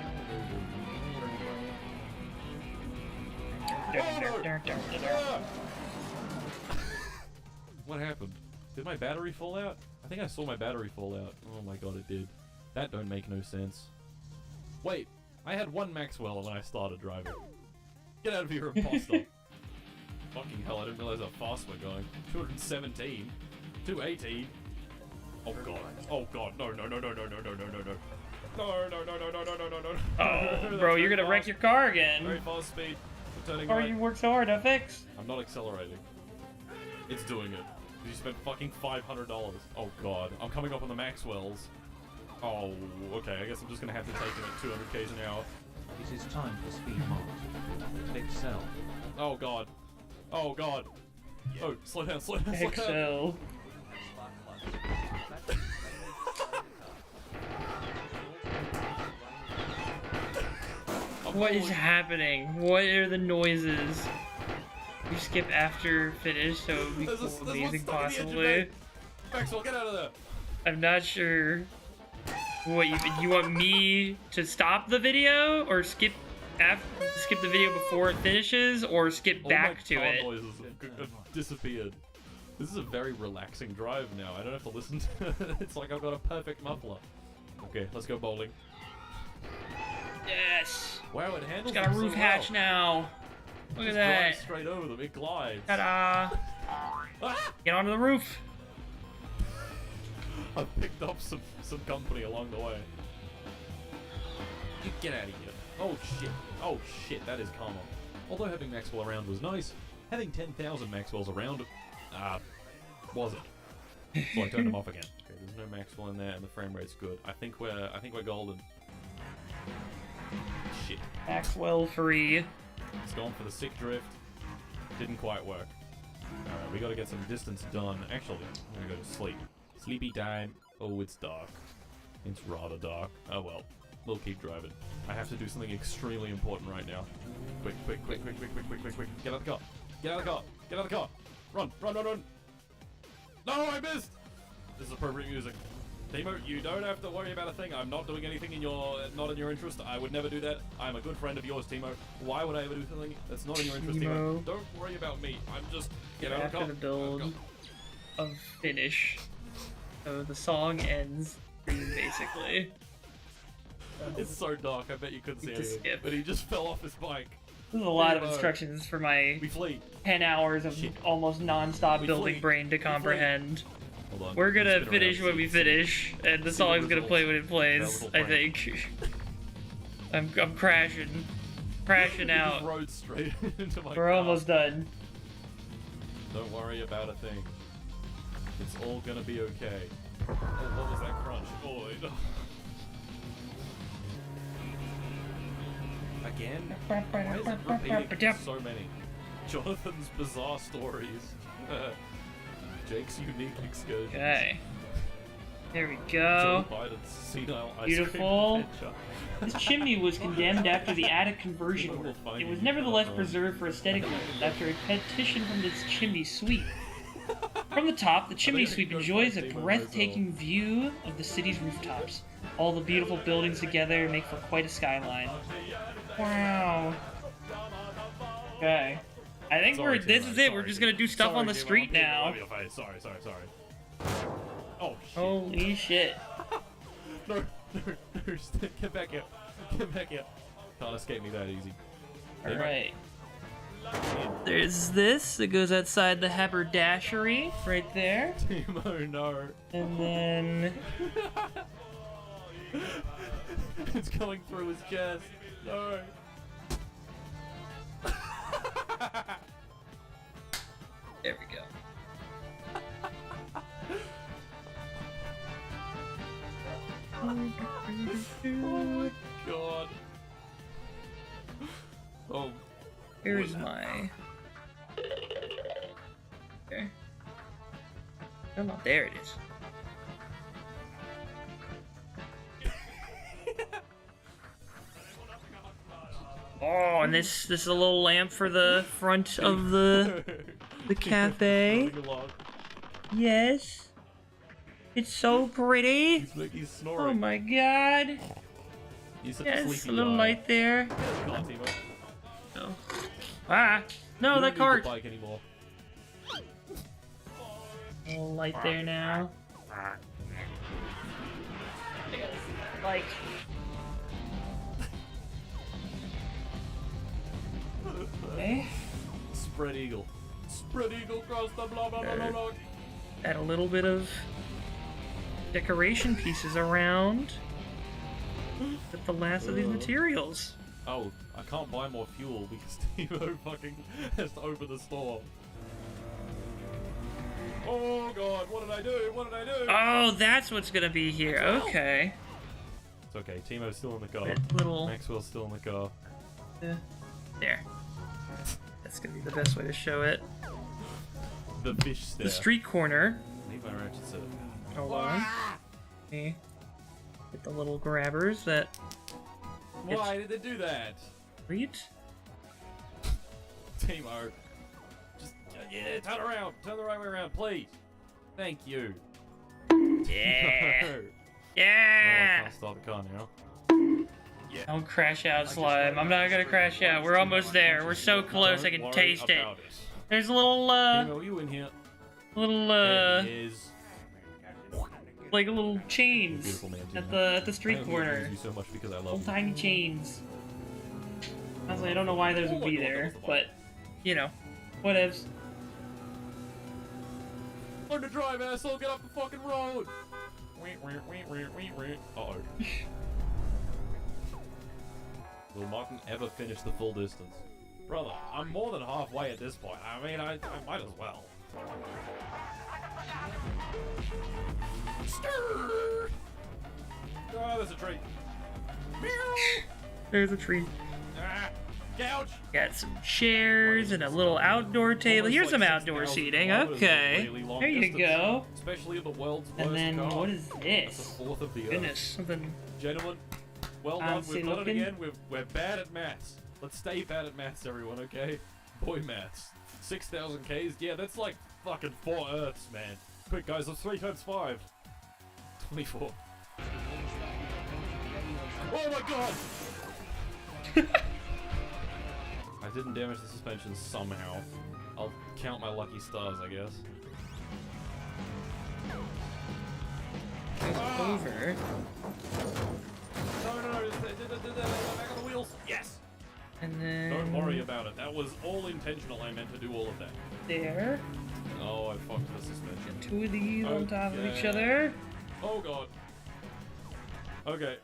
What happened? Did my battery fall out? I think I saw my battery fall out. Oh my god, it did. That don't make no sense. Wait, I had 1 Maxwell when I started driving. Get out of here, imposter. Fucking hell, I didn't realize how fast we're going. 217. 218. Oh god. Oh god. No, no, no, no, no, no, no, no, no, no. No, no, no, no, no, no, no, no. Oh, bro, you're gonna wreck your car again. Very fast speed. Or you worked so hard to fix. I'm not accelerating. It's doing it. You spent fucking $500. Oh god, I'm coming up on the Maxwells. Oh, okay, I guess I'm just gonna have to take it at 200 k's an hour. It is time for speed mod. Click sell. Oh god. Oh god. Oh, slow down, slow down, slow down. Excel. What is happening? What are the noises? You skip after finish, so it would be cool, amazing possibly. Maxwell, get out of there! I'm not sure. What you want me to stop the video or skip the video before it finishes, or skip back to it? All my car noises have disappeared. This is a very relaxing drive now. I don't have to listen to it. It's like I've got a perfect muffler. Okay, let's go bowling. Yes. Wow, it handles. It's got a roof hatch now. Look at that. Drive straight over them. It glides. Ta-da! Get onto the roof. I've picked up some company along the way. You get out of here. Oh shit. Oh shit, that is karma. Although having Maxwell around was nice, having 10,000 Maxwells around, wasn't. So I turned them off again. Okay, there's no Maxwell in there and the frame rate's good. I think we're golden. Shit. Maxwell free. It's going for the sick drift. Didn't quite work. Alright, we gotta get some distance done. Actually, I'm gonna go to sleep. Sleepy time. Oh, it's dark. It's rather dark. Oh well. We'll keep driving. I have to do something extremely important right now. Quick, quick, quick, quick, quick, quick, quick, quick, quick. Get out of the car. Get out of the car. Get out of the car. Run, run, run, run. No, I missed. This is appropriate music. Timo, you don't have to worry about a thing. I'm not doing anything not in your interest. I would never do that. I'm a good friend of yours, Timo. Why would I ever do something that's not in your interest, Timo? Don't worry about me. I'm just get out of the car. After the build of finish, so the song ends basically. It's so dark. I bet you couldn't see anything. Skip. But he just fell off his bike. This is a lot of instructions for my 10 hours of almost non-stop building brain to comprehend. Hold on. We're gonna finish when we finish, and the song's gonna play when it plays, I think. I'm crashing out. Rode straight into my We're car. almost done. Don't worry about a thing. It's all gonna be okay. Oh, what was that crunch? Oh, no. Again? Why is it repeating so many? Jonathan's bizarre stories. Jake's unique excursions. Okay. There we go. Joe Biden's senile ice Beautiful. cream adventure. This chimney was condemned after the attic conversion work. It was nevertheless preserved for aesthetic reasons after a petition from its chimney sweep. From the top, the chimney sweep enjoys a breathtaking view of the city's rooftops. All the beautiful buildings together make for quite a skyline. Wow. Okay. I think this is it. We're just gonna do stuff on the street now. Sorry. Oh shit. Holy shit. No, get back here. Get back here. Can't escape me that easy. Alright. There's this that goes outside the haberdashery right there. Timo, no. And then it's coming through his chest. No. There we go. Oh my god. Oh. Here's my. Okay. Come on, there it is. Oh, and this is a little lamp for the front of the cafe. Yes. It's so pretty. He's snoring. Oh my god. He's such Yes, sleepy a little guy. light there. Come on, Timo. No. Ah! No, You that don't need cart. the bike anymore. A little light there now. Like. Okay. Spread eagle. Spread eagle across the blah blah blah blah blah. Add a little bit of decoration pieces around with the last of these materials. Oh, I can't buy more fuel because Timo fucking has to open the store. Oh god, what did I do? What did I do? Oh, that's what's gonna be here. Okay. It's okay, Timo's still in the car. That little- Maxwell's still in the car. There. That's gonna be the best way to show it. The fish stare. The street corner. Leave my ratchet set. Hold on. Okay. Get the little grabbers that. Why did they do that? Read. Timo. Just, yeah, turn around. Turn the right way around, please. Thank you. Yeah. No. Yeah. Oh, I can't start the car now. Yeah. Don't crash out, slime. I'm not gonna crash out. We're almost there. We're so close. I can taste it. There's a little Timo, you in here? little There he is. like a little chains Beautiful man, at Timo. the street I corner. love you so much because I love Little you. tiny chains. Honestly, I don't know why those would be there, but you know, whatevs. Learn to drive, asshole. Get off the fucking road. Uh-oh. Will Martin ever finish the full distance? Brother, I'm more than halfway at this point. I mean, I might as well. Stir! Oh, there's a tree. There's a tree. Ah, couch! Got some chairs and a little outdoor table. Here's some outdoor seating. Okay. There you go. Especially in the world's worst And then car. what is That's a this? fourth of the Goodness, something. Gentlemen, well done. Fancy We've done it looking. again. We're bad at maths. Let's stay bad at maths, everyone, okay? Boy maths. 6,000 Ks? Yeah, that's like fucking 4 Earths, man. Quick, guys, that's 3 times 5. 24. Oh my god! I didn't damage the suspension somehow. I'll count my lucky stars, I guess. Over. No, back on the wheels. Yes. And then. Don't worry about it. That was all intentional. I meant to do all of that. There. Oh, I fucked the suspension. 2 of these on top of each Okay. other. Oh god. Okay.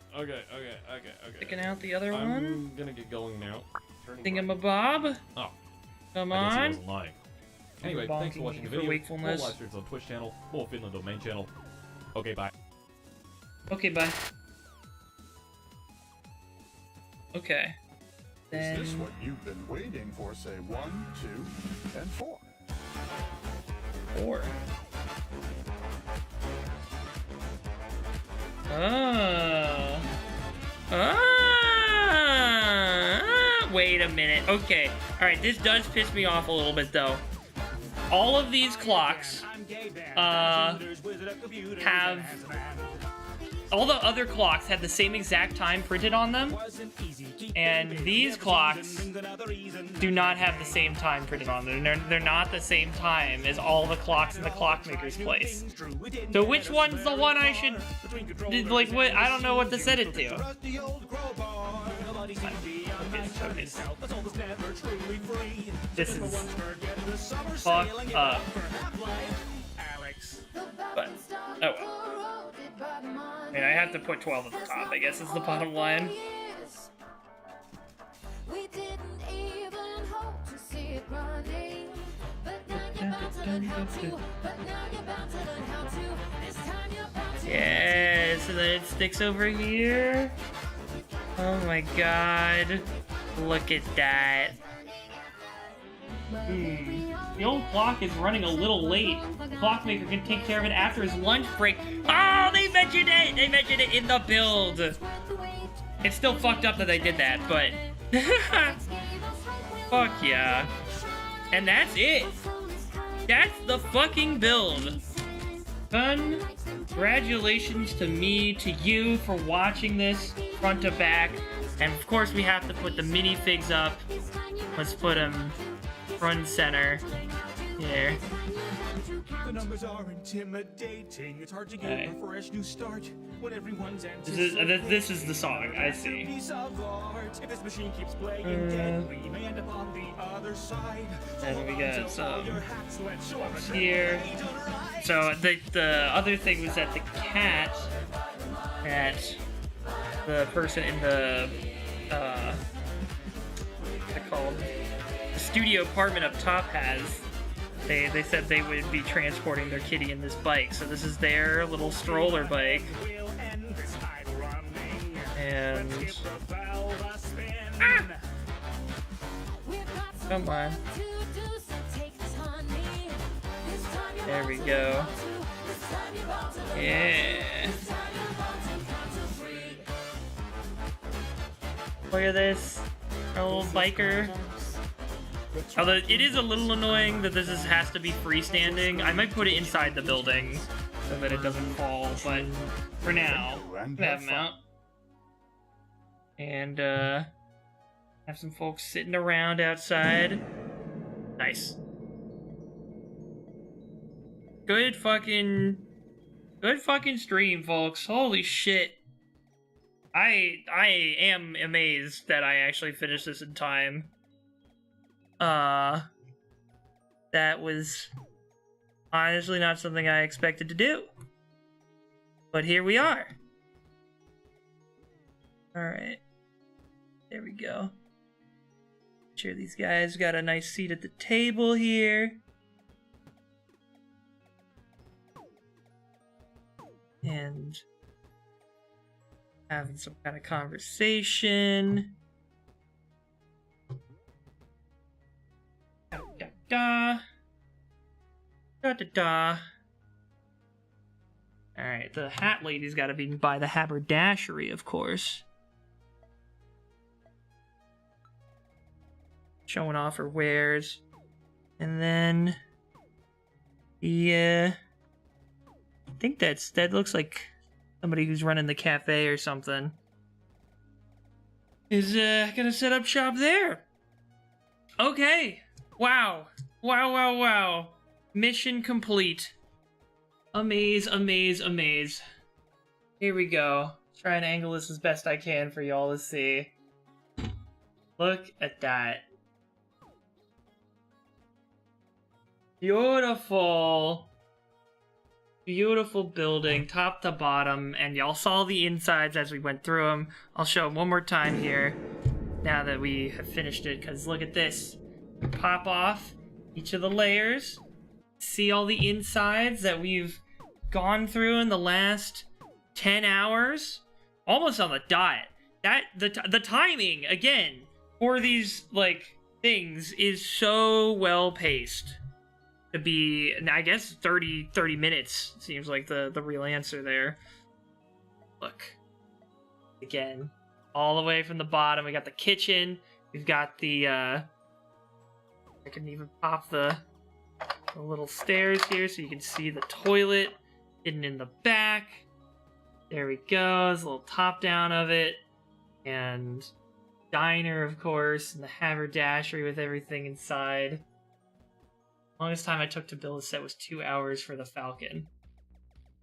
Picking out the other I'm one. gonna get going now. Thingamabob. Oh. Come I guess he on. wasn't lying. Anyway, thanks for watching the For video. wakefulness. More live streams on Twitch channel, more Finland on main channel. Okay, bye. Okay, bye. Okay. Is this Then. what you've been waiting for? Say 1, 2, and 4. 4. Oh. Wait a minute. Okay. Alright, this does piss me off a little bit, though. All of these clocks, have... All the other clocks have the same exact time printed on them, and these clocks do not have the same time printed on them. They're not the same time as all the clocks in the clockmaker's place. So which one's the one I should, like, what? I don't know what to set it to. Focus. This is fucked up. But, oh well. I mean, I have to put 12 at the top, I guess is the bottom line. We didn't even hope to see it running. But now you're bound to learn how to. But now you're bound to learn how to. This time you're bound to. Yes, and then it sticks over here. Oh my god. Look at that. The old clock is running a little late. The clockmaker can take care of it after his lunch break. Oh, they mentioned it! They mentioned it in the build. It's still fucked up that they did that, but... Fuck yeah. And that's it. That's the fucking build. Congratulations to me, to you for watching this front to back. And of course we have to put the minifigs up. Let's put them front and center. Here. The numbers are intimidating. It's hard to get a fresh new start when everyone's This is the song, I see. If this machine keeps playing dead, we may end up on the other side. And we got some here. So the other thing was that the cat that the person in the what's it called? The studio apartment up top has They said they would be transporting their kitty in this bike, so this is their little stroller bike. And come on. There we go. Yeah. Look at this. Our little biker. Although it is a little annoying that this has to be freestanding. I might put it inside the building so that it doesn't fall, but for now, have them out. And have some folks sitting around outside. Nice. Good fucking stream, folks. Holy shit. I am amazed that I actually finished this in time. That was honestly not something I expected to do. But here we are. Alright. There we go. Sure these guys got a nice seat at the table here. And having some kind of conversation. Da da da da. Alright, the hat lady's gotta be by the haberdashery, of course. Showing off her wares. And then I think that looks like somebody who's running the cafe or something. Is gonna set up shop there. Okay. Wow. Wow. Mission complete. Amaze. Here we go. Try and angle this as best I can for y'all to see. Look at that. Beautiful. Beautiful building, top to bottom, and y'all saw the insides as we went through them. I'll show them one more time here, now that we have finished it, because look at this. Pop off each of the layers, see all the insides that we've gone through in the last 10 hours, almost on the dot. The timing, again, for these, like, things is so well paced. To be, I guess, 30 minutes seems like the real answer there. Look. Again, all the way from the bottom, we got the kitchen, we've got the, I can even pop the little stairs here so you can see the toilet hidden in the back. There we go, there's a little top down of it. And diner, of course, and the haberdashery with everything inside. Longest time I took to build a set was 2 hours for the Falcon.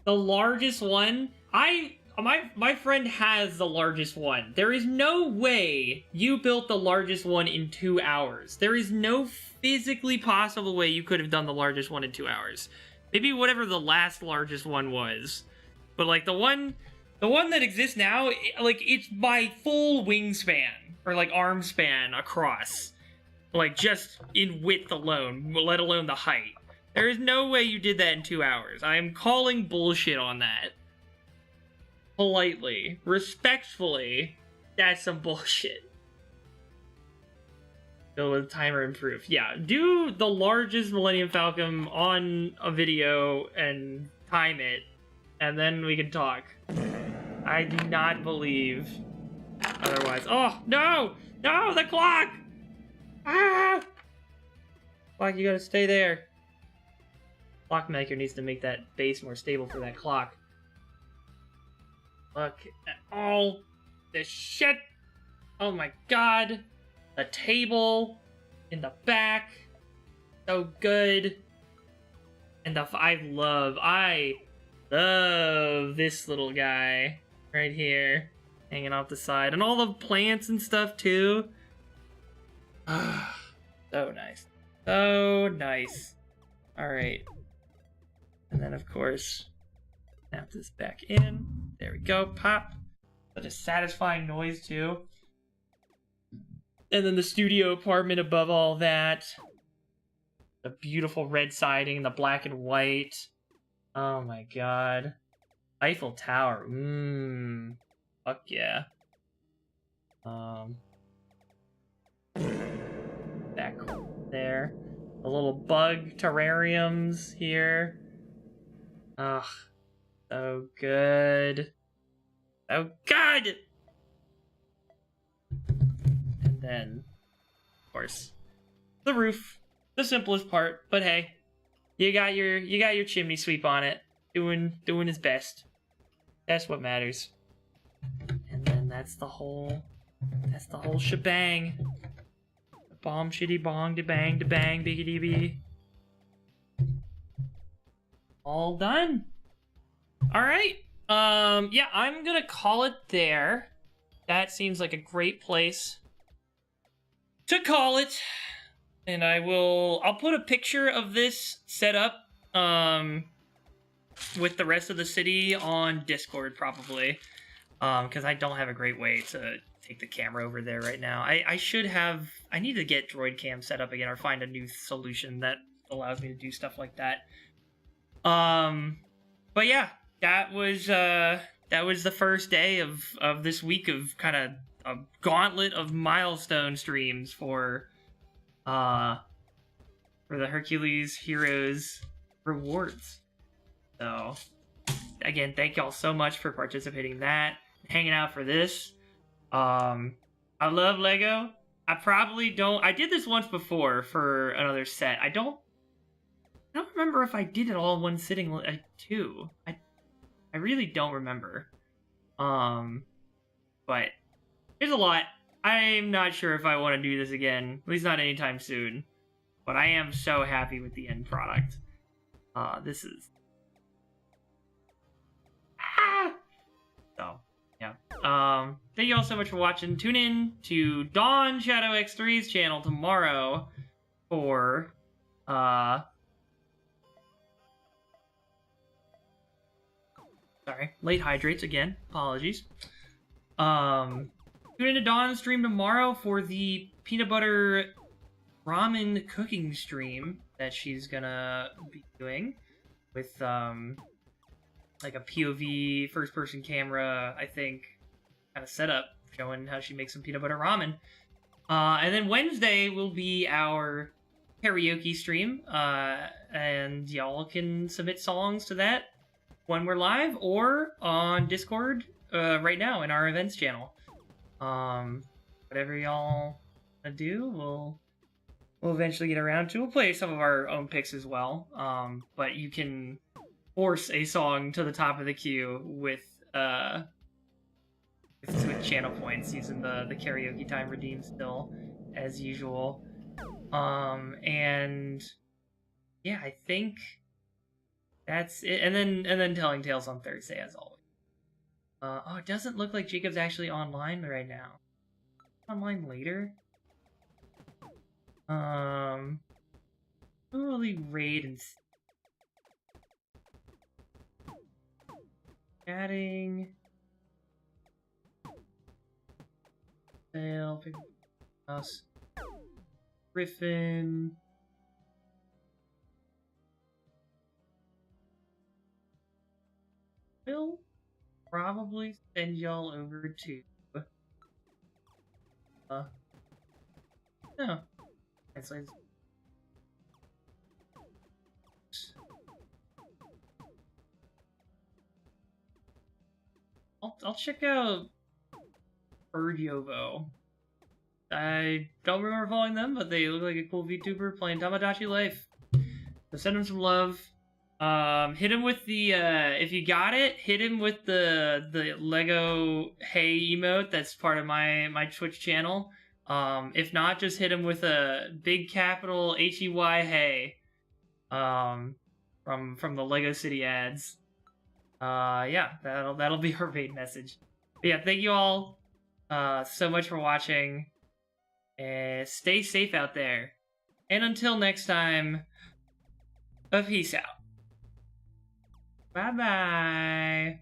The largest one, my friend has the largest one. There is no way you built the largest one in 2 hours. There is no physically possible way you could have done the largest one in 2 hours. Maybe whatever the last largest one was. But like the one that exists now, like it's my full wingspan or like arm span across. Like, just in width alone, let alone the height. There is no way you did that in 2 hours. I am calling bullshit on that. Politely. Respectfully, that's some bullshit. Go with timer and proof. Yeah, do the largest Millennium Falcon on a video and time it, and then we can talk. I do not believe otherwise. Oh, no! No, the clock! Ah! Clock, you gotta stay there. Clockmaker needs to make that base more stable for that clock. Look at all this shit. Oh my god. The table in the back. So good. And I love this little guy right here. Hanging off the side. And all the plants and stuff too. So nice. So nice. Alright. And then, of course, snap this back in. There we go. Pop. Such a satisfying noise, too. And then the studio apartment above all that. The beautiful red siding, the black and white. Oh my god. Eiffel Tower. Fuck yeah. That there. The little bug terrariums here. Ugh. So good. So good! And then, of course, the roof. The simplest part, but hey, you got your chimney sweep on it, doing his best. That's what matters. And then that's the whole shebang. Bomb shitty bong de bang biggity bee. All done. All right. Yeah, I'm gonna call it there. That seems like a great place to call it. And I'll put a picture of this setup with the rest of the city on Discord probably, because I don't have a great way to take the camera over there right now. I need to get Droid Cam set up again or find a new solution that allows me to do stuff like that. But yeah, that was the first day of this week of kind of a gauntlet of milestone streams for the Hercules Heroes rewards. So, again, thank y'all so much for participating in that, hanging out for this. I love Lego. I probably don't. I did this once before for another set. I don't remember if I did it all in one sitting too. I really don't remember. But there's a lot. I'm not sure if I want to do this again, at least not anytime soon. But I am so happy with the end product. This is... So, yeah. Thank you all so much for watching. Tune in to Dawn Shadow X3's channel tomorrow for... Sorry, late hydrates again. Apologies. Tune into Dawn's stream tomorrow for the peanut butter ramen cooking stream that she's gonna be doing with like a POV first-person camera, I think, kind of setup showing how she makes some peanut butter ramen. And then Wednesday will be our karaoke stream, and y'all can submit songs to that when we're live or on Discord right now in our events channel. Whatever y'all do, we'll eventually get around to. We'll play some of our own picks as well. But you can force a song to the top of the queue with channel points using the karaoke time redeem still, as usual. And yeah, I think that's it. And then telling tales on Thursday as always. Oh, it doesn't look like Jacob's actually online right now. Online later? Really raid and chatting. Sale, us. Griffin. Will probably send y'all over to no. I'll check out Bird Yovo. I don't remember following them, but they look like a cool VTuber playing Tamagotchi Life. So send him some love. Hit him with the if you got it, hit him with the Lego Hey emote that's part of my Twitch channel. If not, just hit him with a big capital HEY Hey. From the Lego City ads. Yeah, that'll be her raid message. But yeah, thank you all so much for watching. Stay safe out there. And until next time, peace out. Bye-bye.